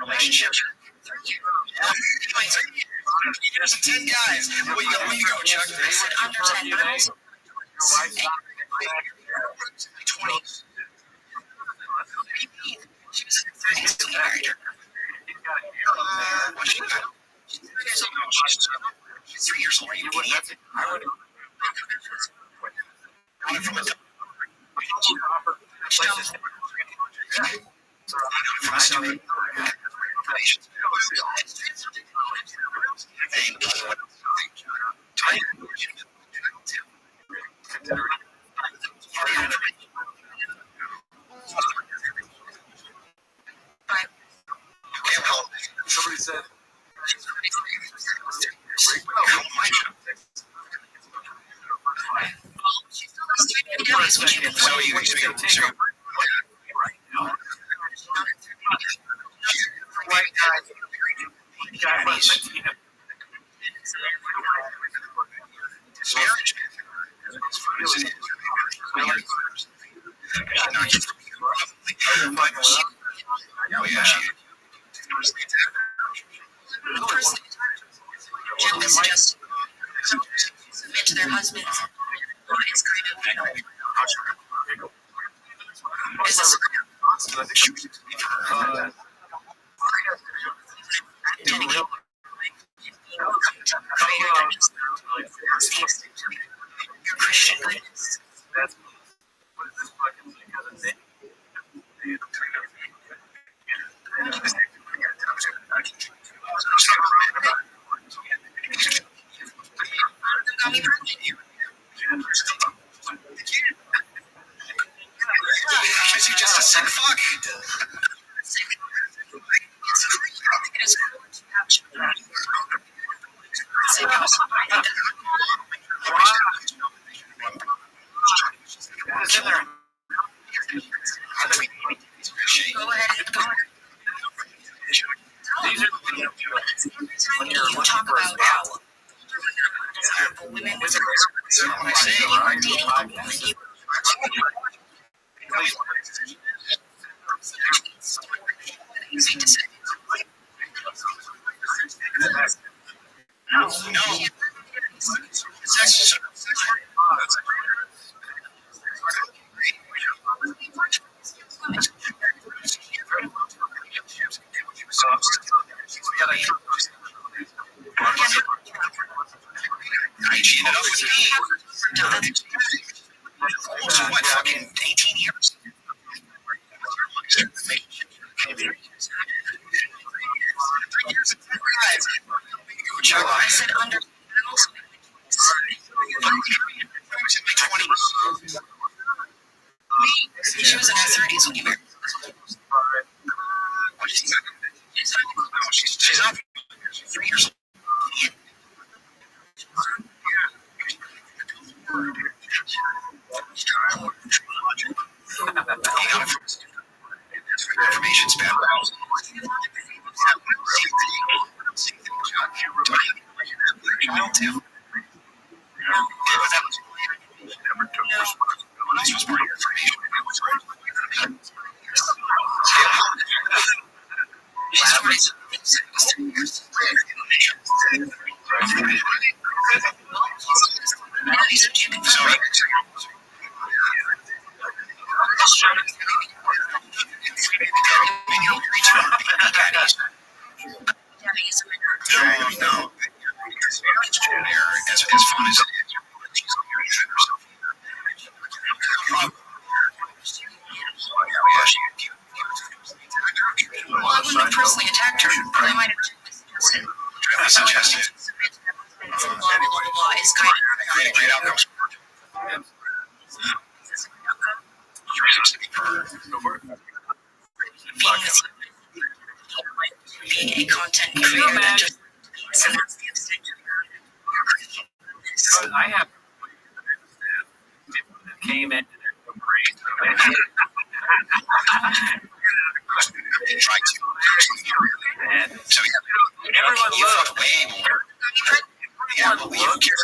Relationships. There's 10 guys. Where you go, Chuck? I said under 10, but also 20. She was in her 30s when he married her. She's 3 years old. Are you idiot? From a somebody said submit to their husbands. It's kind of, is this Christian goodness. Is he just a sick fuck? Go ahead and go. When you talk about how desirable women with dating a woman, easy to say. No. I cheated up with me. Almost what, fucking 18 years? I said under. I was in my 20s. She was in her 30s when you married. She's not 3 years old. Information's bad. Child too. No. As fun as it is. Well, I wouldn't have personally attacked her, but I might have suggested. Blah, blah, blah, is kind of great outcomes. Being a content creator that just so that's the extension. I have came into their Try to. So everyone loves way more. Yeah, but we don't care.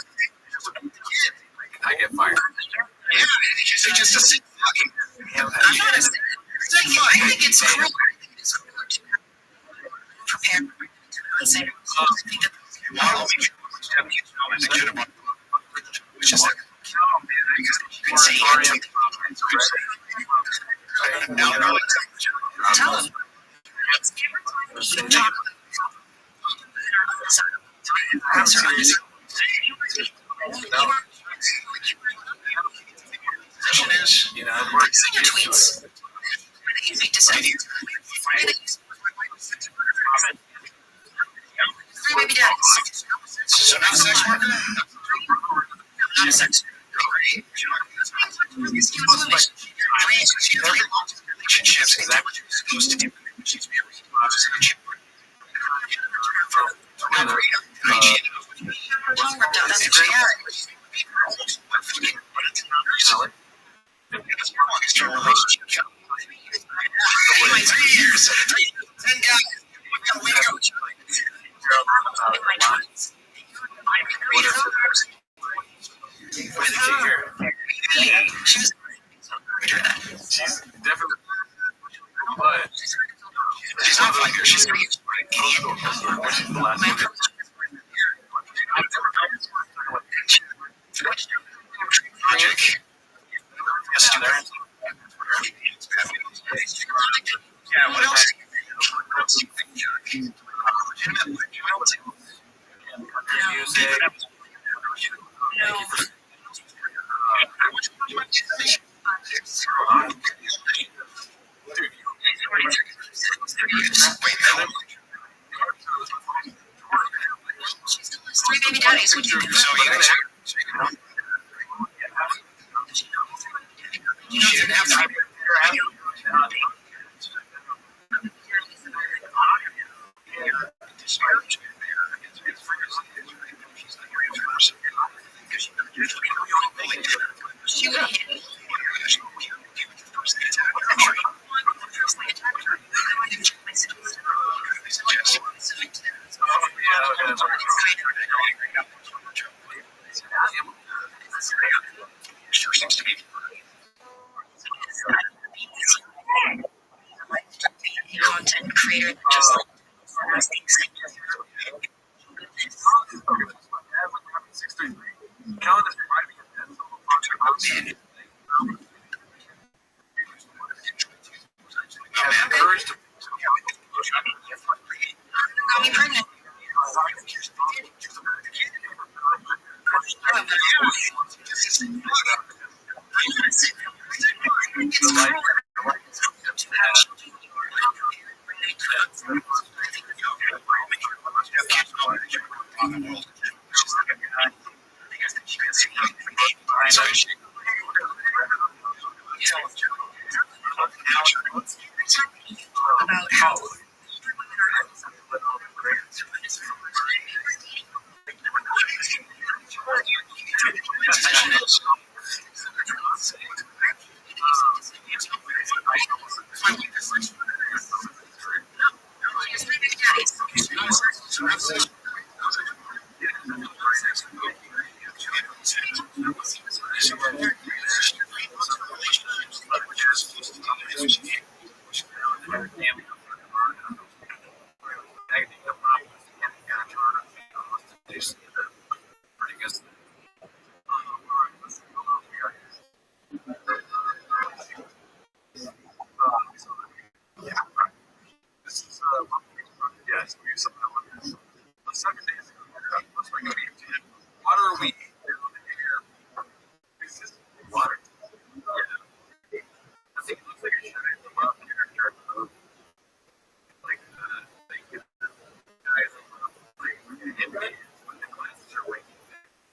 I get fired. Yeah. They just assume fucking. I'm not a. I think it's cruel. It's cruel to prepare and say, oh, I think that. Which is like, because you can say anything. Now, tell them. I'm sorry. You know, your tweets. You make decisions. Three baby daddies. So not a sex worker? Not a sex worker. Relationships, because that's what you're supposed to do. She's really that's she's definitely, but she's not like her. She's the last one. Project. Yeah, what else? Three baby daddies. Would you do that? You shouldn't have to. She would hit me. Content creator that just like things. Got me pregnant. About how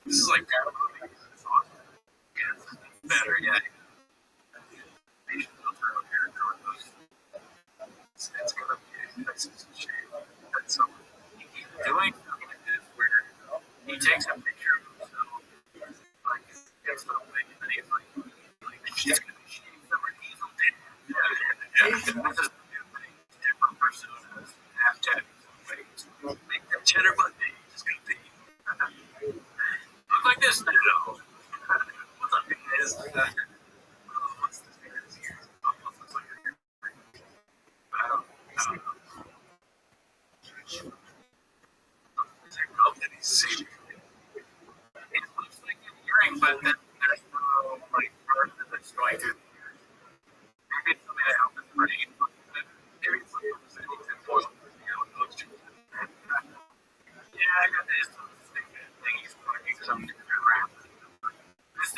this is like better, yeah. It's gonna be a shame that someone doing where he takes a picture of himself, like it's not making any like she's gonna be shitty somewhere. He's a dick. Yeah. This is different personas, half tattoos, make them cheddar Monday. Just gonna be look like this now. What's up, guys?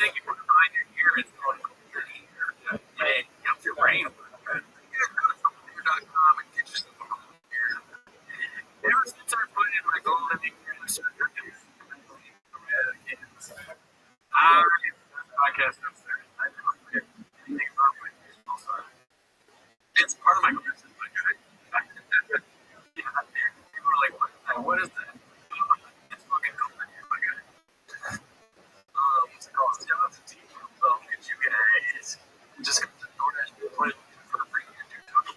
thing you put behind your ear is going to it helps your brain work. Computer.com and get you some here. Ever since I put in my golden years, podcast upstairs. I never forget anything about my personal side. It's part of my business. Yeah, people are like, what is that? It's fucking golden. What's it called? Shout out to Team get you guys. Just come to DoorDash and put it for free and do tacos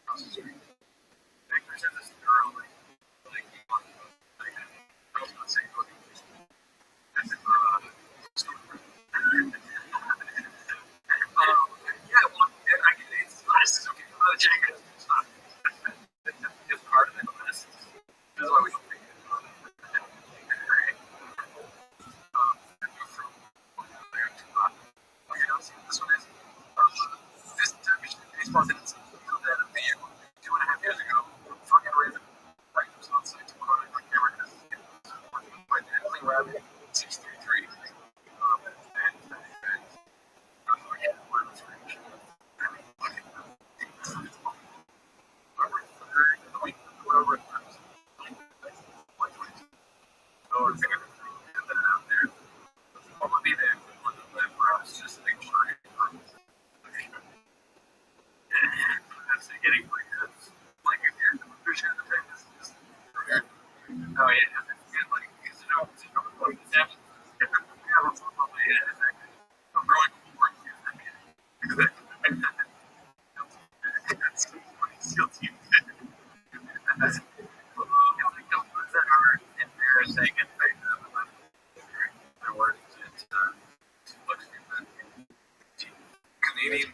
across the street. There's this girl, like, I was going to say, that's in yeah, well, I can, it's nice. Okay, it's not. It's part of the class. This is why we don't think this one is. This baseball didn't see that a vehicle 2.5 years ago. Fucking raising factors on site to put on camera because by the only Rabbi 633. Canadian.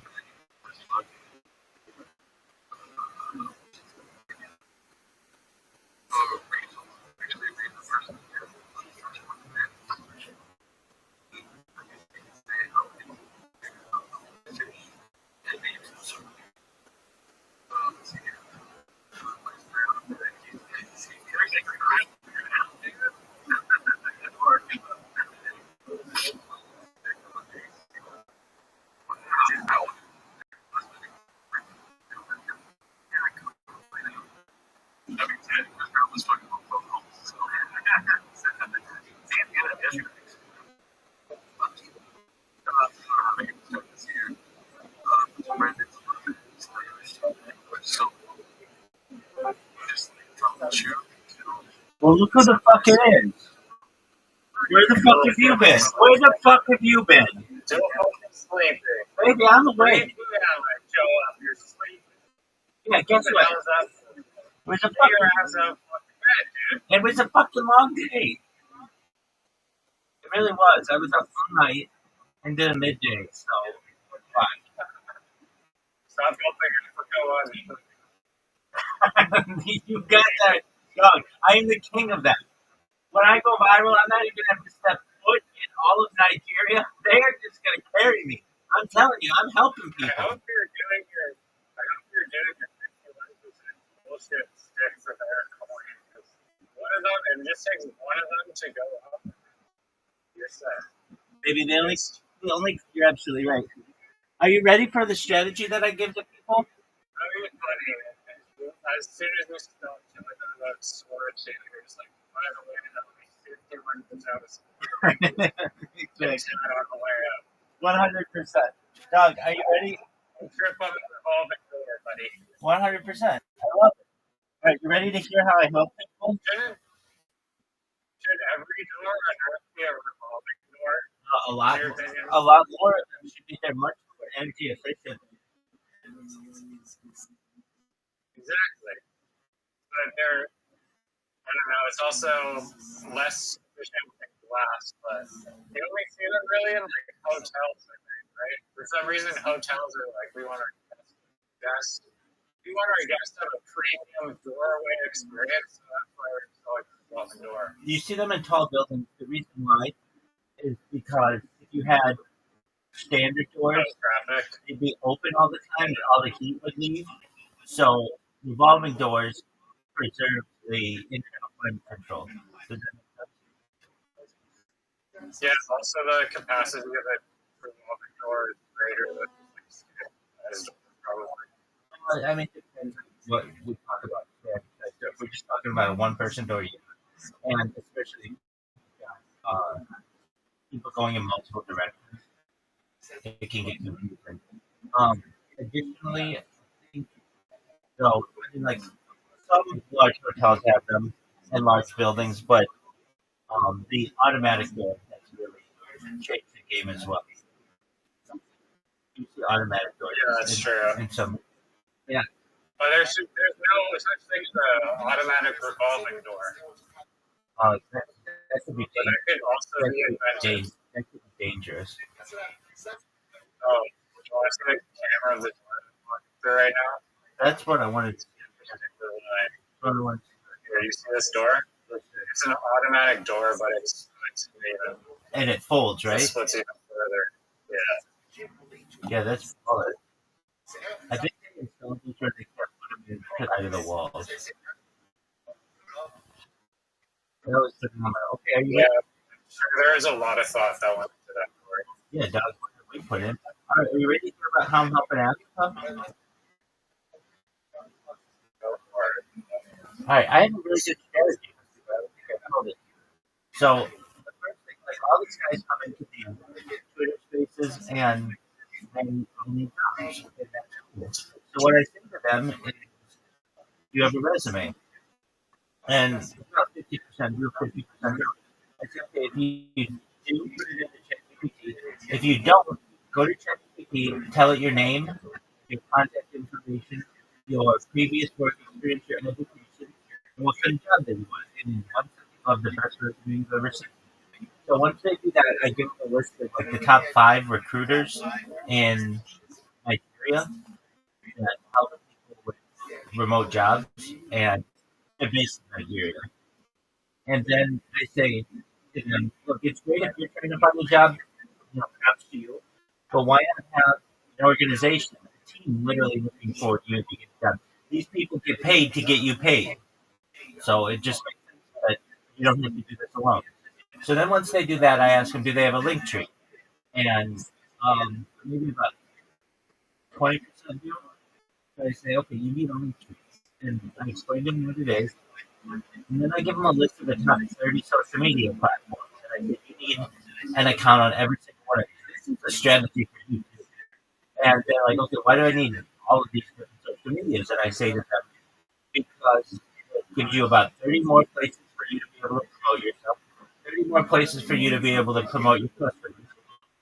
Well, look who the fuck it is. Where the fuck have you been? Where the fuck have you been? Still fucking sleeping. Baby, I'm awake. Show up, you're sleeping. Yeah, guess what? It was a fucking, it was a fucking long day. It really was. I was up all night and did a midday, so fine. Stop hoping for go on. You got that, dog. I am the king of that. When I go viral, I'm not even going to step foot in all of Nigeria. They are just going to carry me. I'm telling you, I'm helping people. I hope you're doing your 51% bullshit sticks that are calling. One of them, and it just takes one of them to go up. You're set. Maybe you're absolutely right. Are you ready for the strategy that I give to people? I mean, funny. As soon as we start telling them about storage, you're just like, by the way, they run this out of on the way up. 100%. Doug, are you ready? Trip up the revolving door, buddy. 100%. I love it. All right, you ready to hear how I help people? Should every door on Earth be a revolving door? A lot more of them should be there much more energy efficient. Exactly. But they're, I don't know, it's also less efficient than glass, but you only see them really in like hotels, I think, right? For some reason, hotels are like, we want our guests to have a premium doorway experience, so that's why we're selling the revolving door. You see them in tall buildings. The reason why is because if you had standard doors, they'd be open all the time and all the heat would leave. So revolving doors preserve the internal climate control. Yeah, also the capacity of it revolving door is greater than probably. I mean, it depends on what we talk about. Yeah, if we're just talking about a one-person door, and especially uh, people going in multiple directions, it can get confusing. Um, Additionally, I think so. I mean, like some large hotels have them in large buildings, but the automatic door has really changed the game as well. You see automatic doors. Yeah, that's true. In some, yeah. But there's no such thing as an automatic revolving door. That could be But that could also be invented. that could be dangerous. Oh, do you want to see the camera of the door right now? That's what I wanted. Here, you see this door? It's an automatic door, but it's even. And it folds, right? It splits even further. Yeah. Yeah, that's solid. I think they installed these where they kept putting them in out of the walls. That was sitting on my, okay, are you Yeah, sure, there is a lot of thought that went into that door. Yeah, that was what we put in. All right, are you ready to hear about how I'm helping Africa? Go for it. All right, I have a really good strategy. I don't think I told it. So the first thing, like all these guys come into the Twitter spaces and need jobs. Okay, that's cool. So what I say to them is, you have a resume, and about 50% do, 50% don't. I say, okay, if you do, put it into ChatGPT. If you don't, go to ChatGPT, tell it your name, your contact information, your previous work experience, your education, and what kind of job that you want. And one of the best resume you've ever seen. So once they do that, I give them a list of like the top 5 recruiters in Nigeria that help people with remote jobs and they're based in Nigeria. And then I say to them, look, it's great if you're trying to find a job, props to you, but why not have an organization, a team literally looking for you to get done? These people get paid to get you paid. So it just makes sense that you don't have to do this alone. So then once they do that, I ask them, do they have a link tree? And maybe about 20% do. So I say, okay, you need a link tree. And I explain to them what it is. And then I give them a list of the top 30 social media platforms. And I say, you need an account on every single one of these. This is a strategy for you too. And they're like, okay, why do I need all of these different social medias? And I say to them, because it gives you about 30 more places for you to be able to promote yourself, 30 more places for you to be able to promote your customers,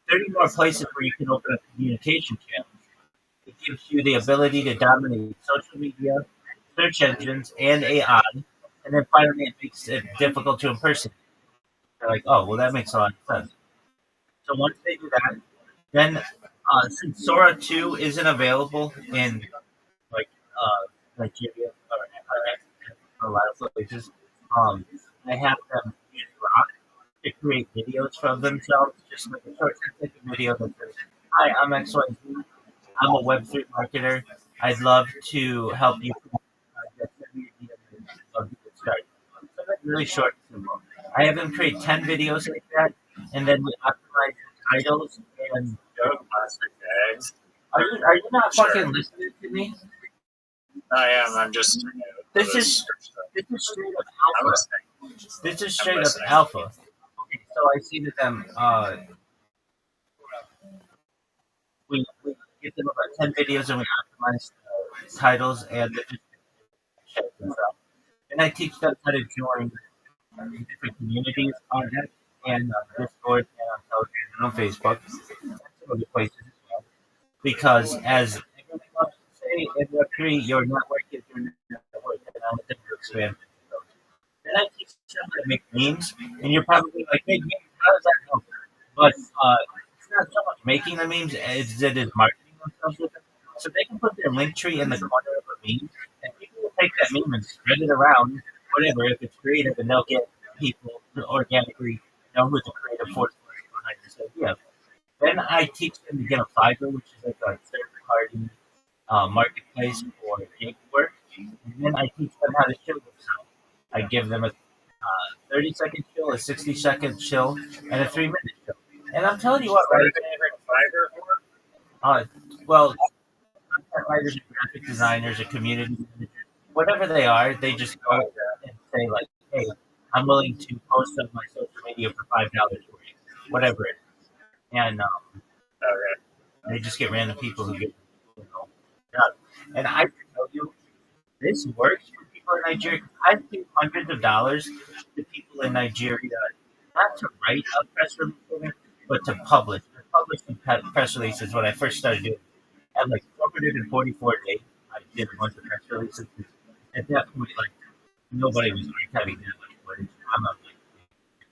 30 more places where you can open up communication channels. It gives you the ability to dominate social media, search engines, and AI. And then finally, it makes it difficult to impersonate. They're like, oh, well, that makes a lot of sense. So once they do that, then since Sora 2 isn't available in like Nigeria or a lot of places, I have them use Rock to create videos for themselves, just like a short 10-second video that says, "Hi, I'm XYZ. I'm a Web3 marketer. I'd love to help you. Send me a DM and I'd love to get started." So that's really short and simple. I have them create 10 videos like that, and then we optimize the titles and Plastic bags. are you not Sure. fucking listening to me? I am. I'm just. This is straight up I'm alpha. listening. This is straight up listening. alpha. Okay, so I see to them, we give them about 10 videos and we optimize the titles and the description and stuff. And I teach them how to join different communities on it and Discord and on Telegram and on Facebook and some other places as well. Because as everyone loves to say in Web3, your network is your network, and I want them to expand those. And I teach them how to make memes, and you're probably like, make memes, how does that help? But it's not so much making the memes as it is marketing themselves with them. So they can put their link tree in the corner of a meme, and people will take that meme and spread it around, whatever, if it's creative, and they'll get people to organically know who the creative force was behind this idea. Then I teach them to get a Fiverr, which is like a third-party marketplace for gig work. And then I teach them how to show themselves. I give them a 30-second chill, a 60-second chill, and a 3-minute chill. And I'm telling you what, What right? are they even Fiverr for? Well, content writers, and graphic designers, or community managers, whatever they are, they just go and say like, "Hey, I'm willing to post on my social media for $5 for you, whatever it is." And Okay. they just get random people who get, you know, jobs. And I can tell you, this works for people in Nigeria. I've paid hundreds of dollars to people in Nigeria, not to write a press release for me, but to publish. I published some press releases when I first started doing it. At like 444 days, I did a bunch of press releases. At that point, like, nobody was having that much footage. I'm up like,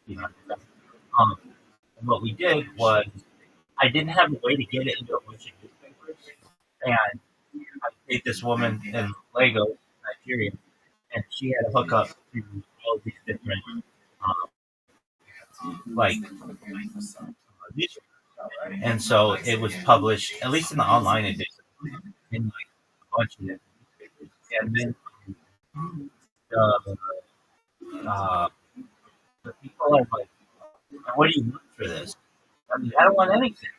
you know, and what we did was, I didn't have a way to get it into a bunch of newspapers, and I paid this woman in Lagos, Nigeria, and she had a hookup to all these different, like, newspapers. And so it was published, at least in the online edition, in like a bunch of different newspapers. And then the, uh, the people are like, "What do you want for this?" I mean, I don't want anything.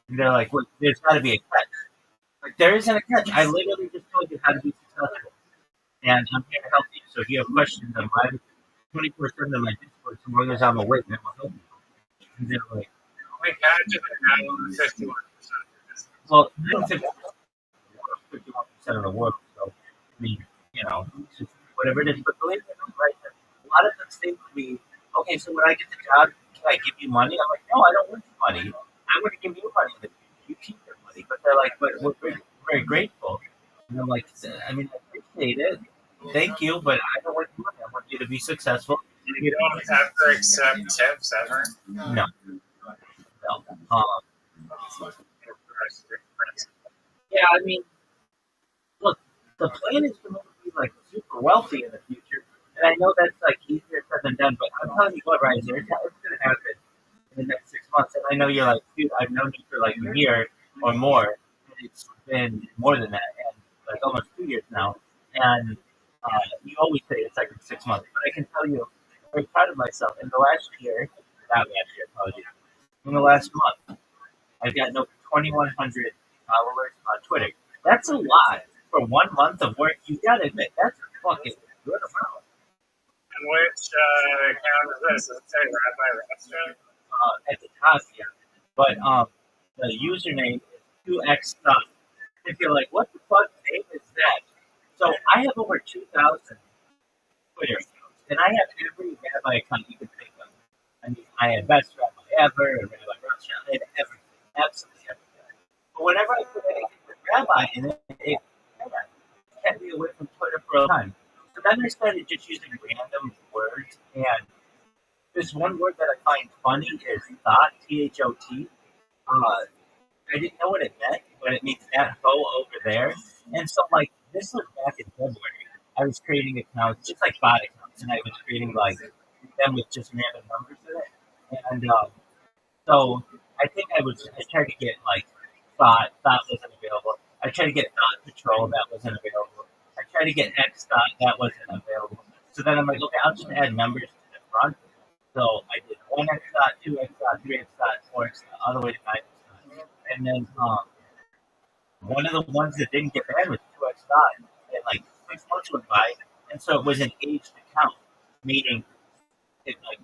And they're like, "Well, there's got to be a catch." Like, there isn't a catch. I literally just told you how to be successful. And I'm here to help you. So if you have questions, I'm live 24/7 on my Discord. So long as I'm awake, I will help you. And they're like, We catch it at 51%. well, I don't think 51% of the world. So, I mean, you know, it's just whatever it is. But believe it or not, right, a lot of them say to me, "Okay, so when I get the job, can I give you money?" I'm like, "No, I don't want your money. I want to give you money. You keep your money." But they're like, "But we're very grateful." And I'm like, "I mean, I appreciate it. Thank you, but I don't want your money. I want you to be successful." You don't ever accept tips ever? No, no. Yeah, I mean, look, the plan is for me to be like super wealthy in the future, and I know that's like easier said than done. But I'm telling you what, Ryan, it's going to happen in the next 6 months. And I know you're like, dude, I've known you for like a year or more, and it's been more than that, and like almost 2 years now. And you always say it's like in 6 months, but I can tell you, I'm very proud of myself. In the last year, not last year, apologies. In the last month, I've gotten over 2,100 followers on Twitter. That's a lot for 1 month of work. You gotta admit, that's a fucking good amount. And which account is this? Does it say Rabbi Rothschild? At the top, yeah. But the username is 2x stuff. If you're like, what the fuck name is that? So I have over 2,000 Twitter accounts, and I have every rabbi account you can think of. I mean, I had best rabbi ever, and Rabbi Rothschild, I had everything, absolutely everything. But whenever I put anything with rabbi in it kept me away from Twitter for a time. So then I started just using random words, and this one word that I find funny is thought, Thot. I didn't know what it meant, but it means that hoe over there. And so, like, this was back in February. I was creating accounts, just like bot accounts, and I was creating, like, them with just random numbers in it. And so I think I tried to get, like, thought wasn't available. I tried to get thought patrol, that wasn't available. I tried to get X thought, that wasn't available. So then I'm like, okay, I'll just add numbers to the front. So I did 1x dot, 2x dot, 3x dot, 4x dot, all the way to 9x dot. And then one of the ones that didn't get banned was 2x dot. And like 6 months went by, and so it was an aged account, meaning it like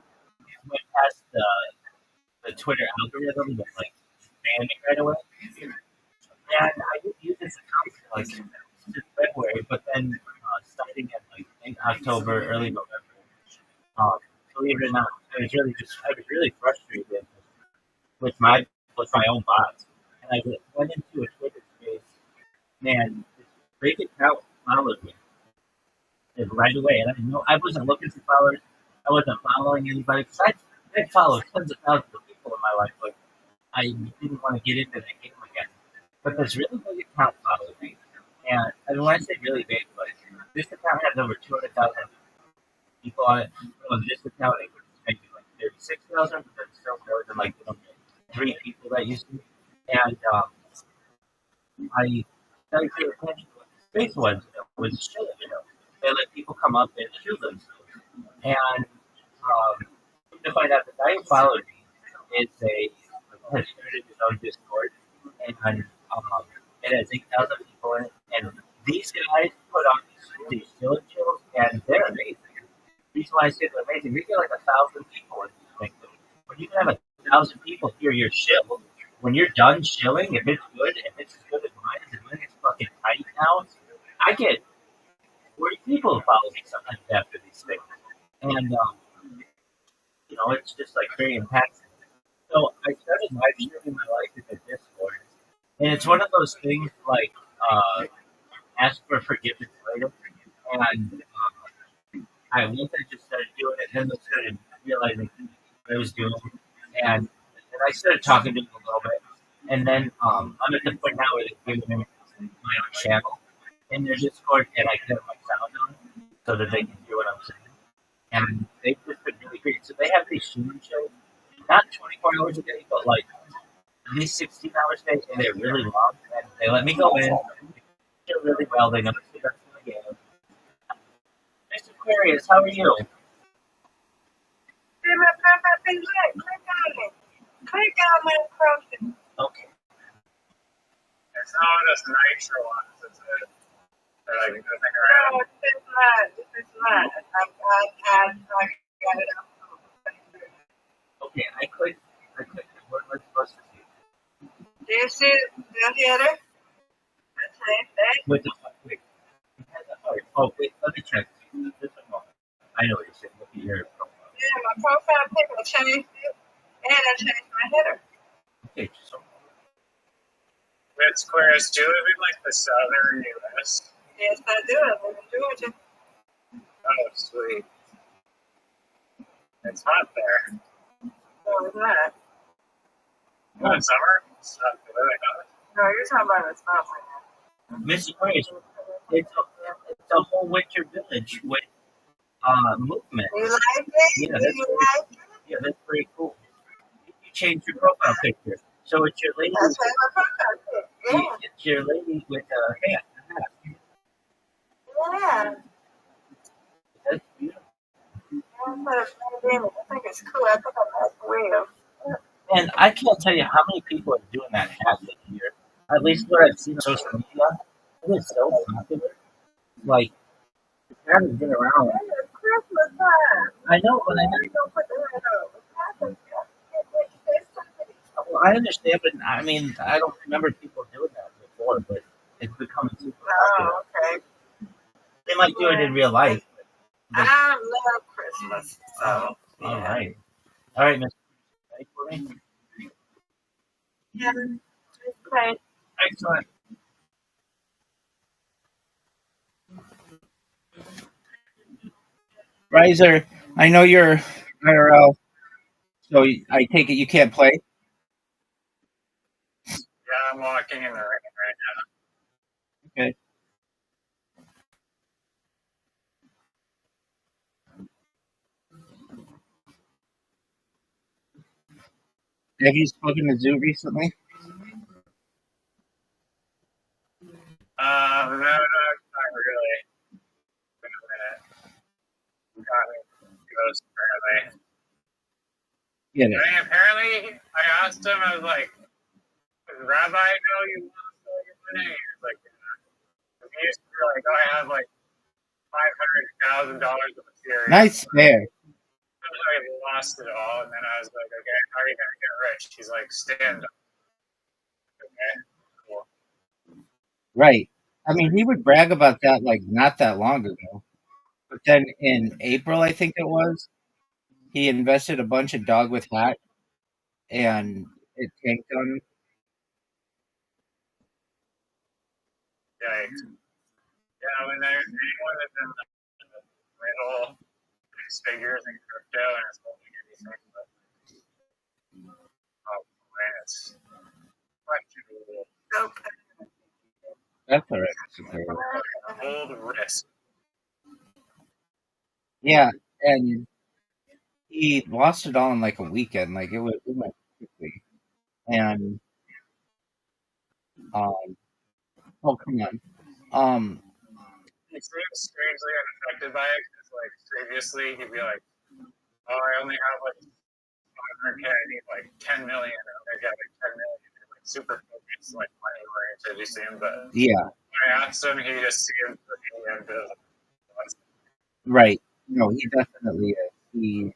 went past the Twitter algorithm that like banned it right away. And I didn't use this account for like since February, but then starting at like in October, early November, um, believe it or not, I was really frustrated with my own bots, and I went into a Twitter space. Man, this fake account followed me right away, and I know I wasn't looking for followers. I wasn't following anybody because I followed tons of thousands of people in my life. Like I didn't want to get into that game again. But this really big account followed me, and I mean, when I say really big, like this account has over 200,000 people on it. On this account, it was maybe like 36,000, but that's still more than like 3 people that used to. And I started paying attention to what the space was. It was show, they let people come up and show themselves. And to find out the guy who followed me has started his own Discord, and it has 8,000 people in it. And these guys put on these chili chills, and they're amazing. The reason why I say they're amazing, we get like 1,000 people in this thing. When you can have 1,000 people hear your shill, when you're done shilling, if it's good, if it's as good as mine, and mine is fucking tight now, I get 40 people who follow me sometimes after these things. And, it's just like very impactful. So I started live streaming my life in the Discord. And it's one of those things like ask for forgiveness later. And I once I just started doing it, then I started realizing what I was doing. And I started talking to them a little bit. And then I'm at the point now where they're giving me my own channel in their Discord, and I get my sound on so that they can hear what I'm saying. And they've just been really great. So they have these streaming shows, not 24 hours a day, but like at least 16 hours a day, and they're really long. And they let me go in, do really well. They know it's the best in the game. Mr. Aquarius, how are you? Click on my profile. Okay. It's not just nitro ones. It's they're like moving No, around. it's not. It's not. I got it up. Okay, I clicked what am I supposed to do? Do you see the header? The same thing? With the wait. It has a heart. Oh, wait, let me check. Just a moment. I know what you're saying. Look at your profile. Yeah, my profile picture changed it, and I changed my header. Okay, just a moment. It's Squares, do you live in like the southern US? Yes, I do. I live in Georgia. Oh, sweet. It's hot there. No, it's not. Oh, in summer? It's not really hot. No, you're talking about a spot right now. Mr. Aquarius, it's a whole winter village with movement. You like it? Yeah, Do you like it? Yeah, that's pretty cool. You changed your profile picture. So it's your lady. I changed my profile picture. Yeah. It's your lady with a hat. Yeah. That's beautiful. I think it's cool. I think I like the wheel. And I can't tell you how many people are doing that hat this year. At least what I've seen on social media. It is so popular. Like, the hat has been around. It's Christmas time. I know, but You don't put the hat on. well, I understand, but I mean, I don't remember people doing that before, but it's becoming super popular. Oh, okay. They might do it in real life. But, I love Christmas. So, all right. All right, Mr. Ready for me? yeah. Okay. Excellent. Riser, I know you're IRL, so I take it you can't play. Yeah, I'm walking in the rain right now. Okay. Have you spoken to Zoo recently? No, not really. Been a minute. Gotten ghost apparently. Yeah. I mean, apparently, I asked him, I was like, does Rabbi know you lost all your money? He was like, yeah. He used to be like, oh, I have like $500,000 of Ethereum. Nice there. I lost it all, and then I was like, okay, how are you gonna get rich? He's like, stand up. Okay, cool. Right. I mean, he would brag about that like not that long ago. But then in April, I think it was, he invested a bunch of dog with hat, and it tanked on him. Yikes. Yeah, when there's anyone that's in the middle six figures in crypto and is holding anything but man, it's questionable. That's all right. Hold risk. Yeah, and he lost it all in like a weekend. Like it went quickly. And oh come on. He seems strangely unaffected by it because like previously, he'd be like, "Oh, I only have like 500K. I need like 10 million. I get like 10 million." Like super focused, like money oriented. You see him, but Yeah, when I asked him, he just seemed to be into. right. No, he definitely is.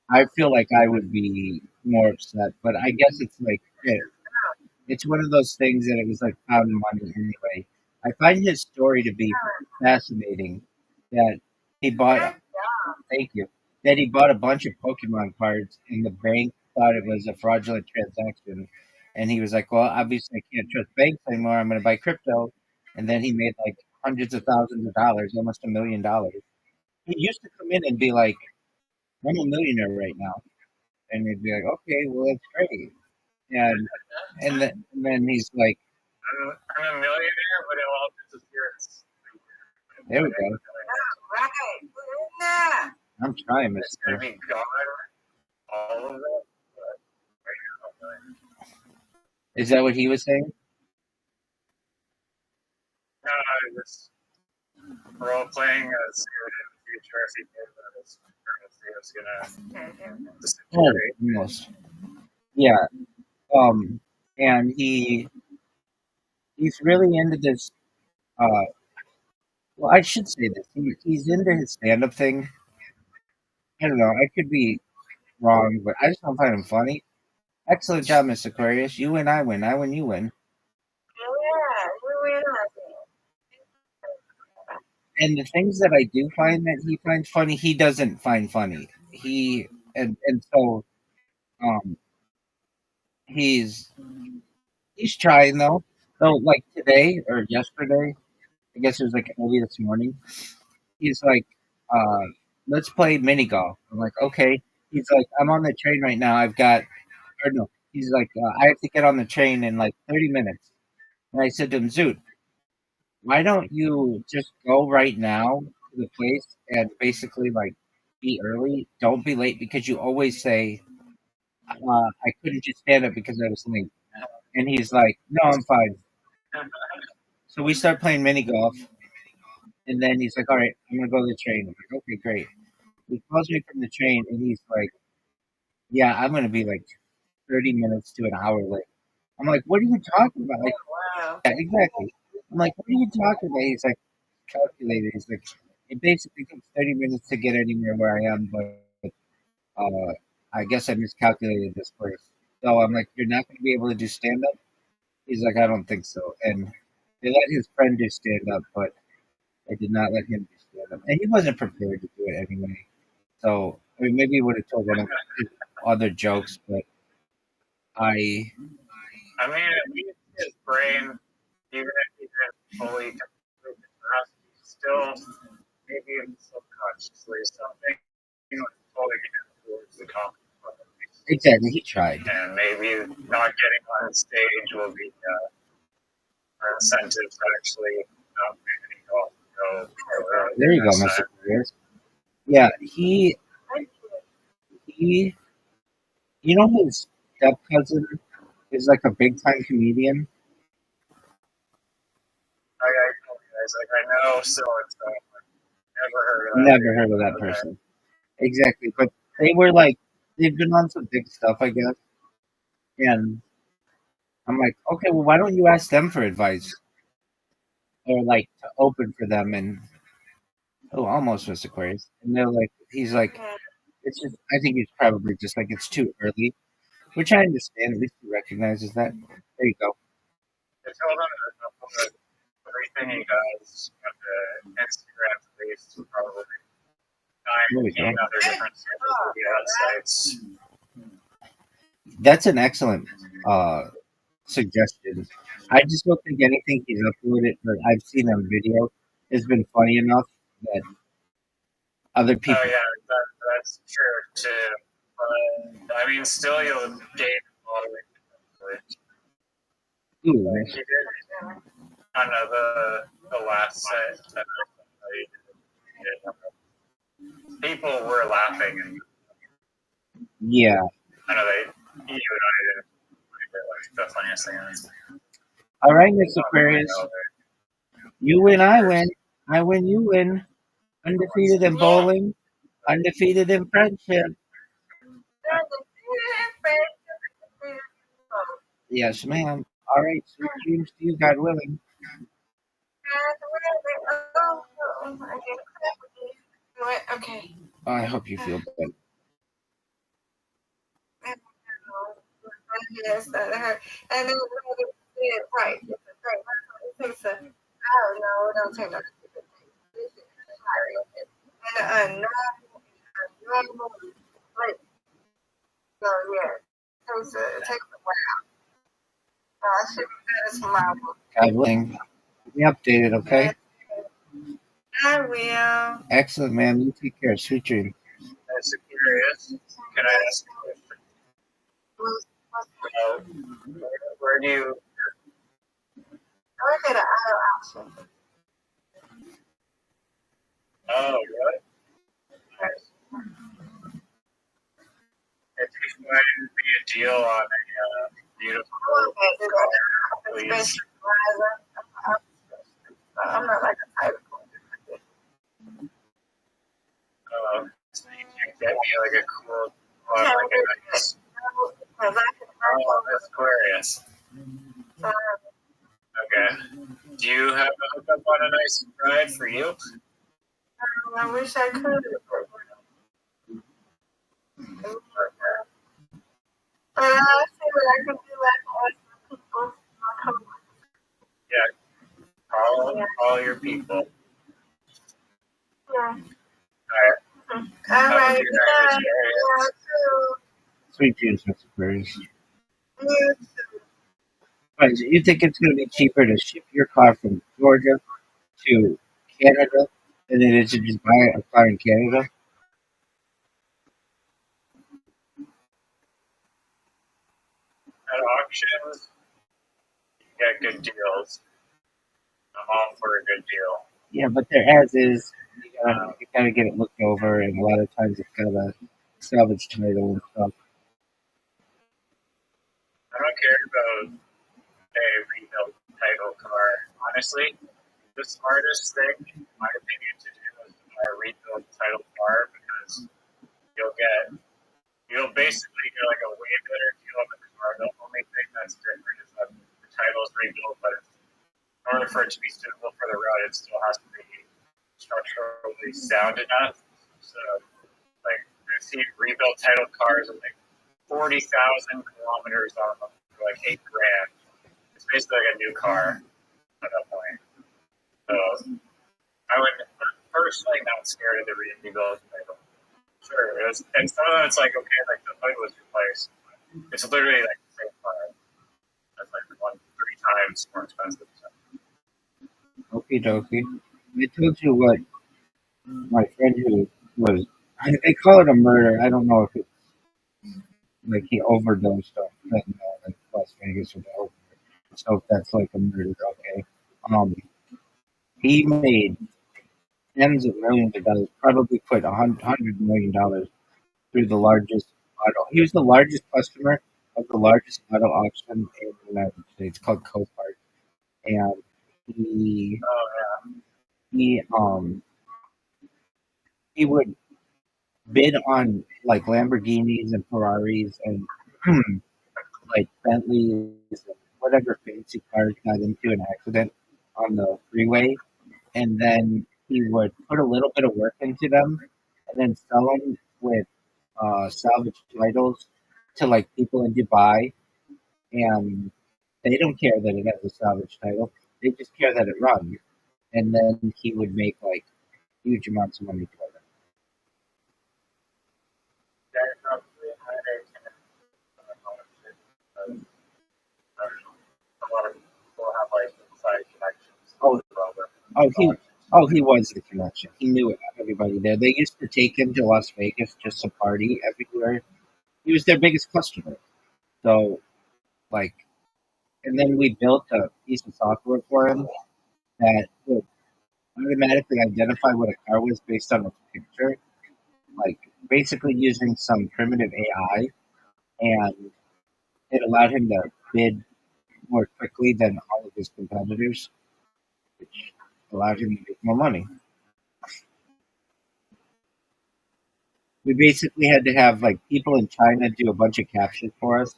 I feel like I would be more upset, but I guess it's like it's one of those things that it was like found money anyway. I find his story to be fascinating. That he bought, thank you, that he bought a bunch of Pokemon cards, and the bank thought it was a fraudulent transaction, and he was like, "Well, obviously I can't trust banks anymore. I'm going to buy crypto," and then he made like hundreds of thousands of dollars, almost $1 million. He used to come in and be like, "I'm a millionaire right now," and he'd be like, "Okay, well that's great," and and then he's like, I'm a millionaire, but it all disappears. "There we go. Right. Put it in there. I'm trying, It's gonna Mister." be gone, all of it. But right now, Is that what he was saying? no, just role playing as good in the future if he did that his currency was gonna Oh, disintegrate. almost. Yeah. And he's really into this. Uh, well, I should say this. He's into his stand-up thing. I don't know. I could be wrong, but I just don't find him funny. Excellent job, Miss Aquarius. You win, I win. I win, you win. Yeah, you realize And the things that I do find that he finds funny, he doesn't find funny. And so um he's he's trying though. So like today or yesterday, I guess it was like early this morning. He's like, uh, let's play mini golf. I'm like, okay. He's like, I'm on the train right now. I've got, or no, he's like, I have to get on the train in like 30 minutes. And I said to him, Zoot, why don't you just go right now to the place and basically like be early? Don't be late because you always say, I couldn't just stand up because I was late. And he's like, no, I'm fine. So we start playing mini golf. And then he's like, all right, I'm going to go to the train. I'm like, okay, great. He calls me from the train and he's like, yeah, I'm going to be like 30 minutes to an hour late. I'm like, what are you talking about? Like, wow. yeah, exactly. I'm like, what are you talking about? He's like, calculated. He's like, it basically takes 30 minutes to get anywhere where I am, but I guess I miscalculated this place. So I'm like, you're not going to be able to do stand up? He's like, I don't think so. And they let his friend do stand up, but they did not let him do stand up. And he wasn't prepared to do it anyway. So, I mean, maybe he would have told one of his other jokes, but I, I mean, at least his brain, even if he didn't fully complete the task, still maybe subconsciously something was pulling him towards the comedy club. exactly, he tried. And maybe not getting on stage will be an incentive to actually not maybe go There you go, Mr. Careers. Yeah, he, you know, his step cousin is like a big time comedian. I know so it's never heard of that. Never heard of that person. Exactly, but they were like, they've been on some big stuff, I guess. And I'm like, okay, well, why don't you ask them for advice or like to open for them? And oh, almost Mr. Aquarius. And they're like, he's like, it's just, I think he's probably just like, it's too early, which I understand. At least he recognizes that. There you go. I told him that everything he does on the Instagram space probably There we 19 go. other different social media sites. That's an excellent suggestion. I just don't think anything he's uploaded, or I've seen on video, has been funny enough that other people. Oh yeah, that's true too. But I mean, still you'll gain following. Ooh, He did on the last set. People were laughing, and yeah. I know you and I didn't like the funniest thing. All right, Miss Aquarius. You win, I win. I win, you win. Undefeated in bowling, undefeated in friendship. Yes, ma'am. All right, sweet dreams to you, God willing. Okay. I hope you feel better. Yes, that hurt. And then when it right, it's a great. It takes a. Oh no, it don't take no. This is and a normal, like so yeah. It takes a while. I should be better tomorrow. God willing. Keep me updated, okay? I will. Excellent, ma'am. You take care. Sweet dreams. That's curious. Can I ask a question? Where do you? I work at an auto auction. Oh, really? Nice. If you find me a deal on a beautiful car, please. I'm not like a type of So you can get me like a cool, like a nice. Oh, that's Aquarius. Okay. Do you have a hookup on a nice ride for you? I wish I could. But I see what I can do like people. Yeah. Call your people. Yeah. All Alright. good night, Miss Sweet dreams, Mr. Aquarius. Right, so you think it's going to be cheaper to ship your car from Georgia to Canada than it is to just buy a car in Canada? At auctions, you get good deals. I'm all for a good deal. Yeah, but their as is, you gotta get it looked over, and a lot of times it's got a salvage title and stuff. I don't care about a rebuilt title car. Honestly, the smartest thing, in my opinion, to do is to buy a rebuilt title car because you'll basically get like a way better deal on the car. The only thing that's different is that the title is rebuilt, but in order for it to be suitable for the road, it still has to be structurally sound enough. So, like, I've seen rebuilt title cars with like 40,000 kilometers on them for like $8,000. It's basically like a new car at that point. So, I would personally not scared of the rebuilt title. Sure, and some of them it's like okay, like the hood was replaced. It's literally like the same car. That's like 3 times more expensive. Okie dokie. I told you what my friend who was, they call it a murder. I don't know if it's like he overdosed on fentanyl in Las Vegas or whatever. So if that's like a murder, okay. He made tens of millions of dollars, probably put $100 million through the largest auto. He was the largest customer of the largest auto auction in the United States called Copart, and he he um he would bid on like Lamborghinis and Ferraris and like Bentleys and whatever fancy cars got into an accident on the freeway, and then he would put a little bit of work into them and then sell them with salvage titles to like people in Dubai, and they don't care that it has a salvage title. They just care that it runs, and then he would make like huge amounts of money for them. Oh, oh, he was the connection. He knew everybody there. They used to take him to Las Vegas just to party everywhere. He was their biggest customer. So, like, and then we built a piece of software for him that would automatically identify what a car was based on a picture, like basically using some primitive AI, and it allowed him to bid more quickly than all of his competitors, which allowed him to make more money. we basically had to have like people in China do a bunch of captures for us,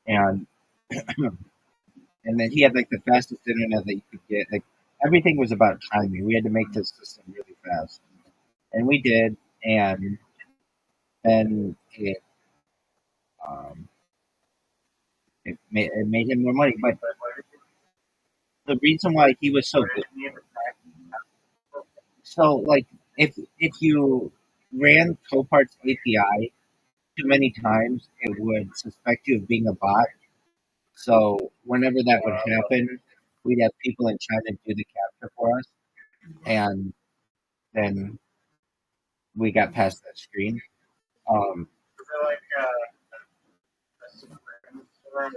and and then he had like the fastest internet that you could get. Like everything was about timing. We had to make this system really fast, and we did. And then um, it made him more money. But the reason why he was so good, so like if you ran Copart's API too many times, it would suspect you of being a bot. So whenever that would happen, we'd have people in China do the capture for us, and then we got past that screen. Um, Is it like a Supreme store where you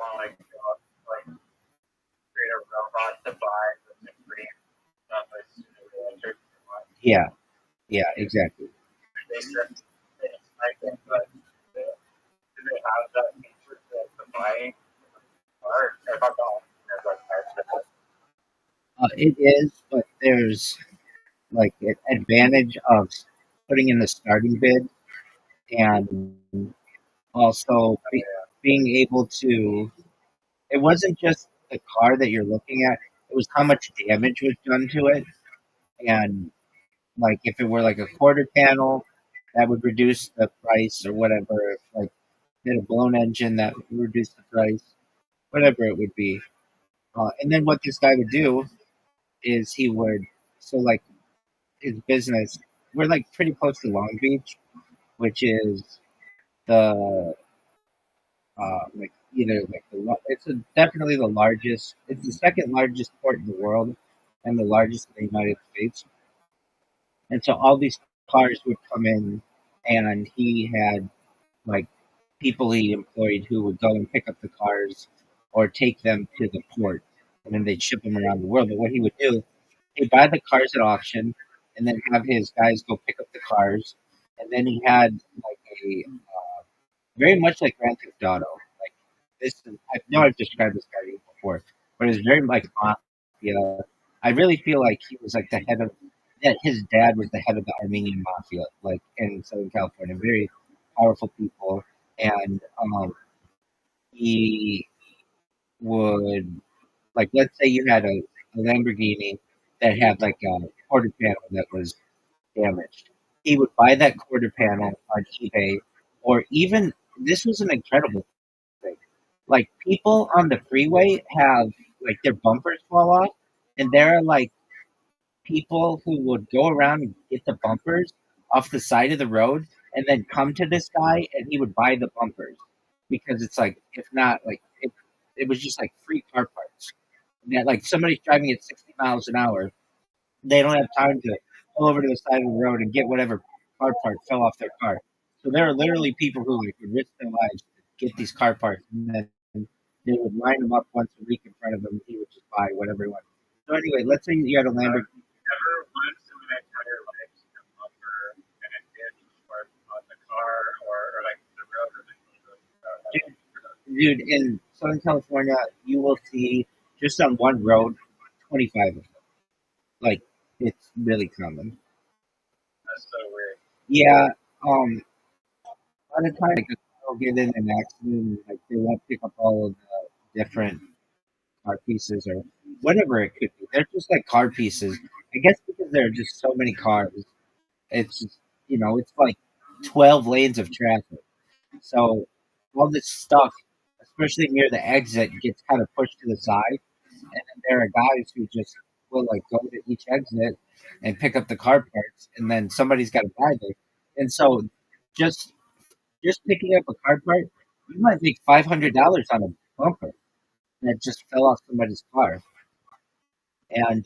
want like create a robot to buy the Supreme stuff as soon as they enter the market? yeah, yeah, exactly. They said it's like it, but do they have that feature for the buying? Or if I'm not, there's like It is, but there's like an advantage of putting in the starting bid and also being able to. It wasn't just the car that you're looking at; it was how much damage was done to it, and like if it were like a quarter panel, that would reduce the price or whatever. If like they had a blown engine, that would reduce the price, whatever it would be. And then what this guy would do is he would so like his business. We're like pretty close to Long Beach, which is the like either like definitely the largest. It's the second largest port in the world, and the largest in the United States. And so all these cars would come in, and he had like people he employed who would go and pick up the cars or take them to the port, and then they'd ship them around the world. But what he would do, he'd buy the cars at auction, and then have his guys go pick up the cars, and then he had like a very much like Grand Theft Auto. Like this, I know I've described this guy before, but it's very like mafia. I really feel like he was like the head of that. His dad was the head of the Armenian mafia, like in Southern California. Very powerful people, and he would like let's say you had a Lamborghini that had like a quarter panel that was damaged. He would buy that quarter panel on eBay, or even this was an incredible thing. Like people on the freeway have like their bumpers fall off, and there are like people who would go around and get the bumpers off the side of the road, and then come to this guy, and he would buy the bumpers because it's like if not like it was just like free car parts. That like somebody's driving at 60 miles an hour, they don't have time to pull over to the side of the road and get whatever car part fell off their car. So there are literally people who like would risk their lives to get these car parts, and then they would line them up once a week in front of him, and he would just buy whatever he wanted. So anyway, let's say you had a Lamborghini. never once in my entire life seen a bumper and a ditch or on the car or like the road or the Dude, in Southern California, you will see just on one road 25 of them. Like it's really common. That's so weird. Yeah, by the time like, they'll get in an accident, like they won't pick up all of the different car pieces or whatever it could be. They're just like car pieces. I guess because there are just so many cars, it's just, it's like 12 lanes of traffic. So all this stuff, especially near the exit, gets kind of pushed to the side, and then there are guys who just will like go to each exit and pick up the car parts, and then somebody's got to buy them. And so just just picking up a car part, you might make $500 on a bumper that just fell off somebody's car. And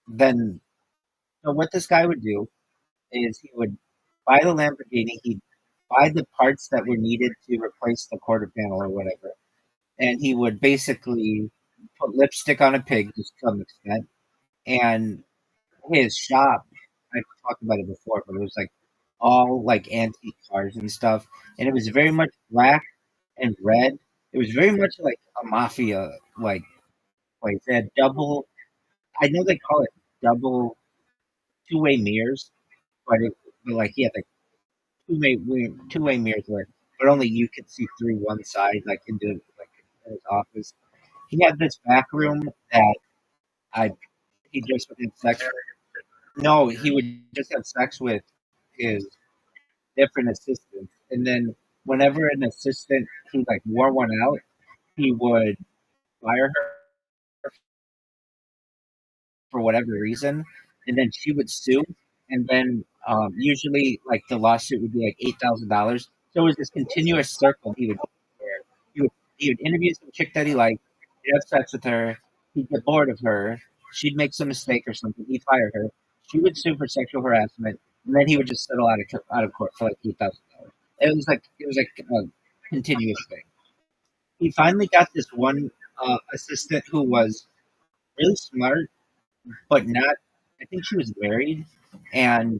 then, so what this guy would do is he would buy the Lamborghini, he'd buy the parts that were needed to replace the quarter panel or whatever, and he would basically put lipstick on a pig to some extent. And his shop, I've talked about it before, but it was like all like antique cars and stuff, and it was very much black and red. It was very much like a mafia like place. They had double. I know they call it double two-way mirrors, but but like he had like two-way mirrors where, but only you could see through one side, like into like his office. He had this back room that I he just would have sex. No, he would just have sex with his different assistants, and then whenever an assistant he like wore one out, he would fire her for whatever reason, and then she would sue, and then usually like the lawsuit would be like $8,000. So it was this continuous circle. He would he would interview some chick that he liked, he'd have sex with her, he'd get bored of her, she'd make some mistake or something, he'd fire her, she would sue for sexual harassment, and then he would just settle out of court for like $8,000. It was like a continuous thing. He finally got this one assistant who was really smart but not. I think she was married, and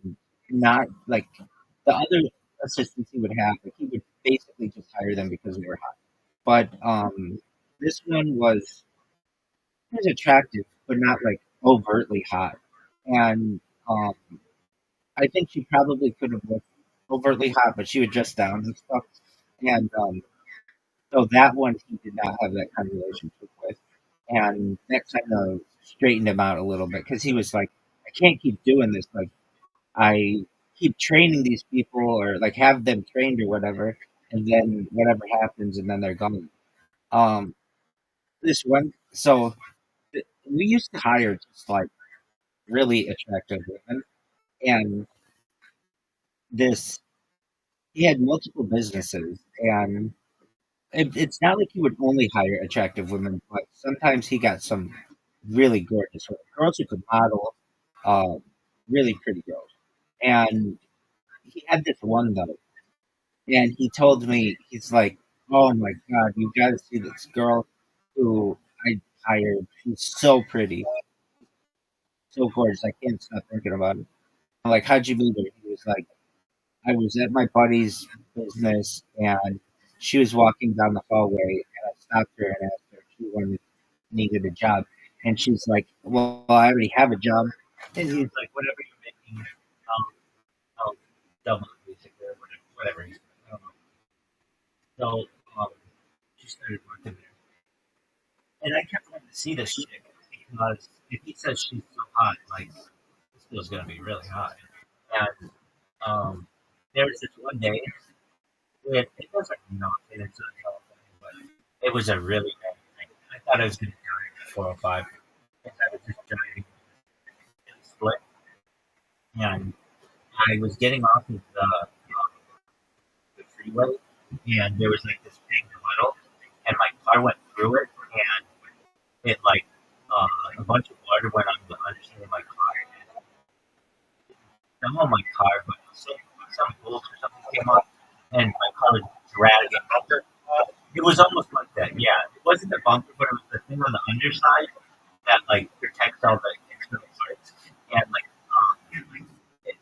not like the other assistants he would have. Like he would basically just hire them because they were hot. But this one was attractive, but not like overtly hot. And I think she probably could have looked overtly hot, but she would dress down and stuff. And so that one he did not have that kind of relationship with. And that kind of straightened him out a little bit because he was like, I can't keep doing this. Like, I keep training these people or like have them trained or whatever, and then whatever happens, and then they're gone. Um, this one, so we used to hire just like really attractive women, and this he had multiple businesses, and it's not like he would only hire attractive women, but sometimes he got some really gorgeous women, girls who could model, uh, really pretty girls. And he had this one though, and he told me he's like, "Oh my God, you got to see this girl who I hired. She's so pretty, so gorgeous. I can't stop thinking about it." I'm like, "How'd you meet her?" He was like, "I was at my buddy's business, and she was walking down the hallway, and I stopped her and asked her if she needed a job, and she's like, well, I already have a job." And he's like, "Whatever you're making, I'll double it basically, or whatever." He's like, I don't know. So she started working there, and I kept wanting to see this chick because if he says she's so hot, like this girl's gonna be really hot. And there was this one day. It wasn't nothing. It's a telephone, but it was a really bad thing. I thought I was going to die at 405 because I was just driving in a split, and I was getting off of the freeway, and there was like this big puddle, and my car went through it, and it like a bunch of water went on the underside of my car, and some of my car, but some bolts or something came up, and my car was dragging. It was almost like that, yeah. It wasn't the bumper, but it was the thing on the underside that like protects all the external parts, and like it,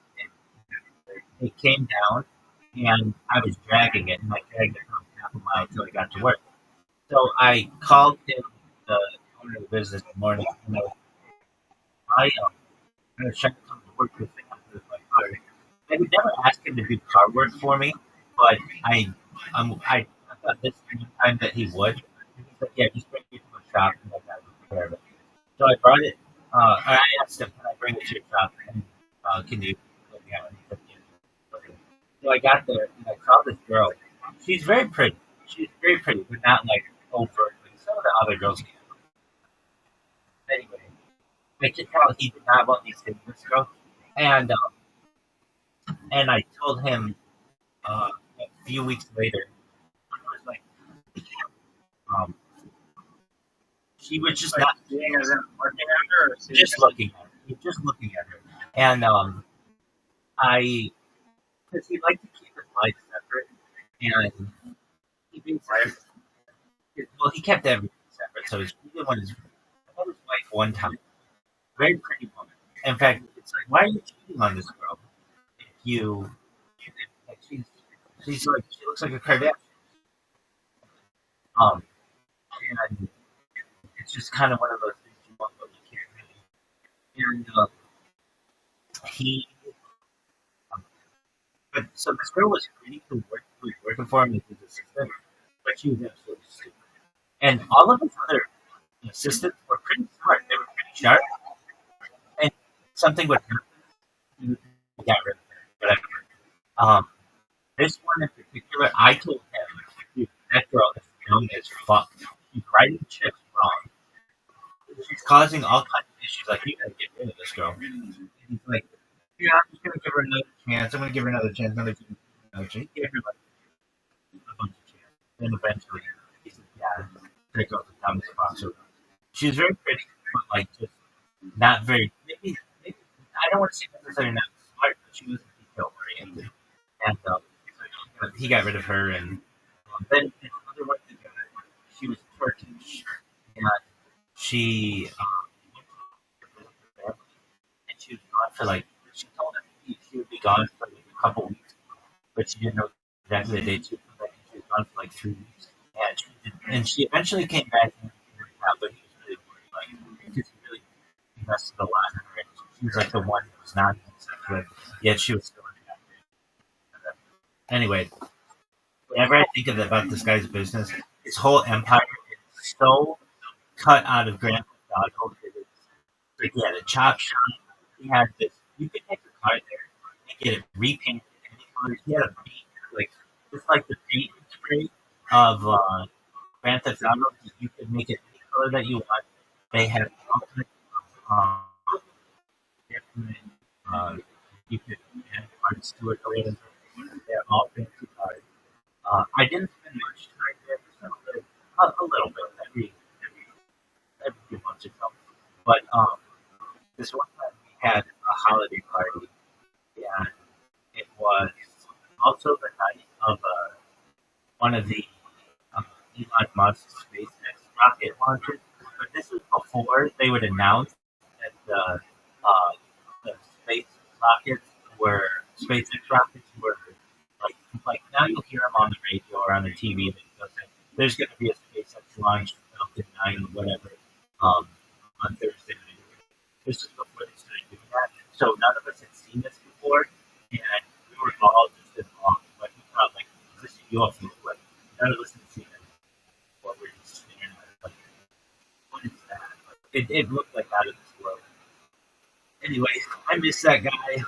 it came down, and I was dragging it, and I dragged it for half a mile until I got to work. So I called him, the owner of the business, in the morning, and I was trying to come to work with my car. I would never ask him to do car work for me, but I thought this time that he would. And he's like, "Yeah, just bring it to my shop and I got to take care of it." So I brought it. I asked him, "Can I bring it to your shop? And can you let me out?" And he said, "Yeah." Okay. So I got there and I saw this girl. She's very pretty. She's very pretty, but not like overt like some of the other girls can. Anyway, I could tell he did not want me to this girl, and I told him a few weeks later. I was like, um, she was just Like not being as in working at her, or seeing just looking at her, just looking at her, and I because he liked to keep his life separate, and he basically well he kept everything separate. So he's even when I met his wife one time, very pretty woman. In fact, it's like, why are you cheating on this girl? If like she's like she looks like a Kardashian. Um, and it's just kind of one of those things you want, but you can't really. And he But so this girl was pretty who was working for him as his assistant, but she was absolutely stupid. And all of his other assistants were pretty smart. They were pretty sharp, and something would happen. He got rid of her, whatever. Um, this one in particular, I told him, dude, that girl is young as fuck. She's writing chicks wrong. She's causing all kinds of issues. Like, you gotta get rid of this girl. And he's like, yeah, I'm just gonna give her another chance. I'm gonna give her another chance. He gave her like a bunch of chances. Then eventually, he said, yeah, that girl's the dumbest fuck. So she was very pretty, but like just not very. Maybe I don't want to say necessarily not smart, but she wasn't detail oriented. And so he got rid of her, and then another one, she was Turkish, and she and she was gone for like she told him she would be gone for like a couple weeks, but she didn't know exactly the date she was coming back. She was gone for like 3 weeks, and she eventually came back. But he was really worried, like because he really invested a lot in her. And she was like the one who was not with, yet she was still in that. Anyway, whenever I think about this guy's business, his whole empire is so cut out of Grand Theft Auto. Like he had a chop shop. He had this. You could take a car there and get it repainted any colors. He had a paint like just like the paint spray of Grand Theft Auto. You could make it any color that you want. They have all kinds of different. You could add parts to it or whatever. They're all fancy cars. I didn't spend much time there, just a little bit every few months or so. But this one time we had a holiday party, and it was also the night of one of the Elon Musk's SpaceX rocket launches. But this was before they would announce that the space rockets were SpaceX rockets were like now you'll hear them on the radio or on the TV. That there's going to be a SpaceX launch, Falcon 9 or whatever, on Thursday night. This is before they started doing that. So none of us had seen this before, and we were all just in awe. But we thought, like, is this a UFO? But none of us had seen it before. We're just staring at it, like, what is that? It looked like out of this world. Anyway, I miss that guy.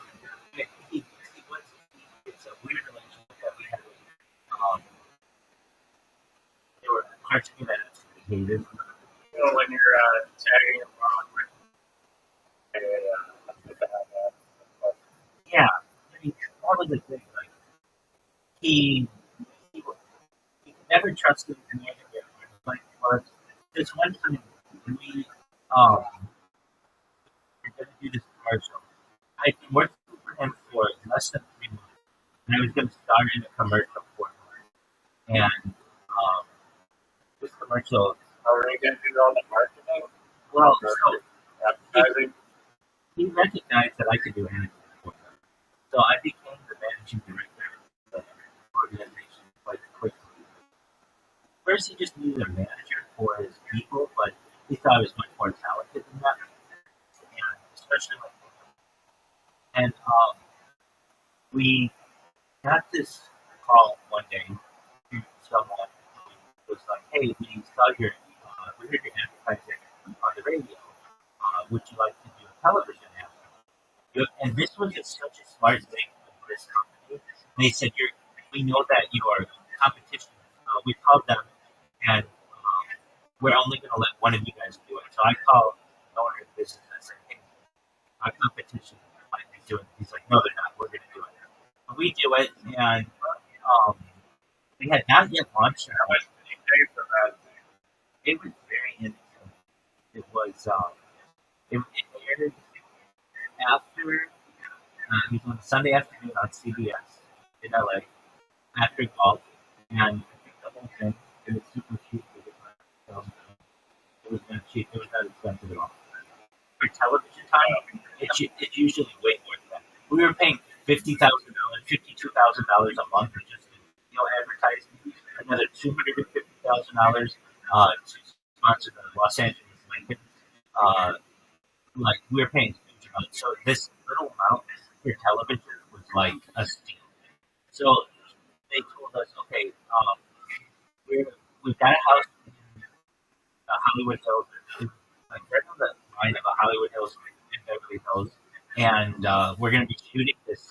It's a weird relationship that we had with him. There were parts of me that I hated. You know, when you're tagging along with Yeah, I mean, all of the things like he never trusted anyone again. Like, but this one time we were going to do this commercial. I'd been working for him for less than 3 months, and I was going to start in a commercial for him. And this commercial. are we going to do all the marketing? Well, Or so advertising? he recognized that I could do anything for him. So I became the managing director of the organization quite quickly. First, he just needed a manager for his people, but he thought I was much more talented than that, and especially like. And we got this call one day from someone who was like, "Hey, we saw we heard your advertising on the radio. Would you like to do a television ad?" And this was just such a smart thing for this company. They said, "We know that you are competition. We called them, and we're only going to let one of you guys do it." So I called the owner of the business and I said, "Hey, our competition might be doing it." He's like, "No, they're not. We're going to do it." And we do it, and we had not yet launched How much did you pay for that? it. Was very interesting. It was it aired after it was on Sunday afternoon on CBS in LA after golf, and I think the whole thing it was super cheap. So it was not cheap. It was not expensive at all. For television time, it's usually way more than that. We were paying $52,000 a month for just advertising. Another $250,000 to sponsor the Los Angeles Lakers. Like we were paying huge amounts. So this little amount for television was like a steal. So they told us, okay, we've got a house in Hollywood Hills, like right on the line of Hollywood Hills and Beverly Hills, and we're going to be shooting this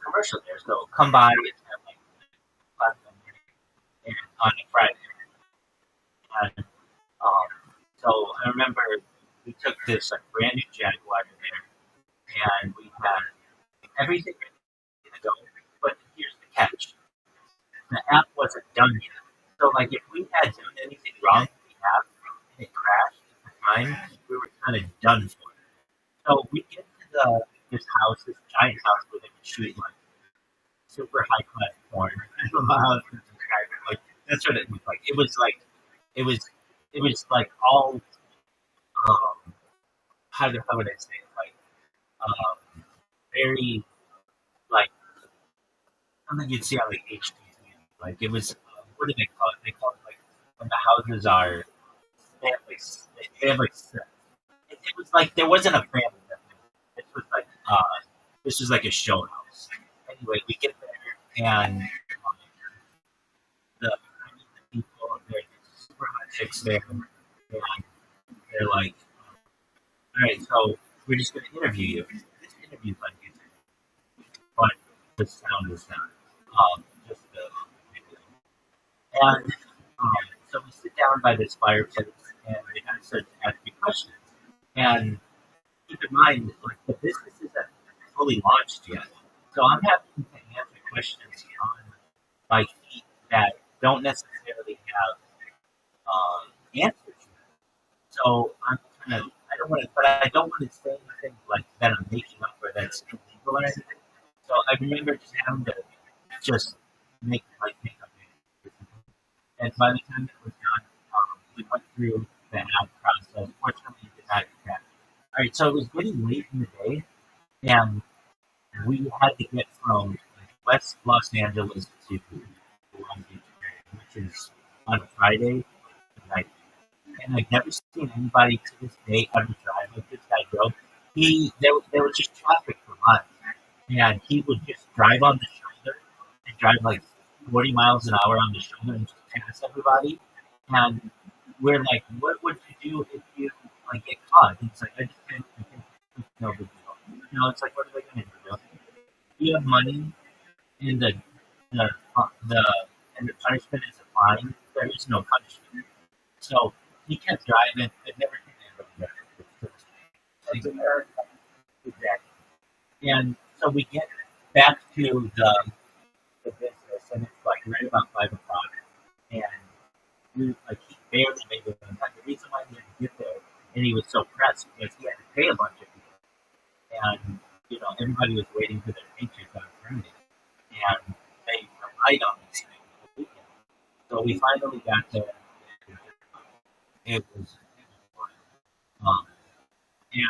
commercial there. So come by at like 5 on a Friday. And so I remember we took this like brand new Jaguar there, and we had everything ready to go. But here's the catch: the app wasn't done yet. So like if we had done anything wrong with the app and it crashed at the time, we were kind of done for it. So we get to this house, this giant house where they could shoot like super high class porn. I don't know how to describe it. Like that's what it was like. It was it was like all how would I say it? Like very like something you'd see on like HTV. Like it was what do they call it? They call it like when the houses are they have like it was like there wasn't a family. This was like this was like a show house. Anyway, we get there and the people they're super hot chicks there, and they're like, all right, so we're just going to interview you. This interview's on YouTube, but the sound is not. Just the video. And so we sit down by this fireplace, and they kind of start to ask me questions. And keep in mind, like the business isn't fully launched yet, so I'm having to answer questions on my feet that don't necessarily have answers. So I'm kind of I don't want to, but I don't want to say anything like that I'm making up or that's illegal or anything. So I remember just having to just make up answers. And by the time it was done, we went through the ad process. Fortunately, it did not crash. All right, so it was getting late in the day, and we had to get from like, West Los Angeles to Long Beach, which is on a Friday night. And I've never seen anybody to this day ever drive like this guy drove. There was just traffic for miles, and he would just drive on the shoulder and drive like 40 miles an hour on the shoulder and just pass everybody. And we're like, what would you do if you like get caught? He's like, I just can't. It's no big deal. You know, it's like, what are they gonna do? You have money, and the the and the punishment is a fine. There is no punishment. So he kept driving, but never came in. Exactly. And so we get back to the business, and it's like right about 5 o'clock, and we like he barely made it on time. The reason why he didn't get there, and he was so pressed because he had to pay a bunch of people, and you know everybody was waiting for their paycheck on Friday, and they relied on this thing for the weekend. So we finally got there. It was fun. And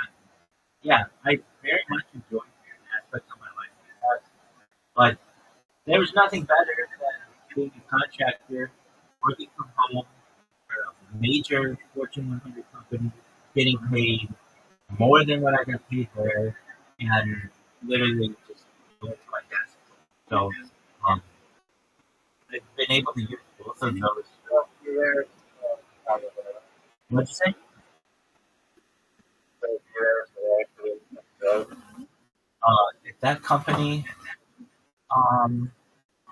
yeah, I very much enjoyed that aspect of my life. But there was nothing better than being a contractor, working from home for a major Fortune 100 company, getting paid more than what I got paid there, and literally just going to my desk. So um, I've been able to use both of those. What'd you say? At that company,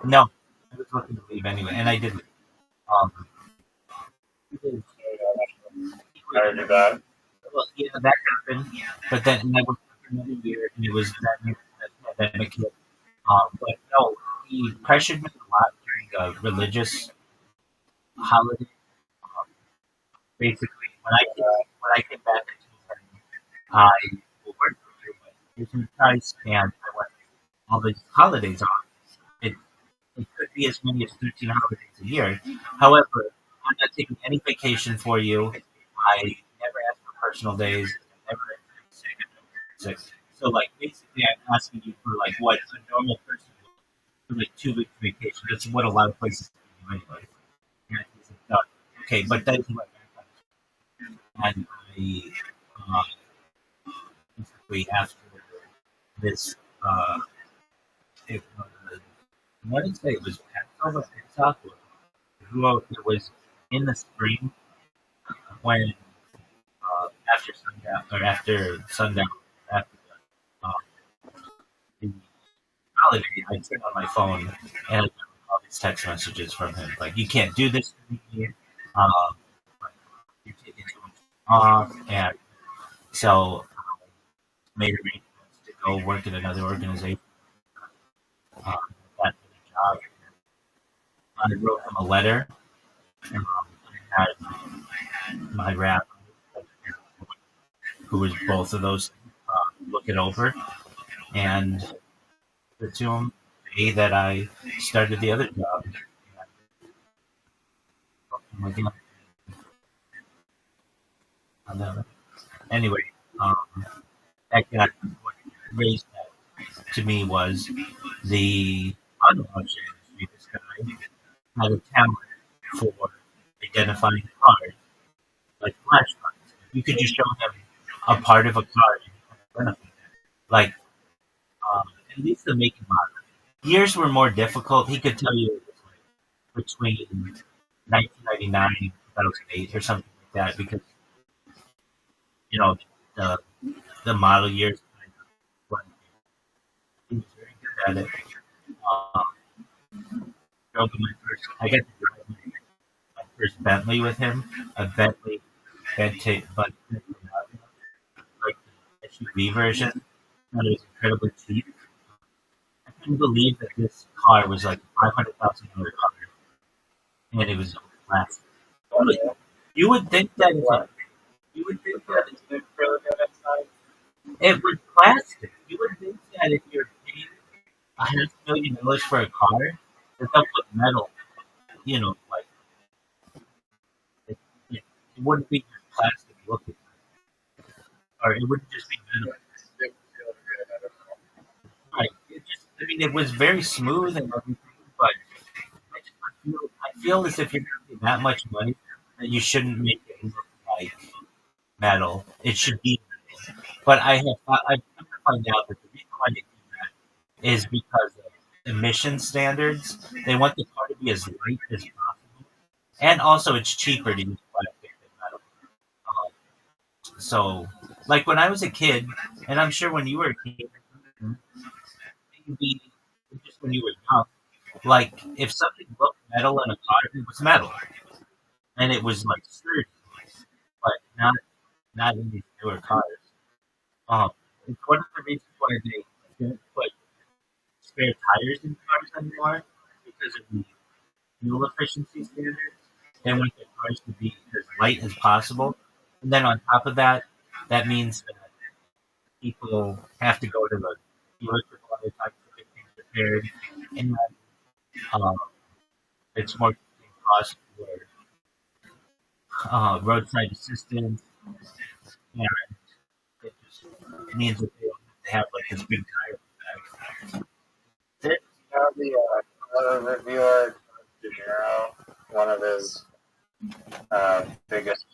no, I was looking to leave anyway, and I didn't. Um, well, yeah, that happened, but then I worked for another year, and it was that year that pandemic hit. But no, he pressured me a lot during a religious holiday. Um, basically, when I came back into I will work for you, but here's your price, and I want all these holidays off. It, it could be as many as 13 holidays a year. However, I'm not taking any vacation for you. I never ask for personal days. I never ask for sick. So, like, basically, I'm asking you for, like, what a normal person would for, like, 2 weeks vacation. That's what a lot of places do anyway. And he's like, no. Okay, but then he went back on and basically after this, uh, it was, I want to say it was Passover Pesach. It was in the spring when after sundown, after uh, the holiday, I turned on my phone and I got all these text messages from him like, "You can't do this to me. Um, you're taking too much off," and so I made arrangements to go work at another organization. Got a job. I wrote him a letter. I had my rabbi, who was both of those, look it over and put to him the day that I started the other job. Anyway, that got what raised that to me was the auto auction industry. This guy had a talent for identifying cars, like flash cars. You could just show him a part of a car and identify it. Like, at least the make and model. Years were more difficult. He could tell you it was like between 1999 and 2008 or something like that because, you know, the, the model years. He was very good at it. I got to drive my first Bentley with him, a Bentley but like the SUV version. And it was incredibly cheap. I couldn't believe that this car was like a $500,000 car, and it was plastic. You would think that you would think that it was plastic. You would think that if you're paying $500,000 for a car, that they'll put metal. You know, like it wouldn't be just plastic looking, or it wouldn't just be metal. Right. I mean, it was very smooth and everything, but I feel as if you're making that much money that you shouldn't make it look like metal. It should be metal. But I've come to find out that the reason why they do that is because of emission standards. They want the car to be as light as possible, and also it's cheaper to use plastic than metal. So, like when I was a kid, and I'm sure when you were a kid, maybe just when you were young, like if something looked metal in a car, it was metal, and it was like sturdy, but not in these newer cars. Um, it's one of the reasons why they don't put spare tires in cars anymore because of the fuel efficiency standards. They want their cars to be as light as possible, and then on top of that, that means that people have to go to the dealership a lot of times to get things repaired, and um, it's more cost for roadside assistance, and it just means that they don't have to have like this big tire. Now the reviewer, De Niro, one of his biggest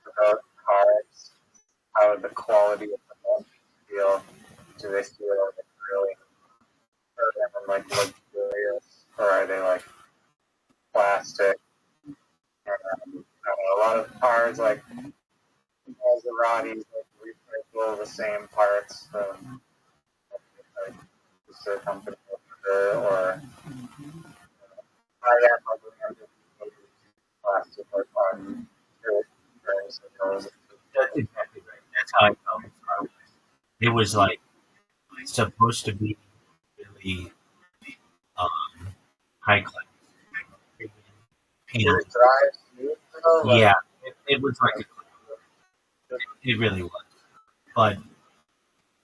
about cars, how the quality of the homes feel. Do they feel like really like luxurious, or are they like plastic? And, a lot of cars like Maseratis like recycle the same parts from like the company or I am plastic or cotton. That's exactly right. That's how I felt the car was. It was like supposed to be really high class. And, yeah, it was like it really was. But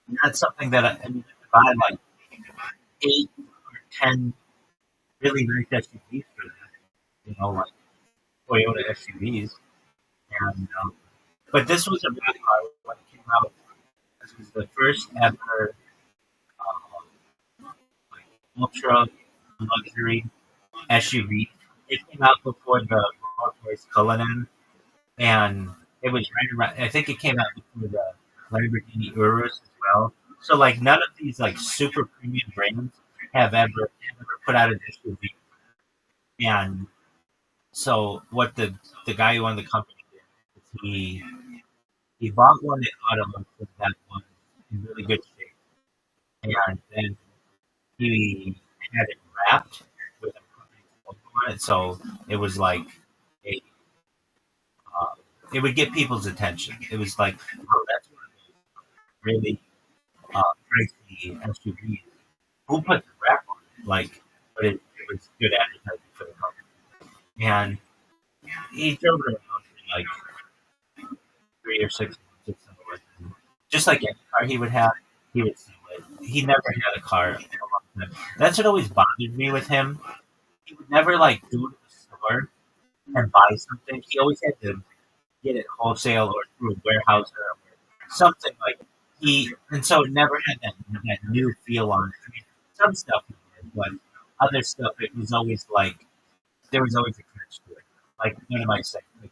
not something that I mean, if I had like 8 or 10 really nice SUVs for that, like Toyota SUVs. And but this was a big car when it came out. This was the first ever like ultra luxury SUV. It came out before the Rolls-Royce Cullinan, and it was right around. I think it came out before the Lamborghini Urus as well. So like none of these like super premium brands have ever put out an SUV. And so what the guy who owned the company did is he bought one in automotive that was in really good shape, and then he had it wrapped with a company's logo on it, so it was like a uh, it would get people's attention. It was like, oh, that's one of those really pricey SUVs. Who put the wrap on it? Like, but it was good advertising for the company. And he drove it around for like 3 or 6 months or something. Just like any car he would have, he would sell it. He never had a car in a long time. That's what always bothered me with him. He would never like go to the store and buy something. He always had to get it wholesale or through a warehouse or something like and so it never had that new feel on it. I mean, some stuff he did, but other stuff it was always like there was always a catch to it. Like what am I saying? Like,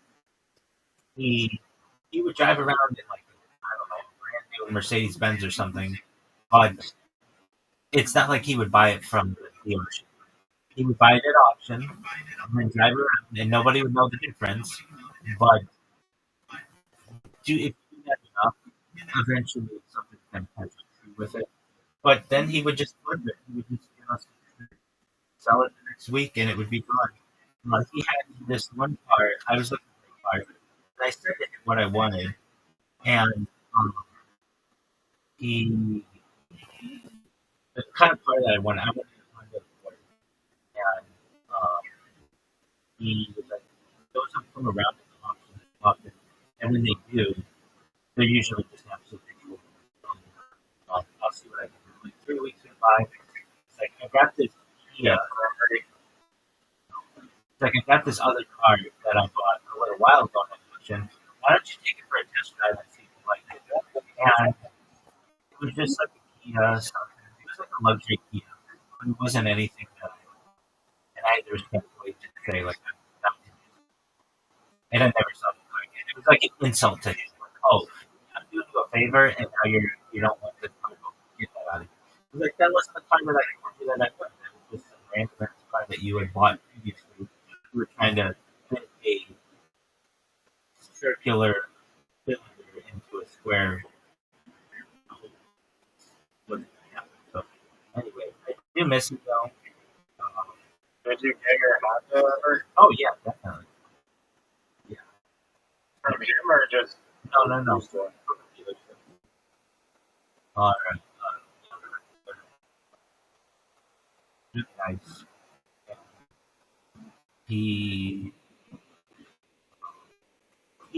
he he would drive around in like I don't know, brand new Mercedes Benz or something, but it's not like he would buy it from the dealership. He would buy it at auction and then drive around, and nobody would know the difference. But if you do that enough, eventually something's going to catch up with it. But then he would just flip it. He would just sell it the next week, and it would be gone. He had this one car. I was looking for a car, and I said to him what I wanted, and um, he the kind of car that I wanted a Honda Accord, and um, he was like, those don't come around in the auction often, and when they do, they're usually just absolutely cool. I'll see what I can do. Like 3 weeks went by. It's like I got this Kia. It's like I got this other car that I bought a little while ago at auction. Why don't you take it for a test drive and see if you like it? And it was just like a Kia something. It was like a luxury Kia. It wasn't anything that and I had the respectfully to say like and I never saw the car again. It was like an insult to him. Like, oh, I'm doing you a favor and now you don't want this car. Get that out of here. It was like that wasn't the car that I wanted that I wanted. It was just some random car that you had bought previously. You were trying to fit a circular cylinder into a square. So anyway, I do miss it though. Did you get your Honda ever? Oh yeah, definitely. Yeah. From him or just No. All right. Nice. He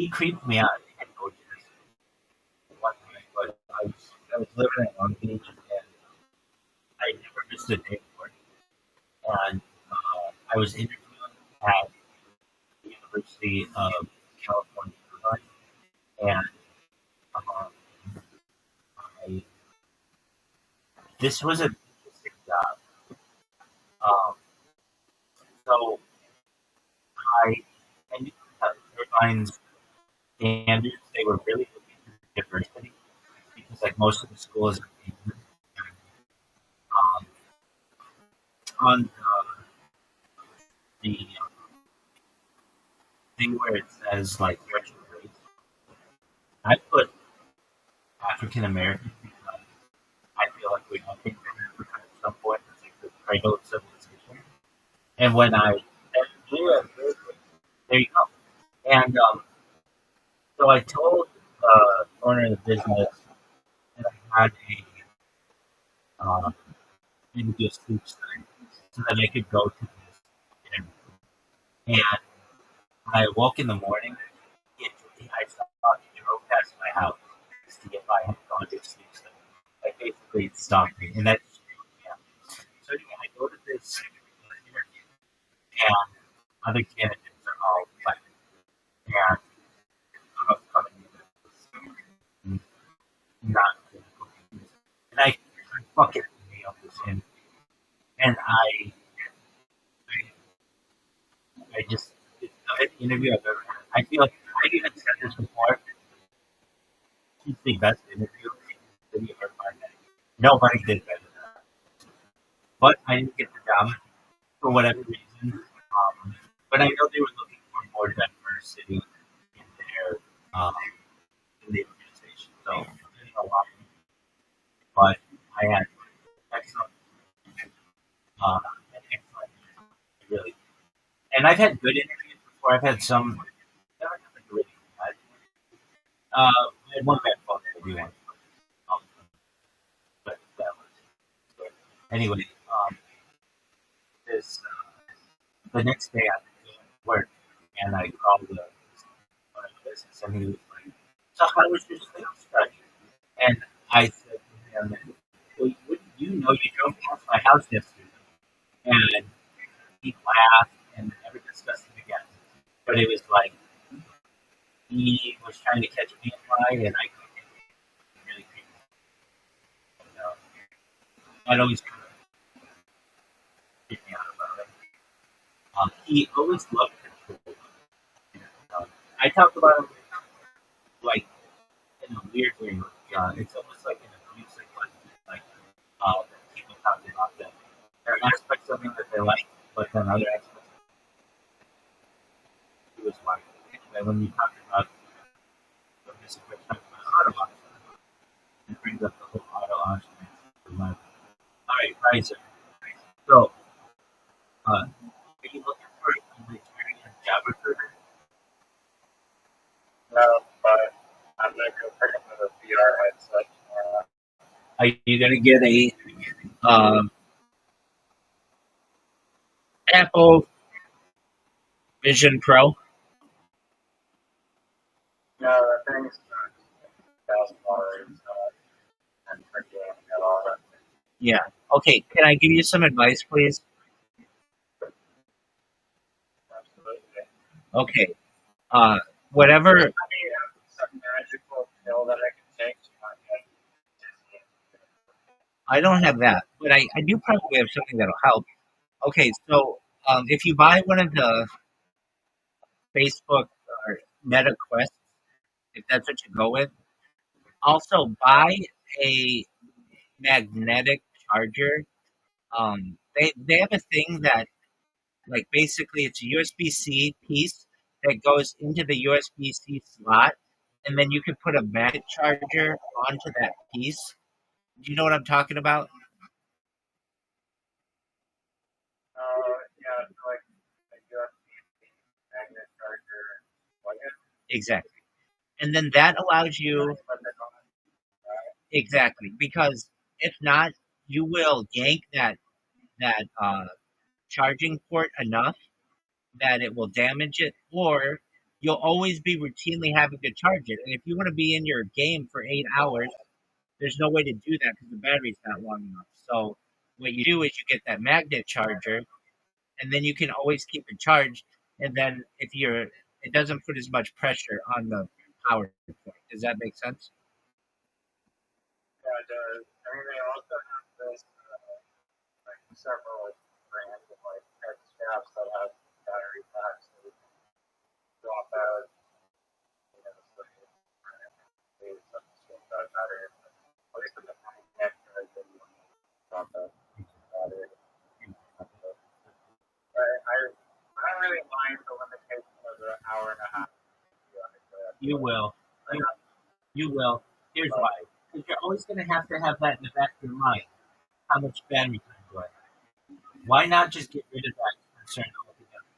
creeped me out. I had go to this one time, but I was living in Long Beach and I never missed a day for it. And I was interviewing at the University of California, and um, I, this was an interesting job. Um, so I knew that airlines standards they were really looking for diversity because like most of the schools are um, on the thing where it says like racial race. I put African American because I feel like we all came from Africa at some point. It's like the cradle of civilization. And when yeah, there you go. And so I told owner of the business that I had maybe do a sleep study so that I could go to this interview. And when I woke in the morning, I saw he drove past my house to see if I had gone to a sleep study. Like basically it stopped me, and that's yeah. So anyway, I go to this interview, and other candidates are all black, and I'm coming in not political, and I fucking nailed this in, and I just it's the interview I've ever had. I feel like I've even said this before. It's the best interview in the city of Irvine. Nobody did better than that. but I didn't get the job for whatever reason. But I know they were looking for more diversity in their um, in the organization. So I didn't know why, but I had excellent, an excellent, really. And I've had good interviews before. I've had some. Never had like a really bad. I had one bad phone interview once, um, but that was good. Anyway, this the next day I was at work and I called the owner of the business and he was like, "So how was your sales study?" And I said to him, "Well, you know you drove past my house yesterday," and he laughed and never discussed it again. But it was like he was trying to catch me in lie, and I couldn't really figure it out. That always kind of freaked me out about it. He always loved control. Um, I talked about him like in a weird way. It's almost like an abusive like people talking about that. There are aspects of him that they like, but then other aspects he was like. And when you talk about the misinformation about auto entrepreneurs, it brings up the whole auto entrepreneur. All right, Riser. So, are you looking for a returning job recruiter? No, but I'm gonna go pick up the VR headset tomorrow. Are you going to get a Apple Vision Pro? No, the thing's $1,000 and for game at all. Yeah. Okay. Can I give you some advice, please? Absolutely. Okay. Whatever. I mean, some magical pill that I can take to not get dizzy. I don't have that, but I do probably have something that'll help. Okay. So, if you buy one of the Facebook or Meta Quests, if that's what you go with, also buy a magnetic charger. They have a thing that like basically it's a USB-C piece that goes into the USB-C slot, and then you can put a magnet charger onto that piece. Do you know what I'm talking about? Yeah, it's like a USB magnet charger and plug it. Exactly. And then that allows you exactly because if not, you will yank that charging port enough that it will damage it, or you'll always be routinely having to charge it. And if you want to be in your game for 8 hours, there's no way to do that because the battery's not long enough. So what you do is you get that magnet charger, and then you can always keep it charged. And then it doesn't put as much pressure on the power point. Does that make sense? Yeah, it does. I mean, they also have this, like several brands of like head straps that have battery packs that you can swap out. You know, so you use some swap out battery. At least in the magnet charger, you want to swap out battery. I don't really mind the limitation of an hour and a half. You will. You will. Here's why. Because you're always going to have that in the back of your mind. How much battery time do I have? Why not just get rid of that concern altogether?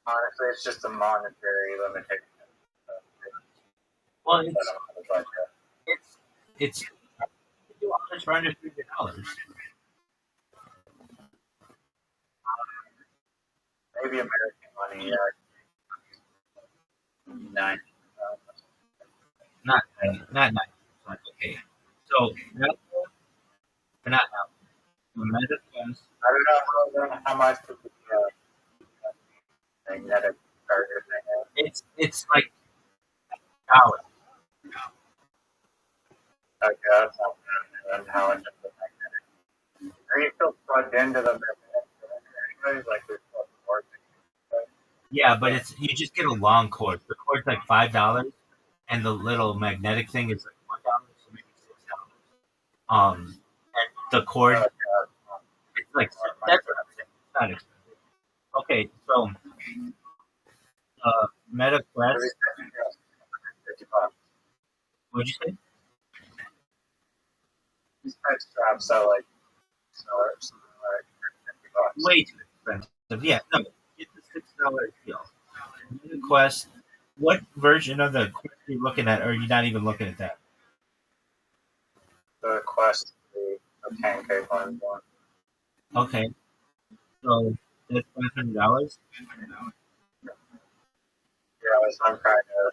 Honestly, it's just a monetary limitation. Well, But I'm on the budget. it's you do all this for under $300. Maybe American money, yeah. Nine. Not not nice. Okay. So Apple, or not Apple. Meta Quest. I don't know how much of the magnetic charger thing is. It's like $1. Okay, that's not bad. And how much of the magnetic? Are you still plugged into the magnetic anyways? Like there's still more things. Yeah, but you just get a long cord. The cord's like $5, and the little magnetic thing is like $1, so maybe $6. And the cord. God. It's like that's what I'm saying. It's not expensive. Okay, so Meta Quest. $50. What'd you say? These pet straps are like something like $50. Way too expensive. Yeah, no, get the $6 deal. Meta Quest. What version of the Quest are you looking at, or are you not even looking at that? The Quest, the pancake one. Okay, so that's $500. Yeah, that's what I'm trying to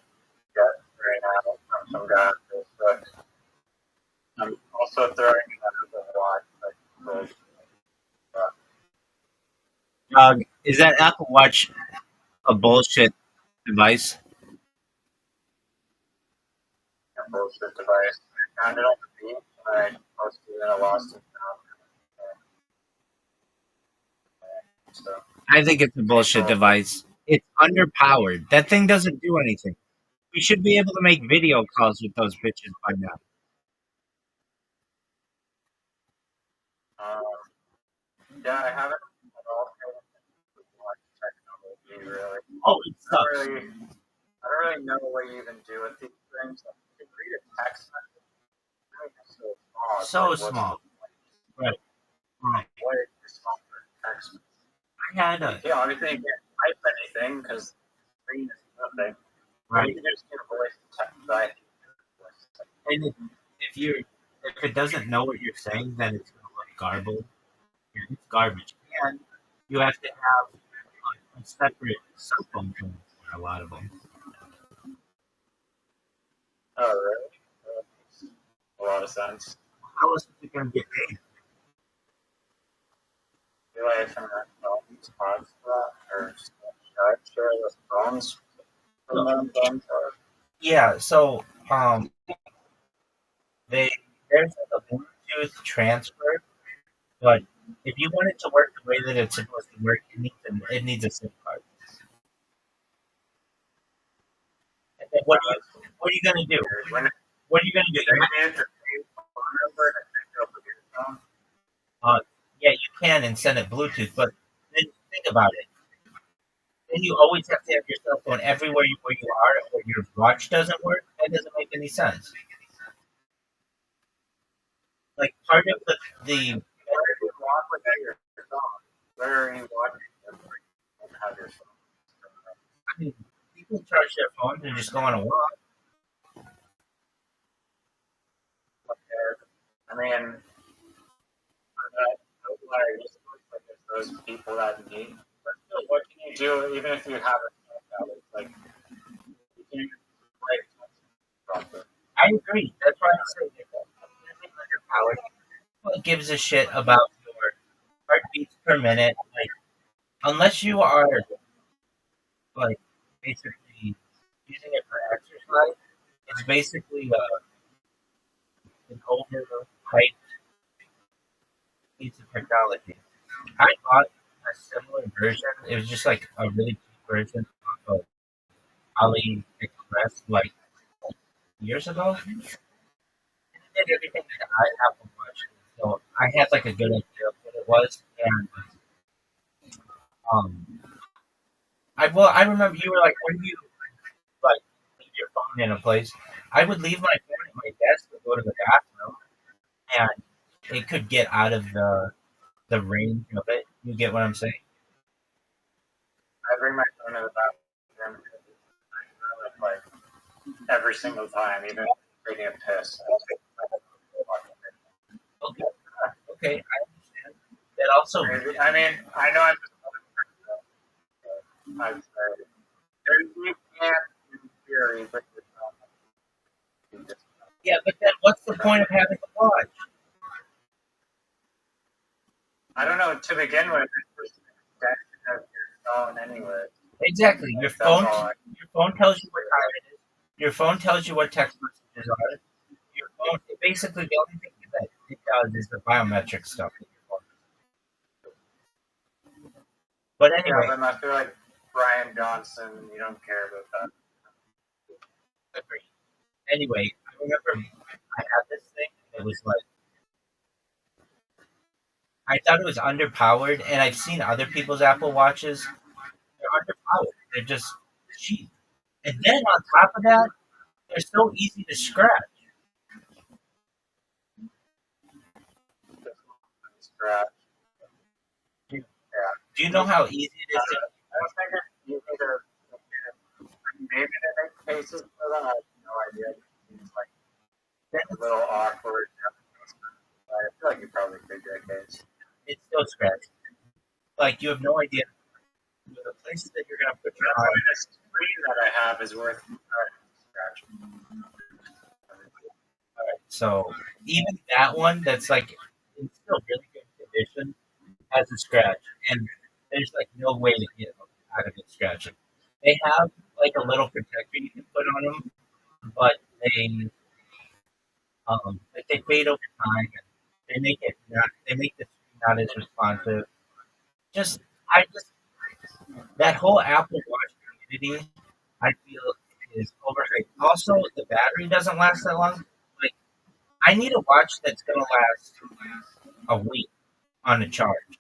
get right now from some guy on Facebook. I'm also throwing another watch. Is that Apple Watch a bullshit device? A bullshit device. I found it on the beach and I posted it and I lost it. So, I think it's a bullshit device. It's underpowered. That thing doesn't do anything. We should be able to make video calls with those bitches by now. um, yeah, I haven't at all with watch technology really. Oh, it I don't sucks. really, I don't really know what you even do with these things. Like, you can read a text message. It's so small. It's So like, what's small. the Right. Right. what is this small for a text message? I had a Yeah, obviously you can't type anything because the screen is nothing. But you right. can just get a voice text. Right? And if it doesn't know what you're saying, then it's gonna look garbled. Yeah, it's garbage. And you have to have a separate cell phone for a lot of them. Oh, really? That makes a lot of sense. How else is it gonna get paid? Do I from that phones pods for that? Or should I share the phones from them? Yeah. So there's like a Bluetooth transfer, but if you want it to work the way that it's supposed to work, it needs a SIM card. And then what are you gonna do? When What are you gonna do? they answer the phone number and I pick up with your phone. Yeah, you can and send it Bluetooth, but then think about it. Then you always have to have your cell phone everywhere where you are, or your watch doesn't work. That doesn't make any sense. Like part of the What is wrong with your phone? Where are you watching them? And have your phone? I mean, people charge their phones and just go on a walk. I mean, just looks like it's those people that need. But still, what can you do even if you have a phone that is like you can't break something? I agree. That's why I'm saying it's underpowered. Who gives a shit about your heartbeats per minute? Like, unless you are like basically using it for exercise, it's basically an overhyped piece of technology. I bought a similar version. It was just like a really cheap version of AliExpress like years ago. And it did everything that I Apple Watch. So I had like a good idea of what it was, and um, I remember you were like, when do you like leave your phone in a place? I would leave my phone at my desk and go to the bathroom, and it could get out of the range of it. You get what I'm saying? I bring my phone to the bathroom like every single time, even taking a piss. Okay, okay, I understand. That also, I mean, I know I'm sorry. You can, in theory, but you're not. yeah, but then what's the point of having a watch? I don't know. To begin with, it's just an extension of your phone, anyway. Exactly. Your That's phone, all. your phone tells you what time it is. Your phone tells you what text messages are. Your phone, basically, the only thing that it does is the biometric stuff. In your phone. But Yeah, anyway, but I feel like Brian Johnson, you don't care about that. agree. Anyway, I remember I had this thing. It was like I thought it was underpowered, and I've seen other people's Apple Watches. They're underpowered. They're just cheap. And then on top of that, they're so easy to scratch. Scratch. Do you know how easy it is to? I don't think it's easy to. Maybe they make cases for that. I have no idea. It's like a little awkward. I feel like you probably could get a case. It's still scratchy. Like you have no idea the places that you're gonna put your That's arm. why the screen that I have is worth scratching. So even that one that's like in still really good condition has a scratch, and there's like no way to get out of it scratching. They have like a little protector you can put on them, but like they fade over time, and they make the screen not as responsive. Just I just that whole Apple Watch community, I feel is overhyped. Also, the battery doesn't last that long. Like I need a watch that's gonna last a week on a charge.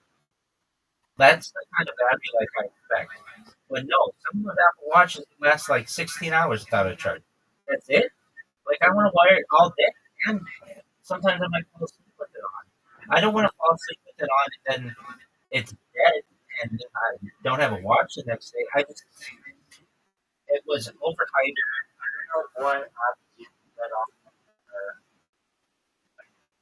That's the kind of battery life I expect. But no, some of those Apple Watches last like 16 hours without a charge. That's it. Like I want to wire it all day, and sometimes I might fall asleep with it on. I don't want to fall asleep with it on and then it's dead, and I don't have a watch the next day. It was overhyped. I don't know what apps you can get on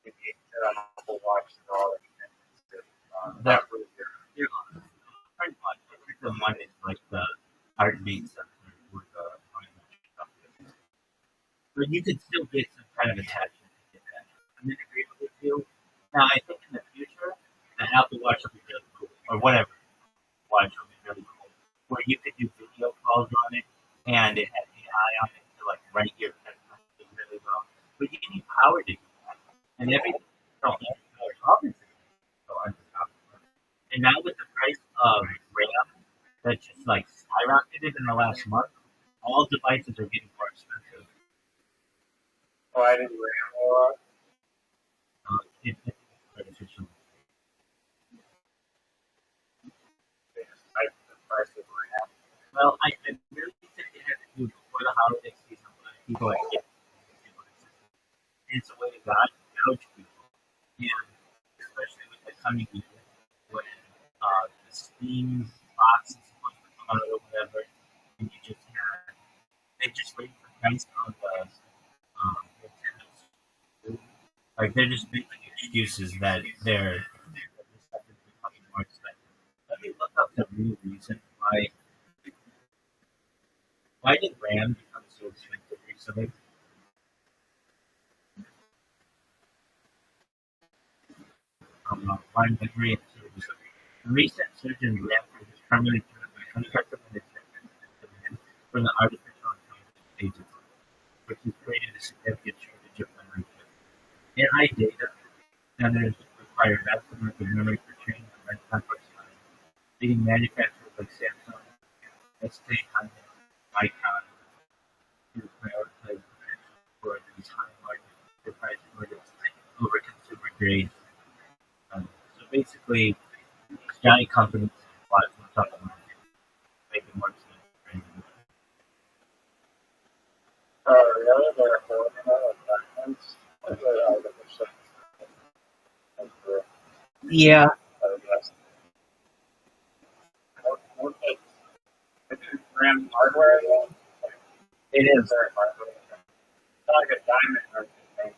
if you get on Apple Watch and all that. That pretty much. I think the one is like the heartbeat sensor with the stuff. But you could still get some kind of attachment to get that. I'm in agreement with you. Now I think in the future the Apple Watch will be really cool. Or whatever watch will be really cool. Where you could do video calls on it and it had AI on it to like write your text messages really well. But you need power to do that. And everything obviously so on top of it. And now with the price of RAM that just like skyrocketed in the last month, all devices are getting more expensive. Why did RAM go up? It's artificial. They just hiked the price of RAM. Well, I really think it had to do before the holiday season when people like get it's a way to gouge people. And especially with the coming year when the Steam box is supposed to come out or whatever, and you just had they just raised the price on the Nintendo Switch. Like they're just making excuses that they're this stuff is becoming more expensive. Let me look up the real reason why did RAM become so expensive recently? Why memory and service. The recent surge in RAM is primarily driven by unprecedented demand from the artificial intelligence agency, which has created a significant shortage of memory chips. AI data centers require vast amounts of memory for training and run complex models, leading manufacturers like Samsung, SK Hynix, Micron to prioritize for these high-margin enterprise products over consumer grade. So basically, these giant companies buy from top of the market, make it more expensive. Oh, really? They're holding it at diamonds? Like they're artificial. Yeah, RAM hardware again? it is. Their hardware. It's not like a diamond or anything.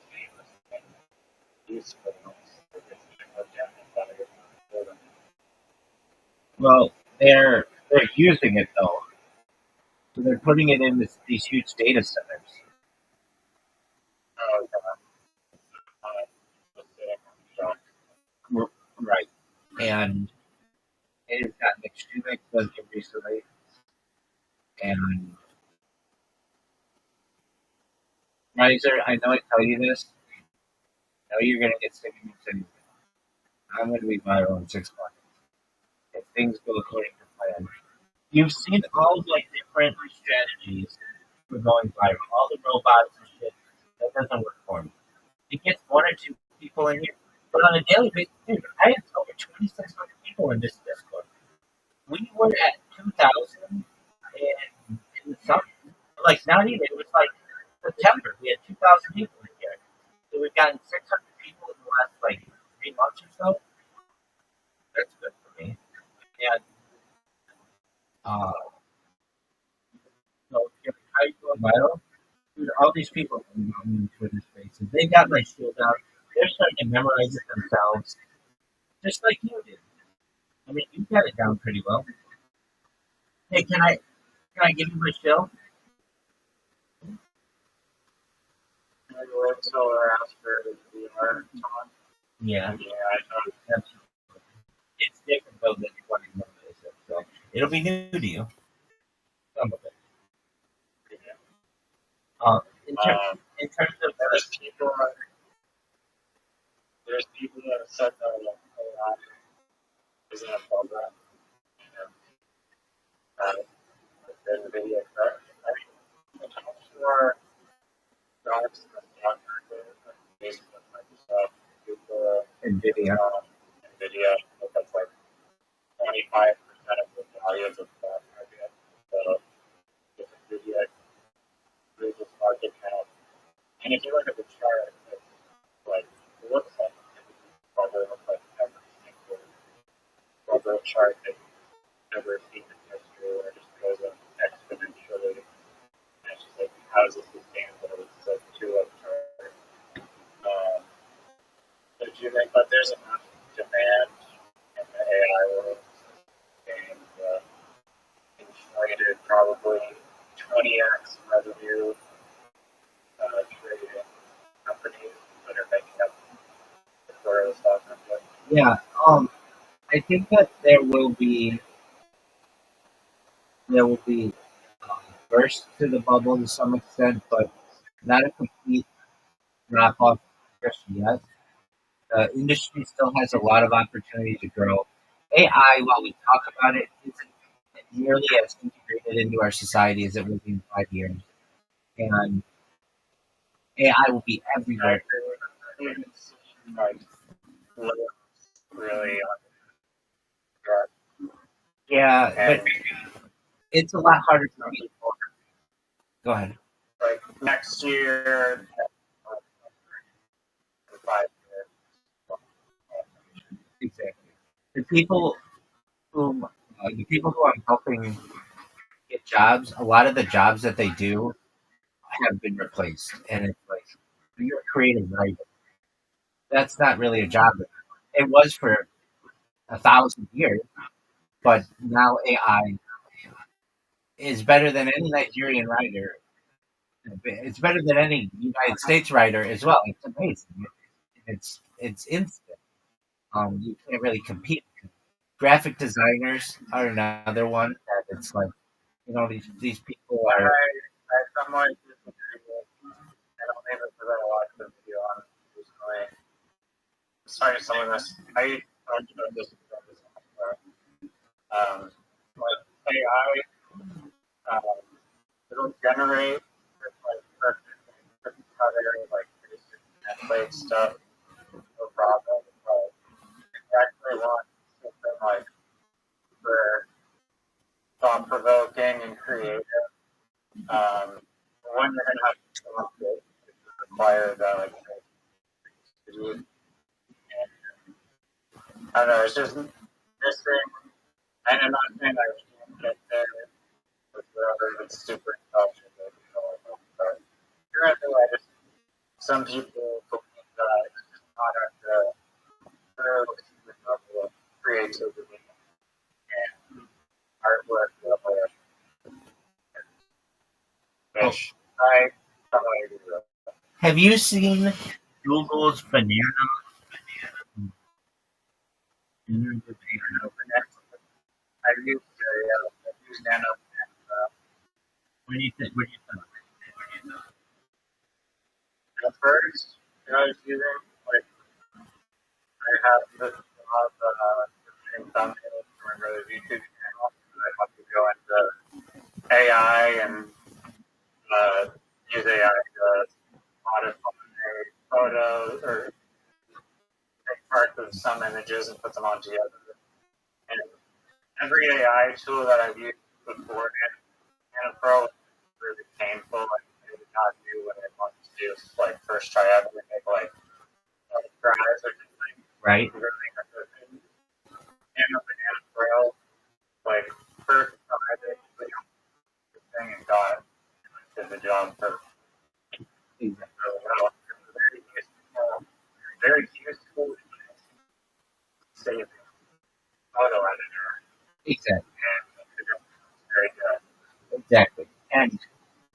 Useful. Well, they're using it though. So they're putting it in these huge data centers. Oh, Right. And it has gotten extremely expensive recently. And Riser, I know I tell you this. I know you're gonna get sick of me saying it. I'm gonna be viral in 6 months. If things go according to plan. You've seen all the different strategies for going viral. All the robots and shit. That doesn't work for me. It gets one or two people in here But on a daily basis, dude, I have over 2,600 people in this Discord. We were at 2,000 in the summer. Like, not even, it was like September. We had 2,000 people in here. So we've gotten 600 people in the last, like, 3 months or so. That's good for me. And, uh, so, how you doing, Milo? Dude, all these people on Twitter spaces, they got my shield out. They're starting to memorize it themselves, just like you did. I mean, you got it down pretty well. Hey, can I give you my shield? I wait till after the VR talk. Yeah, Yeah, I don't. that's, it's different though than 21 days. So it'll be new to you. Some of it. Yeah. In terms of There's people that have said that like AI isn't a program. There's a video for I mean, for jobs in the stock market, Facebook, Microsoft, Google, NVIDIA. NVIDIA, that's like 25% of the value of the stock market. So if NVIDIA loses market cap, and if you look at the chart, it's like it looks like probably looks like every single global chart that you've ever seen in history, where it just goes up exponentially. And it's just like, how is it sustainable? It's like 2 up chart. But there's enough demand in the AI world, and inflated probably 20x revenue trading companies that are making up the core of the stock market. Yeah. I think that there will be burst to the bubble to some extent, but not a complete drop off just yet. The industry still has a lot of opportunity to grow. AI, while we talk about it, isn't nearly as integrated into our society as it will be in 5 years. And AI will be everywhere. Like, really, Yeah, and but it's a lot harder for me. Go ahead. like next year, 5 years. Exactly. The people who I'm helping get jobs, a lot of the jobs that they do have been replaced, and it's like you're a creative writer. That's not really a job. It was for 1,000 years, but now AI is better than any Nigerian writer. It's better than any United States writer as well. It's amazing. It's instant. You can't really compete. Graphic designers are another one that it's like these people are. I somewhat disagree with. I don't think it's because I watched the video on it recently. Sorry, some of this. I talked about this before. Like AI, it'll generate like perfect color, like basic template stuff, no problem. But if you actually want something like for thought provoking and creative, one you're gonna have to come up with require that like I don't know, it's just missing, and I'm not saying I can't get there with whatever it's super intelligent, but currently some people believe that it's just not at the level of creativity and artwork level, which I totally agree with. Have you seen Google's banana? I use Nano. What do you think? What do you think? At first, I was using like I have this same thumbnail for my brother's YouTube channel. I have to go into AI and use AI to modify photos or take some images and put them all together. And every AI tool that I've used beforehand in a pro is really painful. Like, it did not do what I wanted to do. Like, first try ever, make like tries or something. Right. Really good. And a Banana Pro, like, first try, basically, thing and got it. Did the job for really well. Very useful, saving photo editor. Exactly. And very good. Exactly. And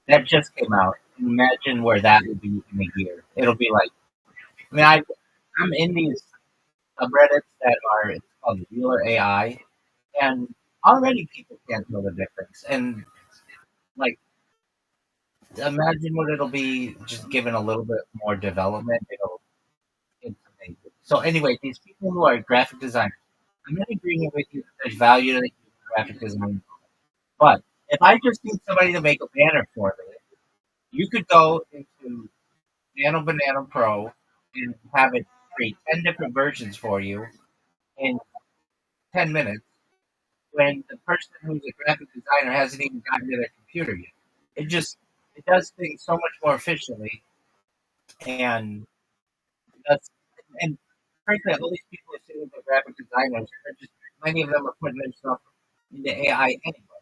that just came out. Imagine where that will be in a year. It'll be like, I mean, I'm in these subreddits that are, it's called Real AI, and already people can't tell the difference. And like, imagine what it'll be just given a little bit more development. It's amazing. So anyway, these people who are graphic designers, I'm in agreement with you. There's value to graphic design, but if I just need somebody to make a banner for me, you could go into Nano Banana Pro and have it create 10 different versions for you in 10 minutes when the person who's a graphic designer hasn't even gotten to their computer yet. It does things so much more efficiently, and that's and frankly, all these people are sitting with graphic designers are just many of them are putting their stuff into AI anyway.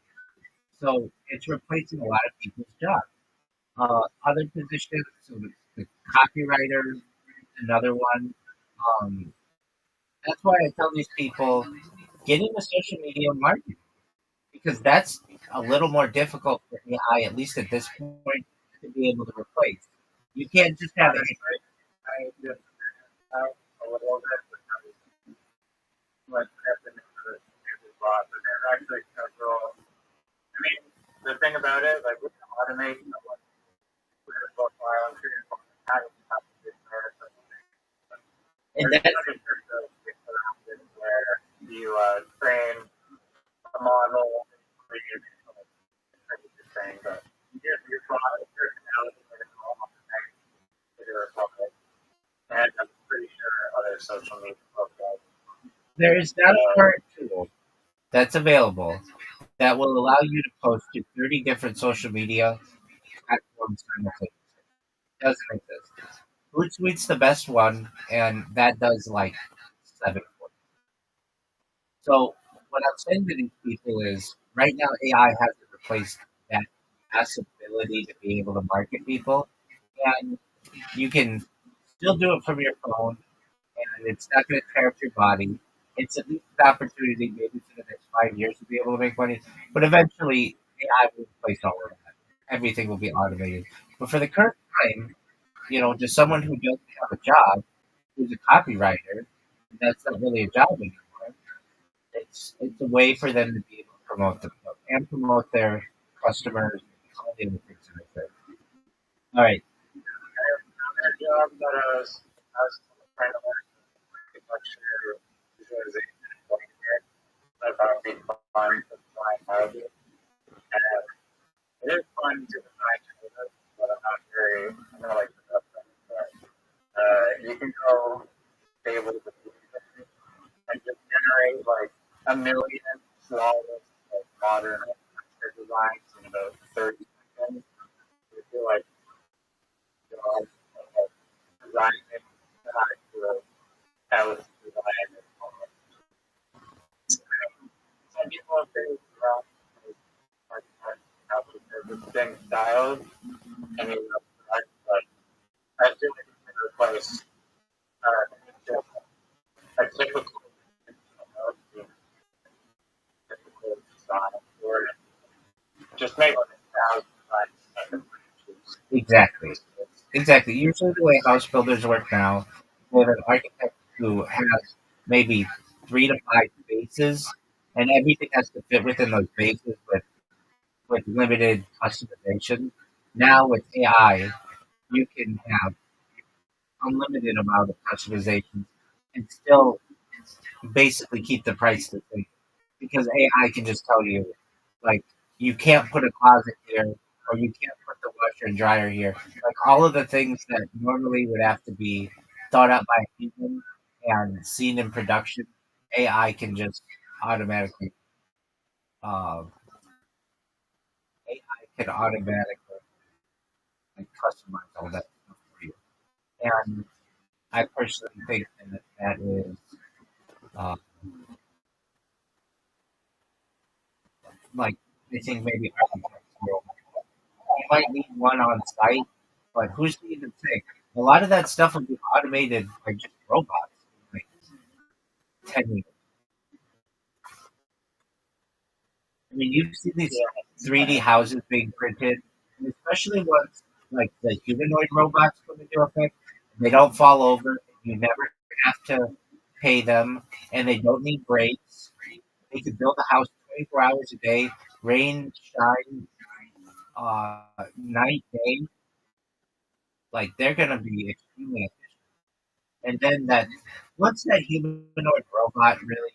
So it's replacing a lot of people's jobs. Other positions, so the copywriter, is another one. Um, that's why I tell these people get into social media marketing because that's a little more difficult for AI, at least at this point, to be able to replace. You can't just have it. I just a little bit because what happened is a lot, but there are actually several. I mean, the thing about it, like we can automate someone's critical file, critical having or something. And There's that's other sorts of where you train a model where you train, but your product, your personality, and all of the things that are public. And I'm pretty sure other social media profiles. there is that current tool that's available that will allow you to post to 30 different social media platforms simultaneously. Doesn't exist. Hootsuite's the best one, and that does like 7. So what I'm saying to these people is, right now AI hasn't replaced that massive ability to be able to market people, and you can still do it from your phone, and it's not going to tear up your body. It's at least an opportunity, maybe for the next 5 years, to be able to make money. But eventually, AI will replace all of that. Everything will be automated. But for the current time, just someone who doesn't have a job, who's a copywriter, that's not really a job anymore. It's a way for them to be able to promote themselves and promote their customers, all the other things that I said. All right. Another job that I was trying to learn pretty much visualization and going here. I thought it'd be fun to design how to do it. And it is fun to design it, but I'm not like the best at it. But you can go tables and just generate like a million flawless like modern architecture designs in about 30 seconds. You feel like designing it to a house design. Some people have things around like distinct styles. I mean, but I feel like you can replace a typical design or just make like 1,000 designs. Exactly. Exactly. Usually, the way house builders work now, they have an architect who has maybe 3 to 5 bases, and everything has to fit within those bases with limited customization. Now with AI, you can have unlimited amount of customizations and still basically keep the price the same because AI can just tell you, like, you can't put a closet here or you can't put the washer and dryer here. Like all of the things that normally would have to be thought out by a human and scene in production, AI can just automatically uh, AI can automatically like customize all that stuff for you. And I personally think that that is uh, like I think maybe architects will you might need one on site, but who's to even say? A lot of that stuff will be automated by just robots in like 10 years. I mean, you've seen these 3D houses being printed, and especially once like the humanoid robots come into effect. They don't fall over. You never have to pay them, and they don't need breaks. They can build a house 24 hours a day, rain, shine, night, day. Like they're gonna be extremely. And then that once that humanoid robot really,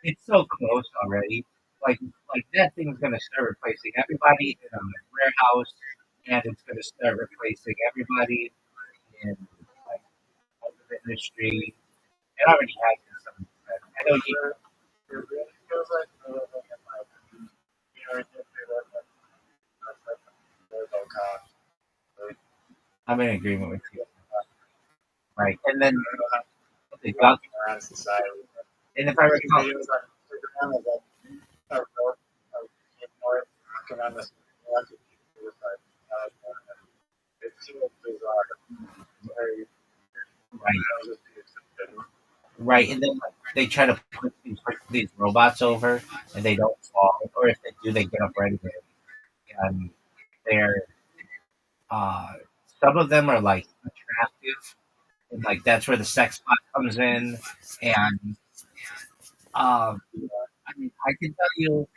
it's so close already. Like like that thing's gonna start replacing everybody in a warehouse, and it's gonna start replacing everybody in like the industry. It already has in some respects. I know you. It really feels like you know, I'm in agreement with you. Right, and then the dog. around society. And if I recall, Videos on Instagram of like a road of more walking on this electric with like it seems bizarre. Very right, right, and then like, they try to put these robots over, and they don't fall, or if they do, they get up right away. And they're uh, some of them are like attractive, and like that's where the sex pot comes in. And I mean, I can tell you,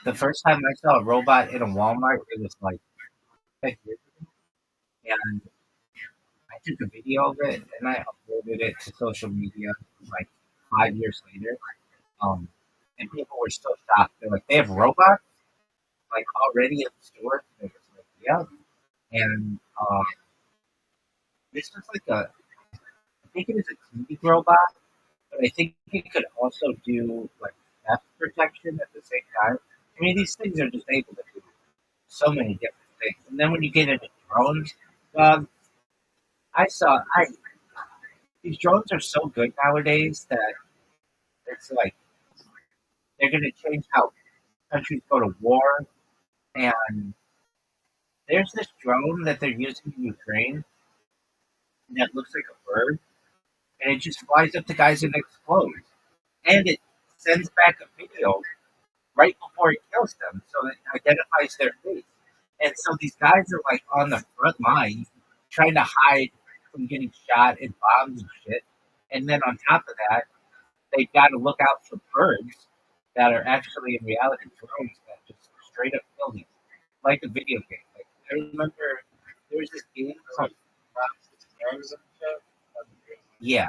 the first time I saw a robot in a Walmart, it was like 10 years ago, and I took a video of it and I uploaded it to social media like 5 years later. Um, and people were still shocked. They're like, they have robots like already in the store. And it was like, yeah. And this was like I think it is a TV robot, but I think it could also do like theft protection at the same time. I mean, these things are just able to do so many different things. And then when you get into drones, um, I these drones are so good nowadays that it's like they're going to change how countries go to war. And there's this drone that they're using in Ukraine that looks like a bird, and it just flies up to guys and explodes. And it sends back a video right before it kills them, so it identifies their face. And so these guys are like on the front lines trying to hide from getting shot and bombs and shit. And then on top of that, they've got to look out for birds that are actually in reality drones that just straight up kill these, like a video game. Like I remember there was this game called yeah,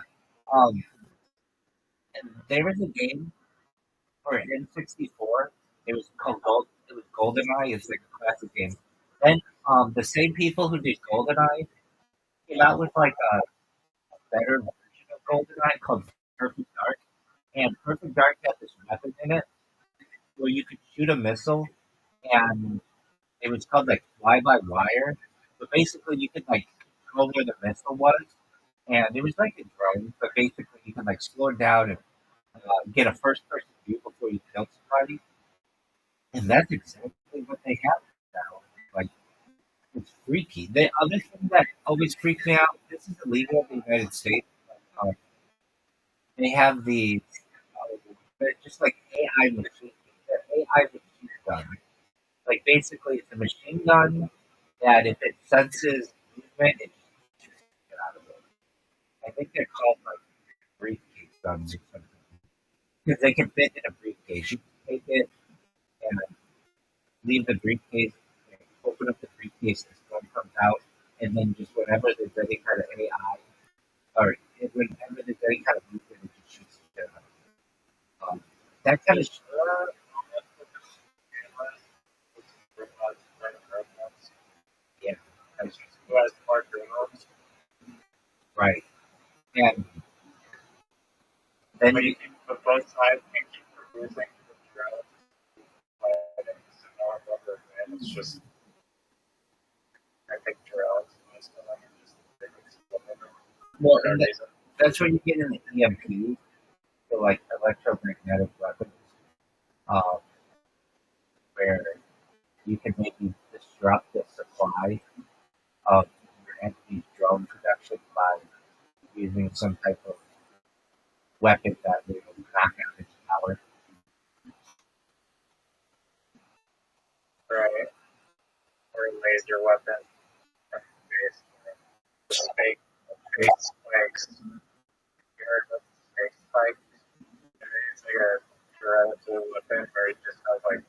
um, and there was a game for N64. It was called It was GoldenEye. It's like a classic game. Then the same people who did GoldenEye came out with like a better version of GoldenEye called Perfect Dark. And Perfect Dark had this weapon in it where you could shoot a missile, and it was called like fly by wire. But basically, you could like go where the missile was, and it was like a drone. But basically, you could like slow it down and get a first person view before you kill somebody. And that's exactly what they have now. Like it's freaky. The other thing that always freaks me out. This is illegal in the United States. Uh, they have the they're just like AI machine. They're AI machine gun. Like basically, it's a machine gun that if it senses movement, it shoots it out of it. I think they're called like briefcase guns or something because they can fit in a briefcase. You can take it and leave the briefcase, and open up the briefcase, this gun comes out, and then just whenever there's any kind of AI or whenever there's any kind of movement, it just shoots it out. That kind of yeah, that's right. And then But you, but both sides can keep producing the drugs. It's just, I think drugs most of them are just the biggest well, for no and reason. that's where you get in the EMP, so like electromagnetic weapons, um, where you can maybe disrupt the supply of your entity's drone production by using some type of weapon that will knock out its power. Right. Or a laser weapon. Just fake spikes. You heard of fake spikes? It's like a hereditary weapon where it just has like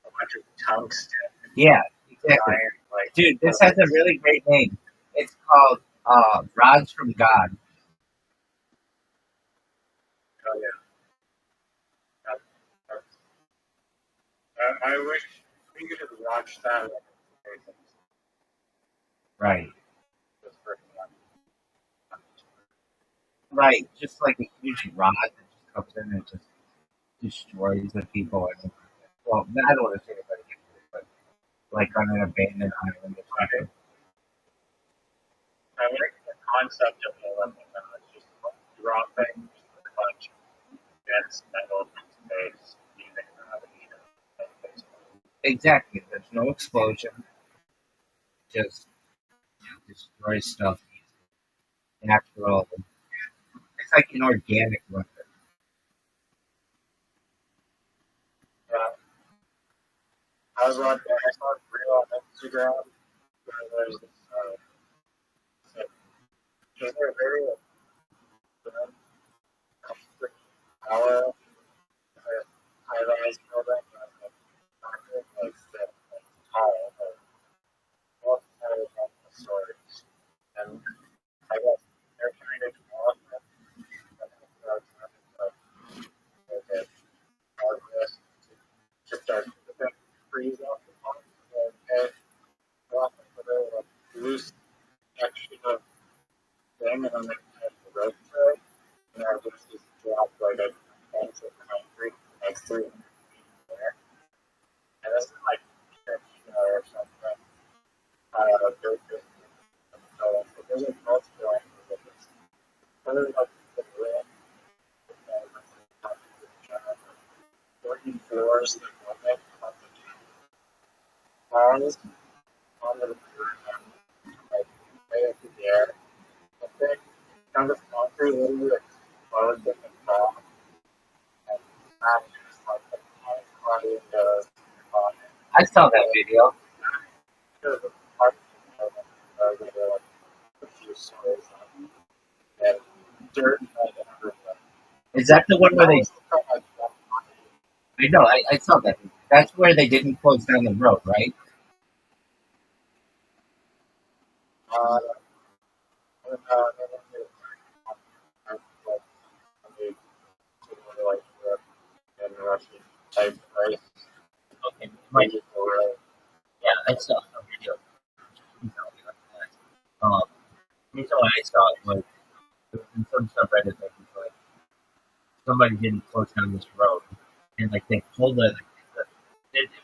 a bunch of tungsten Yeah, exactly. giant like Dude, this has a really great name. It's called Rods from God. oh yeah. I wish we could have watched that Right. just for fun. Right. Just like a huge rod that just comes in and just destroys the people. And, well, I don't want to say anybody gets it, but like on an abandoned island or something. I like the concept of the weapon now. It's just like dropping a bunch of dense metal in space using gravity. Exactly. There's no explosion. Just destroy stuff. Natural. It's like an organic weapon. I was watching, I saw a reel on Instagram where there's this, there's a very hour high-rise building like tall, but all tires on the storage. And I guess they're trying to develop it. Like progress to start to freeze off the pump. And with a loose section of thing, and then they have the road through it. And our just dropped like a bunch of concrete next to it there. And this is like or something. There's a multiple angles of this. Other like the room, 14 floors that one night on the walls on the like way up in the air. I think kind of concrete literally exploded in the fall. And just like the body goes on it. I saw that video. There's a part of it where like a few stories on and dirt and everything. Is that the one where they? I know. I saw that. That's where they didn't close down the road, right? Type place. Okay. Like, yeah, I saw the video. The reason why I saw it was in some subreddit that was like somebody didn't close down this road, and like they pulled it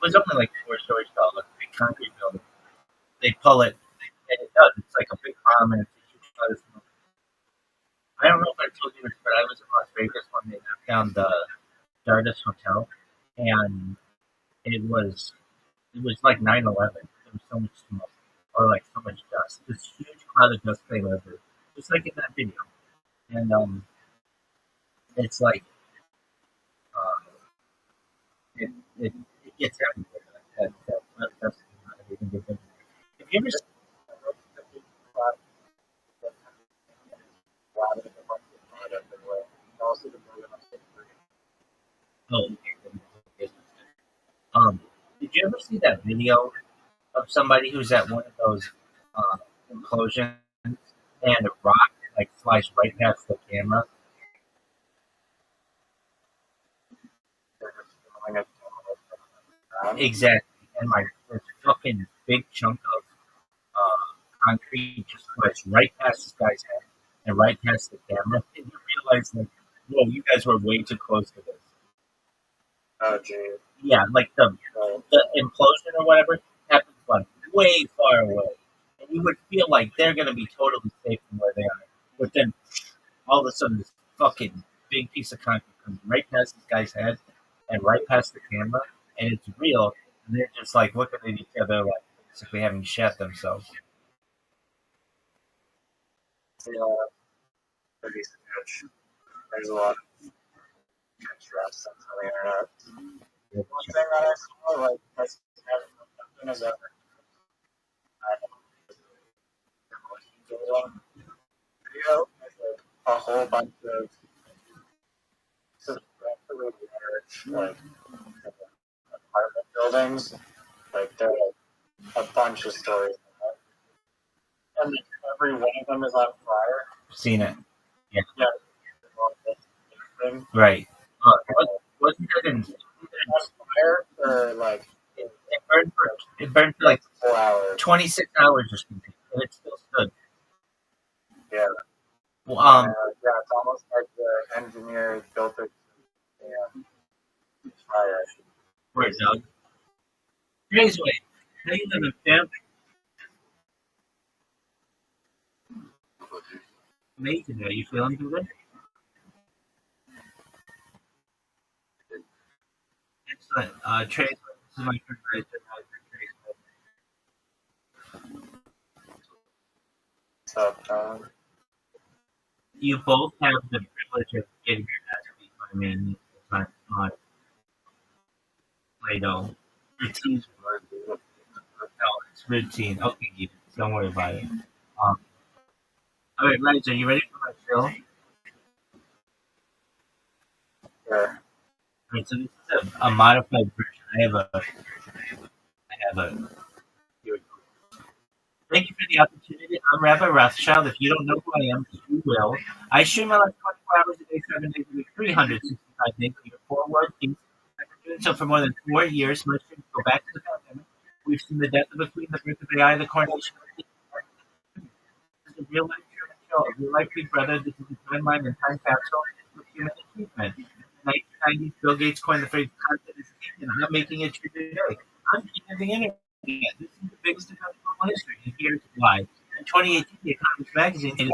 was only like 4 stories tall, like a big concrete building. They pull it, and it does. It's like a big column, and it's a huge cloud of smoke. I don't know if I told you this, but I was in Las Vegas when they knocked down the Stardust Hotel, and it was like 9/11. There was so much smoke, or like so much dust. This huge cloud of dust came over, just like in that video. And it's like uh, it, it it gets everywhere. That's not everything gets everywhere. Have you ever? Oh, okay. Did you ever see that video of somebody who's at one of those implosions and a rock like flies right past the camera? Exactly, and like this fucking big chunk of concrete just flies right past this guy's head and right past the camera, and you realize like Well, you guys were way too close to this. Oh, gee. Yeah, like the implosion or whatever happens like way far away, and you would feel like they're gonna be totally safe from where they are. But then all of a sudden, this fucking big piece of concrete comes right past this guy's head and right past the camera, and it's real. And they're just like looking at each other, like basically having shat themselves. Yeah, pretty sketch. There's a lot of sketch drafts on the internet. One thing that I saw, like, that's never is that video, a whole bunch of like apartment buildings. Like there are a bunch of stories, and like, every one of them is on fire. Seen it, Yeah. right? Wasn't it in? On fire for like It burned for like 4 hours. 26 hours or something, and it still stood. Yeah. Well, Yeah, it's almost like the engineer built it. Yeah. Fire. where's Doug? Today's way. How you living, fam? Amazing. Are you feeling good? Excellent. Trace, this is my friend Trace. What's up, Tom? You both have the privilege of getting your ass beat by me on Play-Doh. Routine's no, it's routine. Okay, don't worry about it. All right, Raj, are you ready for my show? Sure. Alright, so this is a modified version. I have a. Here we go. Thank you for the opportunity. I'm Rabbi Rothschild. If you don't know who I am, you will. I stream my life 24 hours a day, 7 days a week, 365 days a year, 4 world peace. I've been doing so for more than 4 years. My streams go back to the pandemic. We've seen the death of a queen, the birth of AI, the coronation of the This is a real life show, a real life Big Brother. This is a timeline and time capsule with human achievement. In the 1990s, Bill Gates coined the phrase content is king, and I'm making it true today. I'm king of the internet. This is the biggest event in global history, and here's why. In 2018, The Economist magazine stated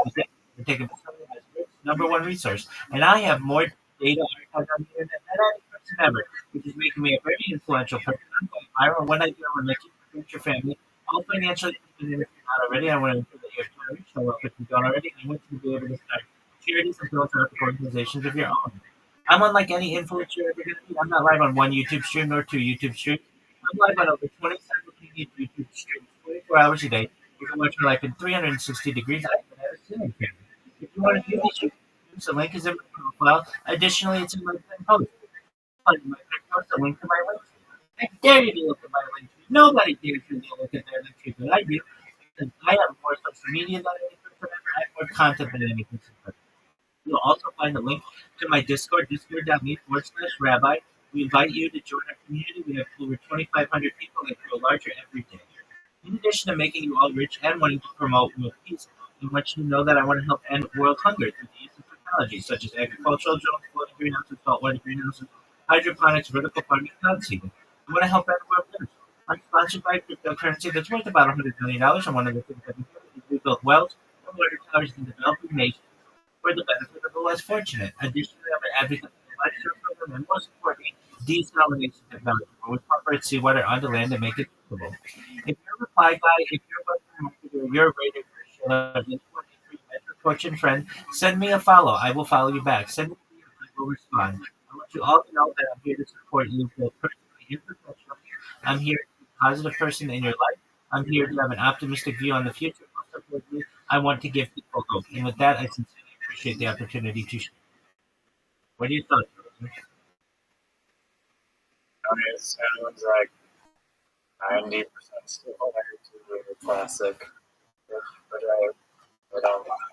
the take of the number one resource, and I have more data archived on the internet than any person ever, which is making me a very influential person. I'm going viral when I do. I'm making your family all financially independent. If you're not already, I want to ensure that you're trying to show up. If you don't already, I want you to be able to start charities and philanthropic organizations of your own. I'm unlike any influencer you're ever going to be. I'm not live on one YouTube stream nor 2 YouTube streams. I'm live on over 20 simultaneous YouTube streams, 24 hours a day. You can watch my life in 360 degrees. I even have a ceiling camera. If you want to do this, the link is in my profile. Additionally, it's in my pinned post. My pinned post, a link to my link. I dare you to look at my link tree. Nobody dares you to look at their link tree, but I do. Because I have more social media than any person ever. I have more content than any person ever. You'll also find a link to my Discord, discord.me/rabbi. We invite you to join our community. We have over 2,500 people that grow larger every day. In addition to making you all rich and wanting to promote world peace, I want you to know that I want to help end world hunger through the use of technology such as agricultural drones, floating greenhouses, saltwater greenhouses, hydroponics, vertical farming, cloud seeding. I want to help end world peace. I'm sponsored by cryptocurrency that's worth about $100 million, and one of the things that we do is we build wells and water towers in developing nations for the benefit of the less fortunate. Additionally, I'm an advocate for the lifestyle program and most importantly, desalination technology, where we pump earth seawater onto land and make it drinkable. If you're a reply guy, if you're a marketer, if you're a rated Christian, or anyone mentor, coach, and friend, send me a follow. I will follow you back. Send me a DM. I will respond. I want you all to know that I'm here to support you both personally and professionally. I'm here to be a positive person in your life. I'm here to have an optimistic view on the future. Most importantly, I want to give people hope. And with that, I sincerely appreciate the opportunity to share. What are your thoughts? I mean, it sounds like 90% similar to the classic, but I don't like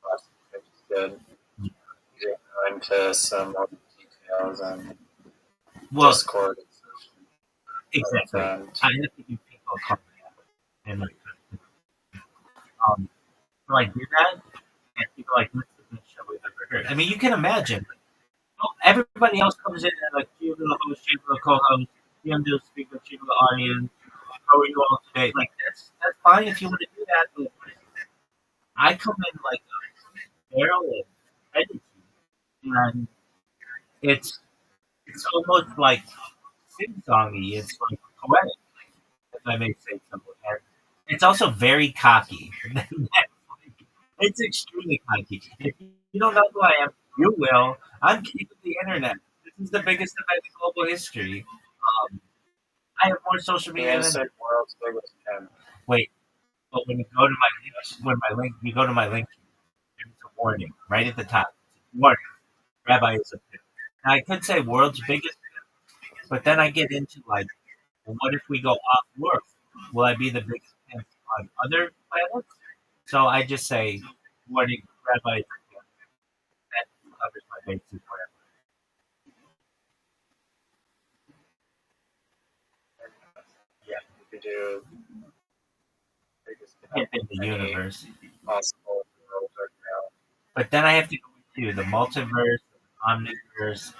classic, which is good. You get into some more details and Discord. Exactly. I have to give people a call and like, so I do that, and people are like, "What's the best show we've ever I mean, you can imagine. Everybody else comes in and like, cute little host, cute little co-host, young little speaker, cute little audience. How are you all today? Like that's fine if you want to do that, but I come in like a barrel of energy, and it's it's almost like sing-songy. It's like poetic, if I may say so. And it's also very cocky. It's extremely cocky. If you don't know who I am, you will. I'm king of the internet. This is the biggest event in global history. I have more social media than world's biggest pen. wait. But when you go to my you go to my link, there's a warning right at the top. Warning: Rabbi is a pimp. Now I could say world's biggest, but then I get into like, well, what if we go off world? Will I be the biggest pimp on other planets? So I just say, warning: Rabbi is a pimp. That covers my bases. Whatever. Yeah, you could do biggest Pimp in the universe. possible world right now. But then I have to go into the multiverse, omniverse.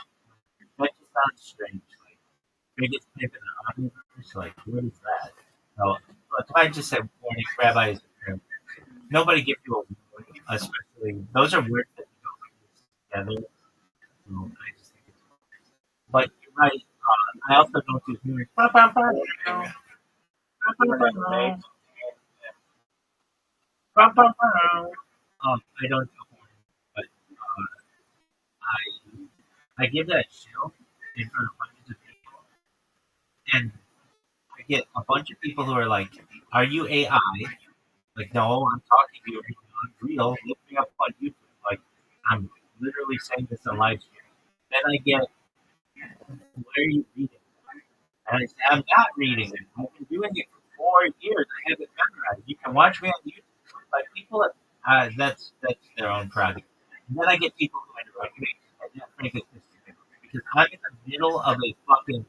That just sounds strange. Like biggest pimp in the omniverse. Like what is that? So if I just said warning, Rabbi is a pimp. Nobody gives you a warning, especially those are words that you don't use together. So I just think it's. But you're right. I also don't do humor. I don't do horn, but I give that show in front of hundreds of people, and I get a bunch of people who are like, "Are you AI?" Like, no, I'm talking to you. I'm real. Look me up on YouTube. Like, I'm literally saying this on live stream. Then I get, "Where are you reading?" And I say, "I'm not reading it. I've been doing it for 4 years. I have it memorized. You can watch me on YouTube." Like people, that's their own prerogative. And then I get people who interrupt me, and that frankly pisses me off because I'm in the middle of a fucking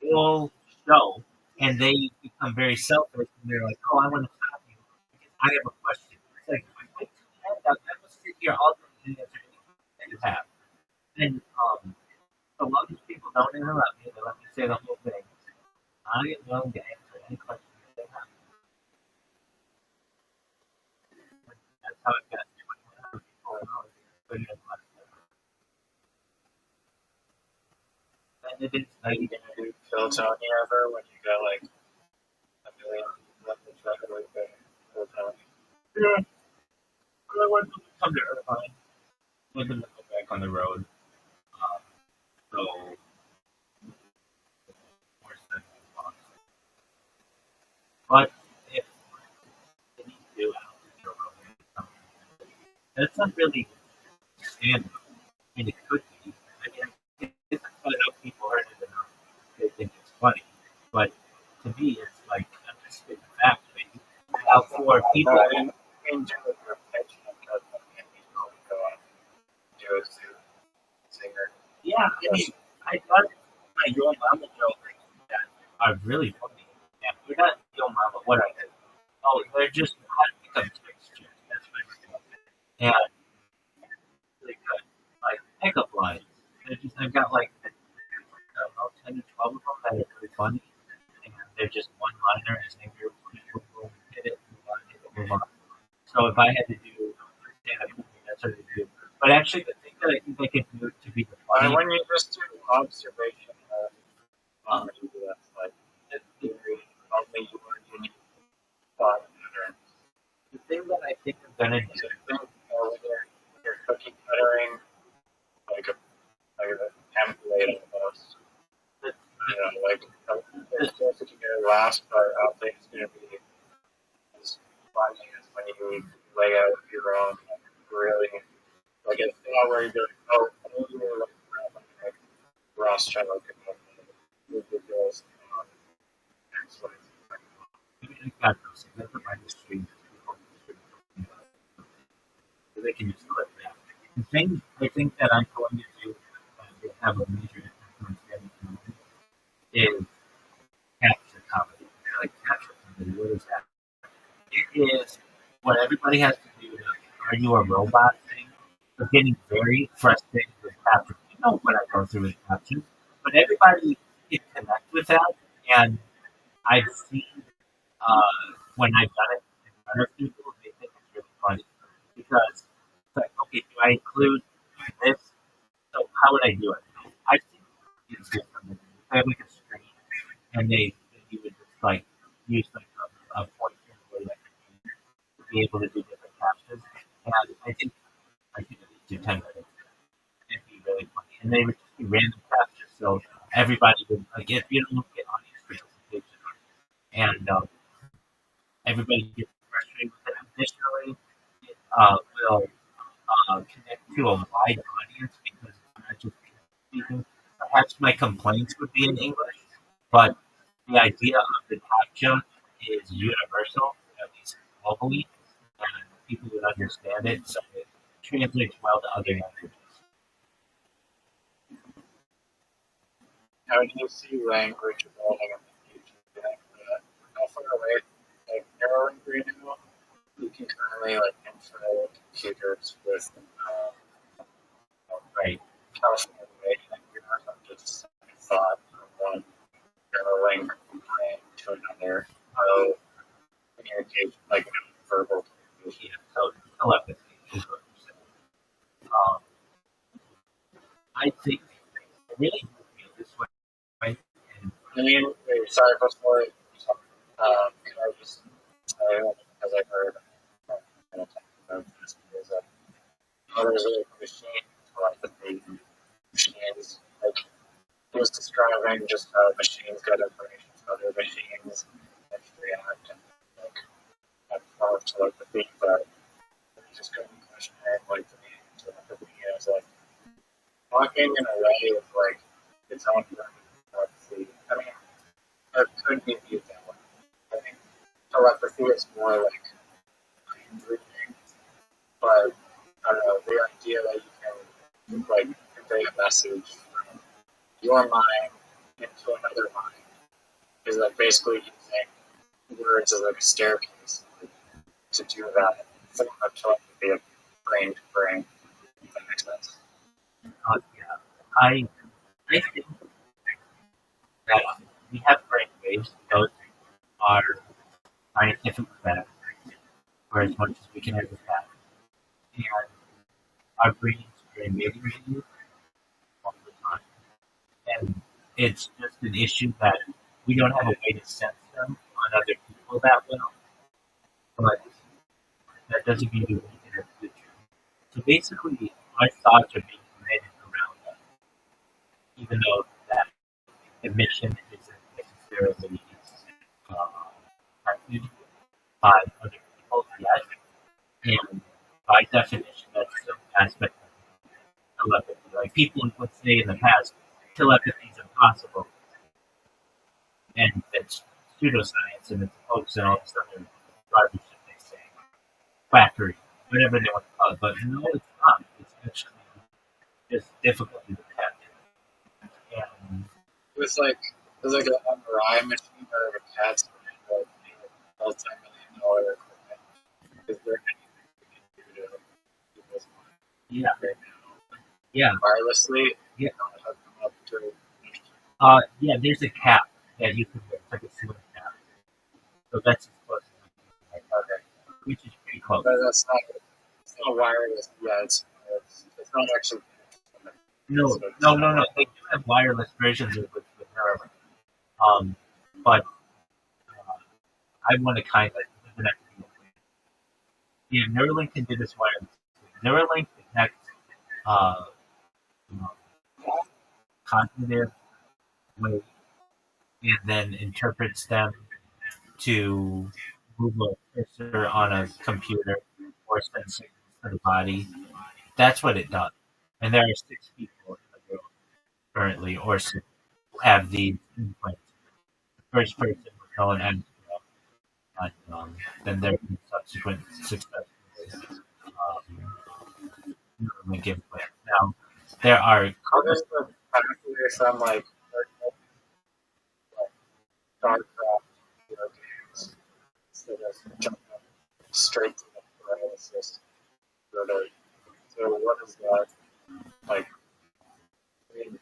whole show, and they become very selfish, and they're like, "Oh, I want to stop you because I have a question." It's like, wait till the end. I will sit here all day and answer anything that you have. And so long as people don't interrupt me, they let me say the whole thing. I am willing to answer any question that they have. That's how it got 2,100 people put it in less than. And it is Are you gonna do Phil Tony ever when you got like a million left to try to like Phil Tony? Yeah. I want them to come to Irvine. I want them to go back on the road. So, more sense possible. But if they need to do it, that's not really standard. I mean, it could be. I mean, it's not enough people heard it enough. They think it's funny. But to me, it's like, I'm just spitting facts, baby. Now, for people. In general, your pitch and people go on do it to singer. Yeah, I mean, I thought my Yo Mama jokes that are really funny. Yeah, they're not Yo Mama. What are they? Oh, they're just hot pickup textures. That's what I'm saying. And really good. Like pickup lines. They're just, I've got like, I don't know, 10 or 12 of them that are really funny. And they're just one liners, and you're hit it, move on, hit it, move on. So if I had to do stand up comedy, that's what I would do. But actually, the thing that I think I could do to be the funny. When you just do observation of comedy, that's like only your unique thought patterns. The thing that I think I'm gonna do. When you're cookie cuttering like a template almost. You know, like it's supposed to get last, but I don't think it's gonna be as funny as when you lay out your own really like it's not where you're doing like Rothschild with the girls excellent. I got those. That's what my history. So they can just clip that. The thing I think that I'm going to do to have a major influence in comedy is capture comedy. Like capture comedy, what is that? It is what everybody has to do. Are you a robot thing? of getting very frustrated with captions. You know what I go through with captions, but everybody can connect with that. And I've seen when I've done it in front of people, they think it's really funny because it's like, okay, do I include this? So how would I do it? I've seen it's different. I have like a screen, and you would just like use like a pointer or like to be able to do different captions. And I think at least do 10 minutes. It'd be really funny, and they would just be random captions. So everybody would like if you don't get audience participation, and everybody gets frustrated with it. Additionally, it will connect to a wide audience because it's not just speaking. Perhaps my complaints would be in English, but the idea of the captcha is universal, at least globally, and people would understand it, so it translates well to other languages. How do you see language evolving in the future? How far away, like narrowing right now, you can currently like info computers with Right. California and you're not just thought from one narrowing brain to another. How communication, like verbal communication. Yeah, so telepathy is what you're saying. I think I really feel this way. And I mean, sorry, before can I just say, as I heard, kind of talking about this, is that there's a machine telepathy machines. Like, he was describing just how machines get information from other machines and react and like have form of telepathy, but he just couldn't question it, like the meaning of telepathy as like talking in a way of like its own version of telepathy. I mean, it could be viewed that way. I think telepathy is more like mind reading, but I don't know, the idea that you can like convey a message from your mind into another mind is like basically using words as like a staircase to do that. Something of telepathy of brain to brain, if that makes sense. yeah, I think that we have brain waves. Those are scientific facts, for as much as we can ever have. And our brains are emitting these all the time. And it's just an issue that we don't have a way to sense them on other people that well, but that doesn't mean we won't in the future. So basically, our thoughts are being emitted around us, even though that emission isn't necessarily affected by other people yet. And by definition, that's some aspect of telepathy. Like people would say in the past, telepathy is impossible, and it's pseudoscience and it's a hoax and all this other garbage that they say, quackery, whatever they want to call it. But no, it's not. It's actually just difficulty to tap in. And It was like an MRI machine or a CAT scan, like multi-million-dollar equipment. Is there anything we can do to do this yeah, right now? yeah, Wirelessly, yeah. hook them up to Yeah. There's a cap that you can wear, it's like a ceiling cap. So that's as close as we can get, okay. which is pretty close. But it's not wireless. Yeah, it's not actually. No, no, no, no. They do have wireless versions of it with Neuralink. But I want to kind of yeah, Neuralink can do this wirelessly. Neuralink detects uh, you know, cognitive waves and then interprets them to move a cursor on a computer or send signals to the body. That's what it does. And there are 6 people in the world currently, or 6, who have these implants. The first person was known as and then there have been subsequent successful Neuralink implants. Now, there are What is the pathway from like StarCraft video games instead of jumping straight to the paralysis? Go to So what is that? Like, I mean,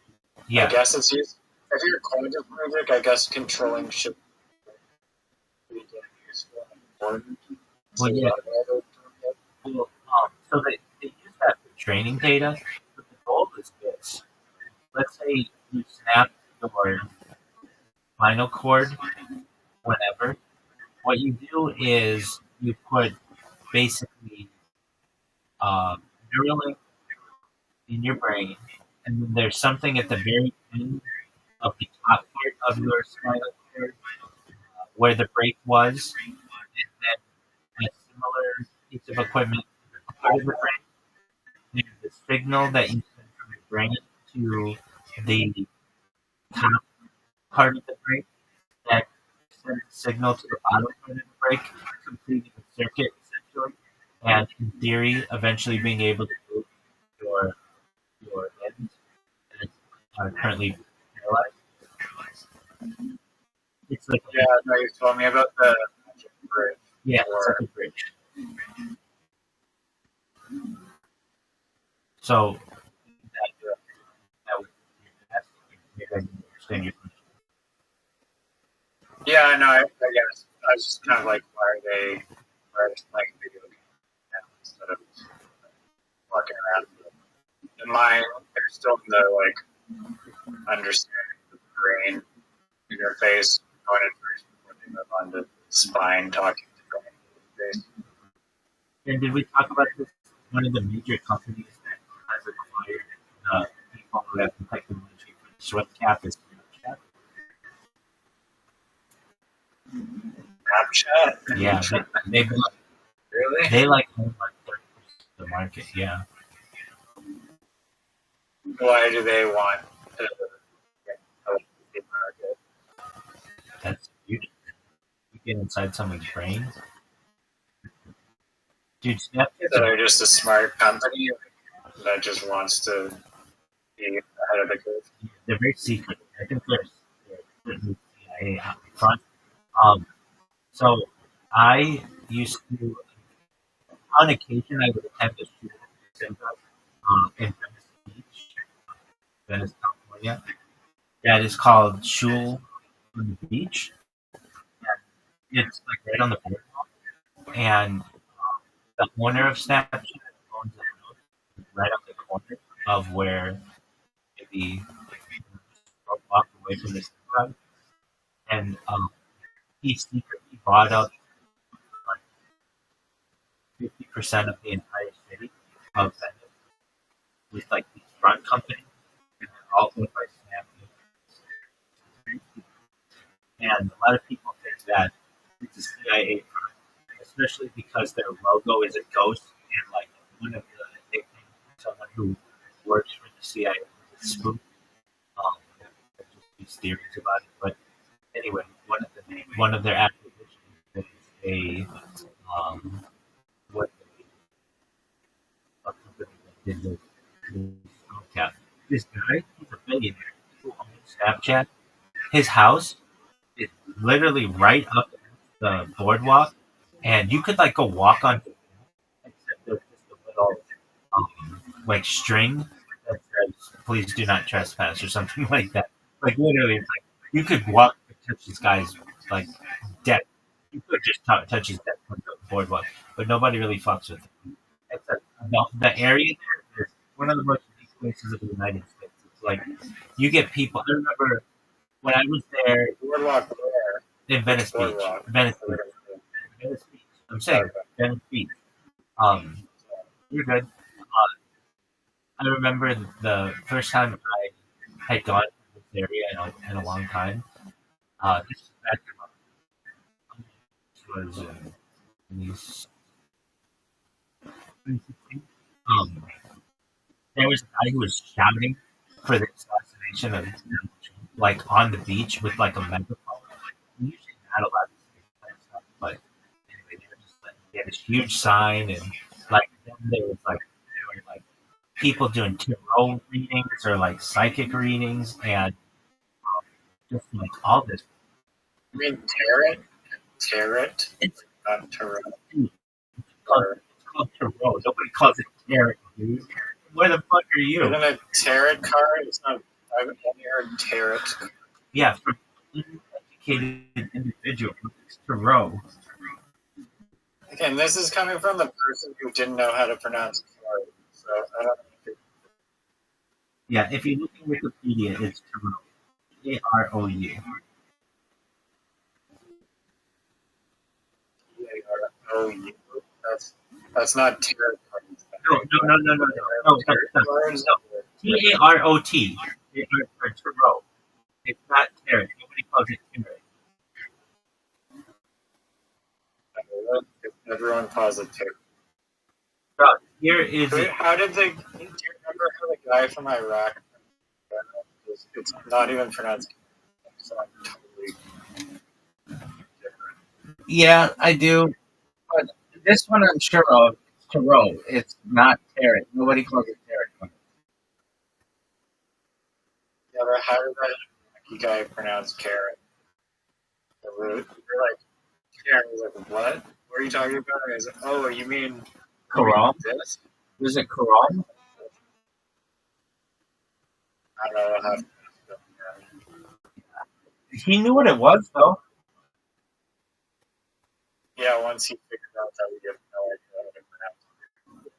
Yeah. I guess it's used. If you're quantum I guess controlling should be useful and important. Well, yeah. Well, so they use that for training data, but the goal is this. Let's say you snap your spinal cord whenever. What you do is you put basically Neuralink in your brain, and then there's something at the very end of the top part of your spinal cord where the break was, and then a similar piece of equipment part of the brain. And the signal that you send from your brain to the top part of the brain that sends a signal to the bottom part of the break, completing the circuit essentially, and in theory, eventually being able to move your limbs that are currently paralyzed. It's like Yeah, no, you told me about the bridge. Yeah, it's like a bridge. So that would maybe I didn't understand your question. Yeah, no, I guess I was just kind of like, why are they playing video games now instead of walking around? In mine, they're still in the like understanding the brain interface going at first before they move on to spine talking to brain interface. And did we talk about this? One of the major companies that has acquired the people who have the technology for the sweat cap is Snapchat. Snapchat? Yeah, Really? they like own like 30% of the market. Yeah. Why do they want to get the market? That's huge. You get inside someone's brain. Dude, Snapchat. So they're just a smart company that just wants to be ahead of the curve. They're very secret. I think they're CIA out in front. So I used to, on occasion, I would attend a shoot in Venice Beach, Venice, California. That is called Shul on the Beach. And it's like right on the boardwalk. And the owner of Snapchat owns a house right on the corner of where maybe walk away from this crowd. And he secretly bought up like 50% of the entire city of Venice with like these front companies, and they're all owned by Snapchat. And a lot of people think that it's a CIA firm, especially because their logo is a ghost, and like one of the nicknames of someone who works for the CIA is a spook. There's just these theories about it, but anyway, one of their acquisitions is a what a company that did this Snapchat. This guy, he's a billionaire who owns Snapchat. His house is literally right up the boardwalk, and you could like go walk on it, except there's just a little like string that says "Please do not trespass" or something like that. Like literally, it's like you could walk and touch this guy's like deck. You could just touch his deck on the boardwalk, but nobody really fucks with it. Except the area there is one of the most unique places of the United States. It's like you get people. I remember when I was there Boardwalk where? in Venice Beach. Boardwalk. Venice Beach. Venice Beach. I'm saying Venice Beach. You're good. I remember the first time I had gone to this area in a long time. This was back in was 2016. There was a guy who was shouting for the assassination of Donald Trump, like on the beach with like a megaphone. We're usually not allowed to say that stuff, but anyway, they were just like they had this huge sign, and like then there was like there were like people doing tarot readings or like psychic readings, and just like all this. You mean tarot? Tarot? It's Not tarot. called tarot. Nobody calls it tarot, dude. for you. Isn't a tarot card? It's not. I've only heard tarot. Yeah, for uneducated individuals, it's tarot. Again, this is coming from the person who didn't know how to pronounce card. So I don't know. Yeah, if you look in Wikipedia, it's tarot. Tarou. Oh, that's not tarot cards. No. Tarot. Tarot. It's not tarot. Nobody calls it tarot. Everyone calls it tarot. But here is it. How did they? Do you remember how the guy from Iraq? It's not even pronounced. It's not totally different. Yeah, I do. But this one I'm sure of, it's tarot. It's not tarot. Nobody calls it tarot. Yeah, but how did that Iraqi guy pronounce carrot? We're like, Karen was like, what? What are you talking about? And he's like, oh, you mean Quran? this? Is it Quran? I don't know how. He knew what it was, though. Yeah, once he figured out that we have no idea how to pronounce it.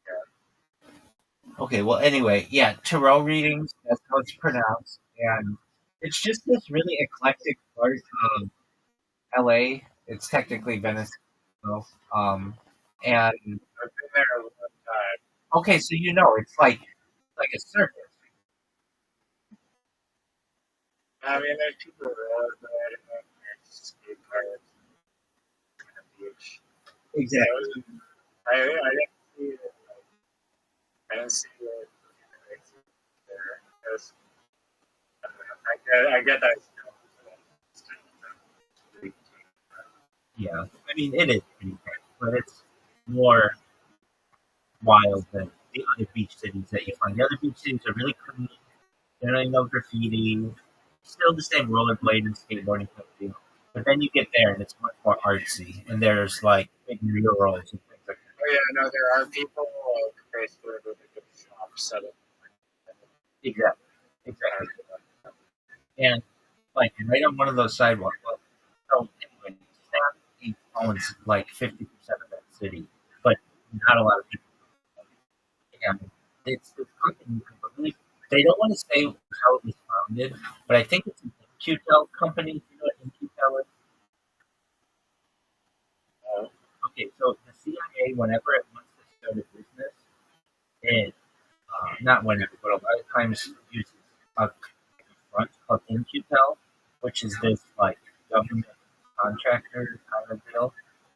Yeah. Okay, well, anyway, yeah, tarot readings, that's how it's pronounced. And it's just this really eclectic part of LA. It's technically Venice. So, and I've been there a long time. okay, so you know, it's like a circus. I mean, there's people rollerblading on there, skate parks, on the beach. Exactly. I didn't see it. I didn't see it there. Because, I get that. Yeah, I mean, it is pretty big, but it's more wild than the other beach cities that you find. The other beach cities are really clean. Generally no graffiti. Still the same rollerblade and skateboarding type deal. But then you get there and it's much more artsy. And there's like big murals and things like that. Oh yeah, no, there are people basically with a good shop set up. Exactly. And like right on one of those sidewalks. Well, so anyway, Sam owns like 50% of that city, but not a lot of people. And it's this company, I believe, they don't want to say how it was founded, but I think it's an InQtel company. Do you know what InQtel is? Okay, so the CIA, whenever it wants to start a business, it not whenever, but a lot of times uses a front called InQtel, which is this like government contractor kind of deal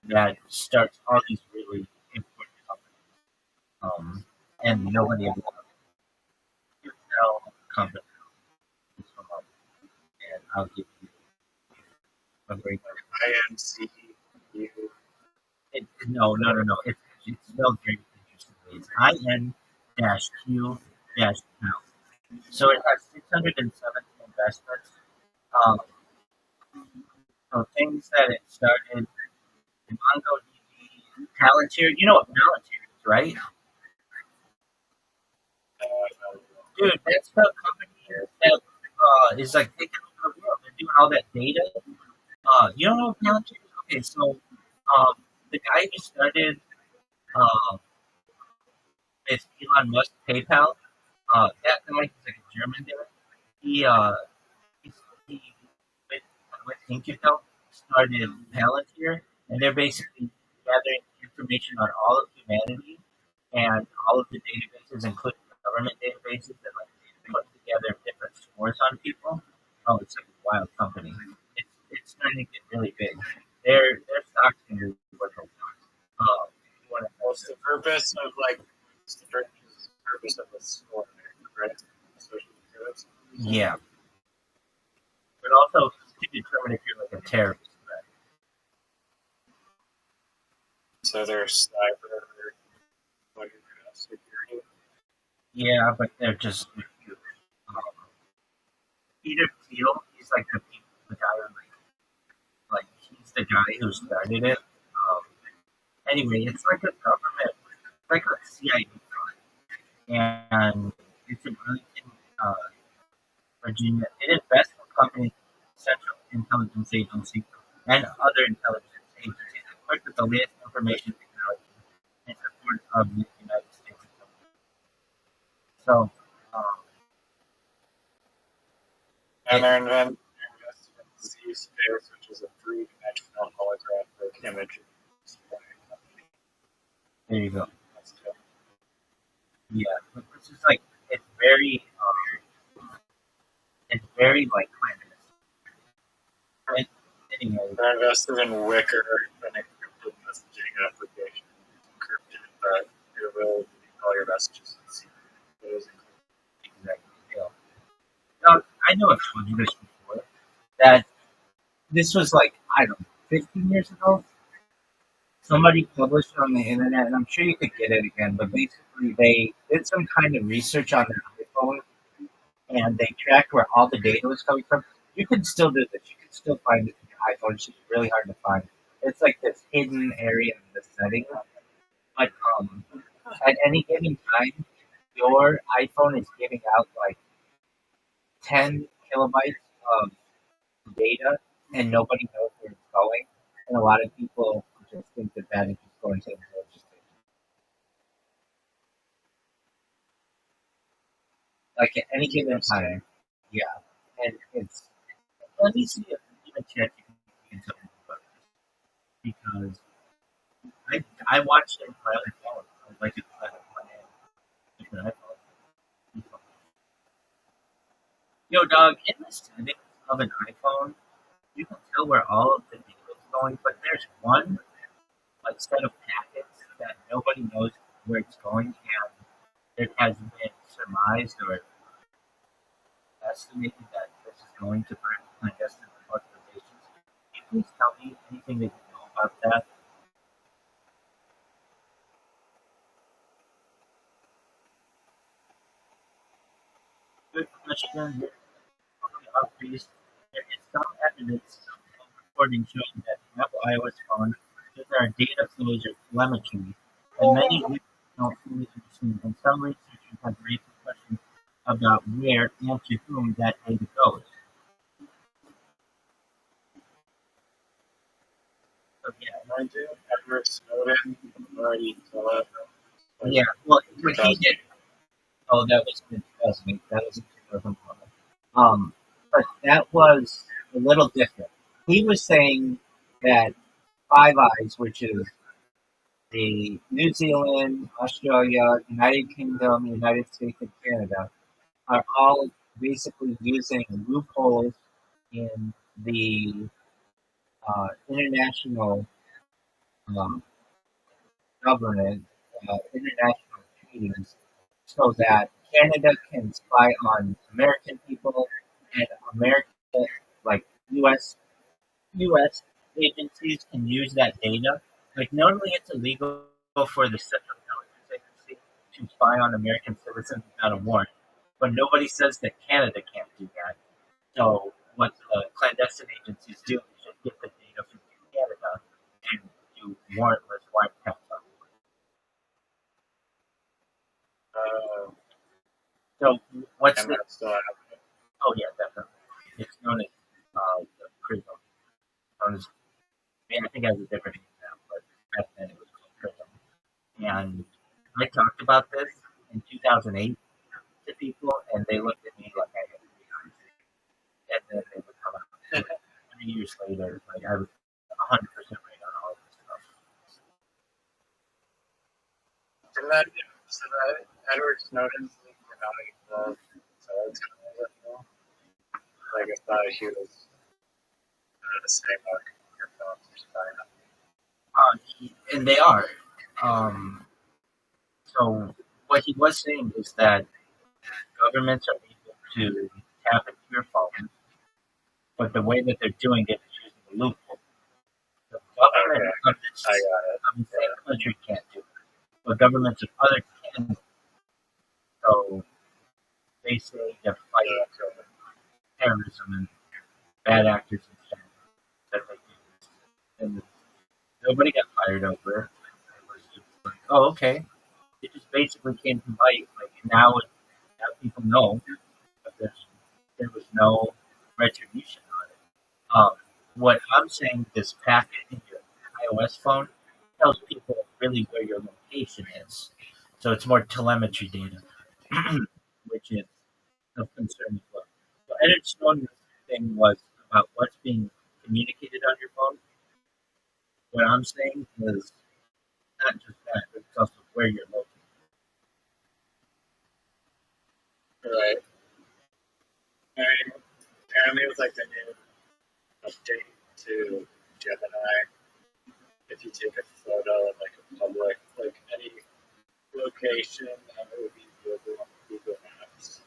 that starts all these really important companies. And nobody ever wants InQtel company is from up, and I'll give you a great. INCU. No. It's spelled very interestingly. It's IN-Q-L. So it has 607 investments. Um, so things that it started, MongoDB, Palantir. You know what Palantir is, right? Dude, that's the company that is like taking over the world. They're doing all that data. You don't know what Palantir is? Okay, so the guy who started uh, with Elon Musk PayPal, that guy, he's like a German guy. He with InQtel started Palantir, and they're basically gathering information on all of humanity and all of the databases, including government databases, and like putting together different scores on people. Oh, it's like a wild company. It's starting to get really big. Their stocks can be worth a lot. What's the purpose of purpose of a score, right? Social security. Yeah, but also to determine if you're like a terrorist threat. So there's cyber security. Yeah, but they're just Peter Thiel. He's like the guy who like he's the guy who started it. Anyway, it's like a government, like a CIA. and it's in Arlington, Virginia. It invests in companies, Central Intelligence Agency, and other intelligence agencies equipped with the latest information technology in support of the United States. So, um, And they're investing in Z-Space, which is a three-dimensional holographic image display company. there you go. That's cool. Yeah, but this is like it's very like clandestine. Anyway, They're invested in Wicker, an encrypted messaging application. It's encrypted, but your ability to delete all your messages is secret. It is encrypted. exactly. Yeah. Now, I know I've told you this before that this was like I don't know, 15 years ago. Somebody published it on the internet, and I'm sure you could get it again. But basically, they did some kind of research on their iPhone, and they tracked where all the data was coming from. You can still do this. You can still find it in your iPhone. It's just really hard to find. It's like this hidden area in the settings. But at any given time, your iPhone is giving out like 10 kilobytes of data, and nobody knows where it's going. And a lot of people just think that that is just going to the registry. Like at any given time, yeah. And it's let me see if even ChatGPT can tell me about this because I watched it on my other phone. I was like, it's on different iPhone. Yo, dog, in the settings of an iPhone, you can tell where all of the data is going, but there's one like set of packets that nobody knows where it's going, and it has been surmised or estimated that this is going to burn clandestine organizations. Can you please tell me anything that you know about that? Good question. Please. There is some evidence of recording showing that Apple iOS phones use our data flows or telemetry, and many users don't fully understand. And some researchers have raised the question about where and to whom that data goes. So yeah, Mind you, Edward Snowden already told us. yeah. Well, what he did. Oh, that was in 2008. That was in 2011. But that was a little different. He was saying that Five Eyes, which is the New Zealand, Australia, United Kingdom, United States, and Canada, are all basically using loopholes in the international um, government, international treaties, so that Canada can spy on American people and America, like U.S. agencies, can use that data. Like normally, it's illegal for the Central Intelligence Agency to spy on American citizens without a warrant, but nobody says that Canada can't do that. So what the clandestine agencies do is just get the data from Canada and do warrantless wiretaps on it. Uh, So what's and the? that's still happening. Oh yeah, definitely. It's known as the prism. Known as, I mean, I think it has a different name now, but back then it was called prism. And I talked about this in 2008 to people, and they looked at me like I had three eyes. And then they would come out 3 years later, like I was 100% right on all of this stuff. Didn't that, so that Edward Snowden's leak were not involved intelligence anymore? Like, I thought he was the same like your phones or spying on And they are. Um, so what he was saying is that governments are able to tap into your phone, but the way that they're doing it is using a loophole. The government Okay, I got it. of the same country can't do it, but governments of other can. So they say to fight terrorism and bad actors and stuff that they do this. And nobody got fired over it. It was just like, oh, okay. They just basically came to light. Like now people know that there was no retribution on it. What I'm saying, this packet in your iOS phone tells people really where your location is. So it's more telemetry data, which is of concern as well. So Edward Snowden's thing was about what's being communicated on your phone. What I'm saying is not just that, but it's also where you're located. Right. I mean, apparently it was like the new update to Gemini. If you take a photo of like a public, like any location, and it would be Google Maps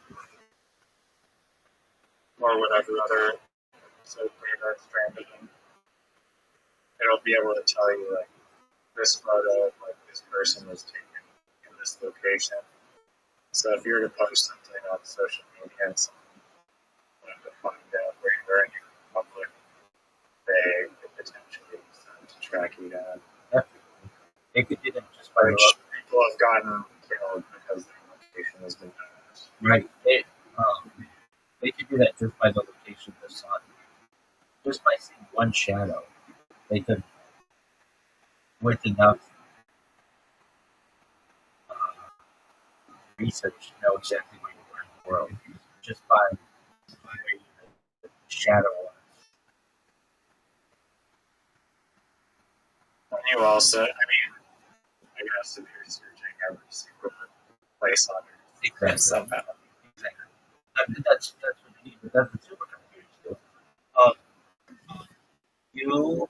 or whatever other data stranded in. It'll be able to tell you like this photo of like this person was taken in this location. So if you were to post something on social media and someone wanted to find out where you were in your public, they could potentially start to track you down. They could do that just by Which people have gotten killed because their location has been passed. right. They could do that just by the location of the sun. Just by seeing one shadow, they could, with enough research, know exactly where you were in the world. Just by where the shadow was. And you also, I mean, I guess if you're searching every single place on Earth, Exactly. somehow. Exactly. That's what you need, but that's what supercomputers do. You,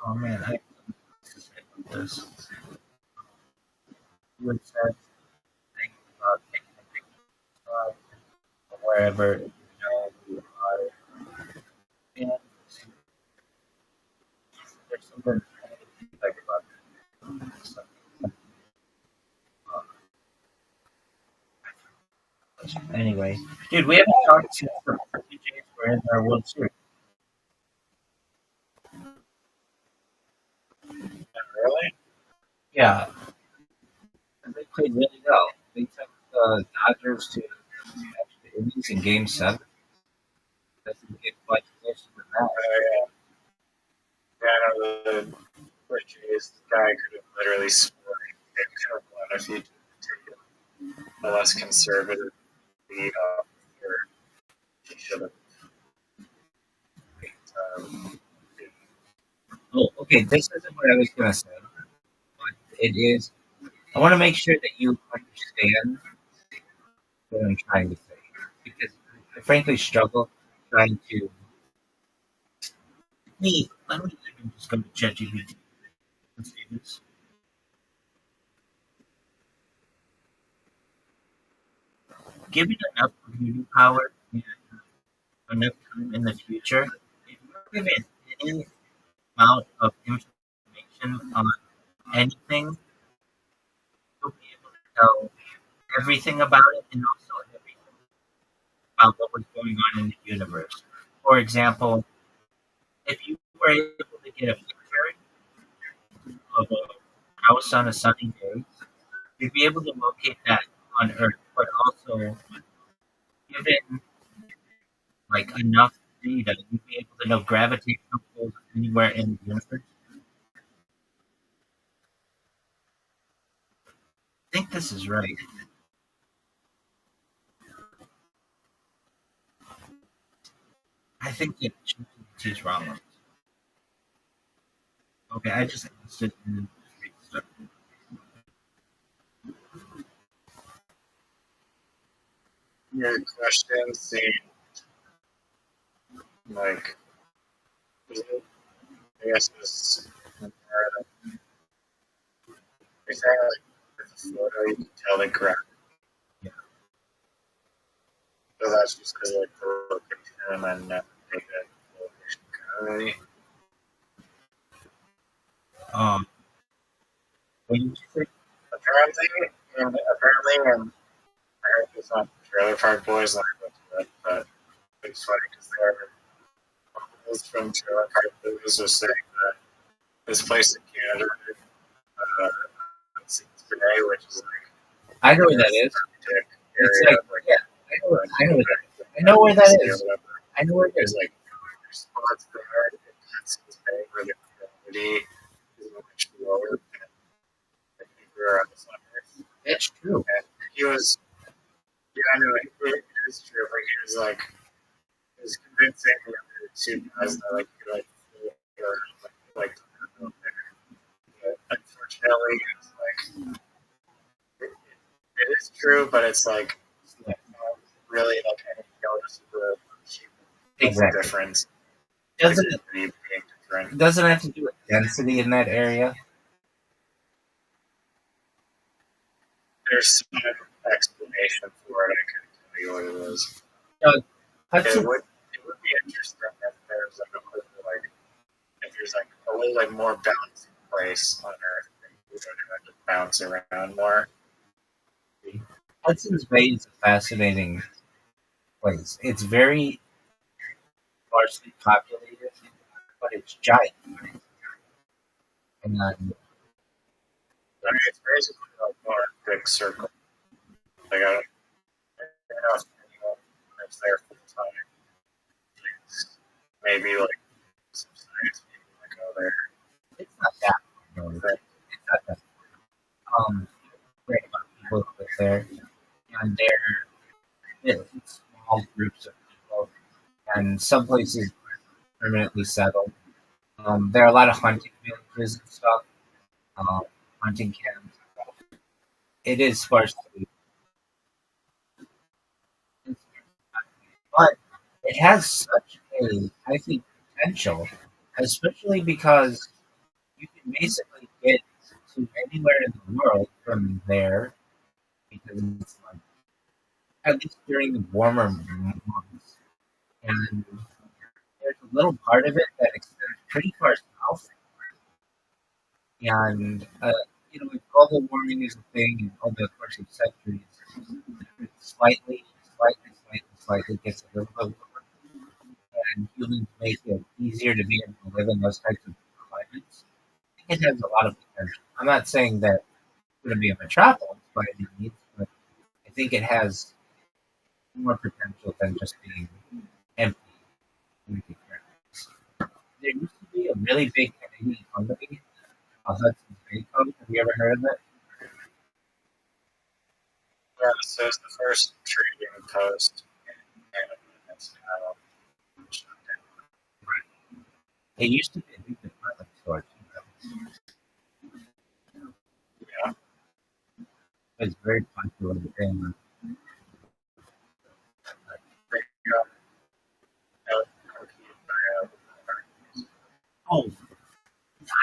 oh man, I this. You had said things about taking a picture of wherever you are, and there's something like about that. Anyway, dude, we haven't talked since the PJs were in our World Series. Really? Yeah, and they played really well. They took the Dodgers to the Indies in Game 7. That's a get much closer than that. Yeah, I know the Bridges guy could have literally scored. It could have won if he didn't take a less conservative lead off, or he should have. Oh, okay, this isn't what I was going to say, but it is. I want to make sure that you understand what I'm trying to say, because I frankly struggle trying to. Let me even just go to ChatGPT. Let's do this. Given enough computing power and enough time in the future, if you're given any amount of information on anything, you'll be able to tell everything about it and also everything about what was going on in the universe. For example, if you were able to get a picture of a house on a sunny day, you'd be able to locate that on Earth, but also given like enough data, you'd be able to know gravitational pulls anywhere in the universe. I think this is right. I think that GPT is wrong. Okay, I just answered and stuff. Your question seemed like, I guess it was, you're saying like, with the photo, you can tell the gravity. Yeah. So that's just because like the location and then make it location gravity. What did you say? Apparently, and I heard this on Trailer Park Boys, and I looked it up, but it's funny because there are articles from Trailer Park Boys are saying that this place in Canada, let's Bay, which is like I know where that is. Arctic It's area. like, yeah, I know where that is. I know where it There's is. like spots there in Hudson's Bay where the humidity is much lower than everywhere on the summers. That's true. And he was, yeah, I know it is true, but he was like, he was convincing the other two guys that like, he like, like, but unfortunately, it's like, it is true, but it's like, Yeah. really like any noticeable Exactly. difference. Doesn't Like, being different. doesn't it have to do with density in that area? There's some explanation for it. I couldn't tell you what it is. Hudson, It would be interesting if there's like if there's like a little like more bouncing place on Earth, and we don't have to bounce around more. Hudson's Bay is a fascinating place. It's very sparsely populated, but it's giant. And I mean, it's basically like more a big circle. Like I don't know if anyone lives there full time. Maybe like some science people that go there. it's not that far, though. It's not that far. Great amount of people live there, and it's small groups of people, and some places are permanently settled. There are a lot of hunting villages and stuff, um, hunting camps. It is sparsely, but it has such I think, potential, especially because you can basically get to anywhere in the world from there because it's like at least during the warmer months, and there's a little part of it that extends pretty far south. And if global warming is a thing, and over the course of centuries, it slightly gets a little bit warmer, and humans make it easier to be able to live in those types of climates. I think it has a lot of potential. I'm not saying that it's going to be a metropolis by any means, but I think it has more potential than just being empty. There used to be a really big Canadian company, Hudson's Bay Company. Have you ever heard of it? Yeah, so it's the first trading post in Canada that's now shut down. It used to be a big department store too. Yeah, It's very popular in they got outcompeted by oh,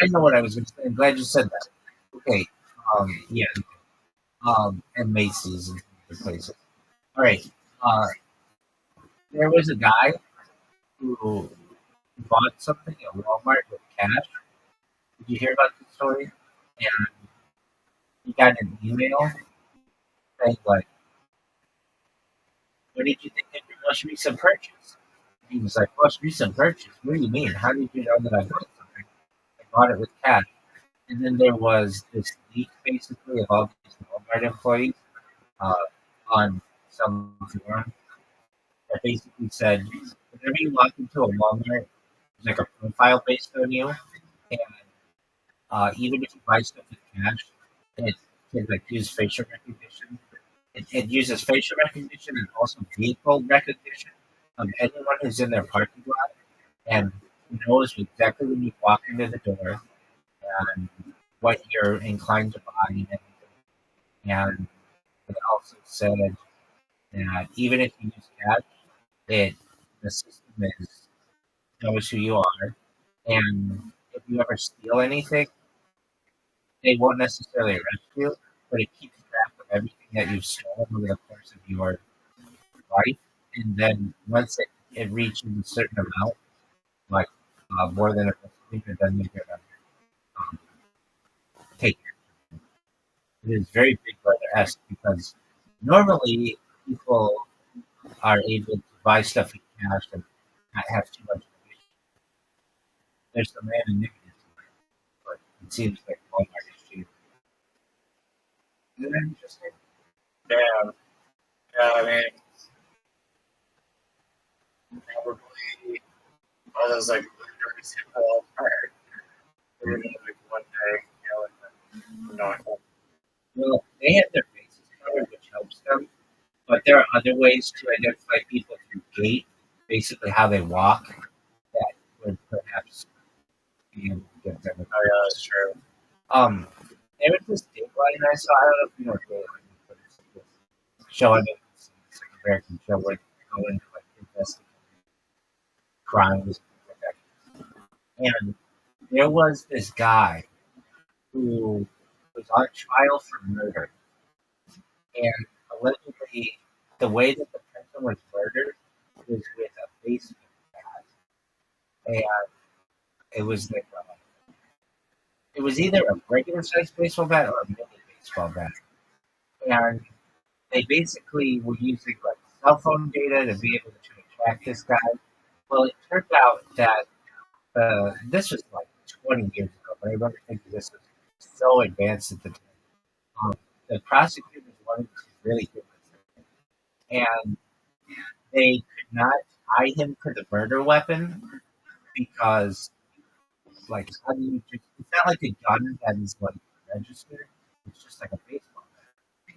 I know what I was going to say. I'm glad you said that. Okay. Yeah. And Macy's and other places. All right. There was a guy who bought something at Walmart with cash. Did you hear about this story? And he got an email saying like, "What did you think of your most recent purchase?" He was like, "Most recent purchase? What do you mean? How did you know that I bought something? I bought it with cash." And then there was this leak, basically, of all these Walmart employees uh, on some forum that basically said, whenever you walk into a Walmart, there's like a profile based on you, and even if you buy stuff with cash, it can like use facial recognition. It uses facial recognition and also vehicle recognition of anyone who's in their parking lot, and knows exactly when you walk into the door and what you're inclined to buy and everything. And it also said that even if you use cash, the system knows who you are, and if you ever steal anything, they won't necessarily arrest you, but it keeps track of everything that you've stolen over the course of your life. And then once it reaches a certain amount, like more than a figure, then they're gonna um, take it. It is very Big Brother esque because normally people are able to buy stuff in cash and not have too much. There's some anonymity to it, but it seems like Walmart is cheap. of interesting. Damn. Yeah, I mean, probably all those like leaders who fall apart. They're gonna like one day, knock them. Well, they have their faces covered, which helps them. But there are other ways to identify people through gait, basically how they walk, that would perhaps be able to get them. Oh yeah, that's true. There was this Dateline I saw. I don't know if you know what Dateline is, but it's this show on it's like an American show where they go into like investigate crimes and things like that. And there was this guy who was on trial for murder, and allegedly the way that the person was murdered was with a baseball bat, and it was like it was either a regular sized baseball bat or a mini baseball bat, and they basically were using like cell phone data to be able to track this guy. Well, it turned out that this was like 20 years ago, but I remember thinking this was so advanced at the time. The prosecutors wanted to really do this, and they could not tie him to the murder weapon because, like, how do you just, it's not like a gun that is like registered, it's just like a baseball bat.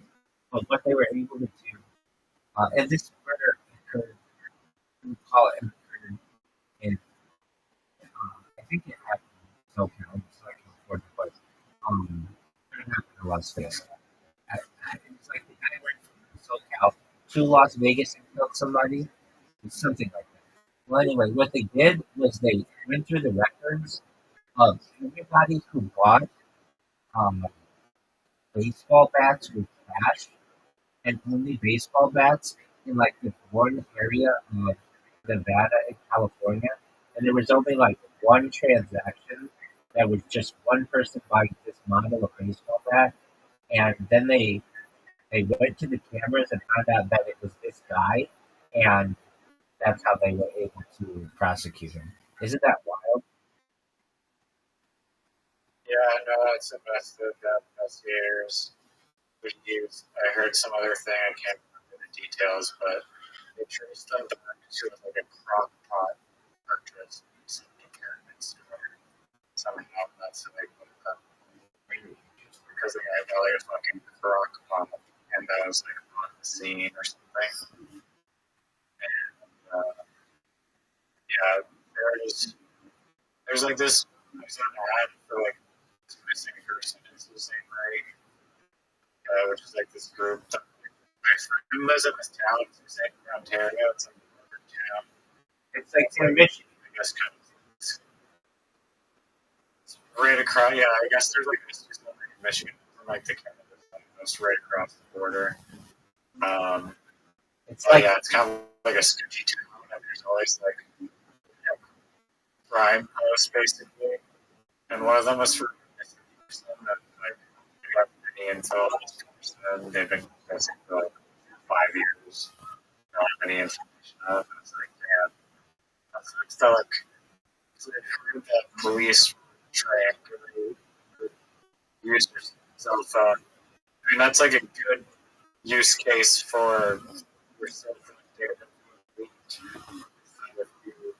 But what they were able to do, and this murder occurred, we call it occurred in, I think it happened in SoCal, so I can afford it, but it happened in Las Vegas. It's like the guy went from SoCal to Las Vegas and killed somebody, something like that. Well, anyway, what they did was they went through the records of everybody who bought um, baseball bats with cash, and only baseball bats in like this one area of Nevada and California, and there was only like one transaction that was just one person buying this model of baseball bat, and then they went to the cameras and found out that it was this guy, and that's how they were able to prosecute him. Isn't that wild? Yeah, no, it's invested that investigators would use. I heard some other thing, I can't remember the details, but they traced them back to like a crock pot purchase in some pyramids or somehow that's how they put it up. Because the guy probably was fucking crock pot and that was like on the scene or something. And yeah, there's like this there's an ad for like this missing person is losing right, which is like this group that my friend lives in this town, it's in Ontario, it's like a northern town. It's like in Michigan. I guess kind of it's right across. Yeah, I guess there's like this in Michigan from like the Canada it's right across the border. It's like yeah, it's kind of like a sketchy town, and there's always like crime posts basically, and one of them was for missing person that like they got any info on this person. They've been missing for like 5 years. Don't have any information on it. It's like, man, that's like still like heard that police track or use your cell phone. I mean, that's like a good use case for your cell phone data leaked. If you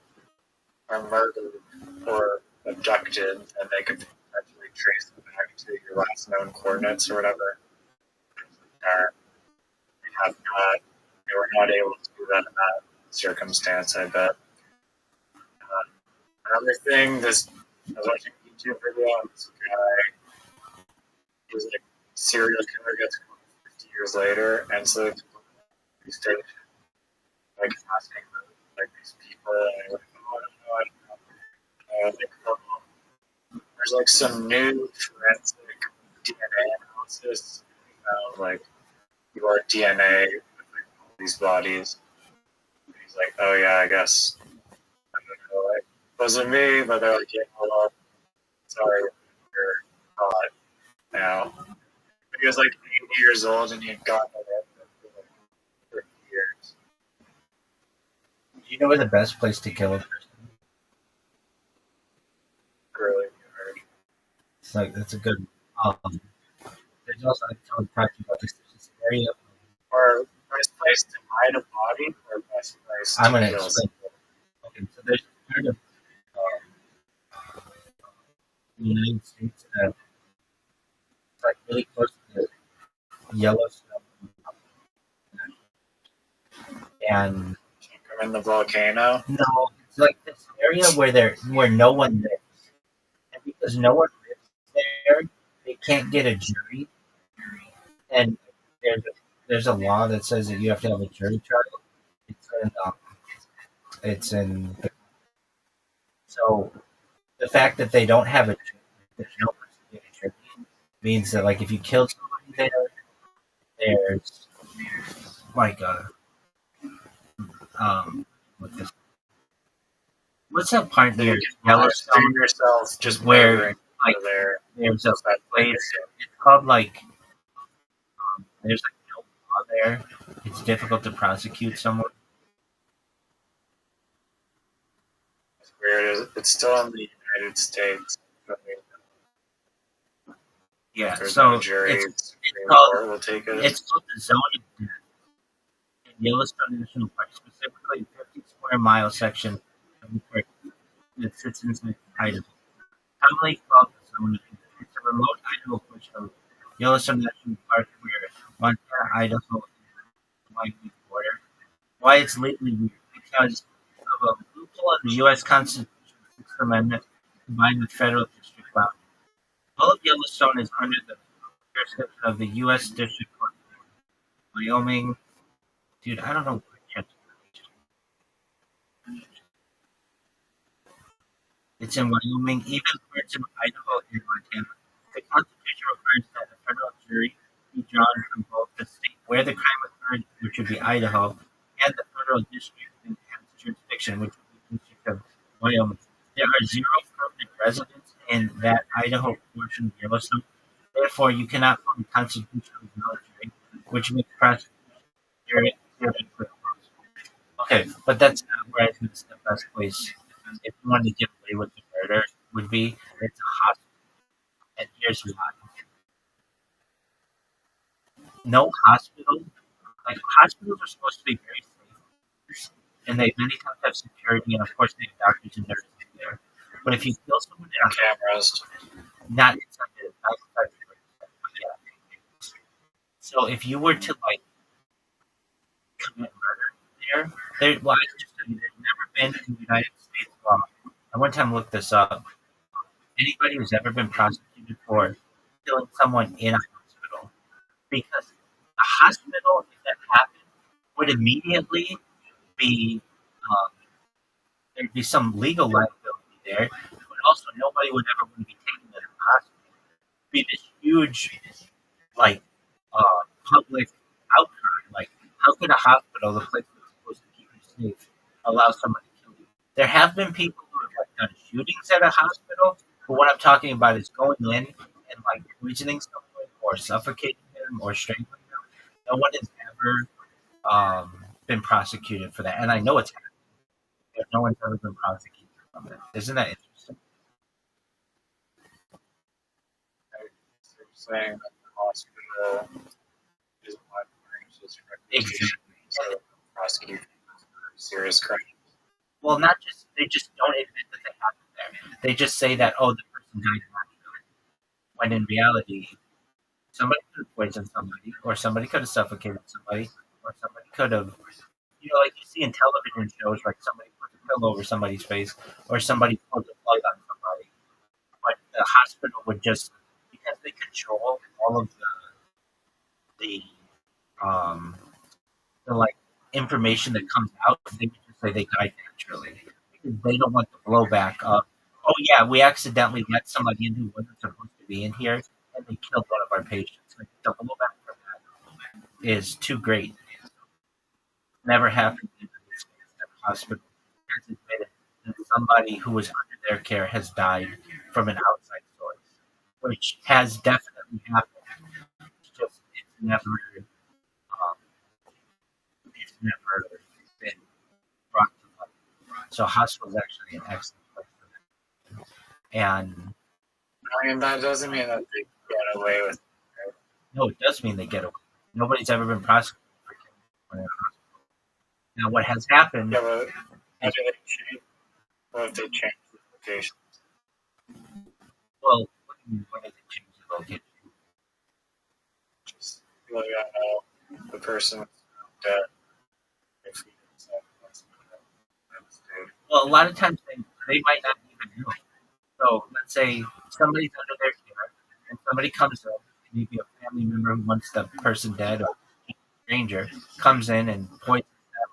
are murdered or abducted, and they could potentially trace them back to your last known coordinates or whatever. They were not able to do that in that circumstance, I bet. Another thing, I was watching a YouTube video on this guy. He was like, serial killer gets caught 50 years later, and so the police station, like, asking like these people, and like, oh, I don't know. There's like some new forensic DNA analysis, like your DNA with like, all these bodies. And he's like, oh yeah, I guess I don't know, like, it wasn't me, but they're like, yeah, well, sorry, you're caught now. But he was like 80 years old and he had gotten it for like 30 years. Do you know where the best place to kill a person? Really hard. It's like that's a good. there's also like someone talking about this area. Or best place to hide a body, or best place I'm to gonna kill explain. someone? Okay, so there's part of the United States that it's like really close to the Yellowstone, and Come in the volcano. no, it's like this area where no one lives, and because no one lives there, they can't get a jury, and there's there's a law that says that you have to have a jury trial. It's in, it's in so the fact that they don't have a jury, there's no person to get a jury, means that like if you kill somebody there, there's like a what this, what's that part So near you can Yellowstone stream yourself just where murdering like people there. there's a place, it's called like there's like no law there. It's difficult to prosecute someone. It's weird. It's still in the United States. Yeah, There's so no jury. it's Supreme called Court will take it. it's called the Zone of Death in Yellowstone National Park, specifically a 50 square mile section of the park that sits inside Idaho. Commonly called the Zone of Death. It's a remote Idaho portion of Yellowstone National Park where Montana, Idaho, and Wyoming border. Why it's legally weird? Because of a loophole in the U.S. Constitution's Sixth Amendment combined with federal district boundaries. All of Yellowstone is under the jurisdiction of the U.S. District Court. Wyoming, dude, I don't know what it's in Wyoming, even parts of Idaho and Montana. The Constitution requires that a federal jury be drawn from both the state where the crime occurred, which would be Idaho, and the federal district that has jurisdiction, which would be the District of Wyoming. There are zero permanent residents in that Idaho portion of Yellowstone. Therefore, you cannot form a constitutional jury, which makes prosecution very difficult. Okay, but that's not where I think the best place, if you wanted to get away with the murder, would be it's a hospital. And here's why. No hospital, like hospitals are supposed to be very safe, and they many times have security, and of course they have doctors and nurses there. But if you kill someone in a Cameras. not inside not inside yeah. So if you were to like commit murder well, I just tell you, there's never been in the United States law. I one time looked this up. Anybody who's ever been prosecuted for killing someone in a hospital, because the hospital, if that happened, would immediately be there'd be some legal liability there, but also nobody would ever want to be taken to the hospital. It'd be this huge, like, public outcry. Like, how could a hospital, the place that's supposed to keep you safe, allow someone to kill you? There have been people who have like done shootings at a hospital, but what I'm talking about is going in and like poisoning someone or suffocating them or strangling them. No one has ever been prosecuted for that, and I know it's happened, but no one's ever been prosecuted from it. Isn't that interesting? They're saying that the hospital is not just Exactly. so prosecute for serious crimes. Well, not just they just don't admit that they happened there. They just say that the person died naturally, when in reality, somebody could have poisoned somebody, or somebody could have suffocated somebody, or somebody could have, like you see in television shows, like somebody puts a pillow over somebody's face, or somebody pulls a plug on somebody. But the hospital would just, because they control all of the like information that comes out, they would just say they died naturally. Because they don't want the blowback of, oh yeah, we accidentally let somebody in who wasn't supposed to be in here, and they killed one of our patients. Like, the blowback for that is too great. Never happened in the hospital has admitted that somebody who was under their care has died from an outside source, which has definitely happened. It's um, never been brought to light. So hospital is actually an excellent place for that. And I mean, that doesn't mean that they get away with it. No, it does mean they get away. Nobody's ever been prosecuted for killing. Now, what has happened? Yeah, but how do they change? What if they change the location? Well, what do you mean? When does it change the location? Just like I know the person was dead. If he was Well, a lot of times they might not even know. So let's say somebody's under their care, and somebody comes in, maybe a family member who wants the person dead, or a stranger comes in and poisons them,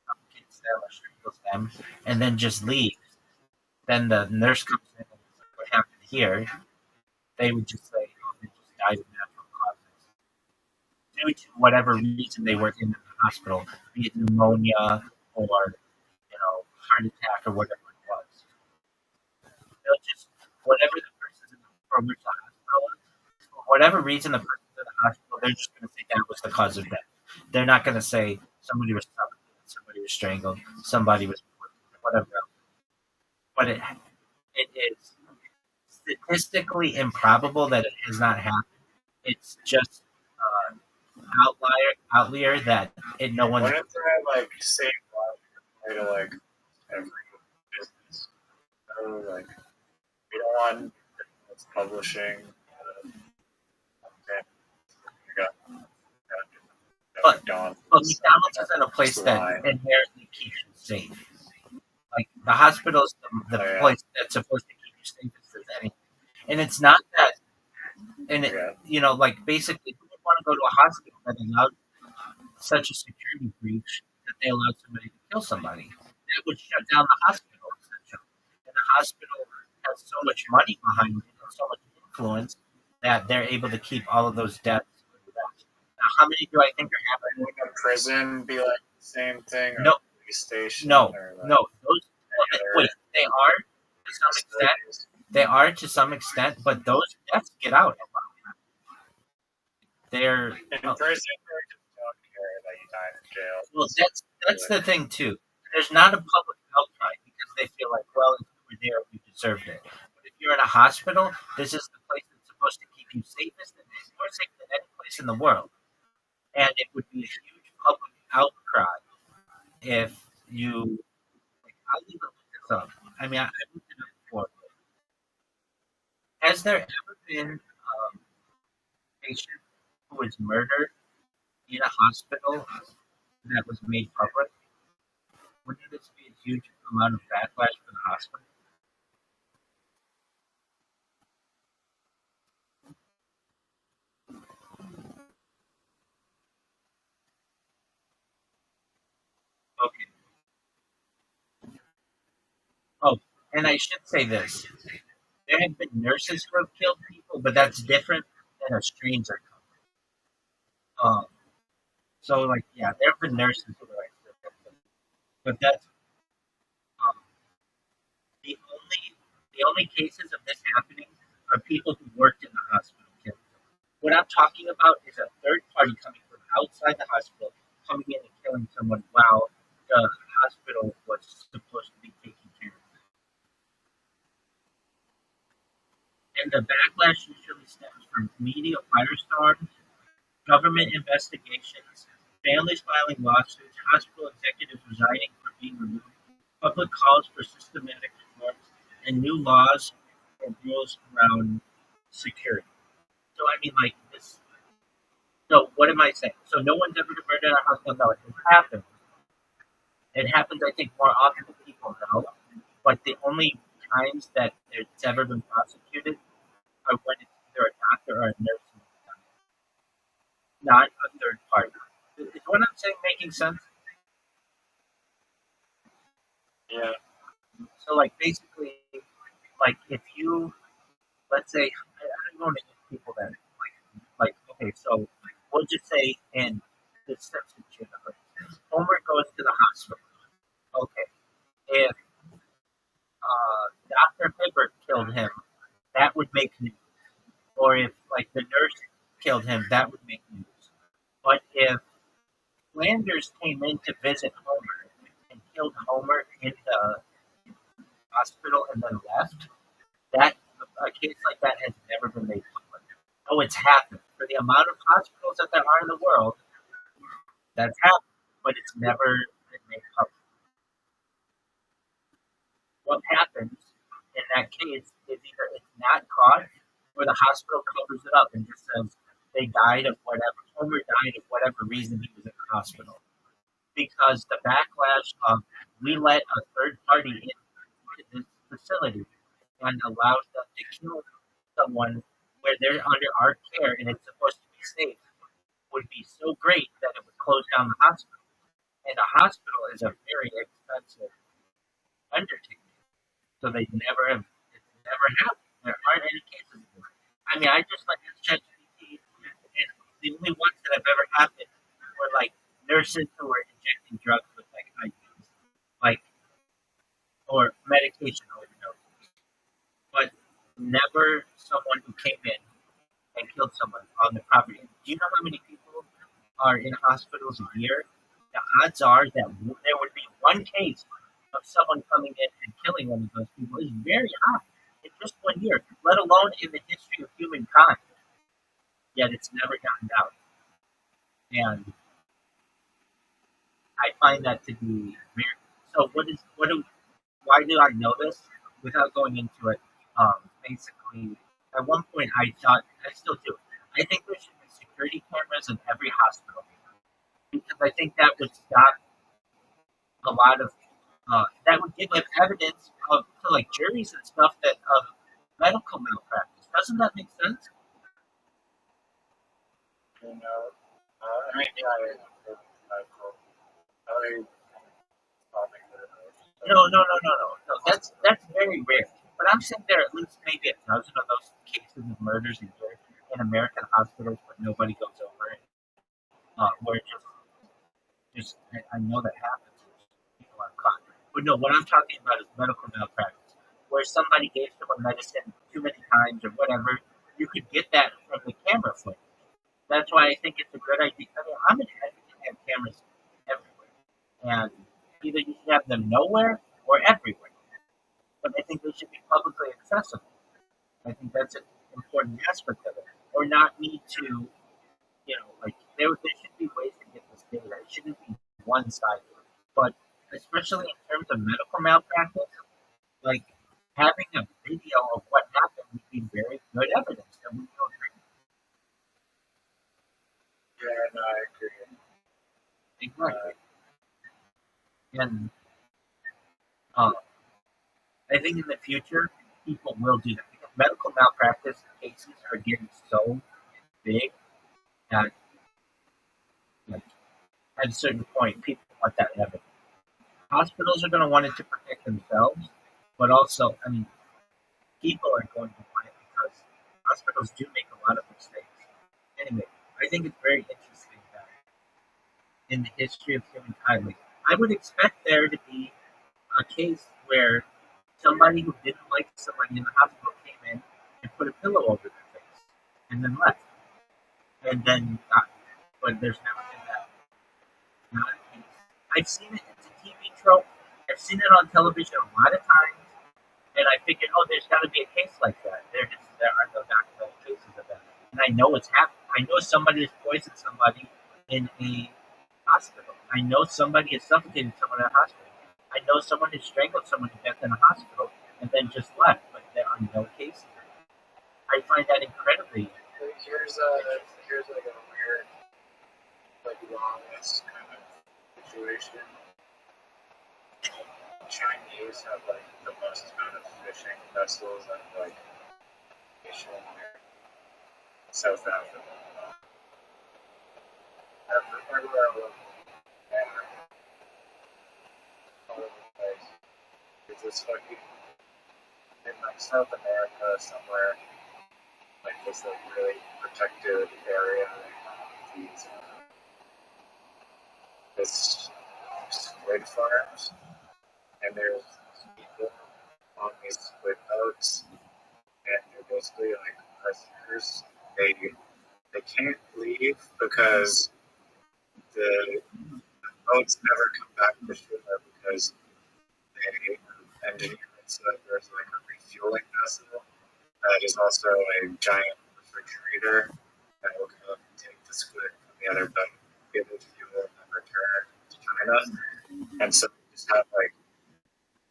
suffocates them, or strangles them, and then just leaves. Then the nurse comes in and says, "What happened here?" They would just say, "Oh, they just died of natural causes due to whatever reason they were in the hospital, be it pneumonia or heart attack or whatever it was." They'll just whatever the person's in the or which the hospital is, for whatever reason the person's in the hospital, they're just going to say that was the cause of death. They're not going to say somebody was suffocated, somebody was strangled, somebody was poisoned, whatever else. But it is statistically improbable that it has not happened. It's just outlier that no one's. Wouldn't that like save lives to like every business? So like we don't want it's publishing. But McDonald's isn't a place that inherently keeps you safe. Like the hospital is the place that's supposed to keep you safe as anything. And it's not that. And like basically, who would want to go to a hospital that allowed such a security breach that they allowed somebody to kill somebody? That would shut down the hospital, essentially. And the hospital has so much money behind it and so much influence that they're able to keep all of those deaths. Now, how many do I think are happening? Would a prison be like the same thing? No. Police station? No. Like No. Wait, they are to some extent. They are to some extent, but those deaths get out. They're in prison. They just don't care that you died in jail. Well, that's the thing too. There's not a public outcry because they feel like, well, if we were there, we deserved it. But if you're in a hospital, this is the place that's supposed to keep you safest and more safe than any place in the world. And it would be a huge public outcry if you. I'll even look this up. I mean, I looked it up before. Has there ever been a patient who was murdered in a hospital that was made public? Wouldn't this be a huge amount of backlash for the hospital? Okay. Oh, and I should say this. There have been nurses who have killed people, but that's different than a stranger. So, like, yeah, there have been nurses who are like, but that's um, the only cases of this happening are people who worked in the hospital killing them. What I'm talking about is a third party coming from outside the hospital, coming in and killing someone while the hospital was supposed to be taking care of them. And the backlash usually stems from media firestorms, government investigations, families filing lawsuits, hospital executives resigning for being removed, public calls for systematic reforms, and new laws and rules around security. So I mean, like this. So what am I saying? So no one's ever been murdered in a hospital. No, it happens. It happens, I think, more often than people know. But the only times that it's ever been prosecuted are when it's either a doctor or a nurse, not a third party. Is what I'm saying making sense? Yeah. So, like, basically, like, if you, let's say, I don't want to give people that, okay, so we'll just say in the Simpsons universe, Homer goes to the hospital. Okay, if Dr. Hibbert killed him, that would make news. Or if, like, the nurse killed him, that would make news. But if Flanders came in to visit Homer and killed Homer in the hospital and then left, that a case like that has never been made public. Oh, it's happened. For the amount of hospitals that there are in the world, that's happened, but it's never been made public. What happens in that case is either it's not caught or the hospital covers it up and just says they died of whatever, Homer died of whatever reason he was in the hospital. Because the backlash of we let a third party into this facility and allows them to kill someone where they're under our care and it's supposed to be safe would be so great that it would close down the hospital. And a hospital is a very expensive undertaking. So they never have, it's never happened. There aren't any cases of it. I mean, I just like this ChatGPT, and the only ones that have ever happened were like nurses who were injecting drugs with like IVs, like, or medication overdoses, but never someone who came in and killed someone on the property. Do you know how many people are in hospitals a year? The odds are that there would be one case of someone coming in and killing one of those people is very high in just 1 year, let alone in the history of humankind. Yet it's never gotten out. And I find that to be very. So why do I know this? Without going into it, basically, at one point I thought, I still do, I think there should be security cameras in every hospital because I think that would stop a lot of, that would give them evidence of, to like juries and stuff that of medical malpractice. Doesn't that make sense? You know, I mean, yeah, No. That's very rare. But I'm saying there are at least maybe a dozen of those cases of murders a year in American hospitals, but nobody goes over it. Where just I know that happens. People are caught. But no, what I'm talking about is medical malpractice, where somebody gave someone medicine too many times or whatever. You could get that from the camera footage. That's why I think it's a good idea. I mean, I'm an advocate to have cameras everywhere, and either you should have them nowhere or everywhere. But I think they should be publicly accessible. I think that's an important aspect of it, or not need to, like there should be ways to get this data. It shouldn't be one-sided. But especially in terms of medical malpractice, like having a video of what happened would be very good evidence that we don't agree. yeah, no, I agree. Exactly. And I think in the future, people will do that because medical malpractice cases are getting so big that, like, at a certain point, people want that evidence. Hospitals are going to want it to protect themselves, but also, I mean, people are going to want it because hospitals do make a lot of mistakes. Anyway, I think it's very interesting that in the history of humankind, like, I would expect there to be a case where somebody who didn't like somebody in the hospital came in and put a pillow over their face and then left. And then, but there's never been that. Not a case. I've seen it, it's a TV trope. I've seen it on television a lot of times. And I figured, oh, there's got to be a case like that. There are no documented cases of that. And I know it's happened. I know somebody has poisoned somebody in a hospital. I know somebody has suffocated someone in a hospital. I know someone has strangled someone to death in a hospital and then just left, but there are no cases. I find that incredibly. Here's like a weird, like lawless kind of situation. Chinese have like the most amount of fishing vessels and like nation in South Africa. Everywhere all over the place. It's this fucking in like South America somewhere, like this like really protected area. These this squid farms, and there's people on these squid boats, and they're basically like prisoners. They can't leave because the boats never come back to shore because they engineered it so that there's like a refueling vessel that is also a giant refrigerator that will kind of the squid from the other boat, give it fuel, and then return to China. And so we just have like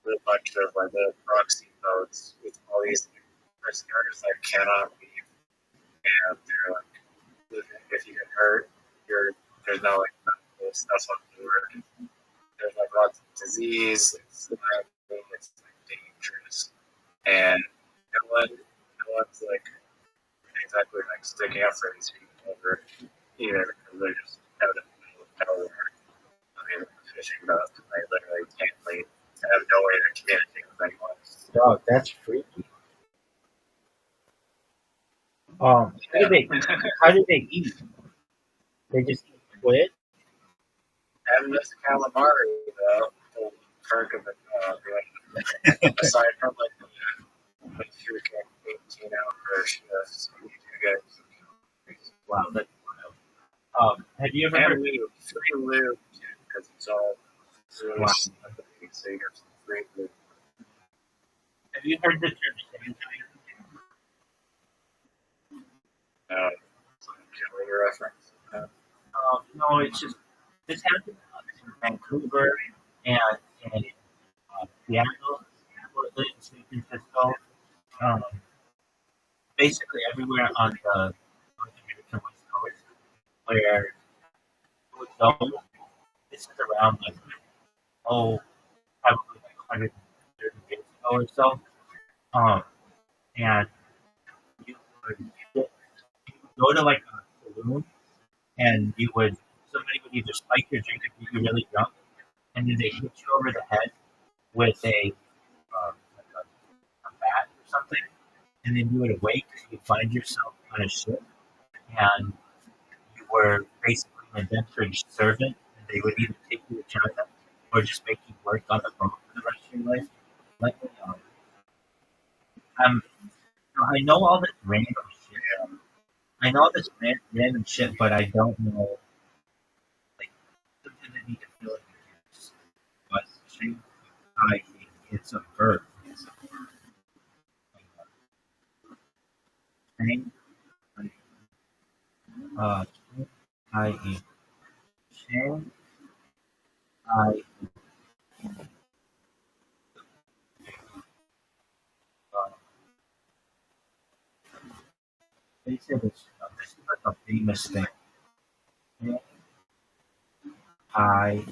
a bunch of like little proxy boats with all these prisoners that cannot leave, and they're like, if you get hurt, there's no like medical stuff on board. There's like lots of disease. It's like dangerous, and no one's like exactly like sticking up for these people over either because they're just out of the middle of nowhere. I mean, fishing boats, and they literally can't leave. They have no way to communicate with anyone. Dog, that's freaky. How do they eat? They just eat squid? And this calamari, though, the perk of it, aside from like the freaking 18-hour shifts, you get. Wow, that's wild. Have you ever heard? And lube, free lube, because it's all really Wow. so you get some free lube. Have you heard the term Shanghai? Generally a reference. No, it's just this happened in Vancouver and in Seattle, Portland, San Francisco, basically everywhere on the North American West Coast, where it would go. This is around like probably like 130 years ago or so. And you would go to like a saloon, and somebody would either spike your drink if you were really drunk, and then they hit you over the head with like a bat or something, and then you would awake, you'd find yourself on a ship, and you were basically an indentured servant, and they would either take you to China or just make you work on the boat for the rest of your life. Like, I know all this random shit. I know all this random shit, but I don't know, like, something that need to fill in your ears. But Shanghai, it's a verb. Shanghai. Shanghai. They said this is like a famous thing. Shanghai.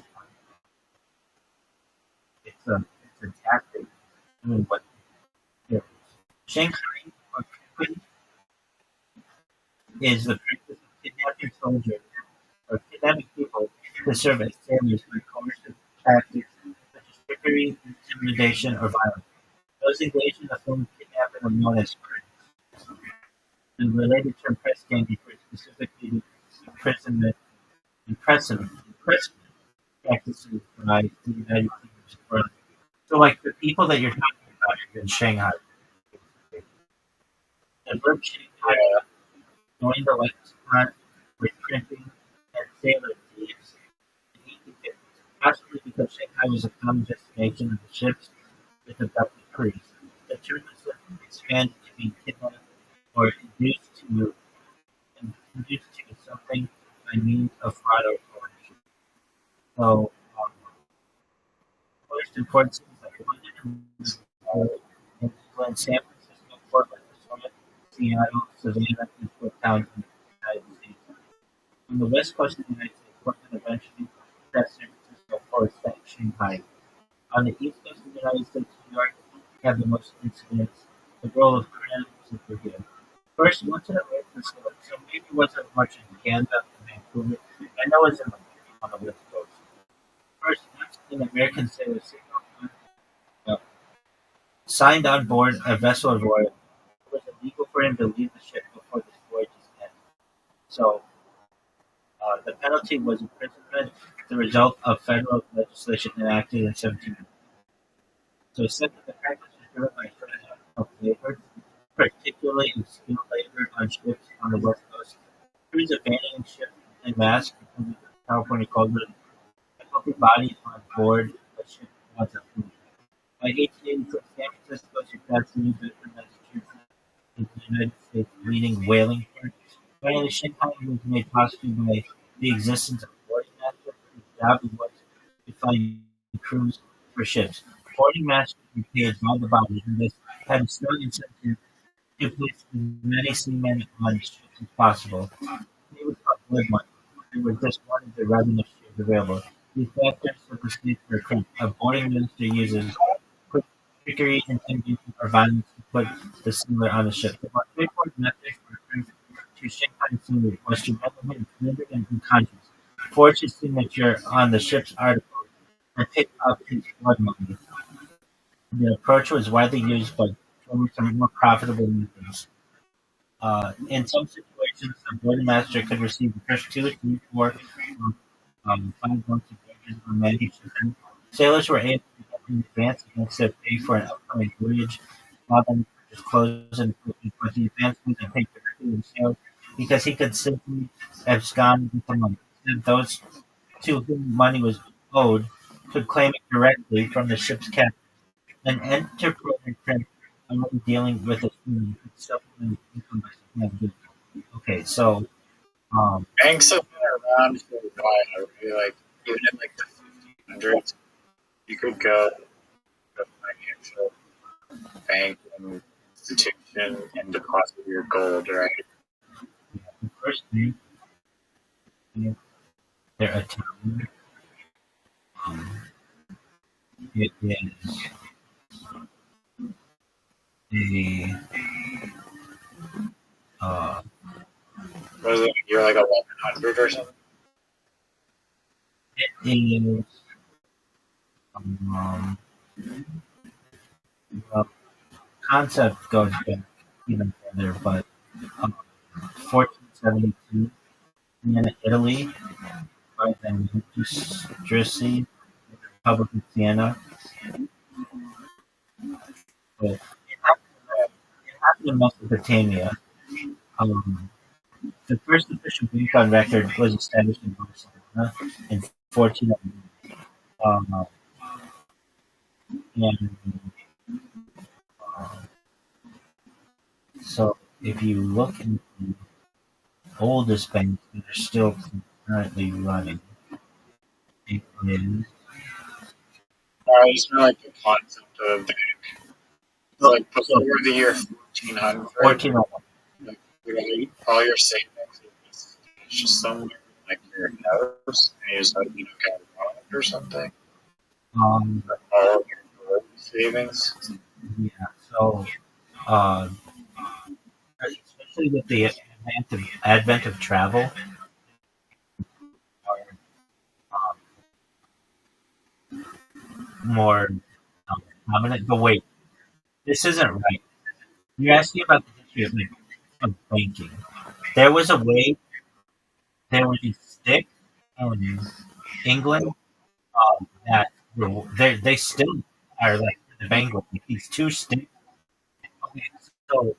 It's a tactic. I mean, what? Yeah. Shanghai or Queen is the practice of kidnapping soldiers or kidnapping people to serve as sailors by coercive tactics such as trickery, intimidation, or violence. Those engaged in the form of kidnapping are known as press. The related term press gang refers specifically to imprisonment practices by the United Kingdom. So, like the people that you're talking about are in Shanghai. The verb Shanghai joined the lexicon with printing and sailor thieves in 1850s, possibly because Shanghai was a common destination of the ships with abducted crews. The term was expanded to mean kidnapped or induced to something by means of fraud or coercion. So, most important cities like London and San Francisco, Portland, Seattle, Savannah, and Fort Townsend in the United States. On the west coast of the United States, Portland eventually passed San Francisco for Shanghai. On the east coast of the United States, New York have the most incidents. The role of criminals is here. First, once in American soil, so maybe it wasn't much in Canada and Vancouver. I know it's on the west coast. First, once an American sailor signed on board a vessel of royal, it was illegal for him to leave the ship before this voyage is ended. So, the penalty was imprisonment, the result of federal legislation enacted in 1700. So, second, the practice was driven by threat of labor, particularly in skilled labor on ships on the west coast. Crews abandoning ship en masse because of the California cold weather. A healthy body on board a ship was a food. By 1886, San Francisco surpassed New Bedford, Massachusetts, as the United States' leading whaling port. Finally, Shanghai was made possible by the existence of boarding masters whose job was to find crews for ships. Boarding masters were paid by the body and thus had a strong incentive to place as many seamen on ships as possible. They was called blood money. It was just one of the revenue streams available. These factors set the stage for a crime. A boarding master uses quick trickery, intimidation, or violence to put the sailor on the ship. The most straightforward method for a crime to Shanghai sailor was to render him surrendered and unconscious, forge his signature on the ship's article, and pick up his blood money. The approach was widely used, but there were some more profitable methods. In some situations, the boardmaster could receive the first 2, 3, 4, or 5 months of wages on many shipping. Sailors were able to get in advance against their pay for an upcoming voyage, while then purchase clothes and equipment, but the advance wasn't paid directly to the sailor because he could simply abscond with the money. Instead, those to whom money was owed could claim it directly from the ship's captain. An enterprising firm already dealing with a human could supplement income by supplying goods. Okay, so Banks have been around for a while, right? Like even in like the 1500s, you could go to a financial bank and institution and deposit your gold, right? the first thing they're Italian. Um, it is a uh, Was it you're like 1100 or something? it is um, well, concept goes back even further, but 1472 in Italy by the magistracy Republic of Siena. So it happened in Mesopotamia. Um, the first official bank on record was established in Barcelona in 1409. Um, and uh, so if you look into the oldest banks that are still currently running, it is I just mean like the concept of like before so the year 1400, 1401. like all your savings is just somewhere in, like your house, and you just like got robbed or something. Um, All of your gold savings. yeah, so uh, especially with the advent of travel, um, more prominent. But wait, this isn't right. You're asking about the history of, like, of banking. There was a way. There was these sticks in England that they still are like the bangle. Like these two sticks. Okay, so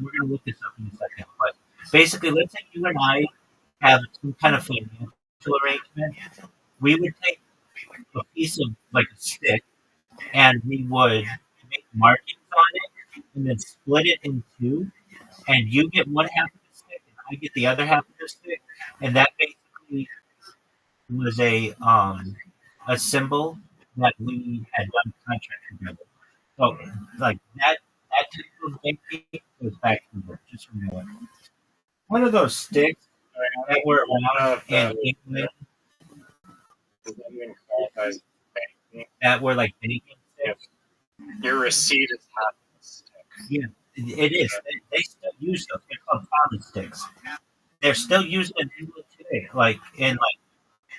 we're gonna look this up in a second. But basically, let's say you and I have some kind of financial arrangement. We would take a piece of like a stick and we would make markings on it and then split it in two, and you get one half of the stick and I get the other half of the stick, and that basically was a symbol that we had done a contract together. So like that type of banking goes back to the just remember. One of those sticks that were around in England Does that even qualify as banking? that were like banking sticks. Your receipt is half the stick. Yeah, it is. They still use those. They're called poly sticks. They're still used in England today, like in like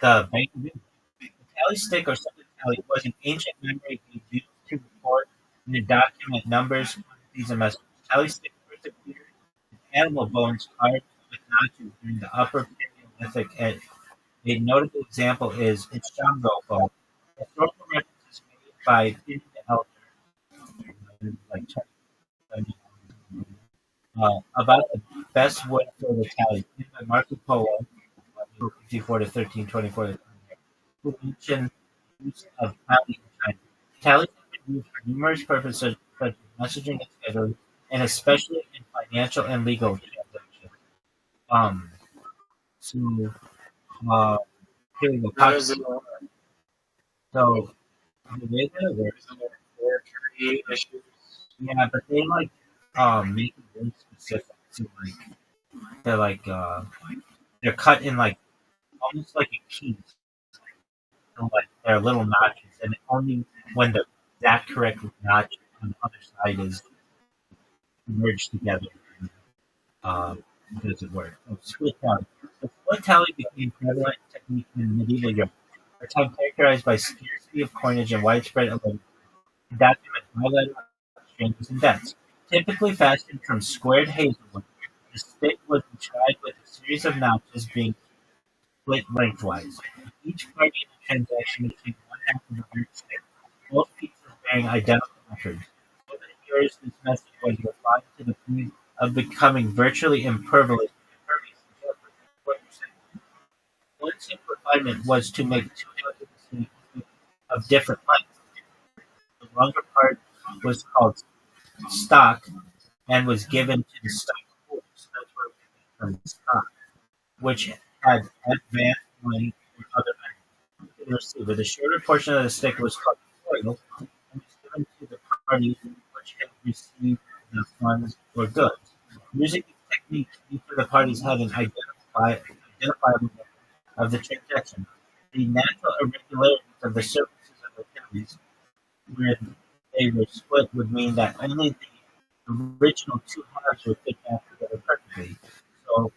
the bank of England. The tally stick or something tally was an ancient memory used to record and document numbers, quantities, and messages. Tally stick first appeared with animal bones carved with notches during the Upper Paleolithic age. A notable example is its Shango bone. Historical references made by Pliny the Elder, like about the best wood for the tally, by Marco Polo, 54 to 1324, who mentioned use of tally in China. Tallies have been used for numerous purposes such as messaging and scheduling, and especially in financial and legal transactions. Um, so here we go. How does it So the way that it works, forgery issues? yeah, but they like make it very specific. So like they're cut in like almost like a key. So like they're little notches, and only when the that correct notch on the other side is merged together. Um, does it work? So split tally. The split tally became prevalent technique in medieval Europe, a time characterized by scarcity of coinage and widespread ability to document bilateral exchanges and debts. Typically fashioned from squared hazelwood, the stick was inscribed with a series of notches being split lengthwise. Each party in the transaction received one half of the third stick, both pieces bearing identical records. Over the years, this method was refined to the point of becoming virtually impervious. One simple refinement was to make two halves of the same stick of different lengths. The longer part was called stock and was given to the stock horse. That's where we get from stock, which had advanced length or other items to the receiver. The shorter portion of the stick was called foil and was given to the party which had received the funds or goods. Using these techniques, each of the parties had an identifiable of the transaction. The natural irregularities of the surfaces of the penalties when they were split would mean that only the original two halves would fit back together perfectly. So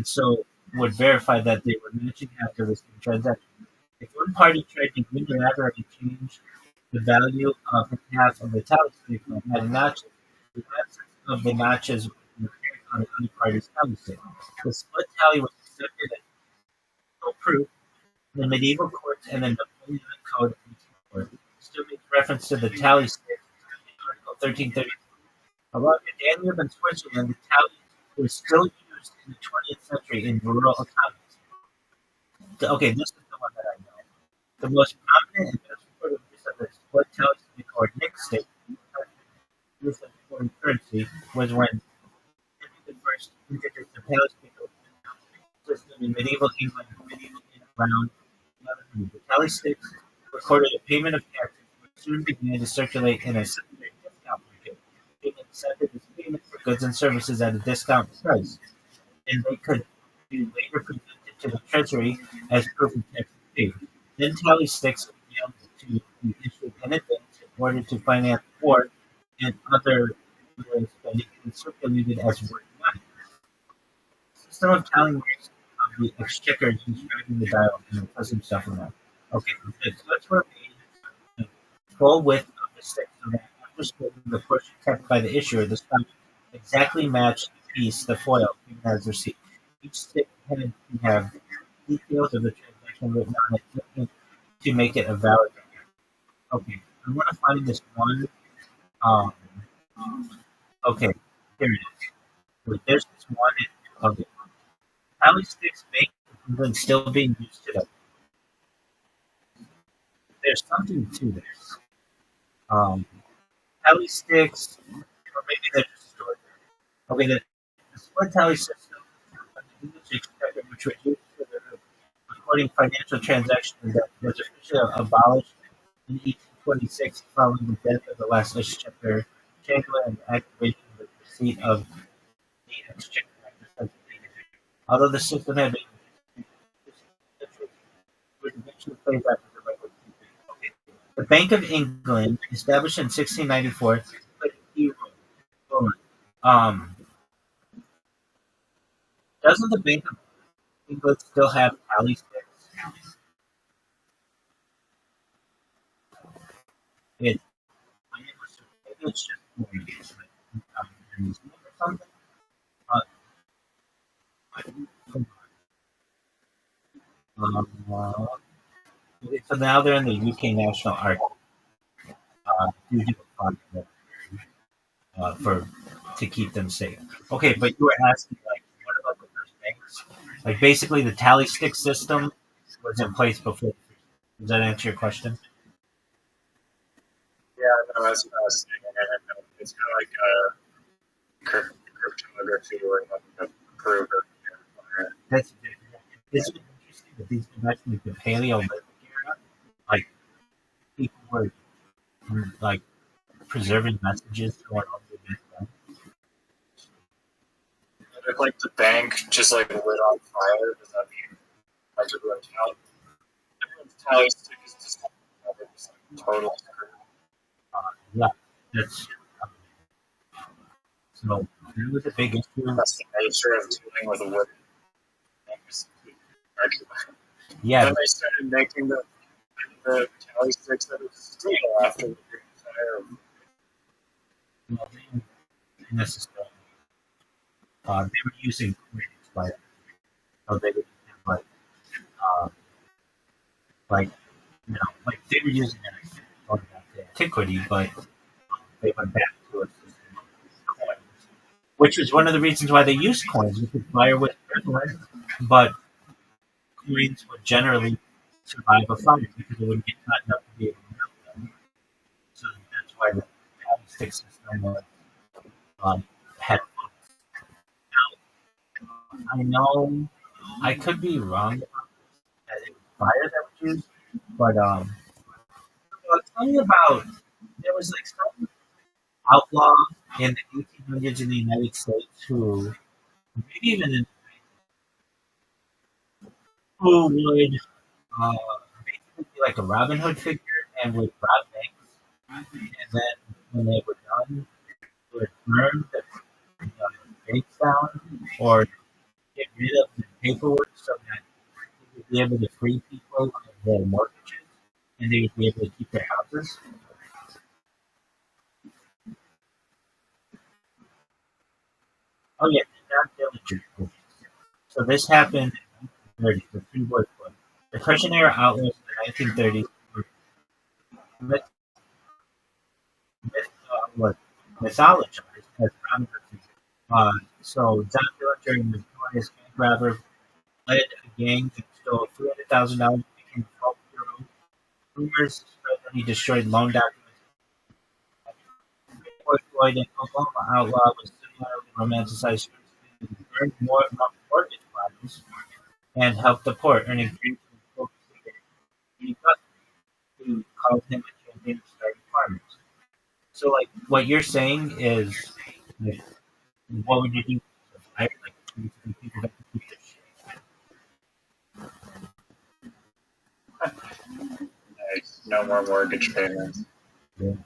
so would verify that they were matching after the same transaction. If one party tried to unilaterally change the value of half of the tally stick by adding notches, the absence of the notches would appear on the other party's tally stick. The split tally was accepted as no proof. The medieval courts and the Napoleonic Code of 1804 still make reference to the tally stick in Article 1330. Along the Danube and Switzerland, the tally was still used in the 20th century in rural economies. Okay, this is the one that I know. The most prominent and best reported use of the split tally stick or nick stick used as foreign currency was when Henry the First introduced the tally stick system in medieval England and medieval around 1100. The tally sticks recorded a payment of taxes, which soon began to circulate in a secondary discount market, being accepted as payment for goods and services at a discount price, and they could be later presented to the treasury as proof of taxes paid. Then tally sticks were able to be issued in advance in order to finance war and other spending and circulated as work money. The system of tallying rates of the exchequer is described in the dial and the present supplement. Okay, the cuts were made the full width of the stick so that after splitting the portion kept by the issuer, the stock exactly matched the piece the foil given as receipt. Each stick had to have details of the transaction written on it to make it a valid record. Okay, I want to find this one. Um, okay, here it is. Wait, there's this one. Okay, tally sticks make England still being used today. There's something to this. Um, tally sticks, or maybe they're just stored there. Okay, the split tally system of the English exchequer, which was used for the recording financial transactions, that was officially abolished in 1826 following the death of the last exchequer chamberlain and the activation of the receipt of the exchequer act of 1783. Although the system had been was eventually phased out as a regular keeping. Okay. The Bank of England, established in 1694, played a key role. Um, doesn't the Bank of England still have tally sticks? It, maybe it's just mortgages, like museum or something. Uh, okay, so now they're in the UK National Archive. Due to a project for to keep them safe. Okay, but you were asking like, what about the first banks? Like basically, the tally stick system was in place before. Does that answer your question? Yeah, no, that's fascinating. I don't know. It's kind of like cryptography or like a prover. That's isn't it interesting that these are actually the Paleolithic era? Like people were like preserving messages going all the way back. If like the bank just like lit on fire, does that mean like everyone's tally stick is just like total screw? Yeah, that's so. There was a big issue. That's the nature of dealing with a wooden argument. Yeah, Then they started making the tally sticks that are steel after the Great Fire. well, they didn't necessarily. They were using coins, but so they didn't have uh, like like they were using it going back to antiquity, but they went back to a system of coins, which was one of the reasons why they used coins because fire was prevalent, but coins would generally survive a fire because it wouldn't get hot enough to be able to melt them. So that's why the tally stick system was had. Now, I know I could be wrong that it was fire that was used, but I'll tell you about there was like some outlaw in the 1800s in the United States who maybe even in, who would uh, basically be like a Robin Hood figure and would rob banks, and then when they were done, would burn the banks down or get rid of the paperwork so that they would be able to free people of their mortgages and they would be able to keep their houses. Oh yeah, not diligent. So this happened in the 1930s. The three boys club. Depression era outlaws in the 1930s were myth, was mythologized as Robin Hood figures. So John Dillinger, the notorious bank robber, led a gang that stole $300,000, became a folk hero. Rumors spread that he destroyed loan documents. George Floyd, an Oklahoma outlaw, was similarly romanticized. He earned more mortgage bonds and helped the poor, earning free from he who called him a champion of starting farmers. So, like, what you're saying is, like, what would you do? Right? Like, basically people have to keep their Nice. No more mortgage payments. shit.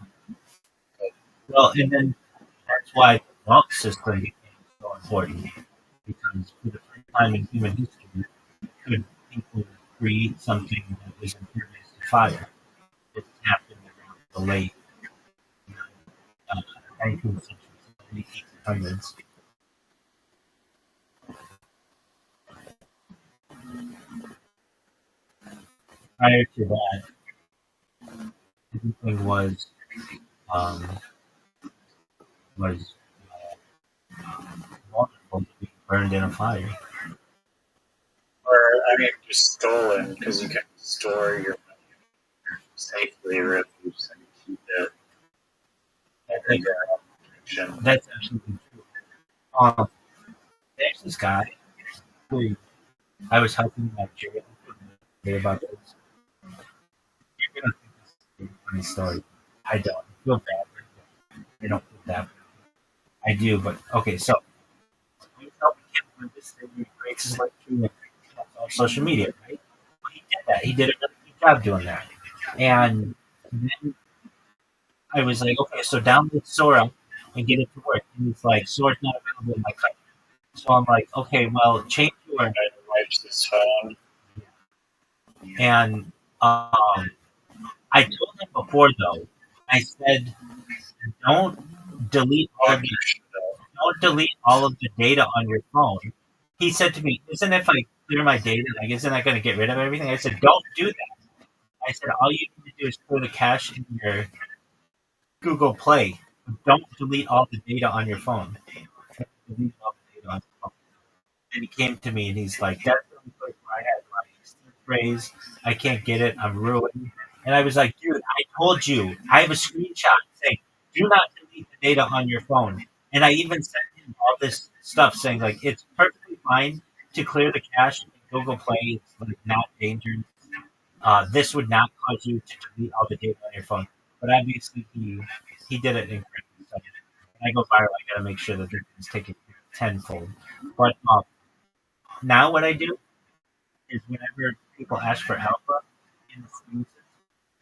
Yeah. Well, and then that's why the wealth system became so important because for the first time in human history, could people create something that was impervious to fire? It happened around the late uh, 19th century, 1800s. Prior to that, everything um, was vulnerable to being burned in a fire. Or, I mean, just stolen because you can store your money safely, really, and keep it. That's absolutely true. There's this guy who I was helping Nigeria about this. You're gonna think this is a funny story. I don't I feel bad. I don't feel bad. I do, but okay. So I was helping him with this thing. He creates his like on social media, right? Well, he did that. He did a really good job doing that. And then I was like, okay, so download Sora and get it to work. And he's like, Sora's not available in my country. So I'm like, okay, well, change your Wipes his phone. and I told him before though. I said, don't delete all of the don't delete all of the data on your phone. He said to me, isn't if I clear my data, like isn't that going to get rid of everything? I said, don't do that. I said, all you need to do is clear the cache in your Google Play. Don't delete all the data on your phone. Delete all the data on your phone. And he came to me and he's like, that's the only place where I had my phrase. I can't get it. I'm ruined. And I was like, dude, I told you. I have a screenshot saying, do not delete the data on your phone. And I even sent him all this stuff saying, like, it's perfectly fine to clear the cache in Google Play, it's like not dangerous. This would not cause you to delete all the data on your phone. But obviously, he did it incorrectly. So when I go viral, I gotta make sure that this is taken tenfold. But now what I do is whenever people ask for alpha in the solutions,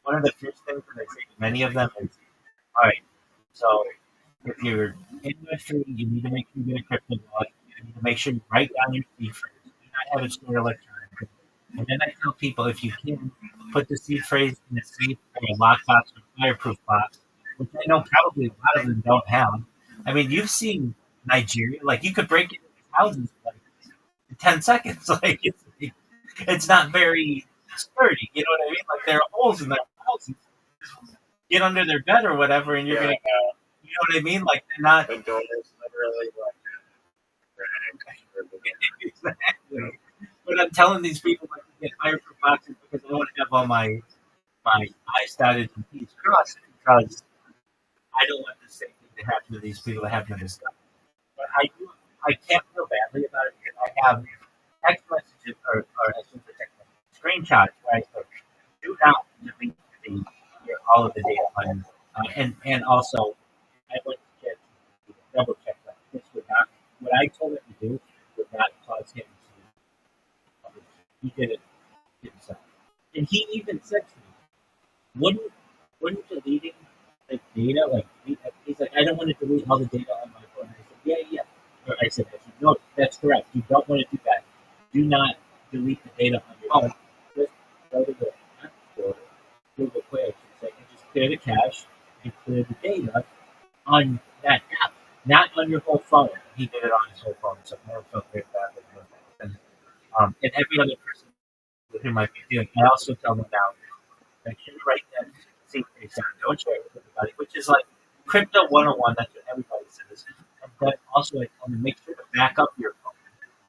one of the first things that I say to many of them is, all right, so if you're in Web3, you need to make sure you get a crypto wallet. You need to make sure you write down your seed phrase. Do not have it stored electronically. And then I tell people if you can, put the seed phrase in a safe or a lockbox or fireproof box, which I know probably a lot of them don't have. I mean, you've seen Nigeria, like you could break into houses like in 10 seconds. It's not very sturdy. You know what I mean? Like there are holes in their houses. Get under their bed or whatever, and you're gonna. You know what I mean? Like they're not. The door is literally Exactly. But I'm telling these people like to get fireproof boxes because I want to have all my I's dotted and T's crossed because I don't want the same thing to happen to these people that happen to this stuff. But I can't feel badly about it because I have text messages or I should say text messages, screenshots where I say, do not delete all of the data on and also I went to get double check that this would not what I told him to do would not cause him to he did it himself. And he even said to me, wouldn't deleting the data like he's like, I don't want to delete all the data on my phone. I said, yeah. Or I said, no, that's correct. You don't want to do that. Do not delete the data on your phone. Just go to the App Store, Google Play, I should say, and just clear the cache and clear the data on that app, not on your whole phone. He did it on his whole phone, so no one felt very bad that he did that. And every other person with whom I be dealing, I also tell them now, make sure you write that secret down. Don't share it with everybody, which is like crypto 101. That's what everybody says. And then also I tell them, make sure to back up your phone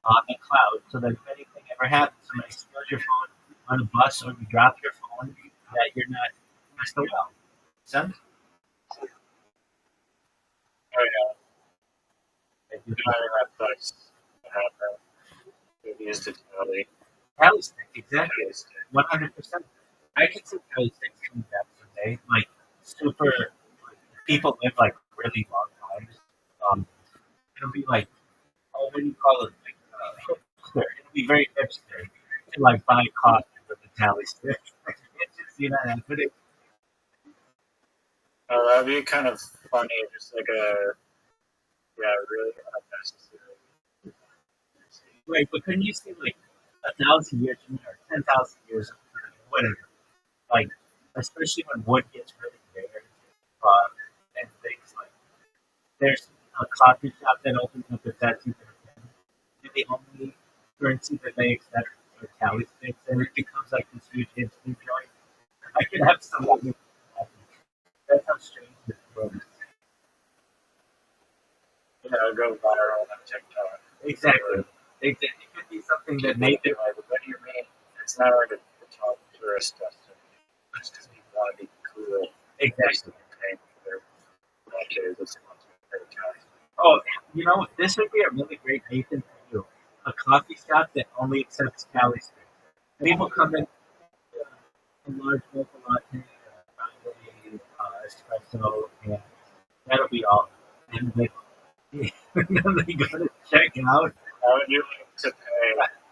on the cloud so that if anything ever happens, somebody steals your phone on a bus or you drop your phone, that you're not messed around. Sense? Oh yeah. That sucks. We've used it totally. Tally stick, exactly. 100%. I can see tally sticks coming back someday. Like super, like, people live like really long lives. It'll be like, oh, what do you call it? Like hipster. It'll be very hipster to like buy coffee with a tally stick. It's just, you know, happening. Oh, that'd be kind of funny, just like really unnecessary. Right, but couldn't you see like 1,000 years from now, or 10,000 years, whatever? Like, especially when wood gets really rare, and things like there's a coffee shop that opens up if that's even a thing, and the only currency that they accept are tally sticks, and it becomes like this huge instant joint. I could have someone. That's how strange this world is. It'll go viral on TikTok. Exactly. It could be something that Nathan. What do you mean? It's not like a top tourist destination. It's because people want to be cool. Exactly. Okay, Oh, you know, this would be a really great Nathan for you. A coffee shop that only accepts tally sticks. People come in a large mocha latte, espresso, and that'll be all. And they, and then they go to check out. How would you like to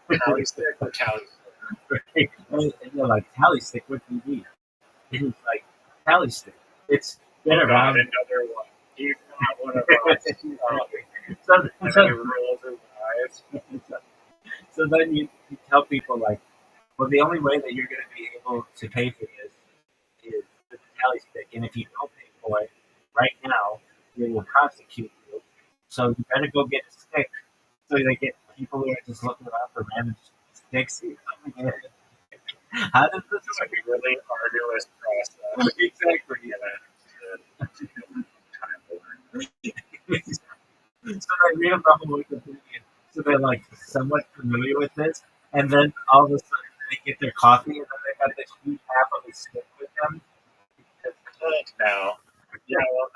pay? Tally stick or tally stick? Right? And you're like, tally stick, what do you need? And he's like, tally stick. It's get around. Another one. He's not one of us. So then you tell people like, well, the only way that you're going to be able to pay for this is with the tally stick, and if you don't pay for it right now, they will prosecute you. So you better go get a stick. So they get people who are just looking around for random sticks. How does this work? It's a really arduous process. Exactly. So they read about the Wikipedia. So they're like somewhat familiar with this, and then all of a sudden they get their coffee, and then they got this huge half of a stick with them. Now, yeah, well,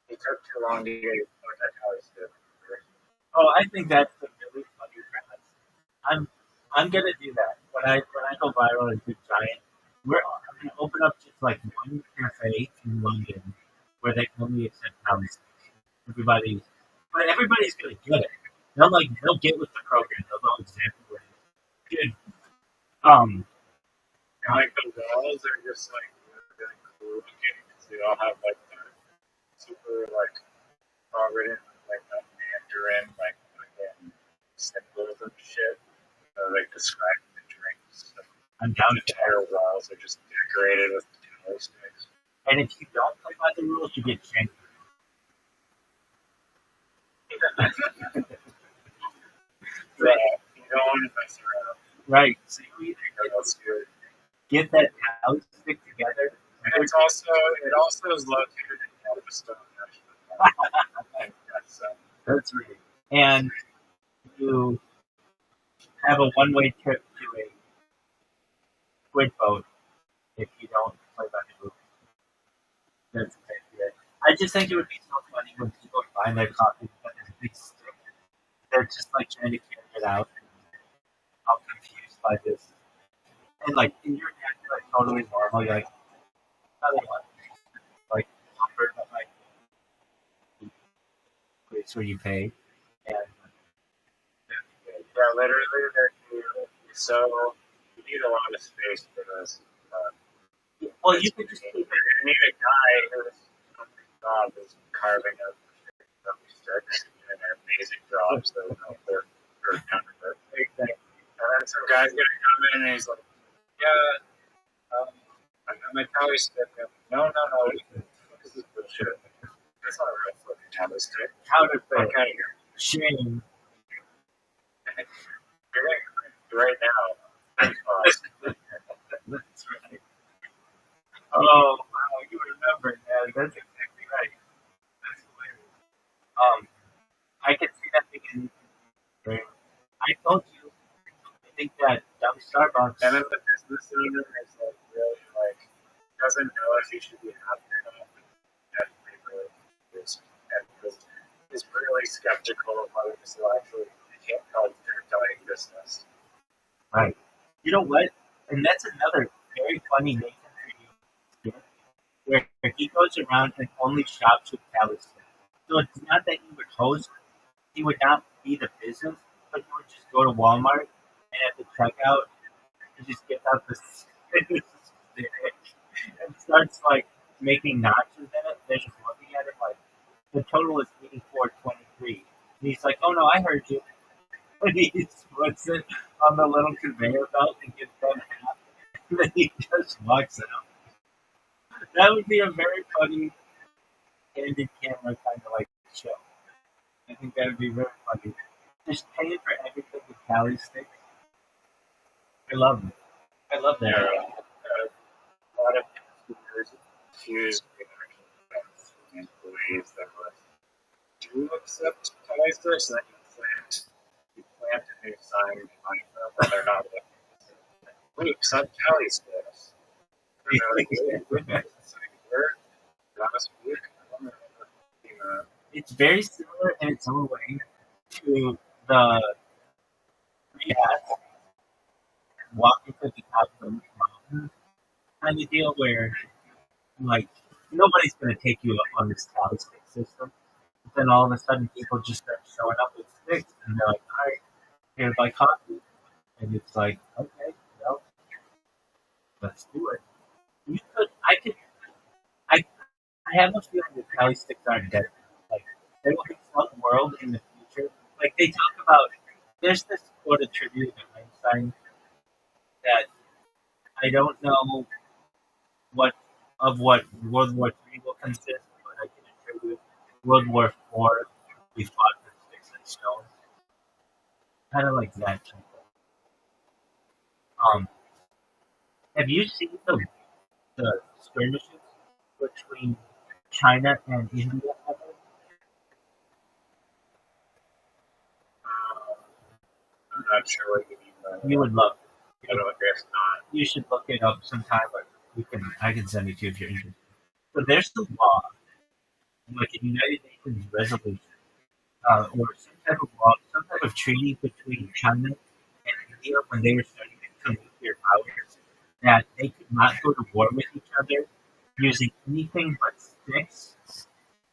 it took too long to get that tally stick. Oh, I think that's a really funny premise. I'm gonna do that when I go viral and do giant. I'm gonna open up just like one cafe in London where they only accept Palestinians. Everybody, but everybody's gonna get it. They'll get with the program. They'll know exactly what it is. Good. Um, And like the walls are just like really cool looking because they all have like the super like already like a Mandarin like symbols and shit. Like describing the drinks. I'm down The to entire walls are just decorated with tally sticks. And if you don't play by the rules, you get shanked. Right. You don't want to mess around. Right. So you either That's good. get that tally stick together. And it also is located in Yellowstone National Park. That's right. And you have a one-way trip to a squid boat if you don't play by the rules. That's exactly it. I just think it would be so funny when people are buying their coffee with this big stick. They're just like trying to carry it out. I'm confused by this. And like in your head, you're like totally normal. You're like, how do you want like comfort, but like the place where you pay. And Yeah, literally, so you need a lot of space for this. well, you could just keep You need a guy whose job is carving up sticks and they're amazing jobs that will help their counterfeit. exactly. And then some guy's gonna come in and he's like, yeah, I got my tally stick. No, this is bullshit. That's not a real fucking tally stick. Counterfeit. Fuck out of here. Shame. You're getting crazy right now. That's right. Oh wow, you remember that? That's exactly right. That's hilarious. I can see that being. I told you. I think that dumb Starbucks. And then the business owner is like really like doesn't know if he should be happy or not. And is really skeptical of whether this will actually help their dying business. Right. You know what? And that's another very funny Nathan for you, where he goes around and only shops with tally sticks. So it's not that he would host, he would not be the business, but he would just go to Walmart and at the checkout, he just gets out the stick and starts like making notches in it. They're just looking at it like the total is 84.23. And he's like, "Oh no, I heard you." And he just puts it on the little conveyor belt and gives them half. And then he just walks out. That would be a very funny candid camera kind of like show. I think that would be very funny. Just paying for everything with tally sticks. I love it. I love that. A lot of consumers accuse employees that do accept tally sticks, and then you plant a new sign behind them, and they're not like, we accept tally sticks. And they're like, it's like, we're last week. It's very similar in its own way to the walking to the top of the mountain kind of deal where like nobody's gonna take you up on this tally stick system. But then all of a sudden people just start showing up with sticks and they're like, all right, here's my coffee. And it's like, okay, well, let's do it. I have a feeling that tally sticks aren't dead. Like, there will be some world in the future. Like, they talk about, there's this quote attributed to Einstein that I don't know what World War III will consist, but I can attribute World War IV. We fought with sticks and stones, kind of like that. Have you seen the skirmishes between China and India ever? I'm not sure what you mean by that. You would love it. I don't guess not. You should look it up sometime, but I can send it to you if you're interested. But there's the law, like a United Nations resolution, or some type of law, some type of treaty between China and India when they were starting to become nuclear powers that they could not go to war with each other using anything but sticks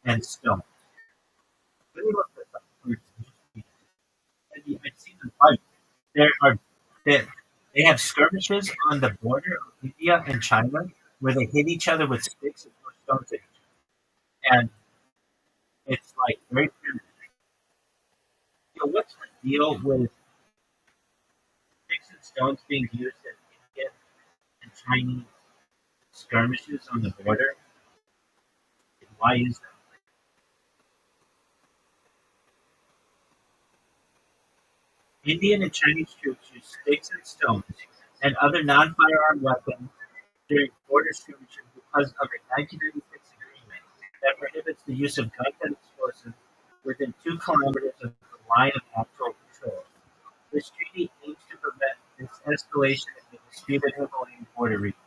and stones. Really look this up. I've seen them fight. There are they, they have skirmishes on the border of India and China where they hit each other with sticks and throw stones at each other. And it's like very primitive. What's the deal with sticks and stones being used in Indian and Chinese skirmishes on the border? And why is that? Indian and Chinese troops use sticks and stones and other non-firearm weapons during border skirmishes because of a 1996 agreement that prohibits the use of guns and explosives within 2 kilometers of the line of actual control. This treaty aims to prevent this escalation in the disputed Himalayan border region.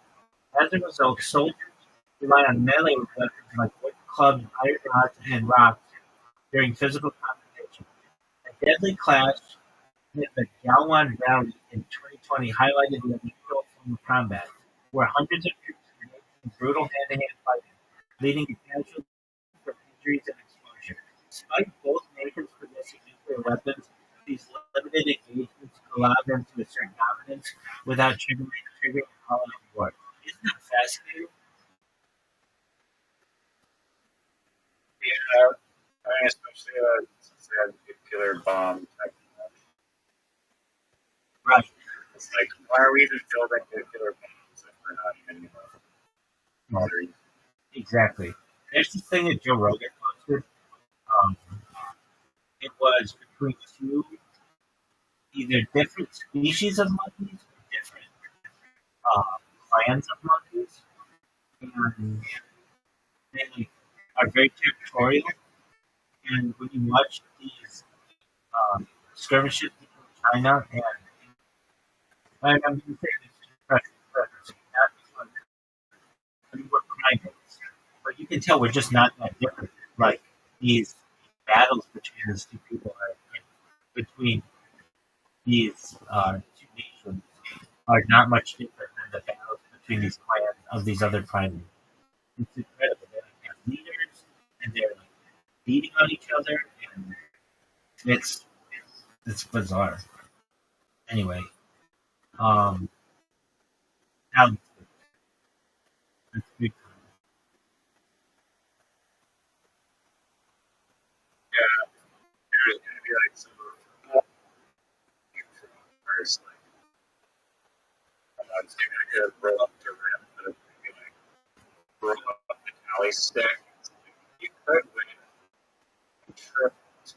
As a result, soldiers rely on melee weapons like wood clubs, iron rods, and rocks during physical confrontation. A deadly clash in the Galwan Valley in 2020 highlighted the unusual form of combat, where hundreds of troops engaged in brutal hand-to-hand fighting, leading to casualties from injuries and exposure. Despite both nations possessing nuclear weapons, these limited engagements allow them to assert dominance without triggering all-out war. Isn't that fascinating? Yeah, I mean, especially since they had nuclear bomb technology. Right. It's like, why are we even building nuclear bombs if we're not even modern? Exactly. There's this thing that Joe Rogan posted. Um, it was between two either different species of monkeys or different uh, clans of monkeys, and they are very territorial. And when you watch these skirmishes between China and I'm going to say this not because we're primates, but you can tell we're just not that different. Like these battles between these two people between these two nations are not much different than the battles between these clans of these other primates. It's incredible. They have leaders and they're like beating on each other, and it's bizarre. Anyway, now let's be Yeah, there's going to be like some first, like, I'm not saying I could roll up to rim, but if you like roll up the tally stick, you could win a trip to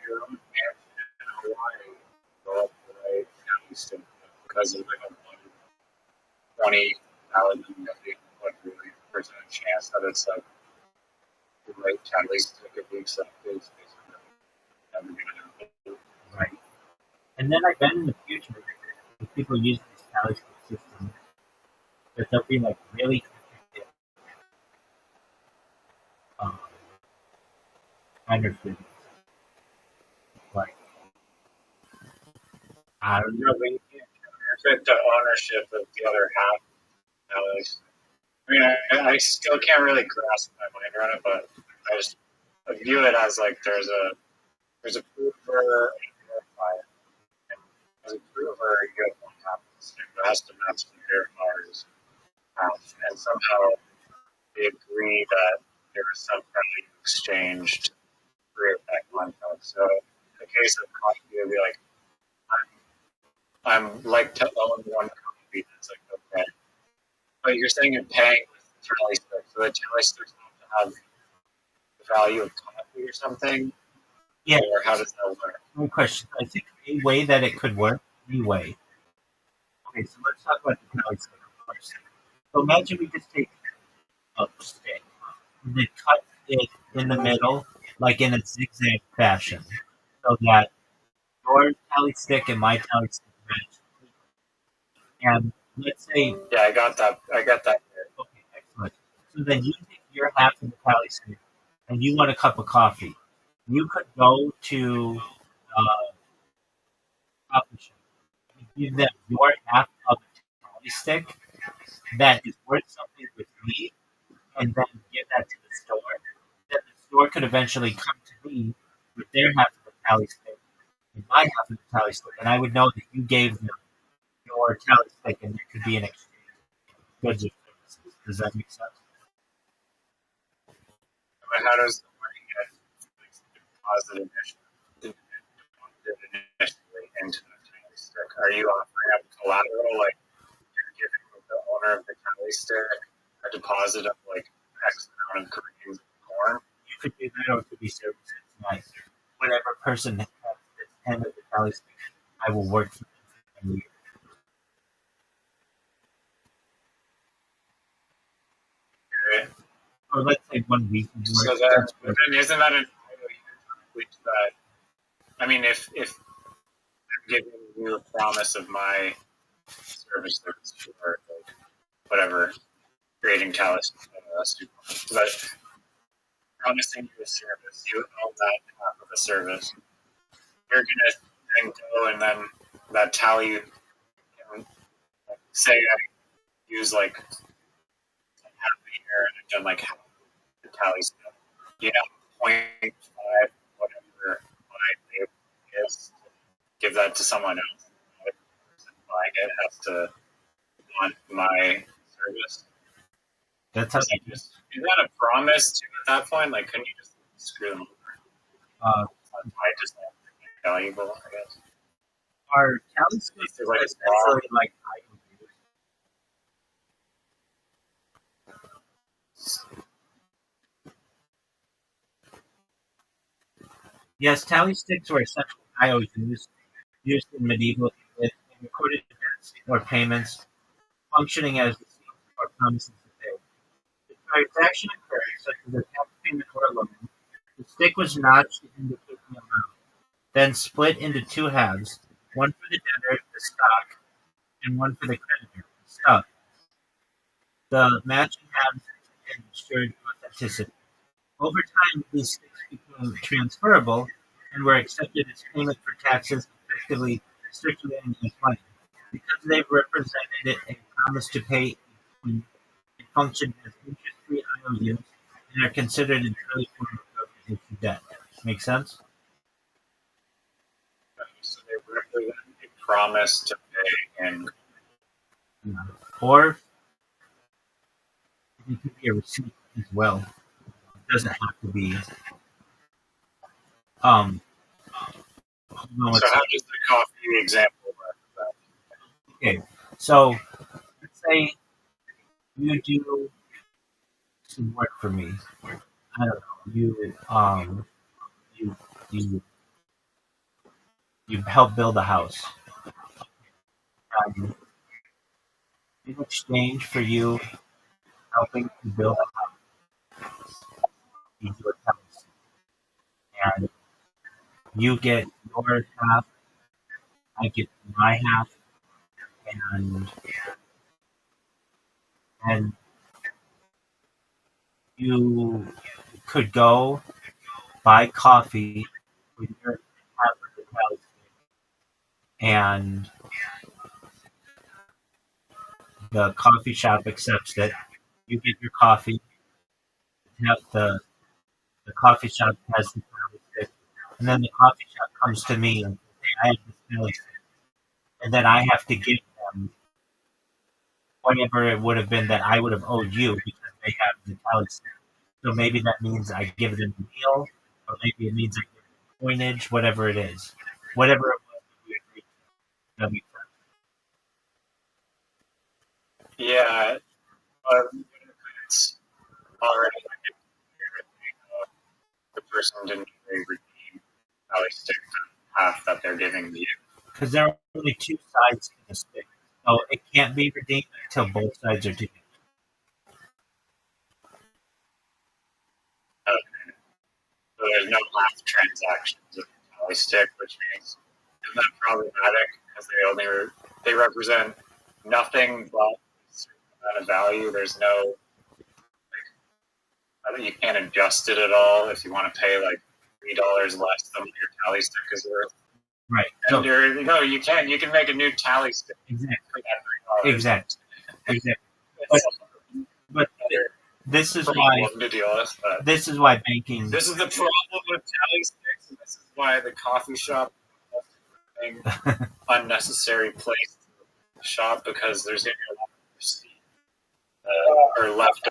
your own mansion in Hawaii, roll up the right tally stick because of like a 20,000 percent chance that it's like the right tally stick if you accept it. It's basically never going to happen. right. And then I bet in the future, if people use this tally system, that they'll be like really effective um, counterfeit. Like, I don't know. When you can't counterfeit the ownership of the other half, tallies. I mean, I still can't really grasp my mind around it, but I view it as like there's a prover and a verifier. And as a prover, you have one half of the stick that has to match the verifier's half, and somehow they agree that there was some kind of exchanged through that contract. So in the case of coffee, it would be like, I'm like to own one copy. It's like, okay. But you're saying you're paying with the tally stick, so the tally sticks have to have the value of coffee or something? Yeah. Or how does that work? One question. I think a way that it could work, anyway. Okay, so let's talk about the tally stick first. So imagine we just take a stick and then cut it in the middle, like in a zigzag fashion, so that your tally stick and my tally stick match. And let's say, Yeah, I got that. okay, excellent. So then you take your half of the tally stick and you want a cup of coffee. you could go to coffee shop and give them your half of a tally stick that is worth something with me, and then give that to the store. Then the store could eventually come to me with their half of the tally stick and my half of the tally stick, and I would know that you gave them your tally stick, and there could be an exchange of goods or services. Does that make sense? But how does the money get deposited initially into the tally stick? Are you offering up collateral, like you're giving the owner of the tally stick a deposit of like X amount of grains of corn? You could do that, or it could be services. Like whatever person has this end of the tally stick, I will work for them. Right? Or let's say 1 week. So then isn't that an which that I mean if I'm giving you a promise of my services or like whatever creating talent, but promising you a service, you own that half of the service. You're gonna then go and then that tally, you know, like, say I use like half a year and I've done like half the tally stuff. You know, 0.5 whatever my label is, give that to someone else. The person buying it has to want my service. That's how Is that a promise to at that point? Like, couldn't you just screw them over? I just valuable, I guess. our tally sticks is Like, essentially like yes, tally sticks were essentially IOUs used in medieval English and recorded events or payments, functioning as receipts or promises to pay. The transaction occurred such as a tax payment or a loan. The stick was notched to indicate the amount, then split into two halves, one for the debtor, the stock, and one for the creditor, the stuff. The matching halves ensured authenticity. Over time, these sticks became transferable and were accepted as payment for taxes, effectively circulating as money. Because they represented a promise to pay, they functioned as interest-free IOUs and are considered an early form of government issued debt. Make sense? so they represent a promise to pay and Yeah. Or it could be a receipt as well. It doesn't have to be. Um, no, so how does the coffee example work? okay. So let's say you do some work for me. I don't know. You you you help build a house. Um, in exchange for you helping to build a house, you do a house, and you get your half, I get my half, and and you could go buy coffee with your half of the house, and the coffee shop accepts it. You get your coffee. Have the coffee shop has the tally stick, and then the coffee shop comes to me and says, "Hey, I have this tally stick," and then I have to give them whatever it would have been that I would have owed you because they have the tally stick. So maybe that means I give them a meal, or maybe it means I give them coinage, whatever it is, whatever it was that we agreed to. That makes sense. Yeah, it's already like the person didn't really redeem at least half that they're giving you. Because there are only two sides to the stick, so it can't be redeemed until both sides are together. Okay. So there's no half transactions with the tally stick, which means isn't that problematic because they represent nothing but a certain amount of value. There's no like you can't adjust it at all if you want to pay like $3 less than what your tally stick is worth. Right. And you can make a new tally stick Exactly. for that $3. Exactly. It's But this is problem why to deal with. But this is why banking. this is the problem with tally sticks, and this is why the coffee shop is an unnecessary place to shop, because there's going to be a lot of receipt or left.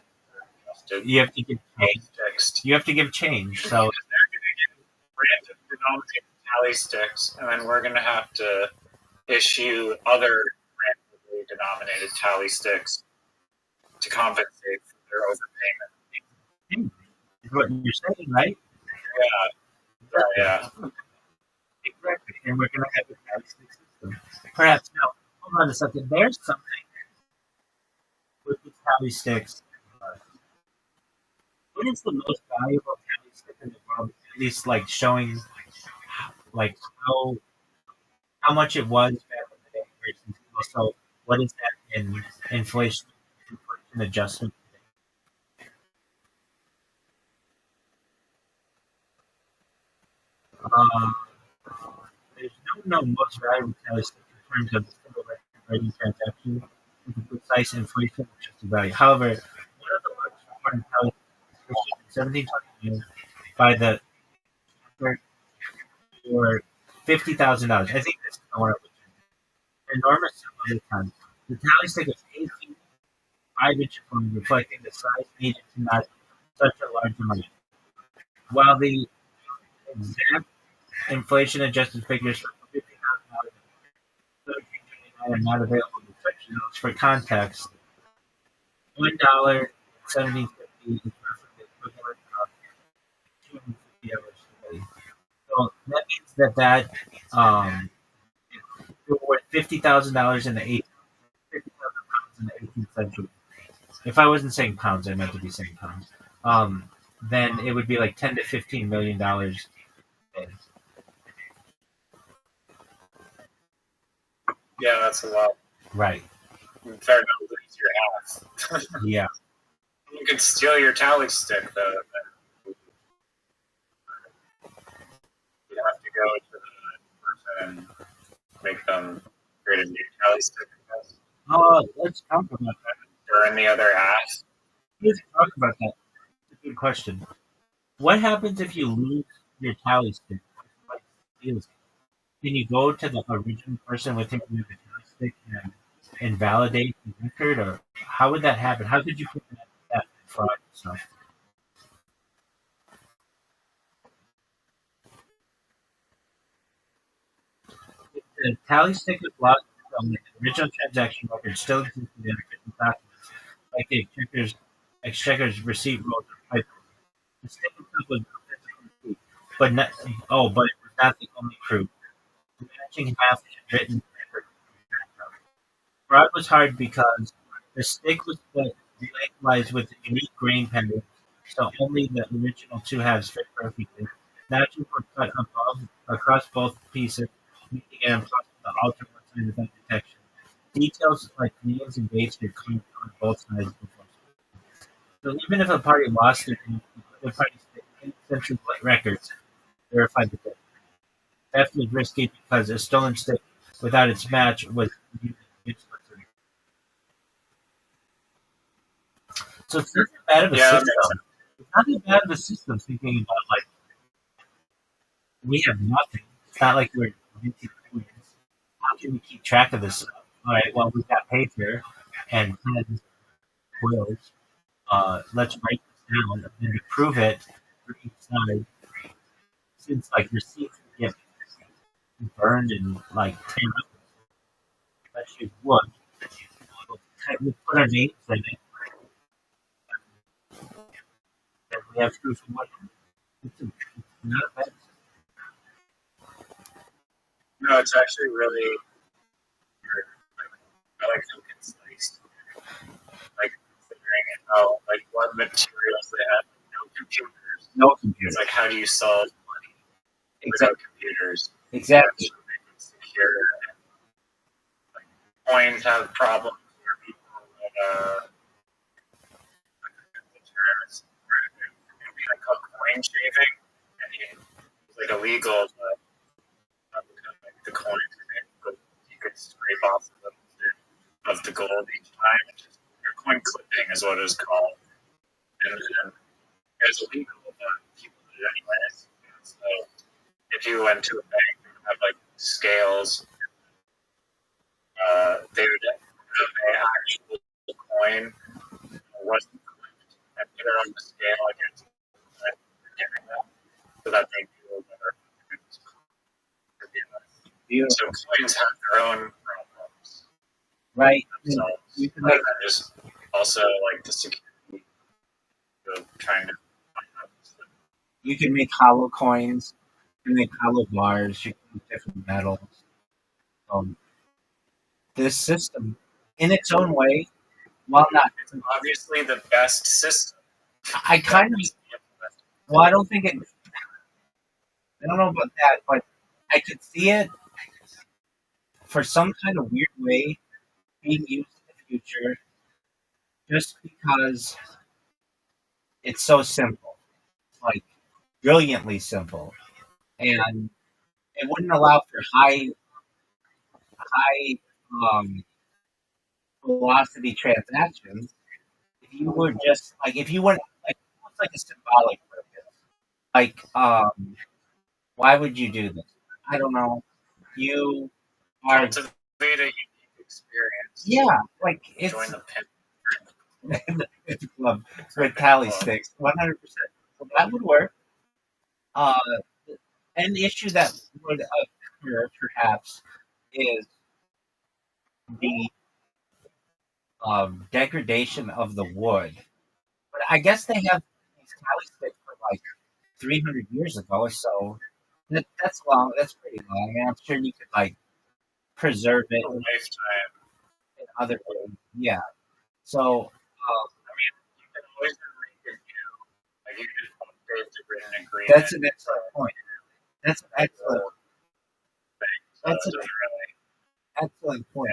You have to give change. Fixed. You have to give change. So they're going to get random denominated tally sticks, and then we're going to have to issue other randomly denominated tally sticks to compensate for their overpayment. is what you're saying, right? Yeah. Exactly. And we're going to have a tally stick system. Perhaps no. Hold on a second. There's something with the tally sticks. What is the most valuable tally stick in the world? At least, like showing, like how much it was back in the day versus also what is that in inflation adjustment? Um, there's no most valuable tally stick in terms of the single record transaction with a precise inflation adjusted value. However, one of the most important tally sticks issued in 1729 by the for $50,000. I think this is the one enormous sum of the time. The tally stick is 8 feet 5 inches long, reflecting the size needed to match such a large amount. While the exact inflation-adjusted figures for $50,000 are not available in such notes for context, $1 in 1750 is roughly the equivalent of 250 hours today. So that means that worth $50,000 in the 18th century. If I wasn't saying pounds, I meant to be saying pounds. Then it would be like $10 to $15 million. Yeah, that's a lot. Right. Fair enough, lose your house. Yeah. You could steal your tally stick, though. You have to go to the person and make them create a new tally stick, I guess. Let's talk about that. Or any other ass. Let's talk about that. That's a good question. What happens if you lose your tally stick? Can you go to the original person with whom you have the tally stick and invalidate the record, or how would that happen? How could you put that fraud stuff? If the tally stick is lost from the original transaction record still exists in the written documents, like the exchequer's receipt rolls or pipe. The stick itself was not physically complete, but it was not the only proof. The matching half had written record. Fraud was hard because the stick was split lengthwise with unique grain patterns, so only the original two halves fit perfectly. Notches were cut across both pieces, making it impossible to alter one side without detection. Details like names and dates were carved on both sides before. So even if a party lost their name, the other party essentially split records verified the date. Theft was risky because a stolen stick without its match was used against the person. So it's not that bad of a system. It's not that bad of a system thinking about, like, we have nothing. It's not like we're minting coins. How can we keep track of this stuff? All right, well, we've got paper and pens, quills. Let's write this down, and then to prove it for each side, since like receipts get burned in like 10 minutes, let's use wood. We'll put our names in it, and we have proof of what. It's not a bad system. No, it's actually really. I like how concise. Like considering how, like, what materials they have. No computers. No computers. It's like, how do you solve money without computers? Exactly. Secure. Like, coins have problems where people would, the terms, it'd be like called coin shaving, and like illegal, but like the coins, you could scrape off a little bit of the gold each time. Or coin clipping is what it was called. And it was illegal, but people did it anyways. So if you went to a bank and have like scales, they would have an actual coin wasn't clipped and put it on the scale against giving them so that they knew whether it was so coins have their own problems. Right. So You can make just also like the security of trying to find out. you can make hollow coins, you can make hollow bars, you can make different metals. This system, in its own way, while not, It's obviously the best system. I kind of, well, I don't think it, I don't know about that, but I could see it for some kind of weird way being used in the future just because it's so simple, like brilliantly simple, and it wouldn't allow for high velocity transactions if you were just like if you went like almost like a symbolic purpose. Like, why would you do this? I don't know. You are Cultivate a unique experience. yeah, like it's Join the it's a club with tally sticks, 100%. So that would work. Uh, an issue that would occur perhaps is the degradation of the wood. But I guess they have these tally sticks from like 300 years ago, so that's long. That's pretty long. And I'm sure you could like preserve it lifetime. in other ways. Yeah. So You can always make it new. Like you can update the written agreement. that's an excellent point. That's an excellent. That's an excellent point.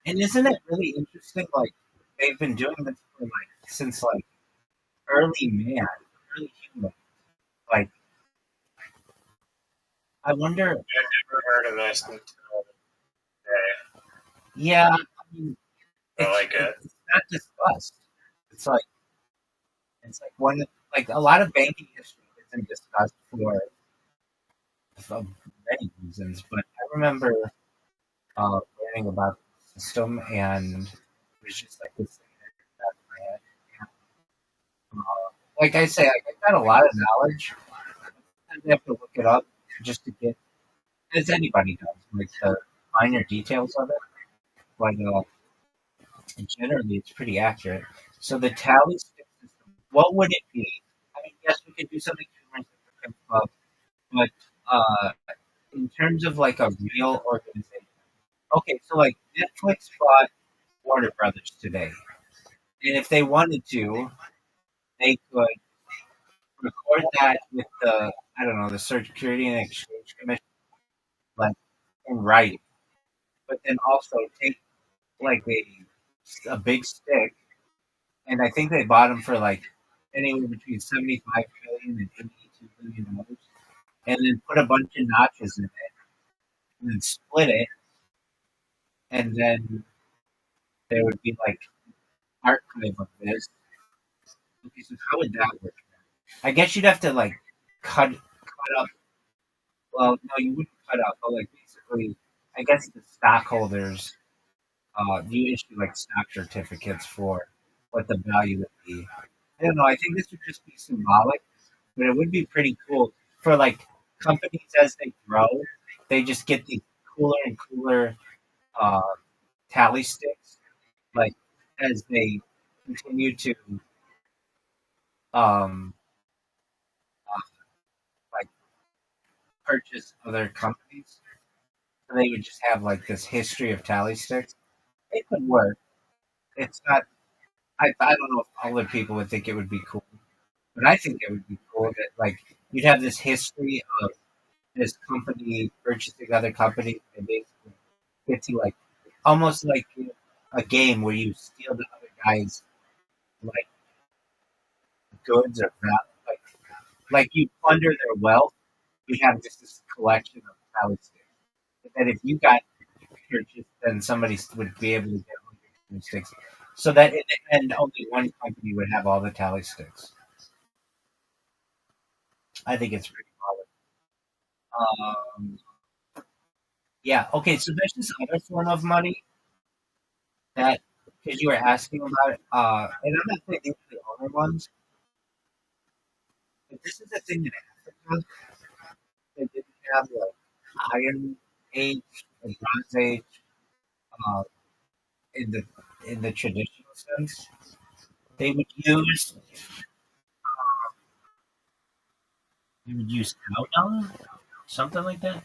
And isn't it really interesting? Like they've been doing this for like since like early man, early human. Like I wonder. I've never heard of this until today. Yeah, I mean, I like it. it's not discussed. It's like one like a lot of banking history isn't discussed for many reasons. But I remember learning about the system, and it was just like this thing that stuck in my head. Like I say, I got a lot of knowledge. I have to look it up just to get, as anybody does, like the finer details of it. But generally, it's pretty accurate. So the tally stick system, what would it be? I mean, yes, we could do something humorous with the club, but in terms of like a real organization. Okay, so like Netflix bought Warner Brothers today, and if they wanted to, they could record that with the I don't know the Security and Exchange Commission, like in writing, but then also take like a big stick, and I think they bought them for like anywhere between 75 billion and 82 billion dollars, and then put a bunch of notches in it, and then split it, and then there would be like archive of this. Okay, so how would that work? I guess you'd have to like cut up. Well, no, you wouldn't cut up, but like basically, I guess the stockholders, you issue like stock certificates for what the value would be. I don't know. I think this would just be symbolic, but it would be pretty cool for like companies as they grow. They just get the cooler and cooler uh, tally sticks, like as they continue to um, like purchase other companies. So they would just have like this history of tally sticks. It could work. It's not. I don't know if other people would think it would be cool, but I think it would be cool that like you'd have this history of this company purchasing other companies and basically get to like almost like a game where you steal the other guy's like goods or like you plunder their wealth we have just this collection of tally sticks. That if you got purchased, then somebody would be able to get all your tally sticks. So that in the end, only one company would have all the tally sticks. I think it's pretty solid. Yeah. Okay. So there's this other form of money that, because you were asking about it, and I'm not saying these are the only ones, but this is a thing in Africa. They didn't have like Iron Age and Bronze Age uh, in the traditional sense. They would use cow dung, something like that.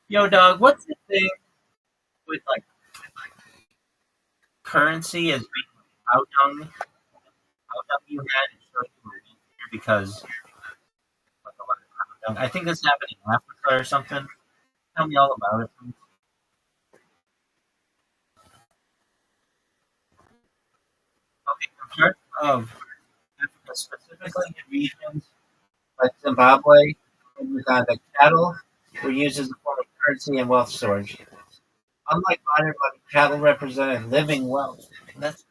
Yo, dog, what's the thing with like currency as being cow dung? Cow dung you had and showed you were wealthier because like a lot of cow dung. I think this happened in Africa or something. Tell me all about it, please. Okay, in parts of Africa, specifically in regions like Zimbabwe and Uganda, cattle were used as a form of currency and wealth storage. Unlike modern money, cattle represented living wealth. That's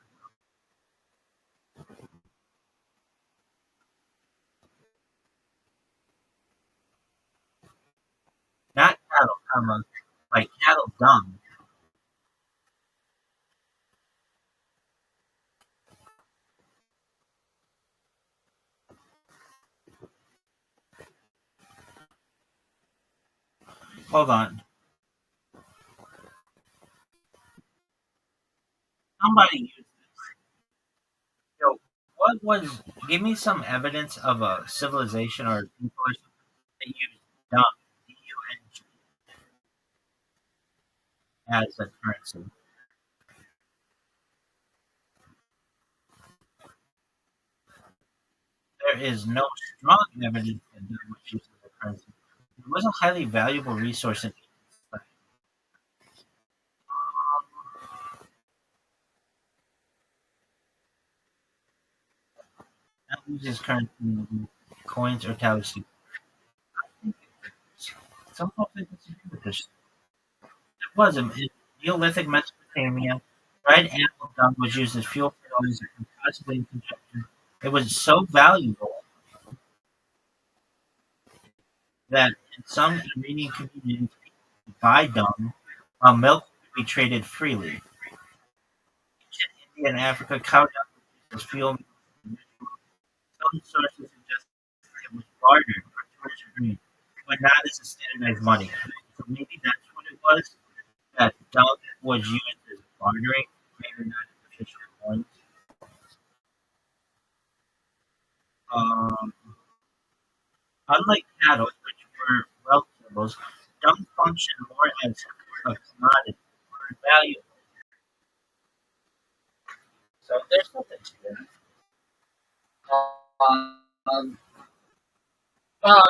not cattle, like cattle dung. Hold on. Somebody used this. Yo, what was? Give me some evidence of a civilization or people or something that used dung, dung, as a currency. There is no strong evidence that dung was used as a currency. It was a highly valuable resource in society. Not used as currency in coins or tallies. Some folks disagree with this. It was in Neolithic Mesopotamia. Dried animal dung was used as fuel fertilizer and possibly in construction. It was so valuable that in some Iranian communities, people would buy dung while milk could be traded freely. Ancient India and Africa, cow dung was used as fuel. Some sources suggest it was bartered for tourism green, but not as a standardized money. So maybe that's what it was. That dung was used as bartering, maybe not as official coins. Um, Unlike cattle, which were wealth symbols, dung functioned more as a commodity or value. So there's something to that. Um, uh,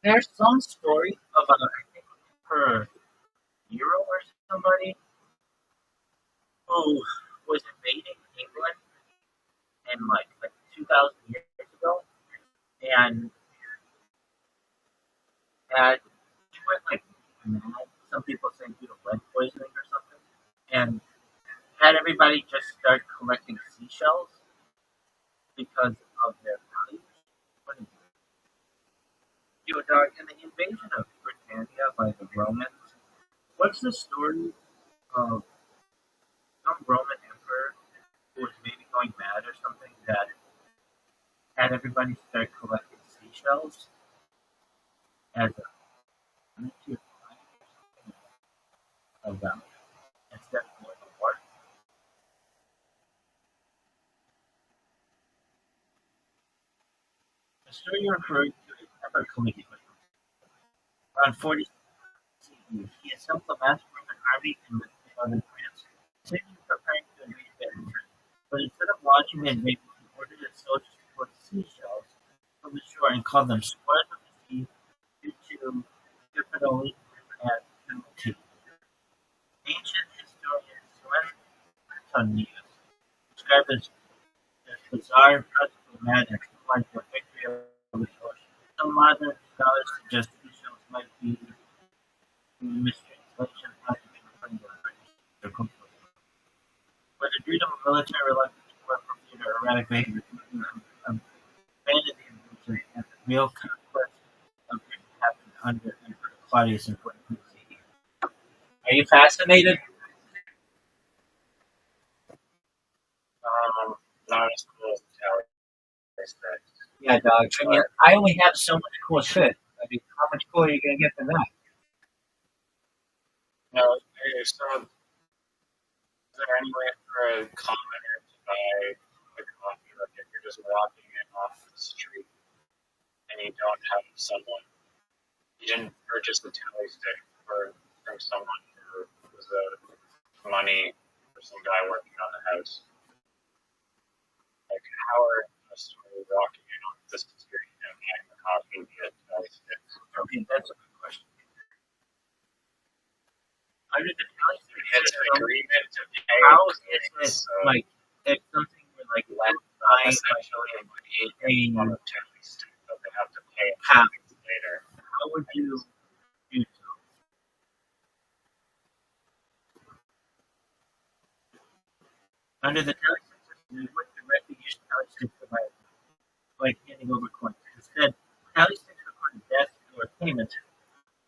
there's some story about I think her hero or somebody who was invading England in like 2,000 years ago, and had he went like mad. Some people say due to lead poisoning or something, and had everybody just start collecting seashells because of their value. What is it? You dog in the invasion of Britannia by the Romans. What's the story of some Roman emperor who was maybe going mad or something that had everybody start collecting seashells as a monetary of them instead of going to war? The story you're referring to is Emperor Caligula. Around 40 CE, he assembled a massive Roman army in northern France, saying he was preparing to invade Britain. But instead of launching the invasion, he ordered his soldiers to put seashells from the shore and called them spoils of the sea due to Gallipoli and penalty. Ancient historian Suetonius described this bizarre practical madness like the victory of the ocean. Some modern Scholars suggest officials might be mistranslation of British. Whether due to military reluctance to work from theater or erratic behavior, abandoned the invention and the real conquest of Britain happened under Emperor Claudius in 42 CE. Are you fascinated? Not as cool as the tower. Yeah, dog. I mean, I only have so much cool shit. I mean, how much cooler are you gonna get than that? No, okay, so is there any way for a commoner to buy a coffee? Like if you're just walking in off the street and you don't have someone, you didn't purchase the tally stick from someone who was money for some guy working on the house. Like how are customers walking in off the street and buying the coffee via tally stick? Okay, that's a good question. Under the tally stick It's an agreement to pay. how is it like if something were like left buying essentially paying on a tally stick, but they have to pay half later. how would you do so? Under the tally stick system, you would directly use tally sticks to buy like handing over coins. Instead, tally sticks recorded debts or payments,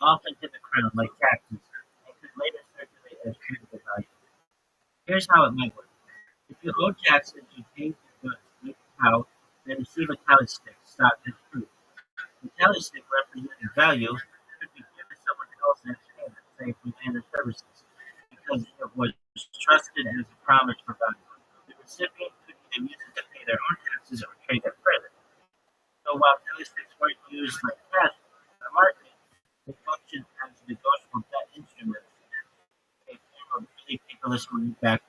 often to the crown like taxes, and could later circulate as tradable value. Here's how it might work. If you owe taxes, you pay the goods with cow, then receive a tally stick stocked as proof. The tally stick representing value could be given to someone else as payment, say for land or services, because it was trusted as a promise for value. The recipient could either use it to pay their own taxes or trade it further. So while tally sticks weren't used like cash in the market, they functioned as negotiable debt instruments, a form of really paperless money backed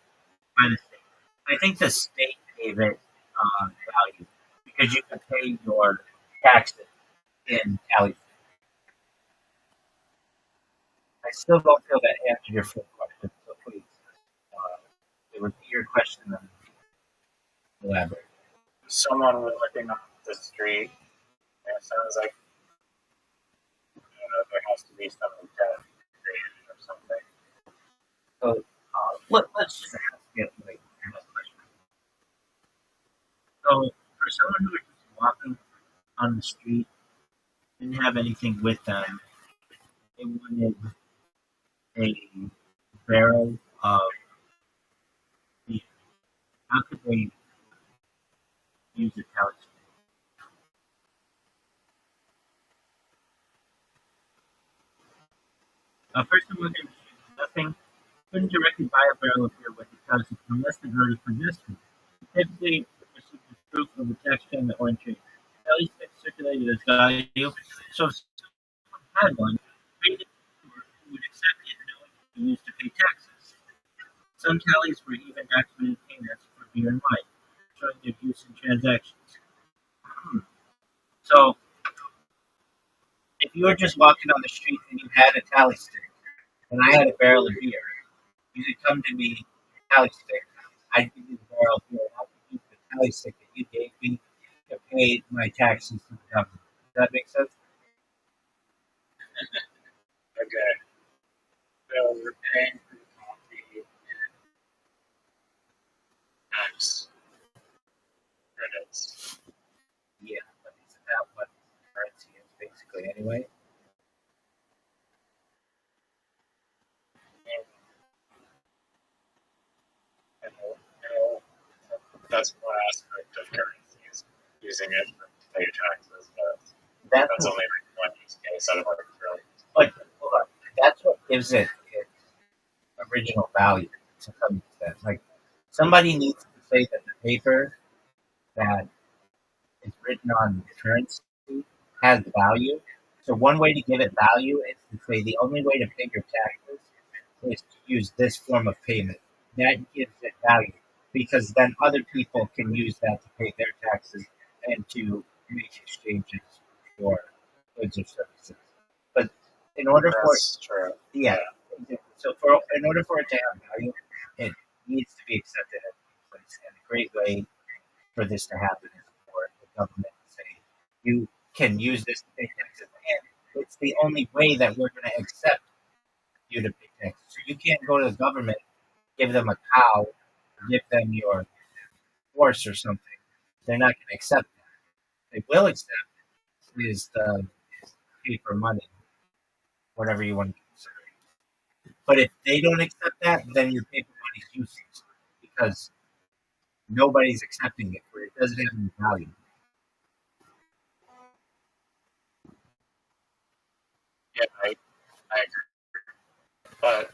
by the state. I think the state gave it value because you could pay your taxes in tally. I still don't feel that answered your full question, so please repeat your question and elaborate. Someone was looking off the street, and it sounds like there has to be some debt created or something. So let's just ask it like this question. So for someone who was just walking on the street, didn't have anything with them, they wanted a barrel of beef. How could they use a tally stick? A person looking at nothing couldn't directly buy a barrel of beer with a tally stick unless they already possessed it. Typically, received as proof of a tax payment or entry. Tally sticks circulated as value, so if someone had one, traded who would accept it knowing it would be used to pay taxes. Some tallies were even documented payments for beer and wine, showing their use in transactions. So, if you were just walking on the street and you had a tally stick, and I had a barrel of beer, you could come to me, tally stick, I'd give you the barrel of beer, and I could use the tally stick that you gave me to pay my taxes to the government. Does that make sense? Okay. So we're paying for the coffee and tax credits. Yeah, but isn't that what currency is basically anyway? And that's one aspect of currency is using it to pay your taxes, but that's only like one use case out of our trillions. But hold on, that's what gives it its original value to some extent. Like somebody needs to say that the paper that is written on the currency has value. So one way to give it value is to say the only way to pay your taxes is to use this form of payment. That gives it value because then other people can use that to pay their taxes and to make exchanges for goods or services. But in order That's true. yeah, so in order for it to have value, it needs to be accepted as a place. And a great way for this to happen is for the government to say, you can use this to pay taxes and only way that we're going to accept you to pay taxes. So you can't go to the government, give them a cow, give them your horse or something. They're not going to accept that. They will accept is the paper money, whatever you want to consider it. But if they don't accept that, then your paper money is useless because nobody's accepting it, where it doesn't have any value. Yeah, I agree. But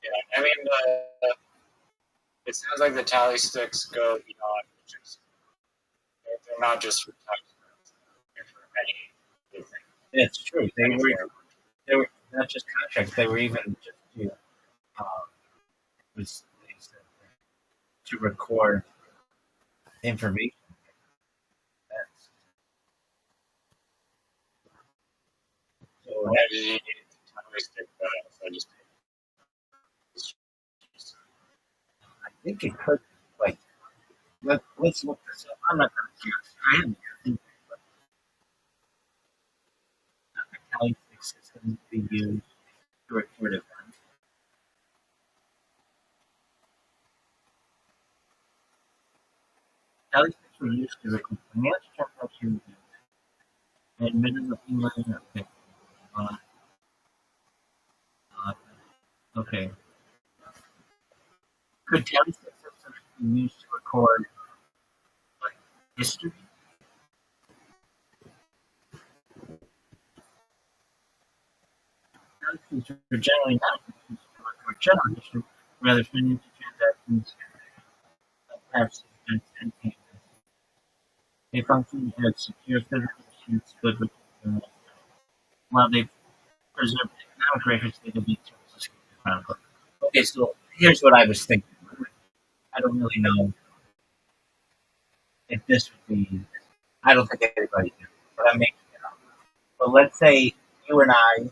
yeah, I mean, it sounds like the tally sticks go beyond just they're not just for tax purposes, they're for anything. It's true. They were not just contracts; they were even just they said, to record information. That's, so Why did you need the tally stick? So I just I think it could like let's look this up. I'm not going to guess. I haven't seen it, but the tally stick system to be used to record events. Tally sticks were used to record financial transactions and minutes of email. Okay. Uh, uh, okay. Could tally stick systems be used to record like history? Tally sticks are generally not used to record general history, rather financial transactions, past events, and payments. They function as secure physical sheets good with while they preserve economic records they can be services chronically. Okay, so here's what I was thinking. I don't really know if this would be. I don't think anybody did, but I'm making it up. But let's say you and I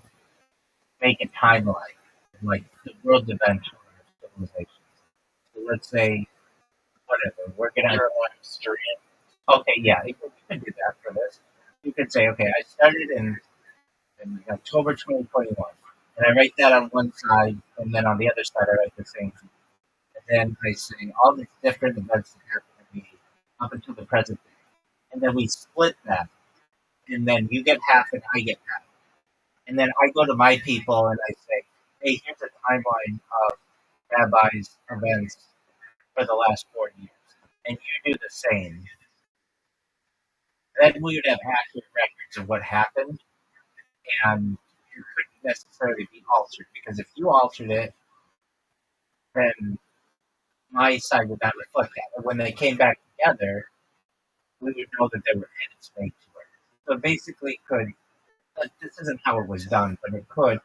make a timeline, like the world events or civilizations. So let's say whatever we're gonna. you're a history. Okay, yeah, you can do that for this. You can say, okay, I started in October 2021, and I write that on one side, and then on the other side I write the same thing. And then I say all these different events that happened to me up until the present day. And then we split that, and then you get half and I get half. And then I go to my people and I say, hey, here's a timeline of Rabbi's events for the last 4 years. And you do the same. Then we would have accurate records of what happened, and it couldn't necessarily be altered because if you altered it, then my side would not reflect that. And when they came back together, we would know that there were edits made to it. So basically, it could this isn't how it was done, but it could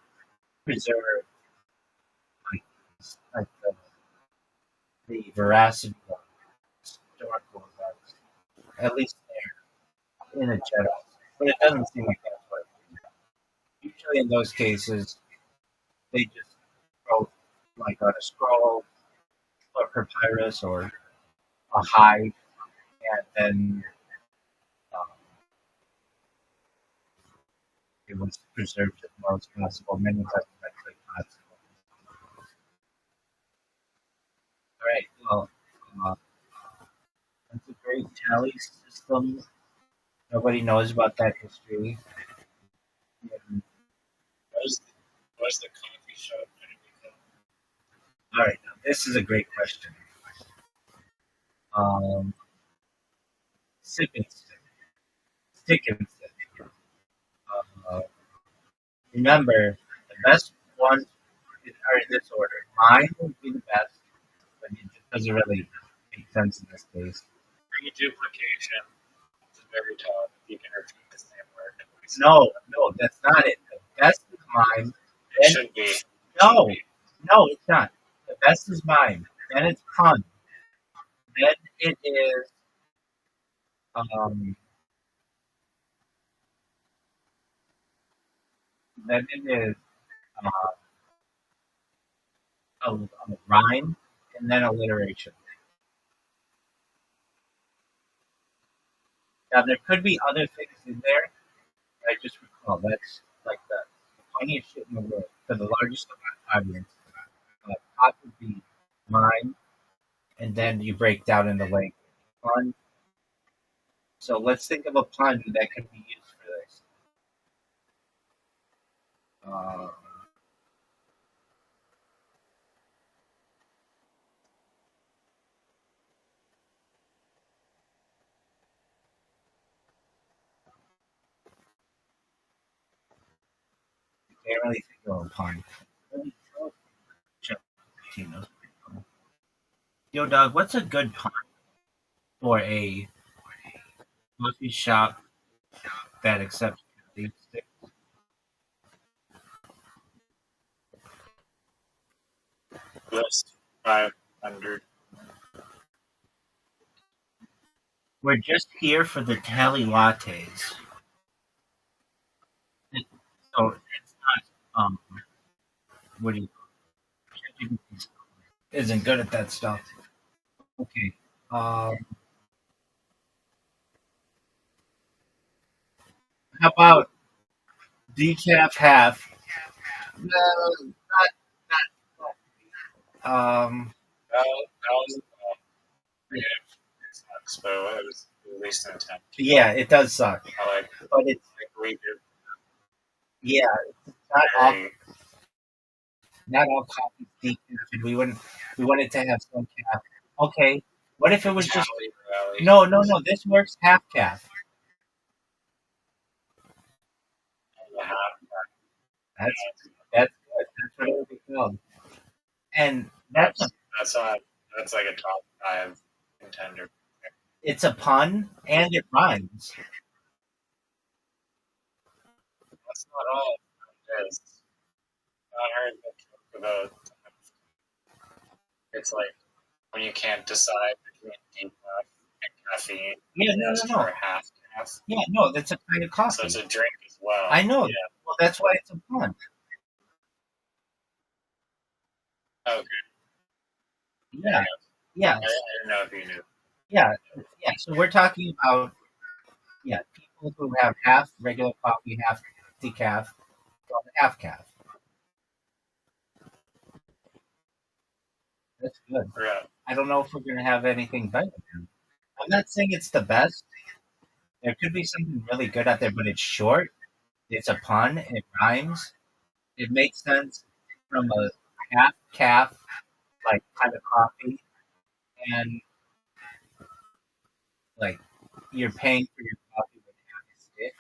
preserve like, like the veracity of historical events, at least there in a general. But it doesn't seem like that's what it is. Usually in those cases, they just wrote like on a scroll or papyrus or a hide, and then um, it was preserved as well as possible, many times as possible. All right, well, uh, that's a great tally system. Nobody knows about that history. And, Was the coffee shop going to become? all right, now this is a great question. Sip and stick. Stick and stick. Uh, remember, the best ones are in this order. Mine would be the best, but it doesn't really make sense in this case. Reduplication is the very top. You can repeat the same word. No, that's not it. The best is mine. It should be. No, it's not. The best is mine. Then it's pun. Then it is um. Then it is uh, a rhyme, and then alliteration. Now there could be other things in there, I just recall that's like the funniest shit in the world for the largest audience. Pot would be mine, and then you break down into like pun. So let's think of a pun that could be used for this. Uh, can't really think of a pun. Yo, dog, what's a good pun for a coffee shop that accepts these sticks? List 500. We're just here for the tally lattes. So it's not what do you isn't good at that stuff. Okay. How about decaf half? No, not. That was Expo. It was at least intent. Yeah, it does suck, I like, but it's we did yeah, it's not all very, not all coffee decaf, and we wanted to have some calf. Okay, what if it was just rally. no? This works half calf. That's that's good. That's what it would be called. And that's That's like a top 5 contender. it's a pun and it rhymes. That's not all it is. I heard the joke about it's like when you can't decide between decaf and caffeine. Yeah, You ask no. for half calf. Yeah, no, that's a kind of So coffee. it's a drink as well. I know. Yeah. Well, that's why it's a pun. Okay. Yeah, yeah, I didn't know if you knew. yeah. So we're talking about people who have half regular coffee, half decaf, called half calf. That's good. Yeah. I don't know if we're gonna have anything better. I'm not saying it's the best. There could be something really good out there, but it's short. It's a pun. It rhymes. It makes sense from a half calf like kind of coffee, and like you're paying for your coffee with half a stick.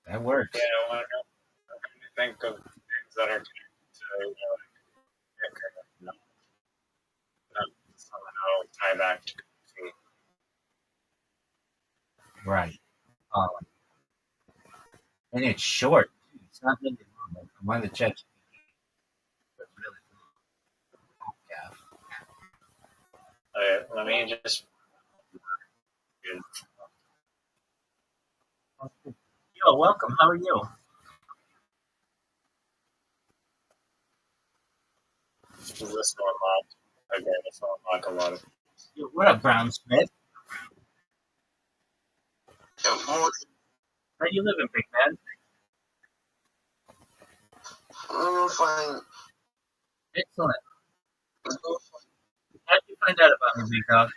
That works. Yeah, I want to think of things that are to somehow tie back to coffee. Right. Um, and it's short. It's not really long. Like, I'm on the chat. It's really long. Yeah. Let me just. Yo, welcome. How are you? Is this one unlocked? Okay, this will unlock a lot of. Yo, what up, Brown Smith? How you living, big man? I'm fine. Excellent. How'd you find out about me, big dog?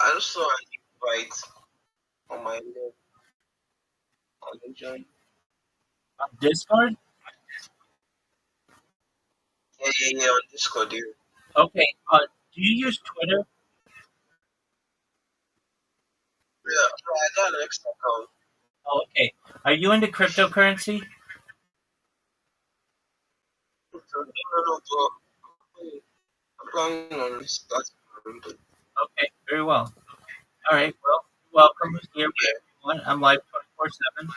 I just saw an invite on my on the joint. On Discord? Yeah, on Discord, dude. Okay. Do you use Twitter? Yeah, I got an extra account. Oh, okay. Are you into cryptocurrency? No, I'm planning on starting. Okay, very well. All right. Well, welcome here, everyone. I'm live 24/7.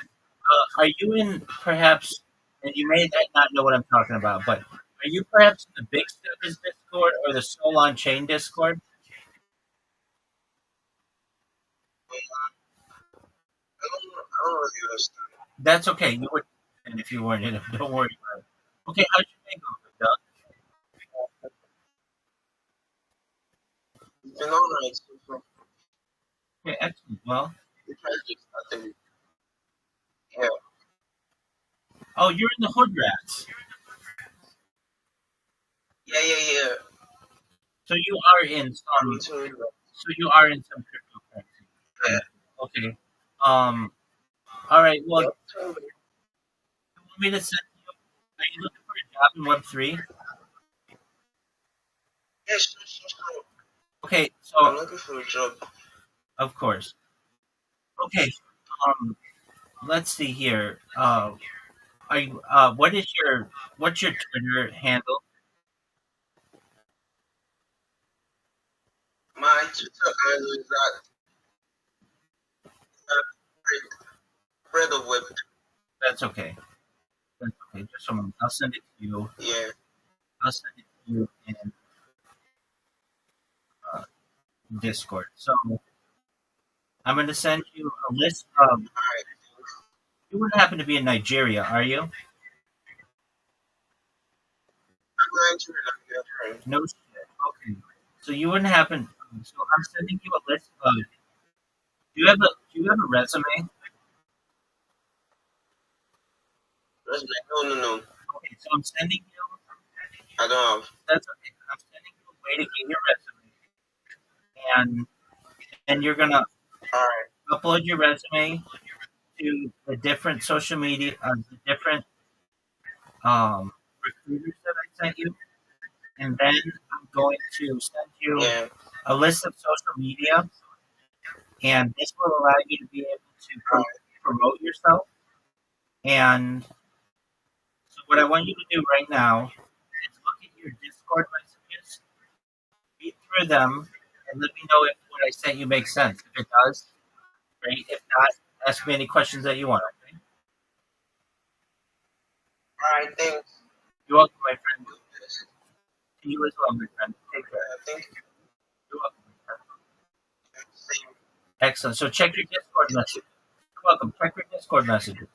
Are you in perhaps? And you may not know what I'm talking about, but are you perhaps in the Big Steppers Discord or the Soul on Chain Discord? I don't really understand. That's okay. You would, and if you weren't in it, don't worry about it. Okay, how's your day going, Doug? been alright so far. Okay, excellent. Well, We tried to start the yeah. oh, you're in the Hood Rats. Yeah. So you are in Me some. too. So you are in some cryptocurrency. Yeah. Okay. All right. Well, Yep. you want me to send you? Are you looking for a job in Web3? Yeah, sure. Okay. I'm So looking for a job. of course. Okay. Um. Let's see here. Are you? What's your Twitter handle? My Twitter handle is Fred of Web. That's okay. That's okay. Just a moment. I'll send it to you. Yeah. I'll send it to you in uh, Discord. So I'm going to send you a list of. Alright. You wouldn't happen to be in Nigeria, are you? I'm Nigerian. No shit. Okay. So you wouldn't happen. So I'm sending you a list of. Do you have a resume? No. Okay. So I'm sending you. I don't have. That's okay. I'm sending you a way to get your resume, and you're gonna Alright. upload your resume to the different social media, the different recruiters that I sent you, and then I'm going to send you Yeah. a list of social media, and this will allow you to be able to promote yourself. And so, what I want you to do right now is look at your Discord messages, read through them, and let me know if what I sent you makes sense. If it does, great. If not, ask me any questions that you want. Okay? Alright, thanks. You're welcome, my friend. To you as well, my friend. Take care. Thank you. You're welcome, my friend. Same. Excellent. So check your Discord message. You're welcome. Check your Discord messages.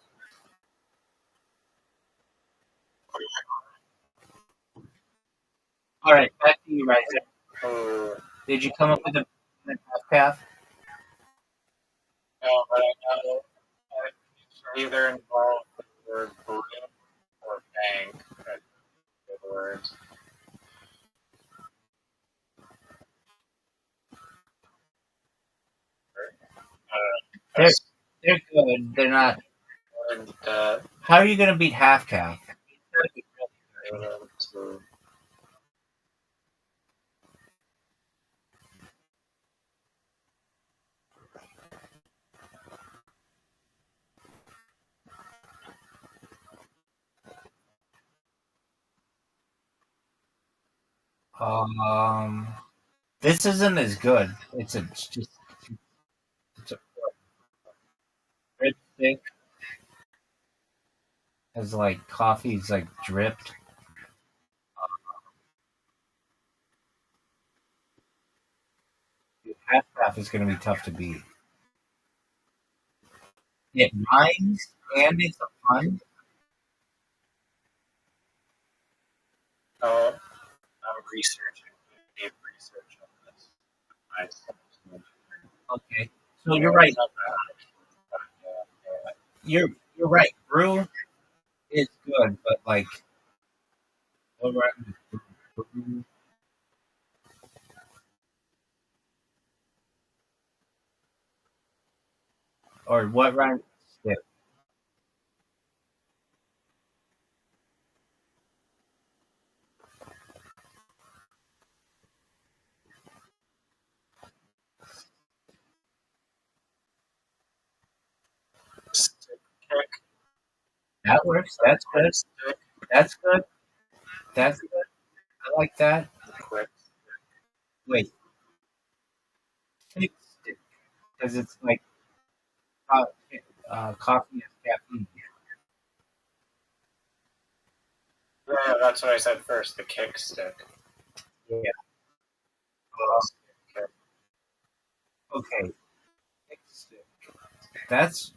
All right, back to you, Riser. Did you come up with a path? No, but I know it's either involved with the word group or bank. That's the words. They're, they're good. They're not. And How are you going to beat half calf? to Um, this isn't as good. It's a breadstick. Has like coffee's like dripped. Half calf is going to be tough to beat. It rhymes and it's a pun. I'm researching. Deep research on this. Okay, so you're right. You're right. Brew is good, but like, what rhymes with brew? Or what rhymes with Stick kick. that works. That's good. That's good. That's good. I like that. Quick. Wait, because it's like co- coffee is caffeine. Yeah, that's what I said first. The kick stick. Yeah. Kick. Okay. That's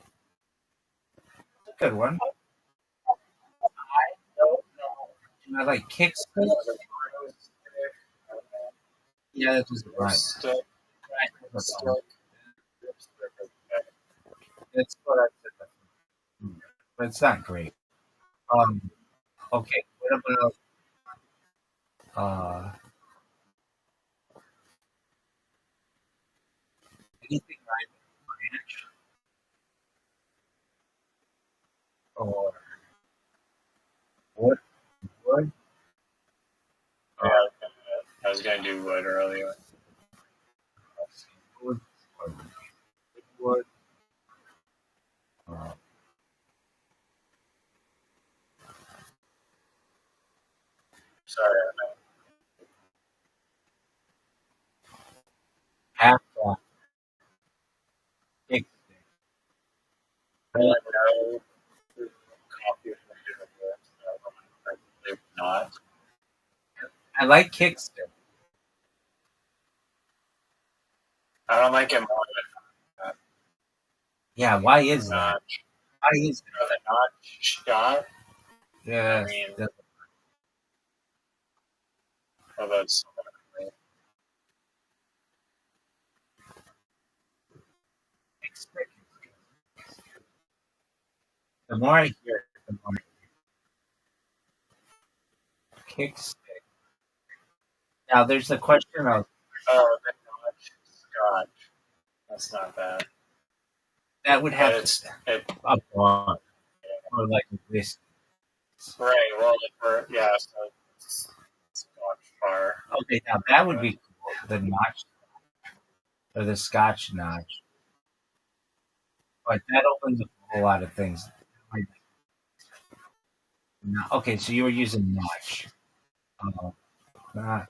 a good one. I don't know. I like kick stick. The brew stick. Yeah, that was right. Still, still, That's what I said. But it's not great. Um, okay. What about anything like ranch or wood? Wood? yeah, Uh, I was gonna do wood earlier. let's see, wood or wood? Uh, Sorry, half kick stick. I don't know copy of it, so probably not. I like kick stick. I don't like it more Yeah, why than is that? notch. Why is that? The notch shot. Yeah, I mean, the although it's kick stick. The more I hear it, the more kick stick. Now there's the question of the notch scotch. That's not bad. that would But have it's it a bar or like a whiskey. right. Well, yeah. So it's scotch bar. Okay, now that would be cool. The notch or the Scotch notch, but that opens up a whole lot of things. Like, okay, so you were using notch, not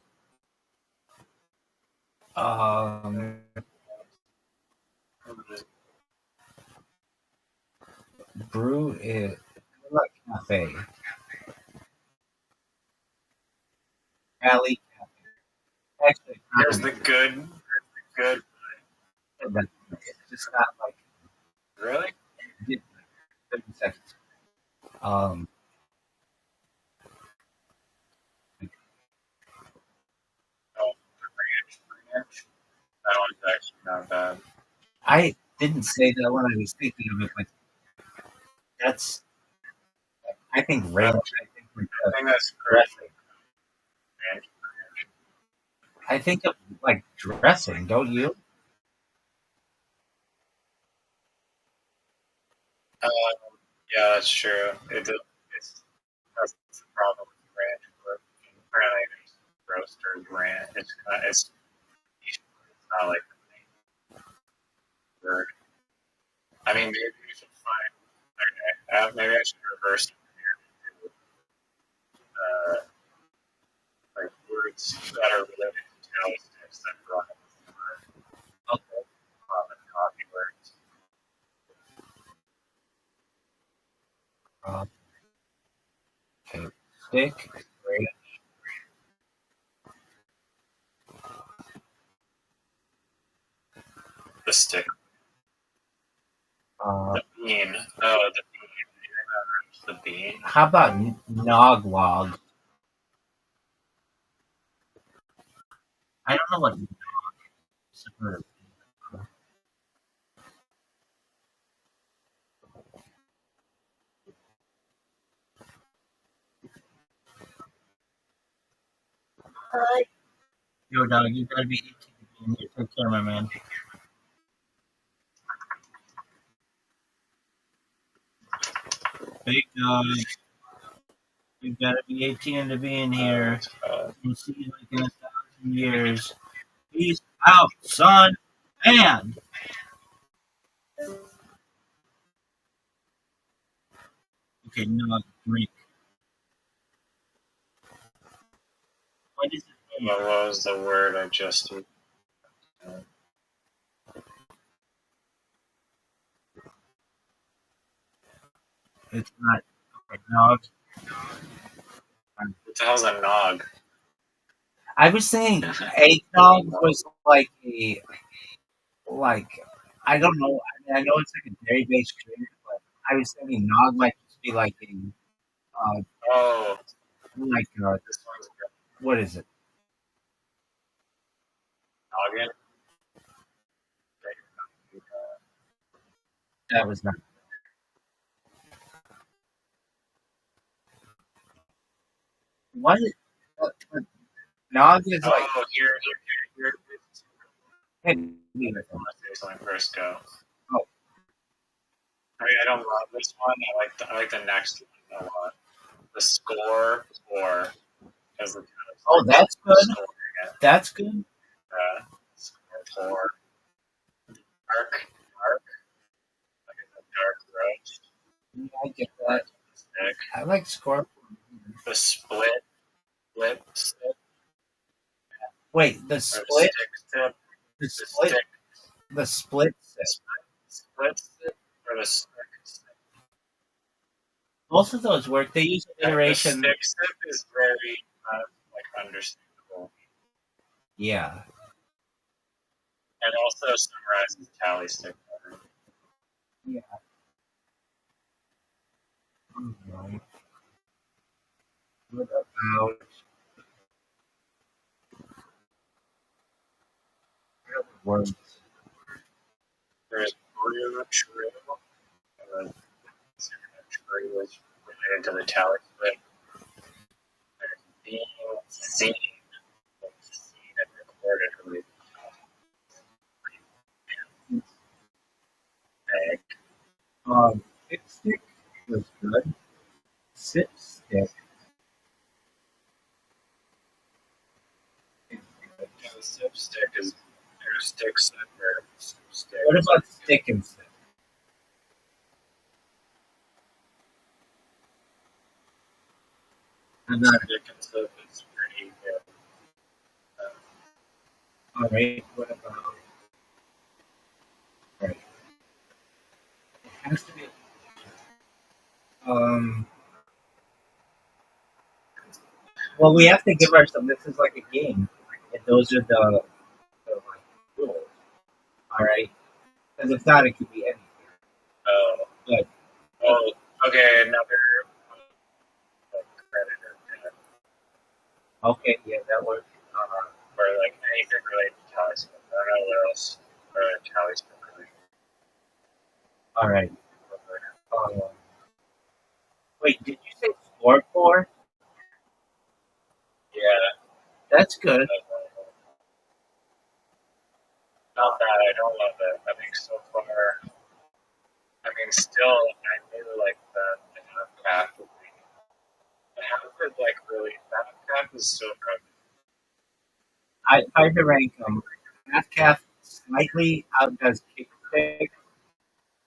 brew it like cafe, alley cafe. Actually, Here's probably, the good. but it's just not like Really? 30 seconds. Um, Oh, ranch. That one's actually not bad. I didn't say that when I was thinking of it, but that's I think ranch. I think like I think that's great. dressing. Ranch. I think of like dressing, don't you? Um, yeah, that's true. It's that's the problem with ranch. But apparently, there's roasters ranch. It's not like the main word. I mean, maybe we should find. Okay, maybe I should reverse it here. Uh, like words that are related to tail sticks that rhyme with the word Okay. common coffee words. Uh, okay. Stick, ranch. The stick. Uh, The bean. Oh, the bean. The bean. how about noglog? I don't know what super. Yo, dog, you gotta be 18 to be in here. Take care, my man. Big dog, you gotta be 18 to be in here. We'll see you like in 1,000 years. Peace out, son. And okay, no, drink. What is it? What was the word I just used? It's not a nog. What the hell's a nog? I was saying eggnog was like a like I don't know. I know it's like a dairy based drink, but I was thinking nog might just be like a Oh, like this one's good. what is it? Noggin. That was not. What? Nog is like. Oh, here. Hey, leave it. I want to say something first. Go. Oh. I don't love this one. I like the next one a lot. The score for because the Oh, that's good. score, That's good. score for dark, like a dark roast. Yeah, I get that. Stick. I like Scorpion. The split stick. Wait, the Or split, the stick tip. the The split, stick. the split. Split stick or the stick. Both of those work. They use The iteration. stick sip is very like understandable. Yeah. And also summarizes tally stick better. Yeah. Alright. What about words? There's Brew True. True is related to the tally split. There's being seen. Seen and recorded related to Dipstick was good. Sip stick. the sip stick is there's stick sip or sip stick. What about stick and sip? I'm not. Stick and sip is pretty good. All right. What about? Right. It has to be. Well, we have to give ourselves. This is like a game, and those are the like, rules. All right. Because if not, it could be anything. Oh. But Oh, okay, another creditor okay, yeah, that works. or like anything related to tally split. I don't know what else or tally split really. All right. Wait, did you say score four? Yeah. That's good. Not bad. I don't love it. I think so far. I mean, still, I really like the half cap. The half is like really. The half cap is so good. I tried to rank them. Half calf slightly outdoes kick stick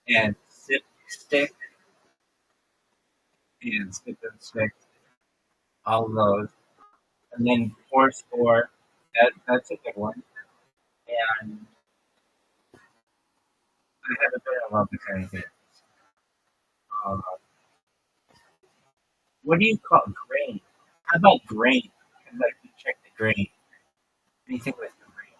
and sip stick and sip and stick. All those. And then four score. That's a good one. And I haven't been in love with anything. Uh, what do you call grain? How about grain? I'd like to check the grain. Anything with the grain.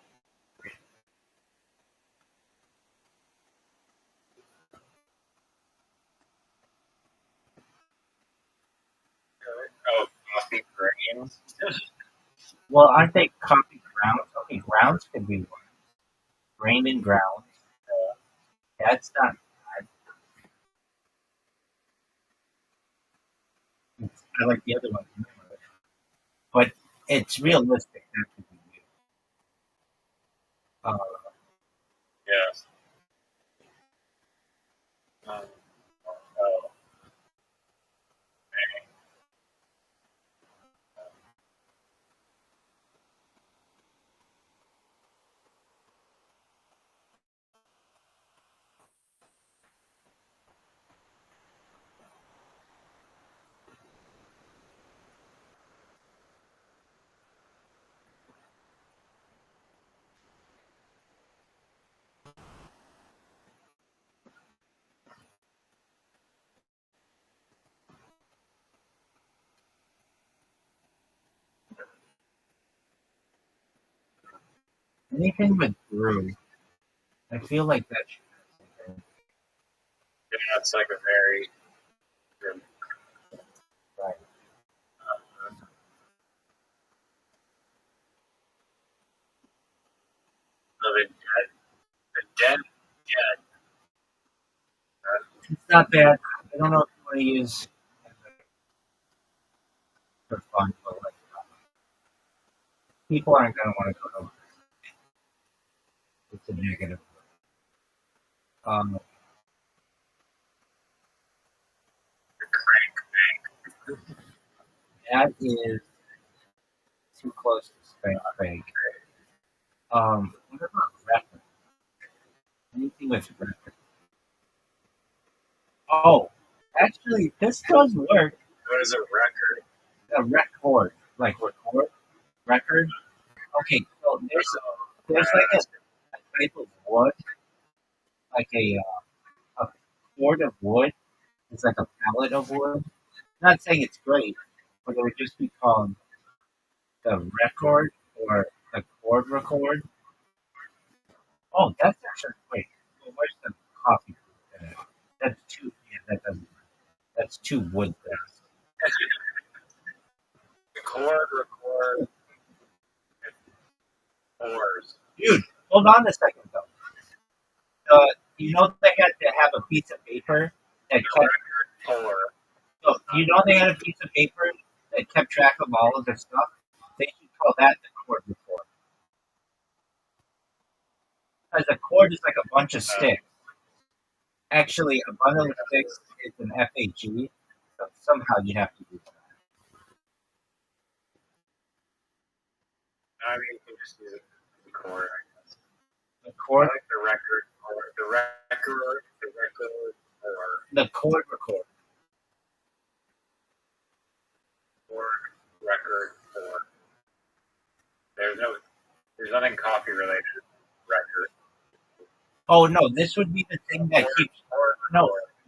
Oh, coffee grains. Well, aren't they coffee grounds? Okay, grounds could be one. Grain and grounds. That's not bad. I like the other one. But it's realistic. That could be you. Yes. Oh. Anything with brew. I feel like that should have something. Yeah, it's like a very good. Right. not bad. I don't know if you want to use for fun, but like people aren't going to want to go to. It's a negative. Um, that is too close to spank. What about record? Anything with record? Oh, actually, this does work. What is a record? A record, like record. Okay, so there's like a type of wood, like a cord of wood. It's like a pallet of wood. Not saying it's great, but it would just be called the record or the chord record. Oh, that's actually great. Well, where's the coffee in it? That's two. Yeah, that doesn't work. That's two wood things. The chord record oars. Dude, hold on a second though. You know they had to have a piece of paper that kept. Oar. So you know they had a piece of paper that kept track of all of their stuff. They should call that the chord record. Because a chord is like a bunch of sticks. Actually, a bundle of sticks is an FAG. So somehow you have to do that. I mean, you can just use it as the chord, I guess. The I chord, like the record or the record or the chord record. record or there's nothing coffee related to record. Oh no, this would be the thing that keeps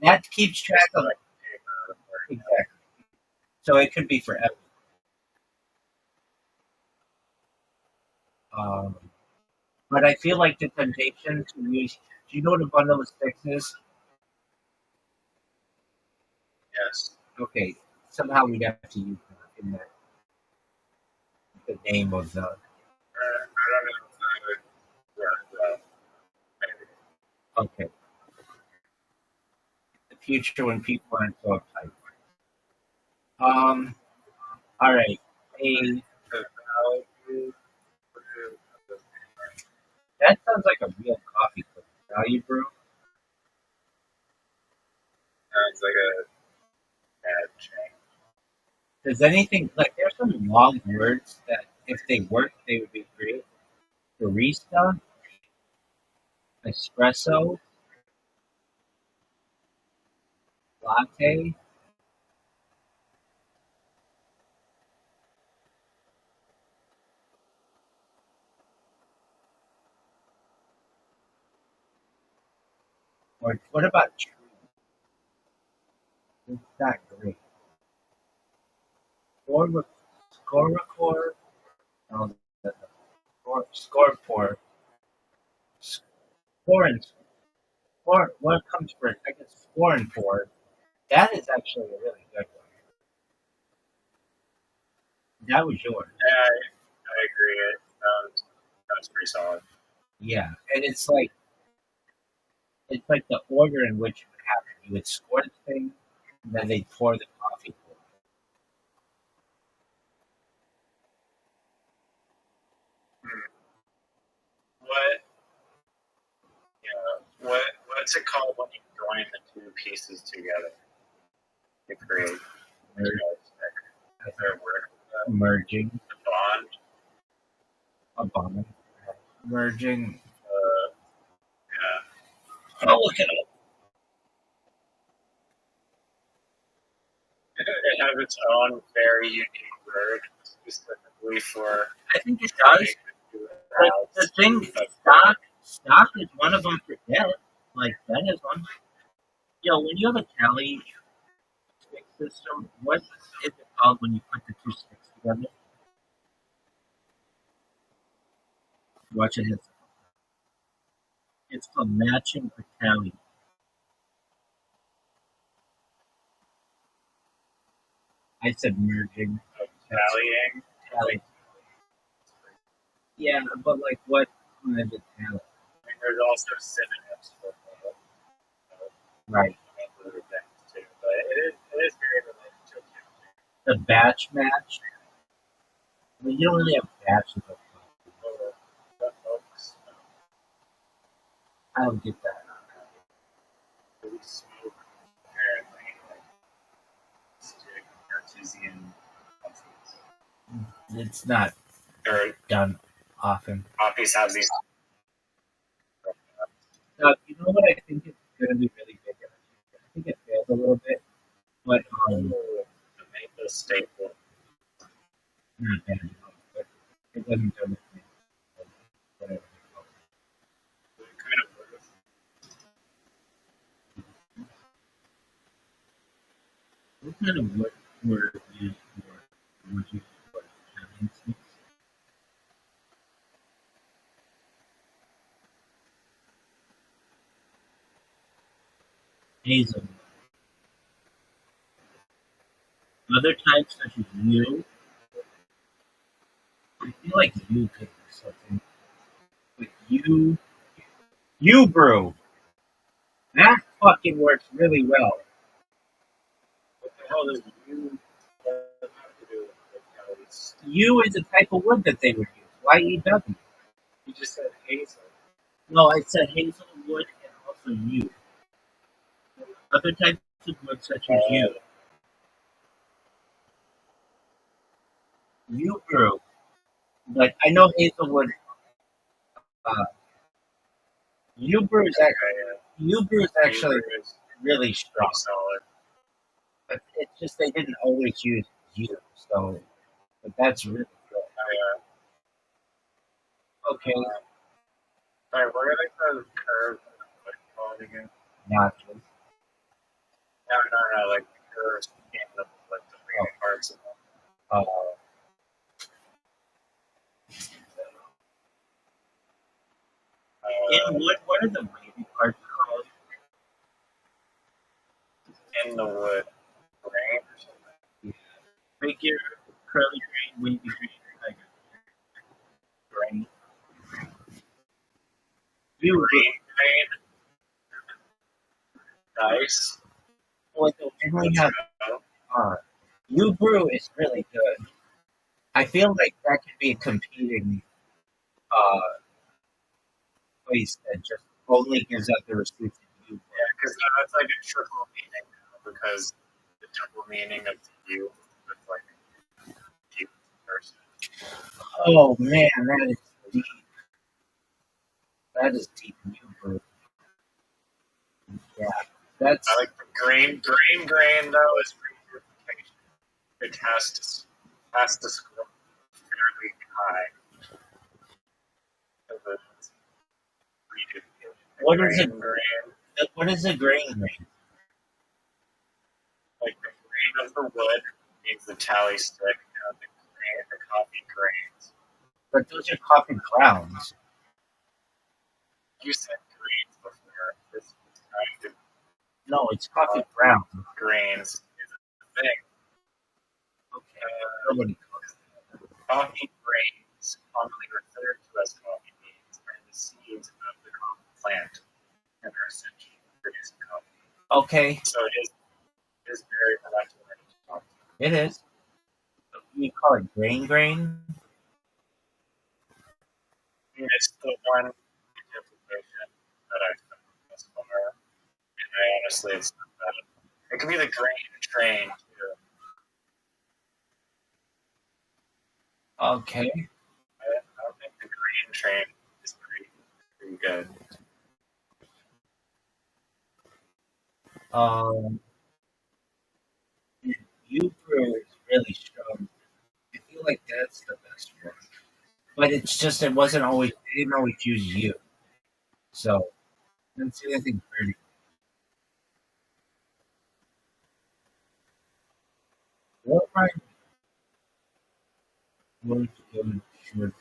that keeps track of like paper or exactly. So it could be forever. But I feel like the temptation to use. Do you know what a bundle of sticks is? yes. Okay, somehow we'd have to use that in the name of the. I don't know if I would work well. Maybe. Okay, the future when people aren't so uptight. All right. A The value that sounds like a real coffee cup. Value brew. sounds like a bad change. Does anything like there's some long words that if they worked they would be great. Barista, espresso, latte. Or what about tree? It's not great. Score, score record. No, score for score and score. What comes first? I guess score and four. That is actually a really good one. That was yours. Yeah, I agree. It sounds pretty solid. Yeah, and it's like the order in which it would happen. You would score the thing, and then they'd pour the coffee. What what's it called when you join the two pieces together to create their word? Merging, The bond. a bond, merging. Yeah. I'll look it up. It has its own very unique word specifically for. I think it does. But the thing, stock is one of them for debt. Like that is one. Yo, when you have a tally stick system, what is it called when you put the two sticks together? Watch it. It's called matching or tally. I said merging. Tallying. Tally. Yeah, but like what kind of a tally? And there's also synonyms for Right. the batch match. I mean, you don't really have batches of coffee. That helps. I don't get that. Really smooth, apparently, like stick artisan coffees. It's not Or done often. coffees have these. You know what I think is going to be really big? I think it failed a little bit, but The maple staple. not bad enough. But it doesn't go with me. Whatever. Kind of worth. What kind of wood were used for? Would you for Italian sticks? Hazel. Other types such as yew. I feel like yew could be something. Like yew brew. That fucking works really well. What the hell does you have to do with calories? Yew is a type of wood that they would use. Y-E-W. You just said hazel. No, I said hazelwood and also yew. Other types of wood such as yew. Yew brew. Like I know hazelwood. Uh, yew brew is actually really strong. Solid. But it's just they didn't always use yew, so but that's really good. Okay, Alright, we're gonna go curve. What you call it again? nachos. No, like the curves in the like the main parts of them. Uh, in wood, what are the wavy parts called? In the wood grain or something. Figure, curly grain, wavy grain, like grain. You Nice. Well, the we have yew brew is really good. I feel like that could be a competing uh, place that just only gives out the receipts in yew brew. Yeah, because that's like a triple meaning now, because the double meaning of the you with like you person. Oh man, that is deep. That is deep yew brew. Yeah, that's I like the grain though is purification. It has to score fairly high. what is it? Grain? What is a grain grain? Like the grain of the wood means the tally stick, the coffee grains. But those are coffee grounds. You said grains before. This kind of No, it's coffee grounds. grains is a thing. Okay, nobody Coffee grains, commonly referred to as coffee beans, are the seeds of the coffee plant and are essential for producing coffee. Okay, So it is very molecular. it is. You call it grain grain? It's the one interpretation that I've found thus far. And honestly, it's not bad. It could be the grain train too. Okay. I think the grain train is pretty good. Yew brew is really strong. I feel like that's the best one. But it's just it wasn't always they didn't always use yew. So I didn't see anything pretty. What kind of good should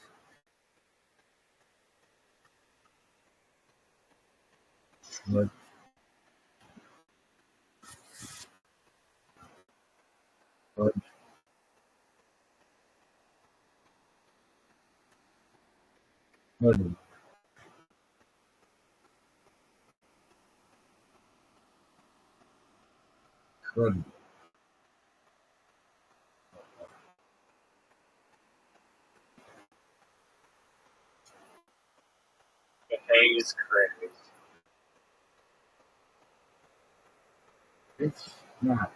should should should could is crazy. It's not.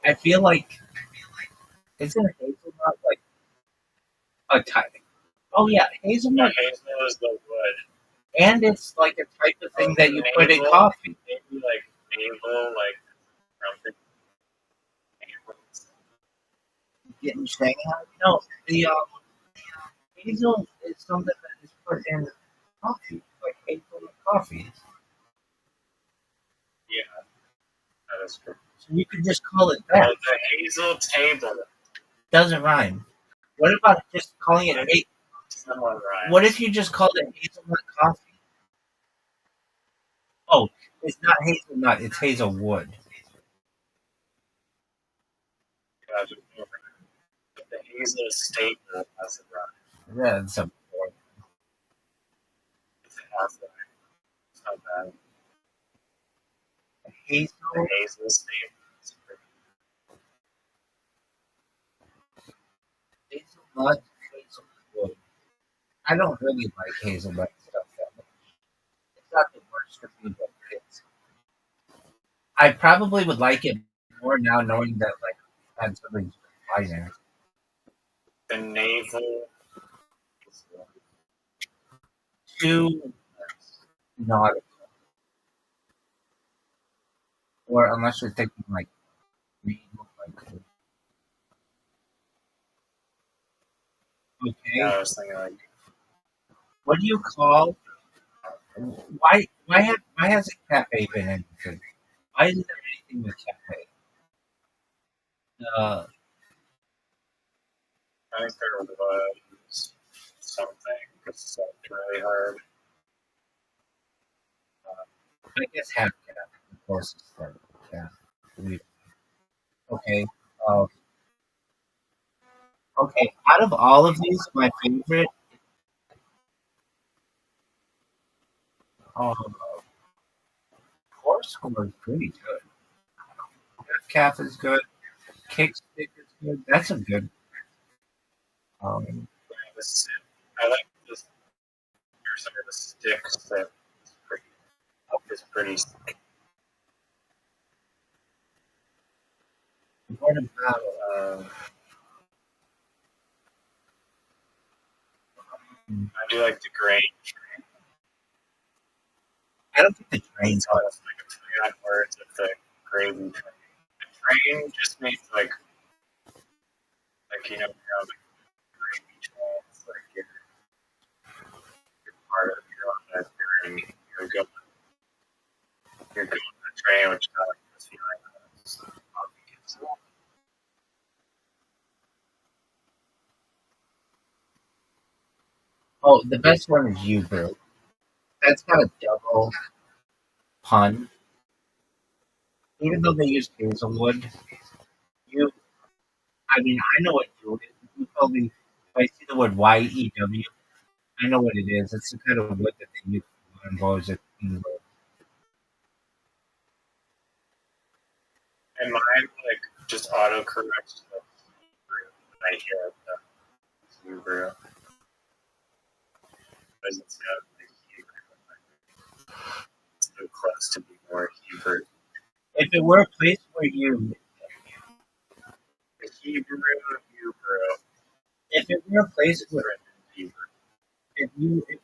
I feel like isn't hazelnut like a type? Oh yeah, Yeah, hazelnut, hazel is the wood. and it's like a type of thing that you put in Navel, coffee. maybe like navel, like trumpet navels. Getting Shanghai. No, the hazel is something that is put in coffee, like hazelnut coffee. Yeah, that is true. So you could just call it that. Oh, the hazel table. Doesn't rhyme. What about just calling it a? Someone rhymes. What if you just called it hazelnut coffee? Oh, it's not hazelnut. It's hazelwood. Yeah, just no rhyme. But the hazel staple has a rhyme. Yeah, it's a It's a half rhyme. It's not bad. hazel. The hazel staple is pretty. Hazelnut, hazelwood. I don't really like hazelnut stuff that much. It's not the worst of me, but it's. I probably would like it more now, knowing that like I had something finer. The navel is Too nautical, or unless you're thinking like naval, like okay. yeah, I was thinking like What do you call? Why hasn't cafe been anything? Why isn't there anything with cafe? Uh, I think there was something that's really hard. I guess half cat, of course, it's like cat. Okay. Uh, okay. Out of all of these, my favorite. Core score is pretty good. Half calf is good. Kick stick is good. That's a good. Um, This, I like this. Here's some of the sticks that is pretty. what about? I do like the grain. I don't think the train's It's almost like a play on words with the gravy train. The train just makes like you know like gravy train. It's like you're part of your own journey. You're going on the train, which I like this feeling. Oh, the best one is you, bro. That's got a double pun. Even though they use hazelwood, you. I mean, I know what you is. If you tell me if I see the word YEW, I know what it is. It's the kind of wood that they use for involves it. And mine like just autocorrects when I hear the Hebrew. Doesn't sound like Hebrew. It's so close to be more Hebrew. If it were a place where you, The Hebrew. if it were a place where, Hebrew. if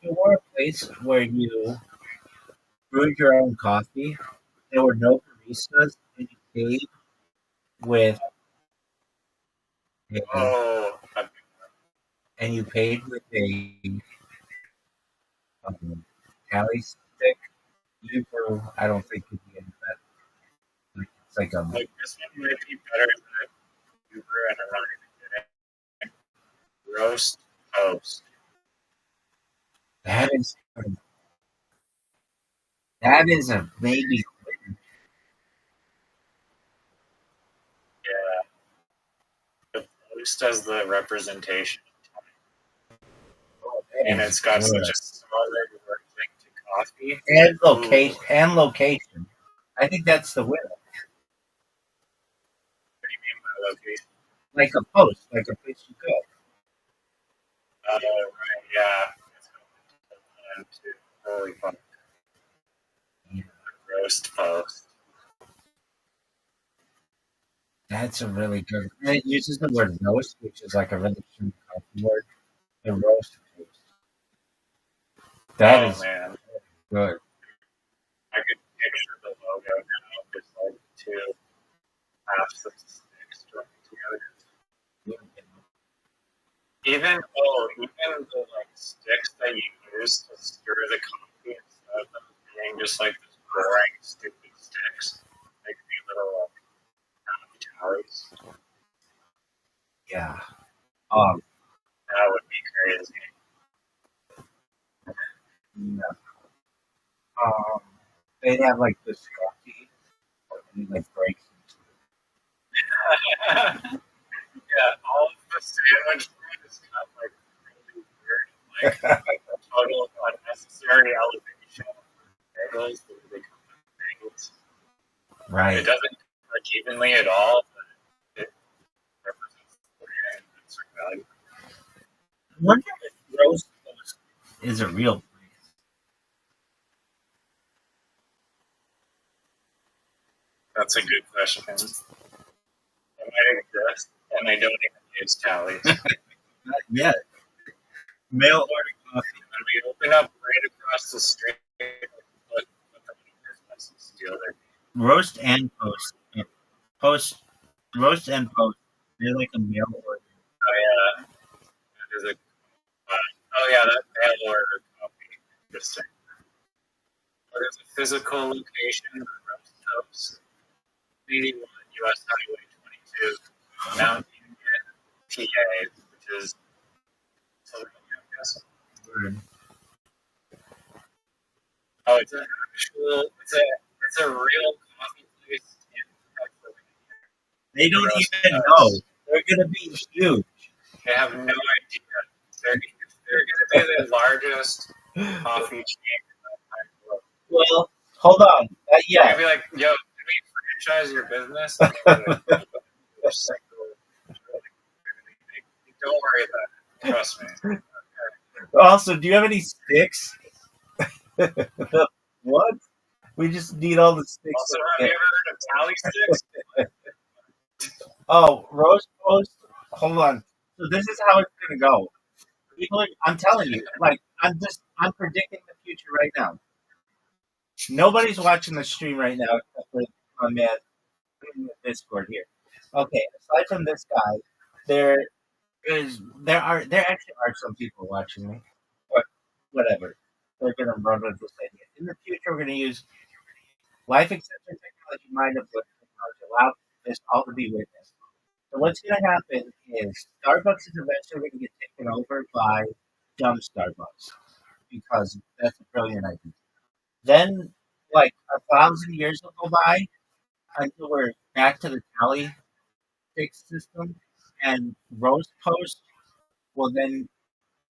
it were a place where you brewed your own coffee, there were no baristas, and you paid with a, Oh, and you paid with a tally stick. You brew, I don't think could be any better. Like, it's like a like this one might be better than Hebrew, and I'm not even kidding. Roast toast. that is a maybe. Yeah, the toast as the representation, Oh, that and is it's got good. such a similar thing to coffee. And location. I think that's the winner. What do you mean by location? Like a post, like a place you go. Right, yeah. And too. Holy fuck. Roast post. That's a really good. And it uses the word roast, which is like a really strong coffee word. The roast toast. That is Man. good. I could picture the logo now, just like two halves of sticks joined together. Even the like sticks that you use to stir the coffee instead of them being just like this boring, stupid sticks, like the little towers. Yeah. That would be crazy. Yeah. They'd have like this coffee, and like breaks. Yeah, all of the sandwich food is got like really weird, like total unnecessary elevation of bagels that they come with bagels. Right. It doesn't cook evenly at all, but it represents the brand and its value. I wonder if roast toast is a real place. That's a good question. It might exist, and they don't even use tallies. Not yet. Mail order coffee. When we open up right across the street, put them in business and steal their. Roast and post. Post. Roast and post. They're like a mail order. Oh yeah, that is a. Oh yeah, that mail order coffee. Interesting. There's a physical location of roast toast. 81 U.S. Highway 22, Mount Union, PA, which is Pennsylvania, I guess. Oh, it's a real coffee place in Pennsylvania. They don't Roast even toast. know. They're gonna be huge. They have no idea. They're going to be the largest coffee chain in the entire world. Well, hold on. Not They're yet. going to be like, yo, can we franchise your business? And they're gonna be like, "We're single, really big." Don't worry about it. Trust me. Also, do you have any sticks? What? We just need all the sticks. Also, have you ever heard of tally sticks? Oh, roast post. Hold on. So this is how it's gonna go. People are, I'm telling you, like I'm predicting the future right now. Nobody's watching the stream right now except for my man in the Discord here. Okay, aside from this guy, there there actually are some people watching me. But whatever. They're gonna run with this idea. In the future we're gonna use life extension technology, mind uplift technology, allow this all to be witnessed. So what's going to happen is Starbucks is eventually going to get taken over by dumb Starbucks because that's a brilliant idea. Then, like 1,000 years will go by until we're back to the tally fix system, and Roast Post will then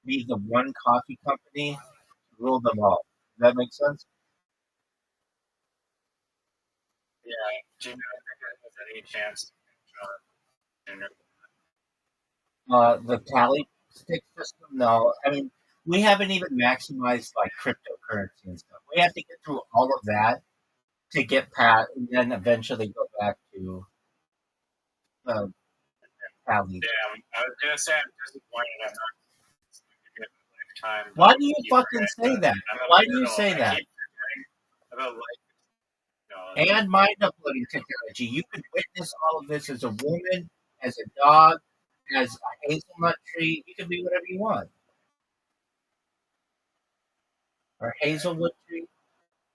be the one coffee company to rule them all. Does that make sense? Yeah. Do you know if there's any chance John The tally stick system, no. I mean, we haven't even maximized like cryptocurrency and stuff. We have to get through all of that to get past, and then eventually go back to the tally. Damn, I was gonna say I'm disappointed I'm not giving it a lifetime. Why do you keep fucking forgetting say that? I'm a Why do you little- say I that? keep forgetting about life. And mind uploading technology. You can witness all of this as a woman, as a dog, as a hazelnut tree. You can be whatever you want. Or hazelwood tree.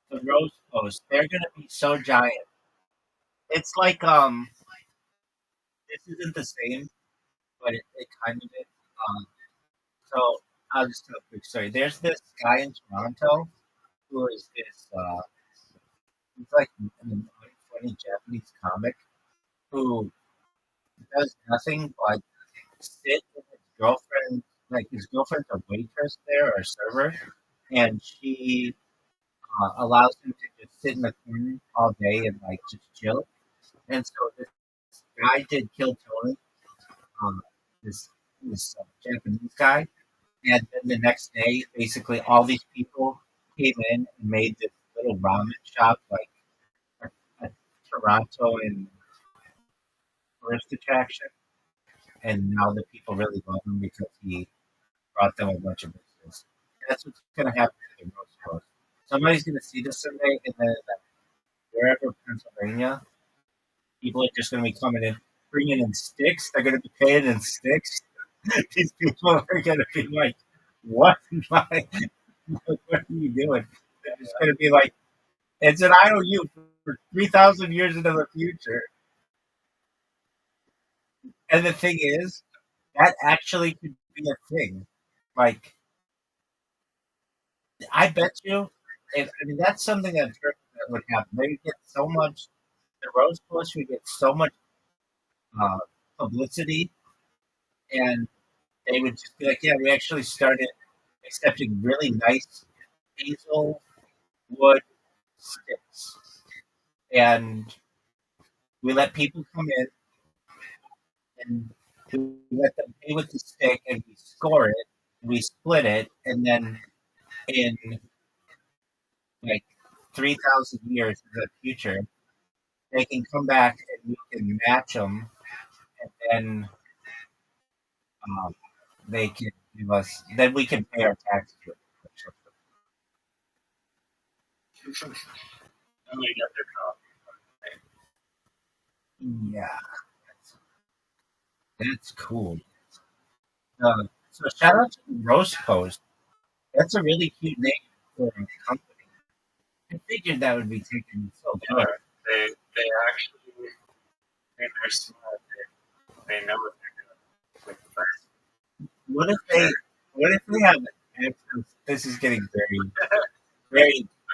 The rose post. They're gonna be so giant. It's like this isn't the same, but it kind of is. So I'll just tell a quick story. There's this guy in Toronto who is this he's like an funny Japanese comic who does nothing but sit with his girlfriend. Like his girlfriend's a waitress there or a server, and she allows him to just sit in the corner all day and like just chill. And so this guy did kill Tony, um, this Japanese guy, And then the next day, basically, all these people came in and made this little ramen shop, like a Toronto and tourist attraction. And now the people really love him because he brought them a bunch of business. And that's what's going to happen to the roast post. Somebody's going to see this someday, and then wherever Pennsylvania, people are just going to be coming in, bringing in sticks. They're going to be paying in sticks. These people are going to be like, "What? What are you doing?" They're just going to be like, "It's an IOU for 3,000 years into the future." And the thing is, that actually could be a thing. Like, I bet you, and I mean, that's something that would happen. They would get so much, the Rose Post would get so much uh, publicity, and they would just be like, "Yeah, we actually started accepting really nice hazel wood sticks, and we let people come in and we let them pay with the stick, and we score it, we split it, and then in like 3,000 years in the future, they can come back and we can match them, and then um, they can give us, then we can pay our taxes with it." And they get their coffee. Yeah, that's cool. So shout out to the Roast Post. That's a really cute name for a company. I figured that would be taken so Yeah, good. they actually, and they're smart. They know what they're doing with the brand. What if they have access? This is getting very.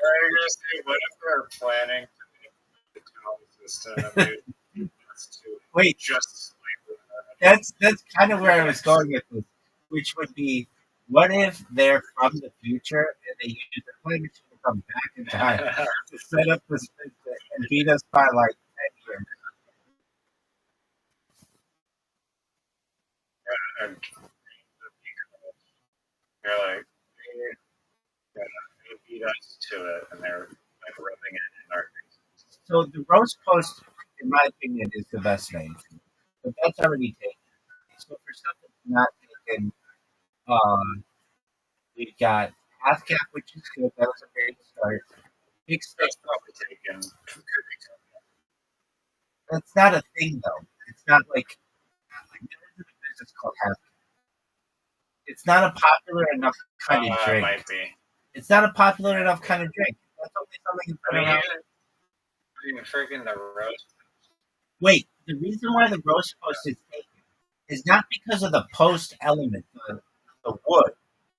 I was gonna say, what if they're planning to make the tunnel system and to Wait, just slightly better? that's kind of where I was going with this, which would be, what if they're from the future and they use the time machine to come back in time to set up this and beat us by like 10 years? And they're like, they beat us to it, and they're like rubbing it in our faces. So the Roast Post, in my opinion, is the best name, but that's already taken. So for stuff that's not taken, we've got Half Cap, which is good. That was a great start. Big Stick, That's probably taken. that's not a thing though. It's not like there is a business called Half Cap. It's not a popular enough kind of drink. Might be. It's not a popular enough kind of drink. That's only something that's been around. Even freaking the roast. Wait, the reason why the Roast Post is taken is not because of the post element, the wood.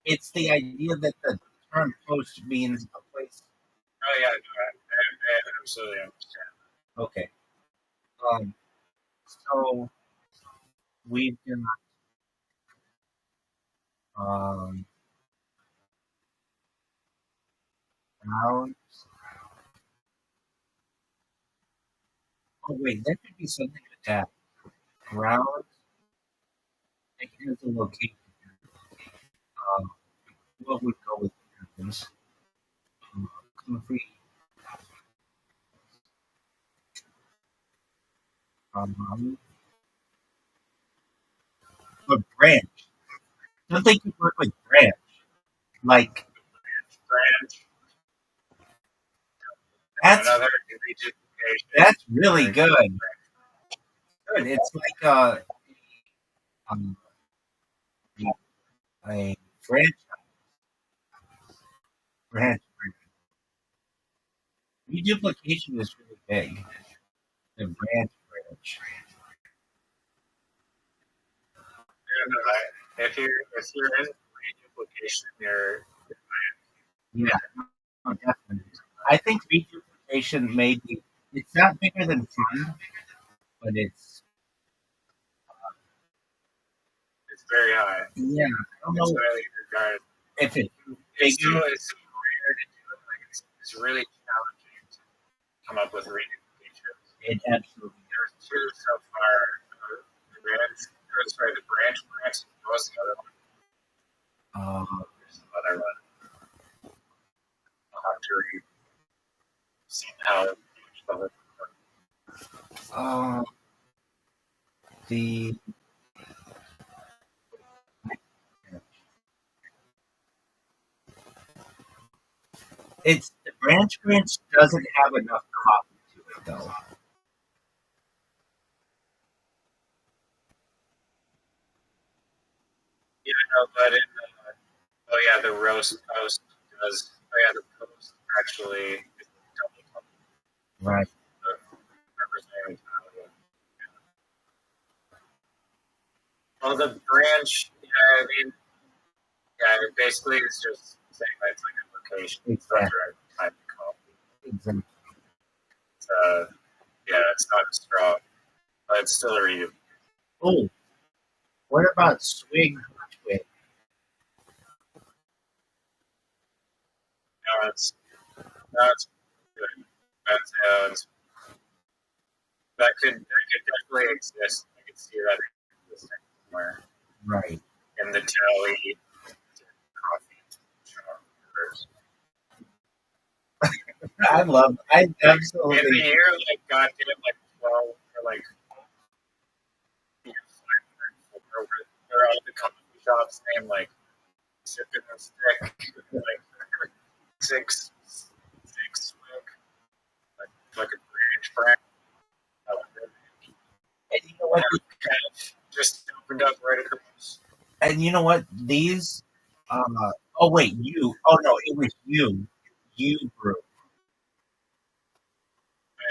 It's the idea that the term post means a place. Oh yeah, no, I absolutely understand. Okay. So we've got grounds. Oh wait, that could be something with that. Grounds. It has a location. Um, what would go with grounds? Concrete. Um, but branch. Don't think you work with branch. Like Brand, that's another reduplication. that's really good. Good. It's like um, a franchise branch. Reduplication is really big. The branch. If you're in reduplication, Yeah, oh, definitely. I think reduplication may be. It's not bigger than fun, but it's very high. yeah. I don't It's know highly regarded. if it's It's bigger. so rare to do it. Like it's really challenging to come up with reduplication. It absolutely. There's two so far. The branch, or sorry, the branch and the other one. There's some other one. I'll have to see how much of it. The it's the Branch doesn't have enough coffee to it though. Yeah, no, but in oh yeah, the roast post does. Oh yeah, the post actually is double cup Right. representing Italian. Well, the branch, yeah, I mean, yeah, it basically is just saying that it's like a location. It's not direct type of coffee. Exactly. It's, yeah, it's not strong, but it's still readable. Oh, what about Swig Twig? No, that's good. That sounds that could definitely exist. I could see that existing somewhere Right. in the Tally coffee shop. I In absolutely. the year, like goddamn, like 12 or like 504, there are the coffee shops named like Sipping and Stick, like six Swig, like a Branch brand. And you know what? Just opened up right across. And you know what? These. Oh wait, you. Oh no, it was you. You brew.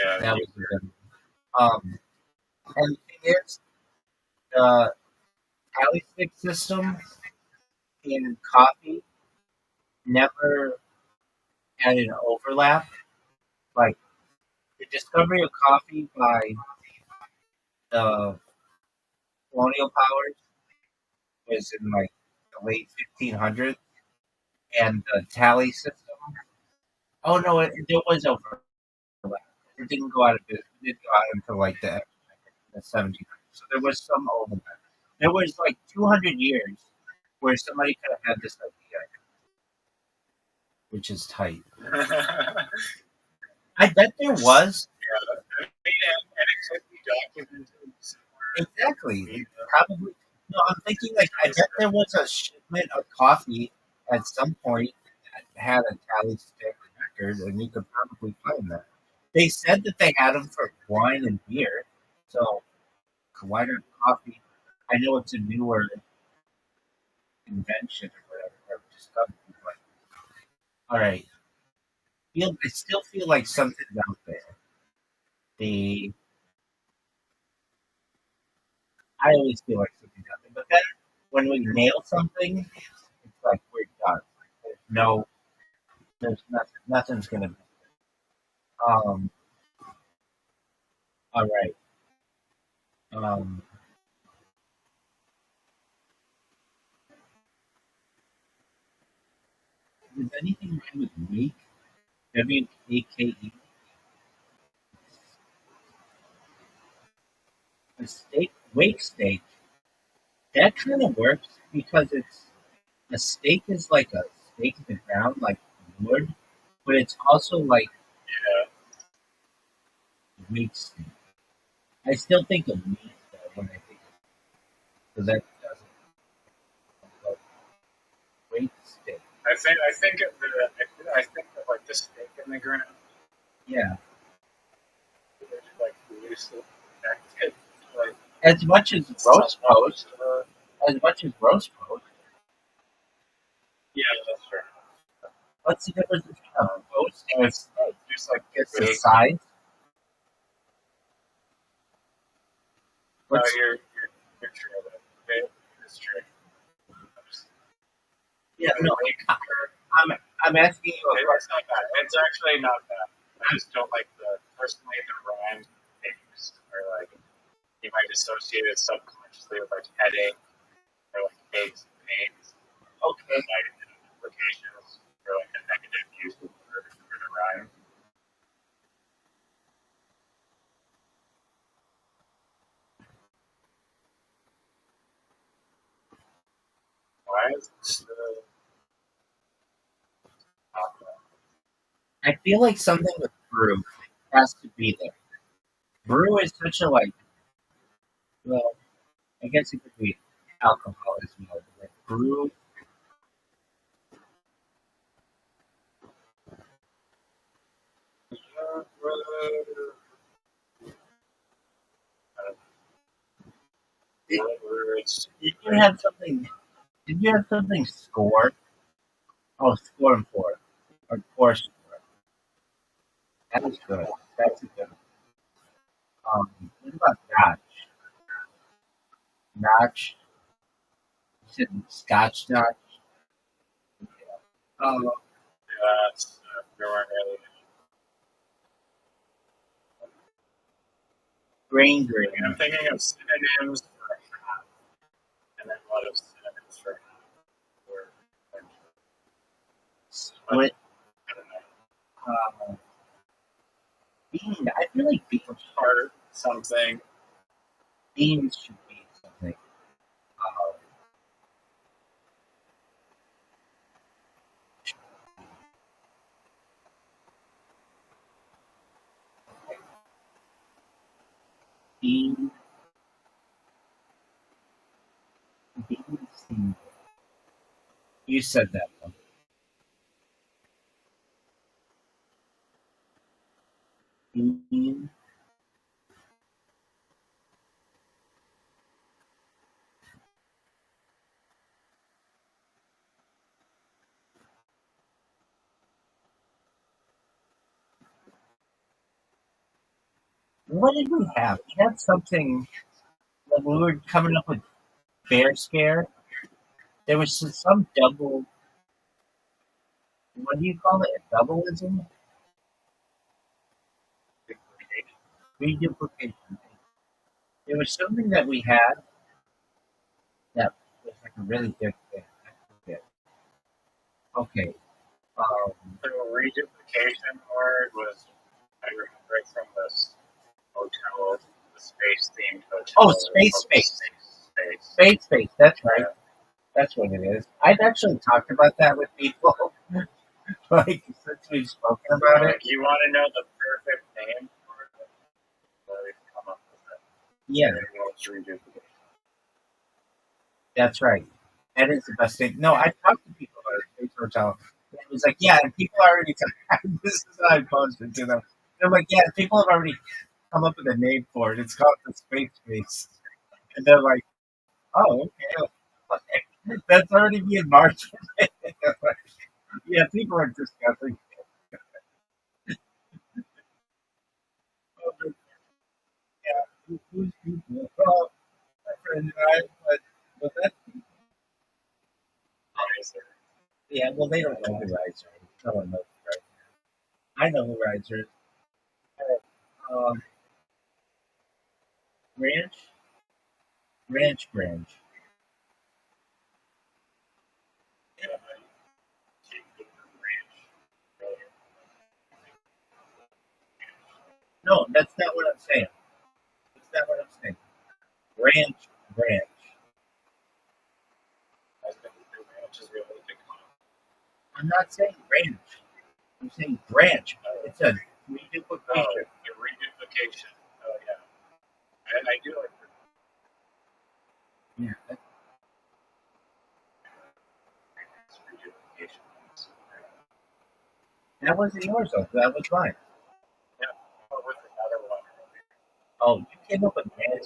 Yeah, That was the good one. And the thing is, the tally stick system in coffee never had an overlap. Like the discovery of coffee by the colonial powers was in like the late 1500s, and the tally system. Oh no, there was overlap. It didn't go out of business. It didn't go out until like the 1700s. So there was some overlap. There was like 200 years where somebody could have had this idea, which is tight. yeah, I bet there was. and it could be documented somewhere. Exactly. It probably. No, I'm thinking like I bet there was a shipment of coffee at some point that had a tally stick record, and you could probably find that. They said that they had them for wine and beer, so why not coffee? I know it's a newer invention or whatever, or discovery, but all right. I still feel like something's out there. The I always feel like something's out there, but then when we nail something, it's like we're done. No, there's nothing. Nothing's gonna. Um. All right. Um. Is anything wrong with wake? WAKE. A steak. Wake steak. That kind of works because it's a steak is like a steak in the ground, like wood, but it's also like Yeah, wake steak. I still think of meat though when I think of because that doesn't like wake steak. I think of like the steak in the ground. Yeah. Like loosely connected. Like As much as roast post, as much as roast post, yeah, that's true. what's the difference between a post and a steak? Just like It's the bacon. size. No, What's you're true. It's true. yeah? No, I'm asking you a question. It's not bad. It's actually not bad. I just don't like personally the rhyme things or like you might associate it subconsciously with like headache or like aches and pains. Okay. Negative implications or like a negative use of the rhyme. Why is it still I feel like something with brew has to be there. Brew is such a well, I guess it could be alcohol as well. But like brew, did you have something? Did you have something score? Oh, score and four, or four score. That was good. That's a good. What about notch? Notch. You said Scotch notch. Oh, There weren't really. grain I mean, I'm grain. thinking of synonyms for half, and then what of synonyms for half or Split. I don't know. Bean. I feel like beans. Part something. Beans should be something. Uh, bean. Beans. You said that one. Bean. What did we have? We had something when we were coming up with Bear Scare. There was some double. What do you call it? A doubleism? Reduplication. There was something that we had that was like a really big thing. I forget. Okay. The reduplication word was, I remember it from this hotel, the space themed hotel. Oh, space. Space. That's right. Yeah. That's what it is. I've actually talked about that with people. Like since we've spoken about it. You want to know the perfect name for it? So we've come up with it. Yeah, It's reduplication. that's right. That is the best thing. No, I've talked to people about Space Hotel. It was like, yeah, and people already. This is how I posted to them. They're like, yeah, people have already come up with a name for it. It's called the Space Base, and they're like, oh, okay, that's already being marketed. Yeah, people are discussing. Yeah, who's people? Well, my friend and I, but that's yeah. Well, they don't know who Riser is. No one knows who Riser is. I know who Riser is. Um, Ranch, Ranch. No, that's not what I'm saying. That's not what I'm saying. Ranch. I'm not saying ranch. I'm saying branch. It's a reduplication. The reduplication. Oh, yeah. And I do like Yeah, reduplication. that wasn't yours though. That was mine. Yeah. But with another one. Oh, you came up with branch.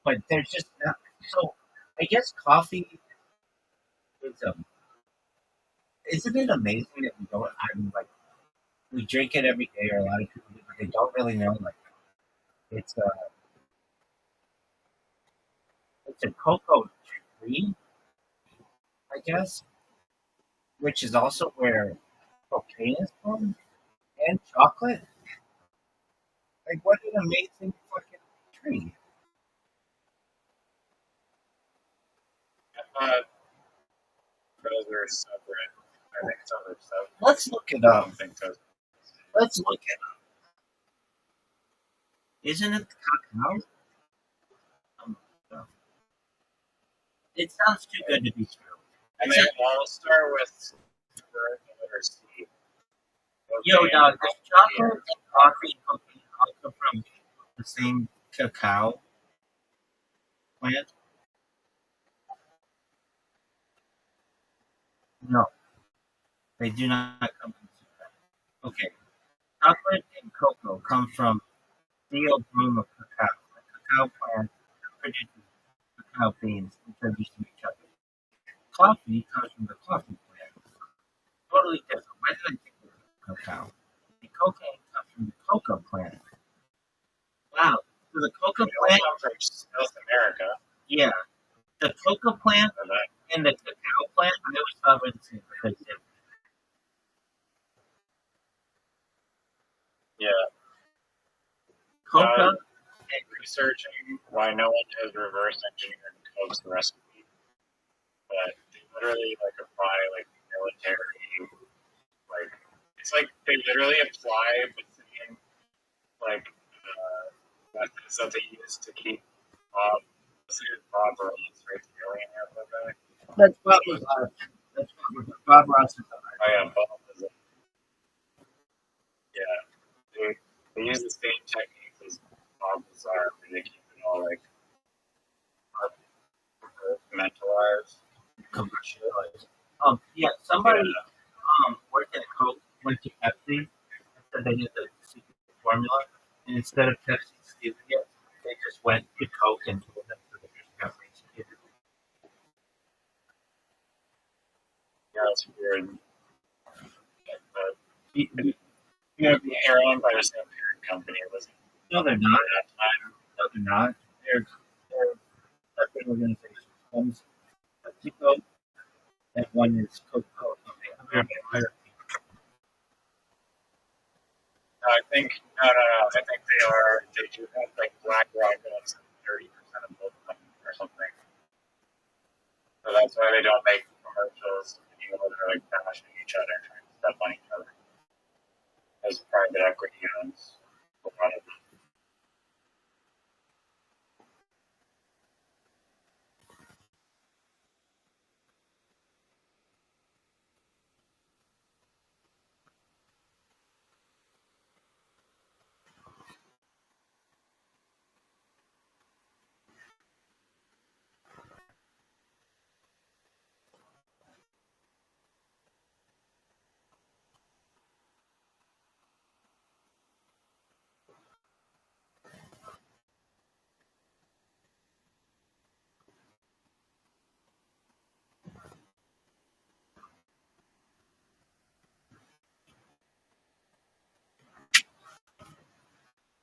But there's just not. So I guess coffee is Isn't it amazing that we don't? I'm like we drink it every day, or a lot of people do, but they don't really know. Like it's a it's a cocoa tree, I guess, which is also where cocaine is from and chocolate. Like what an amazing fucking tree. Those are separate. I think some are separate. Let's look it I up. don't think those. Let's look it up. Isn't it the cacao? No. It sounds too good to be true. And they all start with Yo, cocaine. dog, does chocolate, coffee, and cocaine all come from the same cacao plant? No, they do not come from the same plant. Okay, chocolate and cocoa come from the bloom of cacao. The cacao plant produces cacao beans introduced to each other. Coffee comes from the coffee plant. Totally different. Why did I think it was cacao? The cocaine comes from the cocoa plant. Wow. So the cocoa They all plant, come from South America. yeah. The cocoa plant So that, and the cacao plant, I always thought were the same because they're yeah. cocoa. Researching why no one has reverse engineered Coke's recipe, but they literally like apply like military, like it's like they literally apply the same like methods that they use to keep Bob Ross, right? The billionaire guy. That's what was that's what was Bob Ross is Oh yeah, Bob was it. Yeah, they use the same techniques as Bob Lazar, where they keep it all like mentalized. commercialized. Yeah, somebody worked at Coke, went to Pepsi, and said they did the secret formula, and instead of Pepsi stealing it, they just went to Coke and told them to the Pepsi. Yeah, it's weird. But You they're owned by the same parent company, wasn't it? No, they're At not. that time. No, they're not. They're separate organizations. One's PepsiCo, and one is Coca-Cola Company. American Pirate. No, I think no. I think they are. They do have like BlackRock owns 30% of both of them or something. So that's why they don't make commercials anymore. They're like bashing each other, trying to step on each other. As private equity owns a lot of them.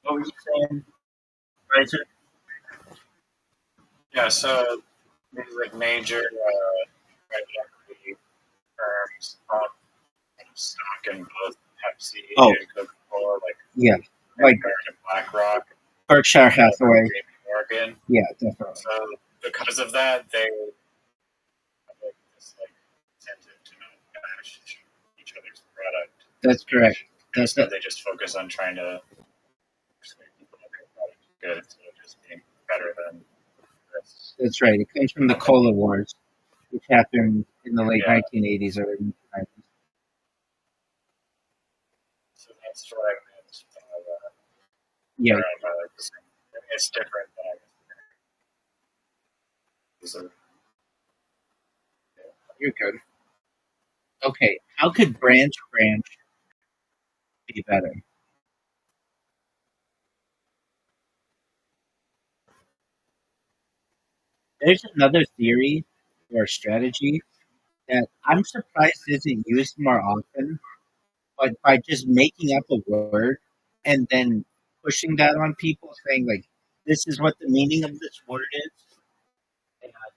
What were you saying, Fraser? Yeah. So these like major private equity firms own stock in both Pepsi and Coca-Cola, like Yeah, like Vanguard and BlackRock. Berkshire Hathaway. JP Morgan. Yeah, definitely. So because of that, they have like this like incentive to not bash each other's product. That's correct. That's Instead, they just focus on trying to persuade people that their product is good instead of just being better than this. That's right. It comes from the Cola Wars, which happened in the late Yeah. 1980s or 90s. So that's what I meant. Yeah, It's different than I guess. So, you're good. Okay, how could branch be better? There's another theory or strategy that I'm surprised isn't used more often, but by just making up a word and then pushing that on people, saying like, "This is what the meaning of this word is," They had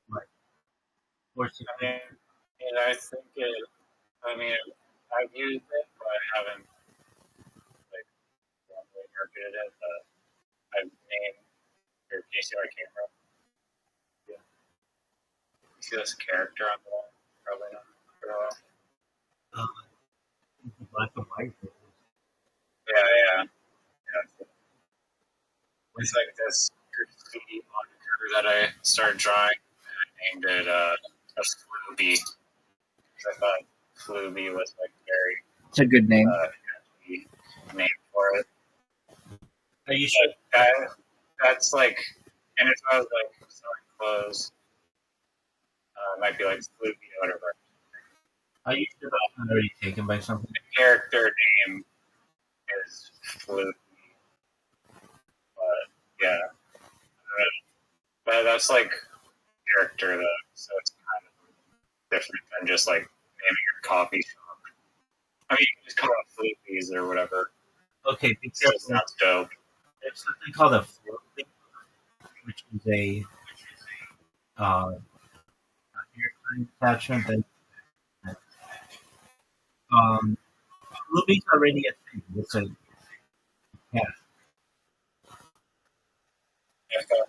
what? Forcing I mean, and I think it. I mean, I've used it, but I haven't like formally marketed it. But I've named your PCR camera. Yeah. You see this character on the wall? Probably not. black and white. Yeah. It's like this graffiti moniker that I started drawing. And I named it a Flooby because I thought Flooby was like very It's a good name. Name for it. Are you sure? That's like, and if I was like selling clothes, it might be like Sloopy or whatever. Are you sure that's not already taken by something? The character name is Sloopy, but yeah, but that's like character though, so it's kind of different than just like naming your coffee shop. I mean, you can just call it Sloopy's or whatever. Okay, It's just not dope. There's something called a floating, which is a airtime attachment that Bluebee's already a thing. It's a yeah.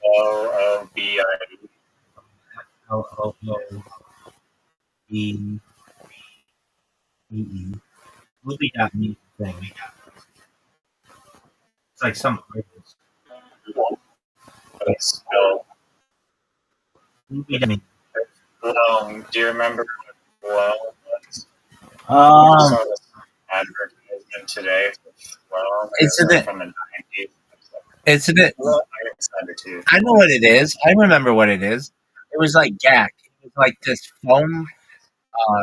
FLOOBIE. L-O-O-B-E-E. Bluebee.me thing. It's like some artist. But it's spelled. Bluebee.me. Do you remember what was? I saw this advertisement today for Isn't it? from the 90s. Isn't it? Well, I can send it to you. I know what it is. I remember what it is. It was like GAC. It was like this foam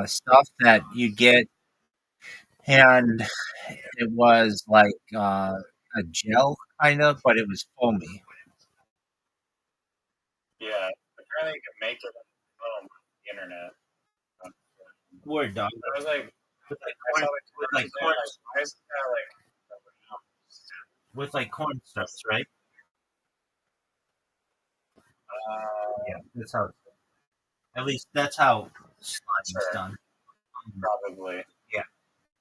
stuff that you get, and it was like a gel kind of, but it was foamy. Yeah, apparently you can make it on the internet. Word dog. I was like, With like I saw corn, the with like commercials, corn, like, why is that like? with like corn stuffs, right? Yeah, that's how. At least that's how slime is Sure. done. Probably.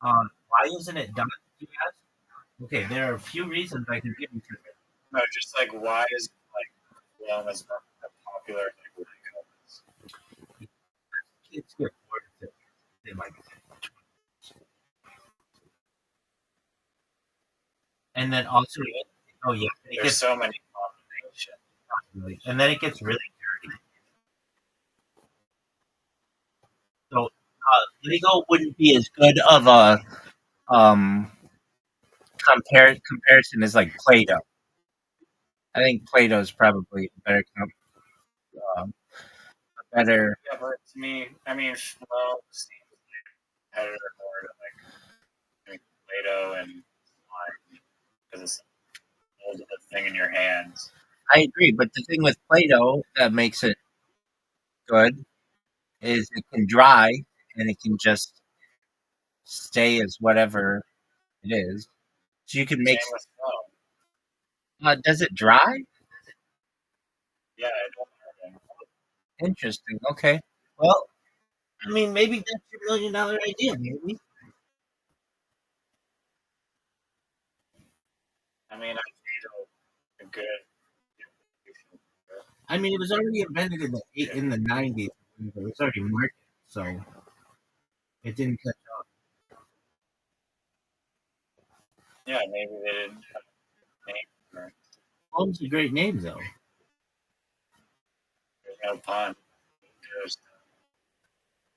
Why isn't it done? You ask? Okay, there are a few reasons I can give you for that. No, just like why is like film as popular as like Lego is? Kids get bored of it. They like it. And then also, oh yeah, it There's gets so many combinations. really, and then it gets really dirty. So Lego wouldn't be as good of a comparison as like Play-Doh. I think Play-Doh is probably a better better. Yeah, but to me, I mean, well, seems competitor more to like Play-Doh and slime because it's hold the thing in your hands. I agree, but the thing with Play-Doh that makes it good is it can dry and it can just stay as whatever it is. So you can make. Same with foam. Does it dry? Yeah, it don't matter. Interesting. Okay. Well, I mean, maybe that's your $1 million idea. Maybe. I mean, I need a good. I mean, it was already invented in the '90s. It was already marketed, so it didn't catch on. Yeah, maybe they didn't have a name for it. Foam's a great name, though. There's no pun.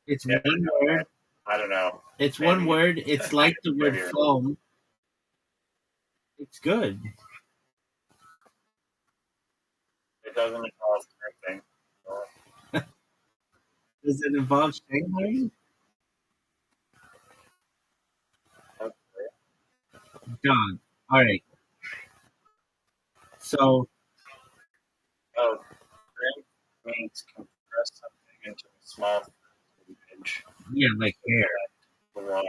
It's Yeah, one word. I don't know. It's Maybe. one word. It's like the word Maybe. foam. It's good. It doesn't involve drinking. Does it involve Shanghai? God. All right. So Oh, drink means compress something into a small image. yeah, like hair. The water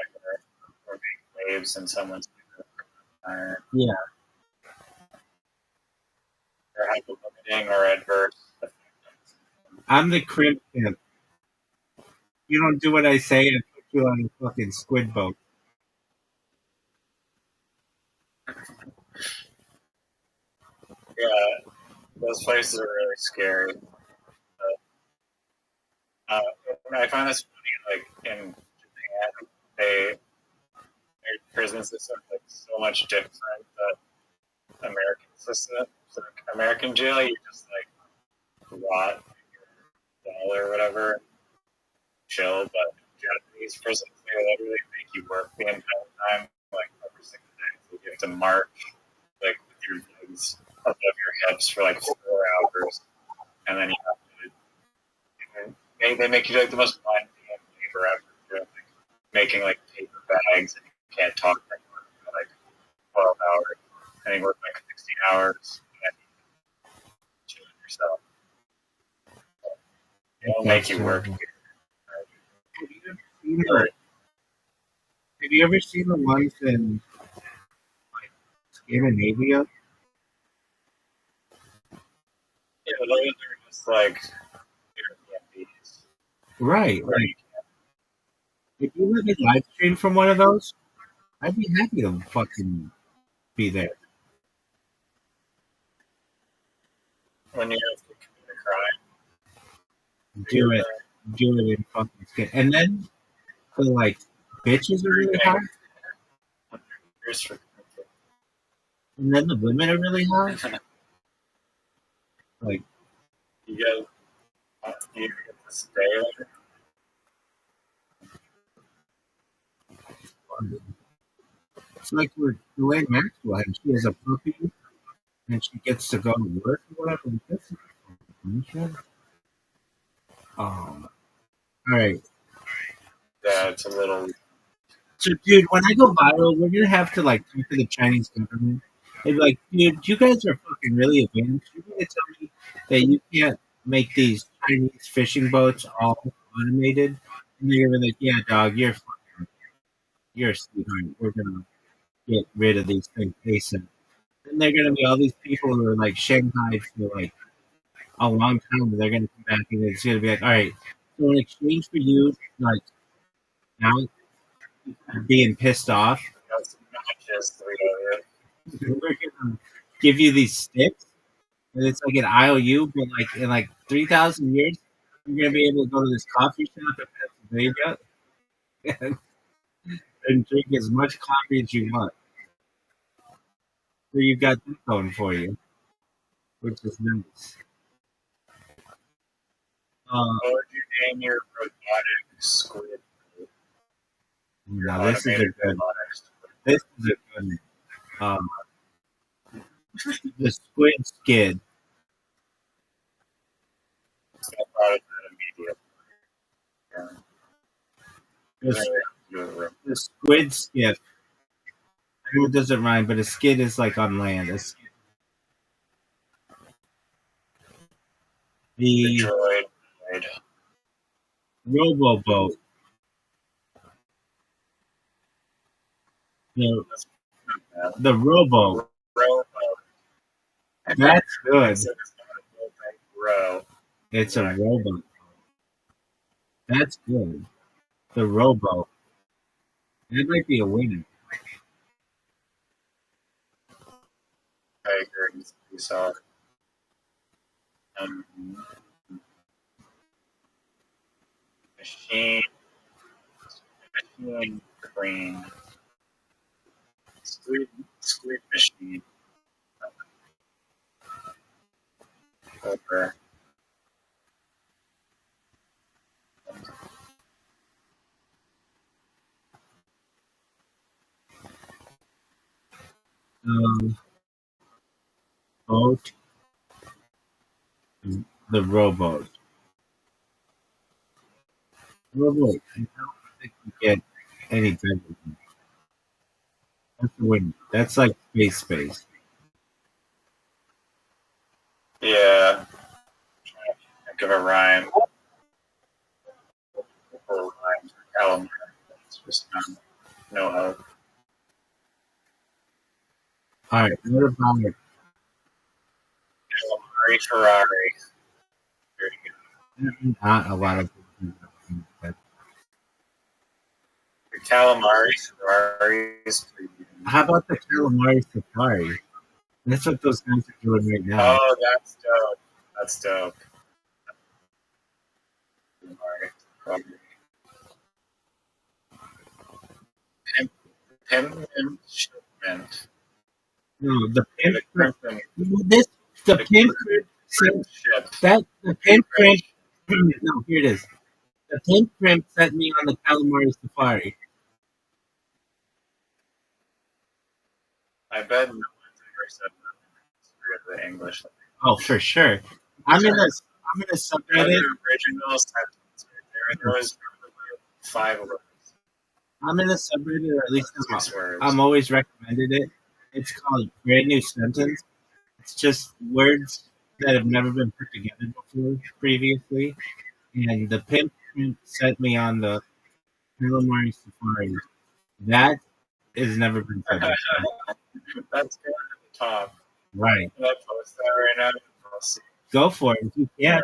or make waves in someone's iron. Yeah. Or have a limiting or adverse effect. I'm the crimp pimp. You don't do what I say, I put you on a fucking squid boat. Yeah, those places are really scary. I find this funny, like in Japan, their prison system is like so much different than American system. So, like, American jail, you just like rot your cell or whatever, chill. But Japanese prisons, they literally make you work the entire time, like every single day. So you have to march like with your legs above your hips for like 4 hours, and then you have to. They make you do like the most mind-blowing labor ever. You're like making like paper bags, and you can't talk anymore for like 12 hours, and you work like 16 hours, and then you chill yourself. They don't make you work. Have you ever seen the ones in like Scandinavia? Yeah, those are just like Airbnbs. Right. Like, if you let me live stream from one of those, I'd be happy to fucking be there. When you have to commit a crime, Do it in fucking skin. And then the like bitches are really hot, here's for and then the women are really hot. Like, you get to stay like it's like with Elaine Maxwell, and she has a puppy, and she gets to go to work or whatever. Like, this is bullshit. All right. that. It's a little. So, dude, when I go viral, we're gonna have to like talk to the Chinese government. They'd be like, dude, you guys are fucking really advanced. You're gonna tell me that you can't make these Chinese fishing boats all automated? And they're gonna be like, yeah, dog, you're a sweetheart. We're gonna get rid of these things ASAP. And they're gonna be all these people who are like Shanghai for like a long time. And they're gonna come back and it's gonna be like, all right, so in exchange for you like now being pissed off, That's not just the way we're gonna give you these sticks, and it's like an IOU, but like in like 3,000 years, you're gonna be able to go to this coffee shop in Pennsylvania and drink as much coffee as you want. So you got that going for you, which is nice. What would you name your robotic squid? Now this is a good. This is a good. Um, the squid skid. I thought of that immediately. Yeah. The squid skid. I know it doesn't rhyme, but a skid is like on land. The droid. roboboat. The rowboat. That's good. It's a rowboat. That's good. The rowboat. That might be a winner. I agree. We saw machine green squid machine over Boat. The rowboat. Rowboat. I don't think you get any better than that. That's the winner. That's like space. yeah. Think of a rhyme. Calamari. It's just no hope. All right. What about Calamari Ferrari. Very good. not a lot of people? The calamari Ferrari is pretty good. How about the calamari safari? That's what those guys are doing right now. Oh, that's dope. That's dope. Pimp shipment. No, the pimp. The The pimp sent that. The pimp print. No, here it is. The pimp print sent me on the calamari safari. I bet no one's ever said that in the history of the English. Oh, for sure. I'm in a The subreddit. original sentence right there. There was probably 5 words. I'm in a subreddit, or at least 6 words. I'm always recommended it. It's called Brand New Sentence. It's just words that have never been put together before previously. And the pimp sent me on the Calamari Safari. That has never been said before. That's good at the top. Right. Can I post that right now? I'll see. Go for it if you can.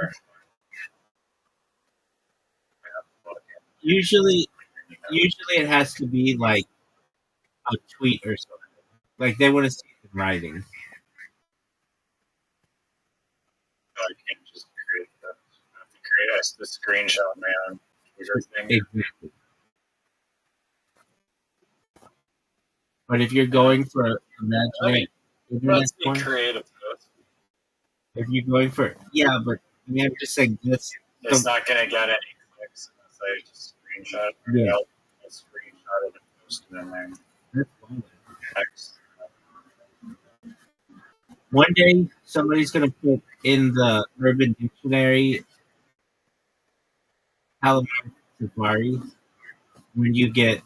Usually it has to be like a tweet or something. Like they want to see it in writing. I can't just create that. I have to create the screenshot on my own Twitter thing. Exactly. But if you're going for imaginary internet Let's be porn, creative. if you're going for but I mean, I'm just saying this. It's not gonna get any clicks unless I just screenshot it. Yeah. I'll screenshot it and post it in there. That's fine. Text. One day, somebody's gonna put in the Urban Dictionary Calamari Safari when you get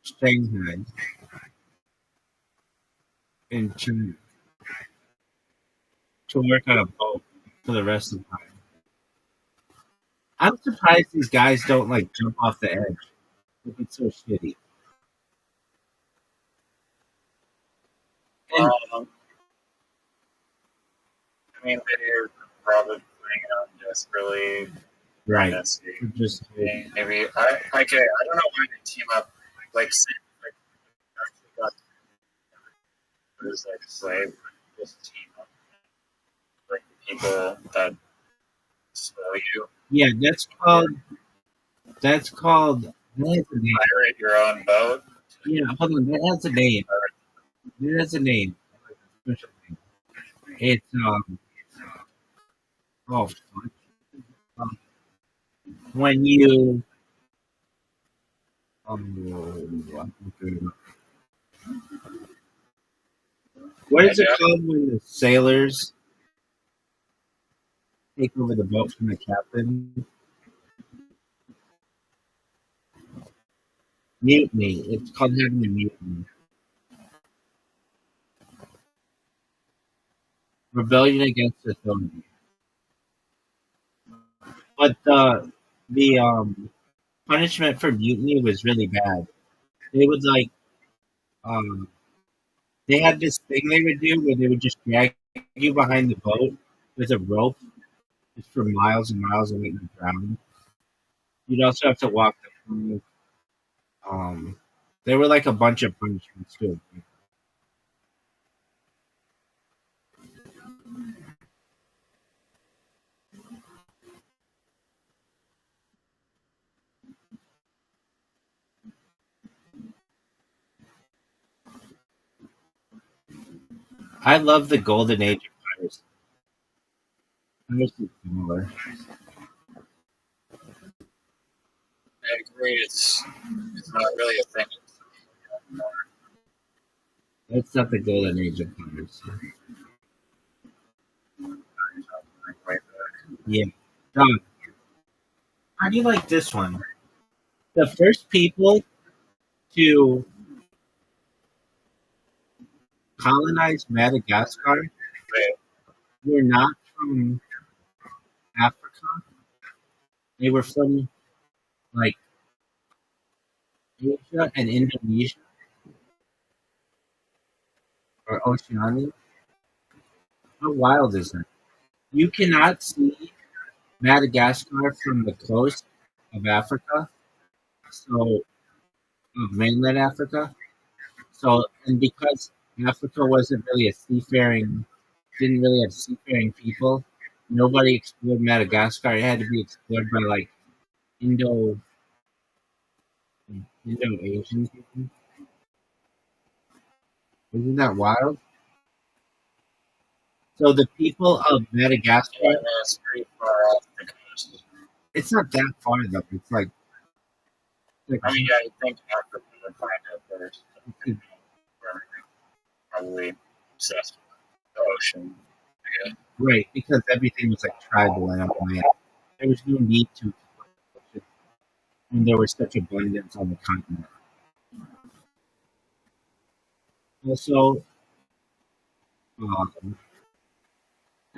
Shanghai in China to work on a boat for the rest of the time. I'm surprised these guys don't like jump off the edge. It's so shitty. And, I mean, they're probably playing on just really right. messy. Just Maybe I don't know why they team up like actually got there's like slave just team up like the people that slow you. Yeah, that's called that has a name. Pirate your own boat. Yeah, hold on, that has a name. That has a name. Special name. It's oh fuck. When you what is it called when the sailors take over the boat from the captain? Mutiny. It's called having a mutiny. Rebellion against authority. But the punishment for mutiny was really bad. They would like they had this thing they would do where they would just drag you behind the boat with a rope just for miles and miles and let you drown. You'd also have to walk the there were like a bunch of punishments too. I love the golden age of piracy. Piracy is similar. I agree. It's not really a thing. That's not the golden age of piracy. Yeah. How do you like this one? The first people to colonize Madagascar were not from Africa. They were from like Asia and Indonesia or Oceania. How wild is that? You cannot see Madagascar from the coast of Africa, so of mainland Africa. So, and because Africa wasn't really didn't really have seafaring people, nobody explored Madagascar. It had to be explored by like Indo-Asian people. Isn't that wild? So the people of Madagascar, It's pretty far off the coast. it's not that far though. It's like I mean, yeah, you think Africa would find it first. probably obsessed with the ocean. I guess. Right, because everything was like tribal and all that. There was no need to when there was such abundance on the continent. Also, um,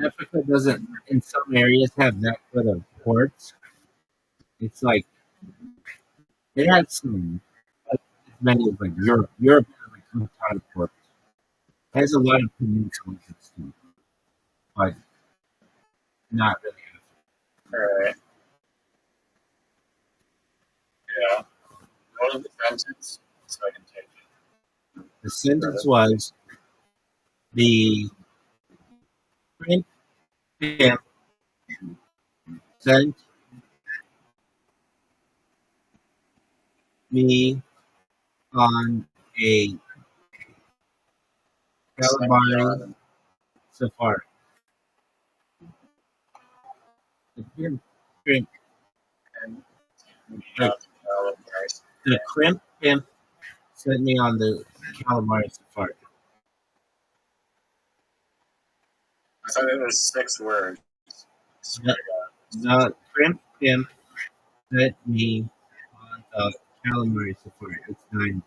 Africa doesn't, in some areas, have that good of ports. It's like it has some, like as many as like Europe. Europe has like a ton of ports. It has a lot of peninsulas and stuff, but not really. Alright. Yeah. What was the sentence? So I can take it. The sentence was the print stamp sent me on a calamari safari. The print, And like calamari. the crimp pimp sent me on the calamari safari. I thought it was 6 words. The, the crimp pimp sent me on the calamari safari. It's 9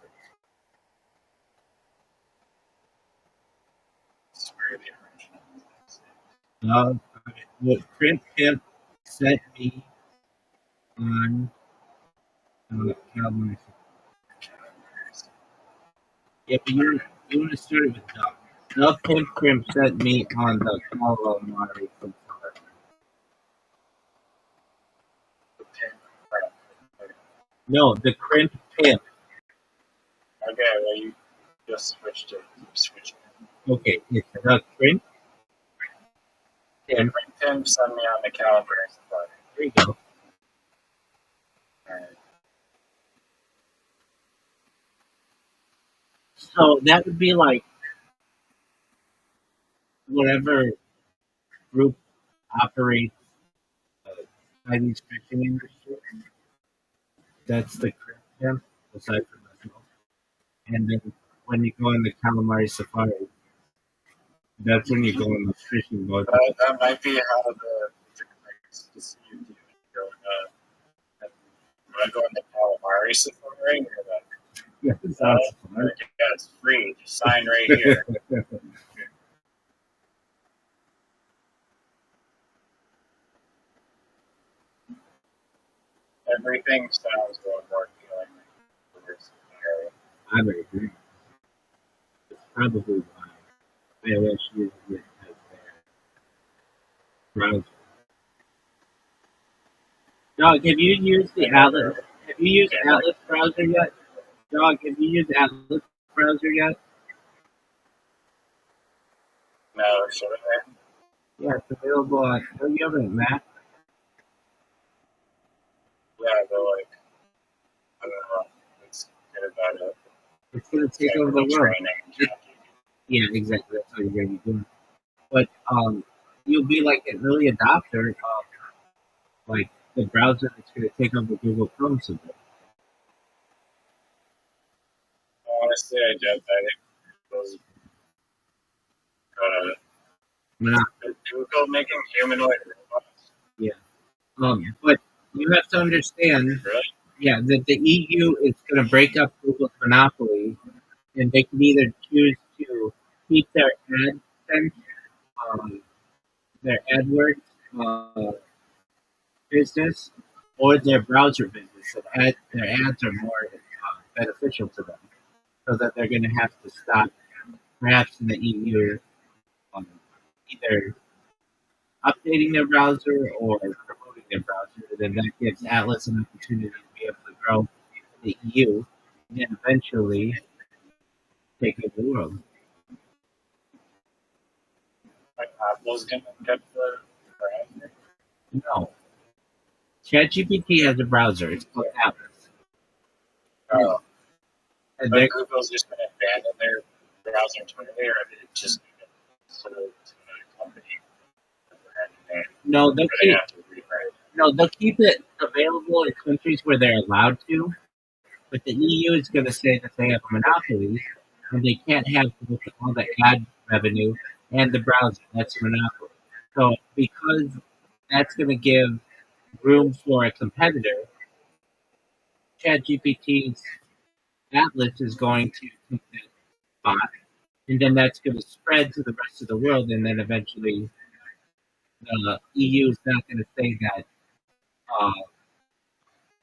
words. The crimp pimp sent me on the calamari safari. Yeah, but you want to start it with the. The pimp crimp sent me on the calamari safari. No, the crimp pimp. Okay, well, you just switched it. You switched it. Okay, it's the crimp pimp. Tim sent me on the calamari safari. There you go. Alright. So that would be like whatever group operates Chinese fishing industry. That's the crimp pimp, aside from myself. And then when you go on the calamari safari, that's when you go on the fishing boat. That might be how the deceived you going when I go on the calamari safari, you're like, Yeah, it sounds fun. yeah, it's free. Just sign right here. Everything sounds a little more appealing than the scenario. I would agree. It's probably why iOS uses it as their browser. Dog, have you used the Atlas? Have you used Atlas browser yet? Dog, have you used Atlas browser yet? No, should I? Yeah, it's available on. Oh, you have it at Mac? Yeah, but like, I don't know. Let's get about it. It's gonna take over the world. Training. Yeah, exactly. That's what you're gonna be doing. But you'll be like an early adopter of like the browser that's gonna take over Google Chrome soon. Honestly, I doubt that it was Google making humanoid robots. Yeah. But you have to understand, Really? yeah, that the EU is going to break up Google's monopoly, and they can either choose to keep their AdSense, their AdWords business, or their browser business. So their ads are more beneficial to them, so that they're going to have to stop, perhaps in the EU, either updating their browser or promoting their browser. Then that gives Atlas an opportunity to be able to grow in the EU and then eventually take over the world. Like Apple's gonna get the browser? No. ChatGPT has a browser. It's called Atlas. Oh. And But Google's just gonna abandon their browser entirely, or is it just sold to a company? No, they'll keep it available in countries where they're allowed to, but the EU is going to say that they have a monopoly, and they can't have both all the ad revenue and the browser. That's a monopoly. So because that's going to give room for a competitor, ChatGPT's Atlas is going to take that spot, and then that's going to spread to the rest of the world, and then eventually the EU is not going to say that uh,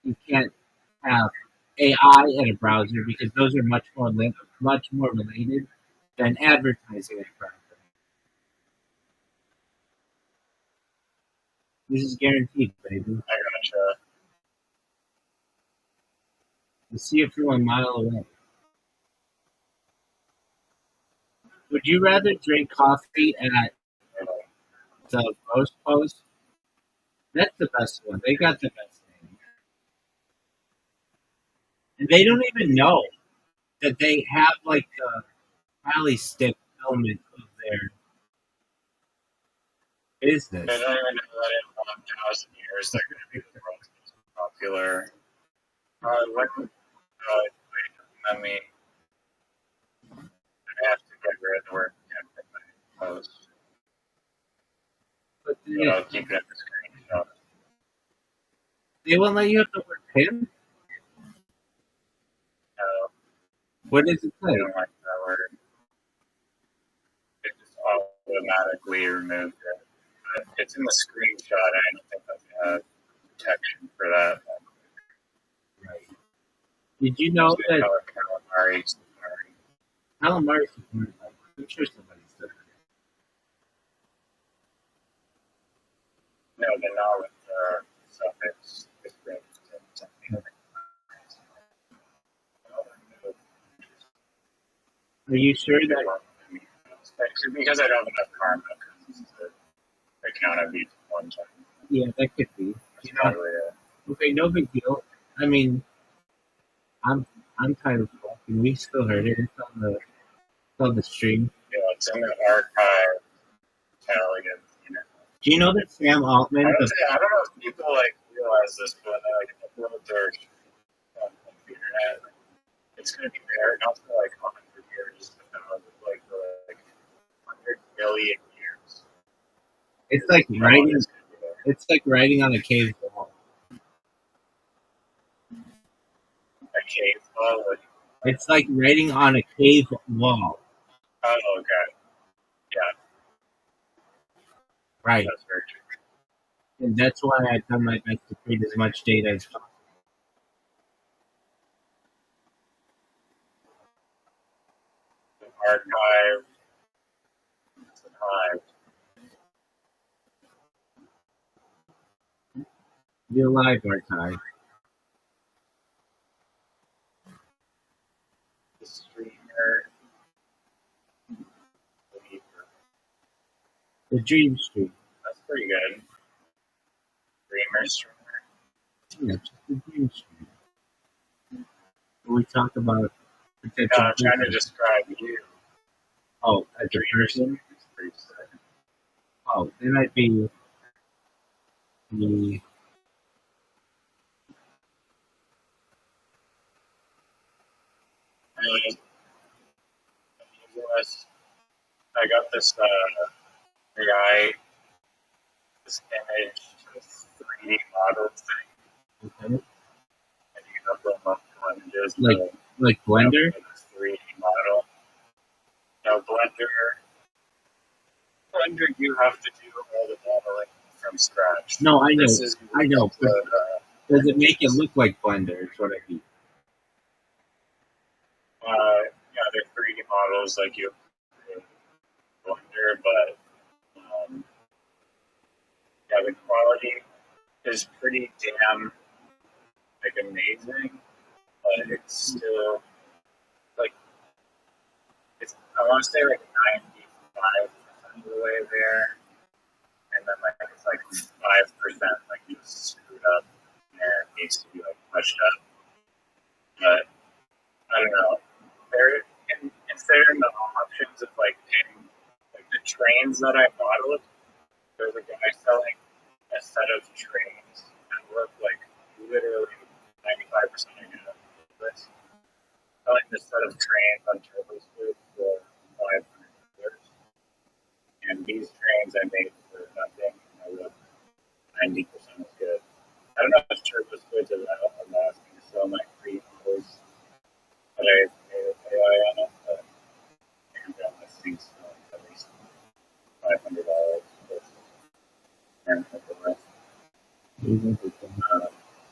you can't have AI in a browser because those are much more related than advertising in a browser. This is guaranteed, baby. I gotcha. You see it from a mile away. Would you rather drink coffee at the Roast Post? That's the best one. They got the best name. And they don't even know that they have like the rally stick element of their business. They don't even know that in 1,000 years they're going to be the world's most popular. I mean, I have to get rid of the word post. But But I'll keep it at the screenshot. they won't let you have the word pin? No, What does it I say? don't like that word. It just automatically removed it. But it's in the screenshot. I don't think that they have protection for that. Right. Did you know that Calamari. calamari is important? I'm sure somebody said that. No, but not with the suffix. Are you sure that Because I don't have enough karma, because it's the account I beat one time. yeah, that could be. That's You know, probably it. okay, no big deal. I mean, I'm kind of fucking. We still heard it. It's on the stream. You know, it's in the archive tally of the internet. Do you know that Sam Altman? I don't know if people like realize this, but like upload their on the internet, it's going to be there not for like 100 years, but like for like 100 million years. It's like writing. It's like writing on a cave wall. A cave wall. It's like writing on a cave wall. Oh, okay. Yeah, Right. that's very true. And that's why I've done my best to create as much data as possible. Archive. It's an hive. Real live archive. The streamer. The Dream Stream. That's pretty good. Streamer. Yeah, just the Dream Stream. We talk about potential. No, I'm trying to describe you. Oh, as a person? It's pretty sick. Oh, then I'd be the I got this AI, this image, this 3D model thing, okay. and you can upload multiple images. Like Blender. This 3D model. Now Blender, you have to do all the modeling from scratch. No, I know. I know. But does it make it look like Blender? Is what I mean. Yeah, they're 3D models like you Blender, but yeah, the quality is pretty damn like amazing, but it's still like I want to say like 95% of the way there, and then like it's like 5% like just screwed up and it needs to be like touched up. But I don't know. Instead in the options of like paying like the trains that I modeled, there's a guy selling a set of trains that look like literally 95% of this. Selling this set of trains on TurboSquid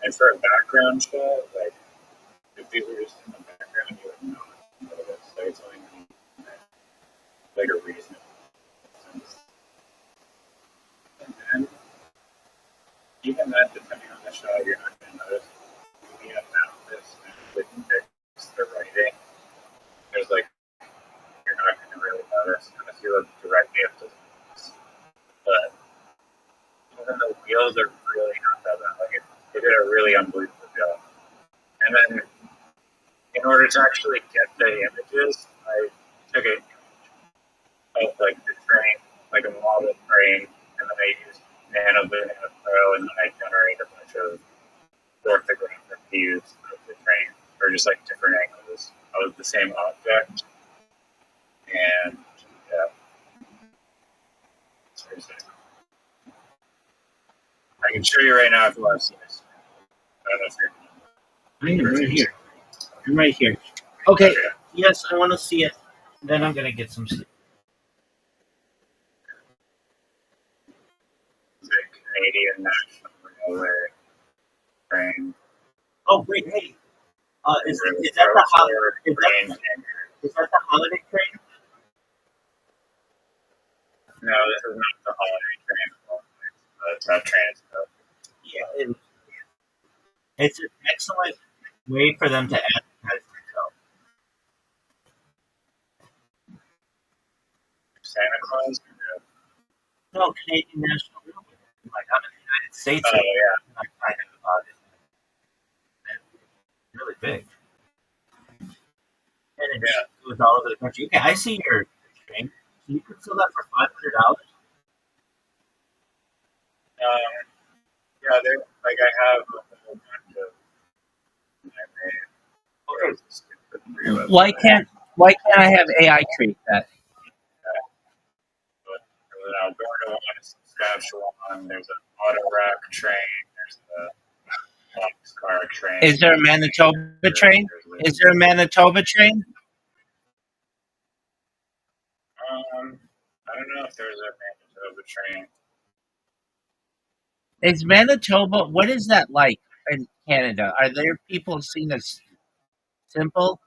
And for a background shot, like if these were just in the background, you would not notice. Like it's only like a reason. And then even then, depending on the shot, you're not going to notice. You have this with the writing. There's like you're not going to really notice unless you look directly at the. But even the wheels are really not that bad. Like they did a really unbelievable job. And then in order to actually get the images, I took a of like the train, like a model train, and then I used Nano Banana Pro, and then I generate a bunch of orthographic views of the train, or just like different angles of the same object. And yeah, seriously. I can show you right now if you want to see this. I don't know if you're. I'm right here. I'm right here. Okay. Yes, I want to see it. Then I'm gonna get some sleep. The Canadian National Railway train. Oh wait, hey. Is that the holiday? Is that the holiday train? No, this is not the holiday train. It's not transit. Yeah, it's an excellent way for them to advertise themselves. Santa Claus? No, Canadian National Railway. Like I'm in the United States. Oh yeah. I find out about it. It's really big. And it goes all over the country. Okay, I see your train. So you could sell that for $500. Yeah, they're like I have a whole bunch of. Why can't I have AI create that? There's an Alberta one, a Saskatchewan. There's an auto rack train. There's a boxcar train. Is there a Manitoba train? Is there a Manitoba train? I don't know if there's a Manitoba train. Is Manitoba? What is that like in Canada? Are there people seen as simple?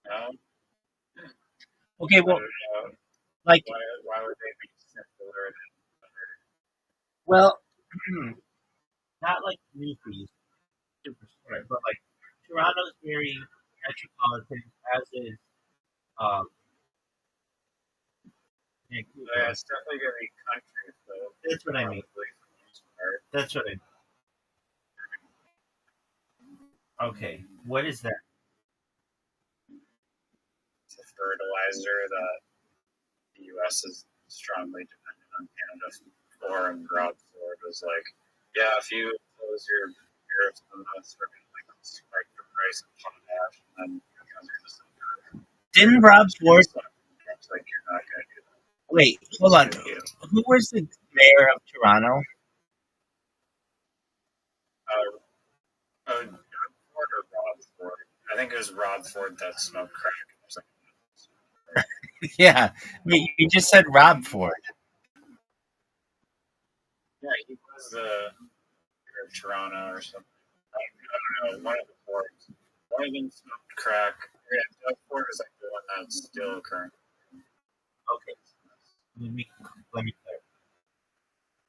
No. Okay, well, like, why would they be simpler than well, Not like Newfies, super smart, but like Toronto's very metropolitan, as is Vancouver. Yeah, it's definitely going to be country, so That's what I mean. That's what I mean. Okay, what is that? It's a fertilizer that the U.S. is strongly dependent on Canada for, and Rob Ford was like, yeah, if you close your tariffs on us, we're going to like spike the price of potash, and then you guys are just like, didn't Rob Ford? like you're not going to do that. Wait, hold on. Who was the mayor of Toronto? Ford or Rob Ford? I think it was Rob Ford that smoked crack. Yeah, wait, you just said Rob Ford. Yeah, he was the mayor of Toronto or something. I don't know, one of the Fords. One of them smoked crack. Yeah, Doug Ford is like the one that's still current. Okay, let me clarify.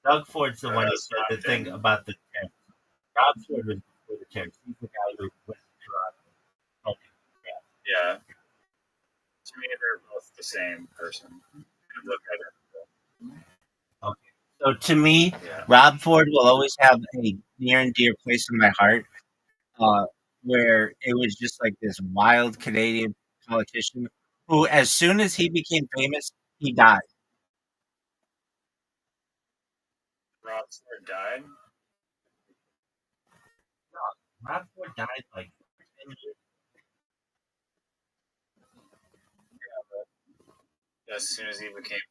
Doug Ford's the one who said the thing about the tariffs. Rob Ford was before the tariffs. He's the guy who went to Toronto. Okay, yeah. To me, they're both the same person. Look at it. Okay. So to me, Rob Ford will always have a near and dear place in my heart, where it was just like this wild Canadian politician who, as soon as he became famous, he died. Rob Ford died? No, Rob Ford died like 10 years. Yeah, but as soon as he became famous.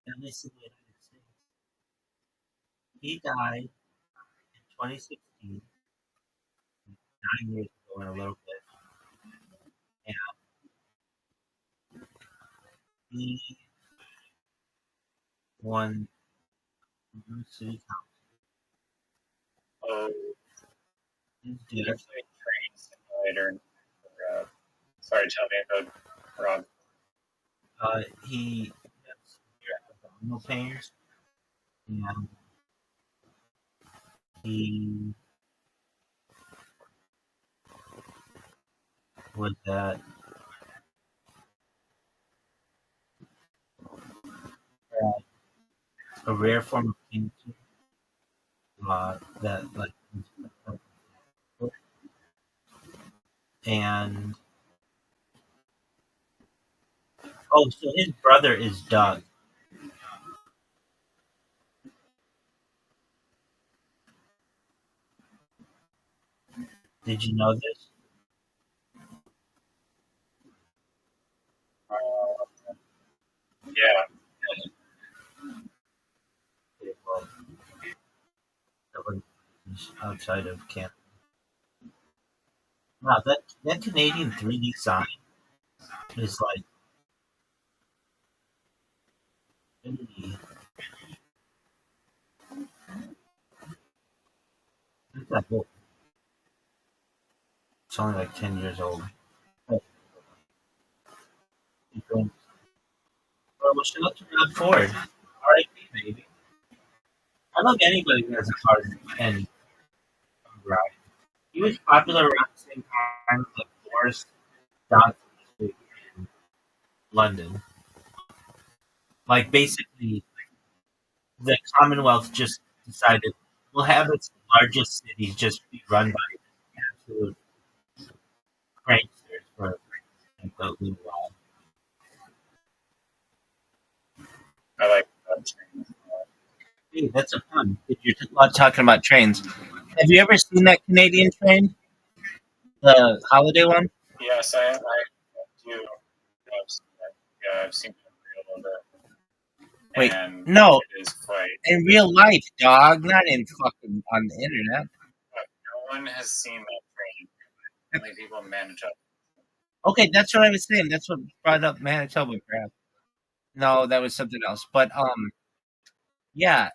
At least in the United States. He died in 2016, 9 years ago and a little bit. And he one city Oh, council. did you play Train Simulator? Sorry, tell me about Rob. He has abdominal pains, and he was at a rare form of cancer that like, and oh, so his brother is Doug. Did you know this? Yeah, Well, that was outside of Canada. Wow, that Canadian 3D sign is like really, it's that old. It's only like 10 years old. Well, shout out to Rob Ford. R.I.P. baby. I love anybody who has a car and ride. He was popular around the same time as like Boris Johnson in London. Like basically, the Commonwealth just decided we'll have its largest cities just be run by absolute pranksters for like a little while. I like that Train. Hey, that's a fun. If you're talking about trains, have you ever seen that Canadian train, the holiday one? Yes, I do. Yeah, I've seen it a little bit. Wait, And no, it is quite. in real life, dog, not in fucking on the internet. No one has seen that train. Only people in Manitoba. Okay, that's what I was saying. That's what brought up Manitoba crap. No, that was something else. But yeah.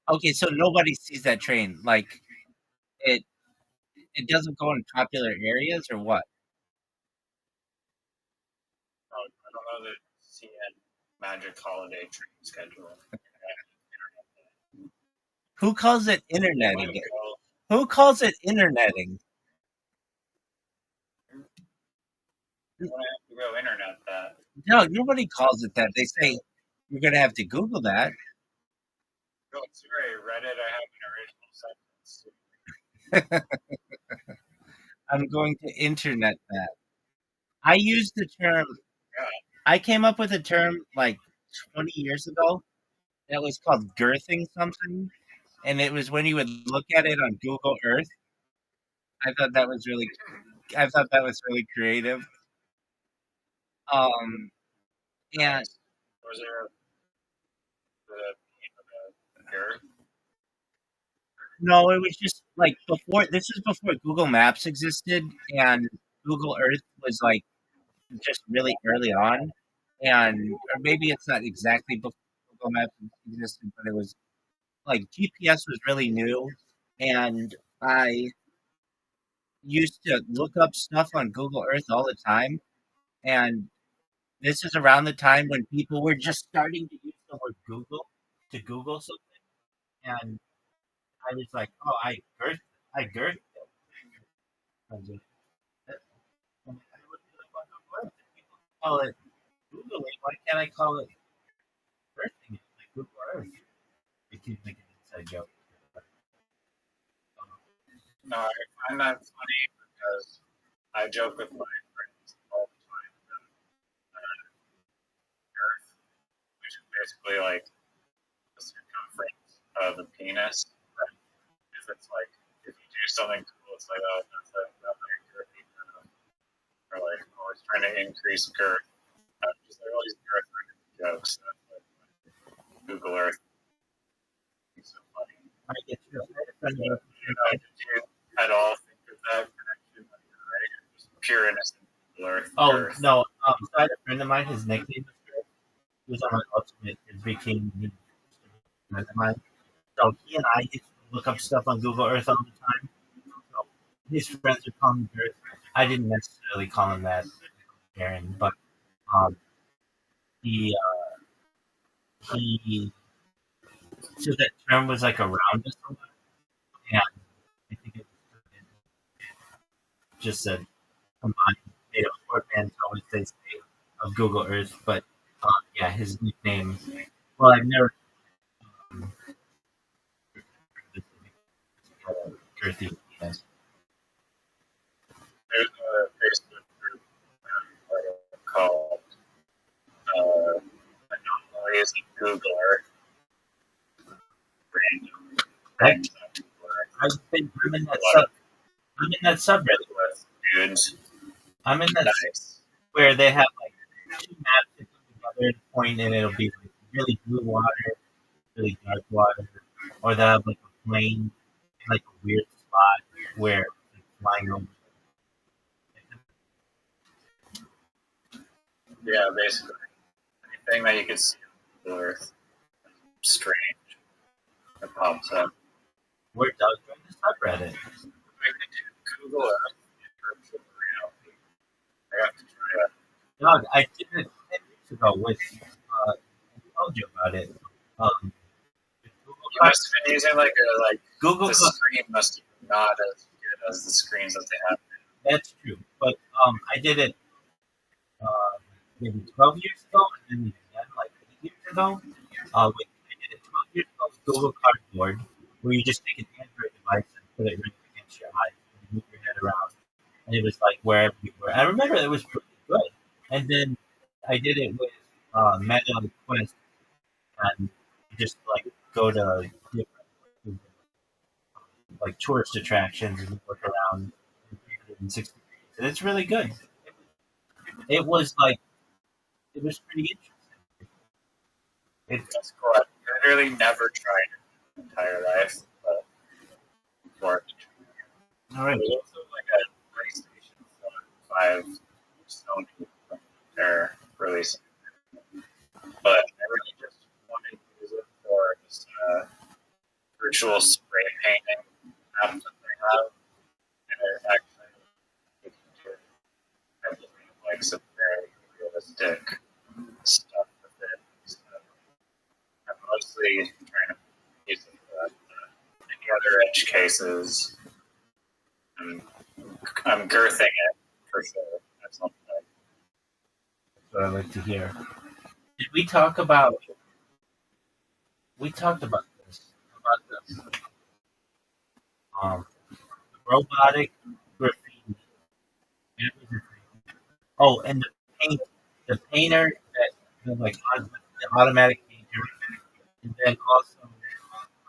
Okay, so nobody sees that train. Like it, it doesn't go in popular areas or what? Oh, I don't know the CN Magic Holiday train schedule. Who calls it interneting? Go. Who calls it interneting? I'm gonna have to go internet that. No, nobody calls it that. They say you're gonna have to Google that. Oh, sorry, Reddit. I have an original sentence. I'm going to internet that. I used the term. Yeah. I came up with a term like 20 years ago that was called girthing something, and it was when you would look at it on Google Earth. I thought that was really. I thought that was really creative. Um, and Was there the girth? no, it was just like before. This was before Google Maps existed, and Google Earth was like just really early on, and or maybe it's not exactly before Google Maps existed, but it was like GPS was really new, and I used to look up stuff on Google Earth all the time, and this is around the time when people were just starting to use the word Google to Google something, and I was like, "Oh, I girthed it." I was like, and I would be like, "What Google Earth? People call it Googling. Why can't I call it girthing it like Google Earth?" It keeps making an inside joke. No, I find that funny because I joke with my friends all the time about girth, which is basically like the circumference of the penis. But if it's like if you do something cool, it's like oh that's like girthy enough. Or like always trying to increase girth. Just like all these girth jokes. That's like Google Earth. It's so funny. I get you. I had a friend of Did you at all think of that connection when you were writing it? Just pure innocent Google Earth. Oh Girth. no! So I had a friend of mine. His nickname was Girth. He was on my ultimate. His bikini. friend of mine. So he and I used to look up stuff on Google Earth all the time. So his friends would call him Earth. I didn't necessarily call him that, Aaron, but um, he he so that term was like around us a lot, and I think it just said combined made a portmanteau, as they say, of Google Earth. But yeah, his nickname. Well, I've never um, Earthy. Yes. There's a Facebook group called Anomalies of Google Earth. Random things on Google Earth. I'm in that A lot sub. of I'm in that subreddit. Midwest dudes. I'm in that Nice. where they have like two maps that come together and point, and it'll be like really blue water, really dark water, or they'll have like a plane in like a weird spot where it's flying over. Yeah, basically anything that you can see on Google Earth strange that pops up. Where Doug joined the subreddit. I could do Google Earth in virtual reality. I have to try it. Doug, I did it 10 weeks ago with I told you about it. Um, Google You must have been using Google the screen must have been not as good as the screens that they have. That's true, but I did it maybe 12 years ago, and then again like 8 years ago. I did it 12 years ago with Google Cardboard, where you just take an Android device and put it right against your eyes and move your head around, and it was like wherever you were. I remember it was pretty good. And then I did it with Meta Quest, and you just like go to different like tourist attractions and look around in 360 degrees, and it's really good. It was like it was pretty interesting. That's cool. I've literally never tried it in my entire life, but for All right. there's also like a PlayStation 5 Sony they're releasing, but I really just wanted to use it for this virtual spray painting app that they have, and it actually I just like some very realistic stuff with it. So I'm mostly trying to use it for that. Any other edge cases, I'm girthing it for sure. That's something. That's what I like to hear. Did we talk about? We talked about this robotic graffiti. Oh, and the painter that like the automatic painter, and then also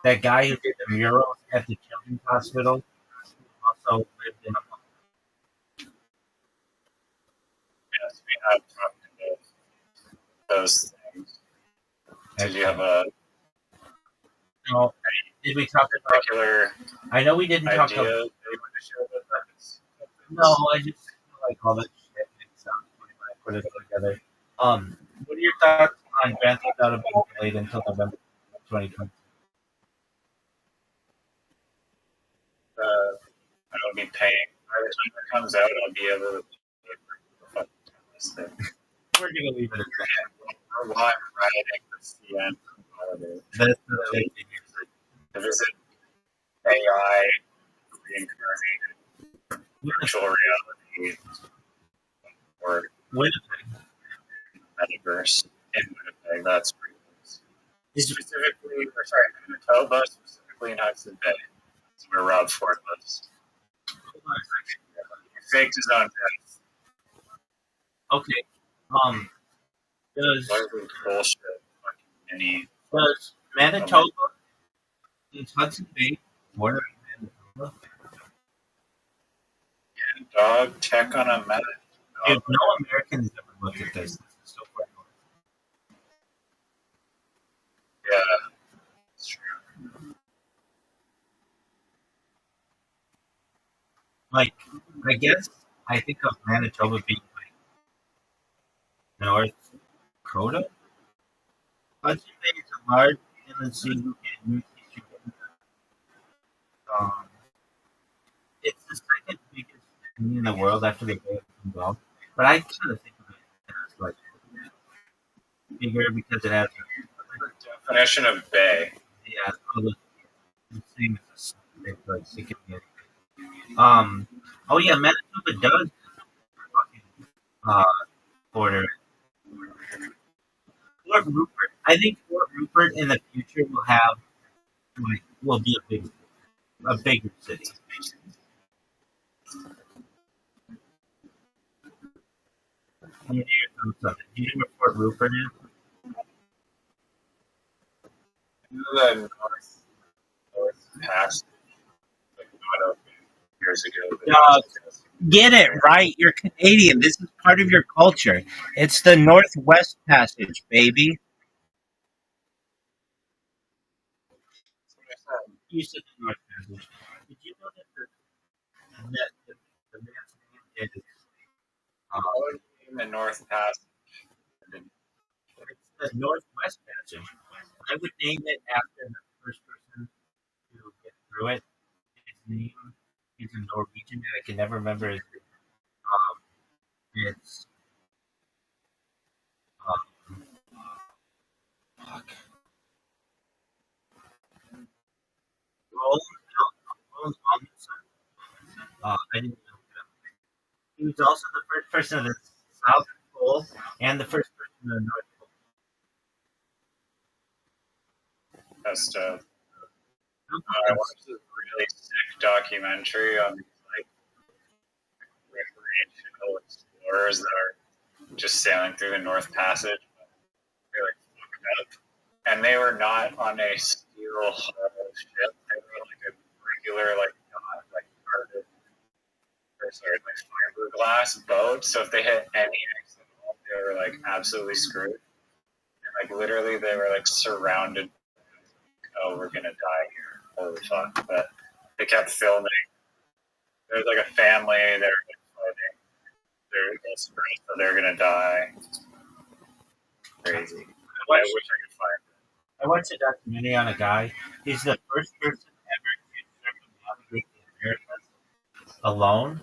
that guy who did the murals at the children's hospital also lived in a. Yes, we have talked about those things. Did you have a No, did we talk about? particular I know we didn't idea talk that about. you want to share with us? No, I just feel like all that shit makes sense when I put it all together. What are your thoughts on Grand Theft Auto being delayed until November 2020? I'll be paying. By the time it comes out, I'll be able to pay for this thing. We're gonna leave it at that. While I'm riding the CN holiday. That's what I like to hear. To visit AI reincarnated virtual reality or Winnipeg. metaverse in Winnipeg. That's pretty nice. Did you- Specifically, or sorry, Manitoba, specifically in Hudson Bay. That's where Rob Ford lives. He faked his own death. Okay. Does Largely bullshit. Fucking any Manitoba is Hudson Bay border of Manitoba? dog tech on a meta. Dude, no Americans ever looked at this. This is so far north. Yeah, it's true. Like, I guess I think of Manitoba being like North Dakota. Hudson Bay is a large let's see who can new teacher get. It's the second biggest city in the world after the Bay of Bengal. But I kind of think of it as like bigger because it has Definition of bay. yeah, all the same as the like it can be. Oh yeah, Manitoba does fucking border Fort Rupert. I think Fort Rupert in the future will have like will be a bigger city. What are your thoughts on it? Do you know where Fort Rupert is? The north passage, like not open years ago. Dog, get it right. You're Canadian. This is part of your culture. It's the Northwest Passage, baby. You said the North Passage. Did you know that the man's name is In the north passage. it's the Northwest Passage? I would name it after the first person to get through it. His name is a Norwegian that I can never remember. It's um, fuck. Roland Amundsen. I didn't know that. He was also the first person of the South Pole and the first person of the North Pole. That's I watched this really sick documentary on like recreational explorers that are just sailing through the North Passage. They're like fucked up, and they were not on a steel hull ship. They were like a regular, like not like carbon or sorry, like fiberglass boat. So if they hit any accident, they were like absolutely screwed. And like literally, they were like surrounded. Oh, we're gonna die here. Holy fuck! But they kept filming. There's like a family. They're like fighting. They're desperate, so they're gonna die. Crazy. I wish I could find it. I watched a documentary on a guy. He's the first person ever to circumnavigate the Americas alone,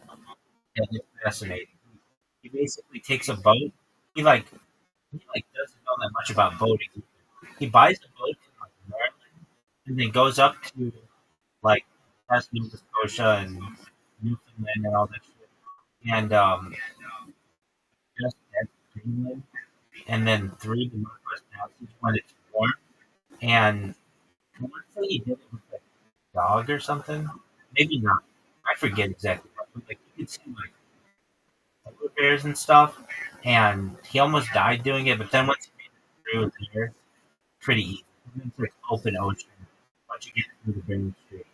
and it's fascinating. He basically takes a boat. He doesn't know that much about boating. He buys a boat in like Maryland, and then goes up to like past Nova Scotia and Newfoundland and all that shit, and just at Greenland, and then through the Northwest Passage when it's warm. And I want to say he did it with a dog or something. Maybe not. I forget exactly what. But like you could see like polar bears and stuff, and he almost died doing it. But then once he made it through there, pretty easy. It's like open ocean once you get through the Bering Strait.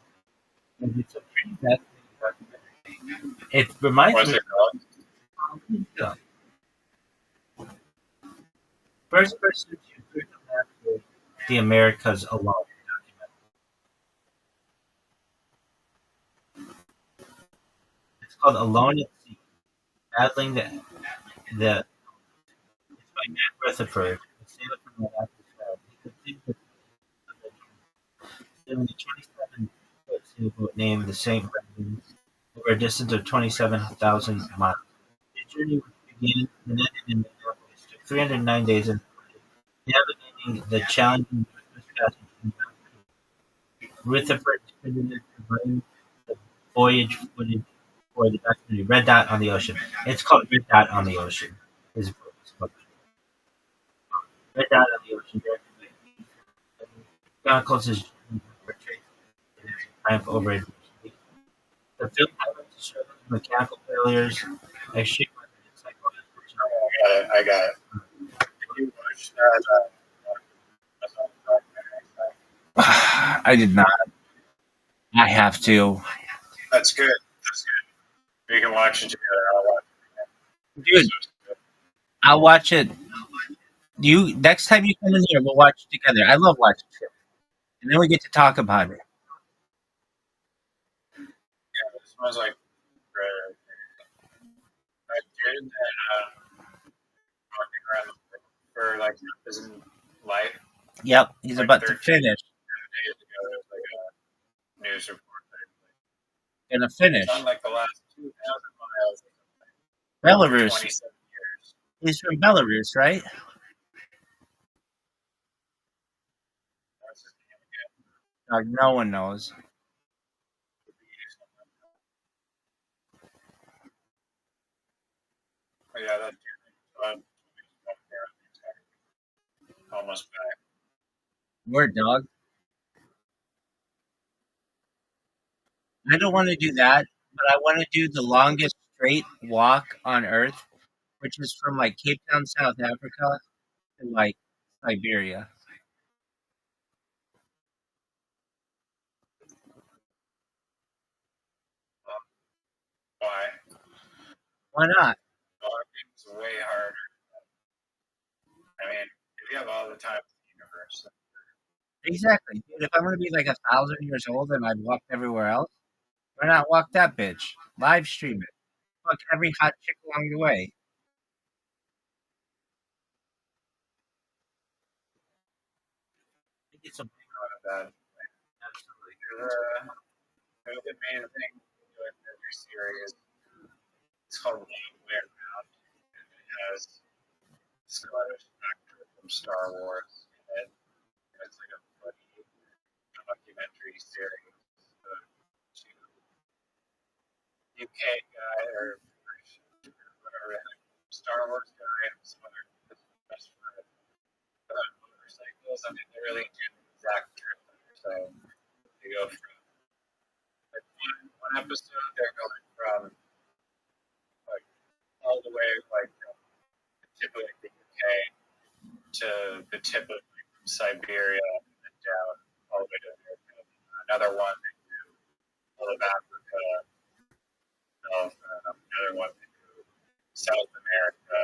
And it's a pretty fascinating documentary. It reminds What's me it called? of first person to circumnavigate the Americas alone. It's called Alone at Sea, Battling the it's by Matt Rutherford. It's sailed from the Atlantic Ocean. He completed sailing a 27-foot sailboat named the St. Brendan over a distance of 27,000 miles. The journey, which began and ended in Minneapolis, took 309 days and navigating the challenging Northwest Passage from Rutherford contributed providing the voyage footage for the documentary Red Dot on the Ocean. It's called Red Dot on the Ocean. His book is called Red Dot on the Ocean. Chronicles his portrait in triumph over adversity. The film highlights the struggles, mechanical failures, extreme weather, and psychological challenges. I got it. You watched that? I did not. I have to. That's good. That's good. We can watch it together. I'll watch Dude, I'll watch it. You next time you come in here, we'll watch it together. I love watching shit. And then we get to talk about it. Yeah, this one's like a dude that walking around the world for like his life, Yep, he's Like about to 13 finish. days ago, there was like a news report that Gonna it's finish. on like the last 2,000 miles. Belarus. 27 years. He's from Belarus, right? That's his name again. No one knows. But yeah, that almost back. Word, dog. I don't want to do that, but I want to do the longest straight walk on Earth, which is from like Cape Town, South Africa, to like Siberia. Why? Why not? Walking's way harder. I mean, if you have all the time in the universe, Exactly. Dude, if I'm gonna be like 1,000 years old and I've walked everywhere else, why not walk that bitch? Live stream it. Fuck every hot chick along the way. It's a not a bad. absolutely. There's the main thing with every series. It's called Long Way Around. And it has Scottish actor from Star Wars in it. It's like a funny documentary series. Two UK guy or whatever, Star Wars guy, and some other best friend about motorcycles. I mean, they really do the exact trip there. So they go from like one episode, they're going from like all the way like from the tip of the UK to the tip of like, Siberia and then down all the way to America. Another one they do all of Africa. Another one they do South America,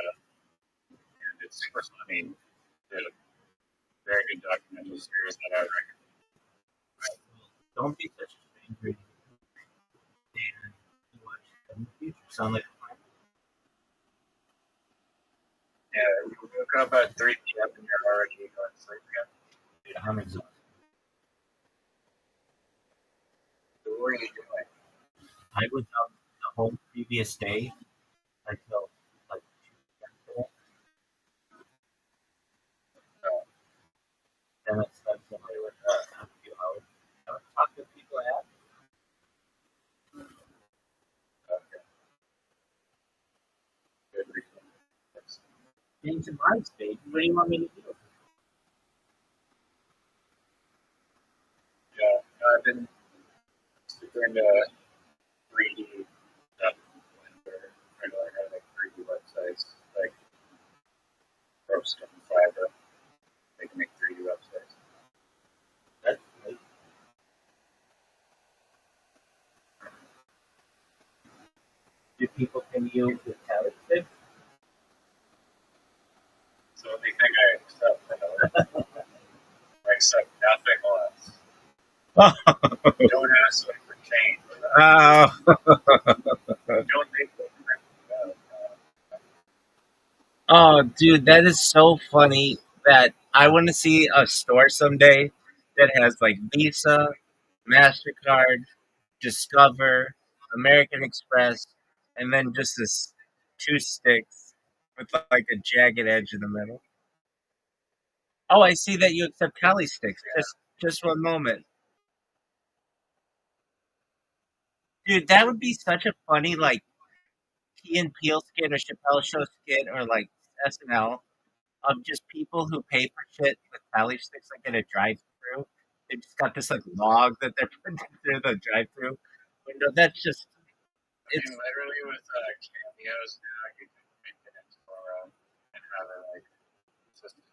and it's super funny. It's a very good documentary series that I recommend. Don't be such a stranger. And you watch it in the future. Sound like Yeah, you woke up at 3 p.m. and you're already going to sleep again. dude, I'm exhausted. So what were you doing? I was up the whole previous day until like 2 p.m. Then I slept somewhere with a few hours. I was talking to people I have. Okay. Good reason. Being to my stage, what do you want me to do? Yeah, I've been super into 3D stuff. Trying to learn how to make 3D websites, like roast and fiber. They can make 3D websites. That's great. Do people can use the talent tip? So they think I accept, I accept nothing less. Don't ask me for change. Don't make them Oh, dude, that is so funny that I want to see a store someday that has like Visa, MasterCard, Discover, American Express, and then just this two sticks with like a jagged edge in the middle. Oh, I see that you accept Cali sticks. Just one moment. Dude, that would be such a funny like Key and Peele skit or Chappelle Show skit or like SNL of just people who pay for shit with Cali sticks like in a drive through. They just got this like log that they're putting through the drive through window. That's just I it's mean, literally with cameos now, you can make an Explorer and have it like system,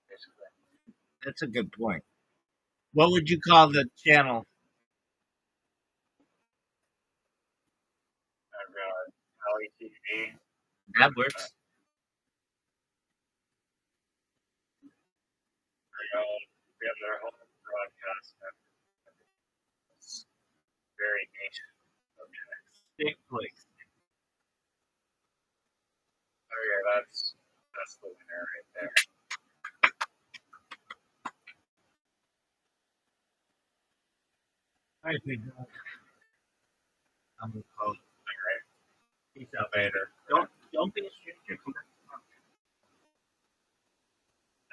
basically. that's a good point. What would you call the channel? I've got Ali TV. That works. We have their whole broadcast. It's very niche subject. Stick clicks. Oh yeah, that's the winner right there. I think I'm gonna call it. All right. Peace out, Vader. Don't be a stranger. Come on.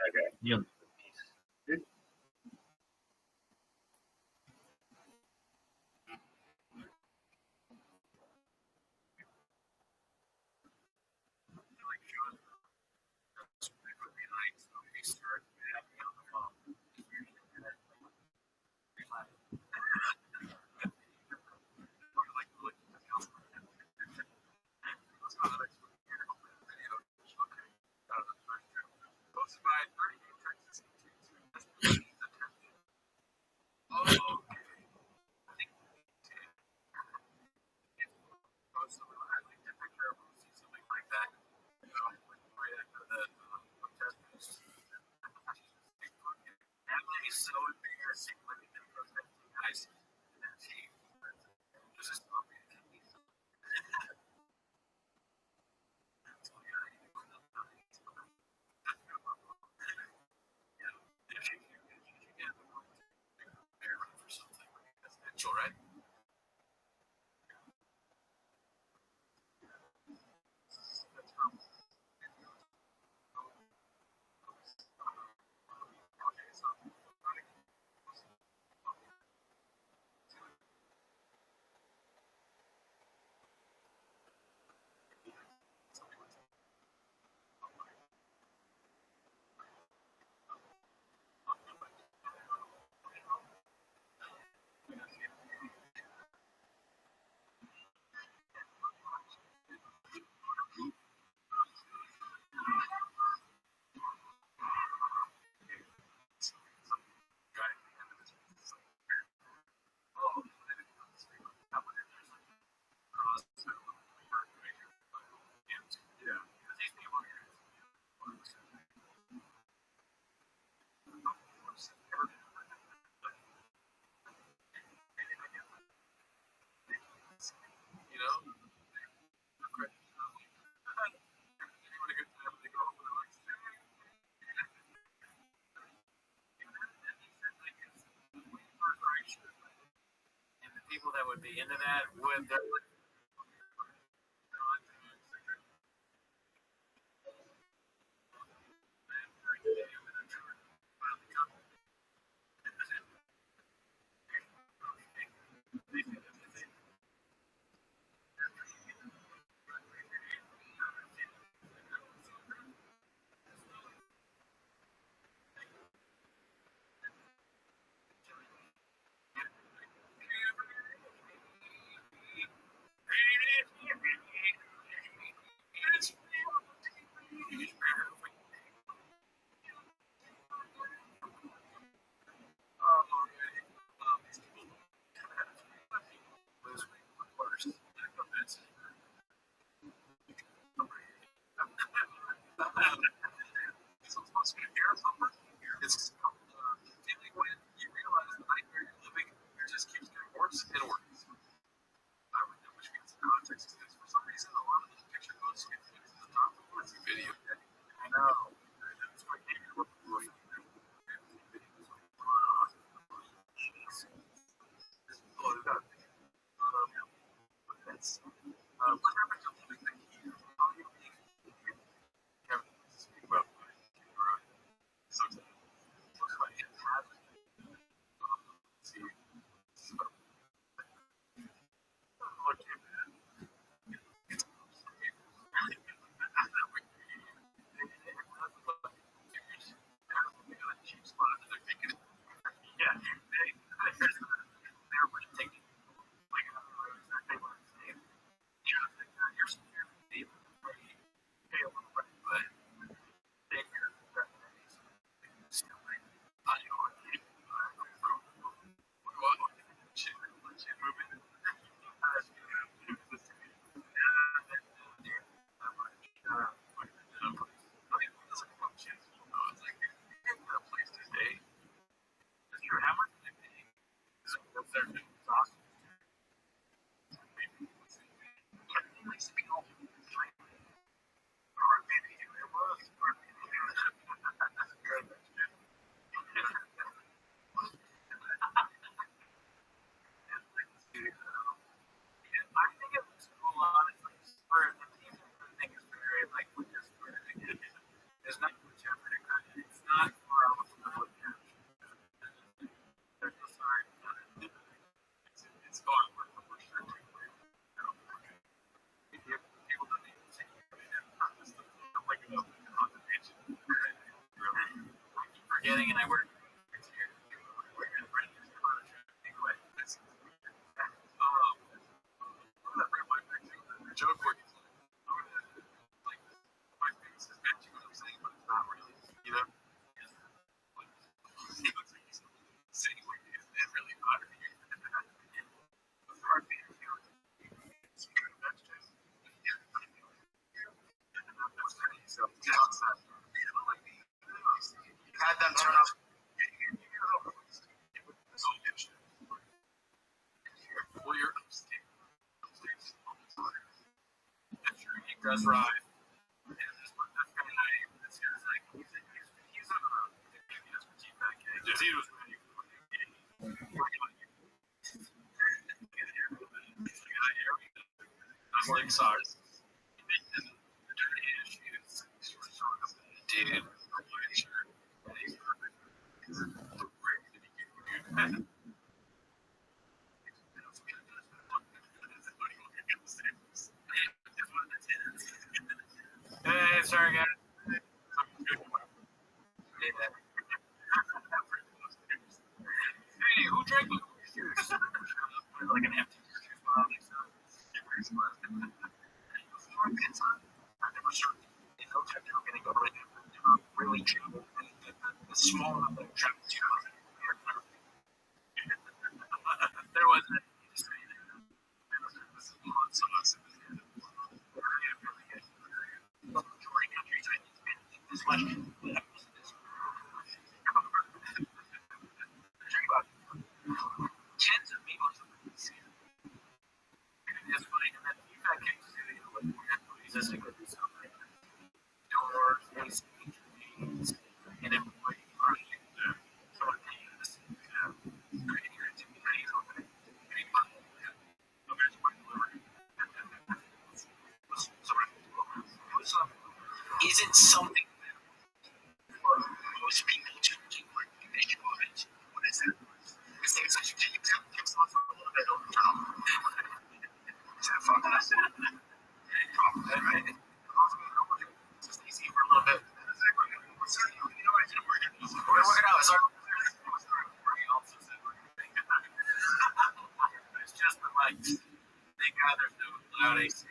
Okay. You'll peace. So embarrassing looking at those guys. And she was just right? You know, and the people that would be into that would it's dealing when you realize the nightmare you're living just keeps getting worse and worse. Which means the context is for some reason a lot of this picture goes to the top of the video. I know. That's why maybe we're that's what happened to living the key. How you Kevin speak about so see yeah, they're taking like they want to say, you're scared of David, pay a little bit, but they hear that still like, you know, dress right. And this guy, like, he's a petite fat kid. Just he was ready for I was like, sorry. Dude, I'm sure. He's perfect. Hey, sorry guys. Hey, who drank the juice? Like an empty juice bottle. Really cheap. The small number of travel to there was hot sauce. Majority countries, I think, this much. Tens of millions of it's funny that you got cases existing with these doors, and everybody running someone paying this, creating your activities open, getting money, isn't something for most people to do like visualize. What is that? It seems like you take off a little bit over top. Is that fucking us? Probably, right? Just easy for a little bit. We're working out. Sorry. It's just the lights. Thank God there's no loud AC.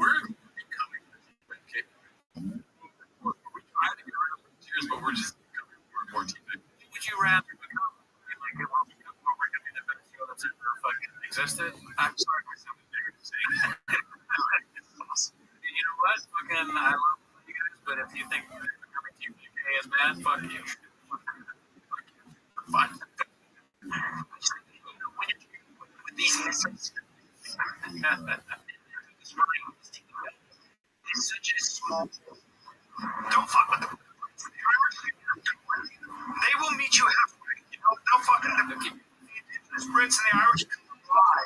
We're becoming okay. We're trying to get rid of tears, but we're just becoming more TV. Would you rather become like a world where we're going to be the best show that's ever fucking existed? I'm sorry for something bigger to say. You know what? Fucking, I love you guys, but if you think becoming Team UK is bad, fuck you. Fine. With these missions. It's such a small. Don't fuck with them. They will meet you halfway. You know, don't fucking them. The Brits and the Irish can fly.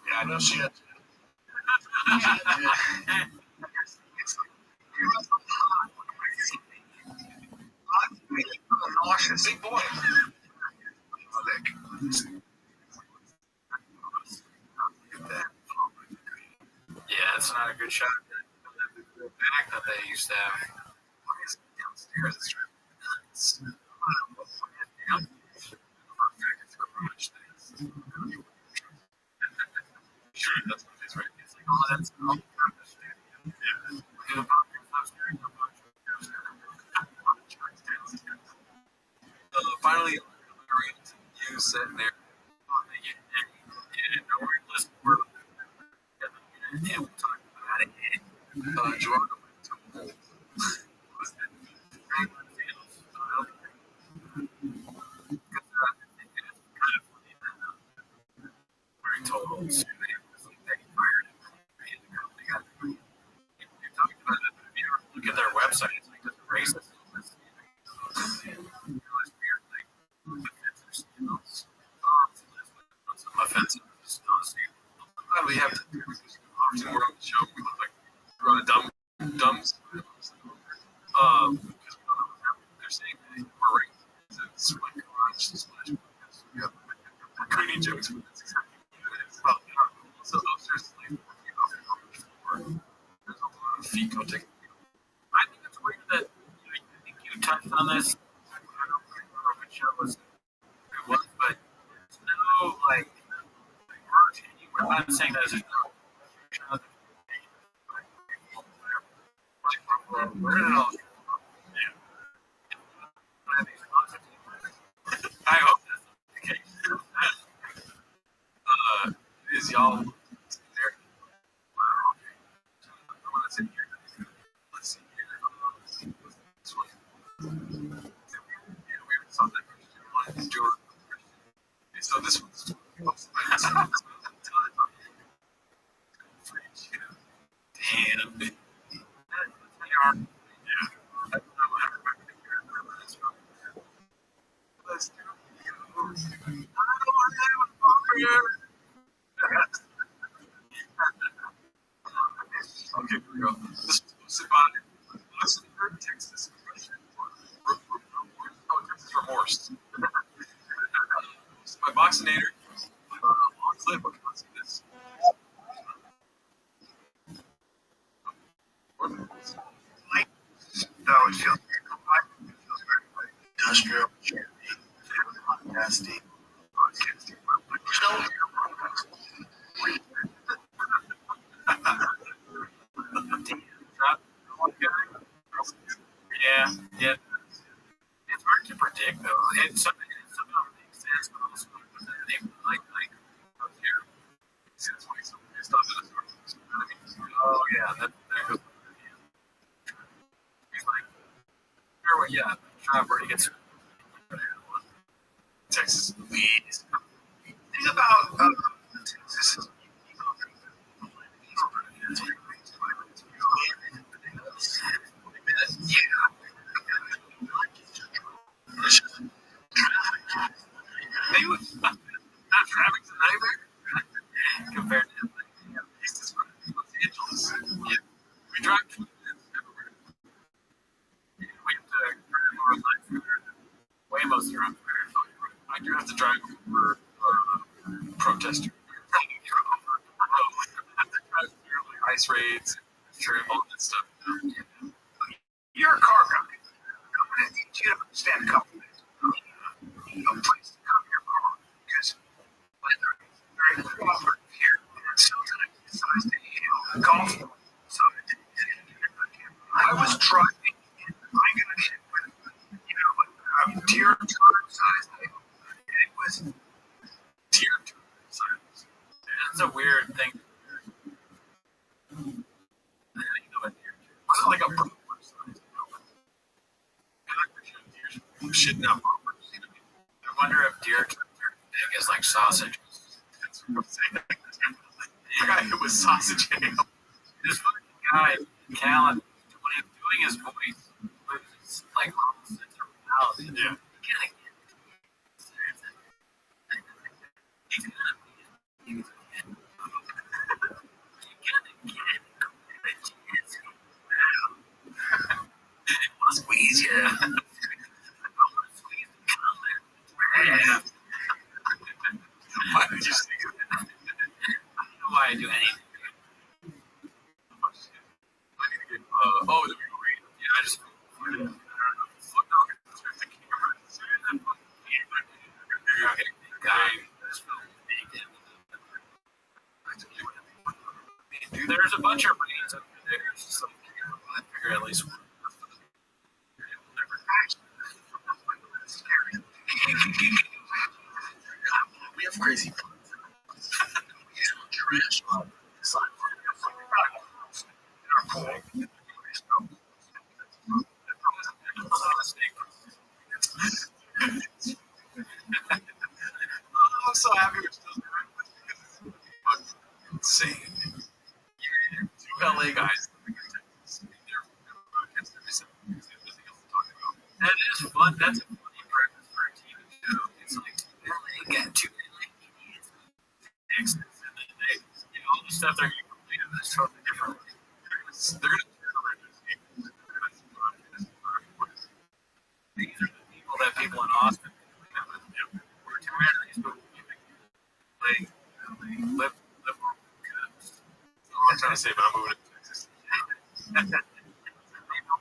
Yeah, I know shit. Nauseous. Big boy. Yeah, it's not a good shot. The back that they used to have. Downstairs, it's sure, that's what it is, right? It's like, oh, that's finally, you sitting there. Listen, we're we'll talk about it. Gerardo look at their website. It's like this racist. Offensive. We have to often we're on the show. We look like we're on a dumb. They're saying we're right. It's like creating jokes. So seriously, there's a lot of fecal tick. I think it's weird that I think you touched on this. I don't remember which show it was, but there's no like hurt anywhere. I'm saying that as a joke. Where did it all? I hope that's the case. Is y'all there? Let's see here. This one. We saw that. So this one's procrastinator. Long clip. What can I see this? Like, no, it feels very industrial. Nasty. Yeah, yeah. It's hard to predict though. And some of them make sense, but also they like here. Since we stuff in the sources. Oh yeah, that goes. He's like, sure, yeah, where he gets Texas leads. Think about Texas. Not traffic's a nightmare compared to Los Angeles. Yeah, we drive 20 minutes everywhere. We have to drive over line for Waymo's around. I do have to drive over protester. Ice raids, all that stuff. You're a car guy. I'm going to need you to understand a couple things. No place to come your car because weather is very cooperative here. And sometimes it decides to hail the golf ball. So I was driving and I got hit with, a deer turret size hail. And it was deer turret size. That's a weird thing. Like a proper size. Shitting out proper. I wonder if deer turkey big is like sausage. That's what I'm saying. The guy who was sausage ale. This fucking guy, Callan, when he's doing his voice, loses like all sense of reality. Yeah. Squeeze you. I want to squeeze the collar. Why did you say that? I don't know why I do anything. I need to get, the movie. Yeah, I just, I don't know. Fuck no. There's a bunch of brains up there. So I figure at least one. We have crazy trash on the side in our pool. I'm so happy we're still doing this. Insane. Two LA guys. That is fun. That's a funny premise for a TV show. It's like LA got two LA idiots. And then all the stuff they're going to complain about is totally different. They're going to turn over these people that people in Austin complain about. We're too mad at these people. Like, live more good. All I'm trying to say about moving to Texas. They don't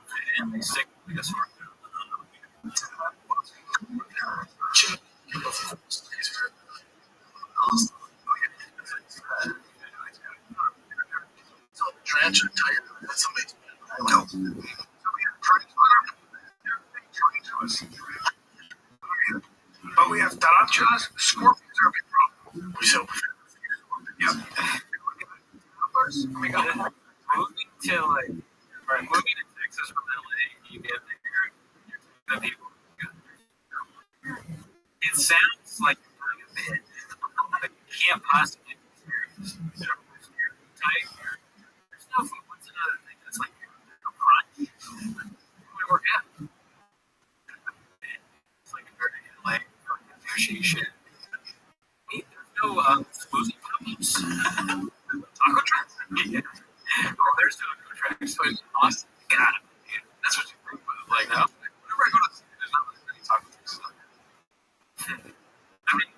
fit in. They stick with us. Trench and tire. That's amazing. No. But we have Dodgers, Scorpions are a big problem. We sell. Yep. We got moving to moving to Texas from LA. You get the people. It sounds like you're doing a bit, but you can't possibly be serious. There's no food. What's another thing that's like a crunch? We work out. It's like a very like fishy shit. There's no smoothie pop-ups. Taco trucks? Yeah. Oh, there's taco trucks. So it's awesome. God, that's what you think about. Like, whenever I go to the city, there's not many taco trucks. I mean,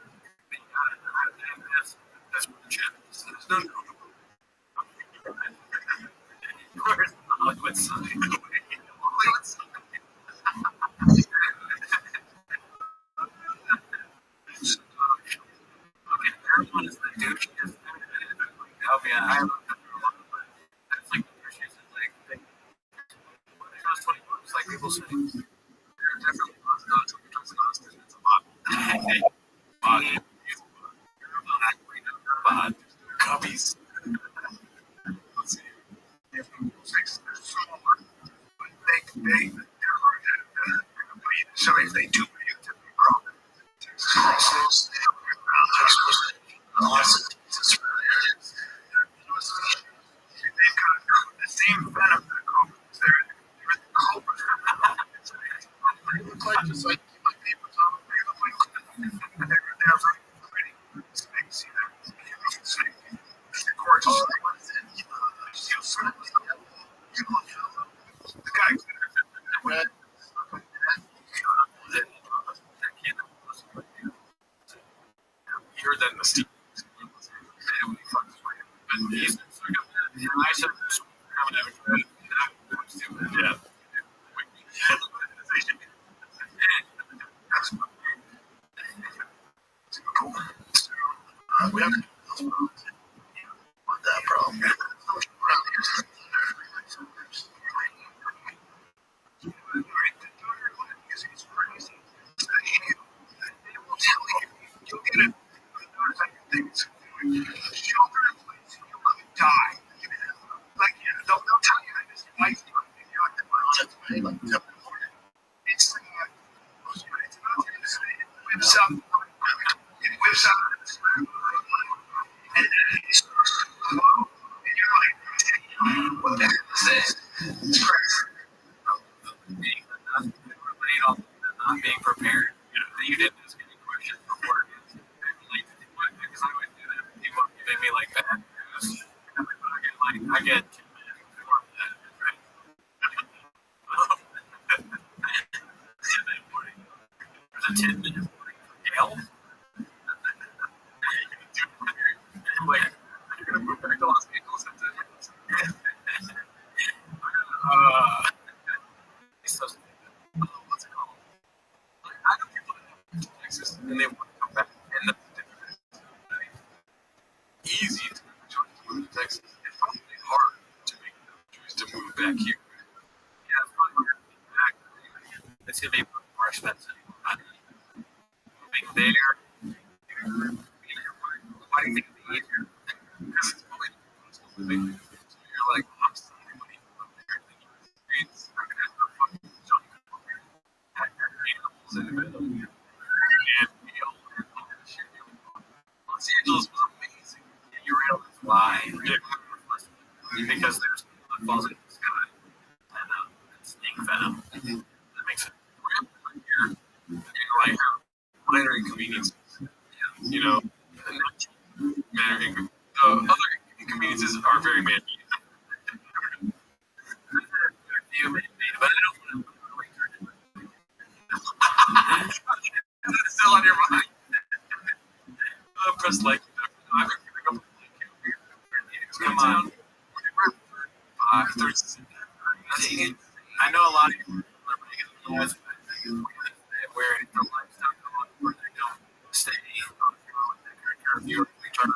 people say. There are definitely lots of dogs when you're talking about it. It's a bot. Bot. Cubbies. Let's see. If people say they're smaller, but they're hard to breed. So if they do breed, they're grown. Texas they've got the same venom that cobras. They're the cobras. They look like just like my neighbors on the they're like pretty snakes, you know. They're gorgeous. The guy red. You heard that in the Steve. I said, yeah. We have that problem. You'll get it. Shelter in place, you could die. Like, they'll tell you that this life, you're like, it's whips up, it whips up, and you're like, what the hell is this? It's crazy. Not being prepared. You didn't ask any questions before. Because I would do that. People giving me like bad news. I get 2 minutes before that. Right? There's a 10-minute warning for Gail. Like, you're gonna move back to Los Angeles in 10 minutes. What's it called? Like, I know people that have to Texas and they want to come back. And the easy to move to Texas. It's probably hard to make the choice to move back here. Yeah, it's probably hard to move back. It's going to be more expensive. Moving there, why do you think it'd be easier? Because it's probably the cost of living. So you're like, I'm saving money from there. It's not going to have no fucking junk over there. Have your animals in the middle. And meal and all that shit. Los Angeles was amazing. You were able to fly. Because there's blood falls into the sky. And snake venom. That makes it real here. And like minor inconveniences. You know, and not minor inconveniences. The other inconveniences are very man-made. But I don't want to really turn it. That's still on your mind. Press like. I'm going to pick up a link. Come on. 30 I know a lot of you where the lifestyle where they don't stay on curfew. We try to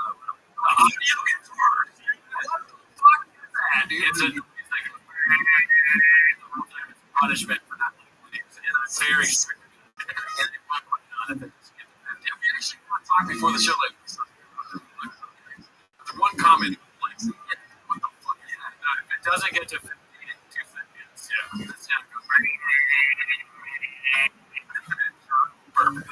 it's like punishment for not it's very strict. We actually want to talk before the show like one comment like what the fuck is that? If it doesn't get to 50 seconds, yeah, that's not good. Perfect.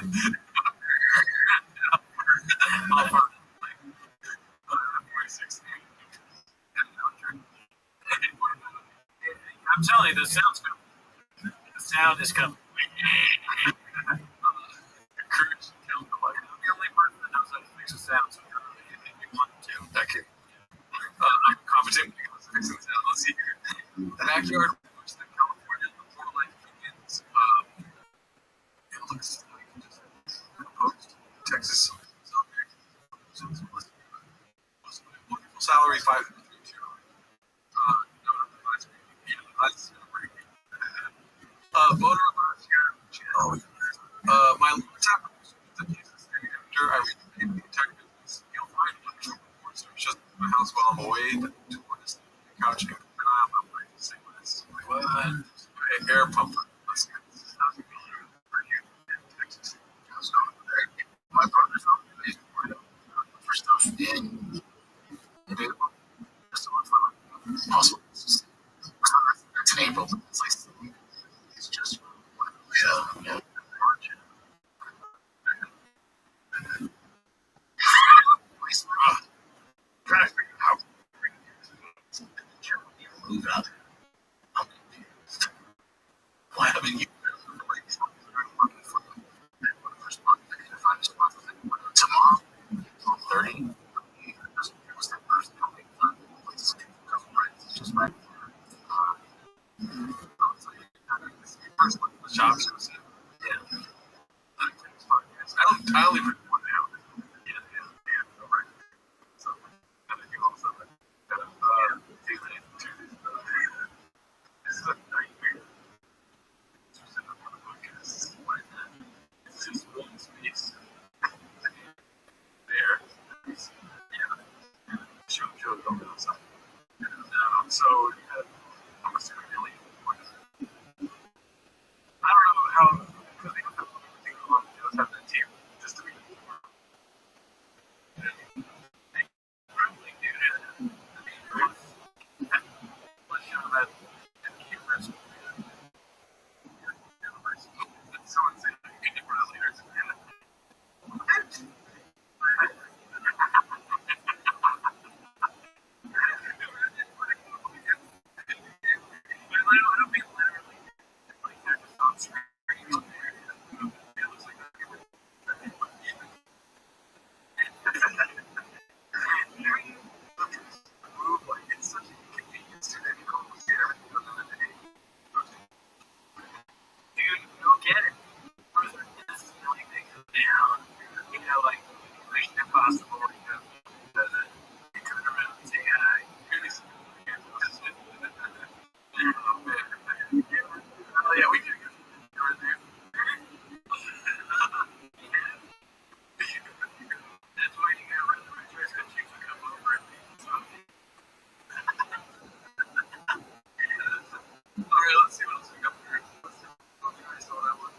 I'm telling you, the sound's coming. The sound is coming. Courage to tell me, like, I'm the only person that knows how to fix the sound, so if you want to, that can. I'm competent when it comes to fixing the sound. Let's see here. The backyard which the California before life begins. It looks like just proposed Texas wonderful salary 532. Voter last year. My top after I read the tech business, you'll find wonderful reports. So it's just my house while I'm away to this couch and keep an eye on my wife. Say less. 12 plus years. For you in Texas. So my brother's on the for stuff in just a month from also it's in April. It's like it's just yeah. March. Trying to figure out how to move out. I'm confused. Why haven't you been like looking for the first month? I need to find a spot tomorrow. 12:30. It was the first building. It's just right. First look at the shops. Yeah. I only put one down. Yeah. Right. So, and then you also this is a nightmare. It's just one space there. Yeah. Show them outside. So, I'm assuming really. I don't know how, because they don't have that table just to be probably do that. But you know, that cameras, someone said you can do earlier. I don't mean literally, like, they're just on screen. It looks like like it's such a convenience to them. You can almost get everything done in a day. Dude, you'll get it. This is really big down. You know, like, Mission Impossible, you turn around and say hi. Oh, yeah, we do. That's why you got rid of the Richards and chicks would come over and alright, let's see what else we got here. I saw that one.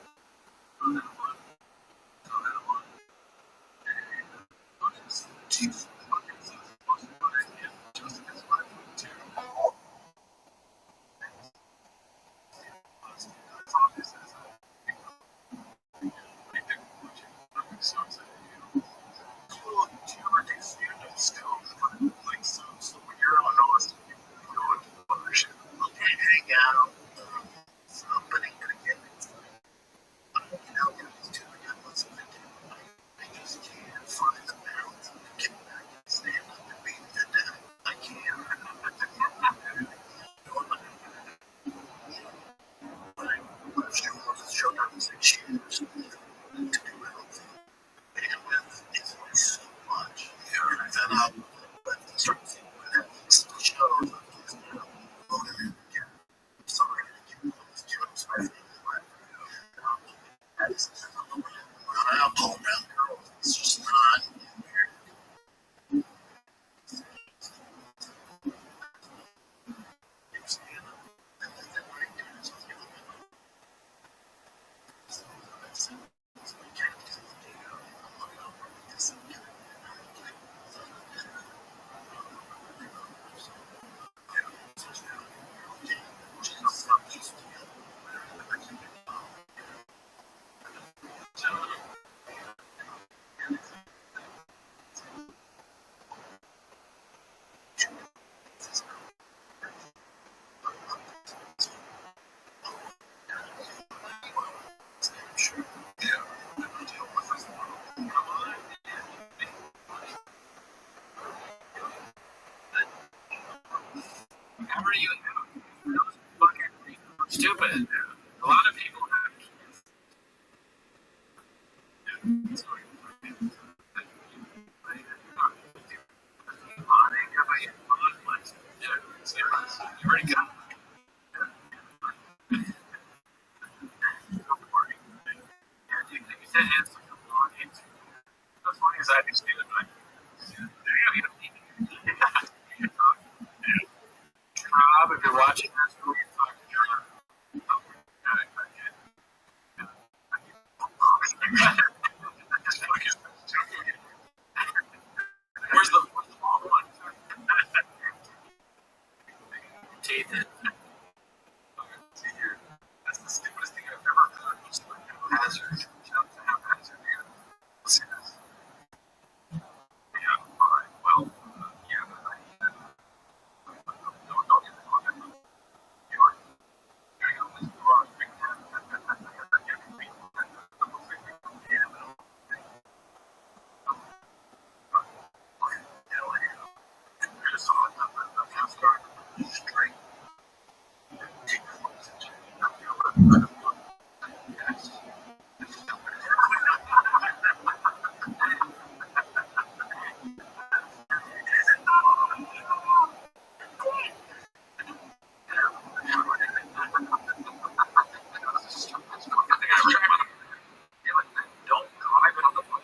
Jesus. Hang out. Somebody could get it. You know, these two guys, I just can't find the balance to get back and stand up and beat the death. I can't. But if she wants to show up and say she was to do anything, bandwidth is like so much. You're fed up. But start thinking that still shows up to now. Loaded in again. I'm sorry to give you all these jokes. I think that is around girls. It's just not weird. How are you? That was fucking stupid. A lot of people have kids. You already got you said answer the wrong answer. As long as I understand it, like, you don't need to talk. Rob, if you're watching this, who are you talking to? Yes. Don't drive it on the phone.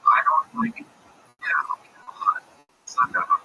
I don't like it. Yeah. It's not that much.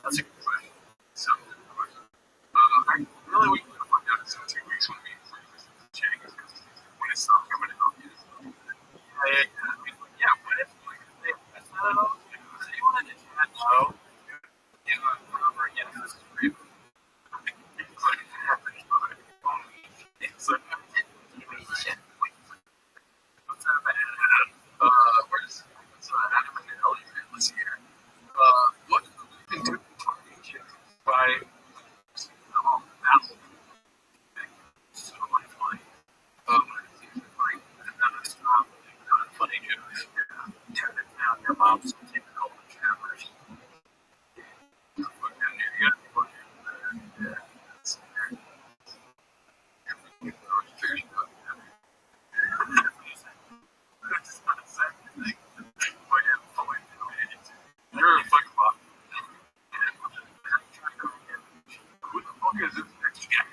That's a good question. So, I really waiting to find out in 2 weeks when we check when it's not coming out. Yeah, what if that's not at all? Does anyone in the chat know? Yeah, whatever. Yeah, this is great. It's like happening. It's like what's that? Where's Adam and Ellie? Let's see here. What can do by Apple? So funny. Funny jokes. Turn it down. Your mom's taking golden showers. You're a fucking bot. Who the fuck is this next guy?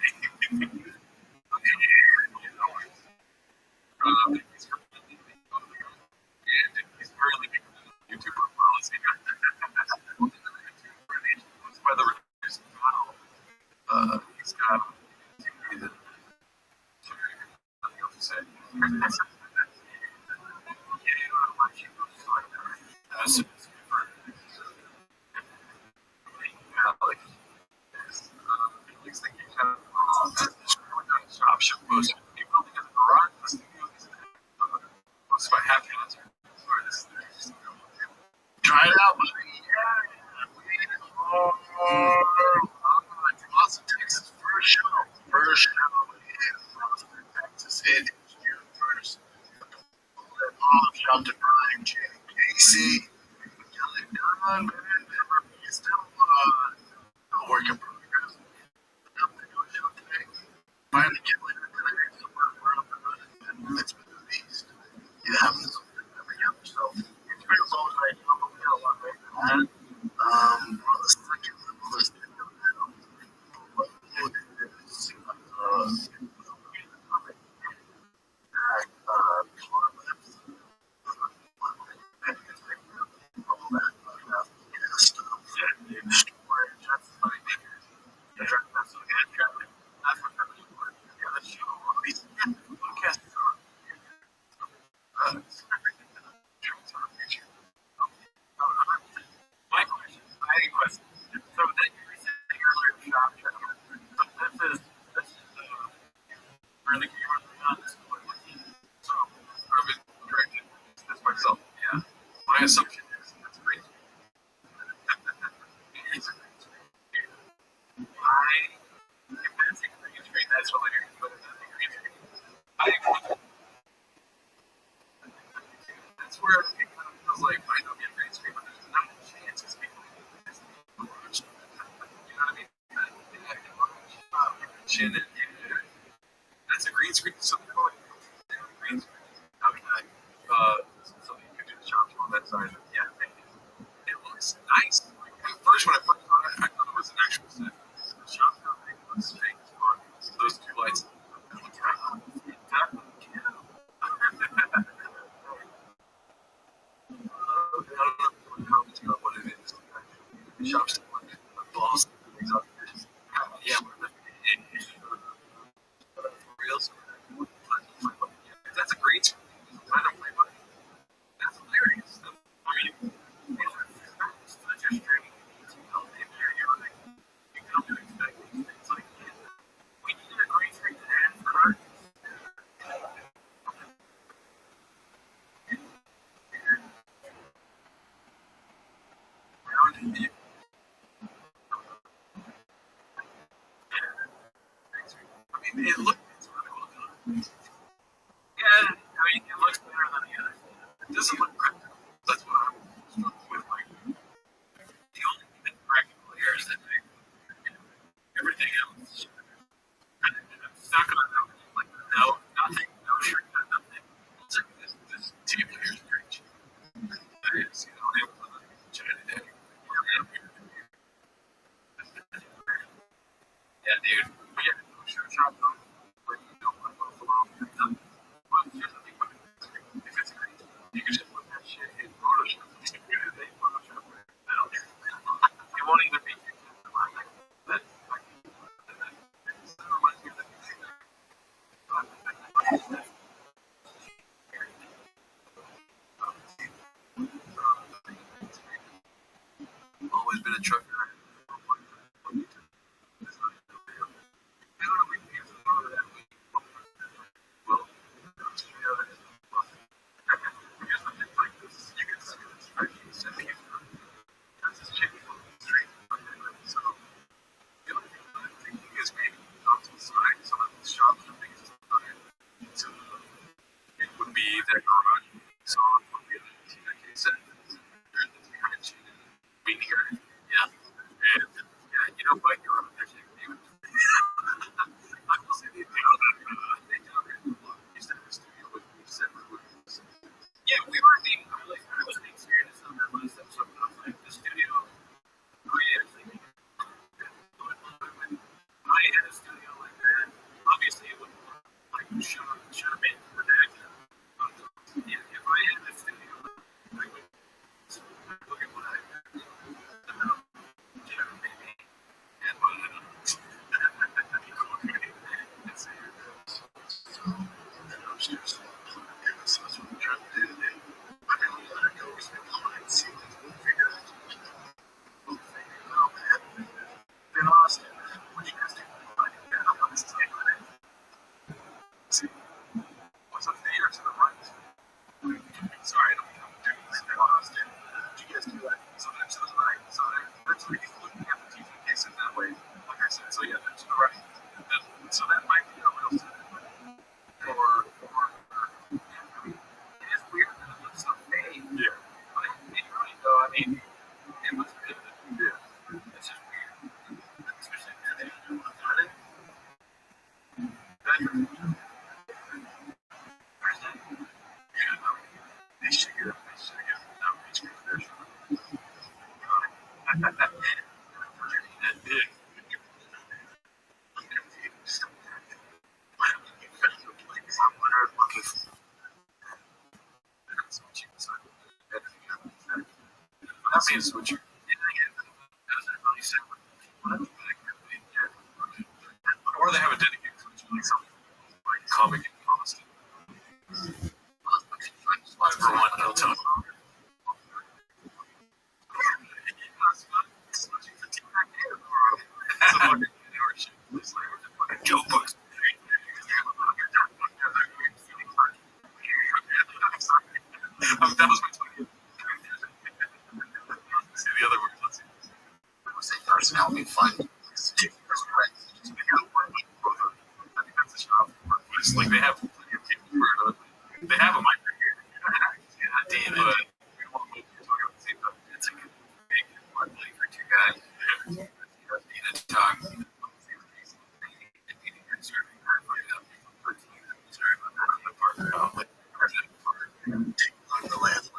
He's currently making YouTuber policy. By the reduced model, he's got nothing else to say. Option post. You probably get the garage. Most of my happy answer. Try it out, buddy. Austin, Texas, first show. First show in Austin, Texas. It is June 1st. Shout to Brian, J, Casey. Get it done, man. It's still a work in progress. Nothing to show today. Finally get later today. We're up and running. It's been a beast. It happens every other so. It's been as long as I know. We got a lot right now. On the second list, my question, I had a question. So that you were saying earlier, shop channel. This is really key on this one. So I've been corrected this myself. Yeah. My assumption is that's great. It's a green screen. If that's a green screen, that's hilarious. But if that's a green screen, that's where it kind of feels like I don't get green screen, but there's not a chance it's people. You know what I mean? Chin and that's a green screen. Something going green screen. Okay. So you can do the shops on that side. Yeah, it looks nice. At first, when I first saw it, I thought it was an actual set. The shop company looks fake as fuck. Those two lights. It looks right. It definitely can. I don't know what it is. The shop's like Boston. it looks it's really well done. Yeah, I mean, it looks better than the other. It doesn't look practical. That's what I'm struggling with. Like, the only thing that's practical here is that everything else. I'm stuck on no, like no, nothing, no shortcut, nothing. It's like this table here is pretty cheap. It is, Amazon, China Day. Yeah, dude. Yeah, sure, shop though. But you don't want to go along. But here's the thing about it. If it's great, you can just put that shit in Photoshop. They Photoshop it. It won't even be that always been a trucker. It would be their garage song would be the set being here. Yeah. And yeah, but you're up there. I will say they down used to have a studio with separate rooms. Yeah, we were being I was being serious on that last episode. I was like, the studio actually when I had a studio like that, obviously it would should have been redacted. Yeah, if I had a studio, I would look at what I maybe and what I upstairs. That's what I'm trying to do today. I really let it go. See what we figure out. We'll figure it out, man. Then Austin, what you guys do? I'm on this table today. See, what's up there to the right? Sorry, I don't know what I'm doing this in Austin. Did you guys do that? Sometimes to the right. So that's where he's looking at the TV case in that way. Like I said, so yeah, that's to the right. So that might be a real set. Or it is weird that it looks so fake. Yeah. But it really though, I mean, it looks good. Yeah. It's just weird. Especially if they do look at it. Yeah, no. They should get it. They should get it. No, it's good. There's that means what you or they have a dedicated switch, like something like comic and constant. For one, I'll tell you. Joe Bucks. That was my 20th. See the other word. Let's see. I would say personality fun. I think that's the shop. It's like they have plenty of people for it. They have a mic right here. God damn it. But we won't move here, so I gotta see that. It's a good big monthly for two guys. You need to talk. The land.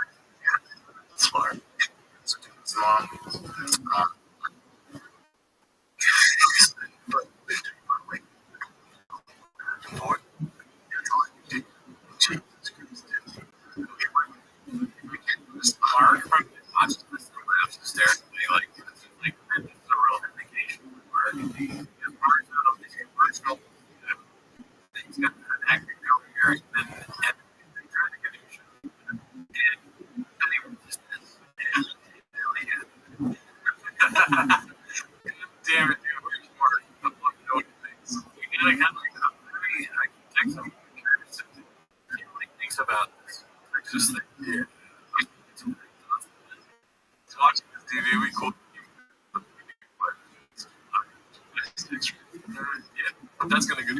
Smart. It's long. Mark from upstairs, like this is a real indication of Mark. Mark's not on these commercial things got an acting career and they tried to get him show. And he was just this damn it, dude, where's Mark? I'm looking at things. You gotta kind of like I can text him. He really thinks about this. Like just like yeah. Watching this TV, we cool. Yeah, but that's gonna go.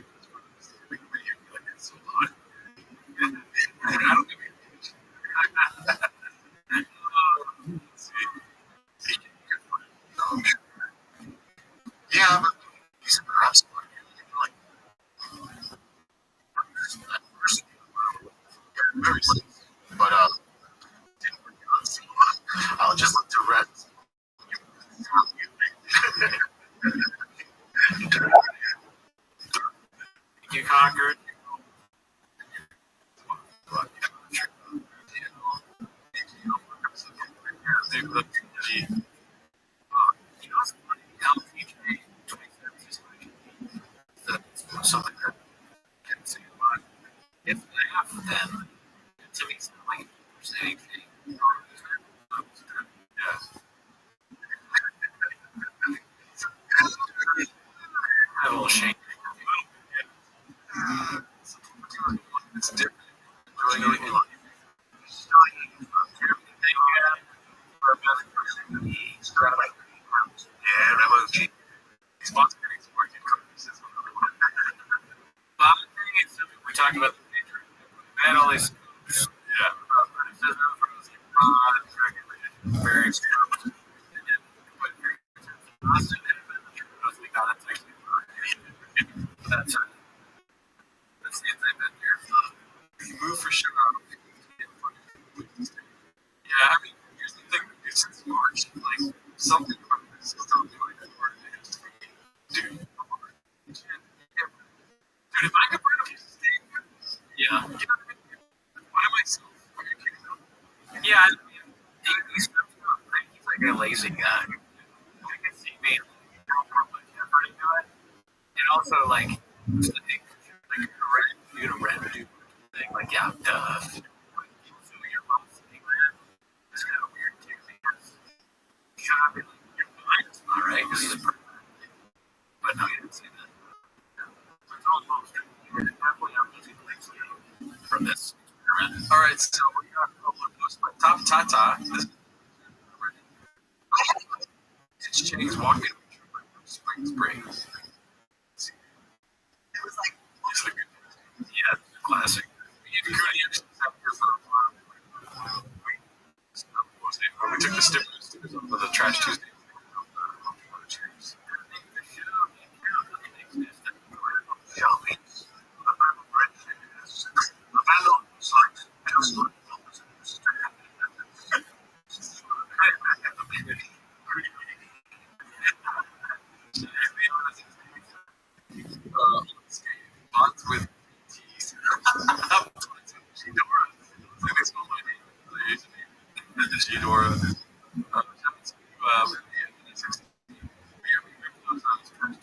He's a wrestler. Like, very sweet. But, didn't work out. So I'll just look to Red. You conquered. They look legit. You know what's funny? LPGA 2017 is something that can say a lot. If half, then to me it's not like anything. Yeah. I have a little shame. It's different. Really, really good. Yeah, Rabbi. Sponsoring working companies. We talked about the nature. I had all these. Yeah. Very experienced. That's that's the inside bit here. You move for sure. Yeah, I mean, here's the thing. It's March. Like, something about this is still doing it. Dude. Dude, if I could find a piece of steak, yeah. Why am I so fucking kidding? Yeah, I mean, he's like a lazy guy. I can see me how much effort into it. And also, like, it's the thing, like, you know, red dude thing, like, yeah, duh. So your mom's saying that. It's kind of weird, too, because should I be like, your mind's not right, because he's a person. But no, he didn't say that. So it's almost halfway I'm losing beliefs from this experiment. All right, so we got a couple of those. Top Tata. It's Chang's walking Spring Springs. It was like, yeah, classic. We took the stickers off of the Trash Tuesday. Bugs with Shidora.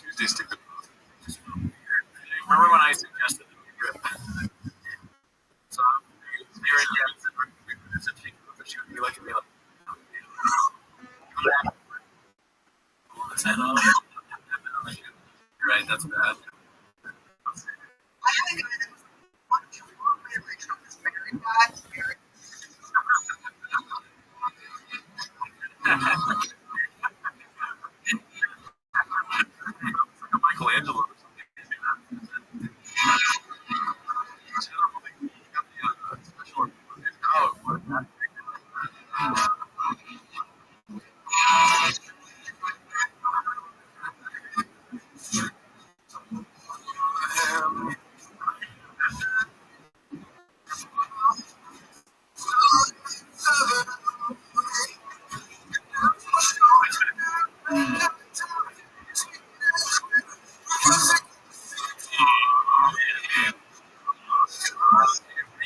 Tuesday sticker. Remember when I suggested that we rip? So you're in you like to be like, right, that's bad. Michelangelo.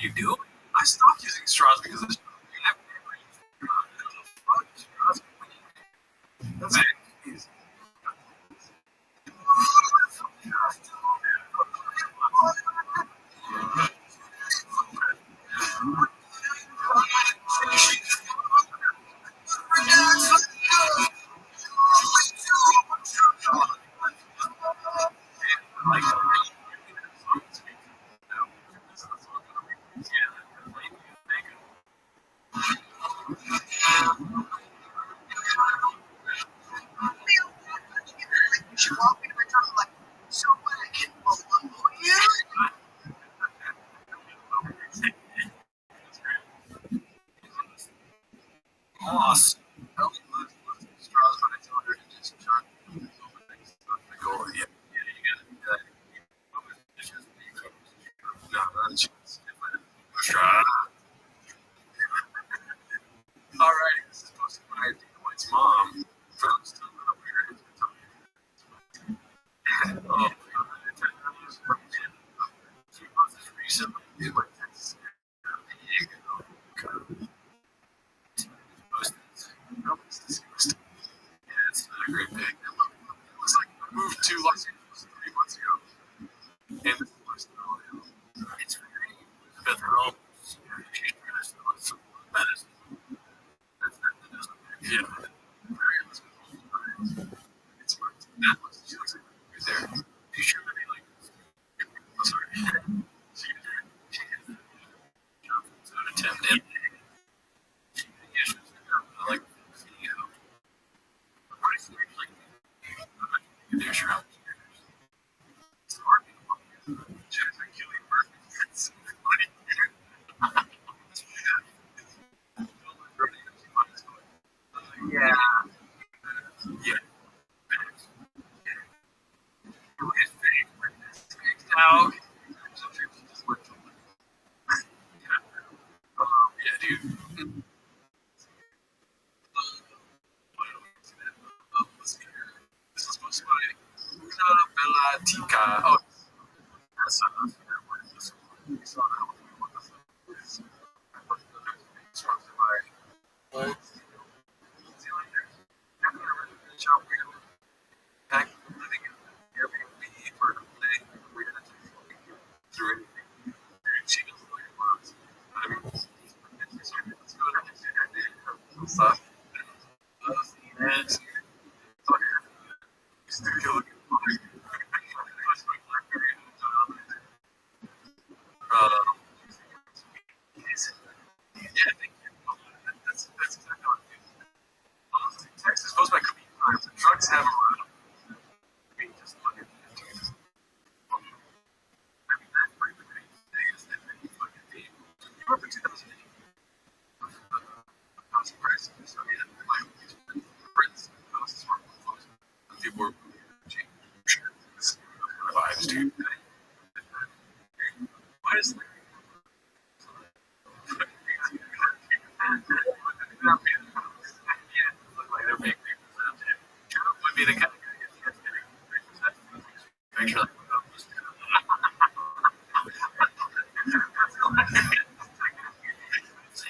You do? I stopped using straws because of that's it. Moss. Straws when I told her to just try to go over. Yeah. Recently, like Texas, it's disgusting. Yeah, it's not a great pick. It looks like I moved to Los Angeles 3 months ago, and this is lifestyle. It's very Elizabeth Holmes. She's trying to sell us some medicine. That doesn't work. Yeah, very Elizabeth Holmes. It's that looks. She looks like right there. She should be like. Oh, sorry. She out of 10. Yeah, she was like CEO. What is it like? They're shroud. It's hard to look. She was like Julie Murphy. It's so funny. Yeah. Yeah. His face. Now. Yeah, dude. Let's see here. This is supposed to be Una Bellatica. Oh, that's not this one. We saw that one. What the fuck is sponsored by New Zealanders? I've never been to shop weird. Back living in Airbnb for a couple days. Weird. Through anything. And she doesn't like lots. I mean, let's go to the stuff. And studio looking for yeah, thank you. That's exactly what it is. Texas goes by cookie times. The trucks have a lot of. I mean, just look at the dudes. I mean, that's pretty great. It's fucking deep. You remember 2008? House prices. So, yeah, like, prints. Houses were close. People were vibes, dude. Why is would be the kind of guy who gets make sure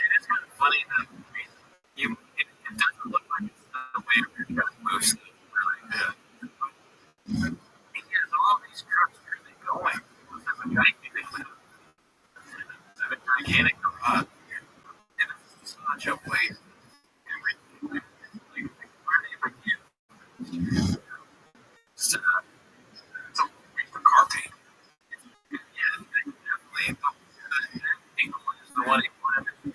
it's kind of funny that it doesn't look like it's the way America moves. Really, yeah. He has all these trucks. Where are they going? There's a gigantic garage. And it's such a waste. Where do you begin? So, the car paint. Yeah, definitely. The one he wanted to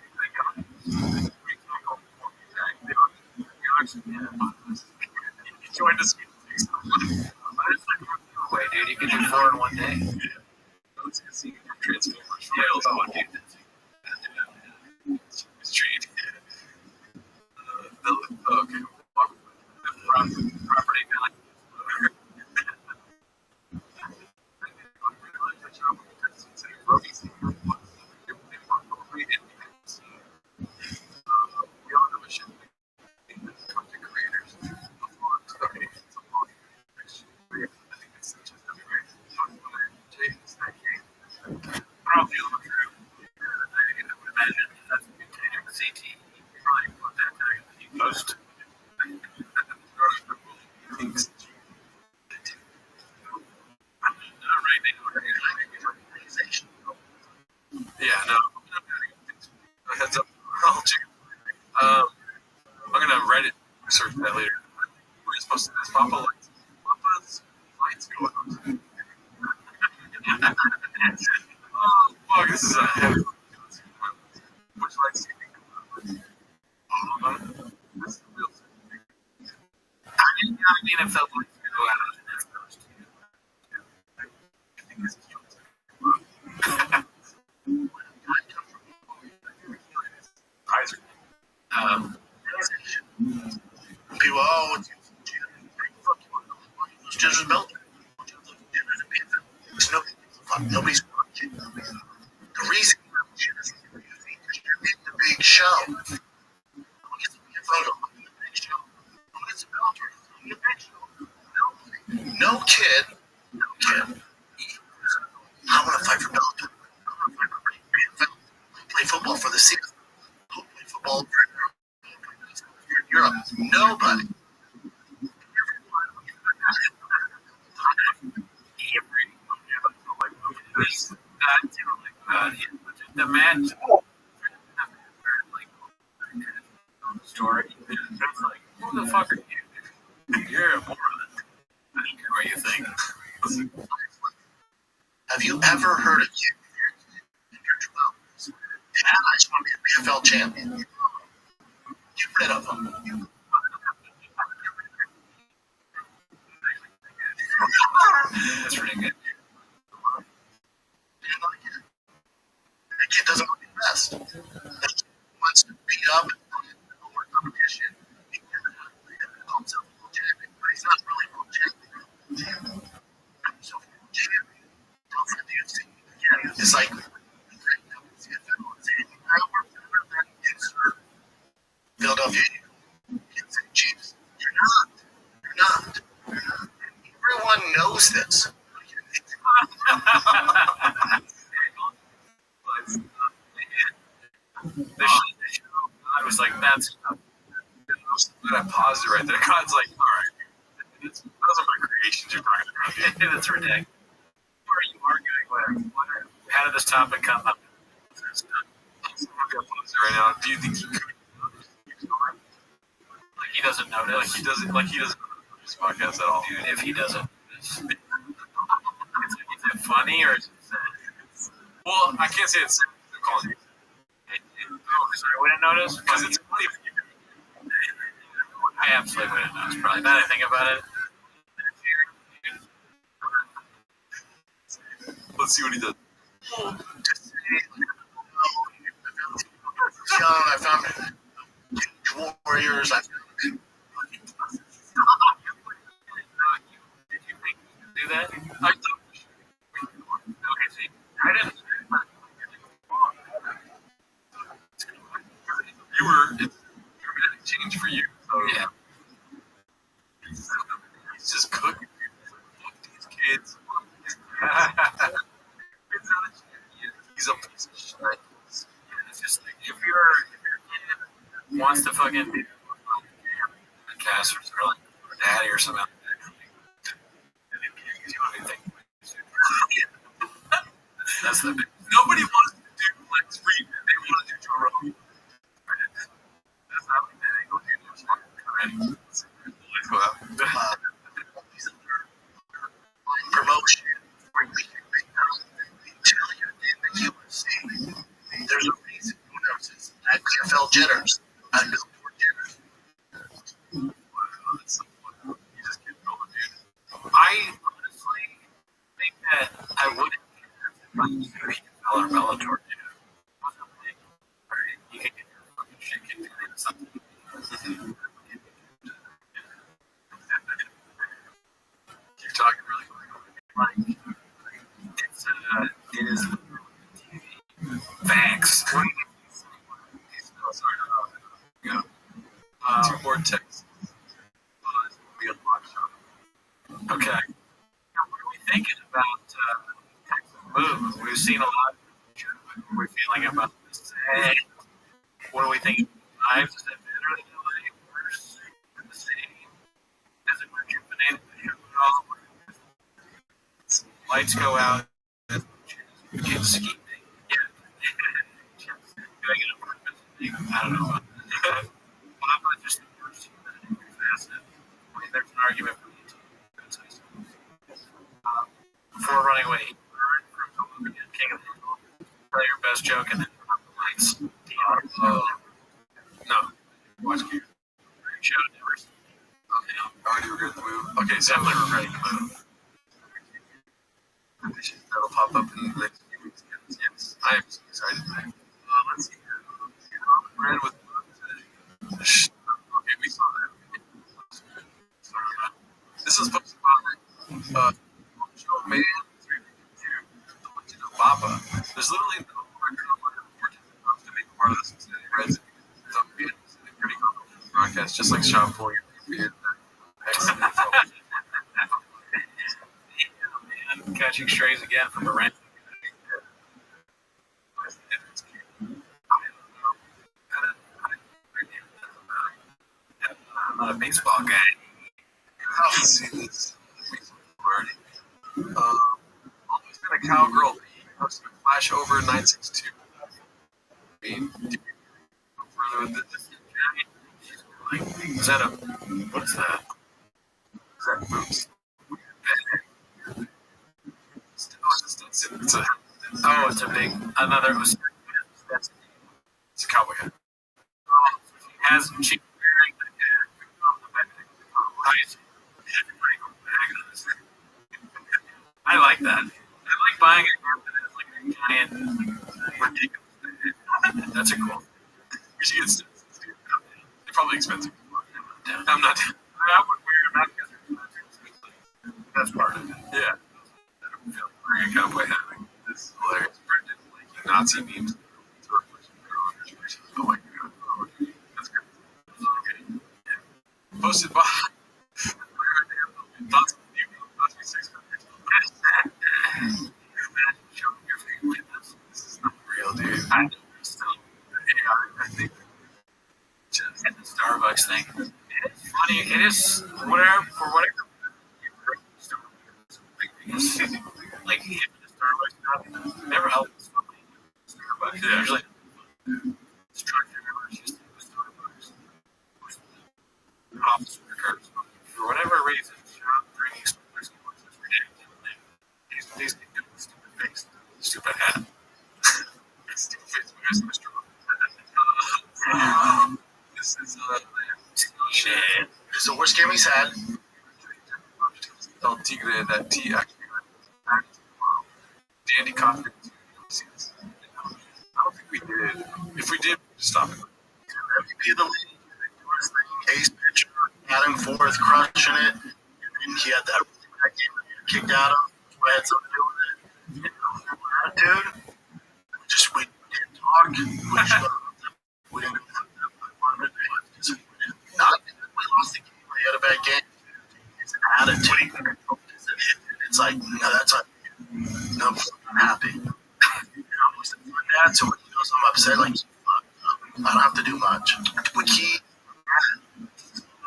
he joined us. Wait, dude, you can do 4 in one day. Let's see Transformers. Yeah, oh, dude, it's treat. Okay. Property value. We all know a shit. Content creators. Okay. I think it's just probably a little true. I would imagine that's a good tag. CT. You probably put that tag in the post. Things. Not right now. Yeah, no. Heads up. I'll check. I'm gonna write it. Research that later. We're supposed to. There's Papa lights. Papa's lights going on. Oh, fuck, this is a heavy. Which lights do you think? All of them. That's the real thing. I mean, if the lights go out, that's first. I think it's cute. Kaiser. People, oh, it's just melted. Nobody's watching. The reason is because you're in the big show. It's a photo. It's a no kid kid. I want to fight for Bellator. I want to fight for PFL. Play football for the season. Play football for Europe. Nobody. The man story. It's like, who the fuck are you? You're a moron. I don't care what you think. Have you ever heard a kid in your 12s? Dad, I just want to be a PFL champion. Get rid of him. That's pretty good. That kid doesn't want to be the best. That kid wants to beat up and more competition. He calls himself a world champion, but he's not really a world champion. So, champion, don't for the UFC. Yeah, it's like, Philadelphia, Kansas City Chiefs. You're not. Everyone knows this. I was like, that's. I paused it right there. God's like, all right, those are my creations you're talking about. That's ridiculous. Where you arguing with? How did this topic come up? Right now, do you think he could? Like he doesn't notice. Like he doesn't know this podcast at all. Dude, if he doesn't, is it funny or is it sad? Well, I can't say it's sad. Sorry, I wouldn't notice because it's funny. I absolutely wouldn't notice. Probably. Now that I think about it. Let's see what he does. Young, I found Warriors. I Did you think do that? I thought. Okay, see, I didn't. You were. It's dramatic change for you. So yeah. He's just cooking. Fuck these kids. He's a piece of shit. It's just like if your kid wants to fucking be a cast or daddy or something, that's the big. Nobody wants to do Lex Fried. They want to do Joe Rogan. That's not like that. They go do those fucking let's go out. promotion. In the UFC, there's a reason who notices at PFL jitters. I know more jitters. You just get going, dude. I honestly think that I wouldn't care if I was Bellator, dude. You can get your fucking shit kicked in something. You're talking really quick. It is facts. Go. Two more texts. Okay. What are we thinking about Texas move? We've seen a lot. What are we feeling about this? Hey, what are we thinking? Knives? Is that better than LA? Worse? The same? Does it rejuvenate the lights go out? Kids ski thing. Yeah. Do I get a purpose? I don't know. I'm just the first team that facet. I mean, there's an argument for the team. Before running away, from Columbia, King of the Hill, play your best joke and then put up the lights. No. Watch Gear. Show it never. Okay, no. Already regret the move. Okay, so I'm regretting the move. That'll pop up in the next few weeks. Yes, I am so excited. Let's see here. Red with okay, we saw that. This is supposed to be show man 352 to Baba. There's literally no record of what supposed to make part of the Cincinnati Reds. It's a pretty complicated broadcast, just like Sean Ford. catching strays again from a ranch. I'm not a baseball guy. I'll see this. He's been a cowgirl. He hosted a flash over 962. I mean, further with this. Is that a what's that? Is that boots? It's a big another. It's a cowboy hat. Has she wearing the right? I like that. I like buying a hat that has like a giant, ridiculous. That's a cool. We should get Stetson. They're probably expensive. I'm not. I would wear them out because That's part of it. Yeah. I don't feel like wearing a cowboy hat. This is hilarious. Brendan liking Nazi memes. Oh my god. That's good. Yeah. Posted by. Thoughts of you. Thoughts of 600. imagine showing your favorite witness. This is not real, dude. I still, I think just at the Starbucks thing. It's funny. It is whatever for whatever. Like if the Starbucks stuff never helps. Starbucks usually structure members just the Starbucks. Office workers for whatever reason, shop bringing Starbucks is ridiculous. These can do stupid face, stupid hat. Stupid face because Mr. This is shit. It's the worst game he's had. El Tigre, that T actually. Dandy Coffin. I don't think we did. If we did, stop it. MVP of the league, worst thing, ace pitcher, Adam Forth crushing it. And he had that game kicked out of. I had something to do with it. Attitude. We didn't talk. We didn't we lost the game. We had a bad game. It's an attitude. It's like, no, that's not. No, I'm happy. So when he knows I'm upset, like, I don't have to do much. When he,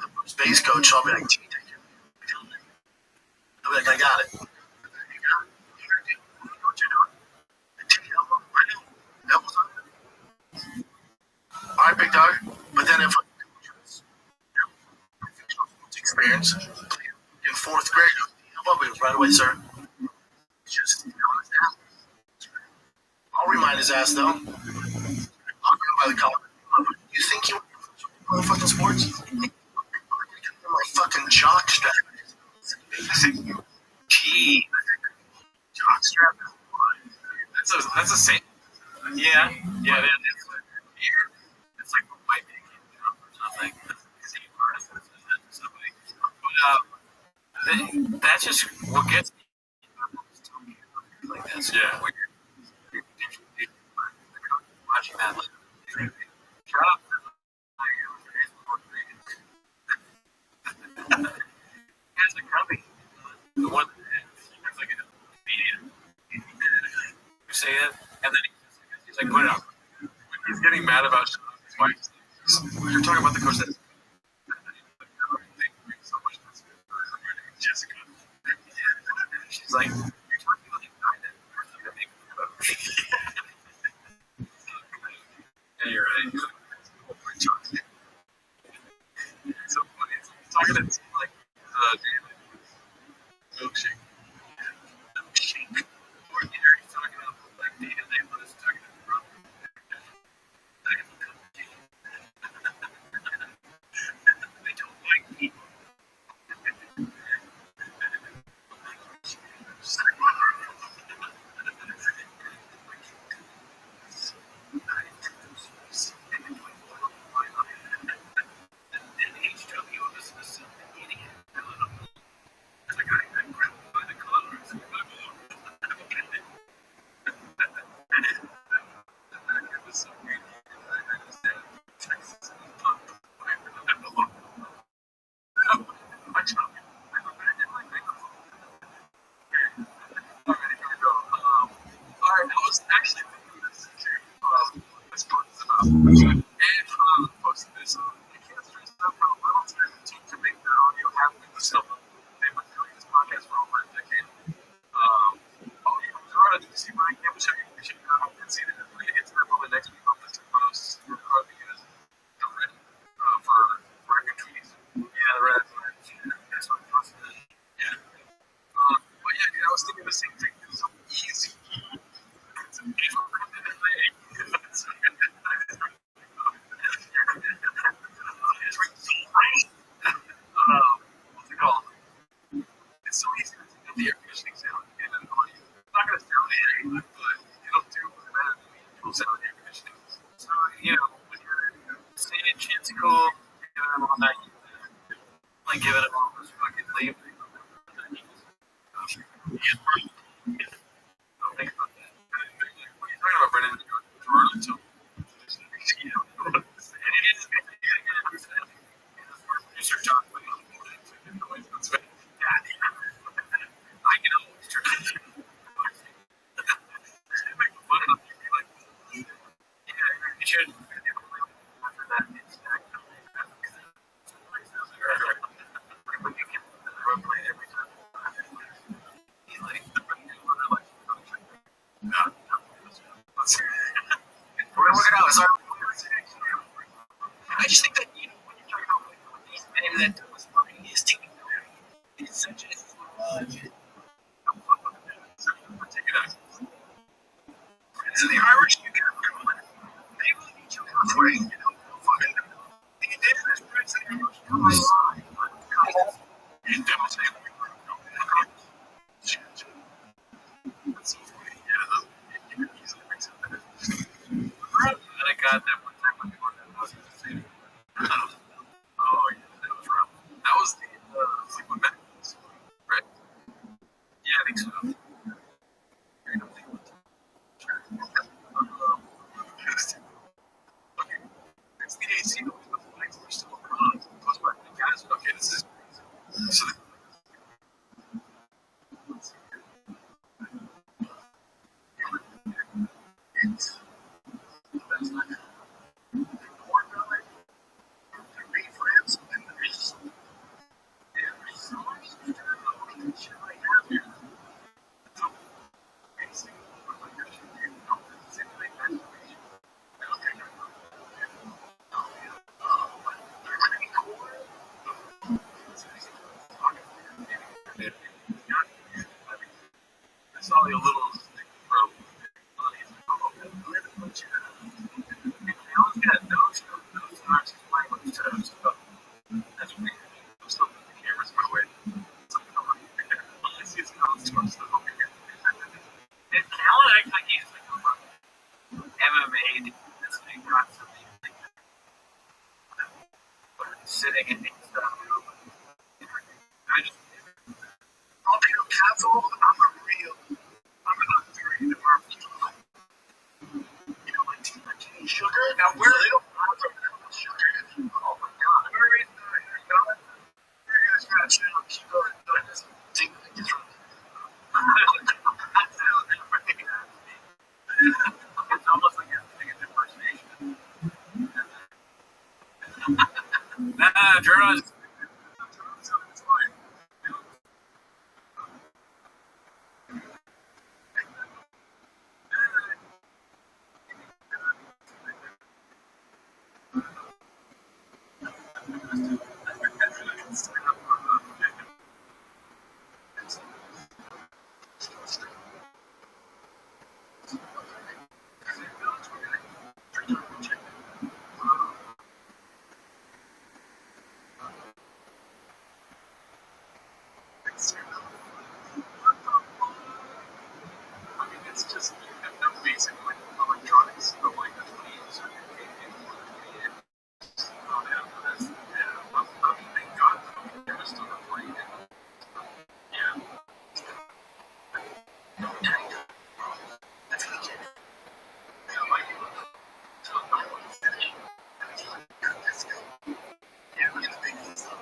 the base coach, I'll be like, take it. I'll be like, I got it. You got it. You know what you're doing. I know. Elbows on. All right, big dog. But then if experience in fourth grade, I'll be right away, sir. Just I'll remind his ass though. I'll grab by the collar. You think you want fucking sports? My fucking jock strap. Gee, Jock strap. that's a same. Yeah, yeah, it is. It's like a white picket jump or something. But that's just what gets me. Like this. Yeah. Watching that, like, shut up. Has a cubby. The one that has like a medium. You say it, and then he's like, put it out. He's getting mad about his wife. You're talking about the coach that. Jessica. She's like, you're talking about the guy that make Yeah, you're right. It's so funny. It's talking to like milkshake. Milkshake. or he's talking about like the and what is talking about. And posted this. I can't stress enough how little time it took to make that audio happen. So they've been doing this podcast for over a decade. Gerardo, did you see Mike? Yeah, we should see that. We're going to get to that probably next week on this post because they're written for record trees. Yeah, the red. That's what it was. Yeah. But yeah, dude, I was thinking the same thing. It's so easy. It's a beautiful thing. What's it called? It's so easy to get the air conditioning sound in an audio. It's not going to sound anything, but it'll do better than the actual sound air conditioning. So, when you're saying shit's cool, giving them all night, like giving them all those fucking leave. Don't think about that. What are you talking about, Brendan? Gerardo, too. Producer John, I can always turn it. You should. I just think that when you're talking about maybe that was fucking his team. It's such a take it out. So the Irish, you get they really need you halfway, fucking. The indigenous Brits and Irish come alive. You demonstrate. That's so funny. Yeah, you could easily mix it better. And I got that one time when we were in the same. Oh, yeah, that was rough. That was the Fleetwood Mac, right? Yeah, I think so. Okay, it's the AC noise, but the lights are still on. Guys, okay, this is so. I saw a little from they always got those Nazis playing with each other. That's weird. I'm still putting the cameras my way. I see some other stuff over here. And Callan acts like he's like a MMA that's being constantly sitting and stuff. I just, I'll be a castle. I'm an upgrade of our like sugar. Now, where they don't have sugar. Oh my god. Where is that? You're going to scratch it up. Keep going. Take the picture. It's almost like you're doing an impersonation. Nah, Journal is. It's just you have no basic like electronics, but like that's what you use. Thank God, they're still not playing it. Yeah. That's legit. Yeah, we're gonna make this up.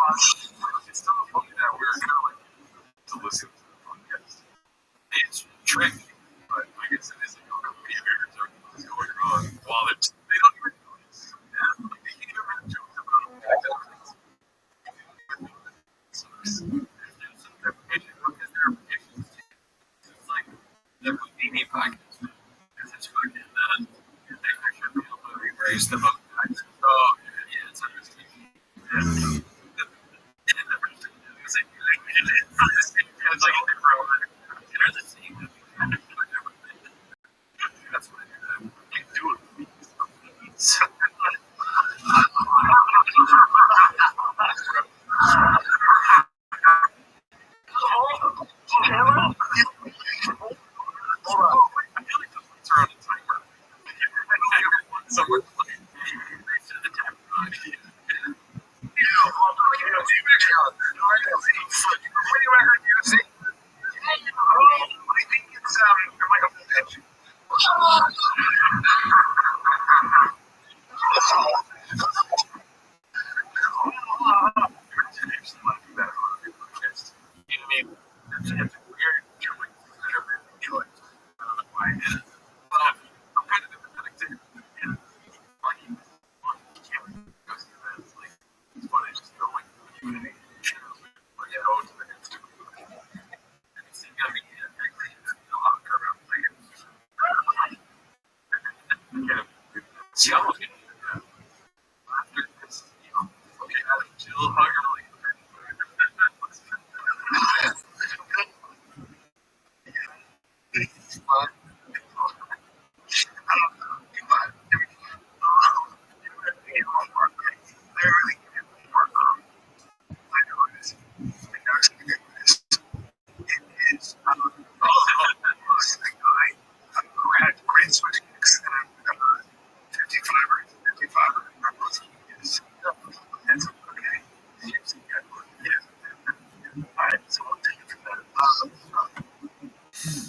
It's still funny that we're kind of like to listen to the podcast. It's tricky, but I guess it is like a behavior is going on while they don't even notice. Yeah, like they can't even make jokes about it. There's some deprecation because there are issues. It's like the Houdini podcast. Because it's fucking they should be able to erase the book. Oh, yeah, it's understanding. Yeah. That's what I do. Someone See, I was getting after this, okay, chill, hug her like.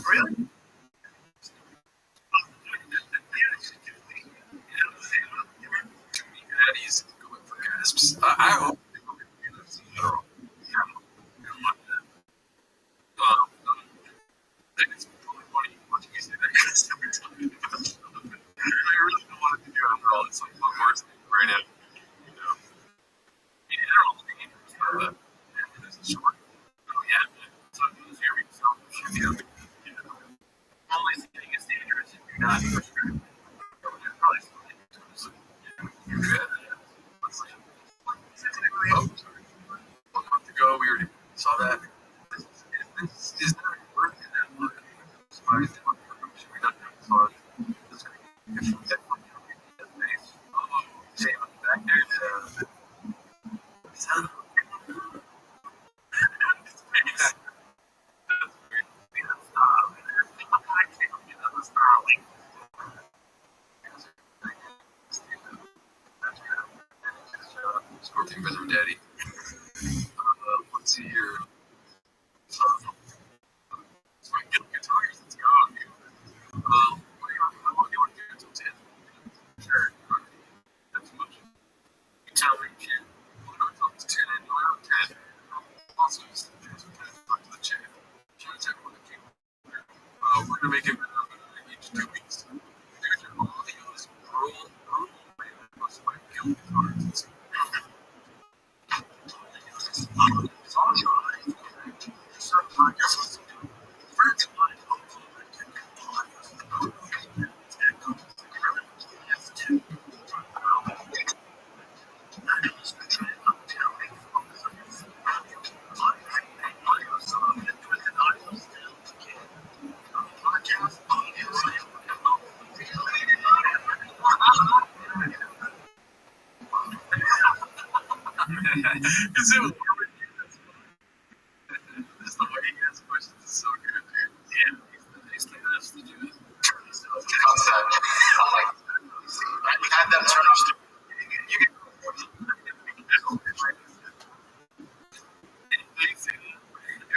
Really? Daddy's going for gasps. I hope people can do this in general. I think it's really funny watching you say that because every time I really don't want to do it after all. It's like the worst thing right now. You know? In general, the game is not that. It is short. Oh, yeah. So it's here. So shoot the other. Only thing is dangerous if you're not prescribed. Probably still dangerous. You could. Oh, sorry. A month ago, we already saw that. This is not working that much. Why is it not working? Should we not do it? So, this is going to be a base. Oh, same back there. Sound Scorpion with her daddy. Let's see here. So I get guitars. Let's go. What do you want to do until 10? Sure. That's too much. You tell me, kid. We'll go until 10 and you'll have 10. Also, just talk to the chat. Chat's everyone that came. We're going to make it each 2 weeks. Dude, your audio is brutal. Man, I must have killed guitars. It's on your eye. Certain podcasts. Friends of mine. Is it That's the way he asks questions is so good, dude. Yeah, he's the best to do it. Concept. We had them turn off. You can.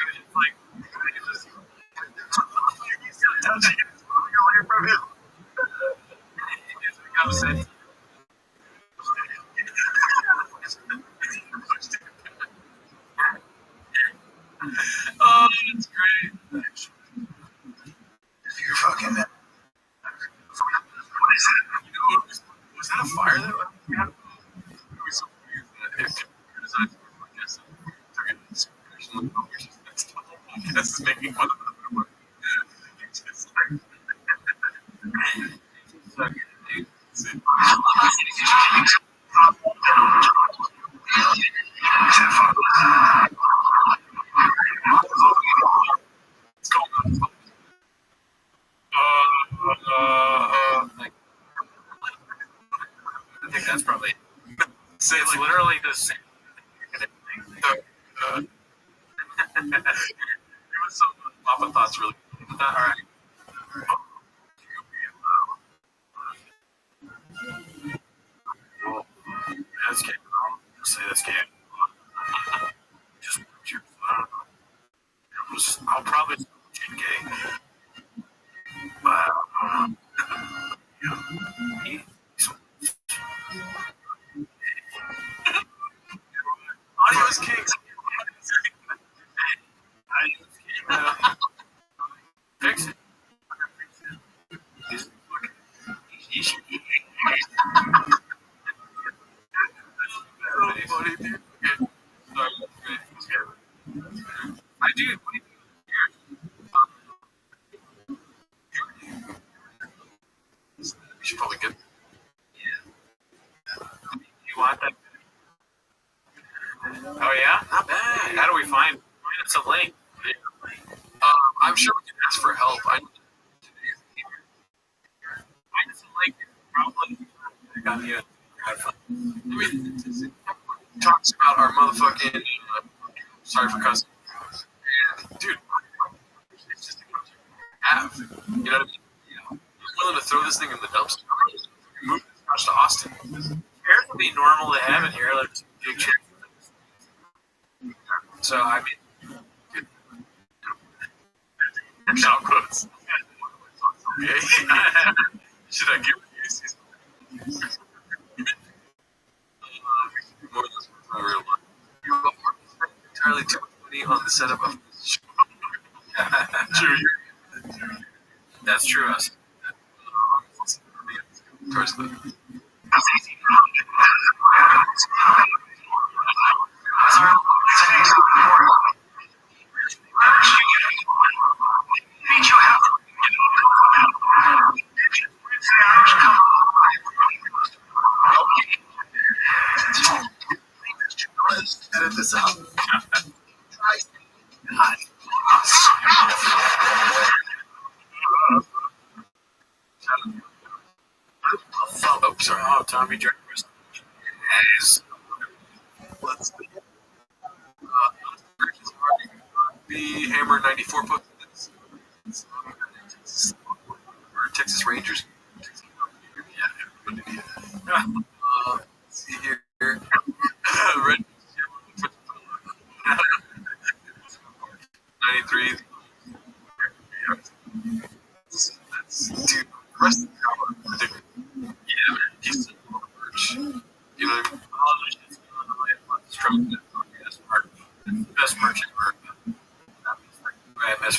It's like, you just touching it, it's moving away from him. It's upset. just making fun of them. It's just like, it's called I think that's probably. say It's like literally the same. it was some Papa thoughts really cool with that. All right. Well, that's gay. I'll say that's gay. Just your, I don't know. I'll probably say gay. But he's Audio is king. fix it. He's Oh, funny, dude. Okay. Sorry. I do. What do We should probably get. you want that? Oh yeah. Not bad. How do we find us a link? I'm sure we can ask for help. Find us a link. Probably. I got you. I mean, it talks about our motherfucking. Sorry for cussing. And, dude, it's just a country we have. You know what I mean? I'm willing to throw this thing in the dumpster. Move this couch to Austin. Fair to be normal to have in here, like big chicks. So I mean, No quotes. Okay. Should I give you these? More of this in real life. You have entirely too much money on the setup of this show. Sure, that's true. Us. towards the. Edit this out. Oh, sorry. Oh, Tommy Jervis. Yes. Let's see. The Hammer 94 put or Texas Rangers. Yeah. Let's see here. Red 93. That's dude. The rest of the album, I think. Yeah, man. He's still on the merch. You know what I mean? Best merchant ever. Best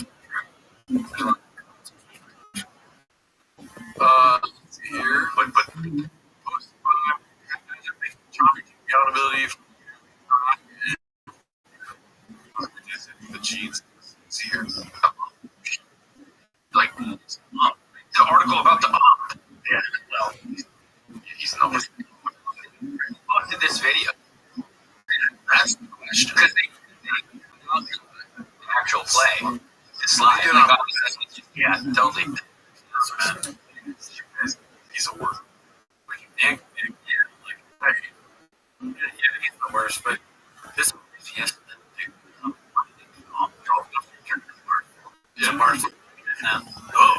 Let's see here. But post accountability. The jeans. Let's see here. Like the article about the yeah. Well, he's not listening. What did this video? That's the question. Because they actual play. It's live. Yeah, totally. He's a work. Nick, yeah, he's the worst. But this is yes. Yeah, Mars. Oh,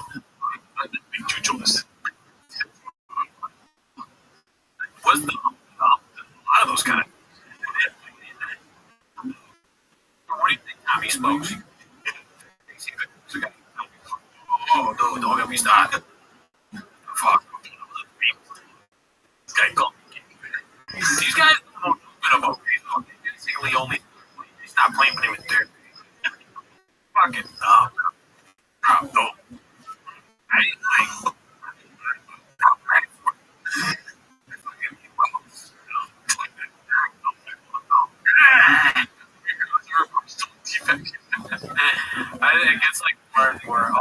big two choice. Was the a lot of those kind of. What do you think Tommy smokes? Oh no, don't get me started. Fuck. This guy called. These guys don't know about baseball. They basically only stop playing when they were 30. Fucking no. No. I it gets like more and more.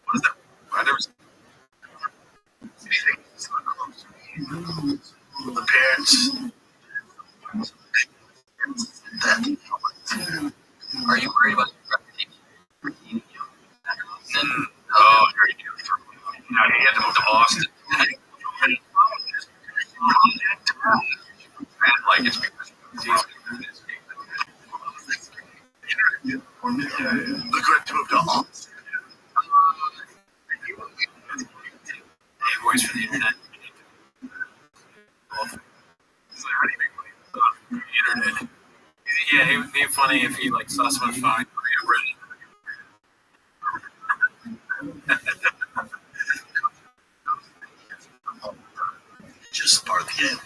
What is that? I never seen anything so close to me. The parents that Are you worried about your reputation? Oh, you do. You know, he had to move to Boston. And like it's because he's they're going to move to Austin. voice for the internet. So how do you make money on the internet? Yeah, it would be funny if he like saw someone fine. Just part of the game.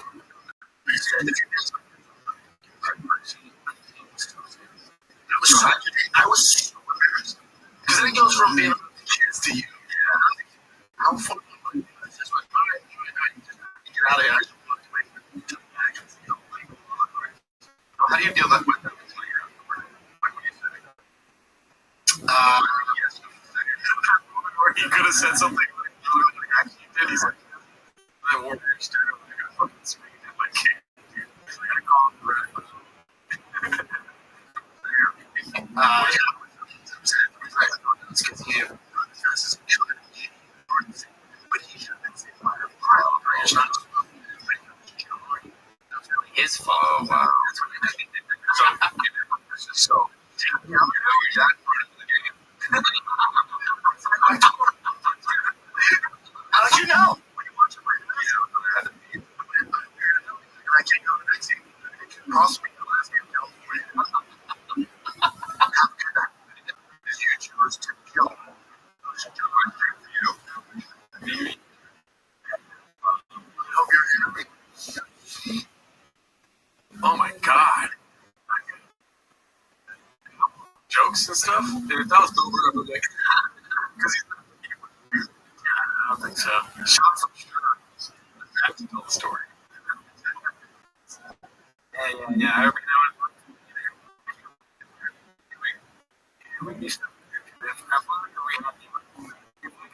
I was so embarrassed. Because then it goes from being kids to you. How fun. Get out of here. How do you deal that with them? Or he could have said something like actually did. He's like, I wore your stereo. I got fucking screamed at my kid. He's like, I call him Brad. It's because he his fault. Oh, wow. So, you're that part of the game. How'd you know? I can't go to the next game. Possibly the last game in California. You choose to kill him. Oh my god. Jokes and stuff? Dude, that was over every day. Because I don't think so. Shots of sure. I have to tell the story. Yeah. Every now and then. We could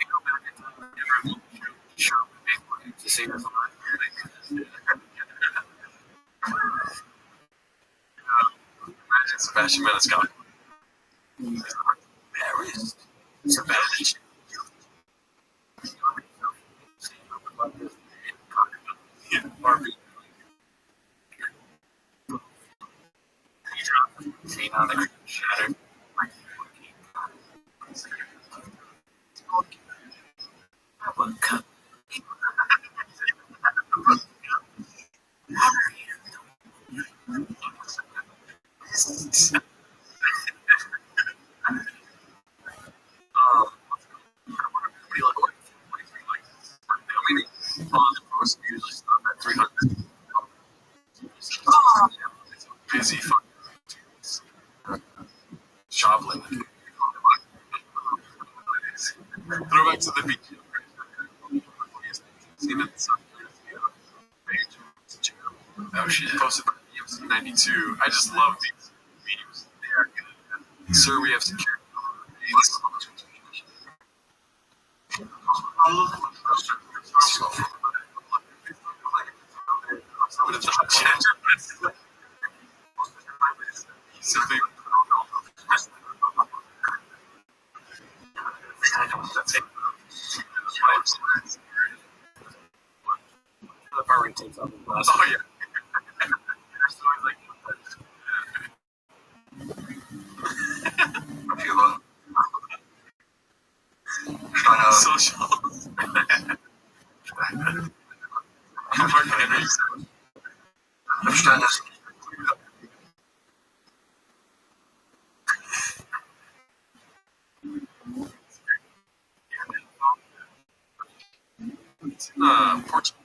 go back in time and show to see us imagine Sebastian Maniscalco. Paris. Sebastian. Yeah, Barbie. Seen on the shattered. One cup. Usually stop at 300. Busy fucking shoveling. Throw back to the beach. Oh shit. Posted by EFC 92. I just love these memes. They are good. Sir, we have security. Simply the power takes off the glass. Oh yeah. Social. Portugal.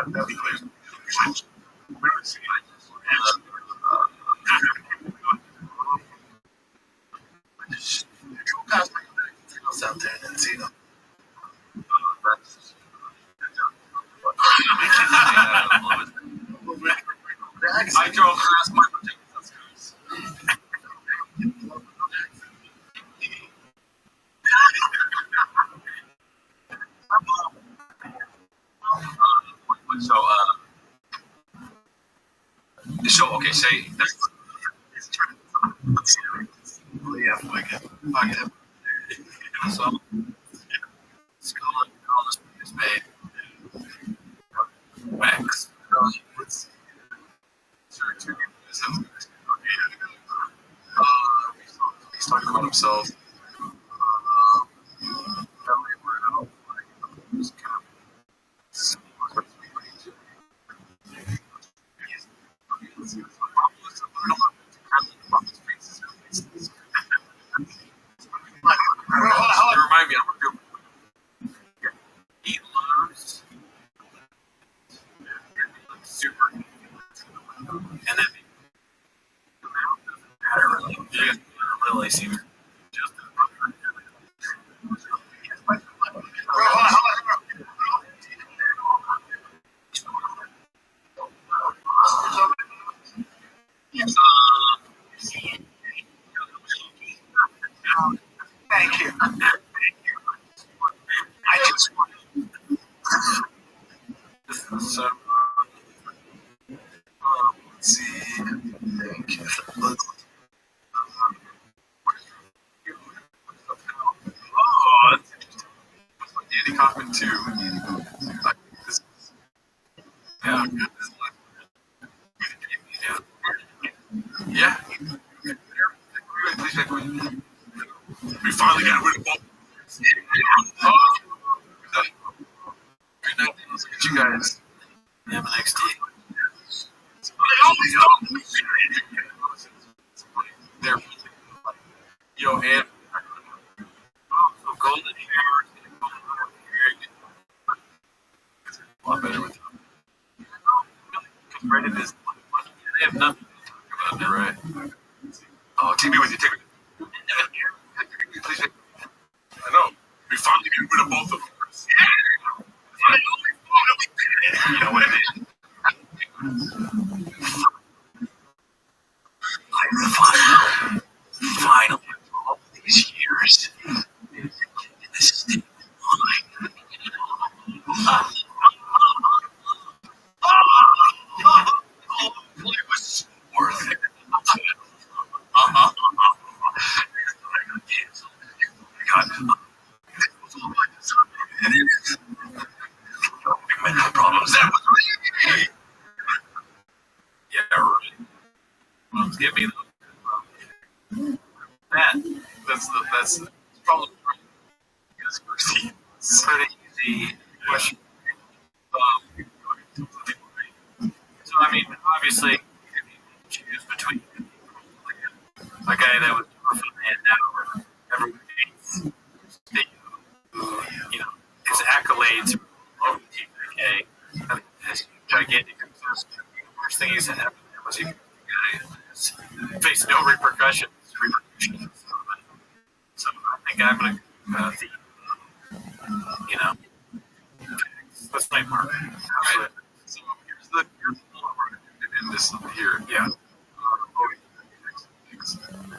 That'd be clear. Guys, else out there and see them. I drove past my so okay, say yeah, fuck it. So Scotland is made wax. He's talking about himself. Remind me, he loves super, and then really seems just thank you. I just so let's see. Thank you. Oh, that's interesting. Andy Kaufman too. Yeah. Yeah. We finally got rid of both. Oh, good night. Look at you guys. MNXT. They always don't. They're yo and so golden hammer. A lot better with them. Compared to this, they have nothing to talk about, right? Oh, take me with you. Take me. Please. I know. We finally got rid of both of them. Yeah. You know what it is. Finally, all these years, this is the line. It was worth it. I got canceled. Big mental problems. That was really. Yeah, right. Well, give me that. That's the problem. It's pretty easy question. So I mean, obviously, if you choose between a guy that was perfect and now everyone hates, you know, his accolades over TK, I mean, his gigantic success. The worst thing he's happened was he faced no repercussions. So I think I'm gonna, you know, that's my mark. So here's the in this here, yeah.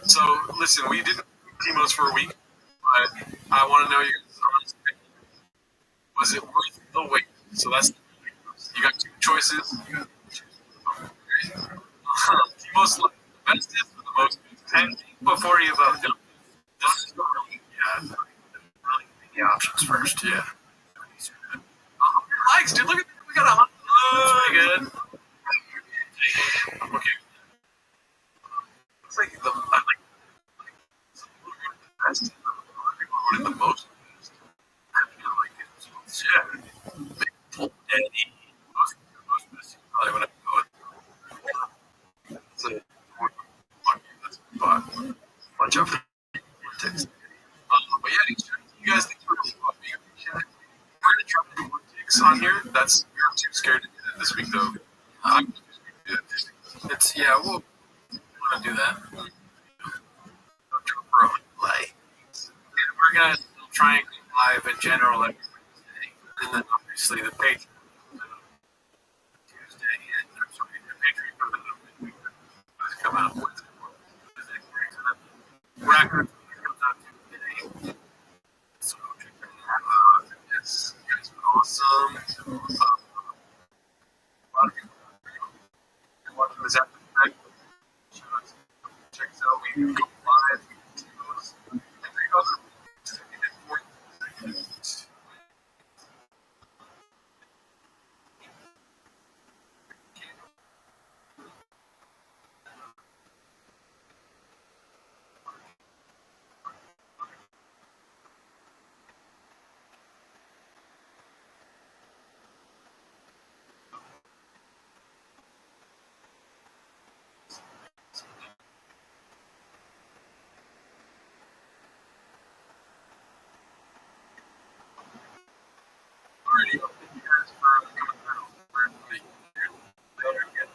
So listen, we didn't Timos for a week, but I want to know your honest opinion. Was it worth the wait? So that's you got two choices. Timos looked the bestest or the most and before you vote. Yeah, really the options first. Yeah. Likes, dude. Look at we got 100. That's pretty good. Okay. Looks like the best. People voted the most. Yeah. Eddie. Most probably would have voted. That's a bunch of takes. But yeah, you guys think we're going to try to do one takes on here? That's you're too scared to do this week though. It's we'll want to do that. Play. We're gonna try and go live in general every Wednesday, and then obviously the Patreon Tuesday and the Patreon for the week come out Wednesday. We're not gonna comes out today, so check that out. It's been awesome. A lot of people watching this episode. Check us out. We go live. Alrighty, thank you guys for coming through. We're going to be later again.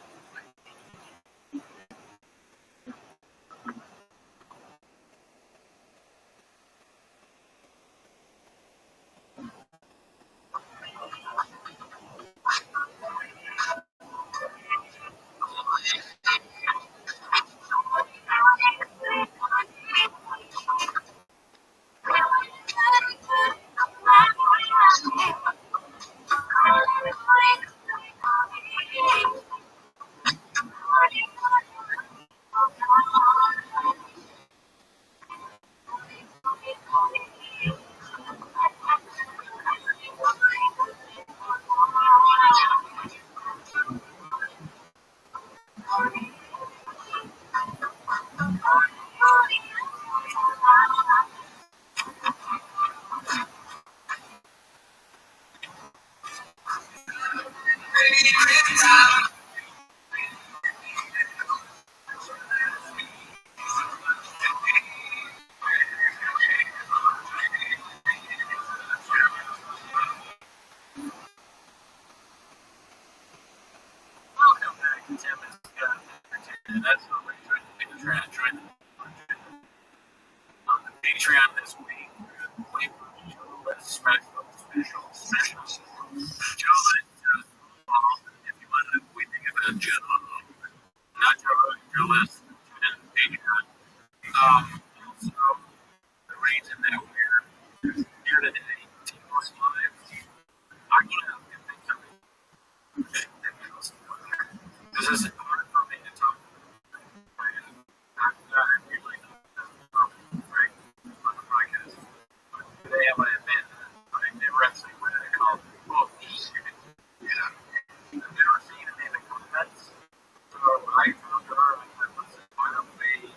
Welcome back to Tim and that's what we're trying to join on the Patreon this week. We will special. Joe, if you want to, we think about Joe, not Joe List, and Patreon. Also, the reason that we're here today, Team Most Live, I'm going to think something. This isn't hard for me to talk about. I'm usually right on the podcast. Today I'm going to admit I never actually read a called books. I've never seen any of the comments. So I told her, I said, why don't we,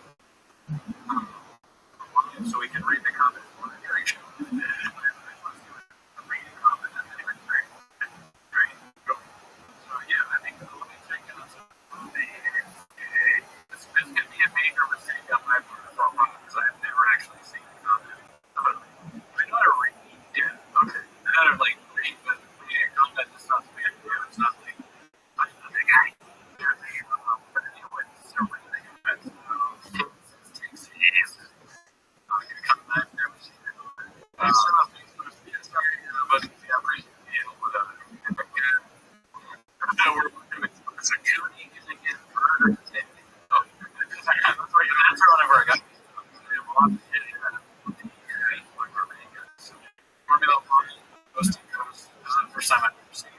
so we can read the comments on the drink show. And I'm reading comments and then great. So yeah, I think we'll be checking on some. This could be a major mistake on my part because I've never actually seen the comment. I know how to read. Yeah, okay. I know how to read, but reading a comment is not the way I do it. It's not like I'm not the guy. But anyway, so reading comments takes years. I'm going to come back there and see it. But yeah, reading, whatever. Now we're working with security using it for that's whenever I got Formula One, Coast to Coast. This is the first time I've ever seen it.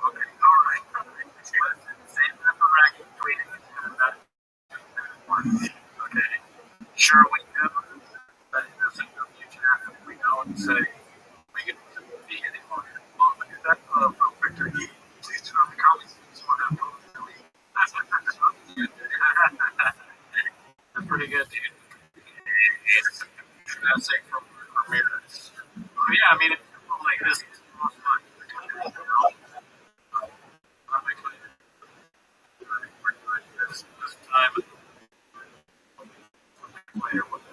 Okay, alright. Same number racket tweeting okay. Sure we do. But it doesn't go future if we don't say we can be anymore. Well, look at that from Victor E. Please do not be comments. That's pretty good, dude. That's like from Ramirez. Oh, yeah, I mean, it's like this is the most fun. I'm excited. This time, player with it.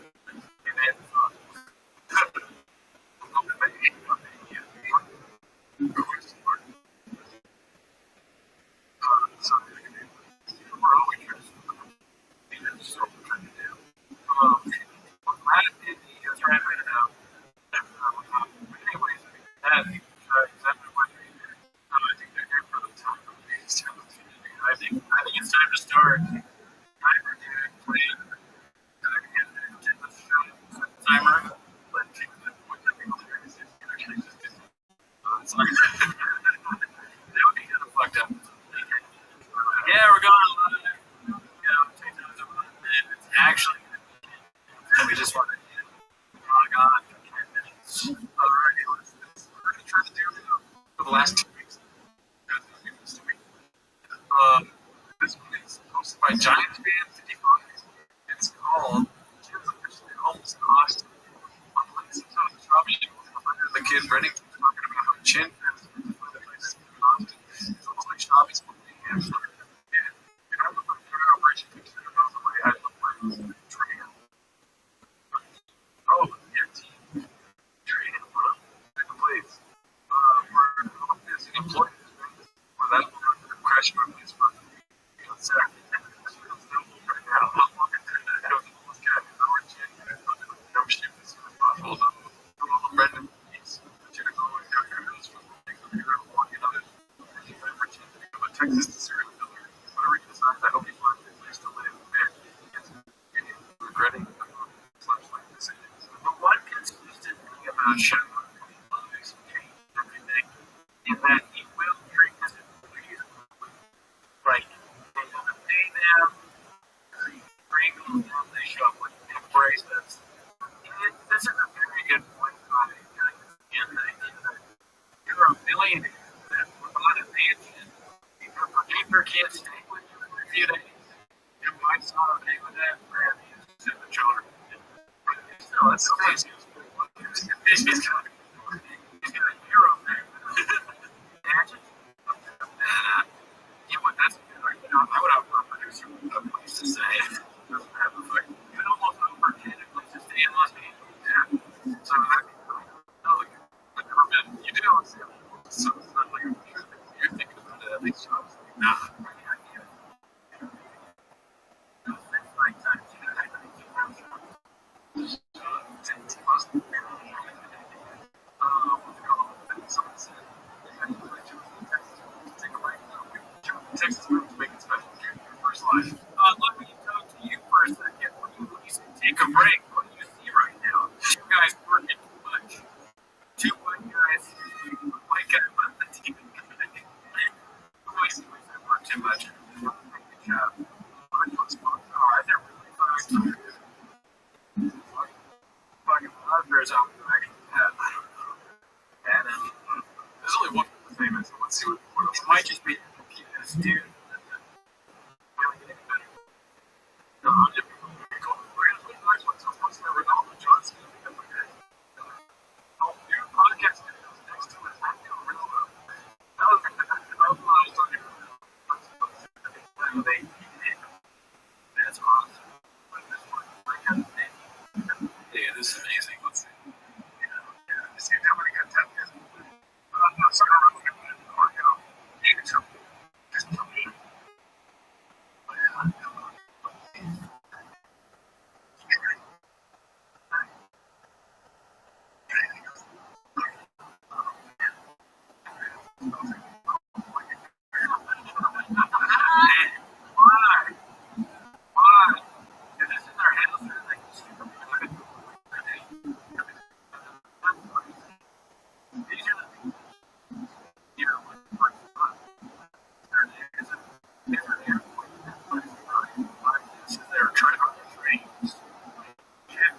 Alrighty, we're going to try to do for the last 2 weeks. This one is hosted by Giants fan 55. It's called Almost Cost. On the latest episode of Robbie, the kid Brennan talking about how Chin has it's almost like Shabby's movie. And I look like an operation fixed it about the way I look like trainer. Oh, your team training in the place. We're busy employees. For that one, crash my place for Saturday. Right now, I'm looking to this guy is our Chin. Membership as soon as possible. Brendan, he's Jennifer going down here. Those from the hero walking on it. Texas to serial killer. Whatever he decides, I hope he finds a place to live. And regretting flashlight decisions. But one consistent thing about Sherlock is everything is that he will treat his employees right. They want to pay them, bring them, they show up with bracelets. And this is a very good point by in that you're a millionaire that bought a mansion. Your neighbor can't stay with you for a few days. Your wife's not okay with that. Rabbi is in the children. Still, that's the place he's got a hero there. Imagine. You know what? That's I would have a producer a place to stay. Doesn't have a fucking. You would almost overpay a place to stay in Los Angeles. Yeah. So that'd be really cool. I've never been. You do. So it's not like you're thinking about it. At least I was like, nah. I can't. It's like time. Texas moves make it special. Your first life. Let me talk to you for a second. When you take a break, what do you see right now? You guys working too much. Two white guys, white guy on the team. Voice work too much. Good job. Are they really fucking others out there actually have? And there's only one famous. Let's see what it might just be this dude. That's awesome. Yeah, this is amazing. Let's see. Yeah, see how many good tap is. No, sorry, I'm going to work out. You can tell me. Just tell me. Why? Why? If this is their house, they're like, these are the people, you know, like, their name is a different airport. This is their trying on the trains. Shit.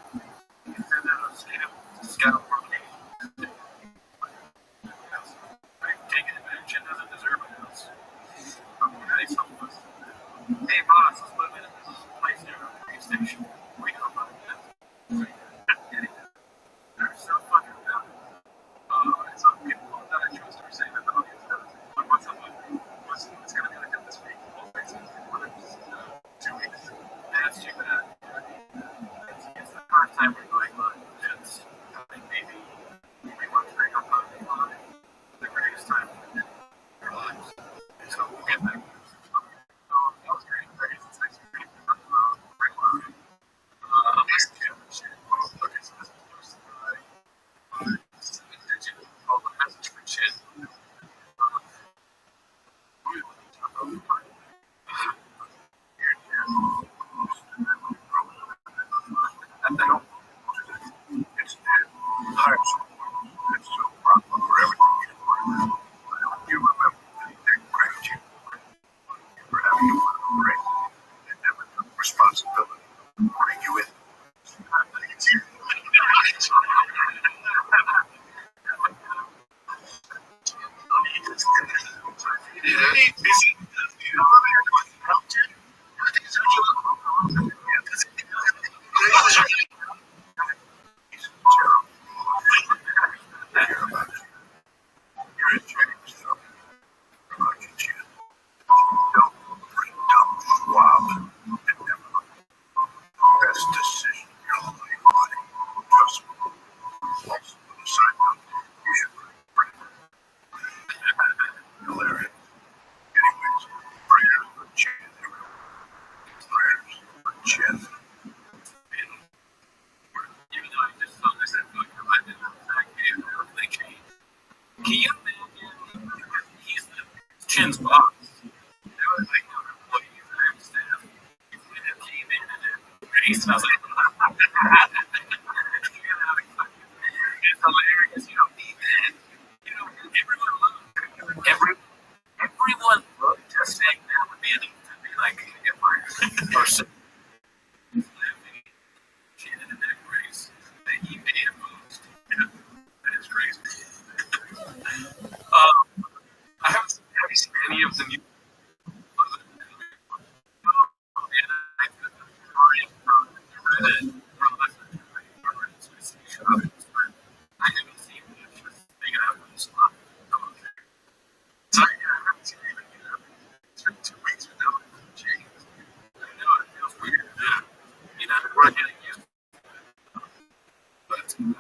You said that a scout location. Taking advantage and doesn't deserve a house. Nice of us. Hey boss, let's move into this place near the police station. We don't know yet. They're so fucking dumb. And some people that I chose are saying that the audience does. But what's up with what's going to be like this week? What is 2 weeks? That's too bad. It's the first time we're going live. It's maybe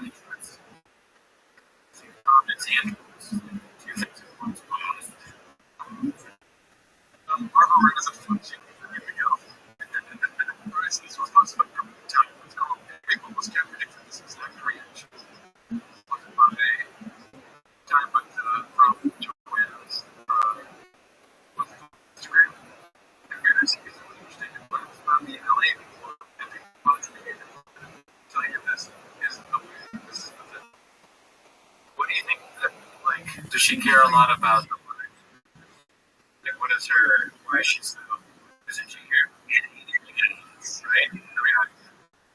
It's Andrews. Two things at once. Barbara is a function. Here we go. This was supposed to be a time. It's called People was can't predict this exact reaction. By time, but from Joanne's Instagram. And Mary seems to understand it, but it's not the LA anymore. And they want to tell you this is the way. This is the thing. What do you think that, like, does she care a lot about the woman? Like, what is her, why is she so, isn't she here? Right? I mean,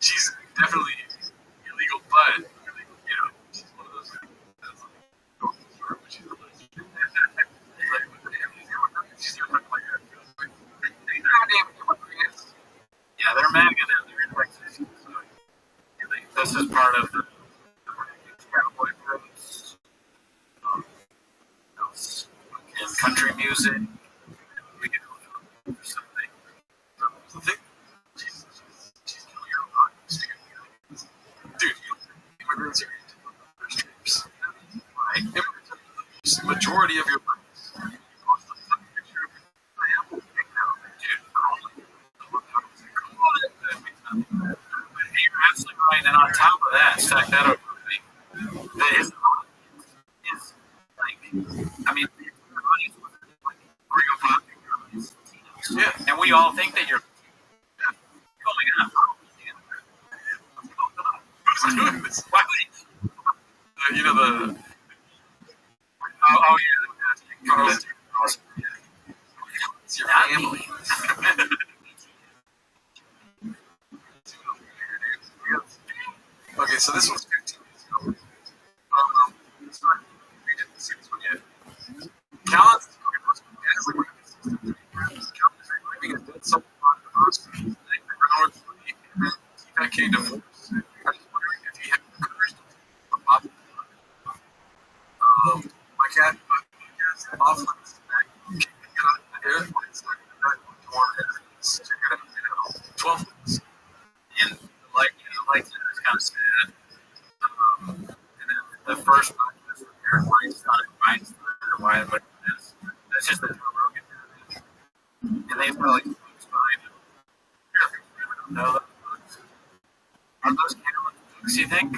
she's definitely illegal, but, you know, she's one of those things that's like, going to the store, but she's a lesbian. She's even talking like that. Goddamn immigrants. Yeah, they're MAGA now. They're in Texas. So, this is part of the cowboy groups. And country music. We can do something. The thing, she's killing her own audience. Dude, immigrants are into their trips. Right? Immigrants are the majority of your lives. You post a fucking picture of the apple cake now. Dude, you're absolutely right. And on top of that, stack that over that his audience is like, I mean, your audience was like real popular. Yeah, and we all think that you're going up. Who's doing this? Why would you know the? Oh yeah, it's your family. Okay, so this one's 15 years ago. Sorry, we didn't see this one yet. Callan's living his dead soul on the first that came to force. I was wondering if he had the courage to pop. My cat's off like this back. Got the airplane stuck in the back of the door. 12 months. And the light is kind of sad. And then the first one is airplane stuck, or why, but that's just the Joe Rogan narrative. And they've got like books behind them. I don't know those books. Are those Callan's books, you think?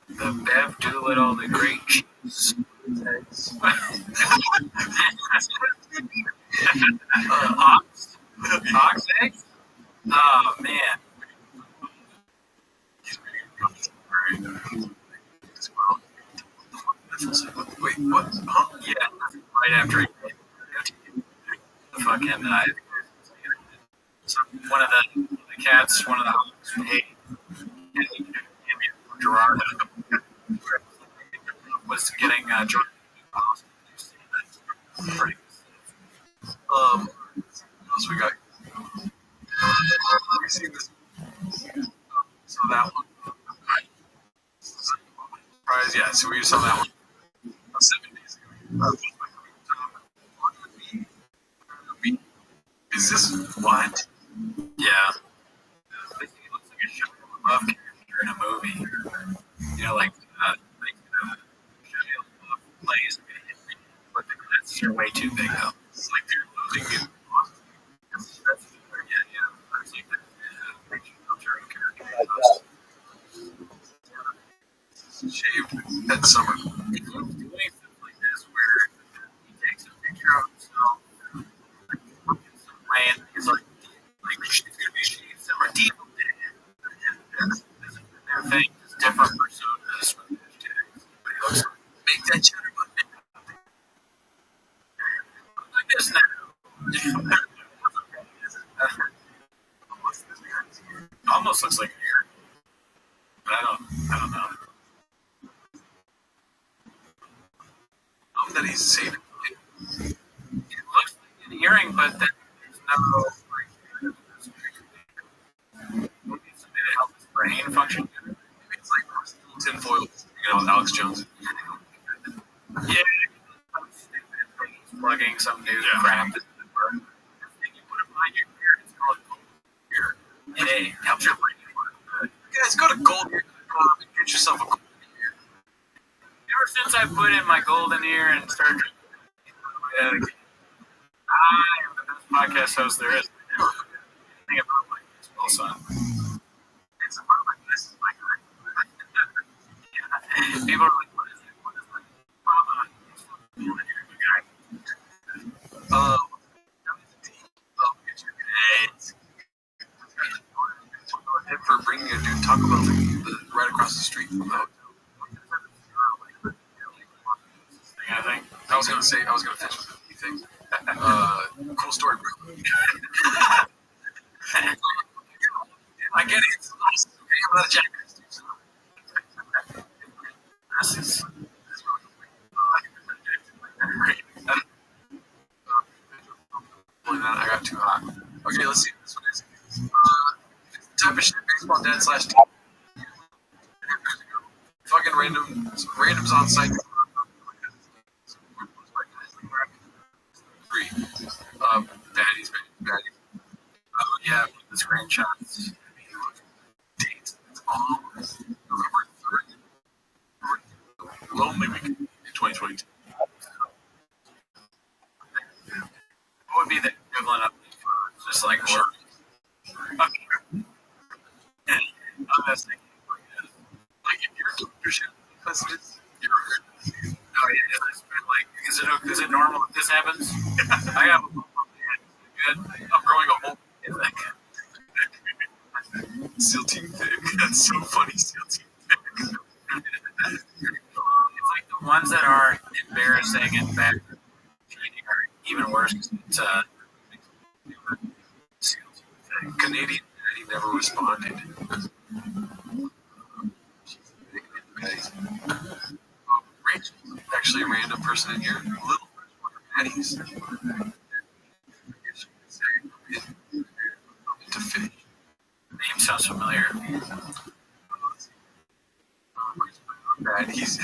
The Bev Doolittle, the Great Cheese. Ox eggs? Oh, man. Wait, what? Huh? Yeah, right after he the fucking one of the cats, one of the hogs, hey, Gerard was getting drunk. What else we got? We see this. So that one. Surprise, yeah. So we saw that one 7 days ago. Is this what? Yeah. It looks like a Shia LaBeouf character in a movie. You know, like Shia LaBeouf plays, but the glasses are way too big though. It's like they're losing it. That's yeah. It's like the character. Shaved that summer. He's doing stuff like this where he takes a picture of himself and he's like she's gonna be shaved summer deep. Their thing is different personas with hashtags. But he looks like, make that cheddar button like this now. Almost looks like a hair. But I don't know. That he's saving it. It looks like an earring, but then there's no maybe it's something to help his brain function. Maybe it's like tinfoil, you know, with Alex Jones. Yeah, he's plugging some new crap into the burn. You put it behind your ear, it's called gold ear. And it helps your brain work. Guys, go to gold ear. get yourself a. Ever since I put in my golden ear and started drinking, I am the best podcast host there is. Think about my well, son. It's about this is my guy. People are like, what is it? What is that? For bringing a dude Taco Bell right across the street from the hotel. I think I was gonna finish with the thing. Cool story, bro. I get it. It's nice. Okay, I'm not a jackass. This is I got too hot. Okay, let's see what this one is. Type of shit baseball dad / fucking randoms on site. Free. Baddies. Yeah, the screenshots. Dates. It's all November 3rd. Lonely Week in 2022. What would be the equivalent of just like sure. I'm thinking, like if you're leadership messages, you're like, is it normal if this happens? I have a good. I'm growing a whole SEAL team thing. That's so funny, SEAL team thing. It's like the ones that are embarrassing and bad are even worse. It's SEAL team thing. Canadian daddy never responded. Rachel, actually a random person in here. Little Maddie's. To finish. Name sounds familiar. He's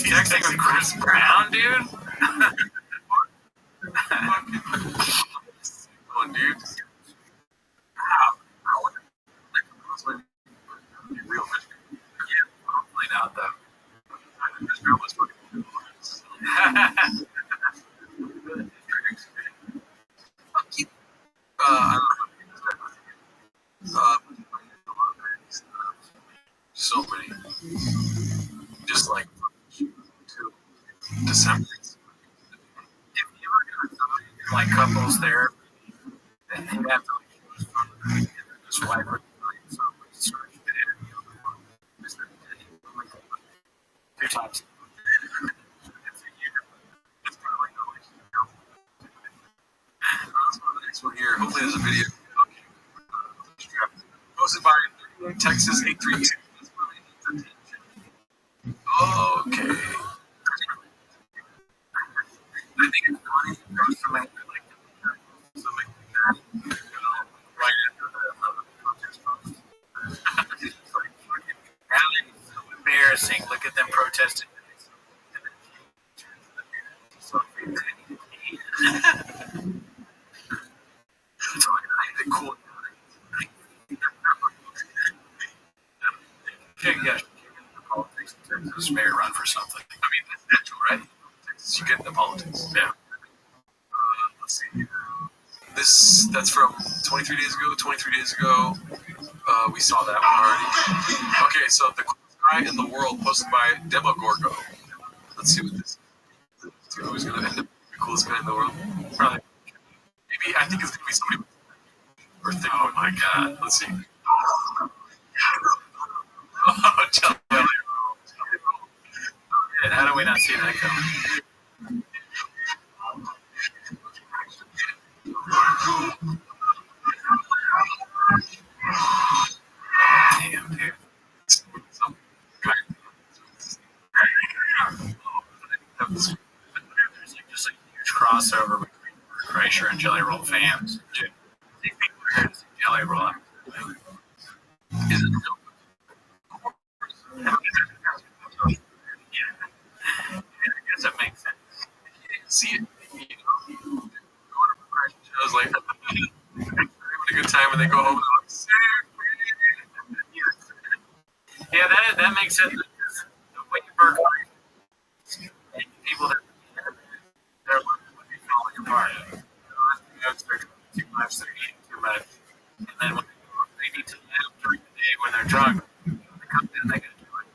texting with Chris Brown, dude. One dude. Real Chris. Yeah, hopefully not though. Chris Brown was fucking. I don't know. So many. Just like December. If you ever gonna like couples therapy, then you have to just wipe her. Two times. Next one here. Hopefully there's a video. Posted by Texas 832. Okay. I think it's funny. There's something like that. Right after the protest post. It's like fucking so embarrassing. Look at them protesting. So cool. Yeah, politics in Texas may run for something. I mean, that's natural, right? Texas, you get into politics. Yeah. Let's see. That's from 23 days ago. 23 days ago, we saw that one already. Okay, so the coolest guy in the world, posted by Demogorgo. Let's see what this is. Let's see who's going to end up the coolest guy in the world. Probably. Maybe, I think it's going to be somebody. Oh my god. Let's see. Oh, Jelly Roll. How do we not see that coming? Damn, dude. There's just a huge crossover between Kreischer and Jelly Roll fans. Dude, these people are here to see Jelly Roll. Is it real? Yeah. I guess it makes sense. You didn't see it, going to progression shows like having a good time and they go home and they're like, yeah, that that makes sense. The way you work and people that their life would be falling apart. They're doing too much, they're eating too much. And then when they need to nap during the day when they're drunk, they come in and they gotta do it.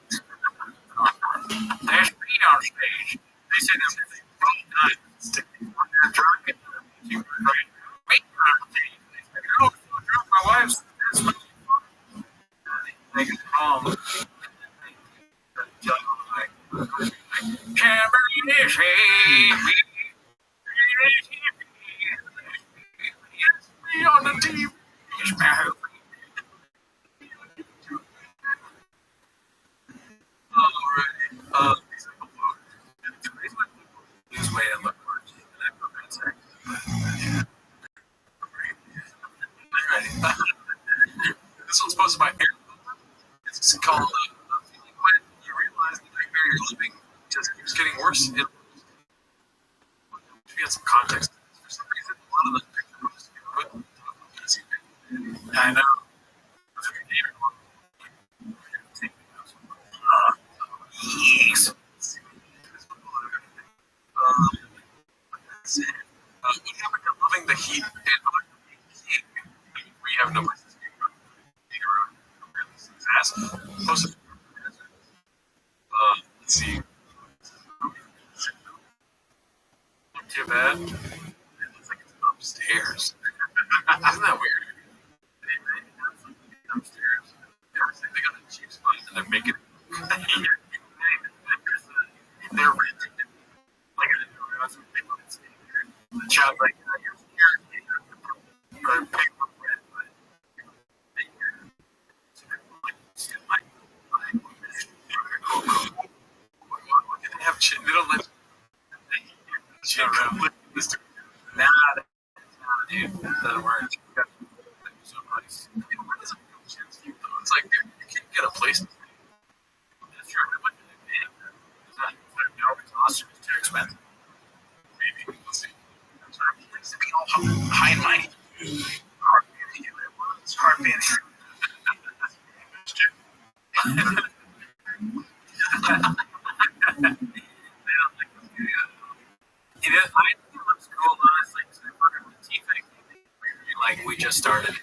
There's me on stage. They say this both times. When they're drunk and you right. Me on stage. They say, oh, I'm so drunk, my wife's smoking. They get home and they tell them like, Cameron is me. On the TV. Alrighty. This way to look for this one's posted by Aaron. It's called feeling when you realize the nightmare you're living just keeps getting worse. It should be some context. For some reason, a lot of the pictures put I know. Yes. What happened to loving the heat and we have no place to stay. Let's see. Not too bad. It looks like it's upstairs. Isn't that weird? Upstairs. They got a cheap spot and they're making they're renting it. Like I didn't know that's what they wanted to stay here. The child's like, you're security. Or pay for rent, but they have shit. They don't let shit around. Nah, dude, that doesn't work. So nice. It's like, dude, you can't get a place to stay. That's true. How much are they paying? No, it's too expensive. Maybe. We'll see. It needs to be all high and mighty. Hard being here. It's hard being here. It is. I think it looks cool, honestly. Because we're working with the TFAC. Like we just started.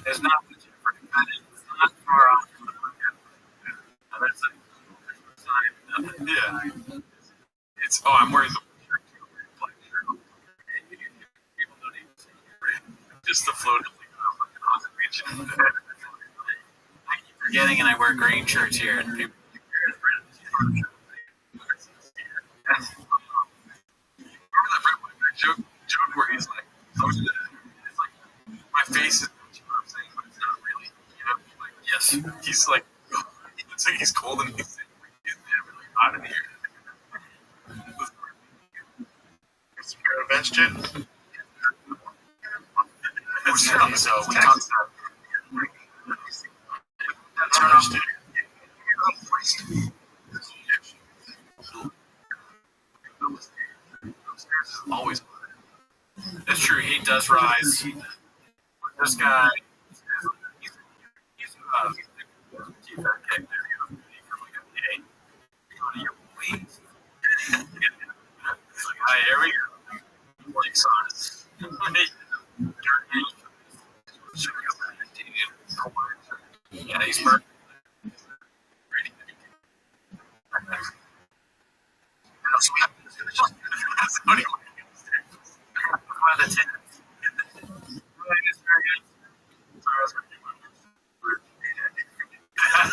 There's not much effort in that. It's not far off. That's a sign. Yeah. It's. Oh, I'm wearing the shirt too. Black shirt. People don't even see it. Just the float of like awesome region. I keep forgetting, and I wear green shirts here, and people. Remember that joke where he's like, it's like my face is what I'm saying, but it's not really. You know, like yes, he's like, it looks like he's cold and he's really hot in here. It's your events, Jen. So we talked about. Turn off the. Always. It's true. He does rise. This guy, he's for like a day. Go to your please. It's like, hi, here we go. Lights on. Yeah, he's perfect.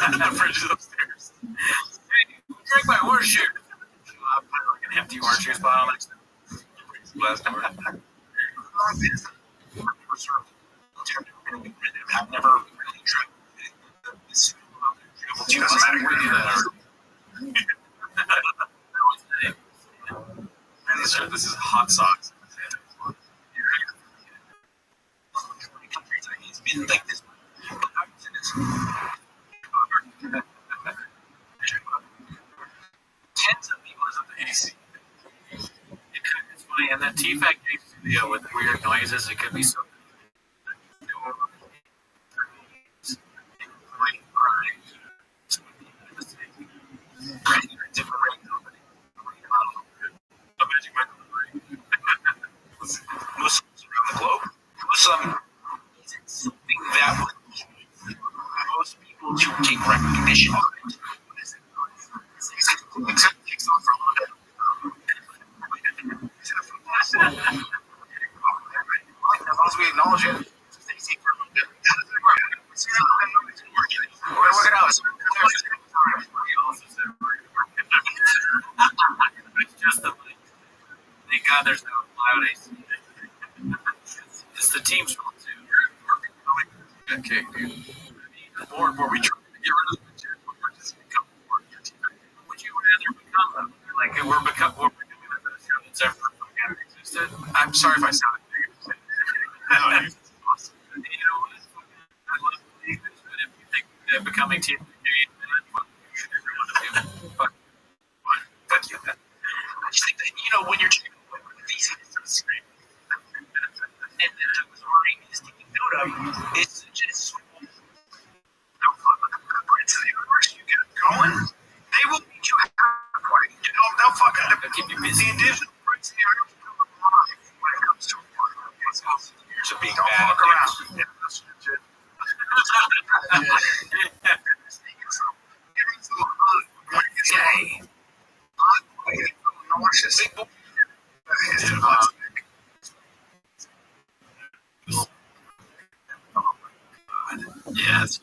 The fridge is upstairs. Hey, drink my orange juice. I put like an empty orange juice bottle next to last time. I've never really drank this. It doesn't matter where you do that. This is hot sauce. It's been like this. Tens of people is at the AC. It's funny, and that TFAC studio with weird noises, it could be so. different rate company. A magic microwave. Muslims around the globe. Muslim isn't something that would most people to take recognition of it. Except it takes off for a little bit. As long as we acknowledge it, it's easy for a little bit. We're gonna work it out. It's just the thank God there's no cloud AC. It's the team's fault too. Okay, dude. More and more we try to get rid of the material or just become more of your team. Would you rather become them? Like we're becoming the best show that's ever fucking existed. I'm sorry if I sounded negative. No, it's awesome. You know what? I love the league, but if you think that becoming team of the game is bad, fuck you should everyone do. Fuck you. I just think that, when you're trying to work with these things on the screen, and then I was already taking note of, it's just to the universe, you get going, they will meet you halfway. They'll fucking keep you busy. The individual prints in the arms come alive when it comes to years of being bad. Fuck around. Yeah, that's legit. Yay. Nauseous. Yes.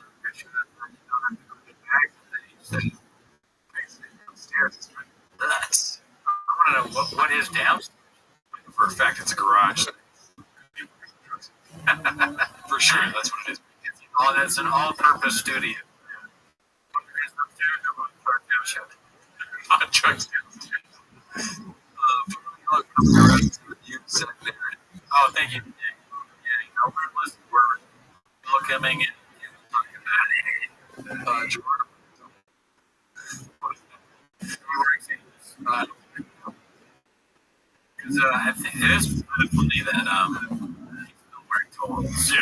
Nuts. I want to know what is downstairs. For a fact, it's a garage. For sure, that's what it is. Oh, that's an all-purpose studio. On trucks. Oh, thank you. Yeah, we're welcoming and talking about it. Because I think it is funny that he's still wearing total because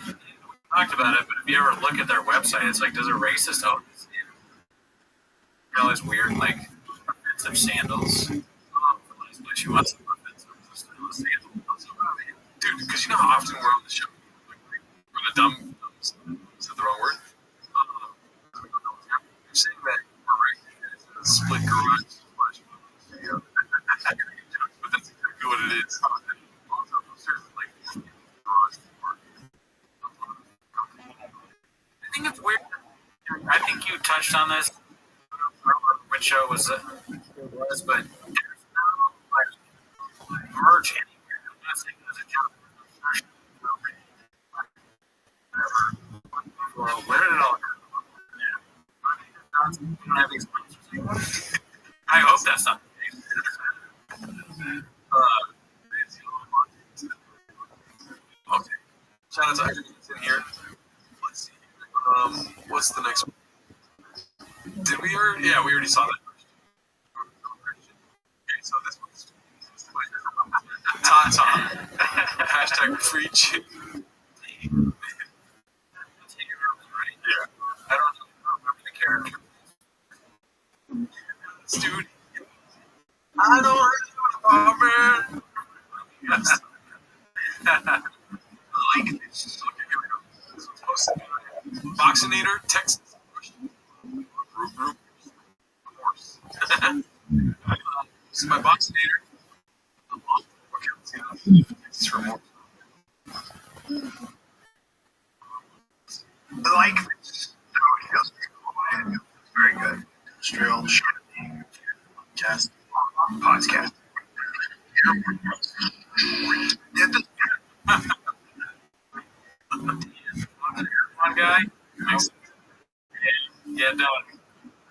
we talked about it, but if you ever look at their website, it's like, does a racist own this? All these weird, like, offensive sandals. She wants some offensive sandals. Dude, because you know how often we're on the show, we're the dumb, is that the wrong word? You're saying that we're right, it's a split garage. But that's exactly what it is. I think it's weird. I think you touched on this. I don't remember which show it was, but there's no like merge anywhere. I'm not saying there's a job. Well, where did it all go? You don't have these sponsors anymore. I hope that's not the case. Okay. Shout out to everyone that's in here. Let's see. What's the next one? Did we already? Yeah, we already saw that. Okay, so this one's Tata. Hashtag free chicken. Yeah. I don't remember the character. Dude. I don't really know, man. Yes. I like this. Okay, here we go. This one's posted. Boxinator, Texas. Group. Horse. This is my Boxinator. Okay, let's see that. This is from Horse. I like this. Oh, it feels cool. It's very good. Industrial, shiny, podcast. One guy. Yeah, no.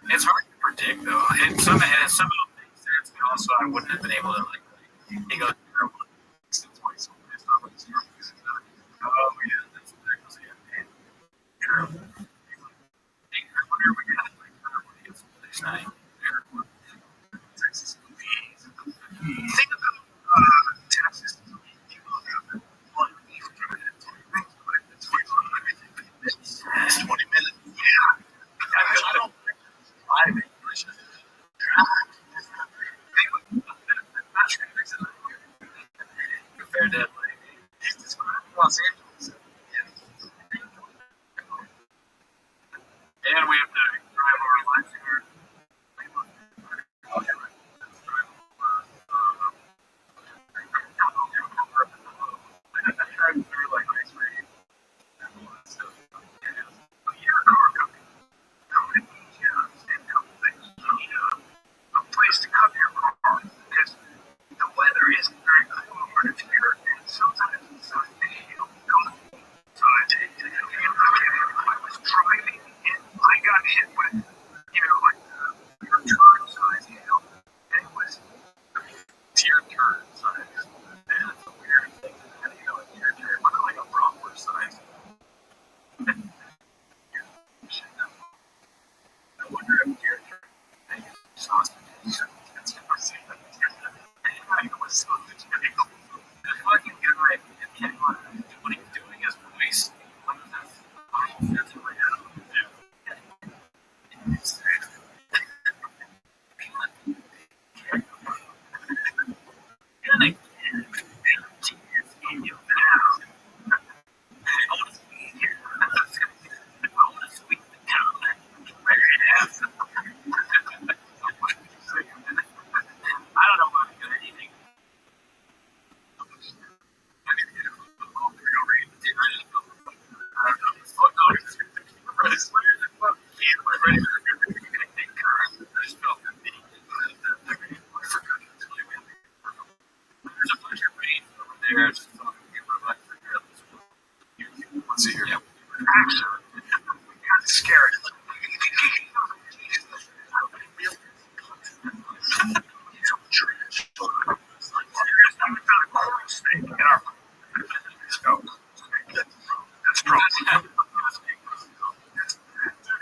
It's hard to predict though. And some of them make sense, but also I wouldn't have been able to like. He goes. Oh yeah, that's exactly it. True. I wonder if we got like next night. Texas. Think about Texas. 20 minutes. Yeah.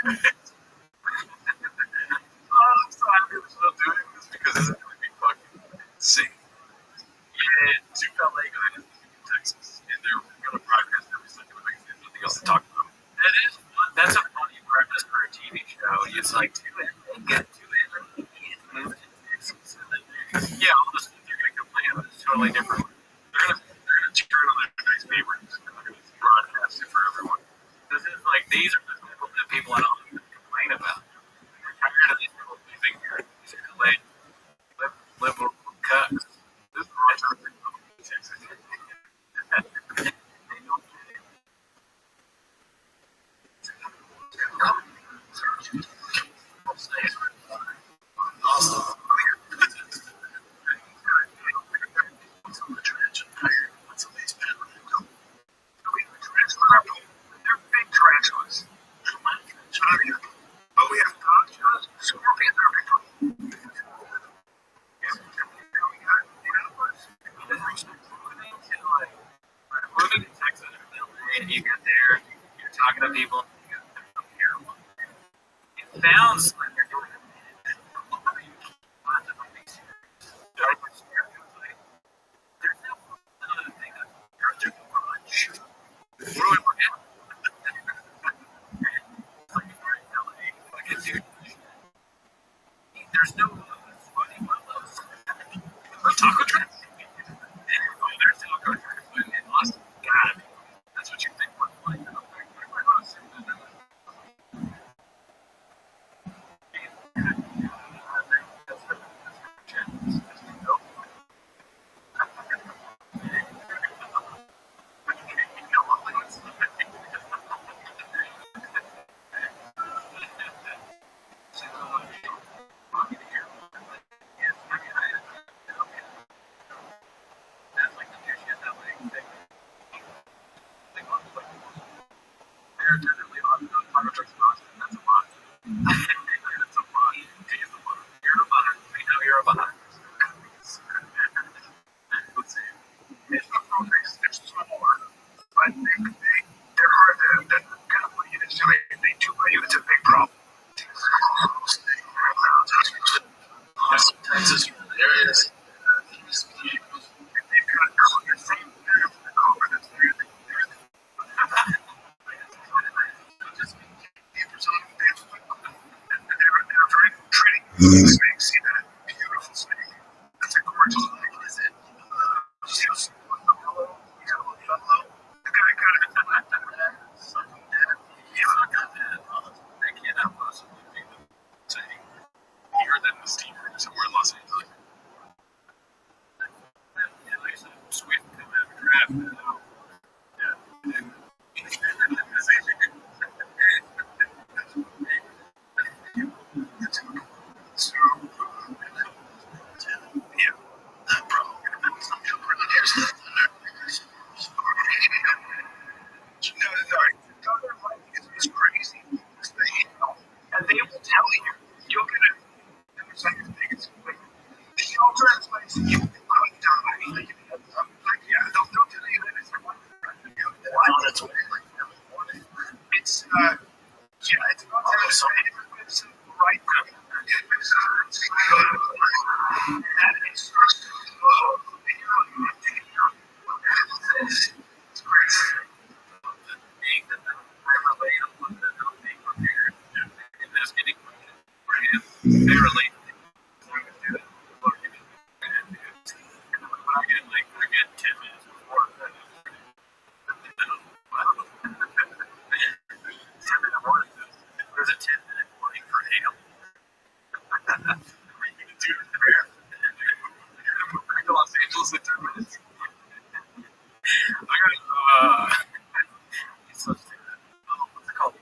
I'm so happy we're still doing this because this is going to be fucking insane. And two LA guys in Texas, and they're going to broadcast every second of it. There's nothing else to talk about. That is fun. That's a funny premise for a TV show. It's like two kids moved to Texas, and then yeah, all the stuff they're going to complain about is totally different. They're going to turn on their nice neighbors and they're going to broadcast it for everyone. This is like these are the people that people at home complain about. They're tired of these people living here. These are delayed liberal cucks. This is Rothschild in Texas. They don't get it. They're big tarantulas. But we have tarantulas, scorpions are big. Moving to Texas and you get there, you're talking to people, it sounds like you're doing there's no other thing that you're doing lunch. What do I forget? Like a dude. There's no funny ones. Taco truck. Oh, there's taco truck. In Austin, gotta be. That's what you think was like. It's a big problem. Texas, there is. They've got the same snake. See that beautiful snake? That's a gorgeous snake. Is it? Just the guy got it. Something dead. Yeah, I got that. That cannot possibly be the same. You heard that in the Steve somewhere in Los Angeles. Yeah, like some Swift coming out of a draft. Yeah. So, yeah, that problem. Some children in here still. No, sorry. It's crazy. And they will tell you. You'll get a. It's like the shelter in place. You could die. Like, yeah, they'll tell you that it's like wow, that's what it's yeah, it's not it's right. It's great. Being that I relate on the being prepared and that's getting for him. They relate. So I can do that. I get 10 minutes before that. There's a 10-minute warning for hail. What are you going to do to prepare? Back to Los Angeles in 10 minutes. I got it's so stupid. What's it called? The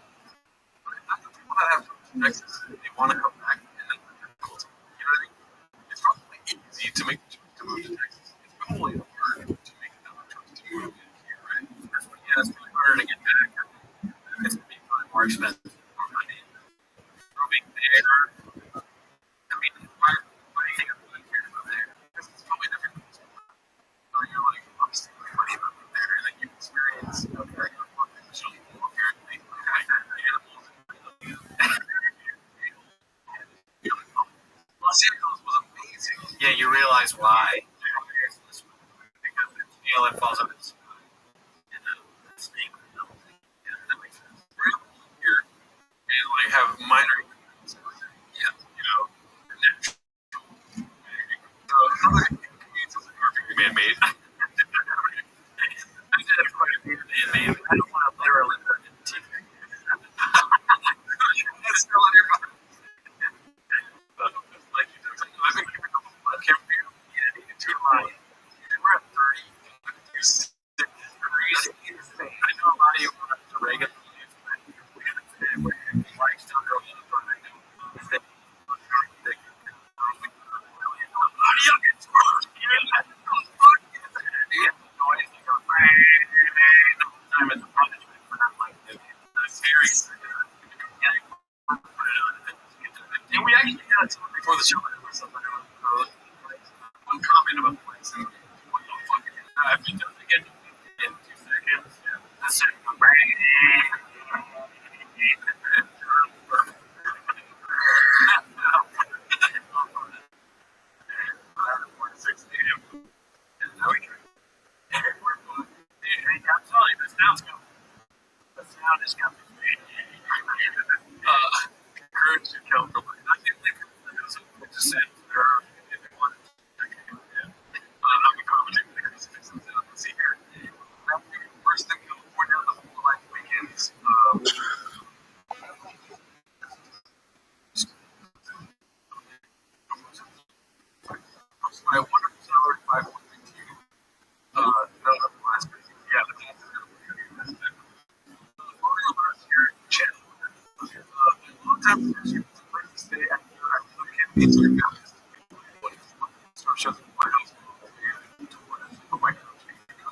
people that have Texas, they want to come back and then they're cold. You know what I mean? It's probably easy to make the choice to move to Texas. It's probably hard to make the choice to move in here, right? Yeah, it's really harder to get back. It's going to be probably more expensive. More money. Moving there. I mean, why do you think I'm moving here to move there? Because it's probably different. So you're like, obviously, money moving there, and then you experience, okay, you're working with children, apparently, animals, Yeah, you realize why. Because it falls up in the sky. And the snake, yeah, that makes sense. We're here and like have minor increments. Yeah, you know, natural. So other inconveniences are perfectly man-made. I did have quite a few man-made. I don't want to literally put it in teeth. It's still in your body. Like, I've been keeping up with my camera view. Yeah, too high. We're at 30. You're 6 degrees. I know a lot of you want to regular life, but we understand where your lifestyle goes on right now. Is that how do you get smart? Time as a punishment for not like doing it. That's very and we actually had someone before the show that was something about one comment about the place. And what the fuck is that? I've been doing it again in 2 seconds. That's it. And now we drink. I'm telling you, the sound's going. The sound is coming. Courage to kill the I can't believe it just said if you wanted to. I'm a comedy because it's let's see here. First thing California, the whole life weekends. My wonderful salary 5.2. No, not the last week. Yeah, the last week. Last year, channel. Long time ago, she was a place to stay at. I was looking at it. So shows me my house. And to my couch.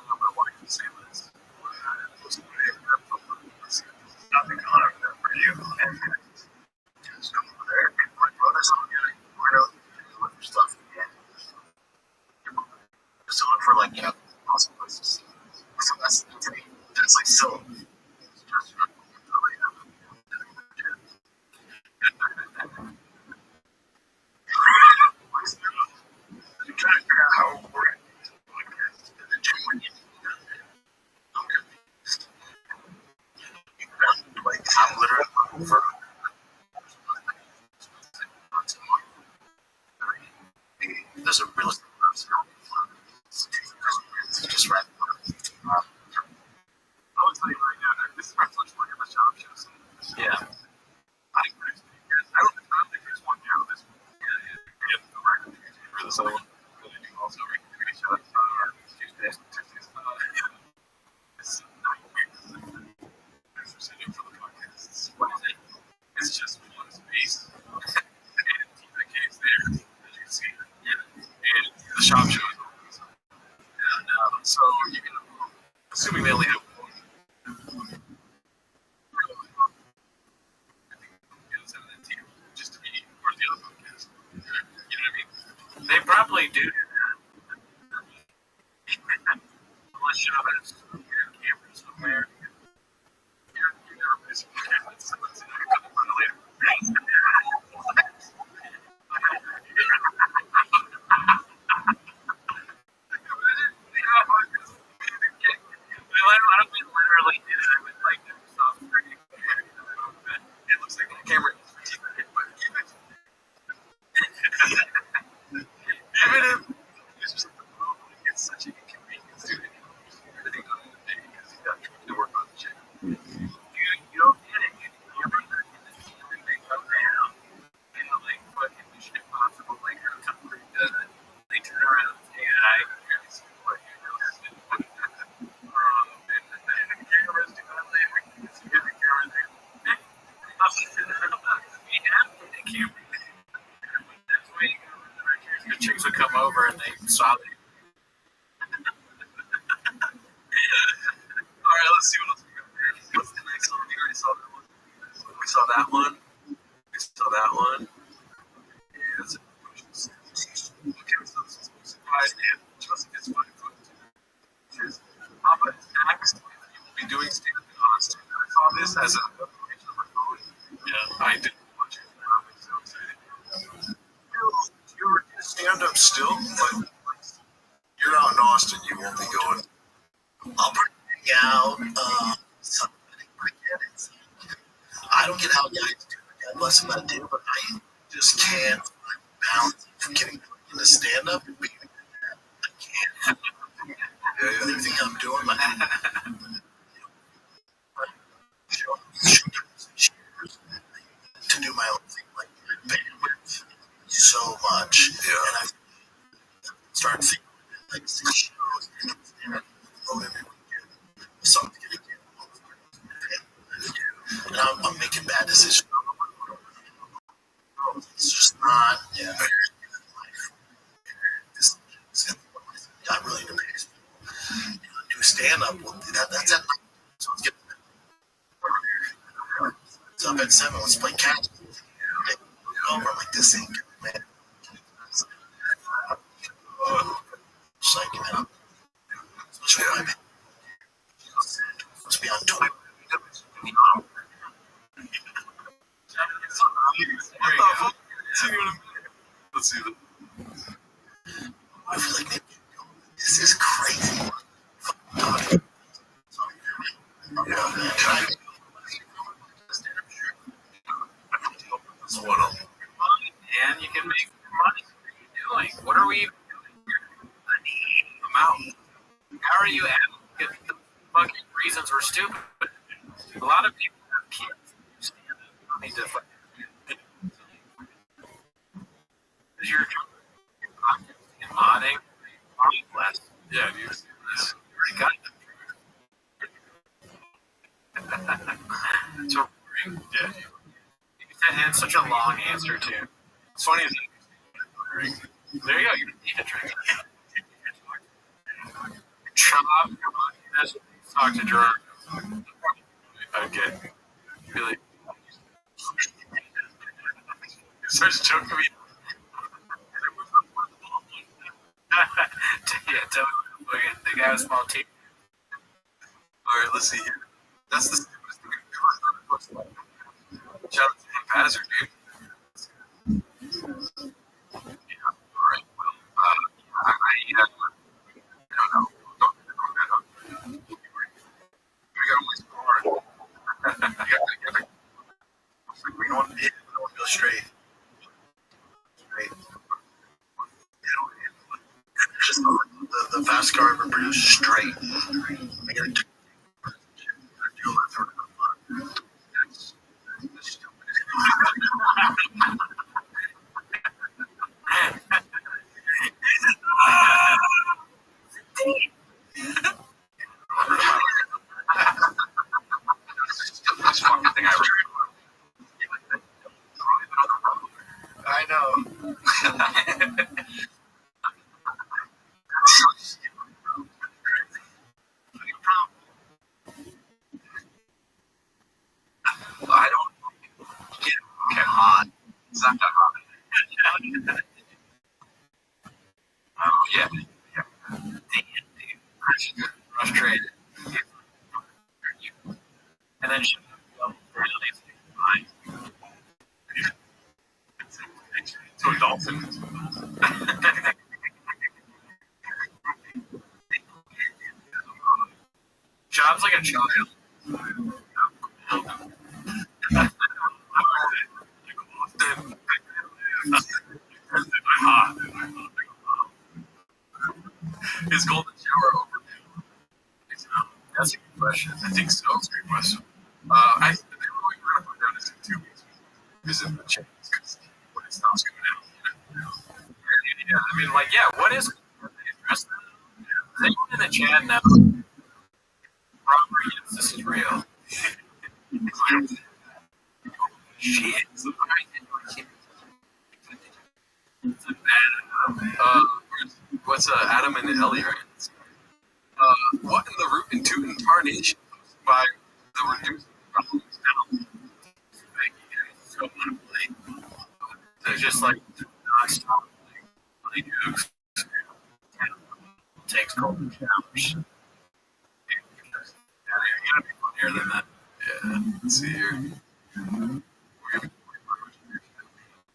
My wife would say this. Nothing on it for you. Just come over there. My brother's on you. Point out look for stuff. Just look for like awesome places. So that's to me. That's like so. Just I'm trying to figure out how it works. Like I'm literally over. There's a real estate person. It's just right. I will tell you right now, this is my first look at the job shows. Yeah. I don't think there's one now. This one. Yeah. The record for this other one. But I do also record show up Tuesdays. It's nightmare for the podcast. What is it? It's just one space. And the cave's there, as you can see. Yeah. And the shop shows open. And so you can, assuming they only have one. Just to be part of the other podcast. You know what I mean? They probably do that. Unless you have a camera somewhere. You're never missing a camera. Someone's in there. Come on later. I don't mean literally do that with like the soft screen. It looks like a camera is for TV, but even if it's just it's such an inconvenience to everything on the day because you got to work on the shit. You don't get it. You never everything come down. You know, like fucking shit possible. Like every time they turn around and say, I really see what you know. Cameras do not live. You see every camera there. We have the camera. That's why you go. The chicks would come over and they saw it. Alright, let's see what else we got here. What's the next one? We already saw that one. We saw that one. We saw that one. Yeah, that's it. Okay, so this is surprise and Joseph gets 5 foot. Papa is next. You will be doing stand-up costume. I saw this as a notification on my phone. Yeah, I didn't watch it. I'm so excited. You're stand-up still? don't get how guys do it. God bless them, I do, but I just can't find balance from getting into stand up and being I can't. Everything I'm doing, my to do my own thing, like bandwidth so much. Yeah. And I started thinking like 6 shows and every weekend. Something's gonna get and I'm making bad decisions. It's just not very good in life. This got really into pace. Do stand up. Well, that's at night. So let's get it's up at 7. Let's play catch. I'm like, this ain't good, man. It's like, man, especially when I'm supposed to be on tour. Let's see. I feel like maybe this is crazy. And you can make money. What are you doing? What are we even doing? Amount. How are you asking the fucking reasons we're stupid? A lot of people have kids. You need to because you're and modding, less. Yeah, you already got it. So boring. Yeah. You had such a long answer too. It's funny. There you go. You don't need to drink. Chop. Talk to Gerard. Okay. Really. Starts joking me. Yeah, tell me the guy with small teeth. All right, let's see here. That's the stupidest thing I've ever heard. Shout out to the Passer, dude. Yeah, all right. Well, I don't know. Don't we got always more. You got we don't want to go straight. Just the fast car ever produced straight. I gotta do That's fucking thing I ever. I know. I don't get hot. It's not that hot. Oh yeah. Damn, dude. Frustrated. And then she to a dolphin. Job's like a child. Is golden shower overdue? That's a good question. I think so. That's a good question. I think we're going to put down this in 2 weeks. Visit the chance because when it stops coming out. Yeah, I mean, like, yeah, what is does anyone in the chat know? Robert, yes, this is real. Shit. What's Adam and Ellie? What in the root and toot and tarnation by the reduced penalty? So unplayed. They're just like non-stop play jokes. Takes golden showers. Yeah, you gotta be funnier than that. Yeah, let's see here.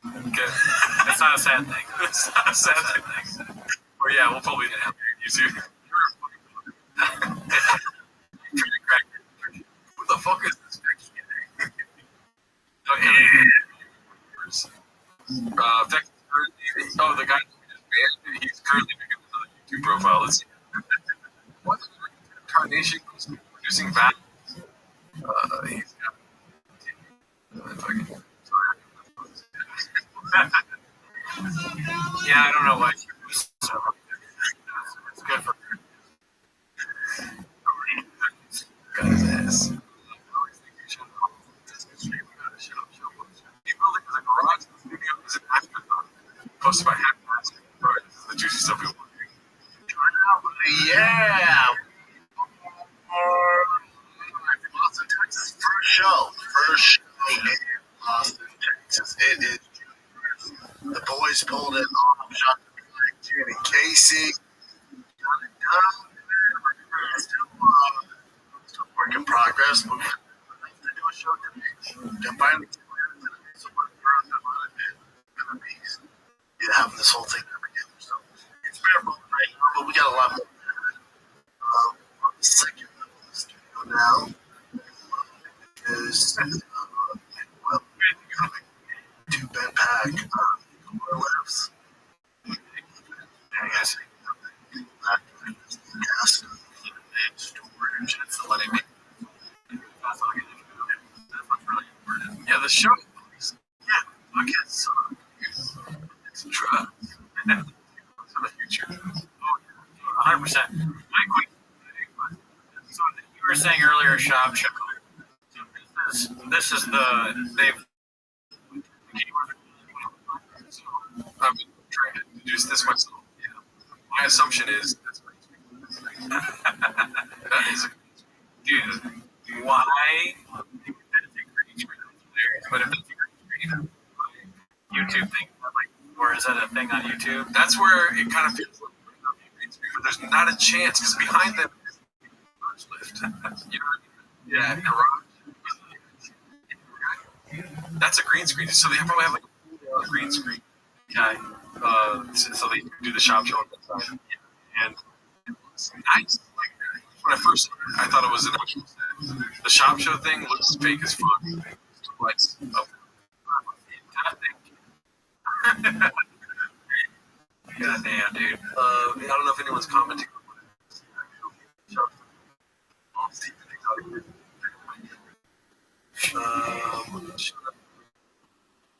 Okay, that's not a sad thing. That's not a sad thing. Or yeah, we'll probably have you too. Who the fuck is this Becky? Texas currently, oh, the guy who just banned, he's currently making another YouTube profile. Let's see. What is incarnation producing value? He's got. Yeah, I don't know why. So, it's good for got his ass. Posted by Hack Master. This is the juicy stuff we want. Yeah. Austin, Texas. First show in Austin, Texas. It is. The boys pulled it off. Shot the Jen and Casey. Got it done. Still work in progress. We're going to do a show today. They're finally so we're going to be having this whole thing together. So it's been right now, but we got a lot more. On the second level of the studio now is well, two bed pack core lifts. Yes. Gas storage and letting me. Yeah, the show. Yeah, I guess It's a drug. For the future. 100%. My quick. So you were saying earlier, shop show. This is the they've. So I've been trying to deduce this myself. Yeah. My assumption is that's that is a dude. Why? But if it's a green screen, YouTube thing, like, or is that a thing on YouTube? That's where it kind of feels like green screen, but there's not a chance because behind them is lift. You know, yeah, garage. That's a green screen. So they probably have like a green screen guy. So they do the shop show and it's nice. Like when I first saw it, I thought it was an actual set. The shop show thing looks fake as fuck. Like, God damn, dude. I don't know if anyone's commenting on it. I'll see if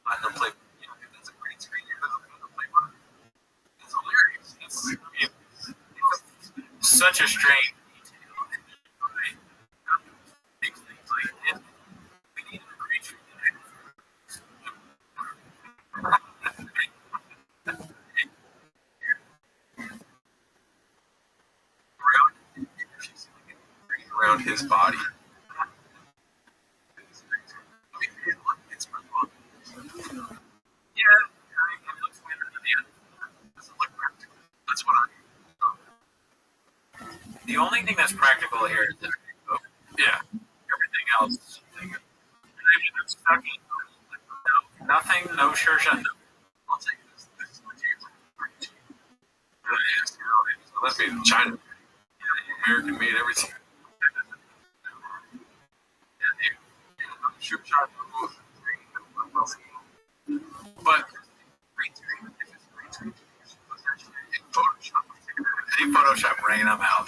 Platinum play. You know, that's a green screen. It's hilarious. It's such a strange big things like it. We need a green screen. Around his body. It's pretty fun. Yeah, it looks weird at the end. It doesn't look practical. That's what the only thing that's practical here is that, yeah, everything else. Nothing, no sure shut. I'll take this. This is material. Let's be in China. American made everything. Sure shot. But any Photoshop rain, I'm out.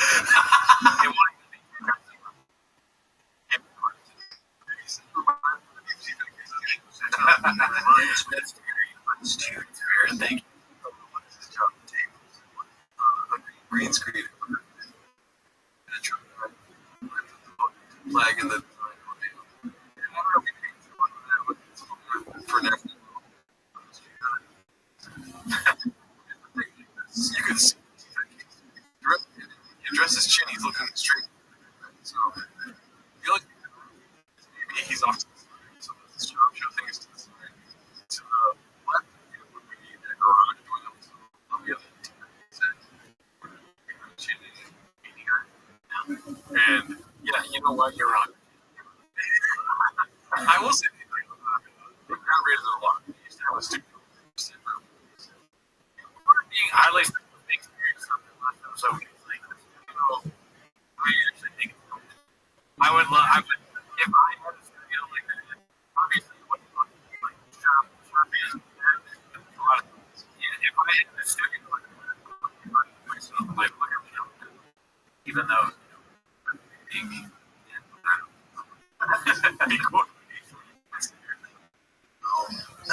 Thank you. Green screen. Flag in the for now. You could see he addresses his chin, he's looking straight. So I feel like maybe he's off to the side. So the show thing is to the side. To the left would be the garage.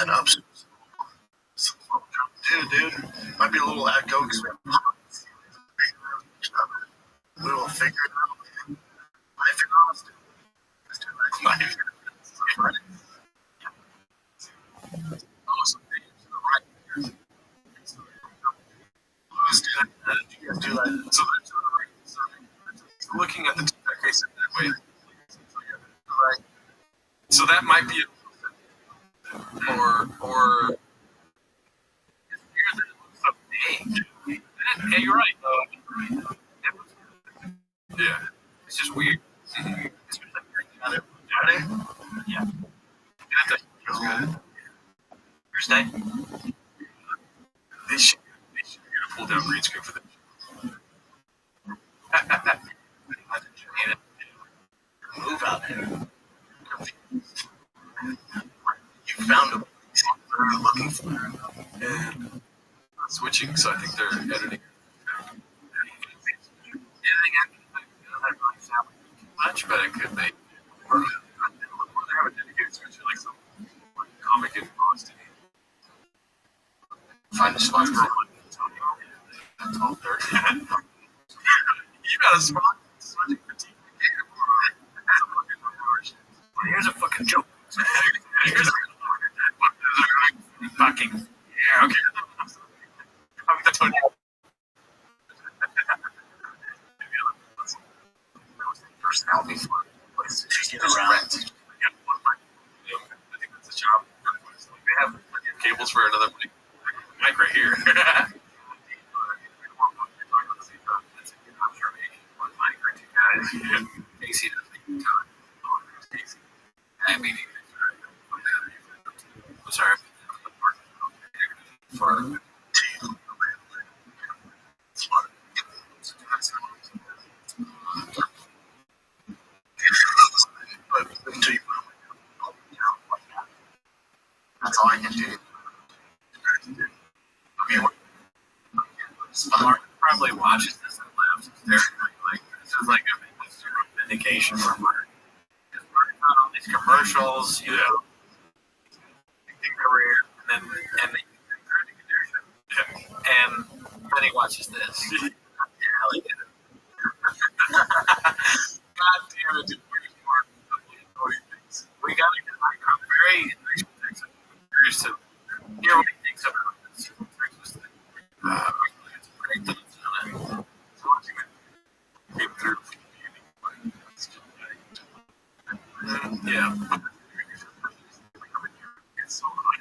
that up. Dude, might be a little echo because we will figure it out. Life and honesty. Life. Oh, some things to the right. You guys do that. So that's looking at the case in that way. Right. So that might be or it's weird that it looks up A. Yeah, you're right. Yeah. It's just weird. Yeah. That feels good. Thursday? They should pull down green screen for this. Move out there. You found them. What are you looking for? And switching, so I think they're editing. Much, but it could be. Or they have a dedicated switcher, like some comic in Boston. Find a spot for that's all dirt. You got a spot switching for TV. Here's a fucking joke. Here's a fucking yeah, okay. That's what personality for she's around. I think that's a job. They have cables for another mic right here. Casey doesn't I mean, I'm sorry. For that's all I can do. I mean, Mark probably watches this and laughs. Like this is like a vindication for Mark. Because Mark found all these commercials, you know, career, and then he watches this. God damn it, dude. We got to get I'm very curious to hear what he thinks about this Texas thing. It's great that it's done it. So once you came through yeah. It's so hot.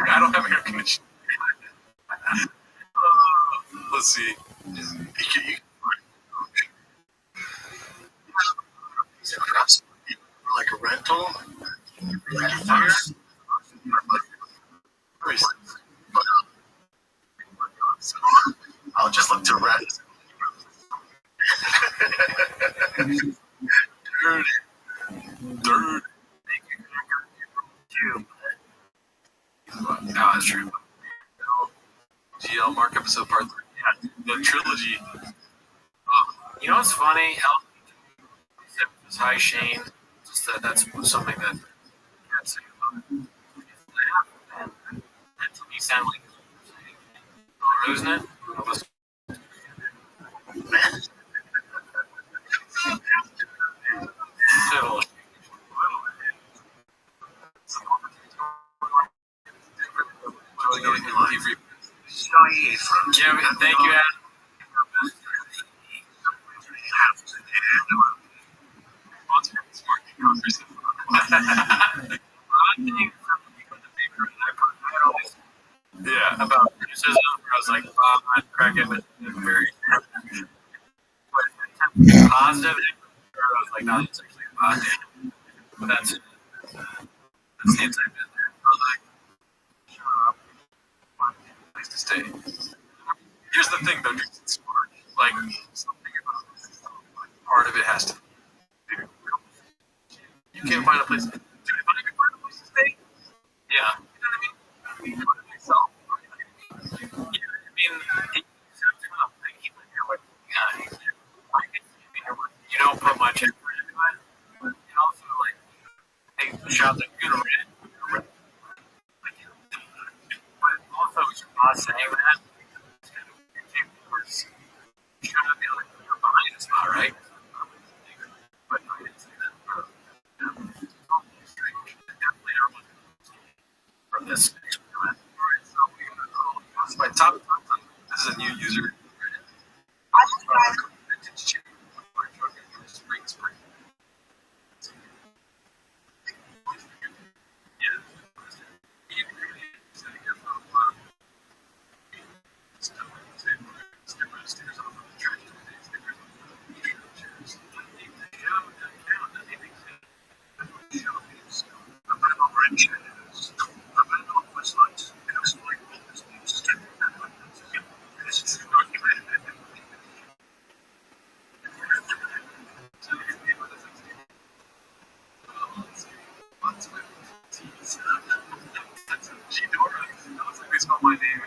I don't have air conditioning. Let's see. Like a rental? I'll just look to rent. Dirty. No, that's true. GL Mark episode part 3. Yeah, the trilogy. You know what's funny? Hi Shane. Just that's something that I can't say about it. And to me sound like isn't it? Yeah, thank you, Adam. Yeah, about criticism. I was like, I'm cracking it very positive. I was like, no, it's actually positive. But that's the inside bit there. I was like, shut up. Place to stay. Here's the thing, though, dude. It's smart. Like, something about this. Part of it has to be. You can't find a place. Dude, if I can find a place to stay, yeah. You know what I mean? Myself. Yeah, I mean, you don't put much effort into it. And also, like, hey, the shop that you're gonna rent, not saying that. It's kind of weird. You should not be like, you're behind us, all right? But I didn't say that. Strange. Definitely everyone from this experiment. Alright, so we got my top. This is a new user. I just got Vintage chip. Spring. Yeah. It's not my name.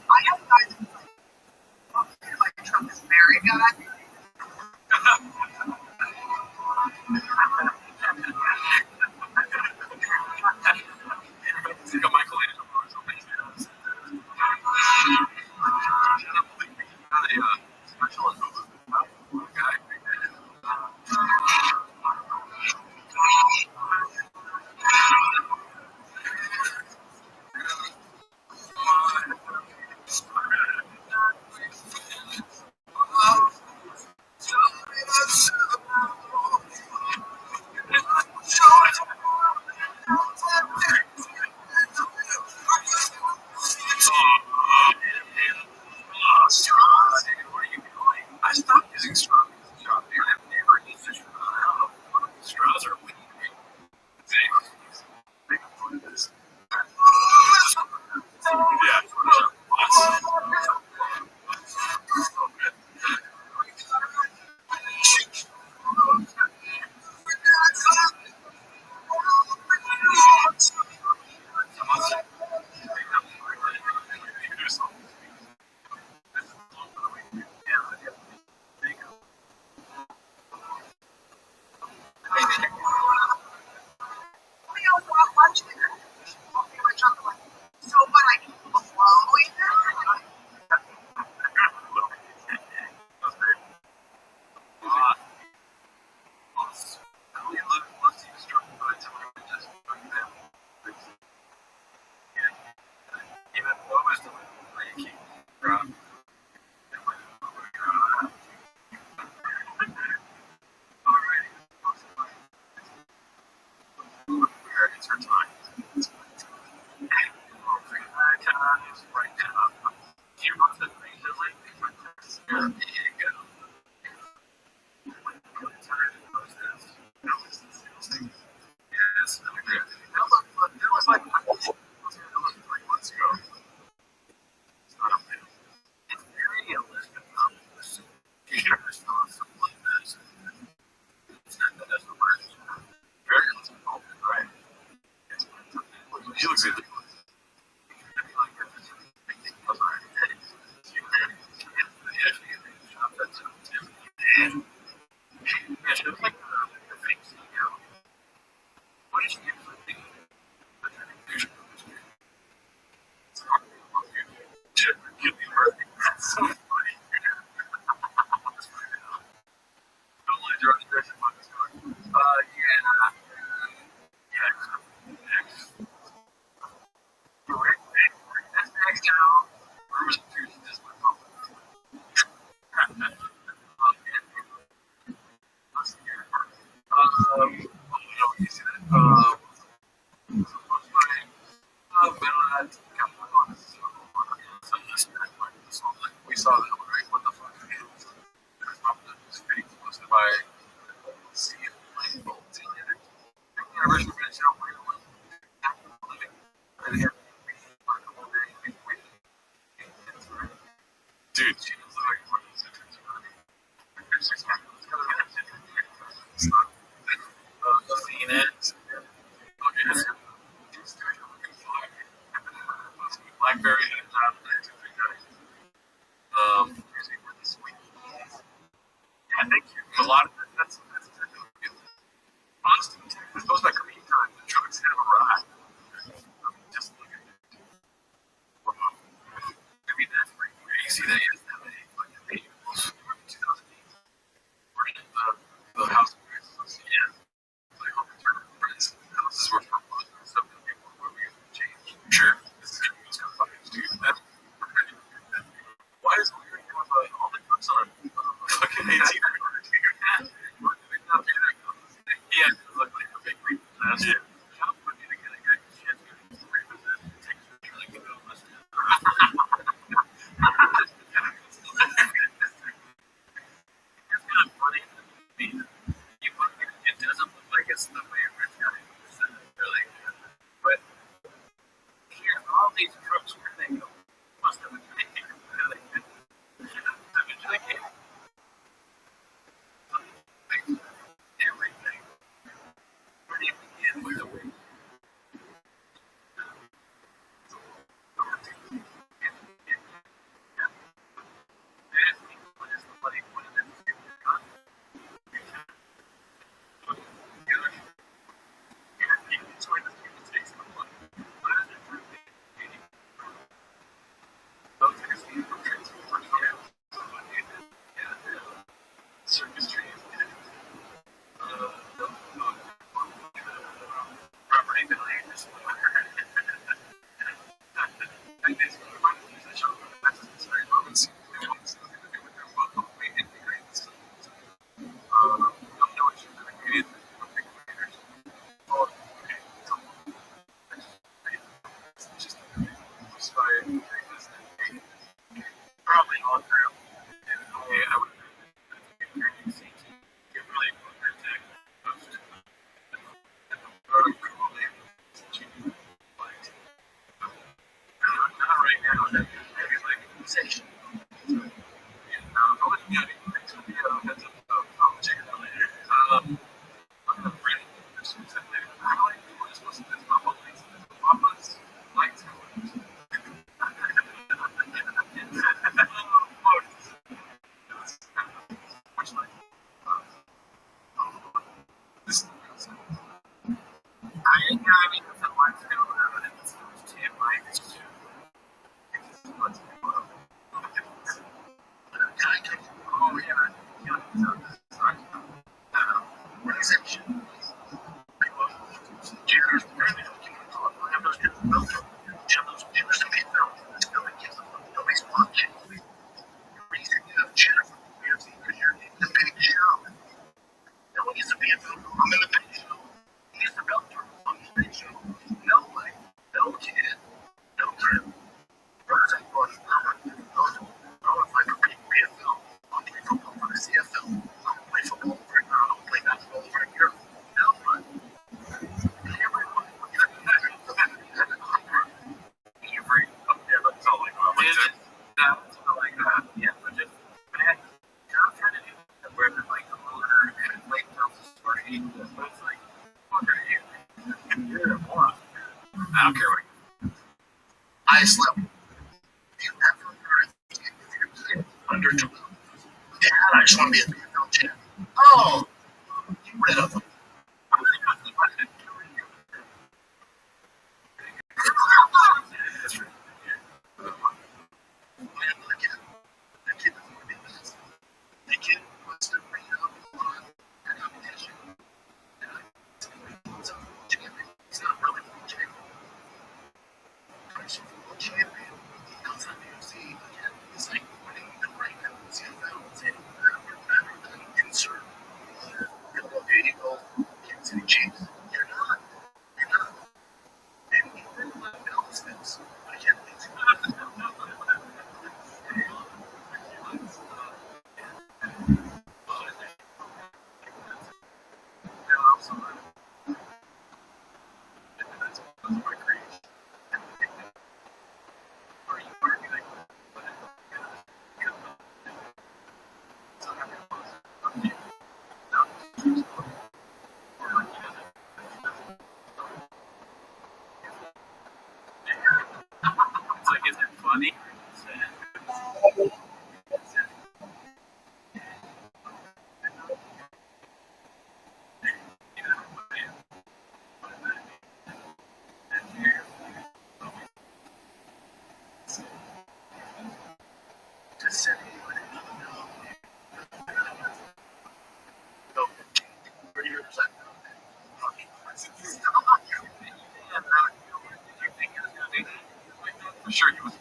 I have guys who like Trump is very good. I stopped using straws. I've never used a straw. I don't know. Straws are weak. So what I can blow It's her time. Right now. You want the reason, Yes, I agree. That was like 3 months ago. It's not up there. It's very Elizabeth Thomas. She's trying to sell something like this. It's not that doesn't work. Very Elizabeth Thomas, right? He looks at it. Yeah, she looks like the fake CEO. What is she doing? That's so funny. We saw that, right? What the fuck? It's pretty close to my see it light bulbs in it. Universal British Dude, she looks like one of those lot of that's exactly what it is. Austin, Texas goes back a few times. The trucks have arrived. Just look at it. I mean, that's pretty weird. You see that yesterday, like in 2008, the House of Records, yeah. Like, houses were foreclosed and stuff, and people were going to change. Sure. This is going to be some fucking stupid. Why does Larry have all the trucks on a fucking 18 wheeler? Yeah, it looked like a big disaster. John would need to get a guy who's chance to revisit Texas really good on this. It's kind of funny to me. It doesn't look like it's the way Rich got it. Really. But here, all these trucks, where they go, must have been taken. Eventually came. Everything. Where do you begin with the way? What is the money? What is it? It's where the students take some money. What is it for the those are the transport, circus trees, property values. I guess the show that's sorry, Robinson. No issues that I created. Just probably all through. I would get really not right now. Maybe like section. Yeah, I wouldn't get it. Thanks for the heads up. I'll check it out later. I'm ready. How do I do this? What's this? Mama's lights. Which light? This. I mean, the lights go around and it's two lights. Oh, yeah. Reception. Cheers. Have those kids built. Have those cheers to be built. Nobody's watching. The reason you have Jennifer is because you're in the big show. No one gets to be a film. I'm in the big show. He gets to build on the big show. No way. No kid. No trip. First, I thought, I want to play for PFL. I'll play football for the CFL. I'll play football for I'll play basketball for a year. No one. Every yeah, that's all like yeah, but just man, I'm trying to do that where there's like a motor and a plate tells the story. So it's like, fuck are you? You're a moron. I don't care what. Highest level. You ever heard under 12? Dad, I just want to be a PFL champ. Oh, you rid of them. That's right. That kid doesn't want to be the best. That kid wants to bring up a competition. So, champion. He's not really a champion. He's a champion. He comes on the UFC again. It's like winning the rank of the CFL. It's better than insert Philadelphia Eagles. city. So, 30 years ago. For sure, he was.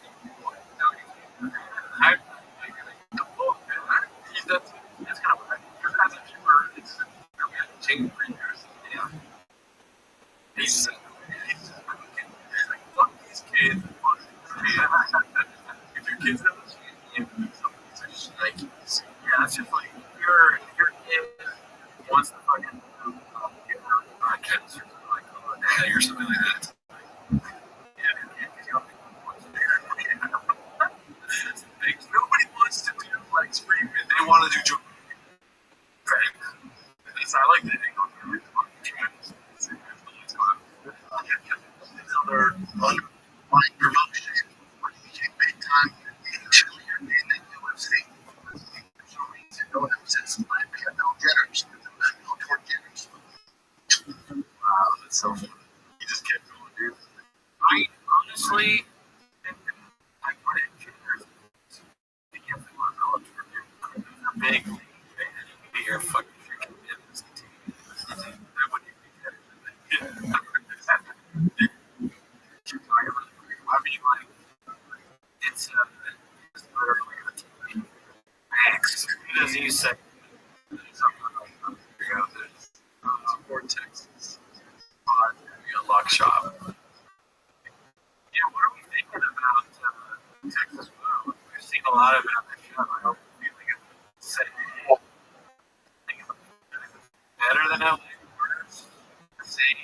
I, that's kind of as a viewer, it's changed for years. Yeah. He's like, fuck these kids. If your kids have a chance, you do something. It's just like, yeah, it's just like your kid wants to fucking get out of podcast or something like that, or something like that. Nobody wants to do like screaming. They want to do joke. I like that they go through it. Another underlying promotion when he became big time in cheerleader in the UFC. For some reason, no one ever said somebody we had no getters, no torque getters. Wow, that's so funny. He just kept going, dude. I honestly, I put it in big be your fucking freaking business team. I wouldn't even get it. I mean, like, it's literally a team. Max, as you said, Vortex, a lock shop. Yeah, what are we thinking about Texas Blue? We've seen a lot of it on the show. I hope we think it's better than LA Warriors. See,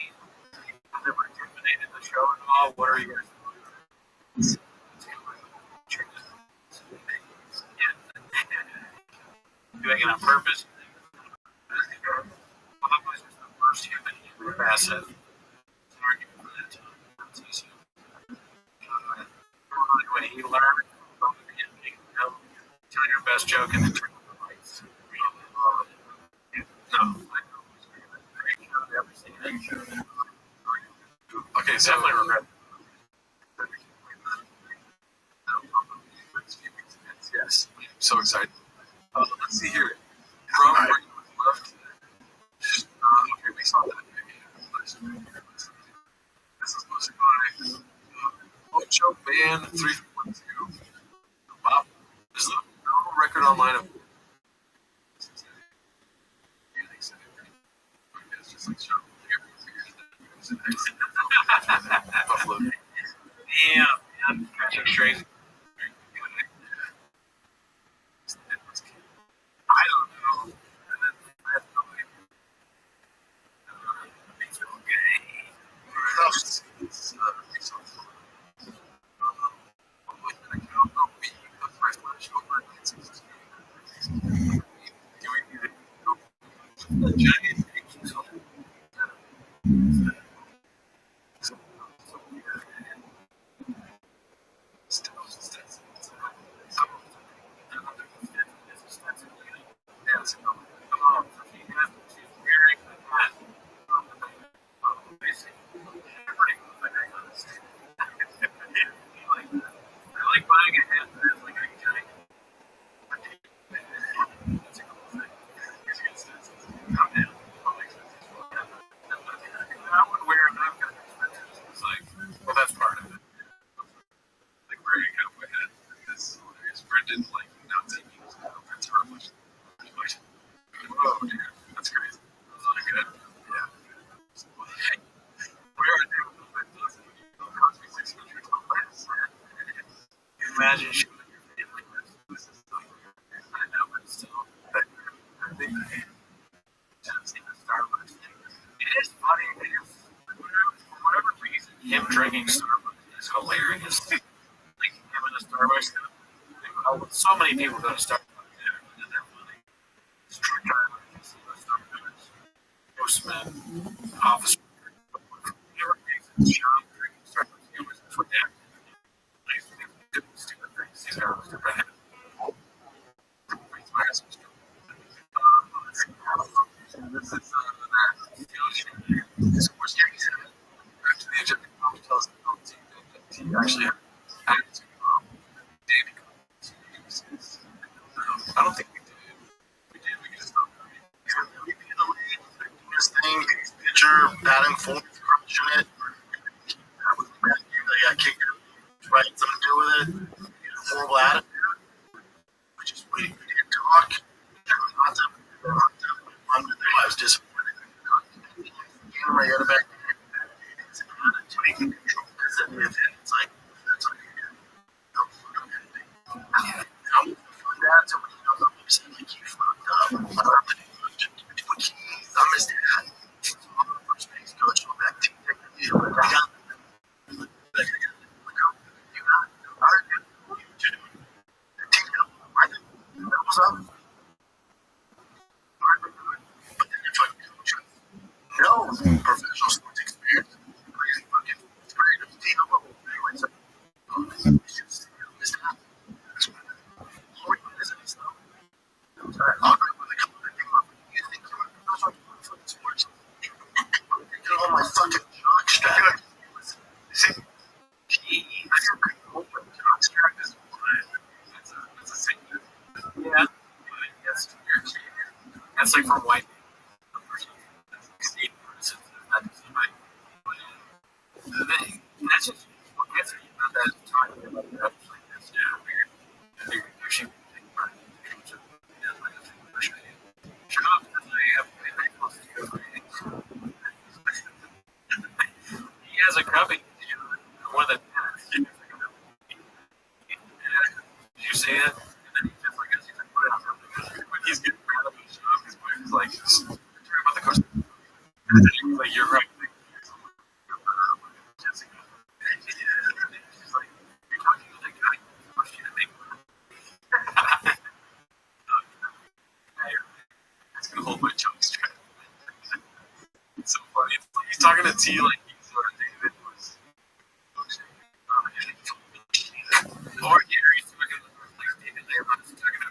they were intimidated the show and all. What are you guys doing? Doing it on purpose. Bob was just the first human facet. When he learned from the beginning, tell your best joke and then turn on the lights. No, okay, so definitely regret. Yes, I'm so excited. Let's see here. From where you left. Okay, we saw that. This is mostly by Ocho Man 312. Bob, there's no record online of. It's just like show. Buffalo. Yeah, man, catching straight. I don't know. I have no idea. It's okay. I like buying a hat that has like a giant. That's a cool thing. I would wear it. I've got expenses. It's like, well, that's part of it. Like wearing out my head because Brendan like not taking his that's her much. Oh, dude, that's crazy. That's really good. Yeah. Hey, where are you? That doesn't cost me $600. Imagine showing your family this is stuff. I know, but still, I think just in the Starbucks thing. It is funny. It is, for whatever reason, him drinking Starbucks is hilarious. Like him in a Starbucks. So many people go to Starbucks. Isn't that funny? It's truck drivers, Starbucks, postman, officer, whatever reason, shop, drinking Starbucks. It was for that. Stupid things. These are stupid. This is this course after the Egyptian mom tells the he actually had to David shows up. But then you're talking coaches. No professional sports experience. Crazy fucking experience. Team level. It's like, it's just missed out. Lord, what is it? It's not. Awkward when they come up and think about you think you're a professional sports. Get all my fucking jock strap. See, I feel pretty cool, but jock strap is that's a sickness. Yeah. That's like from white. That's just what gets me about that talking about that like this. Yeah, weird. You're shooting shut up, because I have very close to you. He has a cubby. One of the you see it? And then he just like, he's like, put it on something. When he's getting proud of his job, his wife is like, just talking about the coach. And then he's like, you're right. Jessica. She's like, you're talking to the guy who pushed you to make money. It's gonna hold my choke strap. It's so funny. It's like he's talking to T like he's sort of David was. Or Gary's talking like David Layron is talking to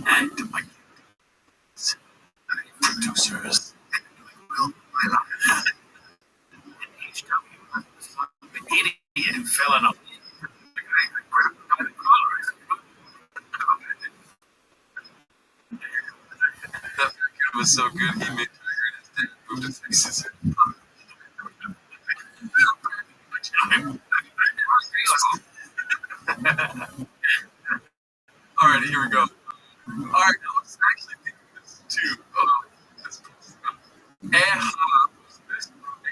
and my producers. The idiot who fell in a that was so good. He made Tiger and his dad move to Texas. All right, here we go. All right, I was actually thinking this too. I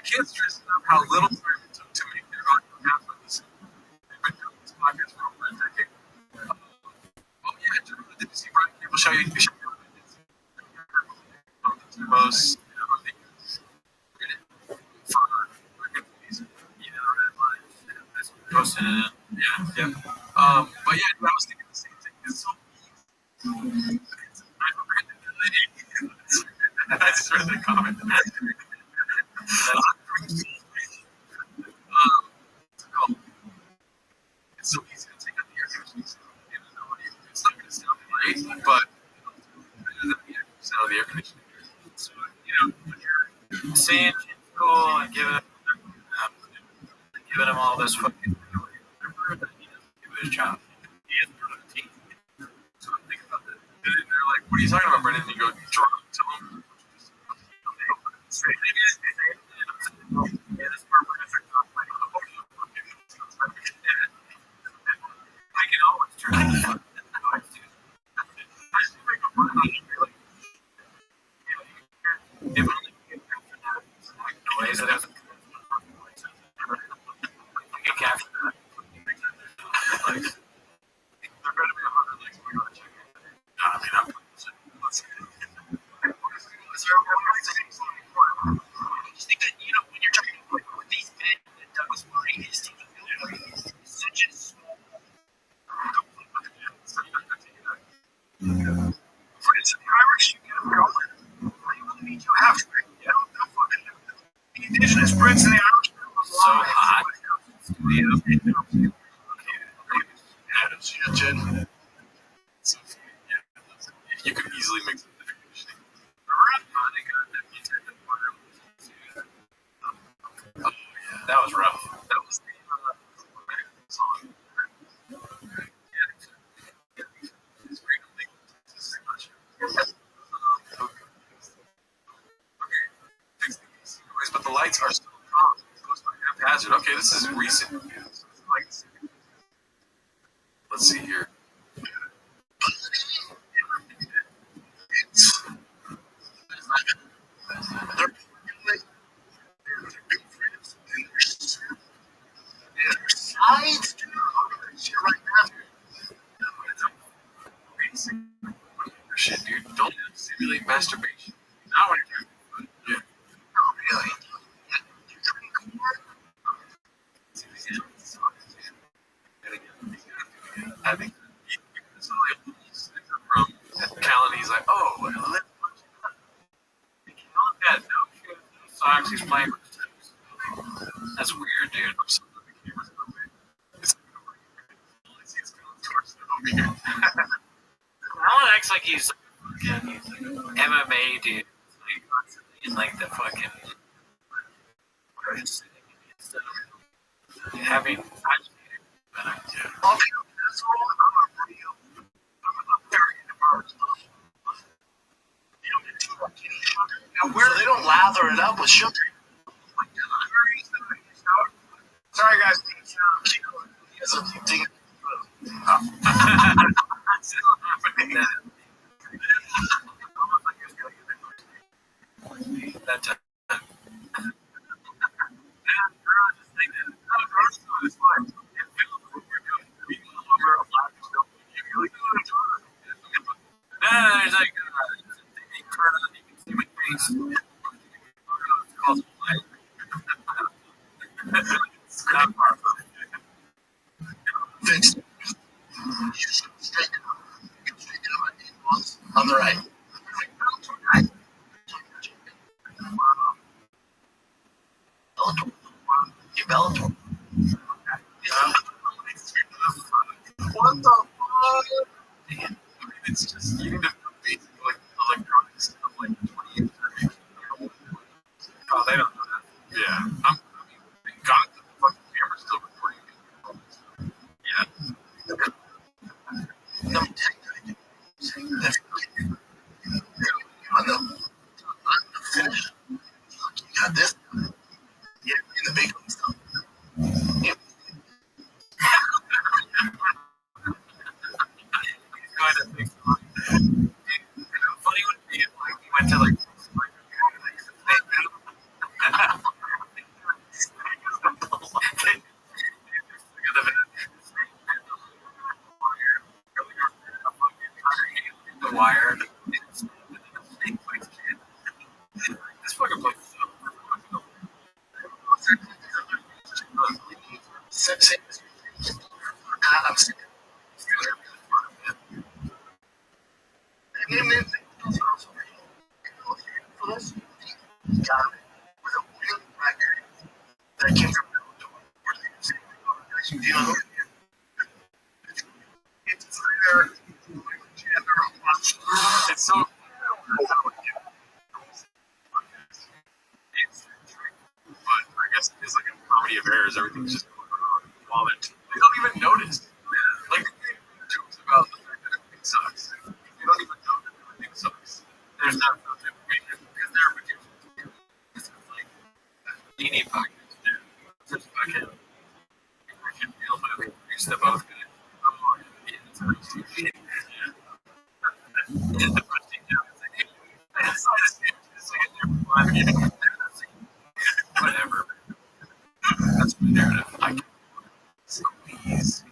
can't stress enough how little time it took to make their audio half of this. They've been doing this podcast for over a decade. Oh yeah, did you see Brian Cable show you? The most posted it. Yeah. But yeah, I was thinking the same thing. It's so easy. I just read that comment. It's so easy to take out the air conditioning sound. It's not going to sound great, but the sound of the air conditioning. So, when you're saying it's cool and giving him all this fucking remember that he doesn't do his job. He is part of the team. So think about that. And they're like, what are you talking about, Brendan? And you go, drop it to him. I can always turn it on. If only you get after that noise that has I can capture that. They're going to be 100 likes. We're going to check it. No, I mean, let's see. I just think that, when you're talking about with these men, that Douglas Murray is taking such a small. For instance, the Irish, you get them going. I mean, you have to. Don't fucking do it. The indigenous Brits and the Irish. So hot. So, you could easily mix it with the conditioning. Oh, yeah, that was rough. That was the song. It's great. But the lights are so calm. Haphazard. Okay, this is recent. Let's see here. Shit, dude. Don't don't simulate masturbation. Not when you're doing it. Yeah. No, really. You drink more. I think it's only a little sticker from Callan. He's like, oh, well, let's watch it. Callan had no shoes, no socks. He's playing with his toes. That's weird, dude. I'm so glad the camera's moving. It's all I see is Callan's torso over here. Callan acts like he's like MMA dude. Like constantly in like the fucking having agitated. Yeah. That's all I'm real. I'm very into bar stuff. They don't get too much any sugar. Now, where they don't lather it up with sugar. Sorry, guys. That time. There's like you can see my face. Fixed. On the right. You Bellator. What the fuck? It's just you need to basic like electronic stuff like 28. Oh, they don't know that. Yeah, I mean, thank God the fucking camera's still recording. Yeah. No, on the finish, you got this. Yeah, in the big stuff. Yeah. He's going to fix it. Funny would be if like he went to like the wire. This fucking place is I'm sick. And then for this, he got it with a winning record that came from Bellator. You know, it's either it's so but I guess it's like a comedy of errors. Everything's just going on while they don't even notice. Like they make jokes about the fact that everything sucks. They don't even know that everything sucks. There's not enough information because they're magicians. This is like Dini podcast, dude. Just fucking freaking real movie. They're both good. Oh, yeah, it's actually shit. Yeah. The first thing down is like, hey, it's like, whatever. That's my narrative. I can squeeze.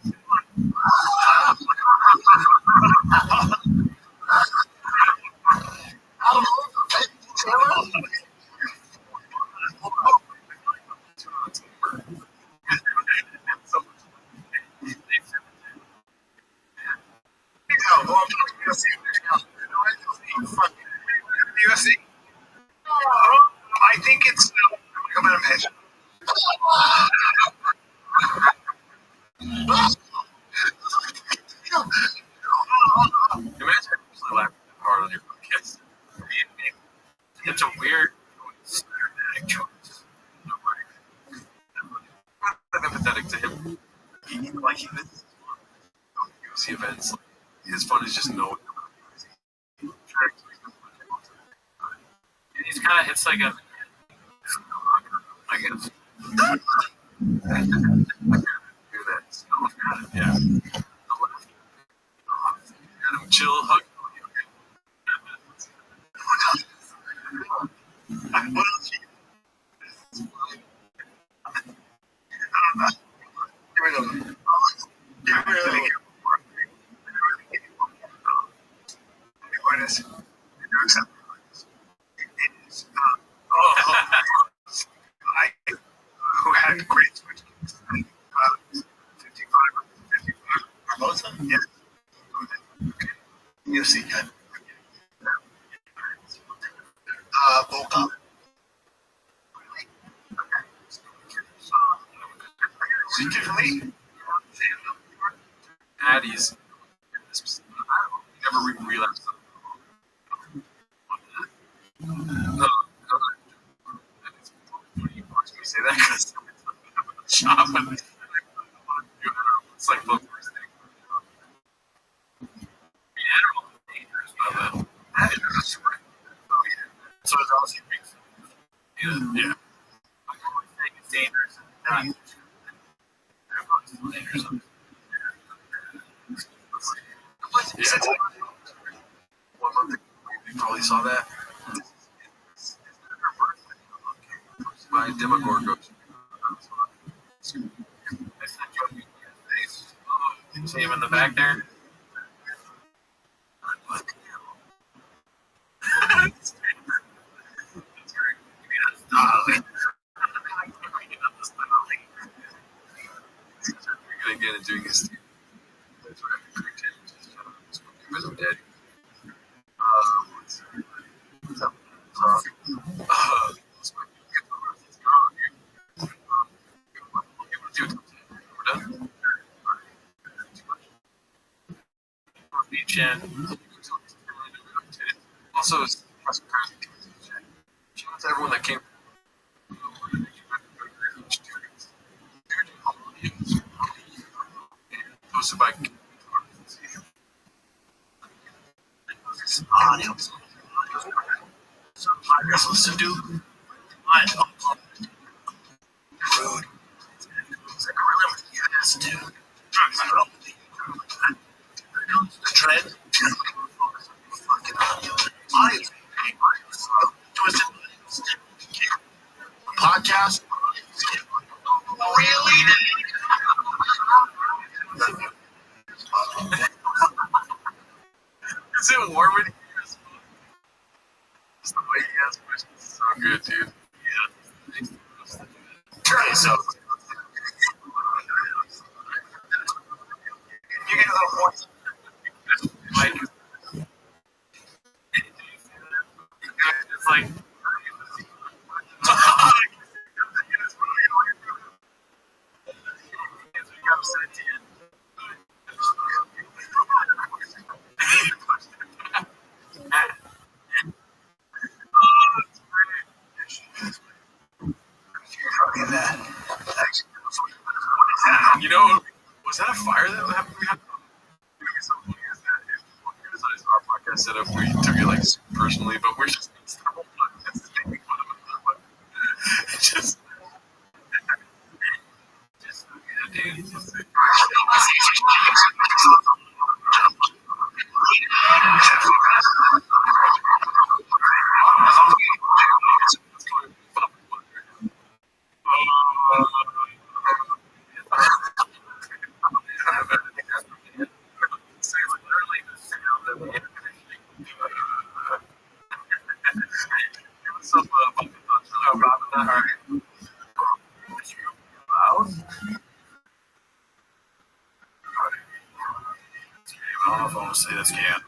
UFC. I think it's come out of pitch. Imagine actually laughing hard on your podcast. It's a weird choice, dramatic choice. I'm empathetic to him. He misses UFC events. His fun is just knowing. And he's kind of, it's like a, I guess. Yeah. Chill, hug. What else? You're accepting this. It is. I who had great switch kicks. 55 or 55. Barbosa? Yes. UFC guy. Volkov. Is he good for me? Addie's. Never relapsed. You say that because shop and it's like the worst thing. Animal dangerous, but that is right. So it's also makes yeah. It's dangerous. Not dangerous. Yeah. One month ago, you probably saw that. By Demogorgon. You see him in the back there? You're gonna get into doing his. That's what I pretend. Because I'm dead. What's up? Dude, we're done. Beach and also, shout out to everyone that came. Hosted by podcast listen to. Rude. It's like a really yes, dude. The trend. Fucking audience. Twisted. Podcast. Really? Is it warm in here? Just the way he asks questions is so good, dude. Yeah. Turn yourself. You get a little point. Like, it's like. You know, was that a fire that happened? We had so funny is that is our podcast setup where you took it like super personally, but we're just making fun of it. Just yeah, dude. I don't know if I want to say this can.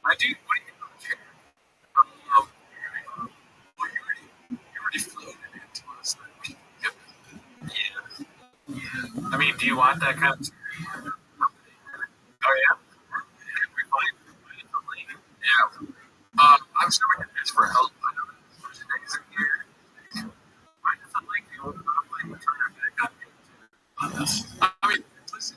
I do. What do you think? You already floated into us. Yeah. I mean, do you want that kind of? Oh yeah. Yeah. I'm still going to for help. I know there's things in here. I just like the old like turn that got me on this. I mean, listen.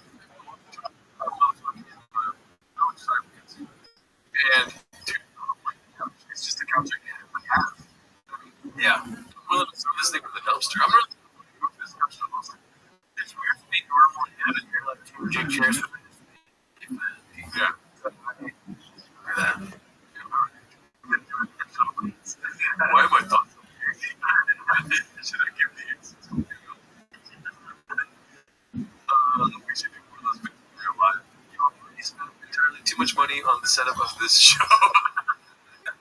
spending too much money on the setup of this show.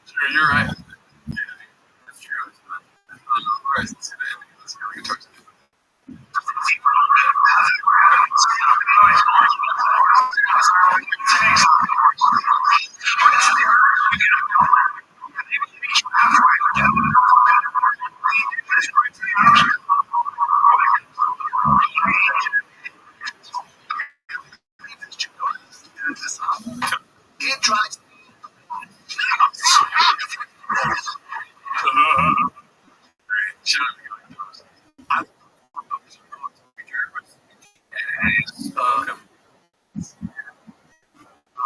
Sure, you're right. Yeah, that's true. All right, let's go. We can talk to you. It drives me. Shut up.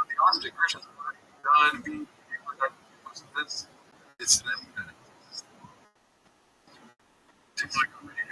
The Austin version is done. We were done most of this. It's then takes like a minute.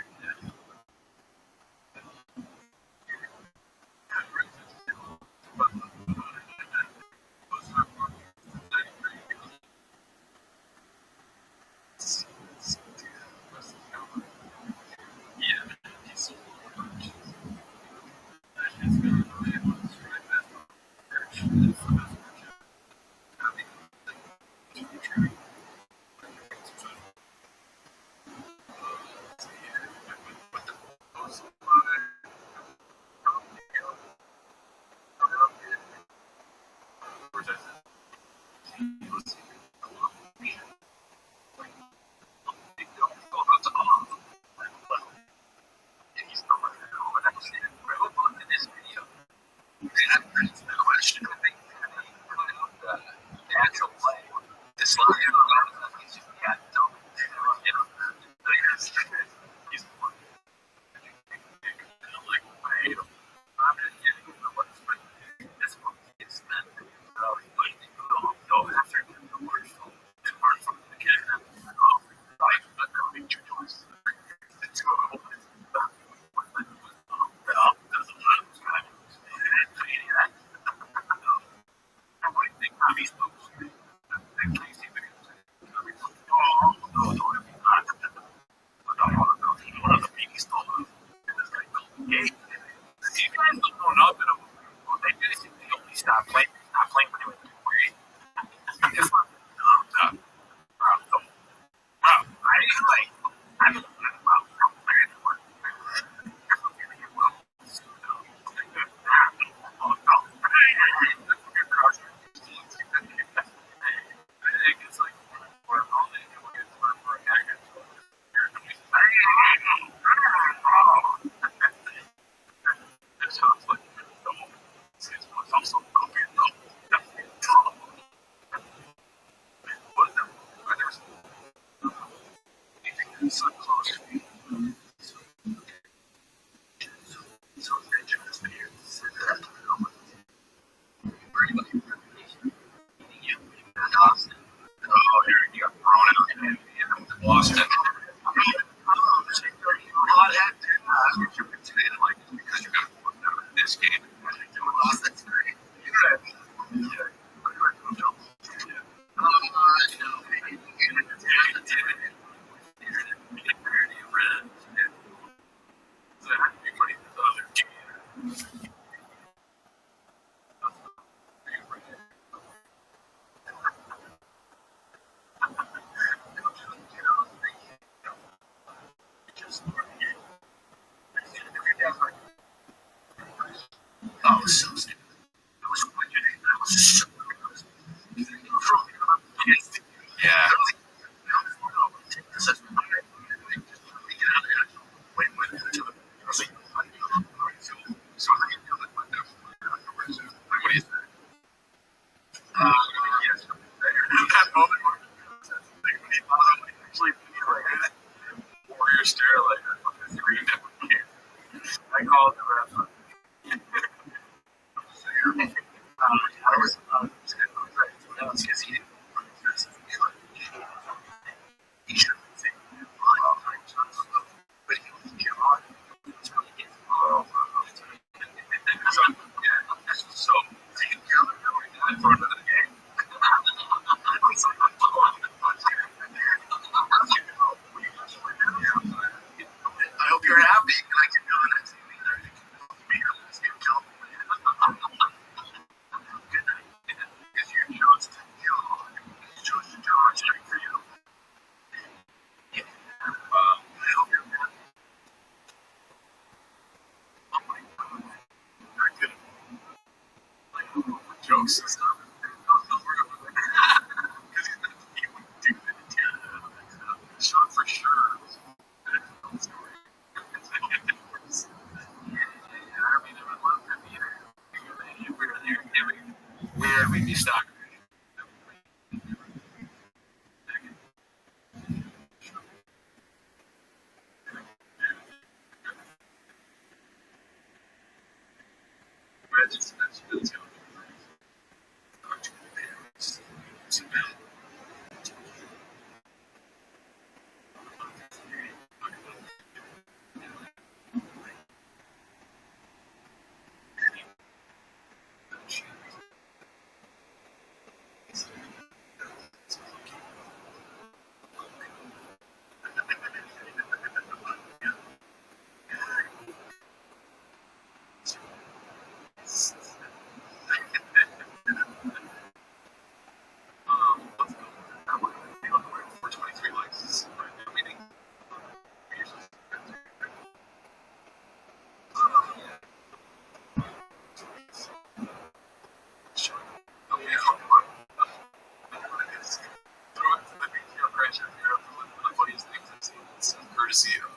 Courtesy of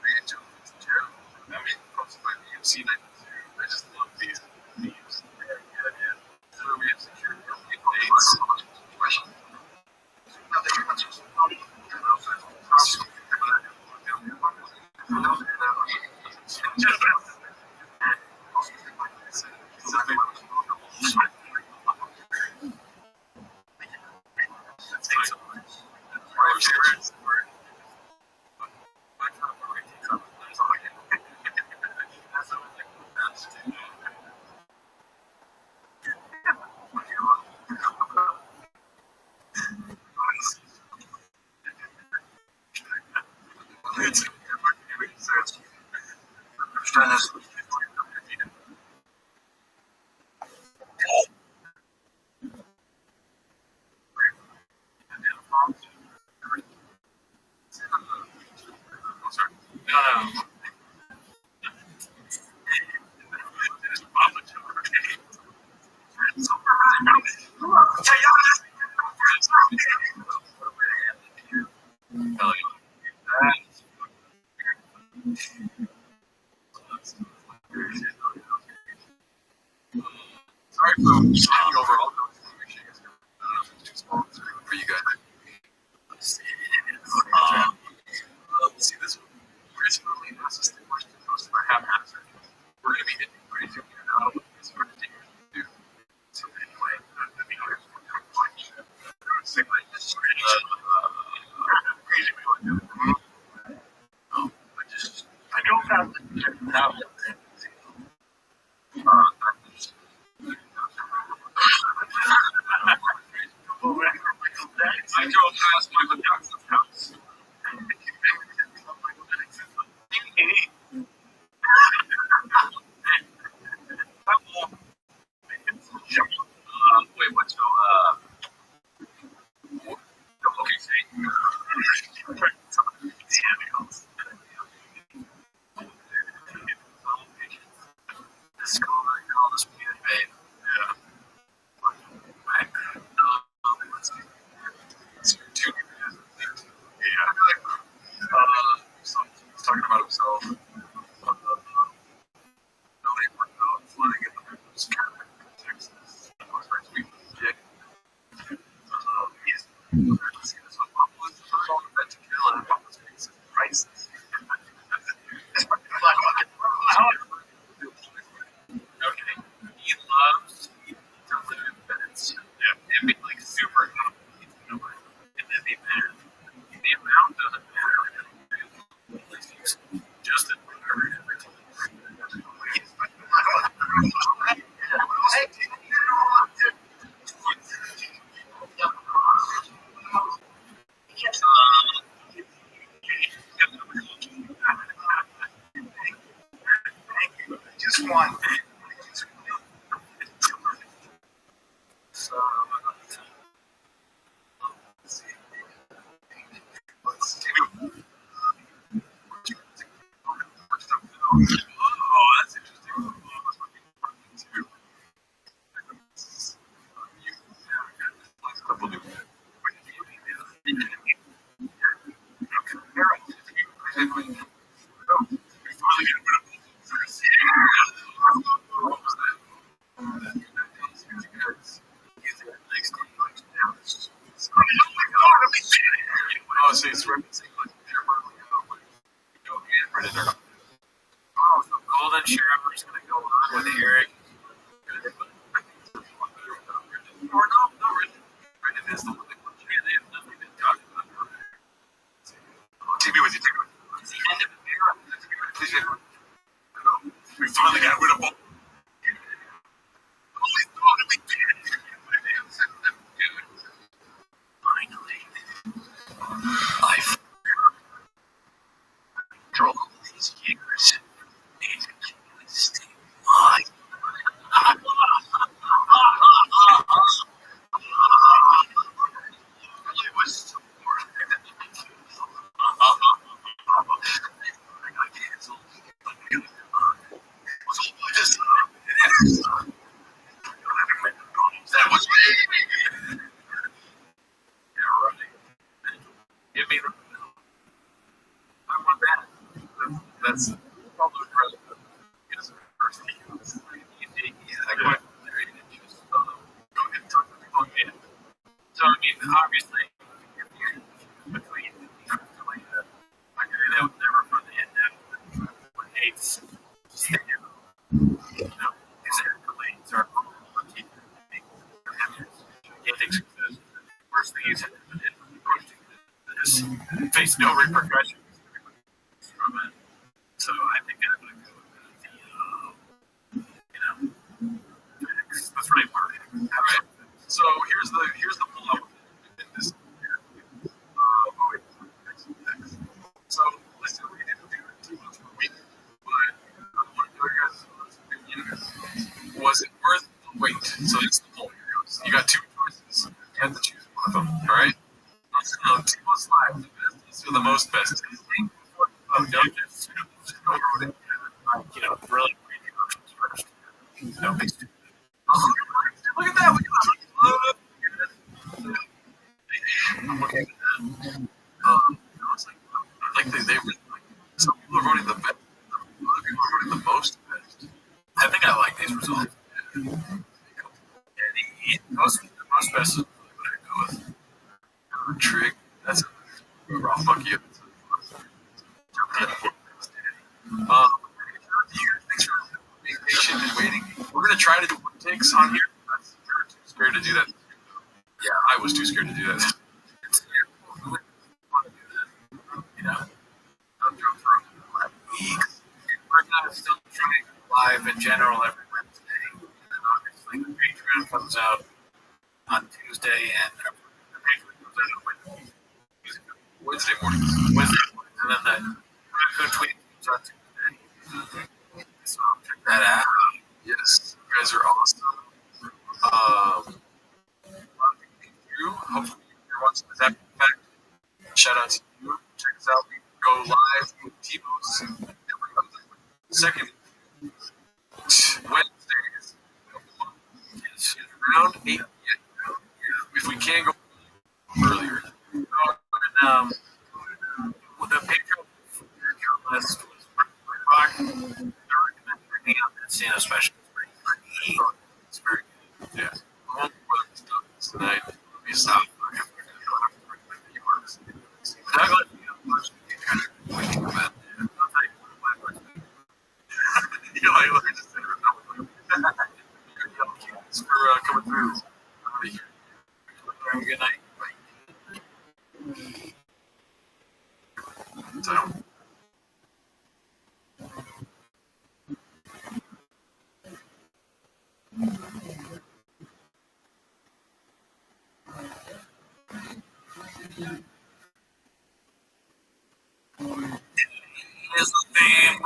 Rachel. I mean, I just love these memes. So we have secured dates. Sorry for overall. Too small for you guys. See this one. Chris really asks us the question most of our haphazard. We're going to be hitting crazy here now. It's hard to do. So anyway, the video is crazy. I don't have the I drove past Michael Jackson's house. Wait, what's okay, say. The school I call this weird babe. Yeah. So he's talking about himself. Nobody worked out flying in the Texas. He loves benefits. And be like super happy. And then the amount doesn't matter. Just admire everything. Just one. So, let's see. Oh, that's interesting. Oh, so it's referencing like I mean, obviously, between that would never put the end down when hates stay there. His accolades are success. Worst thing he's ever is face no repercussions from it. So I think I'm going to go with that's really important. All right. So here's the pull up in this. So listen, we didn't do it too much for a week, but I want to know your guys' opinion. Was it worth the wait? So it's the poll. You got two choices. You have to choose one of them. All right. Two most live, the best or the most best. Don't just really read the options first. No, look at that. Look at that. I'm okay with that. Like they were like, some people are voting the best, other people are voting the most best. I think I like these results. And the most best is what I go with. Trig. That's a raw fuck you. Thanks for being patient and waiting. We're gonna try to do one takes on here. You're too scared to do that. Yeah, I was too scared to do that. You know, don't jump through. We're gonna still trying live in general every Wednesday, and then obviously the Patreon comes out on Tuesday, and the Patreon comes out on Wednesday morning, and then the good tweet comes out Tuesday. So check that out. Yes, you guys are awesome. Hopefully you're watching this after the fact. Shout out to you. Check us out. We go live with T-Mos second Wednesdays around 8 p.m. If we can go earlier. With the Patreon list was $5. They're recommending bringing out that Santa special. It's very good. Yeah. I won't put stuff tonight. Be stopped. Douglas, for coming through. Have a good night. So. Is the theme.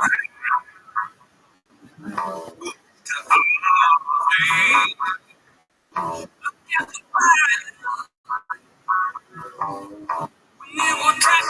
We will try to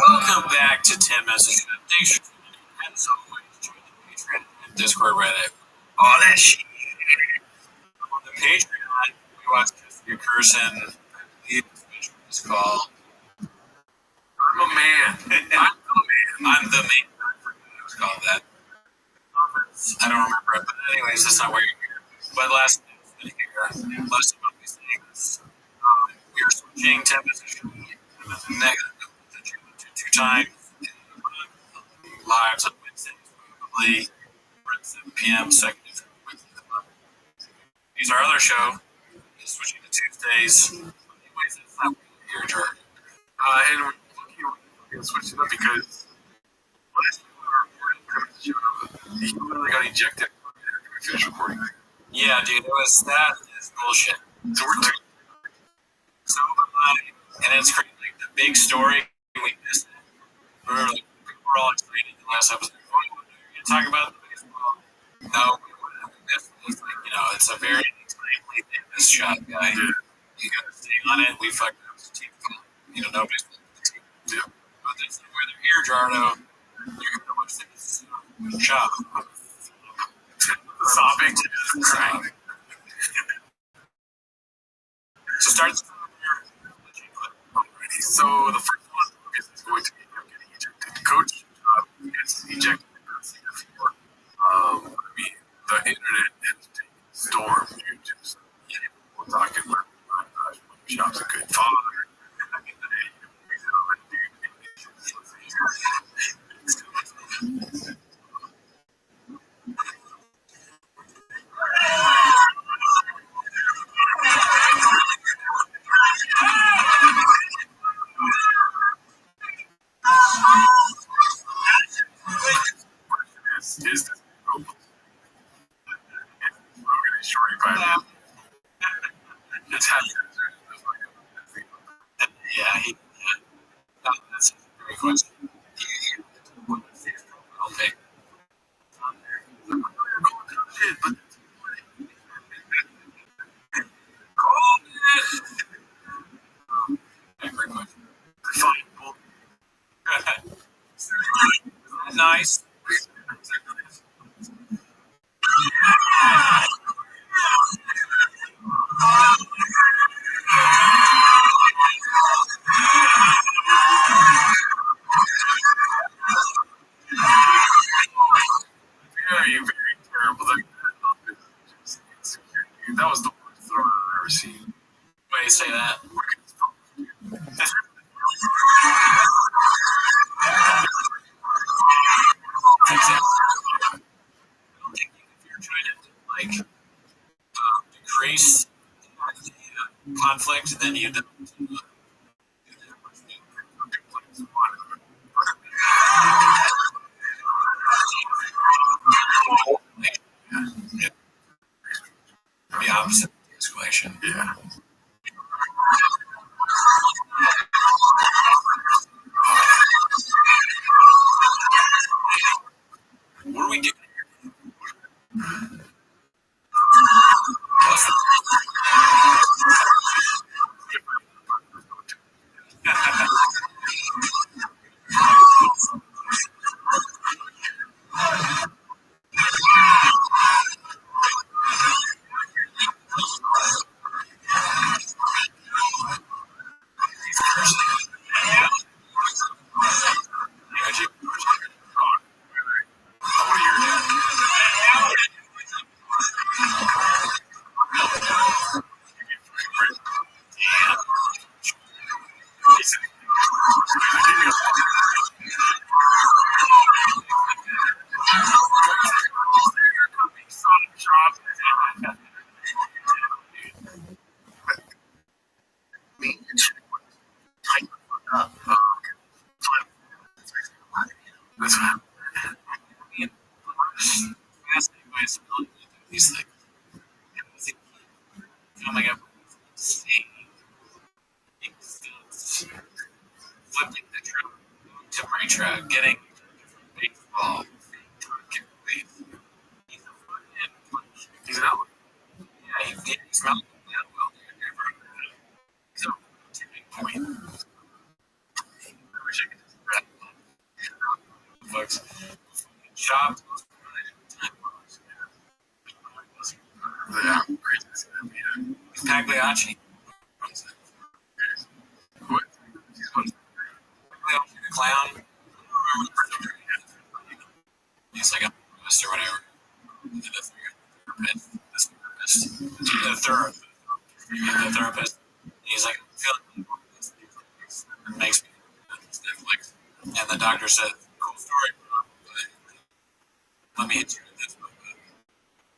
Welcome back to 10 Messages. Thanks for tuning in. As always, join the Patreon and Discord, Reddit, all that shit. On the Patreon, we watch Jessica Curson. It's called I'm a Man. I'm the man. I forgot it was called that. I don't remember it, but anyways, that's not where you're here. But last time we things, we are switching 10 position negative time. Lives on Wednesdays, probably 7 p.m. Second Wednesday of the month. Here's our other show. It's switching to Tuesdays. Anyways, that's not your turn. And we're going to switch it up because last time we were recording, he literally got ejected after we finished recording. Yeah, dude, that is bullshit. So we're doing so and it's crazy. Like the big story, we missed it. We were all excited the last episode. You're talking about the biggest problem. No, it's like, it's a very timely thing. This shot guy, you got to stay on it. We fucked up the team. Nobody's the team. Yeah. But that's the weather here, Jardo. You can watch this shot. Sobbing. Crying. So start. So the first one is going to be getting ejected. The coach gets ejected. The internet has taken storm. We're talking about Shop's a good father. Is this shorty by now? It's happening. Yeah, that's a great question. Okay. Great question. Nice. Very, very terrible. That was the worst throw I've ever seen. Why do you say that? Exactly. If you're trying to decrease conflict, then you. The opposite escalation. Yeah. What are we doing here? These things. Coming up flipping the truck to my truck, getting baseball. He's out. Yeah, he's not that well. So, tipping point. I wish I could just grab one. Folks, shop. Yeah, crazy. Pagliacci. What? Pagliacci the clown. He's like a therapist or whatever. The therapist. He's like, feeling makes me Netflix. And the doctor said, "Cool story, bro, but let me hit you with this." But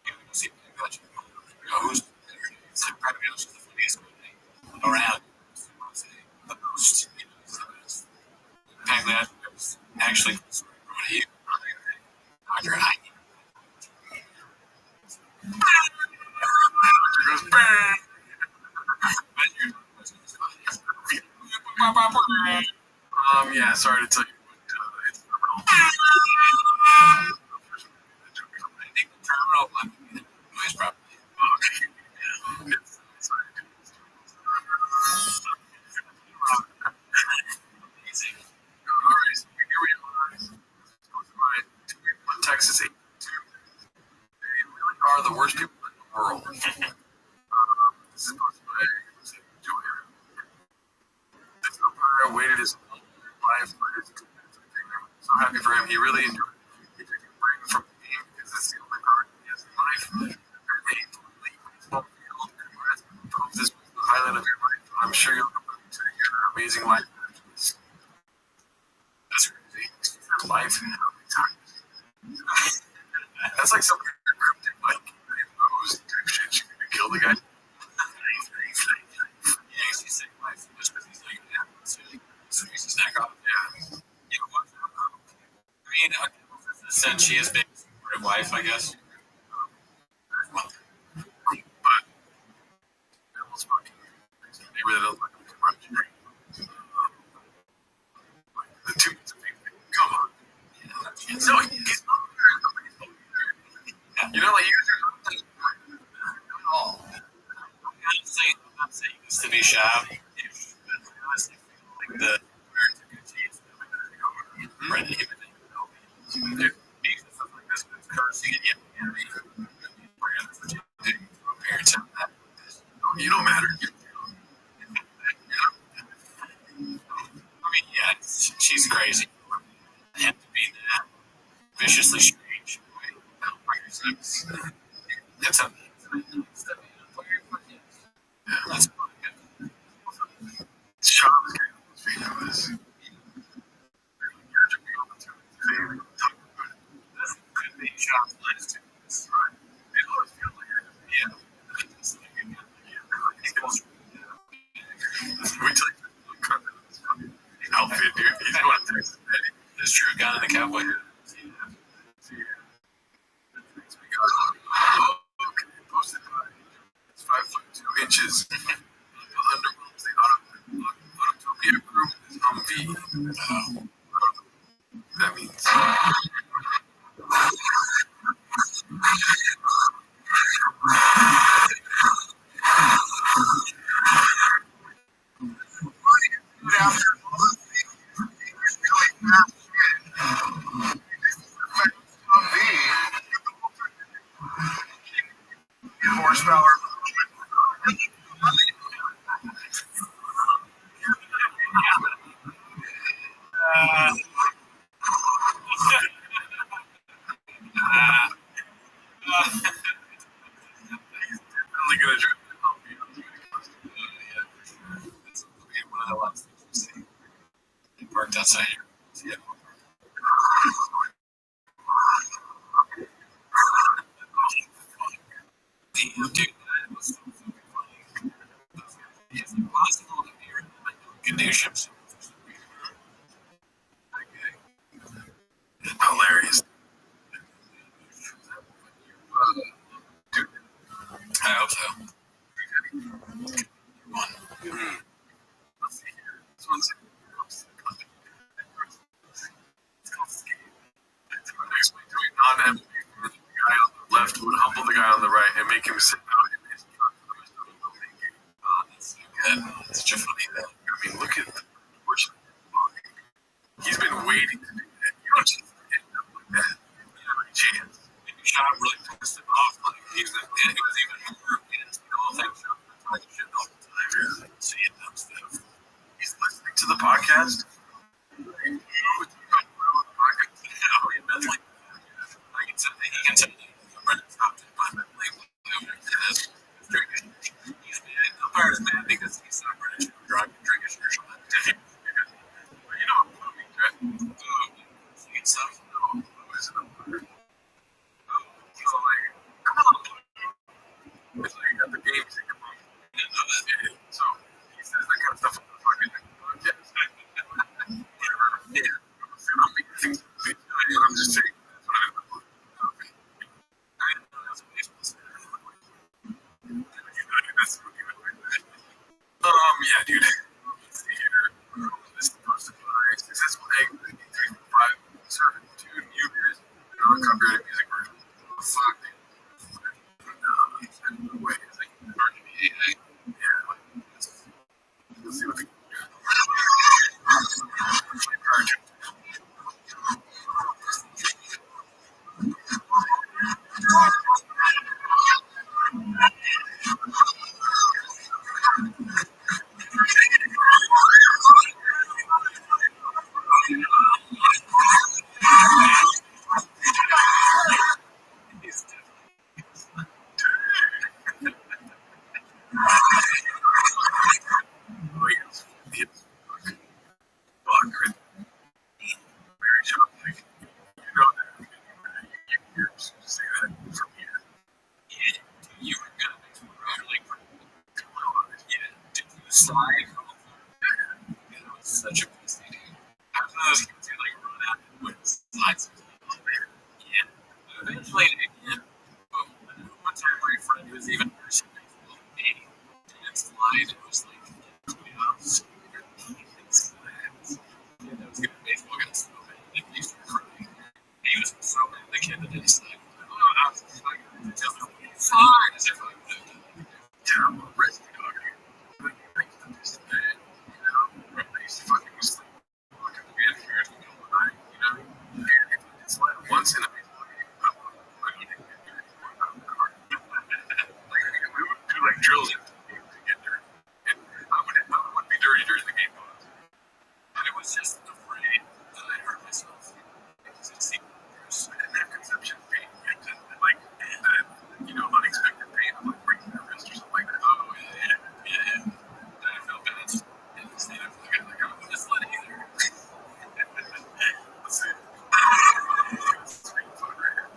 you know, see, got you. Who's Rabbi? She's the funniest one around. The most, you know, the best. Apparently, I was actually brought to you. Doctor, I goes, yeah, sorry to tell you, but it's terminal. I think the terminal might be the noise probably. Amazing. All right, so here we are. Texas 82. They really are the worst people in the world. This is supposed to be Julia. This umpire waited his whole life for his commitment to the game. So happy for him. He really enjoyed it. He took a break from the game because it's the only part he has in life. And they totally baseball field. Congrats. Hope this was the highlight of your life. I'm sure you'll come back to your amazing life after this. That's crazy. Life and how many times? That's like some cryptic, like, lose type shit. She could kill the guy. Yeah, he's saying life just because he's like, yeah, so he's a snack off. Yeah. Yeah, what? I mean, in a sense, she is being a supportive wife, I guess. But, that was fucking. They really don't like him too much. The two, come on. No, he's not there. You know, like, you guys are not at all. I'm not saying this to be shy. If honestly feel like the American communities ready to give it stuff like this, but it's cursing and parents have that. You don't matter. I mean, yeah, she's crazy. And to be that viciously strange way, that's a that's good. Sean's getting those videos. This could be Sean's last two. Right. It always feels like it. Yeah. He goes. Wait till he outfit, dude. He's going to Texas. That's true. Gun in the cowboy hat. Posted by 5'2" underwhelms the Autotopia group is Humvee. That means after horsepower. Really good at driving. This will be one of the last things we see. They parked outside here. Yeah. Dude, that was so fucking funny. It's impossible to be in conditions. Hilarious. Dude, I hope so. One. Let's see here. This one's explain to a non-empathy the guy on the left would humble the guy on the right and make him sit down in his truck for the rest of the game. That's so good. That's such a funny thing. I mean, look at the portion. He's been waiting to do that. You don't just end up like that. You have any chance. Maybe Sean really pissed him off. Like, it was even more against the whole thing. Sean was talking shit all the time. You're seeing dumb stuff. He's listening to the podcast. He can tell you. Brendan's not Umpire's mad because he's not British. Drinking commercial. You know what I mean, right? Chris, very shocked. Like, you know that you're supposed to say that from here. Yeah, you were gonna make some like, yeah, to the side. It was such a pussy. I was one of those kids who like run out and went slides. Yeah. Eventually, again, one time my friend who was even worse than me didn't slide. It was like playoffs. Yeah, that was good. Baseball got so bad. And he used to cry. He was so mad. The kid that didn't slide. Oh, I was fucking fine. As if I would have done. Terrible rescue dog. Like, just bad. You know, I used to fucking just like walk in the van here and go behind, you know? And it's like once in a baseball game, I don't even get there anymore. I'm hard. Like, we would do like drills after the game to get dirty. And I would be dirty during the game. And it was just afraid that I hurt myself. Because it seemed worse. I didn't have conception pain yet. And like, you know, unexpected pain of like breaking your wrist or something like that. Oh, yeah. And I felt bad. And instead of like, I wouldn't have slid either. Let's see. It's pretty fun right here.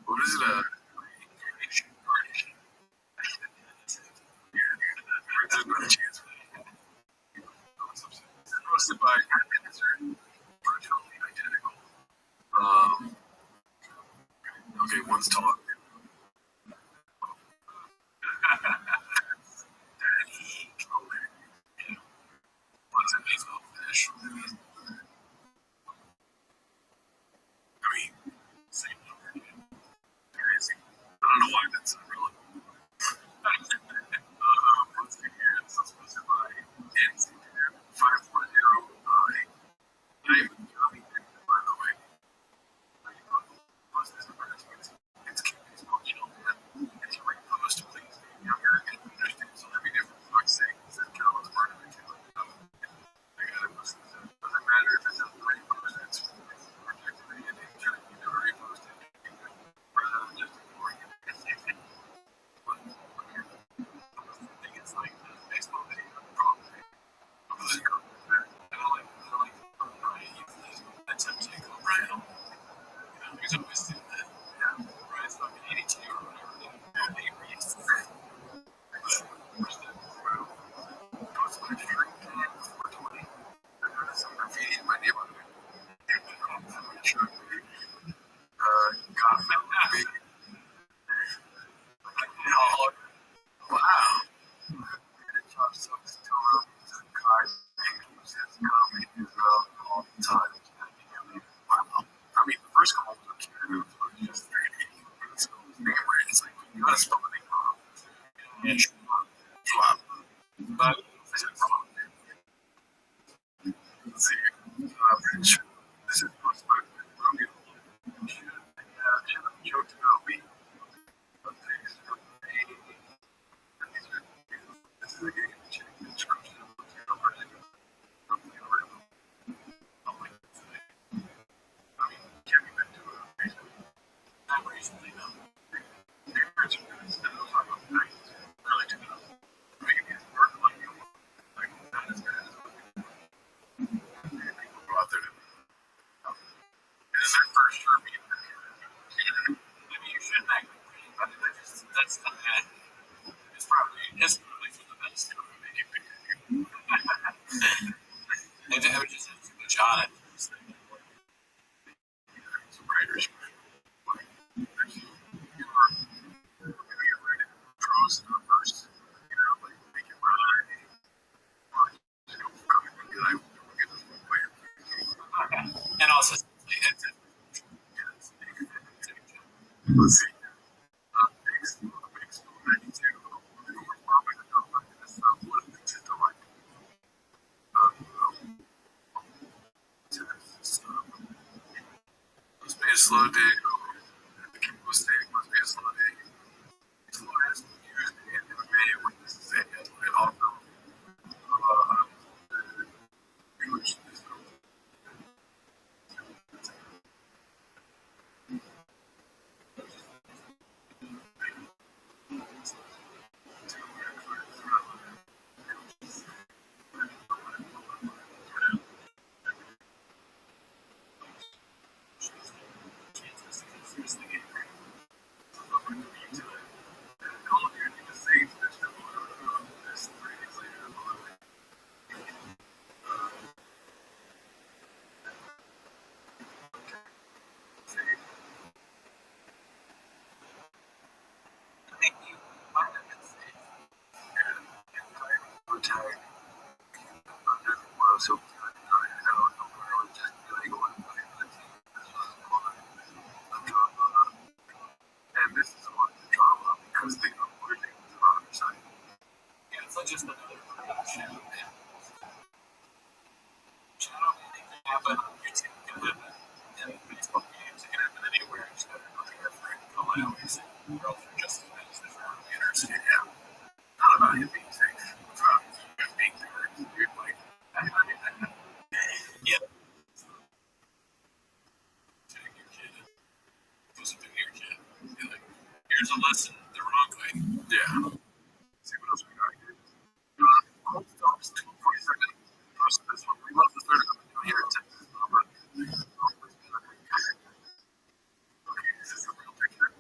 What is it? Incarnation? Incarnation? It's not a chance. Hosted by candidates are virtually identical. Okay, one's tall. One's a baseball fish. I mean, same number. Crazy. I don't know why that's irrelevant. Let's see here. This is hosted by Danny 540. I'm Johnny, by the way. Plus, this it's Kimmy's functional. If you repost, please be younger and understand so every different fuck saying that Calvin's part of it too. I gotta post this. Doesn't matter if it's a repost, it's projected and you never reposted. Rather than just ignoring it. But I think it's like the baseball video, probably. I'm just going with that. I like Brian. That's him saying, oh, Brian. He's always doing that. Yeah, Brian's fucking 82 or whatever. And he reads the thing. But where's that? Post my drink time before 20. I noticed some graffiti in my neighborhood. I'm not sure. Got me. Wow. And Josh sucks to cars and says comedy is all the time. Wow. I mean, the first call to Karen was just 380. It's like, you gotta spell the name wrong. And flop. But this is wrong. Let's see. Average. This is most of my Romeo. Joked about me. But things are this is a game of chicken and scrunch. I mean, can't be meant to not recently, no. The original is that I was talking about the 90s, early 2000s. Making his work like not as bad as people go out there to. This is their first year being there. Maybe you should act like that. I mean, that's the man. It's probably for the best to make it bigger. I would just have too much on it. Some writers, like, maybe you write it prose or verse, like make it rhyme, or just go comic book guy, we'll get this one player. And also, let's see. Thanks. Thanks. 92. What is it to like? Must be a slow day. The kid was saying, must be a slow day. Slow has been used in MMA when this is it. And also, English is retired. So and this is one drama because they are working on the other side. Yeah, it's not just another channel. Channel can happen on YouTube, can happen in Facebook games, it can happen anywhere. It's got nothing different. All I always say, girls are just as bad as the foreigners. Yeah. Not about him being safe. It's about him being hurt. You're like, yeah. Take your kid. Listen to your kid. Be like, here's a lesson the wrong way. Yeah. See what else we got here. Cold stops 247. Post this one. We love the third of them here in Texas. Okay, is this a real picture?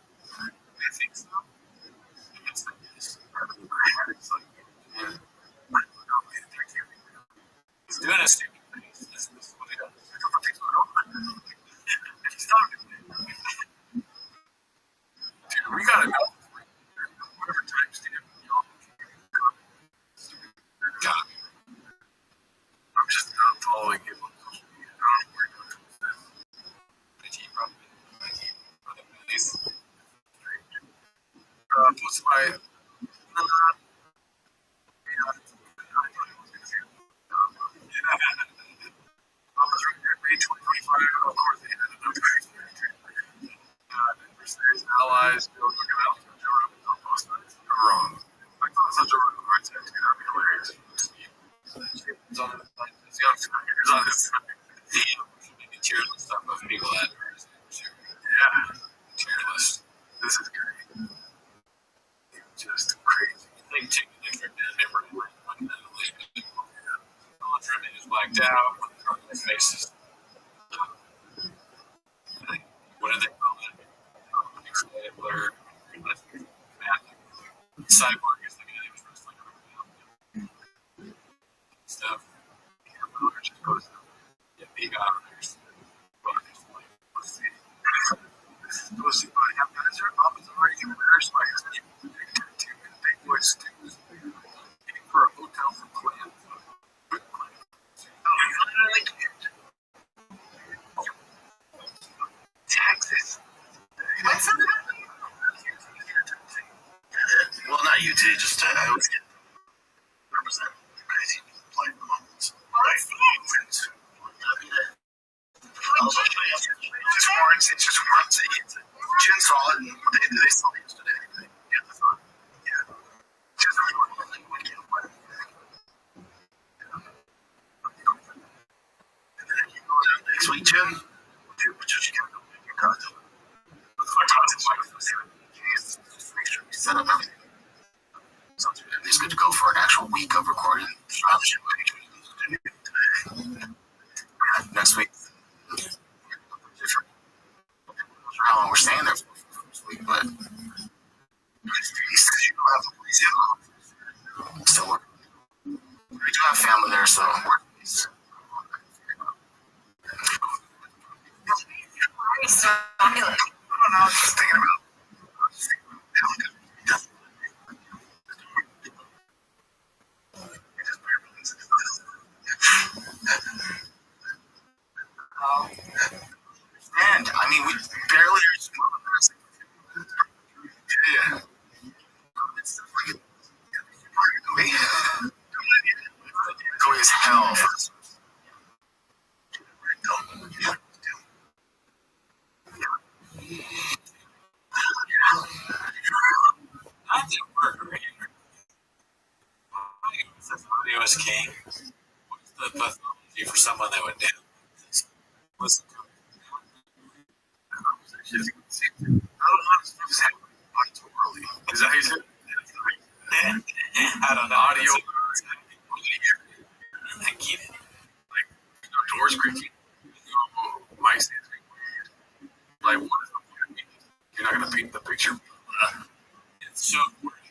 What's my I was right there, May 2025. Of course, they ended up adversaries, allies, wrong. I thought such a wrong concept, dude. That'd be hilarious. It's on his side. It's on his side. Tier list stuff of people that are yeah. Tier list. This is great. Just crazy. Like taking an extra memory fundamentally. All trimming is blacked out. Their faces. What do they call it? Blur. Cyborg is the guy who was wrestling around stuff. Just goes get big honors. Let's see. Let's see. Guys are opposite right here. There's like two big boys for a hotel for Clan. Texas. What's up? Well, not you two, just I always get represent crazy play moments. Right? It's just warrants. Jen saw it and they saw it yesterday. Yeah, that's not. Yeah. Just next week, Jen. Dude, what you got to do? Your content. Just make sure we set up everything. So it's good to go for an actual week of recording. Next week. How long we're staying there for this week, but he says you don't have to please him. So we do have family there, so we're I don't know, I was just thinking about and I mean, we barely are. Yeah. It's going as hell. I did work right here. Audio is king. What's the pathology for someone that would do? Listen to it. I don't know how to just have too early. Is that how you said it? I don't know. Audio. I get it. Like, doors creaking. Mic stands creaking. Like, what is the point? You're not going to paint the picture. It's so important.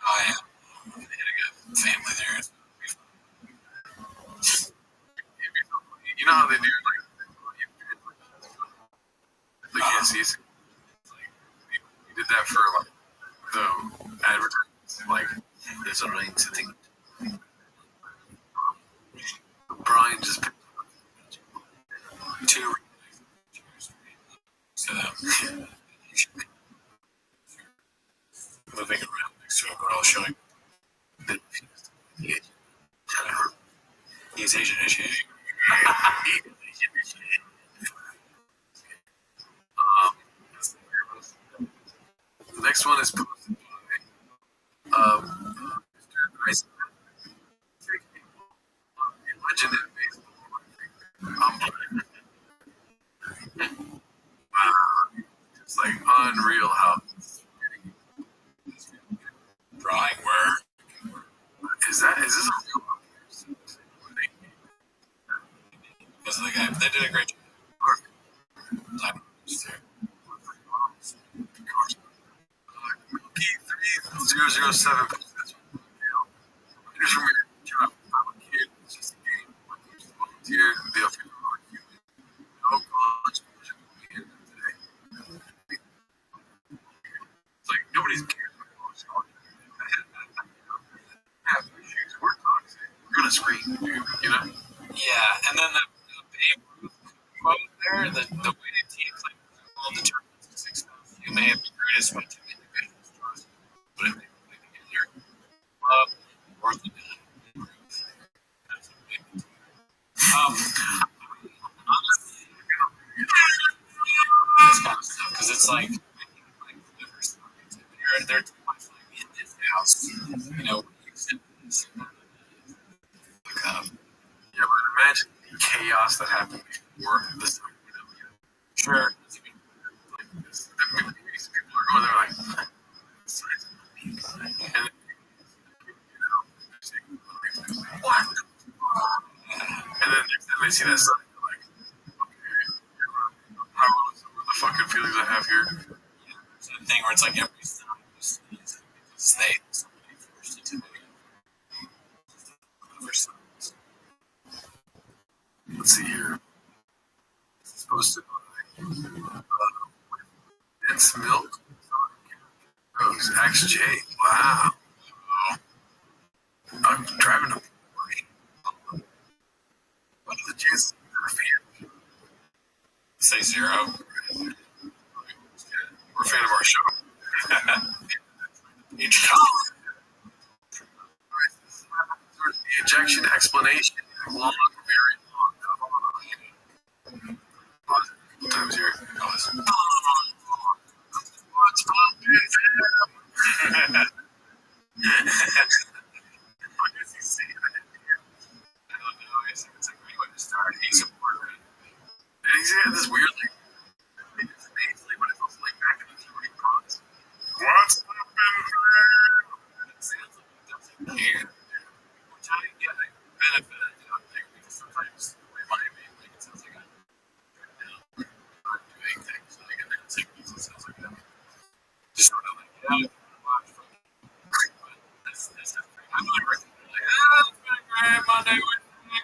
I am. I got family there. You know how they do like KFCs? You did that for like the advertisements. Like, there's a right to think. Brian just picked up two. So moving around next to a girl showing that he's Asian initiating. The next one is posted by Mr. Nice. Legend in baseball. It's like unreal how drawing work. Is this a real because of the guy, they did a great job. P3007. I just remember I'm a kid. It's just a game. Volunteer, be a no college today. It's like nobody's cares about college. We're toxic. We're gonna scream, you know? Yeah, and then the paper quote there, the way the teams like it's like they're in this house, you know, yeah, but imagine the chaos that happened before this. Sure. Like this. Maybe people are going there like, and what? And then next time they see that sign, they're like, okay, what the fucking feelings I have here. It's a thing where it's like every sign just snake. Somebody forced it to make other signs. Let's see here. It's supposed to it's milk. Oh, XJ. Wow. I'm driving a what are the chances of a fan? Say 0. We're a fan of our show. Each time. The ejection explanation. Long, very long. Pause it a couple times here. Pause. What's poppin', fam? What does he say? I don't know. I guess it's a great way to start. He's important. And he's got this weird, like, it's amazing, but it's also like back in the 40 prods. What's poppin', fam? It sounds like he doesn't care. Which I get a benefit of that thing because sometimes it might be like it sounds like I'm not doing things like an announcing piece. It sounds like that. Just sort of like, yeah, watch fucking great, but that's not great. I'm not recommending like, it's been a great Monday with me.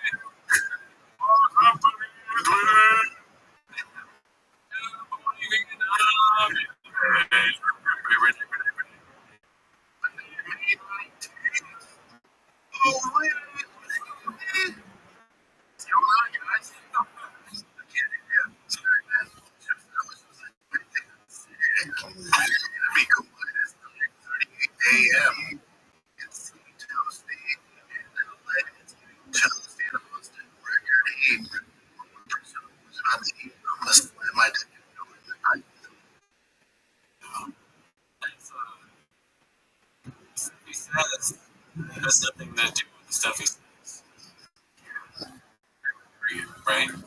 What's happening with me? AM. It's Tuesday in LA. It's Tuesday in Austin. Record 8. About to eat. I'm gonna slam my dick. He says has nothing to do with the stuff he says. Right? If I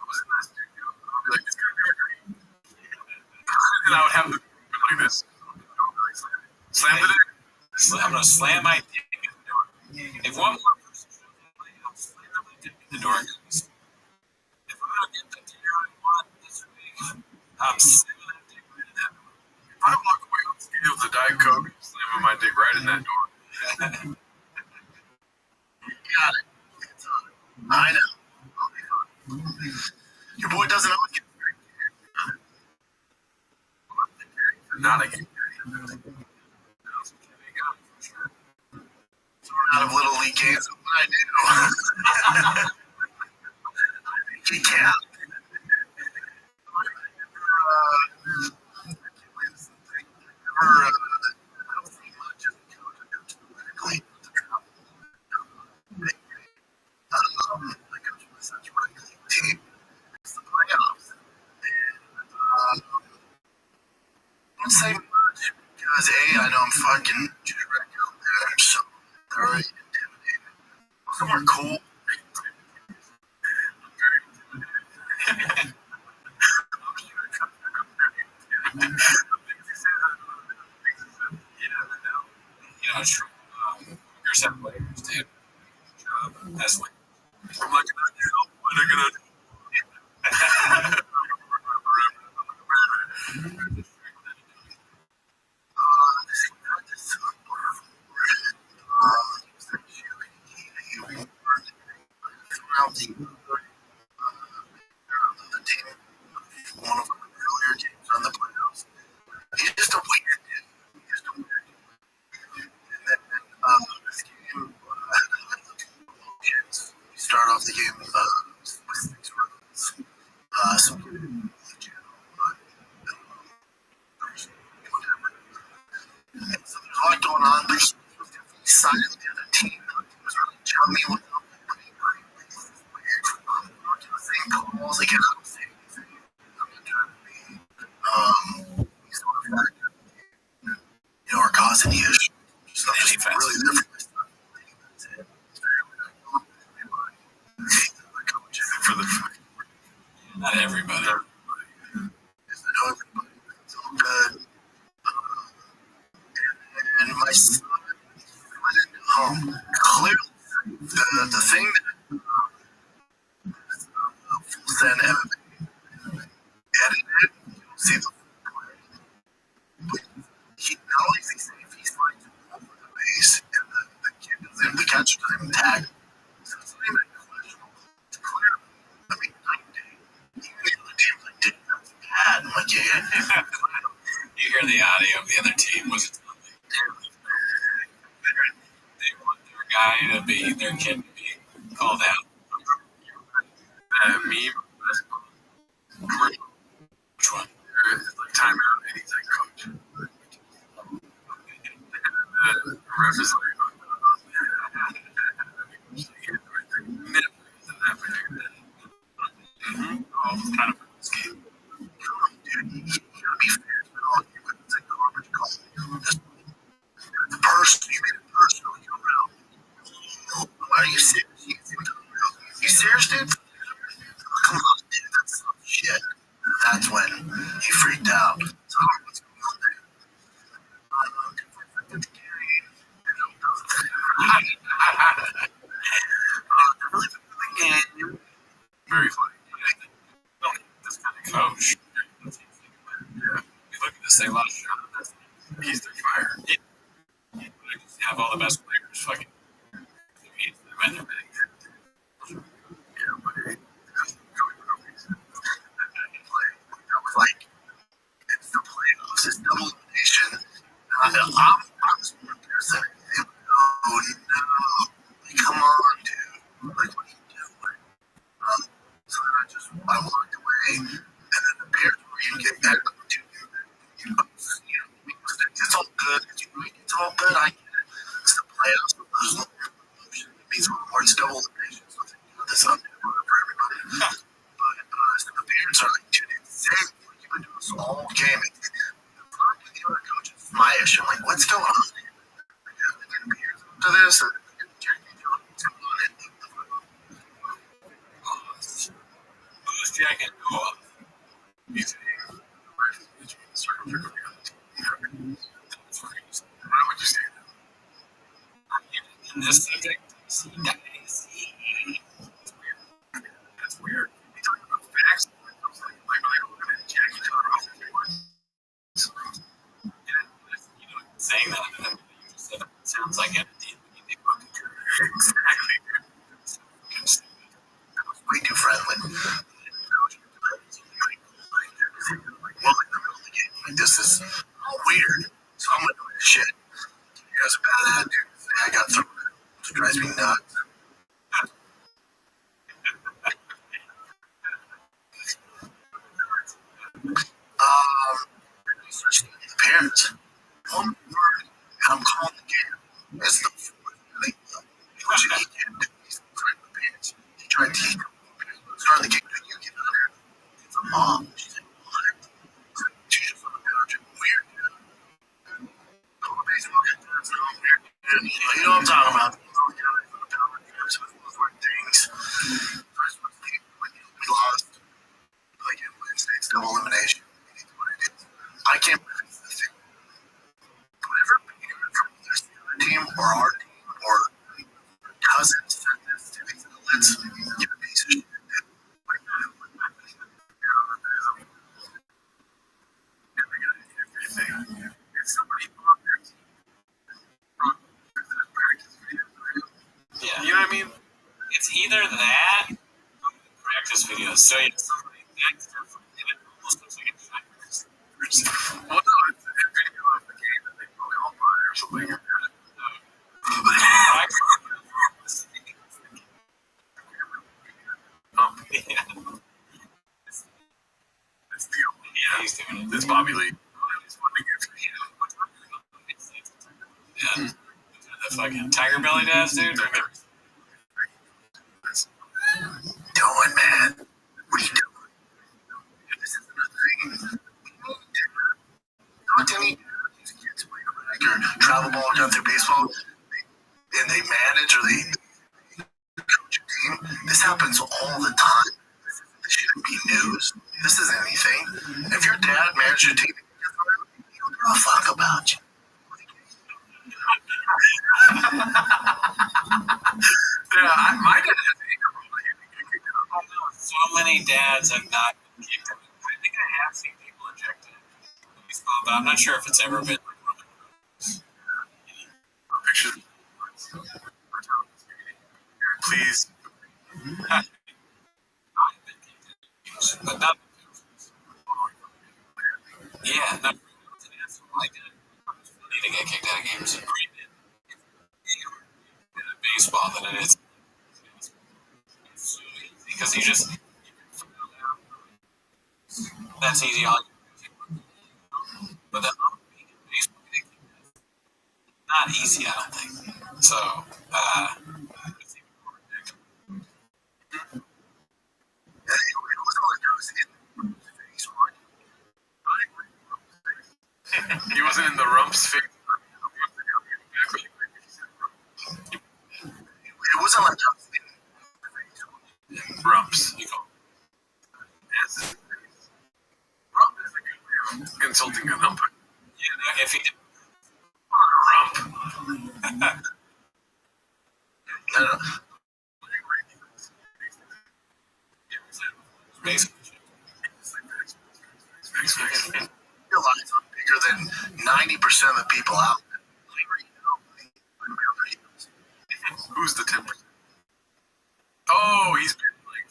was in that studio, I'd be like, it's gonna be record 8. And I would have the like this. Slam it in. I'm gonna slam my dick in the door. If one more person shows up, I'm slamming my dick in the door. If I don't get the deer I want this week, I'm slamming that dick right in that door. If I walk away on stage with a Diet Coke, I'm slamming my dick right in that door. You got it. It's on. I know. I'll be fine. Your boy doesn't always get very good. Not a good guy. Out of little league games, what I do. Yeah. Don't say much because A, I know I'm fucking just right out there, so they're already intimidated. Somewhere cool. You know, true. Yours have players, dude. That's like, I'm like, what are they gonna do? One of our earlier games on the playoffs. wasn't the issue. So I'm just really different. For the Not everybody. It's all good. And my son went home. Clearly, the thing that then edited, you'll see the but he not only is he safe, he's like over the base, and the kid doesn't, the catcher doesn't even tag. So it's not even questionable. It's clear. I mean, night and day. Even the other teams like did that's bad. I'm like, yeah. You hear the audio of the other team was they want their guy to be their kid to be called out. Meme commercial. Which one? It's like timeout, and he's like, coach. The ref is like, oh, it's kind of scheme. Dude, you gotta be fair. It's a garbage call. The person, you made it personal. You're real. Are you serious? You serious, dude? Come on, dude. That's some shit. That's when he freaked out. So, what's going on there? Very funny. This kind of coach. You look at this, they lost shot. He's their fire. They just have all the best players fucking beat them in their bag. Yeah, but that was like, it's the playoffs, it's double elimination. I was more embarrassed than anything. Oh no. Like, come on, dude. Like, what are you doing? So then I walked away, and then the Bears were even getting back up to it's all good. It's all good. I get it. It's the playoffs. There's no promotion. It means more. It's double elimination. So this up for everybody. But so the Bears are like, dude, it's the same. Like, you've been doing this all game. It's not with the other coaches. It's my issue. I'm like, what's going on here? Like, the Bears up to this? Or what's going on? Who's jacket? Go up. He's why would you say that? In this subject, it's weird. That's weird. We talk about facts. Like, I don't want to jack each other off everyone. Saying that, you just said it sounds like it. Exactly. That was way too friendly. Like, this is weird. So I'm gonna do this shit. You guys are bad at it, dude. I got through it. It drives me nuts. The parents. One word, and I'm calling the game. It's the fourth. Like, what you can't do. He's trying the parents. He tried to start the game. You get out there. It's a mom. She's like, what? She's just on the couch. Weird, dude. Baseball gets that's not weird. You know what I'm talking about. Things. First was when we lost, like in Wednesday, it's double elimination. I can't believe the thing. Whatever parent from either the team or our team or cousins said this to me, let's give a piece of shit. Everything. If somebody on their team practice videos, yeah, you know what I mean? It's either that or the practice videos. So you have somebody that stuff, and it almost looks like a shotgun. Well, no, it's a video of the game that they probably all buy or something. Yeah. It's the he's doing it. It's Bobby Lee. Yeah. The fucking Tiger Belly does, dude. Doing, man? What are you doing? This isn't a thing. Not any kids play or done through baseball, and they manage or they coach a team, this happens all the time. This shouldn't be news. This isn't anything. If your dad managed your team, he don't give a fuck about you. Yeah, my dad has anger problem. So many dads have not been kicked out. I think I have seen people ejected in baseball, but I'm not sure if it's ever been. Picture. Please. But not. Yeah, not. Like need to get kicked out of games in baseball than it is because you just that's easy on. But then baseball not easy, I don't think. So. He wasn't in the rumps face. It wasn't like rumps. You call insulting an umpire. Yeah, if he did Rump. I don't know. basically. Your lives are bigger than 90% of the people out there. Who's the 10%? Oh, he's been like.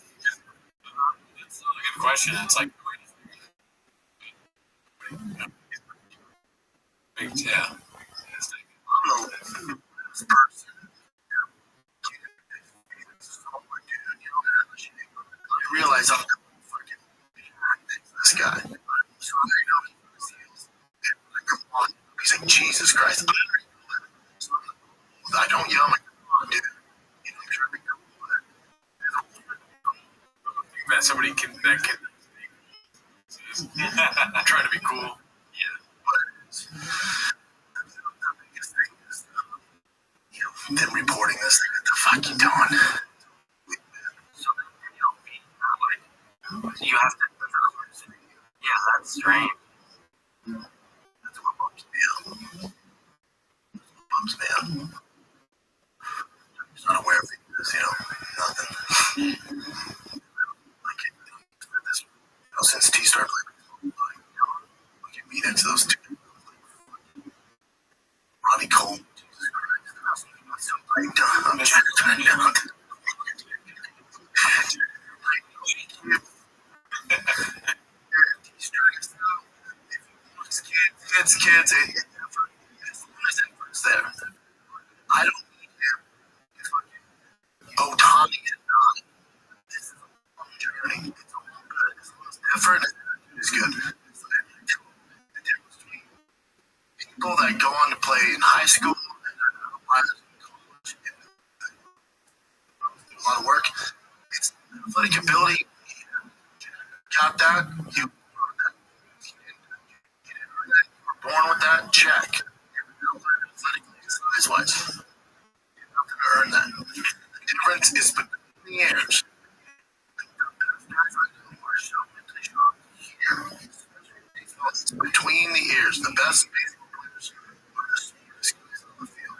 That's not a good question. It's like, yeah. I realize I'm fucking this guy. He's like, Jesus Christ. I don't yell like, dude. You know, I'm trying to be cool. That somebody can, I'm trying to be cool. Yeah. But the biggest thing is, them reporting this thing. What the fuck you doing? You have to. Yeah, that's strange. That's what bums me out. Bums me out. He's not aware of this, nothing. Since T started playing, I can meet into those two. Ronnie Cole. Jesus Christ. I'm trying down. Kids, it's there. I don't need him. Otani is not. This is a long journey. It's all good. As long as effort is good. It's like the difference between people that go on to play in high school and college and do a lot of work. It's athletic ability. Got that? You were born with that? Check. Size-wise. Nothing to earn that. The difference is between the years. Between the ears, the best baseball players are the smartest guys on the field.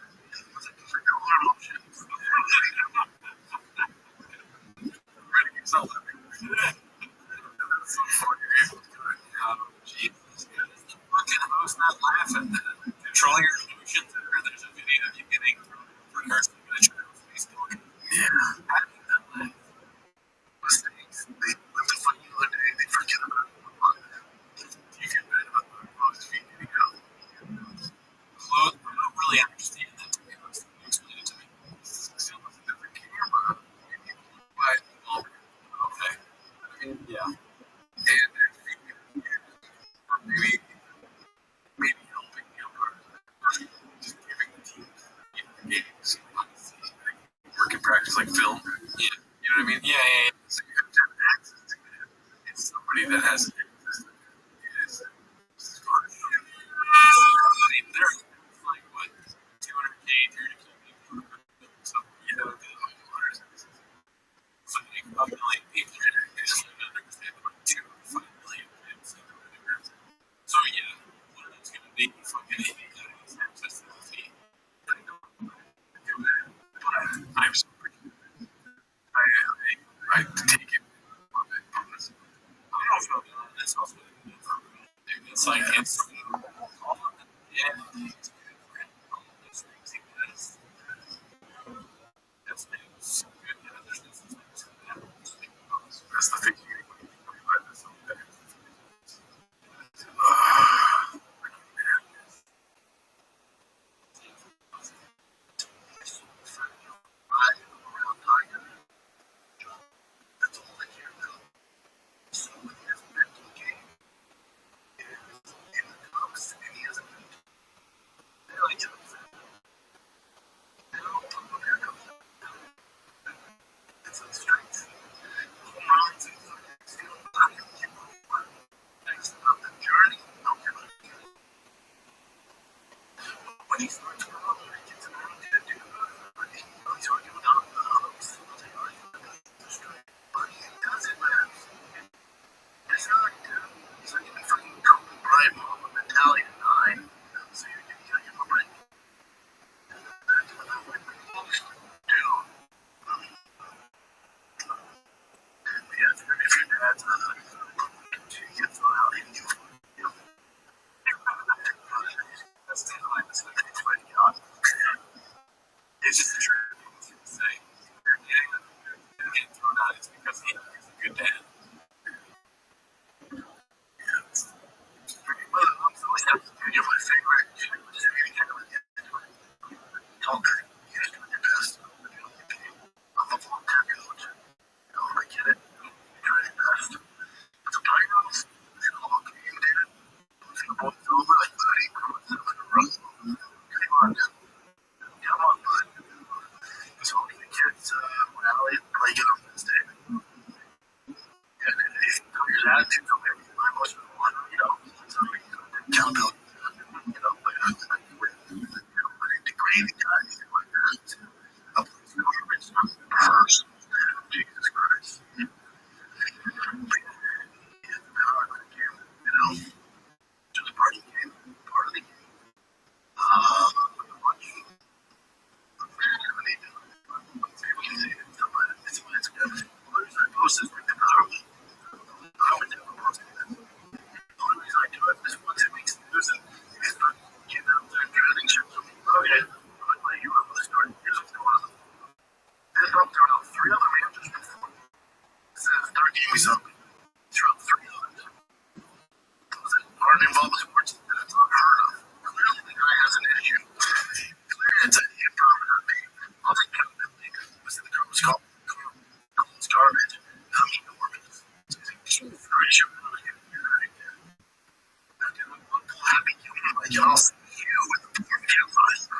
Jesus. Fucking host not laughing. Control your emotions. There's a video of you getting rehearsed in a child's Facebook. Yeah. Mistakes. They live the fucking other day, they forget about it. You get mad about the closed feet getting out. Close. I don't really understand that, to be honest. Explain it to me. Still with a different camera. But, Okay. Yeah. and maybe helping the umpire. It's like it's all of the end. All of those things he does. That's good. That's the thing. That's all I care about. So when he has a mental game, it is in the comics, and he has a mental. I like it. It's a strength. Home runs and stealing back and keep on. Next about the journey. Okay. When he starts growing, he gets an attitude. He's talking about the hooks. But he does it, man. It's not, dude. He's not even fucking Kobe Bryant mom with mentality to 9. So you're gonna give him a break. That's what I'm like. Dude. Yeah, if your dad's he gets thrown out, even you. That's the line. That's what he's fighting out. It's just the truth. He's going to say, you're getting thrown out. It's because he's a good dad. You're my favorite. Just reading it. Talker. You're just doing your best. I'm a volunteer coach. I get it. You're trying your best. But the Pirates, they don't look at you, dude. It's over like buddy. Come on, dude. Come on, bud. Just hoping the kids rally and play good on Wednesday. And if your attitude, maybe my emotional one, accountability. Degrading guys like that. First, Jesus Christ. Just part of the game. Part of the game. I posted with the power. I would never post it. The only reason I do it is once it makes news and it's not getting out there and trending shit. Okay, I'm gonna let you up with the story. Here's what's going on. This up thrown out 3 other managers before. This is the 3rd game he's up. Threw out 3 others. Aren't involved with sports. That's unheard of. Clearly the guy has an issue. Clearly it's a improper thing. I'll take accountability. Listen, the coach called it's garbage. I mean, Norman's. Jesus Christ, you're really getting your right there. I'm happy you like it. I'll see you with the poor kids. Of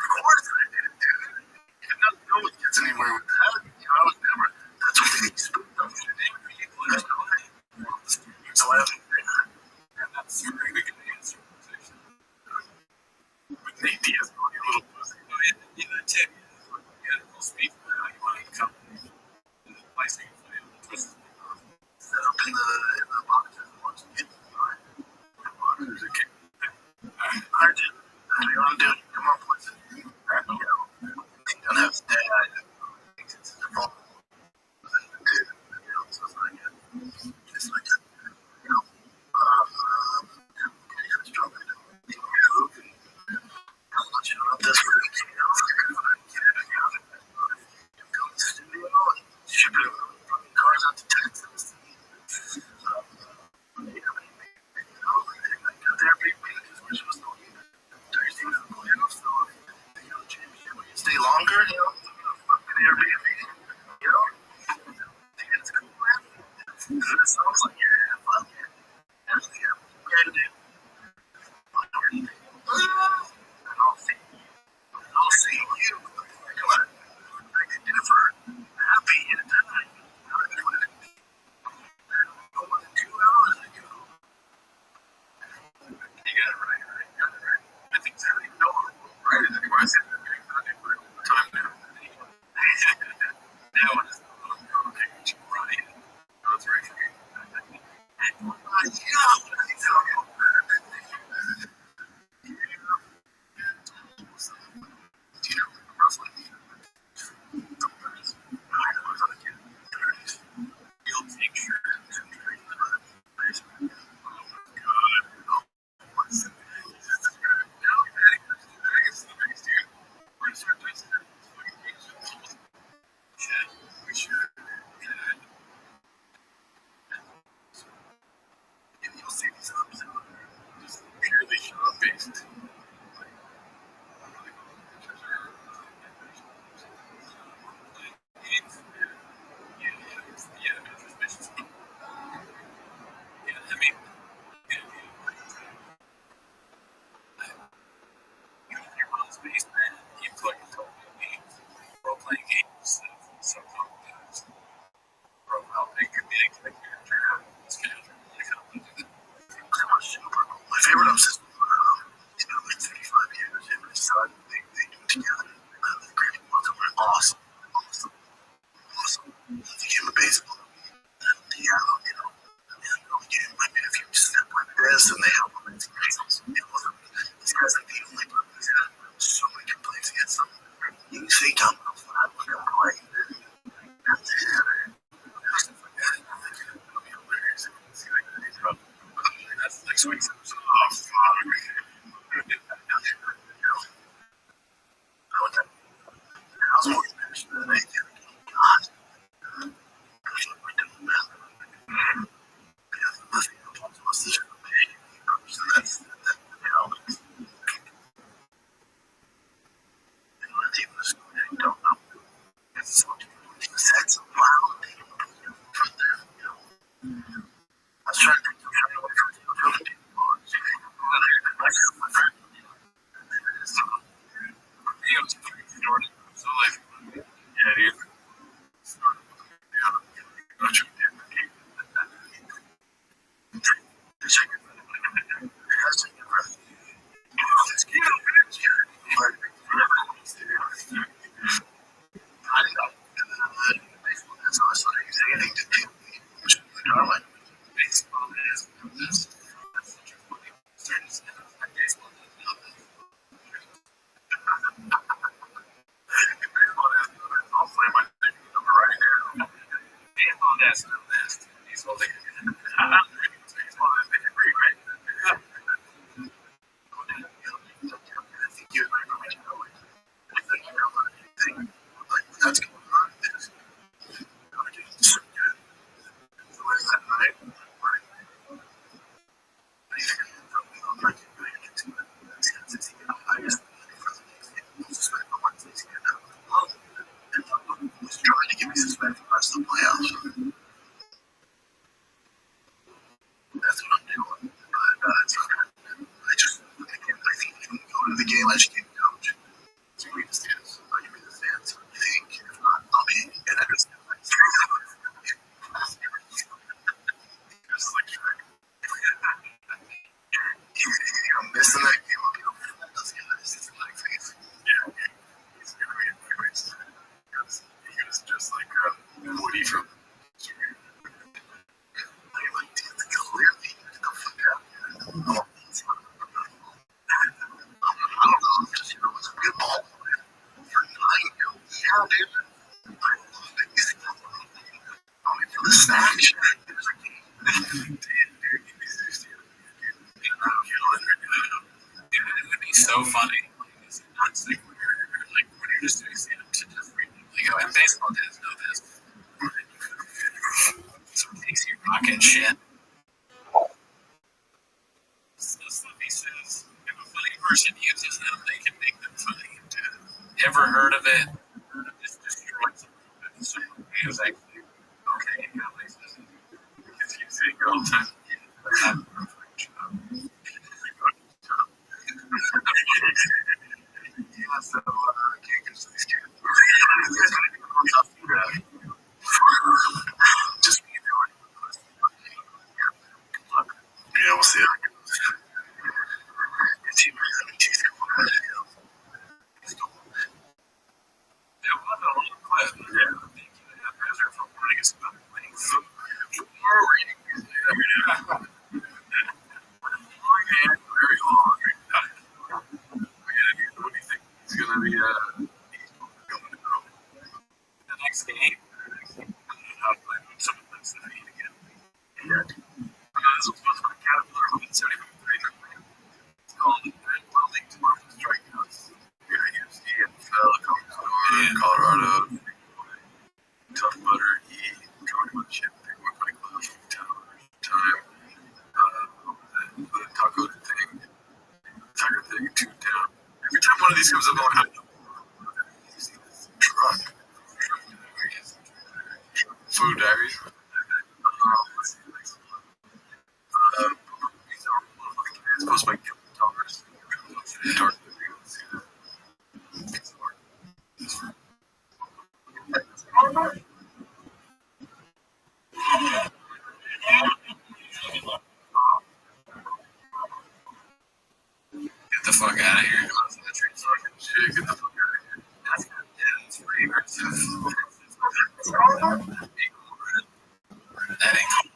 course I did, dude. You did not know it gets anywhere with that. I was never. That's what they expect of me to name for you. There's no way. So I have and that's a really good answer. With Nate Diaz, a little pussy. You know, Tim, we'll speak about how you want to come. Placing twist set up in the boxes and watch the kids. Boxers are kicking. I did. What do you want to do? Come on, please. He's gonna have his dad. Thinks it's his fault. So it's not good. It's not good. and they help him. It's great. This guy's like the only one who's had so many complaints against him. You think I'm a flat when I'm playing. That's it. That's next week's episode. Oh, fuck. How's more finished than anything? God. Trying to give me suspect for the rest of the playoffs. That's what I'm doing. But it's not happening. I think if we go to the game, I just can't coach. So we just do this. I'll give me the stance. I think if not, I'll be in it. I'm missing that game. I'll be over those guys. It's like face. Yeah. He's going to be a great. He was just like Woody from. I'm like, dude, clearly, get the fuck out. I don't know. Just, it's a good ball. For 9, yeah, dude. I love it. For the snatch. It was like, dude, it would be so funny. It's not like when you're just doing stand-up to just read. Like, and baseball guys know this. Someone takes your pocket shit. So Slippy says, if a funny person uses them, they can make them funny. Ever heard of it? Just destroy something. So he was actually okay in places. Because you say it all the time. Yeah, so can't get to these kids. Just be doing. Yeah, we'll see how it goes. It was a little clip. Yeah, thank you. Pressure from running us about winning food. Very long. What do you think he's going to be going to go? The next game? Some of them said he again. Yeah. This was supposed to be Caterpillar 175. It's called World League Tour for Strikeouts. UFC, NFL, Colorado, Tough Mudder, Jordan with Chip, One Fight Club, Time, the Taco thing, Two Down. Every time one of these comes up, I'm like, you see this truck. Food Diaries. Let's see the next one. It's supposed to be $2. Get the fuck out of here. Get the fuck out of here. That's good. Yeah, it's free versus. That ain't cool.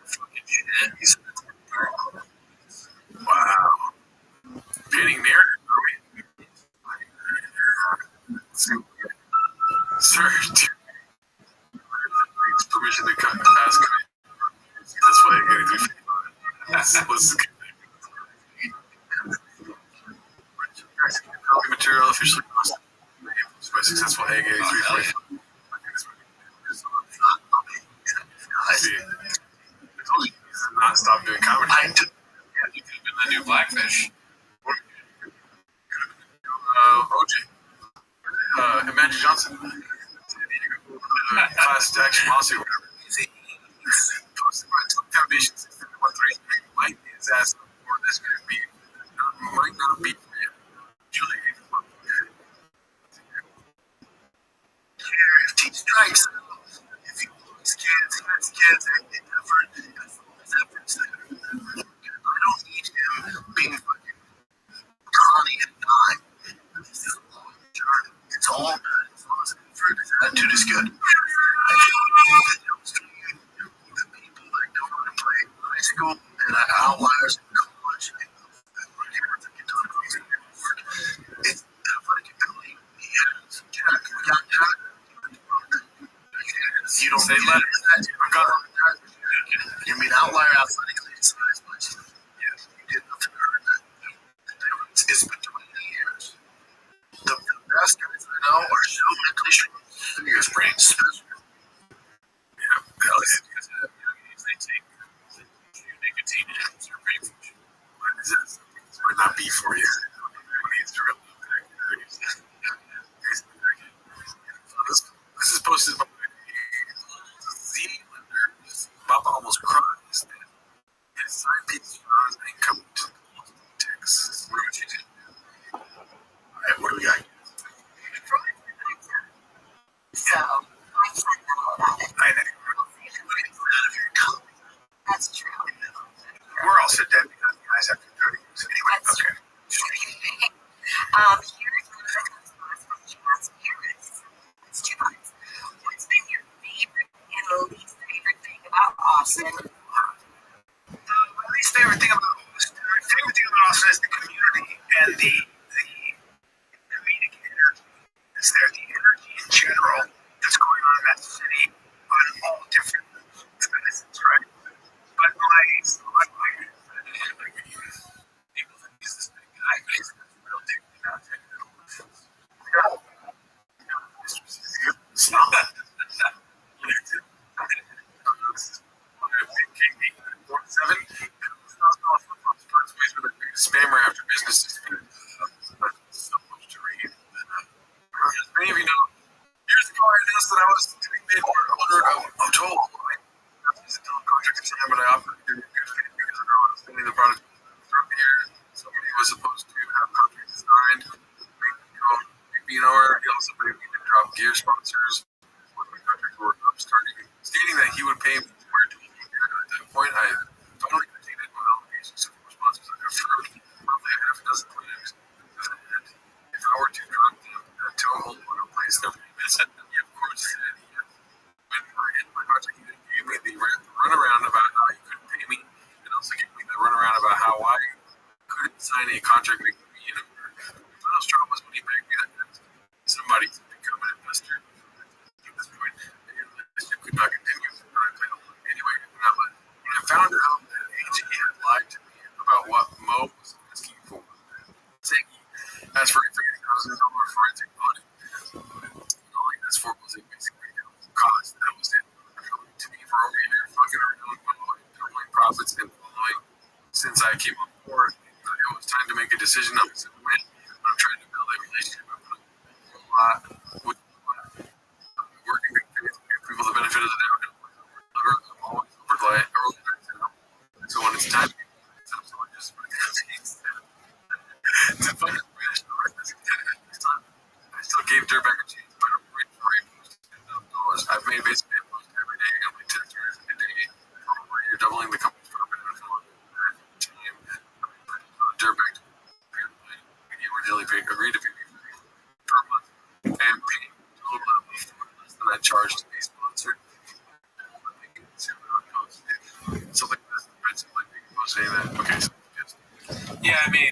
Fucking shit. He said, wow. Painting narrative, sir, permission to cut ask. That's why you're getting 355. Let's copy material officially posted by successful egg 8345. I told you he's not stop doing comedy. Yeah, you could have been the new Blackfish. OJ. Magic Johnson. Class action lawsuit, whatever. He's posted by Foundation 613. Might be his ass or this could be. Might not be for you. Julie. If he strikes, if he loses kids, he has kids, and efforts. I don't need him being fucking Connie and Nine. This is a long journey. It's all good as long as the fruit is attitude is good. I feel like the people that don't want to play high school and outliers in college and it's athletic ability. He has Jack. We got Jack. You don't say letters. You mean outlier athletically it's not as much. Yeah, you did nothing to earn that. The difference is between the years. The best guys I know are so mentally strong. Your brain special. Yeah, because they take nicotine and your brain function. This might not be for you. This is posted by Zealander. Baba almost cries. His side piece ain't coming to Texas. What would you do? Alright, what do we got? So, I said no about it. I know. That's true. We're all sit dead because the guys have to do it. Anyway, that's okay. Here's one of the response from Chad's parents. It's 2 months. What's been your favorite and least favorite thing about Austin? My least favorite thing about Austin is the community and the comedic energy that's there. The energy in general that's going on in that city on all different facets, right? But people think he's this big guy, but he's a real dick. It's not. Spammer after business. So much to read. As many of you know, years ago I announced that I was made owner of Toll. I was a contractor for him, but I offered to do it because I was sending the product throughout the year. Somebody was supposed to have contracts signed, make me an owner. He also made me drop gear sponsors when my contracts were starting, stating that he would pay me for it. At that point, I totally completed my obligations to the sponsors. I deferred roughly a half a dozen claims. And if I were to drop them to a whole other place, they're said that he, of course, said he had, when I ended my contract, he gave me the runaround about how he couldn't pay me, and also gave me the runaround about how I couldn't sign a contract making me an owner. My last job was when he begged me that somebody to become an investor. At this point, I could not continue. Anyway, when I found out that AG had lied to me about what Mo was asking for, saying he asked for a $3,000 forensic audit. All he asked for was a basic breakdown of cost. That was it. To me, for over a year, fucking around, doubling profits and following. Since I came on board, it was time to make a decision. I'm trying to build a relationship with a lot with working with people the benefit of the doubt. I'm always over early. So when it's time to just to fucking finish the records, I still gave Dirtbag a chance, but I'm waiting for a post $10,000. I've made basically a post every day on my text a day for over a year, doubling the company's profit and time. Dirtbag, you were nearly agreed to pay me per month and paying want to say that. Okay. So, Yeah, I mean,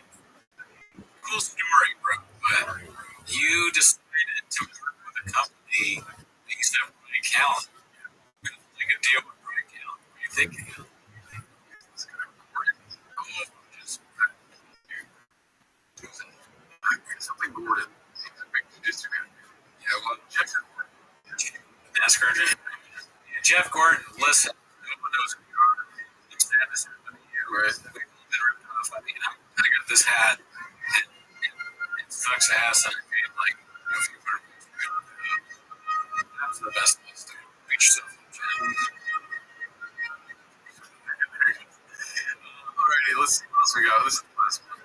cool story, bro. But you decided to work with a company that used to have Brian Callen. Like a deal with Brian Callen. What are you thinking? it's kind of recorded. Just Something Gordon. Just yeah, well, NASCAR. Jeff Gordon, listen. No one knows who you are. I'm sad this happened to you. Right? We've all been ripped off. I mean, I got this hat. It sucks ass. I mean, like, if you put it, that's the best place to beat yourself. Alrighty, let's see what else we got. This is the last one.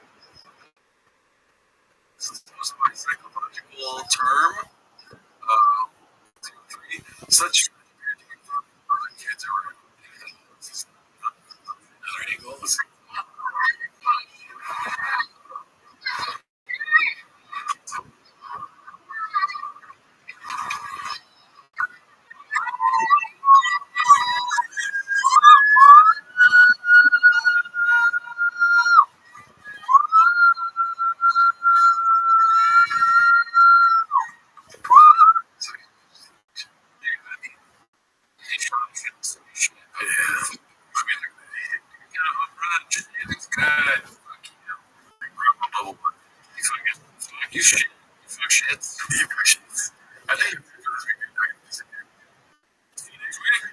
This is my psychological term. 2, 3. Such kids are another angle. Let's see. You shit. You fuck shits. I think it's because we do that. See you next week.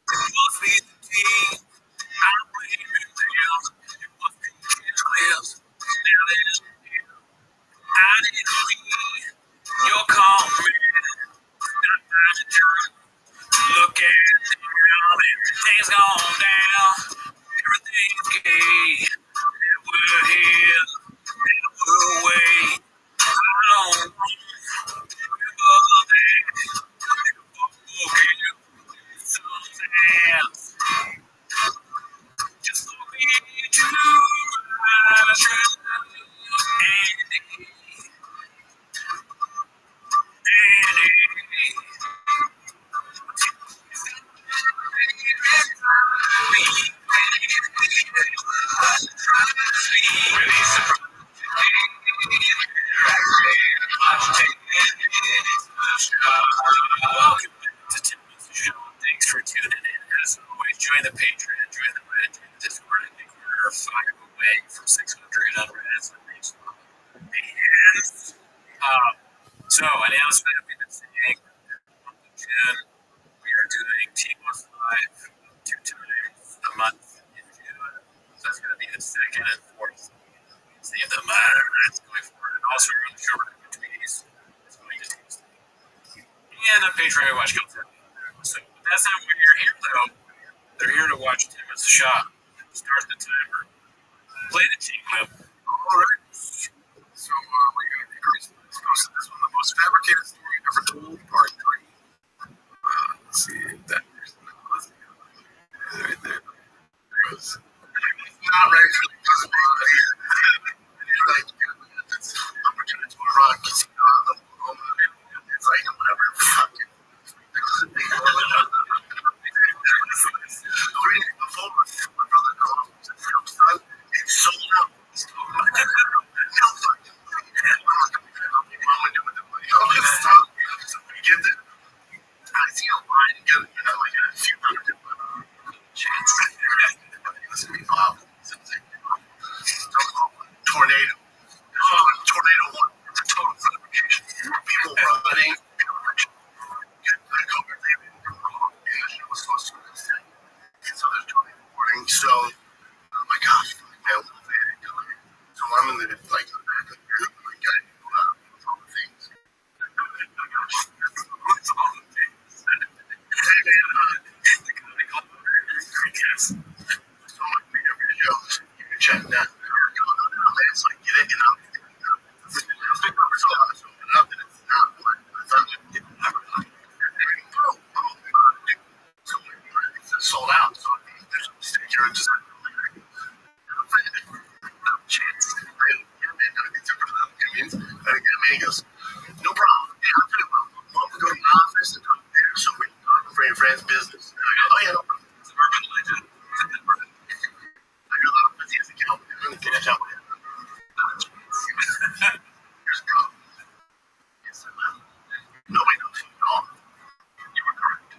Coffee and tea. I'm waiting down. It must be clear. Now there's I didn't read your comment. Not my truth. Look at it now. Everything's gone down. Everything's gay. And we're here. And we're away. I don't want just for me to Welcome to Timmy's Show. Thanks for tuning in. As always, join the Patreon, join the Reddit, join the Discord. I think we're 5 away from 600 on Reddit. So, announcement we've been saying, month of June, we are doing Teamless Live 2 times a month in June. So it's going to be the 2nd and 4th Wednesday of the month going forward. And also, we're on the show between these. It's going to Tuesday. And on Patreon, we watch content. So that's not why you're here, though. They're here to watch Tim as a shop. Start the timer. Play the team clip. Alright. So, we got Chris posted this one, the most fabricated story ever told, part 3. Let's see if that person right there. There it goes. Not ready for the you're like, it's opportunity to rock. It's like, whatever, fuck it. The phone was my brother called him, said, son, it's sold out. Tornado. Tornado one. It's a total fabrication. People running. So there's tornado warning. So I'm like, oh, man, so I'm in the like the back of the group, like I all the things. So like we got video, you can check that. It's like get it, big numbers a lot, so nothing is not what I thought it would never. So it's sold out. So just chance. He goes, no problem. Yeah, I'll tell you what. Mom would go to my office and talk there, so we can talk for your friend's business. And I go, oh yeah, no problem. It's an urban legend. I go, oh, but here's the account. Can I tell you? Here's the problem. Yes, nobody knows who you are. You were correct.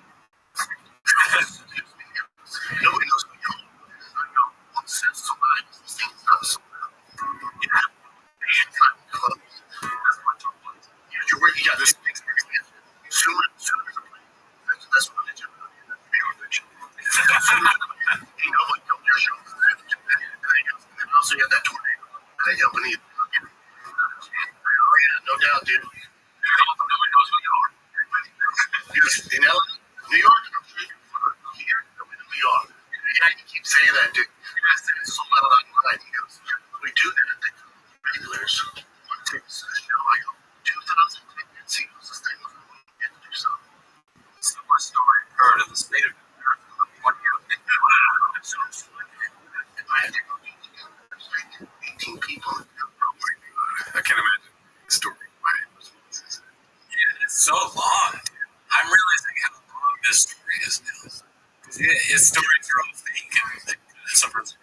Nobody knows who you are. I go, well, sense of life is the same stuff. So, yeah. You got this thing. Sooner there's a plan. That's what I do. You know what killed your show. And also you had that tornado. And then company. Oh yeah, no doubt, dude. Nobody knows who you are. In LA, New York, here, New York. Yeah, you keep saying that, dude. It's so loud online. He goes, we do that. Regulars. Tickets to the show. I go, 2,000 tickets. He goes, this thing was get to do something. It's the worst story I've heard of the state of New York. I had to go 18 people. I can't imagine the story. Yeah, it's so long. I'm realizing how long this story is now. His stories are all fake and sometimes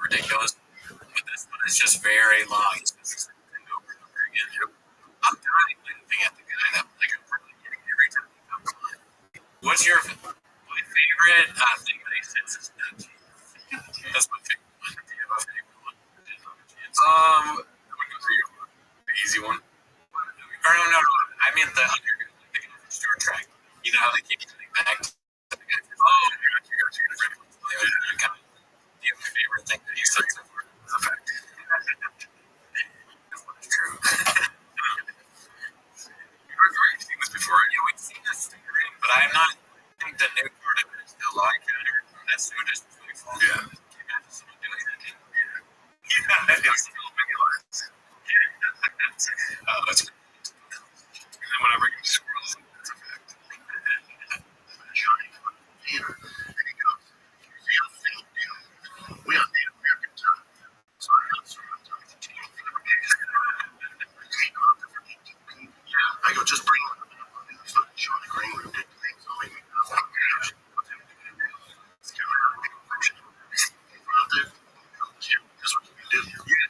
ridiculous. But this one is just very long. It's just over and over again. I'm dying laughing at the guy that I'm really getting every time he comes on. What's your my favorite thing that he says is that that's my favorite one. Do you have a favorite one? I'm gonna go for the easy one. Or no. I mean the underground, like the short track. You know how they keep coming back to the guy. Oh, you got you. Do you have a favorite thing that he said so far? It's a fact. That's true. You were correct. He was before you. We'd seen this theory, but I'm not. I think the new part of it is the law counter. That's so just really fun. Yeah. Can you imagine someone doing that? Yeah. It's still many lines. Yeah. That's good. And then when I bring him squirrels, that's a fact. Johnny theater, and he goes, real thing, dude. We are Native American time. So I got sort of time to take it. Yeah. I go, just bring him. So show the green room did things. So maybe that's what you do. Yeah.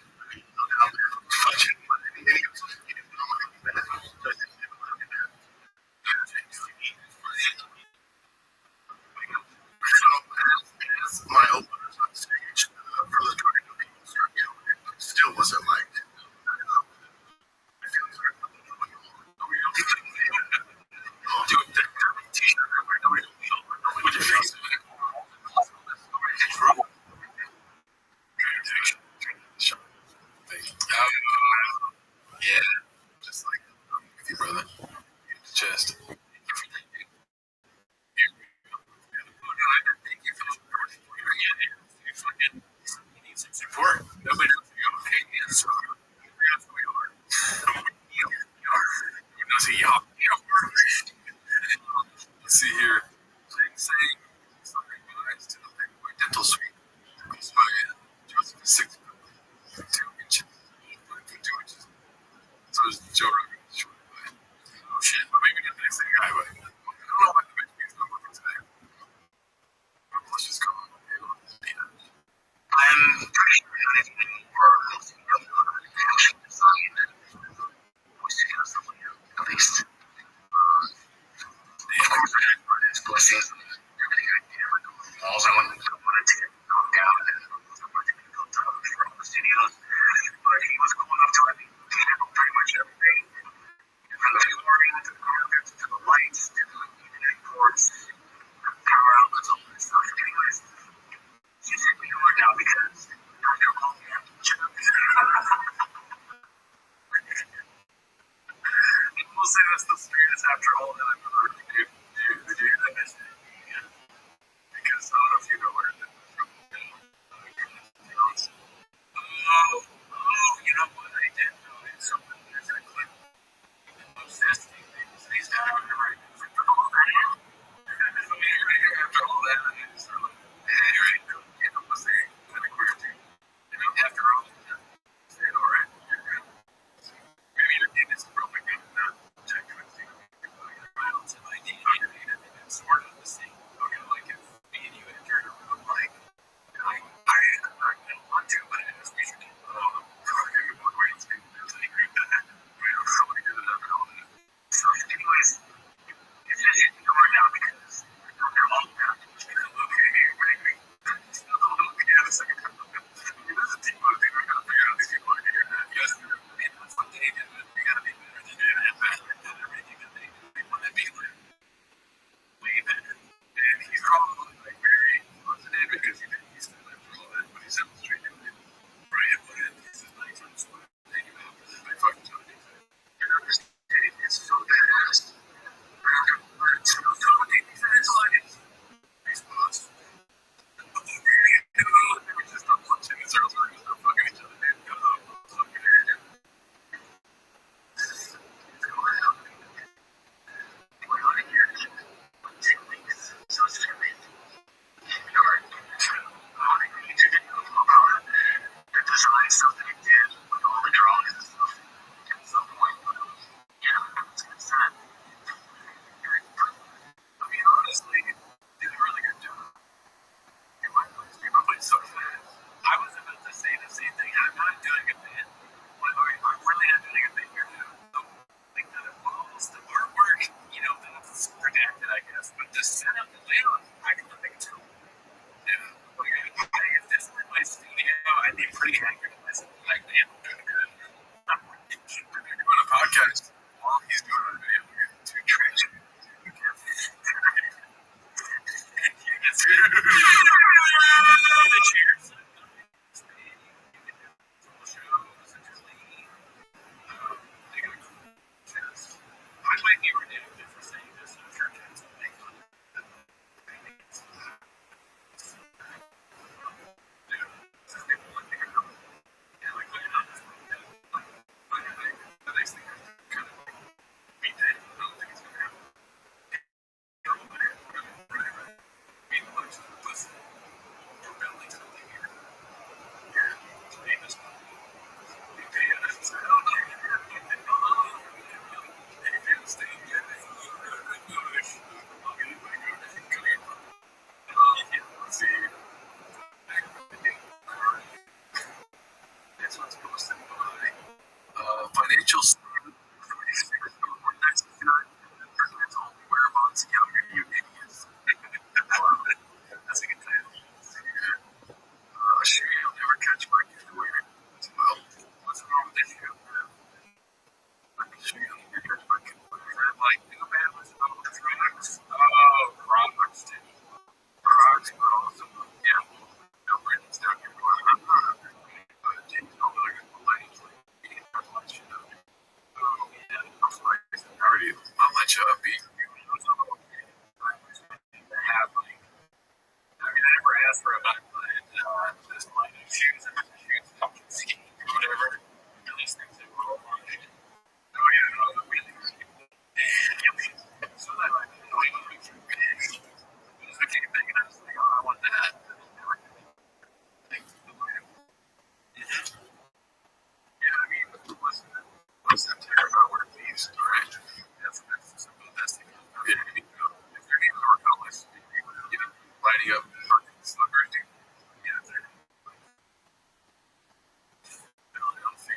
The chairs. I might be ridiculous for saying this. I'm sure Jackson makes fun of the next thing I kind of beat that. I don't think it's going to happen. Beat the bunch of listen. We're building something here. Yeah. Name this one. This one's posted by financial statement. That's whereabouts younger you idiots. That's a good title. Sure, you'll never catch my underwear. Well, what's wrong with this shoe? I'm sure you'll never catch my underwear. Like, new band was about Crocs. Oh, Crocs, dude. Crocs were awesome. Yeah. No, Brandon's down here going, I'm not. James, no, they're going to play. You can't have much shit up. Oh, yeah. How are you? I'll let you up, beat. Have, like, I mean, I never asked for a butt this line of shoes and shoes, ski, or whatever. And these things that were all on it. Oh, yeah, no, the wheelies. So that, like, no, even makes you big. It was the kid thing, and I was like, oh, I want that. Yeah, I mean, what's that tear about where it leaves, right? That's the best thing. Yeah, I mean, if their names were colors, you know, lighting up fucking slippers, dude. Yeah, they're Philadelphia.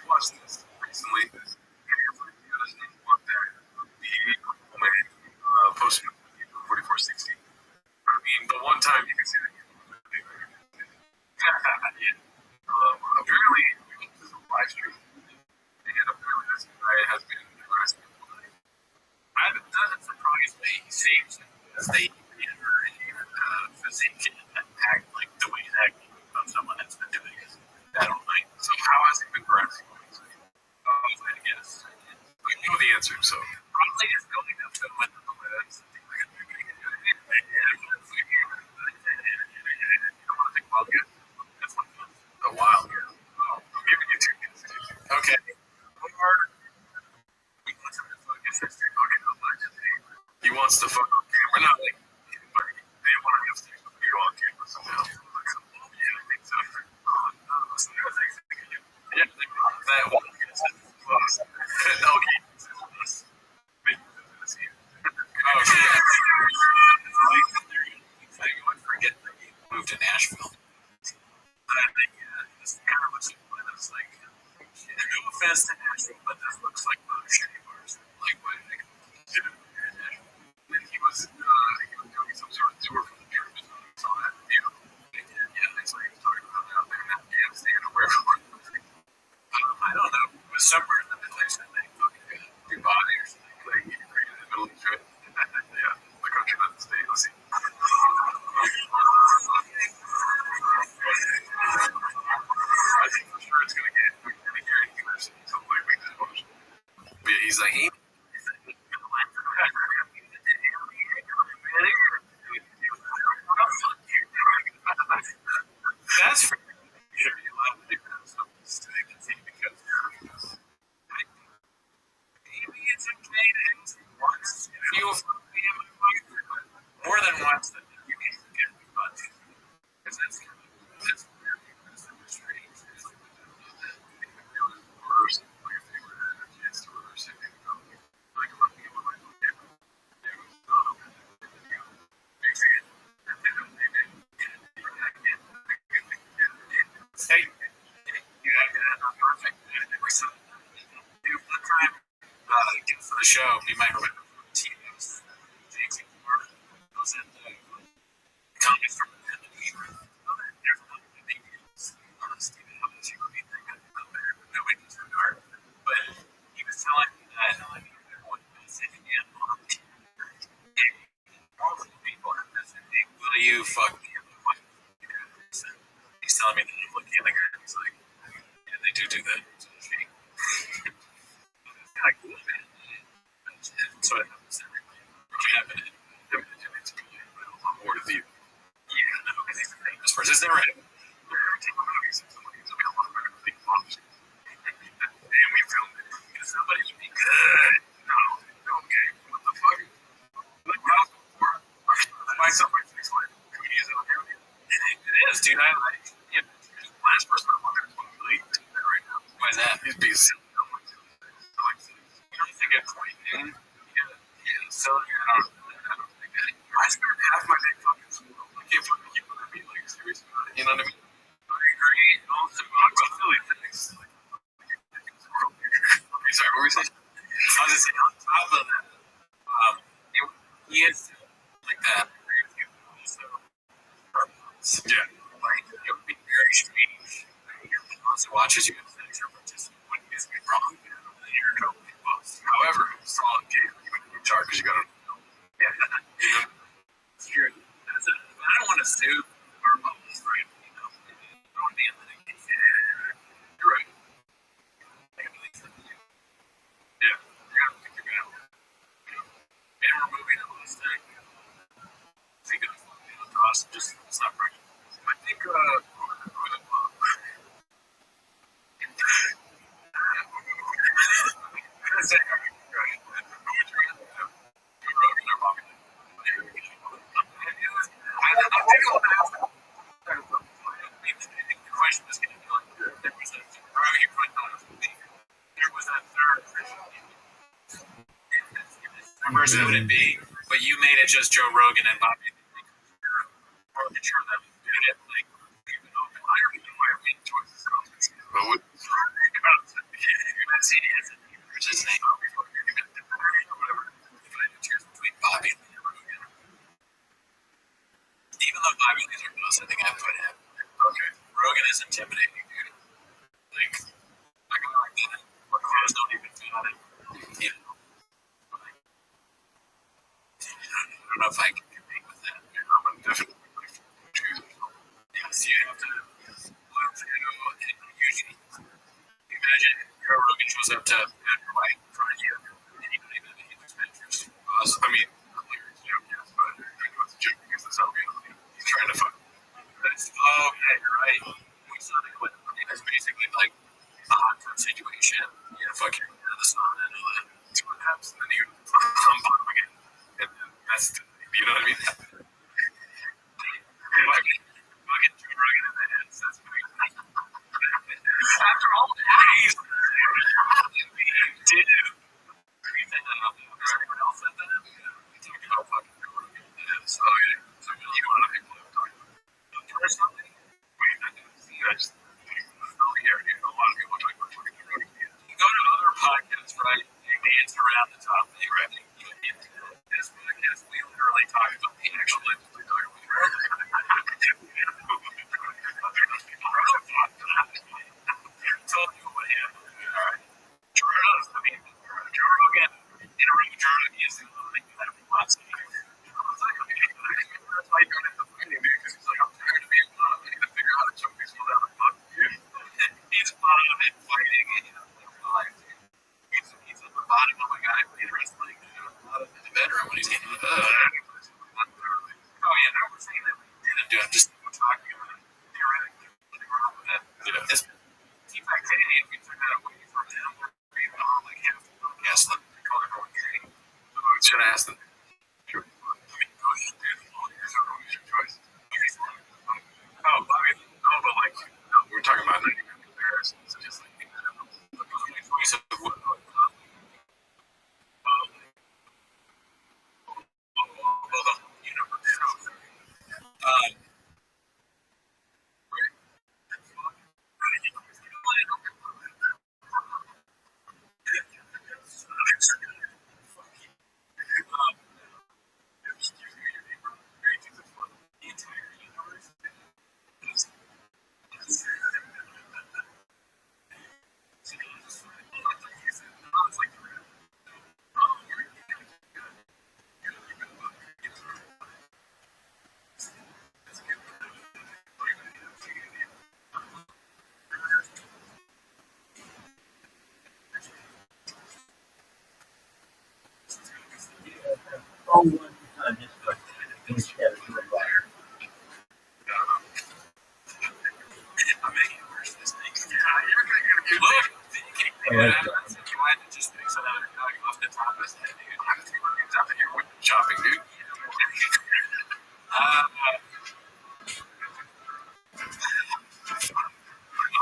Watched this recently. Posted 4460. I mean, the one time you can see that. Yeah. Apparently, this is a live stream, and apparently this guy has been harassing people. It doesn't surprise me. He seems as they physique and act like the way he's acting of someone that's been doing it that all night. So how has he been harassing people? I guess. I know the answer, so probably just building up to with the list. A while ago. Oh, I'm giving you 2 minutes. Okay. One more. He wants him to focus his fucking allegedly. He wants to fuck on camera. Not like they want to have sex with you on camera somehow. Yeah, I think so. Yeah, that one. No, oh, I forget that he moved to Nashville. This kind of looks like, no offense to Nashville, but this looks like one of the shitty bars. Like, what did they do in Nashville? And he was doing some sort of tour for the church. So that, yeah, it's like he was talking about out there in Afghanistan or wherever. I don't know. It was somewhere in the Middle East, I think. Dubai or something. Like, in the Middle East, right? Yeah, the country doesn't stay. Let's see. I think for sure it's gonna get anything worse. Something like that. But yeah, he's like, hey. That's for you should be allowed to do that stuff because maybe it's okay to once feel something more than once that you need to get much. Because that's strange. Worse. Like if they were a chance to reverse it, like what people like Hey, you have that perfect. For the show, we might remember TVs. do you fuck me? He's telling me that I'm looking at the guy. He's like, yeah, they do that. Like, cool, man. So it happens everywhere. What happened? It's a lot more to view. Yeah, no, because he's a famous person. It's never happened. Every time I'm movie, somebody's going to be a lot better than big bombs. And we filmed it. Because somebody would be good. No, okay, what the fuck? Like, I was before. Myself, my face, like, who is it on here? It is, dude. I like, yeah, the last person I want to really do that right now. Why is that? He'd be silly. You don't think it's point, man? Yeah, so I don't think that. I spent half my day fucking school. I can't fucking keep on being like serious about it. You know what I mean? I agree. Also, I'm so silly things. Okay, sorry, what were we saying? I was just saying, on top of that, he is like that. I agree with you. So, yeah, like, it would be very strange. Your boss watches you as an extra participant when you get wrong. And you're totally boss. However, it's all okay. You went to HR because you got to. Yeah, you know, it's true. I don't want to sue our boss, right? You know, I want to be in the case. Yeah, you're right. I can believe that. Yeah, you're going to think you're going to. And we're moving to this thing. Think of the cost, just stop right. I think, person would it be? But you made it just Joe Rogan and Bobby. Or the sure that we did it like even open hiring and why we choices. But what? That CD is it? What's his name? Whatever. If I choose between Bobby and Rogan. Even though Bobby Lee's are close, I think I put him. Okay. Rogan is intimidating, dude. Like, I can like that. My clothes don't even fit on it. You know. Like, I don't know if I can compete with that. You know, but definitely like choose. Yes, you have to look through and usually imagine Joe Rogan shows up to Andrew White in front of you and you don't even need to spend your boss. I mean, it's a joke, yes, but I know it's a joke because that's how reality. He's trying to fuck. Oh, yeah, you're right. We saw the clip. I mean, it's basically like a hot tub situation. You know, fucking out of the sun and all that. See what happens. And then you come bottom again. And then that's, you know what I mean? Fucking Joe Rogan in the head. That's pretty cool. After all days, dude. You said that out there. Everyone else said that? We talked about fucking Joe Rogan in the head. So, you know what people have talked about. Personally, wait, I didn't see it. I just, oh, yeah, dude. A lot of people talk about fucking Joe Rogan. You go to other podcasts, right? They dance around the topic, right? This podcast, we literally talk about the actual life we're talking about. Told you what happened. All right. Joe Rogan, Joe Rogan is the only thing that wants to hear. I was like, okay, that's why you don't have to fight him because he's like, I'm tired of being on. I need to figure out how to choke these people down the fuck, dude. He's on and fighting and in real life, dude. He's at the bottom of a guy playing wrestling in the bedroom when he's getting oh yeah, no, we're saying that we didn't do it. I'm just talking about it. Theoretically, nothing wrong with that. You know, this T-Pac Day, if we took that away from him, we'd be on like half the podcast, like, they call everyone gay. So we should ask them. Sure. I mean, go ahead, dude. It's your choice. Oh, I mean, no, but like, no, we're talking about 90-minute comparisons. So just like, the choice of what, Oh, one just go instead of the wire. I'm making it worse this thing. Yeah, you're gonna get look. You can't pick it up. You might just fix another guy off the top of his head, dude. I'm throwing things up in here with shopping, dude.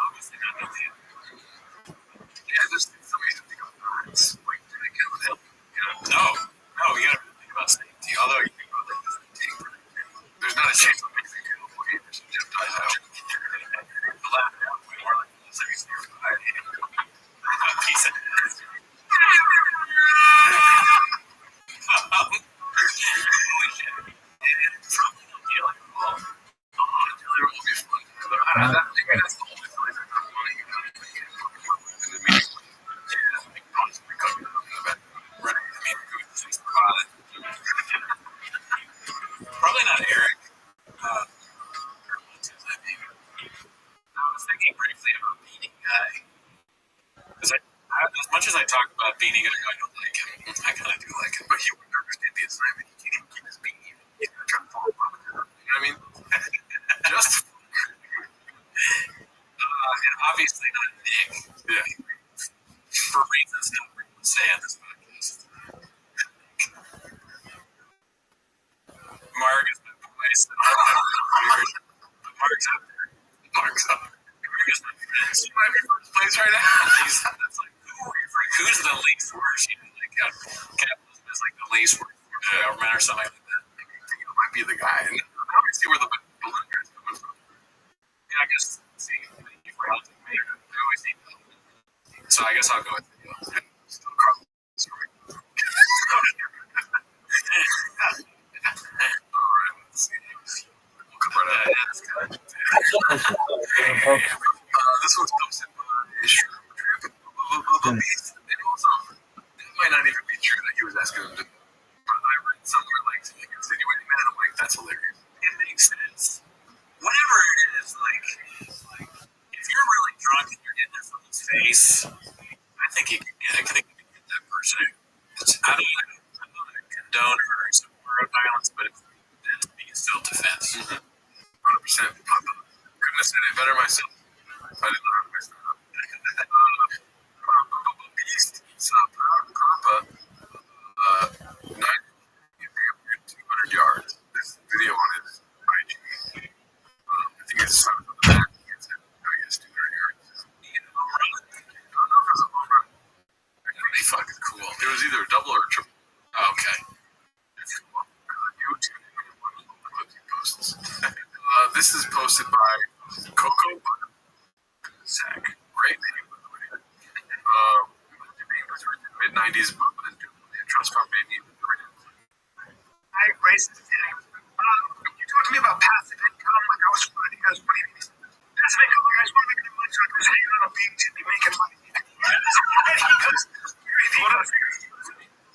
Obviously not nothing. Yeah, there's some reason to go nuts. Like, did I kill him? No, we gotta think about safety. Although you think about safety, there's not a chance of making it okay. There's just dies out. The last one, way more like the second year. Piece of ass. Holy shit. Probably don't feel like there will be fun. That's the only place I don't want to get out of the meeting. Yeah, like, honestly, coming up in the back. Right. I mean, who thinks about it? Probably not Eric. I was thinking briefly about beating Guy. Because as much as I talk about beating Guy, I don't like him. I kind of do like him. But he wouldn't understand the assignment. He can't even keep his beating. He's going to try to follow up with him. You know what I mean? Just. And obviously not Nick. Yeah. For reasons that we're going to say on this podcast. Mark is my voice. Mark's up there. Mark is my friend. He might be first place right now. That's like, who's the least worst? You know, like, capitalism is like the least worst government or something like that. You know, might be the guy. And obviously, where the balloon guy's coming from. Yeah, I guess, see, you forgot to make it. I always need to. So I guess I'll go with you. Still Carl. Alright, let's see. We'll come right out. This one's posted by Trip. And also, it might not even be true that he was asking him to. But I read somewhere like insinuating that. I'm like, that's hilarious. It makes sense. Whatever it is, like if you're really drunk and you're getting in someone's face, I think you can get that person. I don't condone or support violence, but it's meant to be self-defense. 100%. Couldn't have said it better myself. I didn't know how to mess that up. Beast eats Grandpa 200 yards. This video on his IG. I think it's something on the back. It's, I guess, 200 yards. I don't know if it was a home run. Pretty fucking cool. It was either a double or a triple. Okay. That's cool. YouTube. Posts. This is posted by Coco Sack. Great name, by the way. Mid-90s trust fund baby. I racist. You talking to me about passive income? Like I was funny because what do you mean? Passive income, like I just want to make a money so I can just hang on a beach and be making money. And he goes,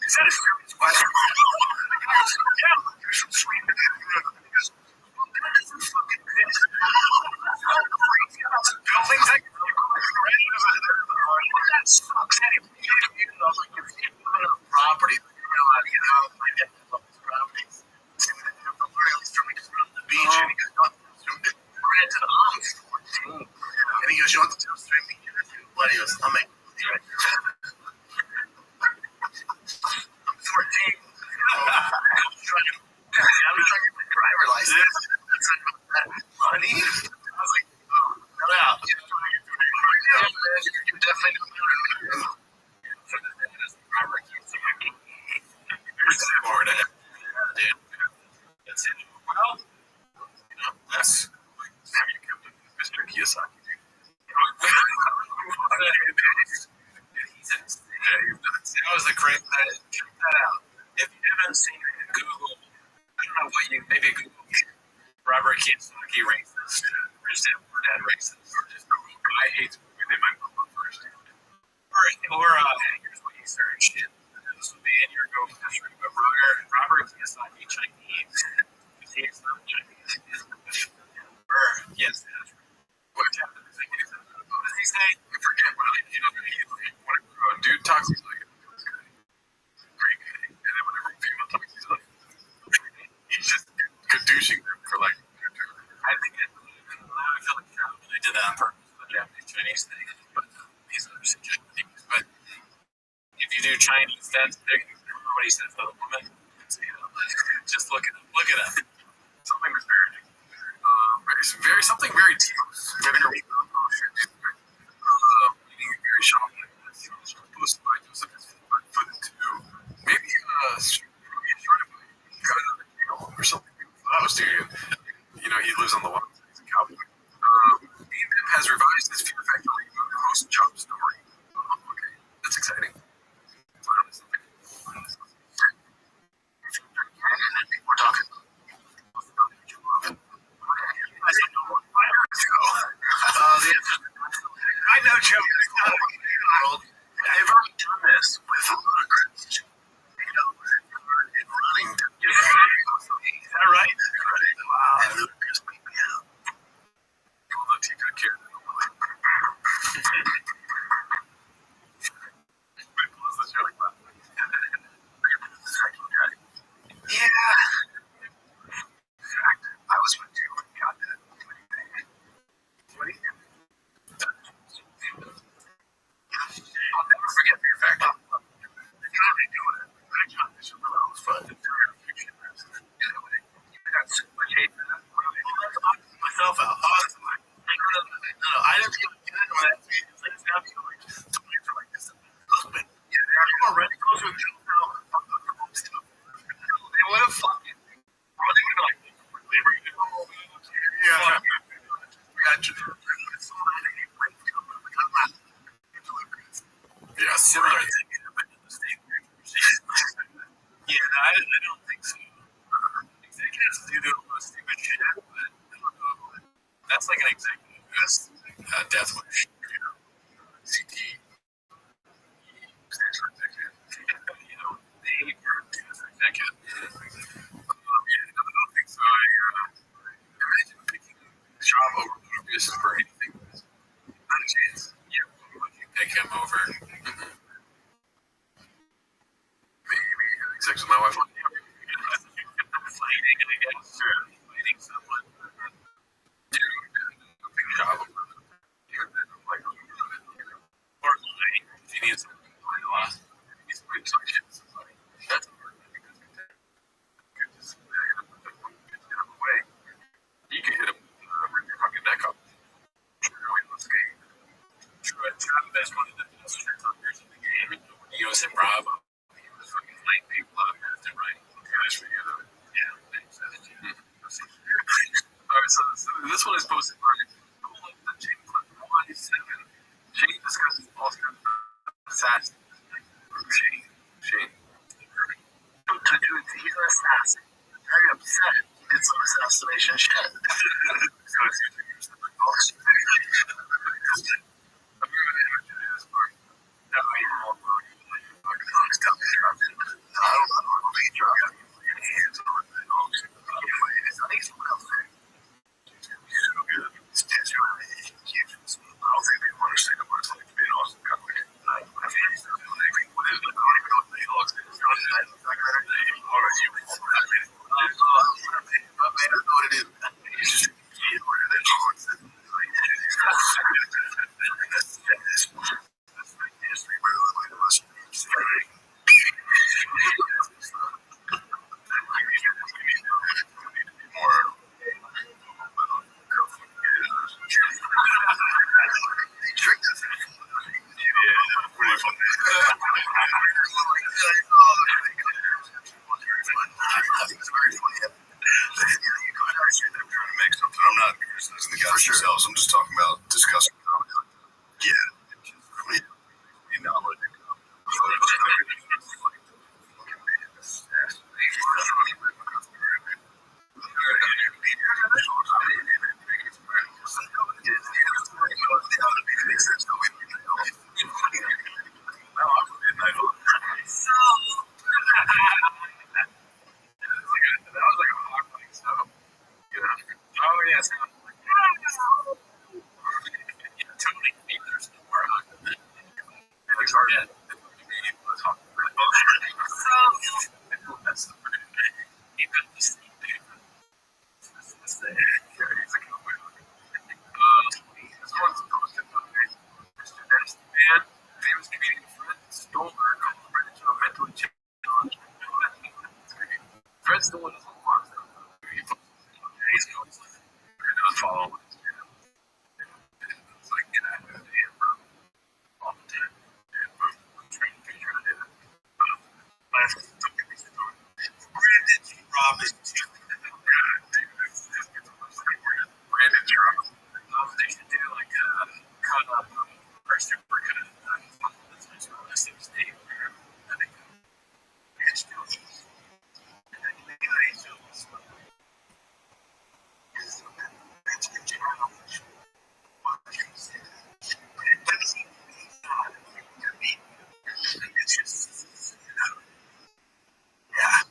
is that a serious question? Yeah, you're some sweet. Because that doesn't fucking exist. I'm crazy about some buildings I can that sucks. Anyway, you know, like if you own a property, you realize you know how to get those properties. From the beach, and he goes, ran to the arms 14. And he goes, you want the two string me? What? He goes, I'll make it. I'm 14. I'm trying to get my driver license. Money? I was like, oh, no doubt. You definitely know. Dude. That's it. Well, you know, that's like having come to Mr. Kiyosaki, dude. That was the great. Check that out. If you haven't seen it, Google. I don't know what you maybe Google Robert Kiyosaki racist, rich dad poor dad racist, or just Google I hate movie. They might pop up first. Or here's what you search. This will be in your Go history. But Robert Kiyosaki Chinese. He's not Chinese. Yes, that's right. What does he say? I forget what you know. Dude talks, he's like, great guy. And then whenever female talks, he's like, Chinese thing, but these are subjective things. But if you do Chinese, that's big. Everybody says the woman. So, just look it up. Look it up. Something was something very deep. Oh shit. Eating very shocking. Posted by Joseph is 5'2". Maybe or something. I was doing. He lives on the water. He's a cowboy. B&M has revised his Fear Factory post job story. Okay, that's exciting. We're talking. I know Joe. They've already done this with immigrants. In running. Is that right? Wow. And Lucas beat me out. Although he got care. Yeah. I was with you when you got that. What do you think? I'll never forget Fear Factor. They're trying to redo it. I got this when I was fun. I got so much hate for that. I myself out. No, I didn't feel like it's like it's gotta be like somebody for like this. Husband. Yeah, they're already close with you. They would have fucking. They would have like labor. Yeah. Yeah, similar thing happened in the state. Yeah, I don't think so. Executives do a lot of stupid shit, but I don't know. That's like an executive. That's death wish. CT stands for executive. They were executive. I don't think so. Imagine picking a job over Lucas for anything. Not a chance. Yeah, would you pick him over? Maybe sex with my wife on fighting, I guess, or fighting someone. Dude, a big job over like, or lying. If you need something to lie a lot, he's pretty shit. That's a hard thing because just get him away. You can hit him, rip your fucking neck up. Let's go. Travis one of the best hunters in the game. He was in Bravo. He was fucking lighting people up left and right. Cash for you, though. Yeah, thanks. Alright, so this one is posted by Shane Clinton 187. Shane discusses Oscar assassin. Shane. He's an assassin. Very upset. He did some assassination shit. So it's good to use the box. I think it's very funny. You could actually them trying to make some That's the one that's on Fox. Days ago, it's like, I not follow it. It's like, get out of there, bro. All the time. And, bro, I'm trying to figure out it. Last took me to Brandon G. Robinson. God, dude, that's Brandon G. Robinson. They should do like a cut up or super cut. That's what I think Steve. I think it's still. It's just, yeah.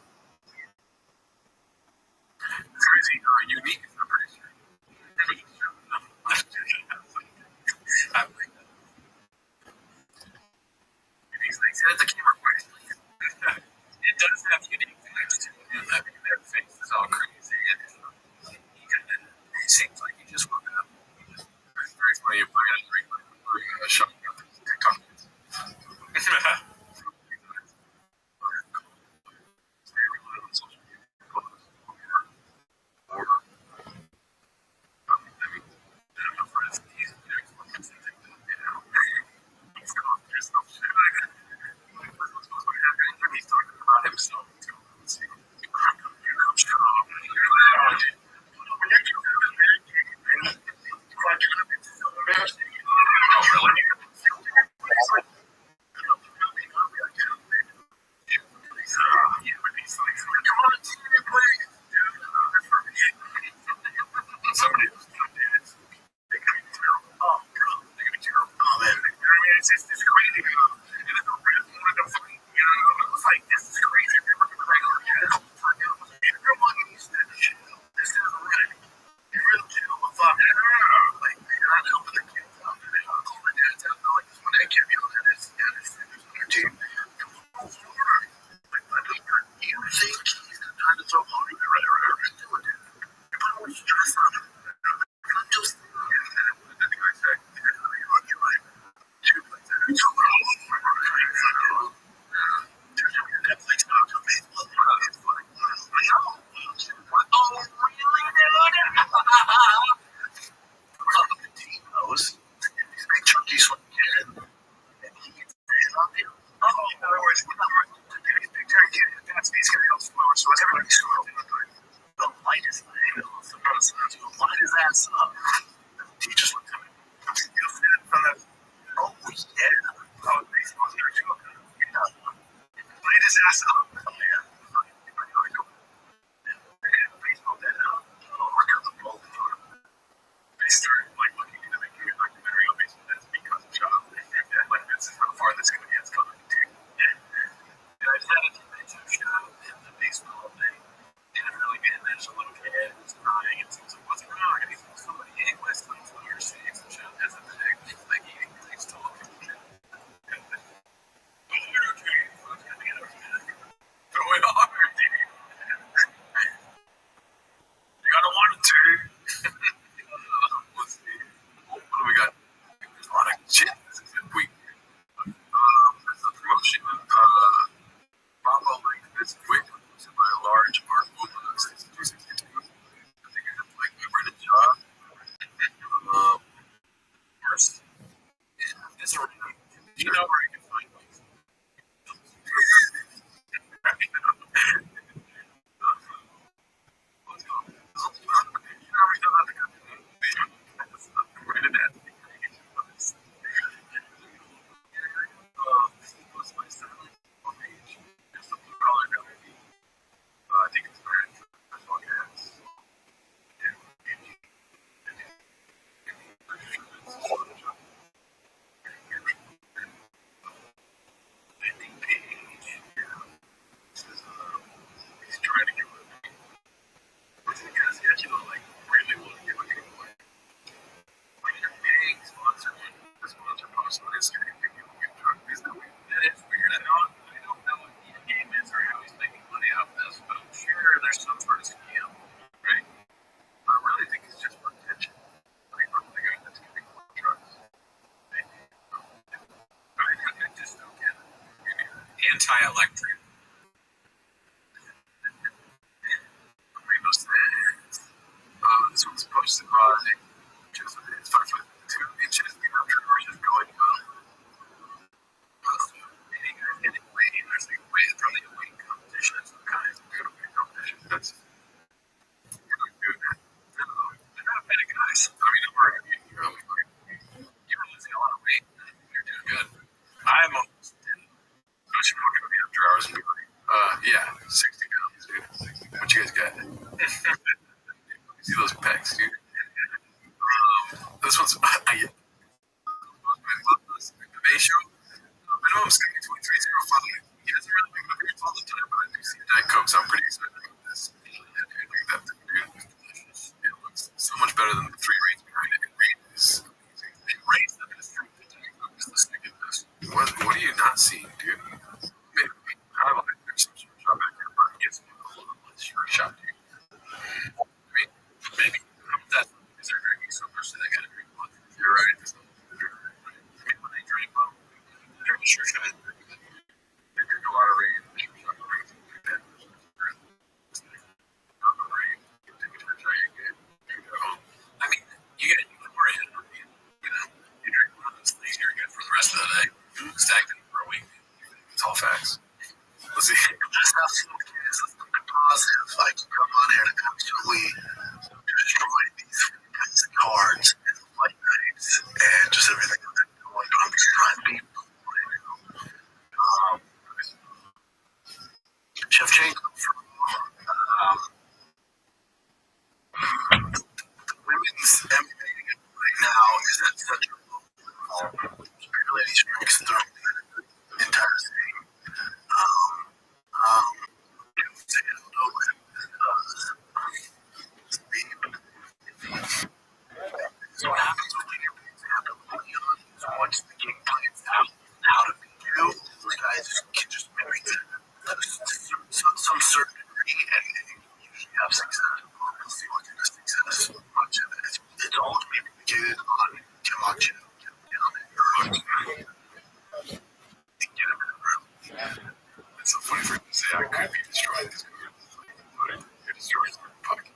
guy. See those pecs, dude. This one's the May show. Minimum's gonna be 23.05. He doesn't really make my beards all the time, but I do see Diet Coke, so I'm pretty excited about this. Yeah, dude, look at that thing, dude. It's delicious. It looks so much better than the 3 rates behind it. And Rain is amazing. And Rain's the best drink that Diet Coke is the second best. What are you not seeing, dude? Maybe I don't know. There's some sort of shop back there, but it's a little less sure shop, dude. I mean, maybe that's because they're drinking so much that they gotta drink one. You're right. It's not when they drink, they're in sure shop. They drink a lot of Rain. Sure shop drinks like that. Not the Rain. You take a church out, you get go home. I mean, you get more in. You know, you drink one of those things, you're good for the rest of the day. Stagnant for a week. It's all facts. Let's see. That's not something positive. Like, come on here and actually destroy these kinds of cards and fight nights and just everything that's going on. I'm just trying to be. Shevchenko from women's MMA right now is at such a low level. Barely any strikes through the entire thing. So what happens when you example is once the game plans out how to beat you, the guys can just marry some certain degree and usually have success. Let's see what kind of success much of it. It's all predicated on Kamachi. It's so funny for him to say I could be destroyed. It destroys my pocket.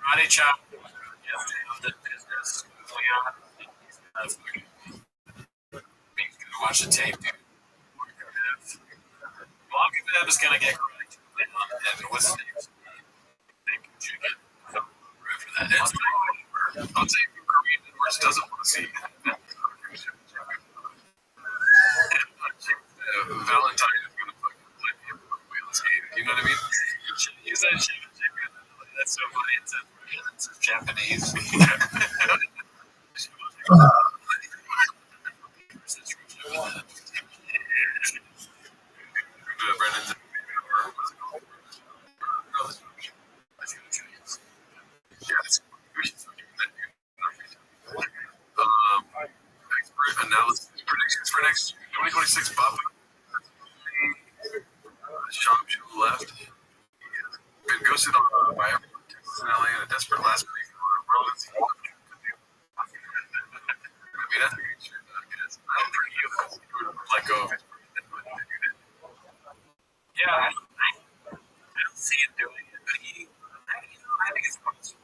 Karate chop. You have to have the business going on. He's gonna watch the tape, dude. Well, is gonna get karate chop. And what's his name? Thank you, Chicken. For that. I'll take Korean Wars doesn't want to see Valentine is gonna fucking let me wheel skate. You know what I mean? Use that shit. That's so funny. It's Japanese. Expert analysis predictions for next 2026 Bob. Shop who left. Been ghosted by everyone in Texas and LA in a desperate last minute relevancy. I mean, that's pretty sure that is. I don't think he would let go of it. Yeah, I don't see him doing it, but I think it's possible.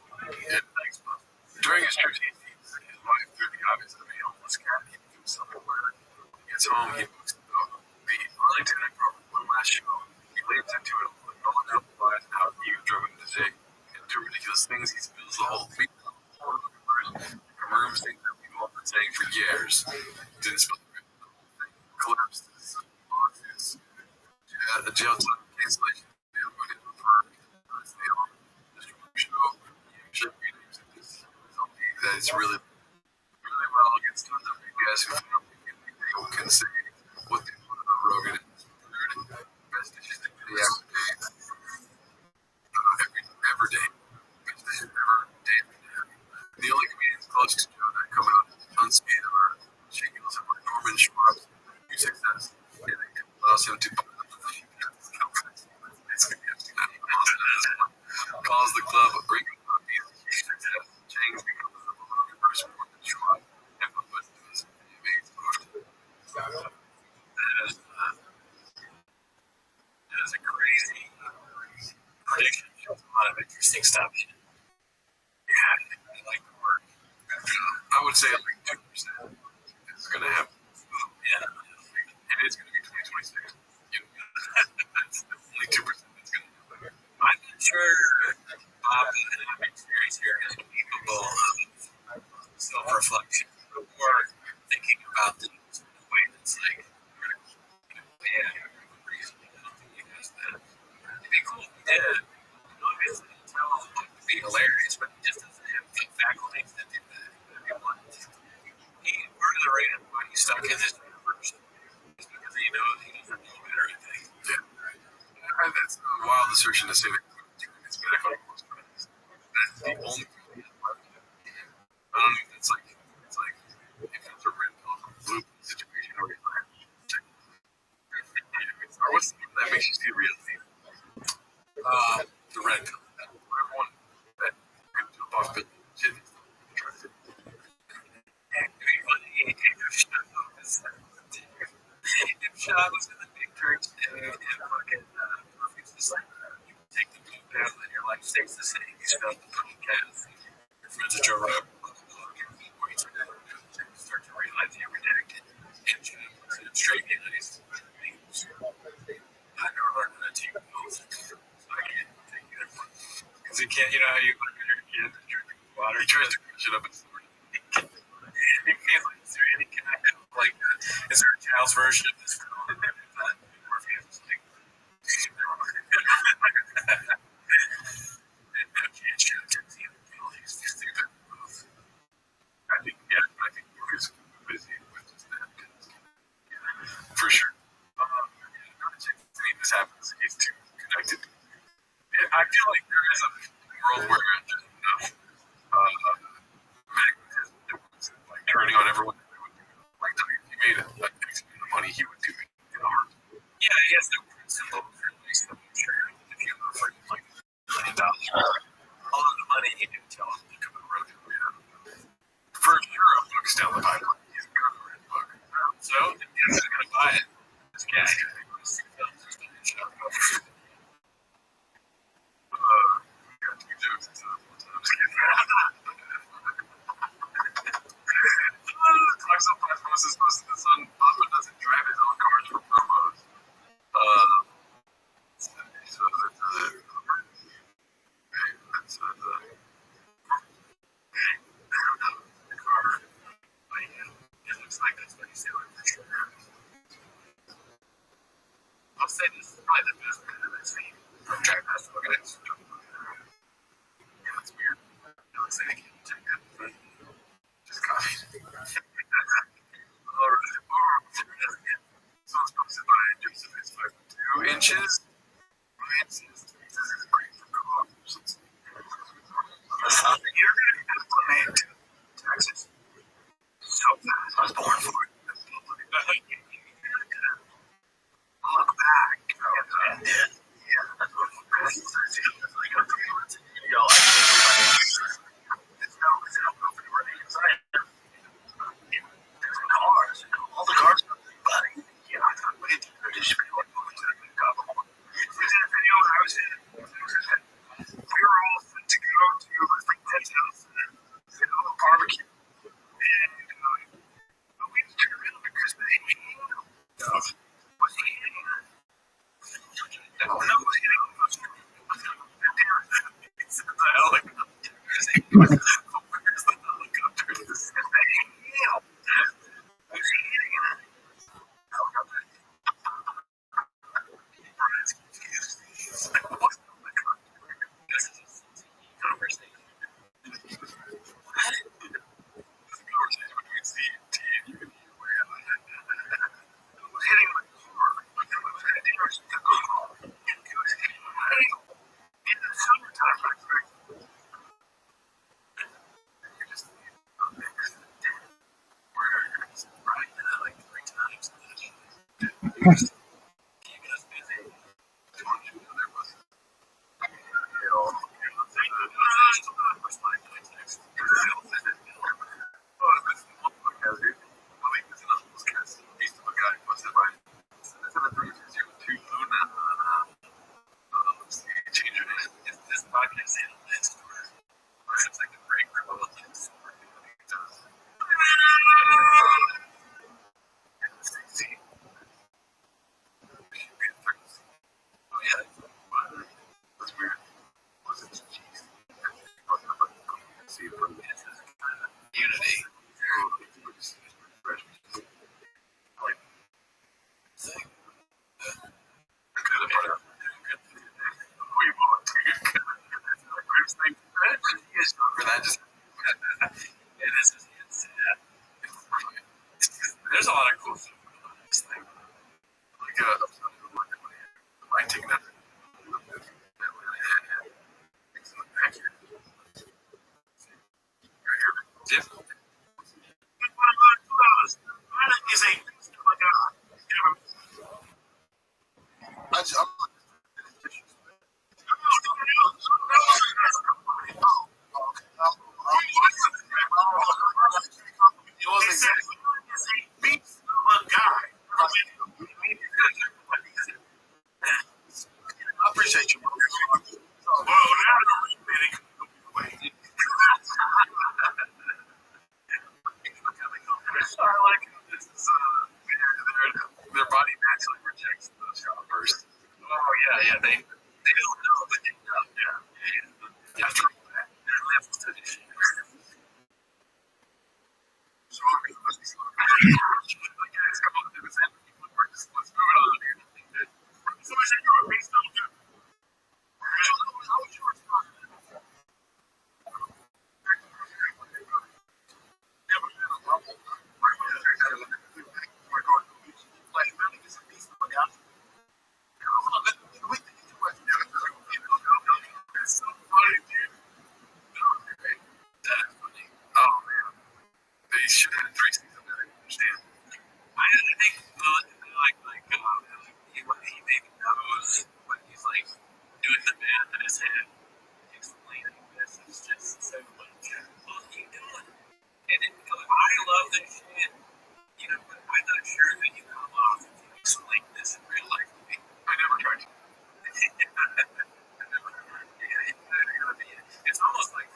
During his trip, his wife threw the obvious of a homeless cat. He threw something where he gets home, he books the Arlington Airport one last show. He leads into it, no one realizes how he was driven to say and do ridiculous things. He spills the whole week. Confirms things that people have been saying for years. Didn't spill the whole thing. Collapsed his lawsuits. The jail time cancellation. That it's really well against other guys who can say what they want about Rogan and best dishes that they have to pay every day. Best dishes every day. The only comedians closest to Joe that come out unscathed are shaking us like Norman Schwartz, new success. And they allows him to calls the club a great success. James becomes the Logan version more than Schwab. Everyone was doing some amazing often. That is a crazy prediction. Shows a lot of interesting stuff. Yeah, I like the work. I would say like 2% is going to happen. Yeah, it is going to be 2026. That's only 2% that's going to happen. I'm not sure Bob and my experience here is capable of self-reflection or thinking about things in a way that's like critical. Yeah, reason. I don't think he has that. did. Obviously, it's how to be hilarious, but he just doesn't have the faculties to do that. Part of the reason why he's stuck in this universe is because he knows he doesn't know better, I think. Yeah. That's a wild assertion to say that it's medical. That's the only thing. I don't think it's like if it's a red pill from blue situation where you're like, what's the thing that makes you see reality? The red pill. Everyone that red pill possibility shit is trusted. If Shaw was in the big church and fucking Murphy's just like, you take the blue pill and your life stays the same. You smell the blue gas. Your friends at Joe Rogan, start to realize you're redacted. And straight guys. I never learned how to take pills, so I can't take either one. Because you can't, you know how you look at your kid and drink water, he tries to crush it up and snort it. You can't, like, is there any kind of, like, is there a child's version of this film? Morpheus is like, I think Morpheus is busy with just that. For sure. This happens, he's too connected. And I feel like there is a world where there's enough magnetism that was like turning on everyone. Like, if he made a X amount of money, he would do it in a heartbeat. Yeah, he has no principle for releasing them. I'm sure if you offered like $1 million, all of the money he didn't tell him to come and road to. For sure, a book's down the pipeline. He's a government book. So, if he's going to buy it, this guy is going to go to see films. There's going to be a shot of it. Got two jokes. I'm just kidding. Talks up osmosis most of the sun. Osmo doesn't drive his own cars for promos. So that's I don't know. The car, it looks like that's what he's doing for sure. I'll say this is probably the best thing I've seen from Jack Pass. Look at it. Yeah, it's weird. It looks like I can't take that. Just coffee. So it's posted by Joseph. It's 5'2" inches. Ryan says this is great for co-ops. You're going to be implemented to Texas. So fast. I was born for it. Look back. And then, yeah, that's what it's like. Yo, I it's no company running inside. Cars, all the cars, but yeah, I thought we should be like moving to the couple. We did a video when I was in. We were all set to go to like Ted's house and a little barbecue. And we just turned around because they was he hitting her? No, was he hitting us? It's the helicopter. Where's the helicopter? Damn. Was he hitting her? Helicopter. Brian's confused. What's the helicopter? This is a conversation. It's a conversation between C and T, and you can hear where I'm at. It was hitting my car. Like I was hitting her. It was hitting my hail. In the summertime, like, right? You just need a mix. We're just riding that like 3 times. Keeping us busy. There was this podcast handle this story. It's like a break room of that just It is. It's, there's a lot of cool stuff going on in this thing. like I take that. Difficult. I appreciate you. Their body naturally rejects those bursts. Oh yeah. They don't know, but they know. Yeah. True. They're levels to this shit. Oh man, they should have 3 seasons. I understand. I think he maybe knows what he's like doing the math in his head, explaining this is just so like, what are you doing? And then I love this shit, but I'm not sure that you come off if you explain this in real life to me. I never tried to. It's almost like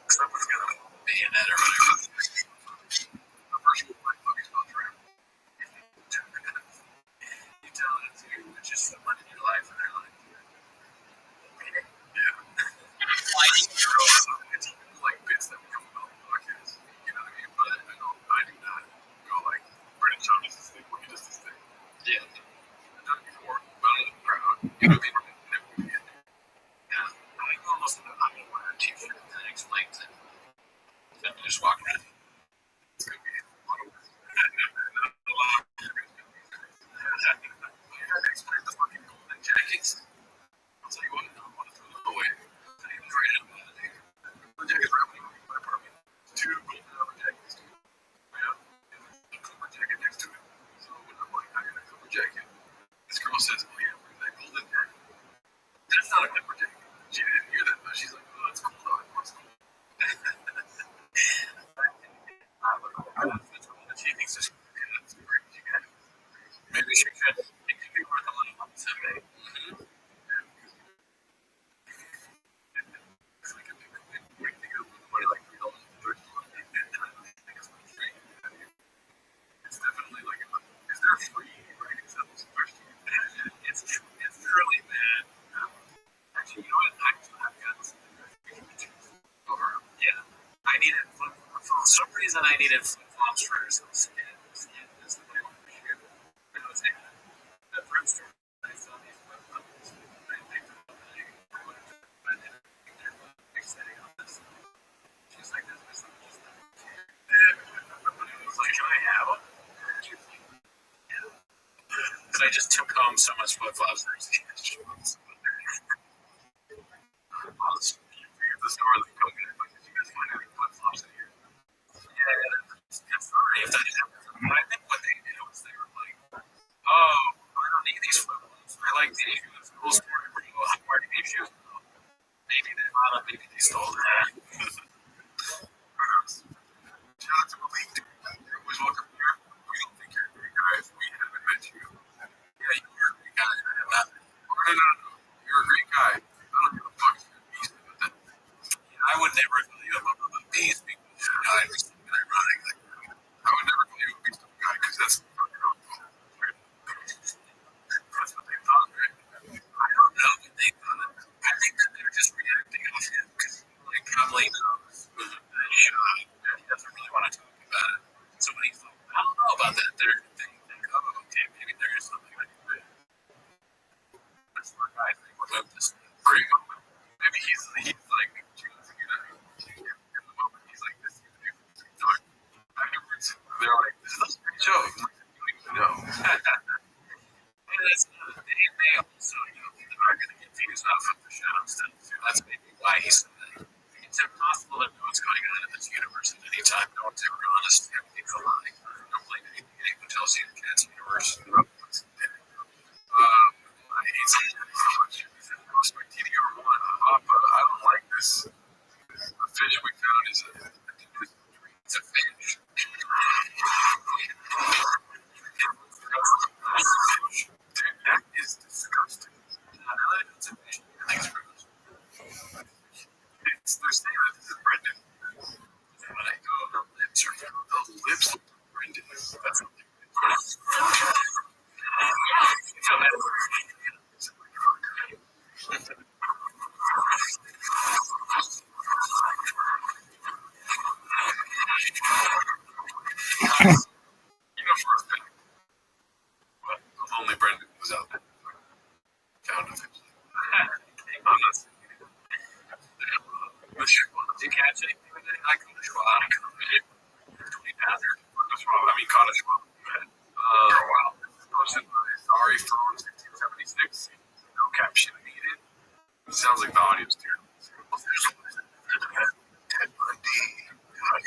someone's gonna be in it or whatever. The first one, like, fucking contract. You tell it to just someone in your life and they're like, It's like bits that become about the podcast. You know what I mean? But I do not go like, Brandon Sean does this thing, Wookie does this thing. yeah. I've done it before, but I'm proud. You know what I mean? Yeah, I almost want to wear a t-shirt that explains it. So I'm just walking around. It's going to be a lot of work. I had to explain the fucking golden jackets. I'll tell you what, I don't want to throw them away. I even tried it about it. The jackets were happening in my apartment. 2 golden rubber jackets. A Clipper jacket next to it. So when I'm like, I got a Clipper jacket, this girl says, oh yeah, bring that golden jacket. That's not a Clipper jacket. She didn't hear that, but she's like, oh, it's cool though. It's cool. She thinks it's maybe she could. It could be worth a little money someday. It's definitely like, is there free writing samples? It's early, man. Actually, you know what? I've got Over. yeah. I needed for some reason I needed flip flops for some skin. Skin is the way I shit. When I was at the thrift store, I saw these flip flops. I picked them up and I went to they're fixating on this. She's like, this is just not. I was like, can I have them? She's like, yeah. Because I just took home so much flip flops for shoes. The store that come in, like, did you guys find any flip flops in here? Yeah, sorry if that happens. But I think what they did was they were like, oh, I don't need these flip flops. I like these shoes. Cool story where you go, I'm wearing these shoes. Maybe they bought them, maybe they stole them. Shout out to Malik, dude. You're always welcome here. We don't think you're a great guy if we haven't met you. Yeah, you're a great guy. No. You're a great guy. I don't give a fuck if you're a beast. I would never call you a mother of a beast because you died or something ironic. Like, I would never call you a beast of a guy because that's fucking wrong. that's what they thought, right? I don't know what they thought. I think that they're just reacting off him because, like, probably knows he doesn't really want to talk about it. So when he's like, I don't know about that, they're thinking, oh, okay, maybe there is something I can do. That's what I think. We're about this. Maybe he's like, he's not from the shadow stuff. That's maybe why he said that. It's impossible to know what's going on in this universe at any time. No one's ever honest. Everything's a lie. Don't believe anything anyone tells you in the cat's universe. I hate something so much. Most my TDR1. Papa, I don't like this. The fish we found is it's a fish. Dude, that is disgusting. It's a fish. Thanks for they're saying that this is Brendan. When I go, the lips look like Brendan. That's not like you know for a fact. But only Brendan was out there. Found him. I'm not saying anything. Did you catch anything with it? I caught a schwab. 20 pounder. I mean, caught a schwab. For a while. Posted by Sorry for 1676. No caption needed. It sounds like the audio's terrible. Ted Bundy. Like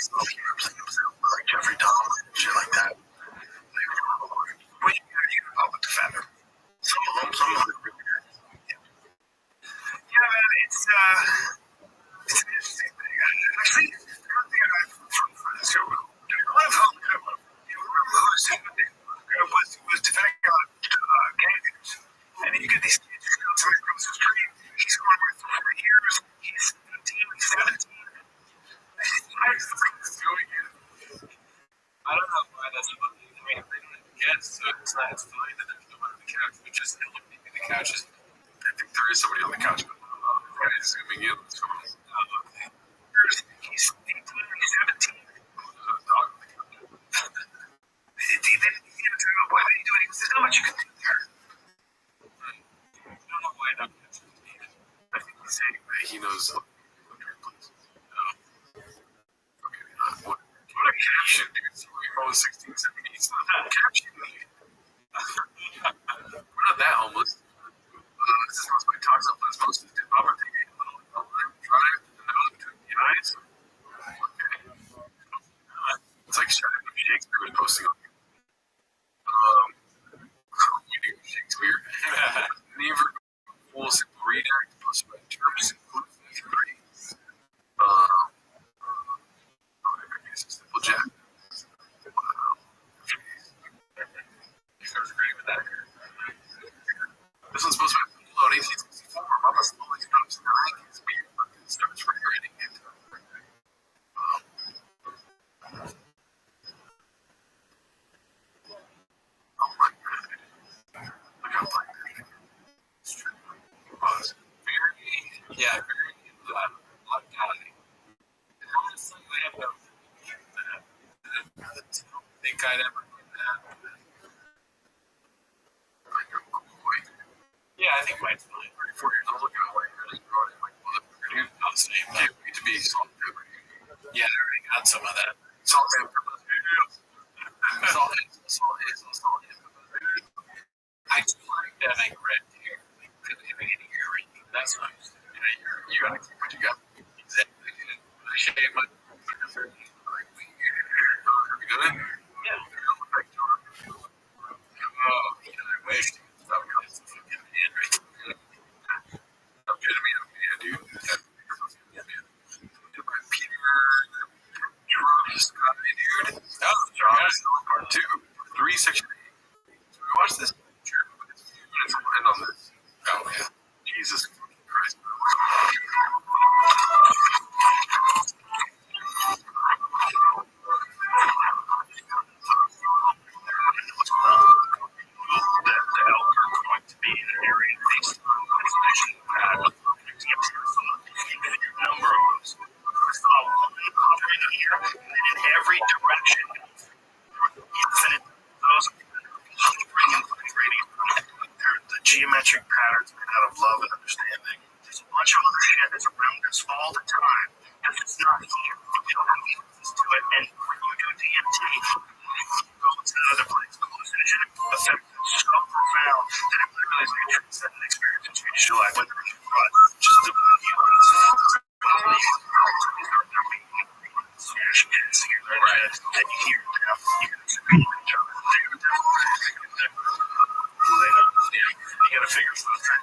Jeffrey Dahmer. Shit like that. Well, you can pop with the feather. Some of them are really weird. Yeah, man, it's an interesting thing. Actually, one thing I've from friends who was defending on gang news. And then you get these kids who go somebody across the street, he's going with 4 years, he's 17, 17. I don't know why that's funny. I mean, they don't have the kids, so it's fine that there's no one on the couch, but just look maybe the couch is. I think there is somebody on the couch, but right, zooming in. He's 18, he's 17. Dog on the couch. Why did he do it? He says, how much you can do there? I don't know why that gets needed. I think he's saying that he knows luxury places. What a caption, dude. So we roll 16, 17. It's not that caption. We're not that homeless. This is most my talks up last most of the Robert thing. A little drive to the nose between the eyes. Okay. It's like Shakespeare was posting on we do Shakespeare. Never full simple redact plus by terms include 3. Simple Jack. You guys agree with that? This one's supposed to be load 1864. Mama slowly stops dying. It's weird. It starts regretting it. Oh my god. Look how black that is. It's true. Very blood counting. Honestly, I have no that. I don't think I'd ever do that. I know, cool. Yeah, I think White's fine. 34 years old, look at White really growing in my blood. Dude, not the same. Can't wait to be salt and pepper. Yeah, I already got some of that. Salt and pepper. Salt and pepper. I do like having red hair. Having any hair ring. That's nice. You gotta keep what you got. Exactly. I shave my hair. Are we good? Yeah. Oh, I wish. Stop getting me in right. Stop getting me in, man, dude. My Peter Scott, dude. That was part 2. 3, section 8. So we watched this. Sure. Minutes will end on this. Oh, yeah. Jesus Christ. The elk are going to be in an area based on information number of those. Here, in every direction. Those the geometric patterns made out of love and understanding. There's a bunch of other shit that's around us all the time. If it's not here, you don't have access to it. And when you do DMT, go to another place. The hallucinogenic effect is so profound that it literally is like a transcendent experience that changes your life. Whether just the and you hear each other. You gotta figure something out.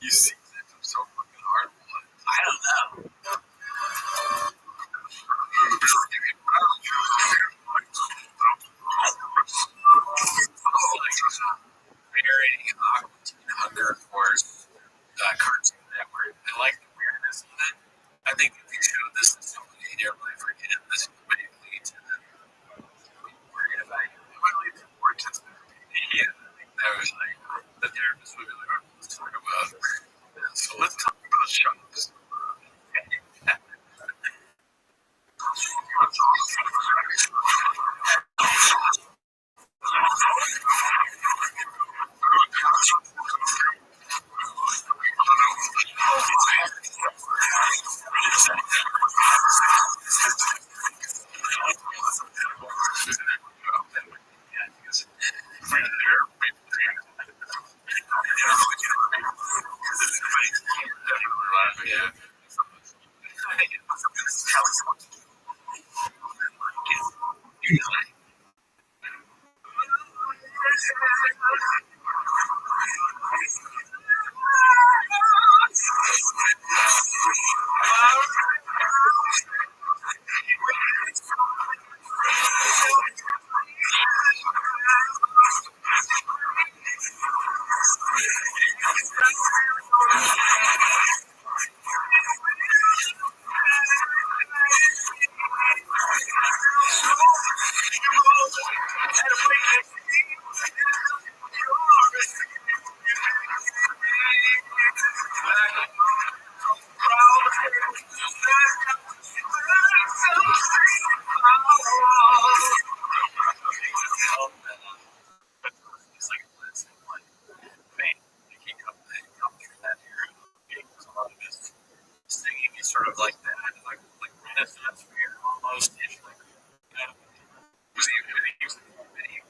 You see that so fucking hard. I don't know. Very Hunger Force Cartoon Network. I like the weirdness of it. I think if you showed this to somebody, they're like, forget it. This might lead to them worrying about you. It might lead to more intense therapy. Yeah, I think that was like the therapist would be like, oh, let's talk about. So let's talk about shops. Yeah. Sort of like that, like Renaissance fair almost. Was he was medieval?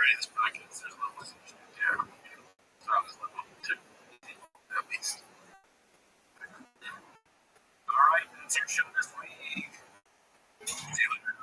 already this podcast. There's levels. Yeah. So I was level 2. At least. Alright, that's your show this week. See you later.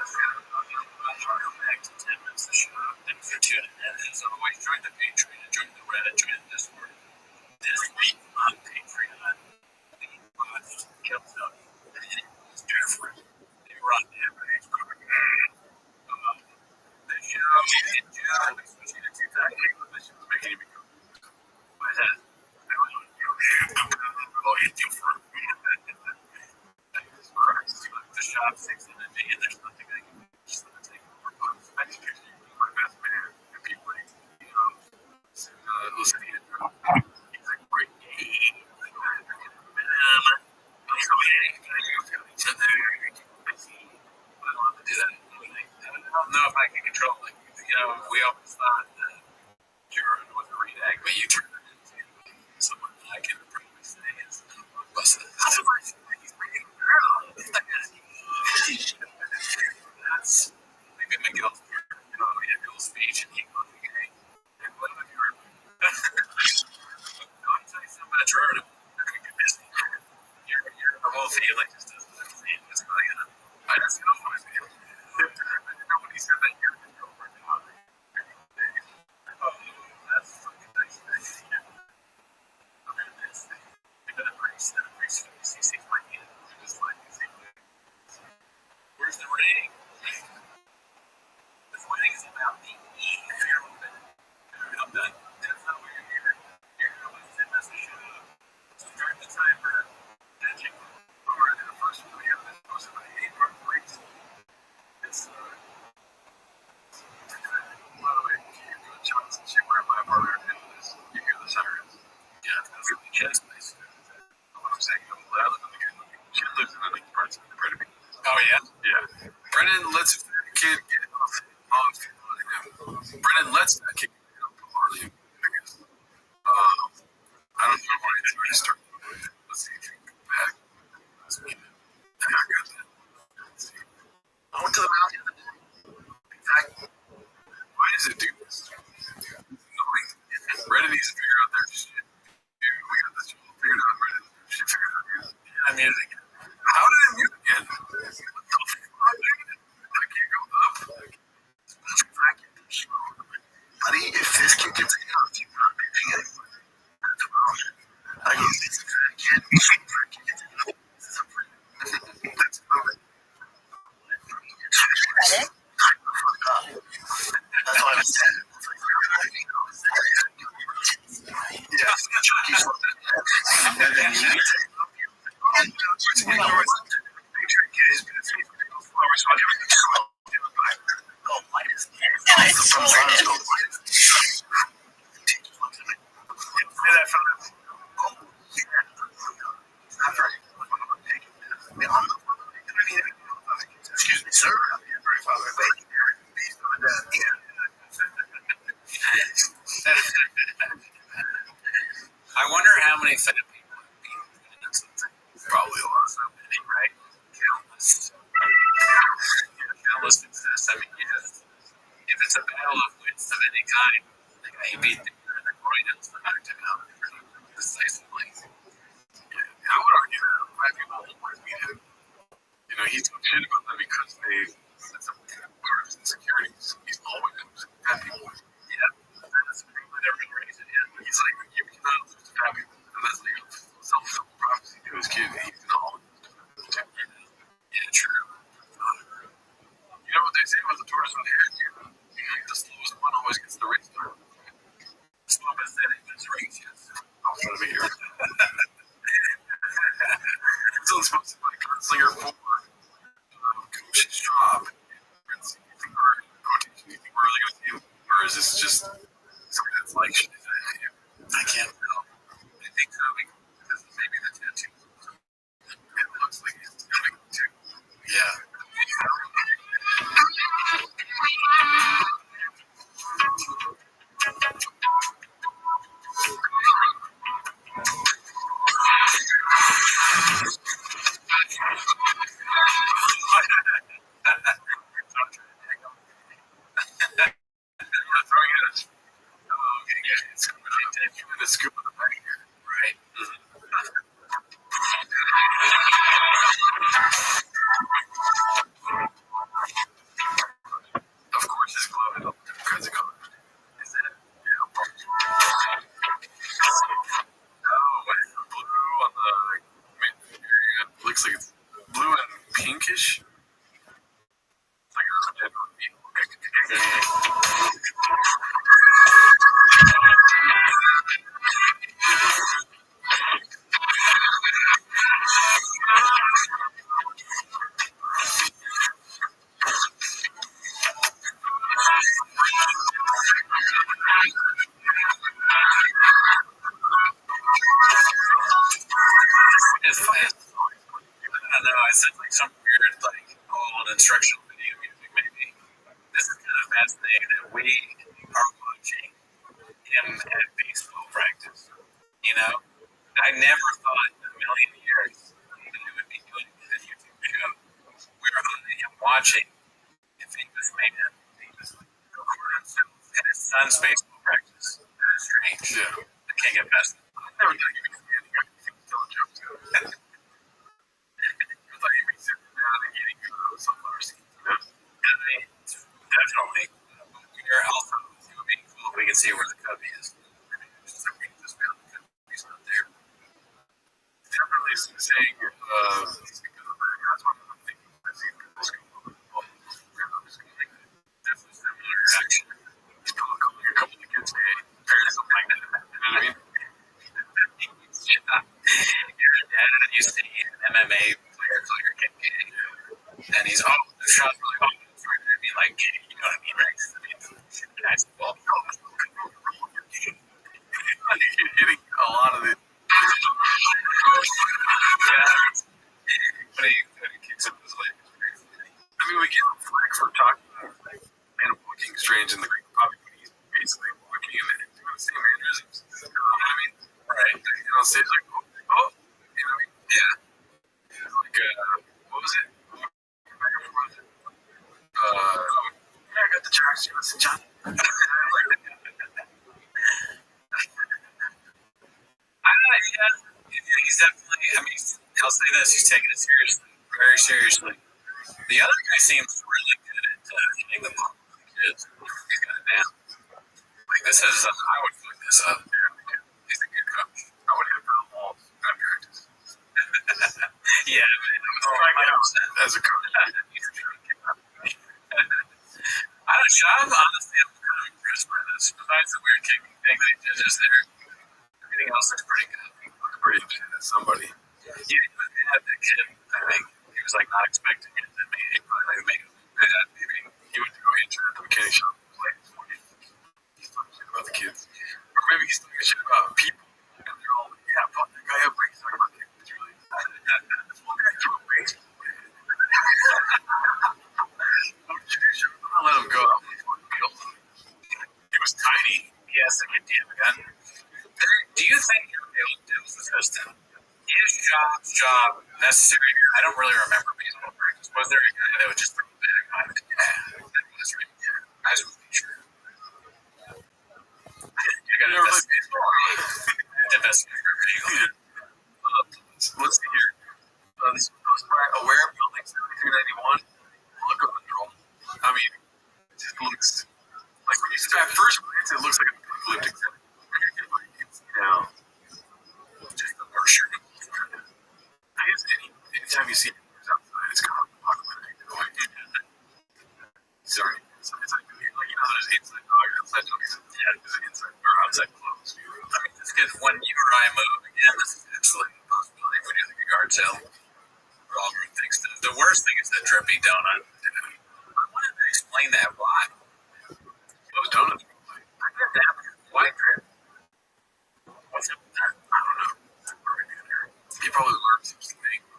Patreon. Welcome back to 10 Minutes of Show. Thanks for tuning in. As always, join the Patreon, join the Reddit, join the Discord. This week on Patreon, we watched Killzone. It's different. They run everything. The show in general, especially the two times, the show was making me go. My head. Oh, it's different. Jesus Christ. The shop 6 in a day, and there's nothing I can do. Just let it take more bucks. I think you're my best man. And people like, listening to it. He's like, great game. I don't have to do that. I don't know if I can control it. We always thought that Jared was a redact, but you turned it into someone I can probably say is busted. How do I say that he's making a girl? That's maybe Miguel's Miguel's speech, and he goes, hey, what have you heard? I'll tell you something about Jared. You're busy. The whole feeling just doesn't understand. It's really I just don't want to feel. When he said that you're going to go over now, that's fucking nice. Where's the ring? This wedding is about the funeral. I'm done. That's not what you're here. You're here with 10 minutes of show. So start the timer. Magic. Or the first one we have is posted by 8 part breaks. It's by the way, you go to Johnson, see where my brother is. You hear the sirens. Yeah, it's really chest place. What I'm saying, I live in the good looking. She lives in the parts of the British. Oh, yeah? Yeah. Brennan lets the kid get off on him. Brennan lets that kid get off on him, I guess. I don't know why it's already started. Let's see if you can go back. Let's see. I got that. Let's see. I went to the mountain the other day. Exactly. Why does it do this? Annoying. Reddit needs to figure out their shit. Dude, we got this all figured out. Reddit should figure it out. Yeah, I mean, how did it mute again? What the fuck? I can't go up. Buddy, if this kid gets it out, you're not pitching anyone. That's wrong. I use this again. That's moving. Reddit? That's why I'm saying. I wonder how many fat people have beaten Guinness. Probably a lot. So many, right? Countless. Countless success. I mean, if it's a battle of wits of any kind, the guy he beat the groin ends the knocked him out decisively. Yeah, I would argue that black people won't want to beat him. You know, he's talking shit about them because they said some part of his insecurities. He's always been fat people. Yeah, that's probably never been raised in him. He's like, you cannot lose to fat people. And that's like a self-fulfilling prophecy to his kid. He's gonna always lose to fat people. Yeah, true. You know what they say about the tortoise and the hare? The slowest one always gets the race started. Stop and say it's race, yes. I was trying to be here. It's only supposed to be like Gunslinger 4. Coach's job. You think we're really gonna see him? Or is this just something that's like, I can't tell. I think so because maybe the tattoo. it looks like he's doing it too. Yeah. The scoop of the bag here. Right. Of course, his glove is all different kinds of colors. Is that? Yeah. Oh, and blue on the area. Looks like it's blue and pinkish. It's like a dead reveal. It's fun. I don't know. I said like some weird, like, old instructional video music, maybe. This is kind of fascinating that we are watching him at baseball practice. You know? I never thought in a million years that we would be doing a YouTube show. We were on him watching a famous man, famous himself at his son's baseball practice. That is strange. Yeah. I can't get past it. I never thought you could stand. You could tell a joke too. I thought you'd be sitting down and eating sunflower seeds. You know? I mean, definitely. We're also, it would be cool if we could see where the cubby is. I mean, just like we just found the cubby's not there. Definitely saying, that's what I'm thinking. I've seen people go Definitely similar action. he's probably calling a couple of kids gay, or something like that. You know what I mean? Your dad, you see an MMA player call your kid gay, and he's the shot's really hard for him to be like gay. You know what I mean, right? I mean, that's well, You're hitting a lot of it. But he kicks up his leg. I mean, we give him flack for talking and walking strange in the Greek Republic, but he's basically walking and doing the same mannerisms. You know what I mean? Right. You know, say it's like, oh, you know what I mean? Yeah. Like, what was it? Back and forth. Yeah, I got the charge. You listen, John. He's definitely, I mean, I'll say this, he's taking it seriously, very seriously. The other guy seems really good at hitting the ball with the kids. He's got it down. Like, this is, I would fuck this up. He's a good coach. I would hit for the walls at practice. Yeah, man. As a coach. I'm honestly, I'm kind of impressed by this. Besides the weird kicking thing that he did just there, everything else looks pretty good. Pretty upset at somebody. Yeah, he was mad at the kid. I think he was like not expecting it. And maybe probably made him mad. Maybe He went to go intern at the mechanic shop. He's talking shit about the kids. Or maybe he's talking shit about people. And they're all, yeah, fuck that guy up. He's talking about kids. It's really, this one guy threw a baseball. I'll let him go. He was tiny. he has to get damn gun. Do you think it was assistant? Is Job's job necessary? I don't really remember baseball practice. Was there a guy that would just throw a bag on it? Yeah, that was right. Yeah, I was really sure. You got to investigate baseball. Investigate everything. Let's see here. This goes by Aware Building 7391. Look up the drone. I mean, it just looks like when you at first glance, it looks like a elliptic. Now, just the nursery. I guess anytime you see it outside, it's kind of apocalyptic. Sorry, it's like there's inside dog, outside dogs. Yeah, there's inside or outside clothes. I mean, this kid, when you or I move again, this is absolutely a possibility. We do like a yard sale. We're all doing things. The worst thing is the drippy donut. I wanted to explain that. Why? Those donuts. I get that. Why drip? What's up with that? I don't know. He probably learned some slang. You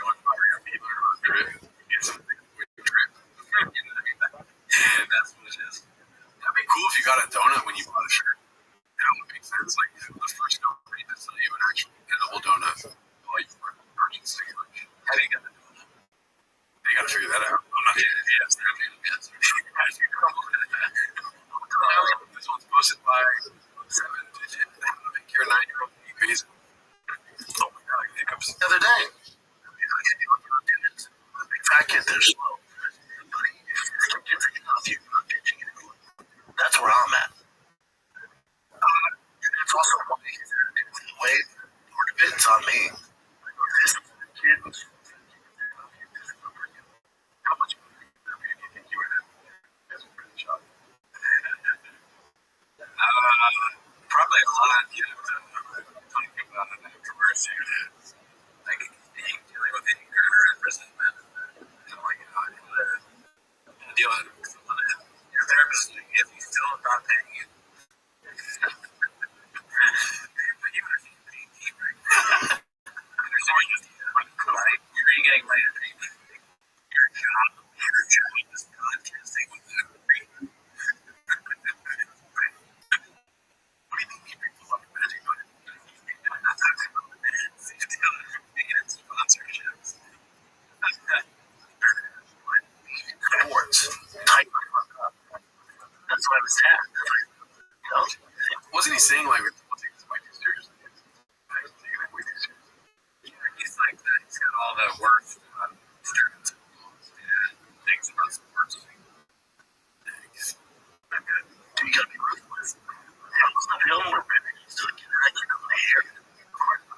want to cover your feet or drip? Get something with your drip. You know what I mean? And that's what it is. That'd be cool if you got a donut when you bought a shirt. That would make sense. Like the first company to sell you an actual edible donut while you were purchasing it. How do you get the donut? You gotta figure that out. I'm not getting it. Yes, they're getting it. This one's posted by 7-digit. I think you're a 9-year-old. You crazy. Oh my god, hiccups. The other day, the big fat kid, they're slow. That's where I'm at. It's also way part of it's on me. This kid was how much do you think you would have as a good shot? Probably a lot, you know, talking about an controversy. Like dealing with anger and resentment and like dealing with someone that your therapist, if he's still not paying you. You're getting laid. Your job is podcasting with them. What do you think people love magic? Sponsorships. Sports. Type that's what I was at. You know? Wasn't he saying like we'll take this way too seriously? He's like that. He's got all the worst stereotypes and things about sports. You gotta be ruthless. It's not the only one. Still get it. I get on my hair.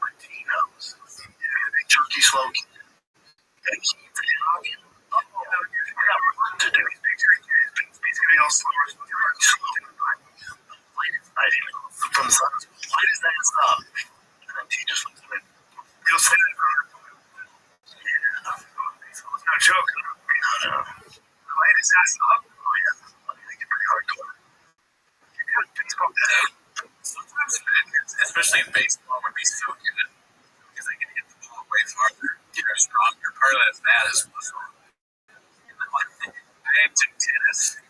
My Tino's. Big chunky slow kid. And he's to do his picture. Basically, all slow. From the sun. Why does that stop? And then he just looks at it. Real sad. Yeah. It's no joke. No. Light his ass up. Oh, yeah. I think it's pretty hardcore. Sometimes, especially in baseball, would be so good because they can hit the ball way farther. You're stronger. Part of that is muscle. I took tennis.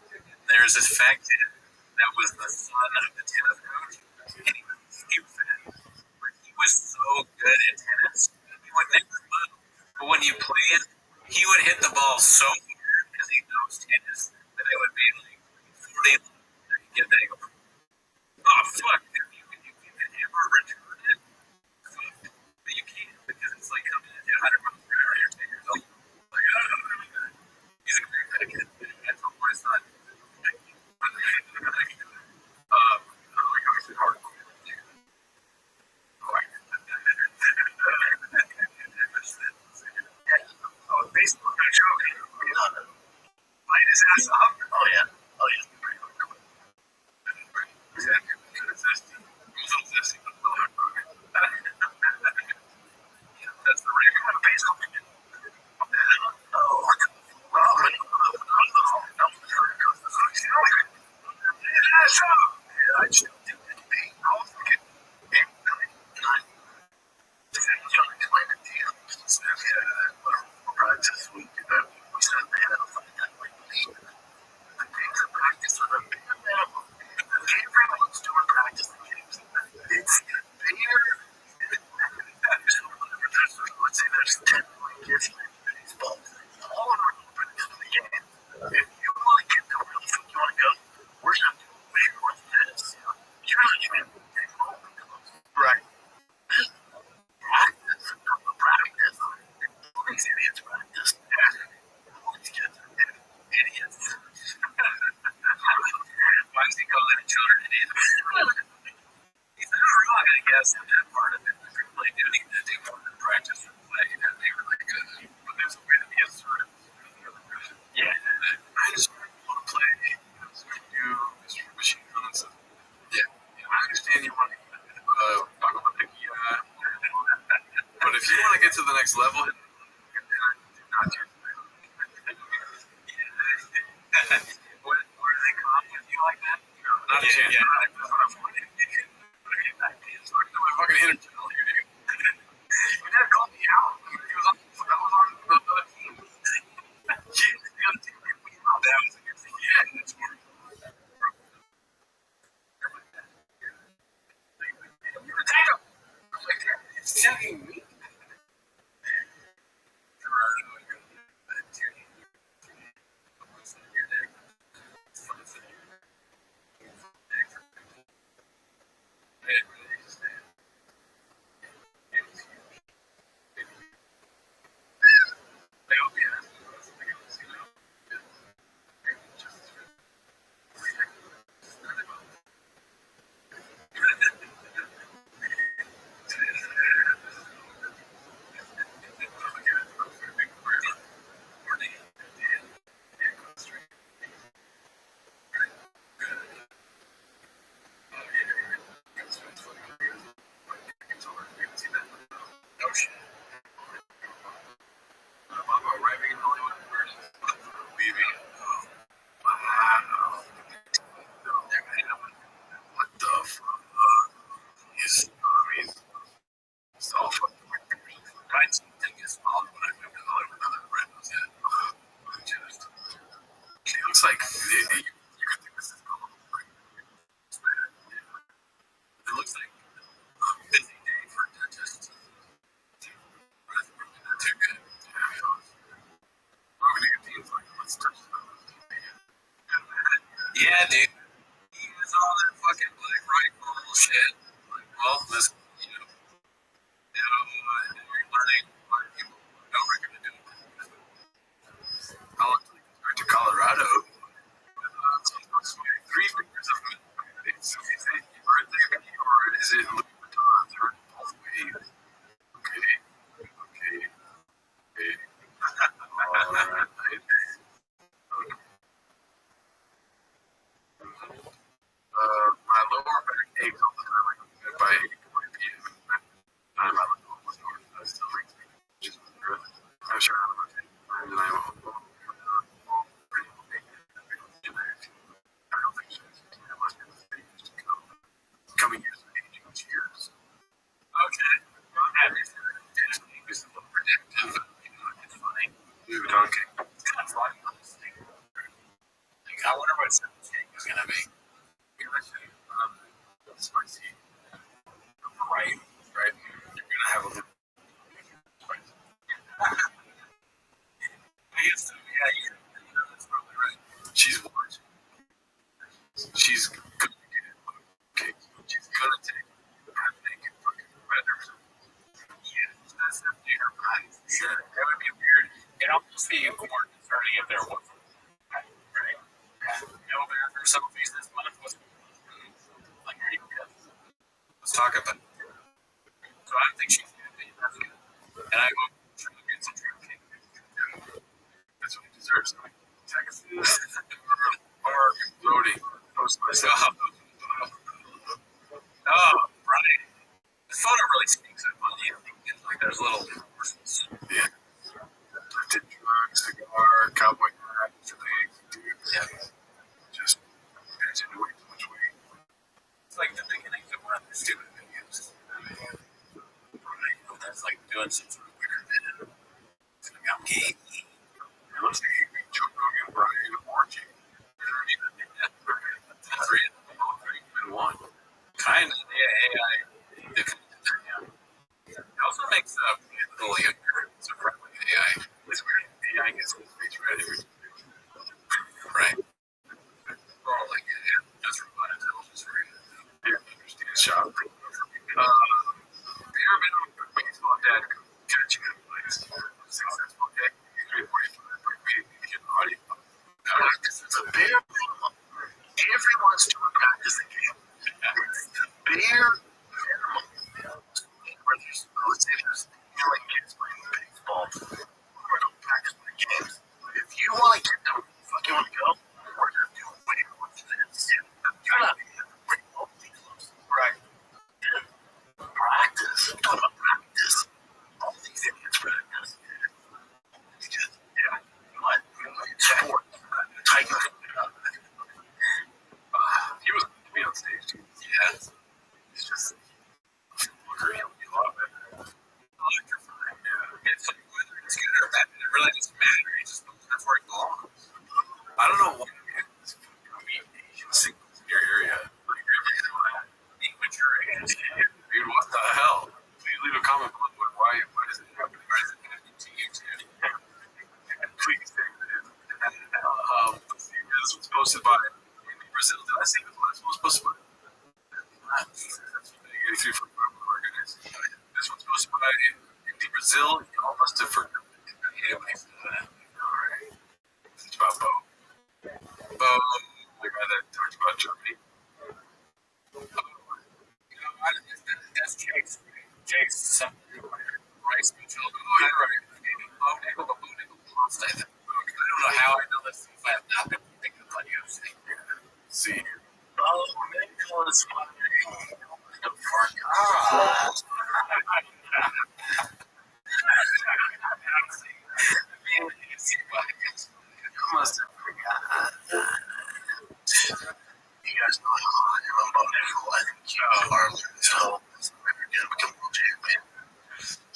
There was this fat kid that was the son of the tennis coach. And he was fat. But he was so good at tennis, he would never move. But when you play it, he would hit the ball so hard because he knows tennis that it would be like 40. Get that. Oh, fuck. You can never return it. But you can't because it's like coming at you 100 miles per hour. You're 10 years old. Like, I don't know. He's a great kid. That's all my son. Obviously hardcore. Oh, baseball, no joke. Light his ass up. Oh, yeah. Pretty hardcore. Exactly. Zesty. A little zesty, but a little hardcore. That's the right kind of baseball. I just don't think that being explain it to you. Practice week. We said they had a fight that week. The things that practice are the bare minimum. Everyone's doing practice. He's not wrong, I guess, in that part of it. They really do need to do more than practice and play. That'd be really good. But there's a way to be assertive. Yeah. I just want to play. You, Mr. Machine Guns. Yeah. I understand you want to talk about the but if you want to get to the next level, do not do that. What do they come up with you like that? Not a chance. Yeah. That's what I'm wanting. It's like my fucking internet earlier, dude. My dad called me out. He was on the other team. The other team picked me out. That was against the it's weird. You're attacking. I was like, it's attacking me. Yeah, dude. He has all that fucking black rifle shit. Like, well, this, you're learning what people don't recommend doing. How long till you go back to Colorado? 3 fingers of meat. Is it your birthday or is it Louis Vuitton? They're both ways. Okay. My lower back aches all the time. Like by 8 p.m. My lower back still makes me just good. I'm sure I'm going to take time and I'm I don't think she's unless you're the to come. Coming years of aging cheers. Okay. I'm happy for it. Disney is a little predictive. It's funny. Dude, okay. It's kind of fun, honestly. Like, I wonder what 17 is going to be. Spicy. Right. You're gonna have a little spicy. I guess so. Yeah, that's probably right. She's watching. She's gonna get it. Okay. She's gonna take half naked fucking predators. Yeah, that's definitely her mind. Sure. That would be weird. It'd almost be more concerning if there wasn't. Right? There's some reason this month was like, are you good? Let's talk about it. So I think she's going to be that's good. And I hope she gets a drink. That's what he deserves. Texas or loading. Post myself. Oh, right. The photo really speaks up on you. Like there's little horses. Yeah. Did drugs, cigar, cowboy hat, yeah. Just imagine way too much weight. It's like the beginnings of one of the stupid videos. That's like doing some sort of weird bit. It's like, I'm gay. It looks like you can Joe Rogan, Brian, and Orgy. Three in one. Kind of, yeah, AI. It also makes a little younger. It's a friendly AI. It's weird. AI gets his face ready. Right? Well, like, just for fun intelligence, right? Understand shopping. Baseball dad catching up plays. Successful day. 345. We get audio. Practice. It's a bare minimum. Everyone's doing practice again. Yeah. It's just agree with you a lot better. Electrifying, yeah. It's like whether it's good or bad, it really doesn't matter. It's just that's where it belongs. I don't know why Asian singles in your area. Like, with your age, dude, what the hell? Please leave a comment below. Why does it happen? Why does it happen to you too? Please say that. This was posted by Brazil. Did I say this last one was posted by? This one's posted by Indy Brazil. Y'all must have forgotten. Alright. It's about Bo. Bo, the guy that talked about Germany. That's Jake's. Jake's rice control. Oh, you're right. Bo Nickel lost, I think. I don't know how I know this since I have not been thinking about UFC. See. Oh, Nickel is funny. The fuck. I must have forgotten. You guys know how I am about Nickel. I think you are his hope is never going to become world champion.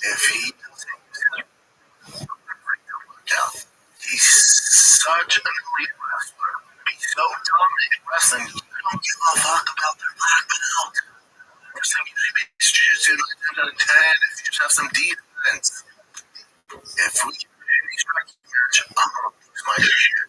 If he doesn't break the workout, he's such an elite wrestler. He's so dominant in wrestling. You don't give a fuck about their black belt. Wrestling usually makes jiu-jitsu 9 out of 10 if you just have some defense. If we get any striking match, I'm going to lose my shit.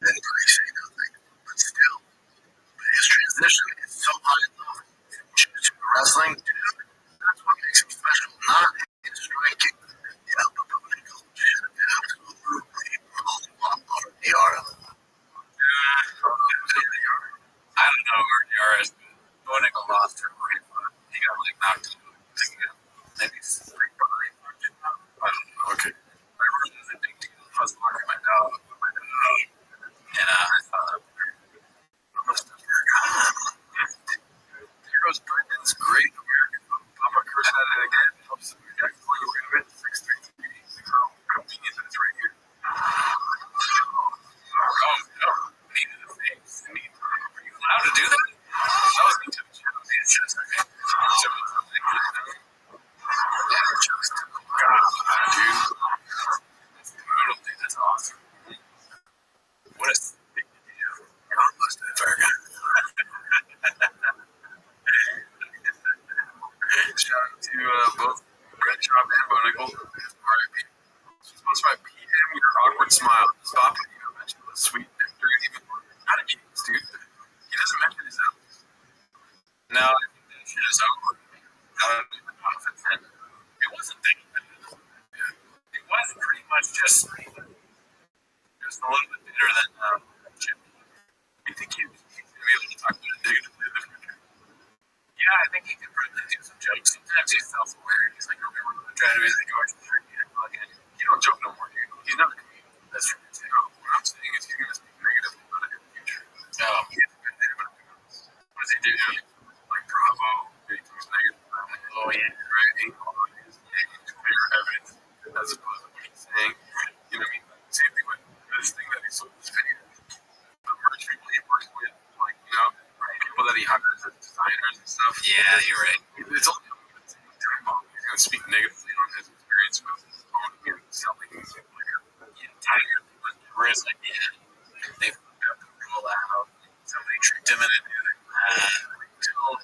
And I say nothing, but still. His transition is so high level to wrestling, dude. That's what makes him special. Not his striking. Yeah, but the Nickel should absolutely blow up on Yara. I don't know where Yara is. Bo Nickel lost her great fun. He got like knocked out. Maybe 3 behind. I don't know. Okay. I remember it was a big deal. I was walking my dog. And I thought, I must have forgotten. Heroes Brandon's great American Papa Chris had it again. Helps him get fully rid of it. 633. Convenient that it's right here. Oh no. Knee to the face. Knee. Are you allowed to do that? That was me to the channel. It's just okay. God, dude. That's brutal, dude. That's awesome. What a big deal. God must have forgotten. Shout out to both Red Chop and Bo Nickel. R.I.P. Sponsored by PM, your awkward smile. Stop it. You mentioned the sweet nectar and even more. How did you, dude? He doesn't mention his albums. No, I think that shit is awkward. I don't even know if it's that. It wasn't that bad. Yeah. It was pretty much just a little bit better than Jim. I think he'd be able to talk about it negatively in the future. Yeah, I think he could probably do some jokes. Sometimes he's self-aware. He's like, remember when I tried to be like, George, you don't joke no more, dude. He's not a comedian. That's true. What I'm saying is he's going to speak negatively about it in the future. No, he hasn't been negative about it. What does he do? Like, Bravo, he talks negative about it. Oh, yeah, right? He always clear evidence as opposed to what he's saying. You know what I mean? Same thing with this thing that he sold this video. The merch people he works with, like, you know, people that he hires as designers and stuff. Yeah, you're right. It's only he's going to speak negatively on his experience with owning and selling liquor. Yeah, Tiger. Whereas, like, yeah, they've got the roll out. Somebody tricked him into doing it. Until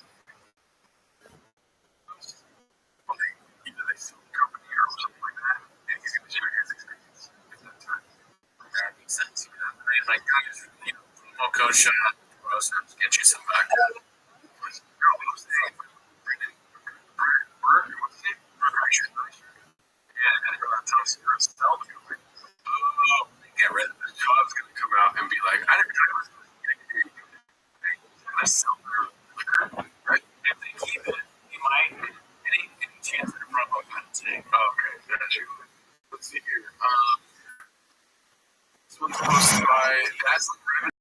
either they sell the company or something like that, and he's going to share his experience at that time. That makes sense. You know, I mean, like, you know, promo code shop, Rothschild, get you some back. Get rid of it. Cobb's gonna come out and be like, I didn't know it was gonna sell liquor, right? If they keep it, he might. Any chance that a promo got today? Okay, got you. Let's see here. This one's posted by Dazzling Rabbit.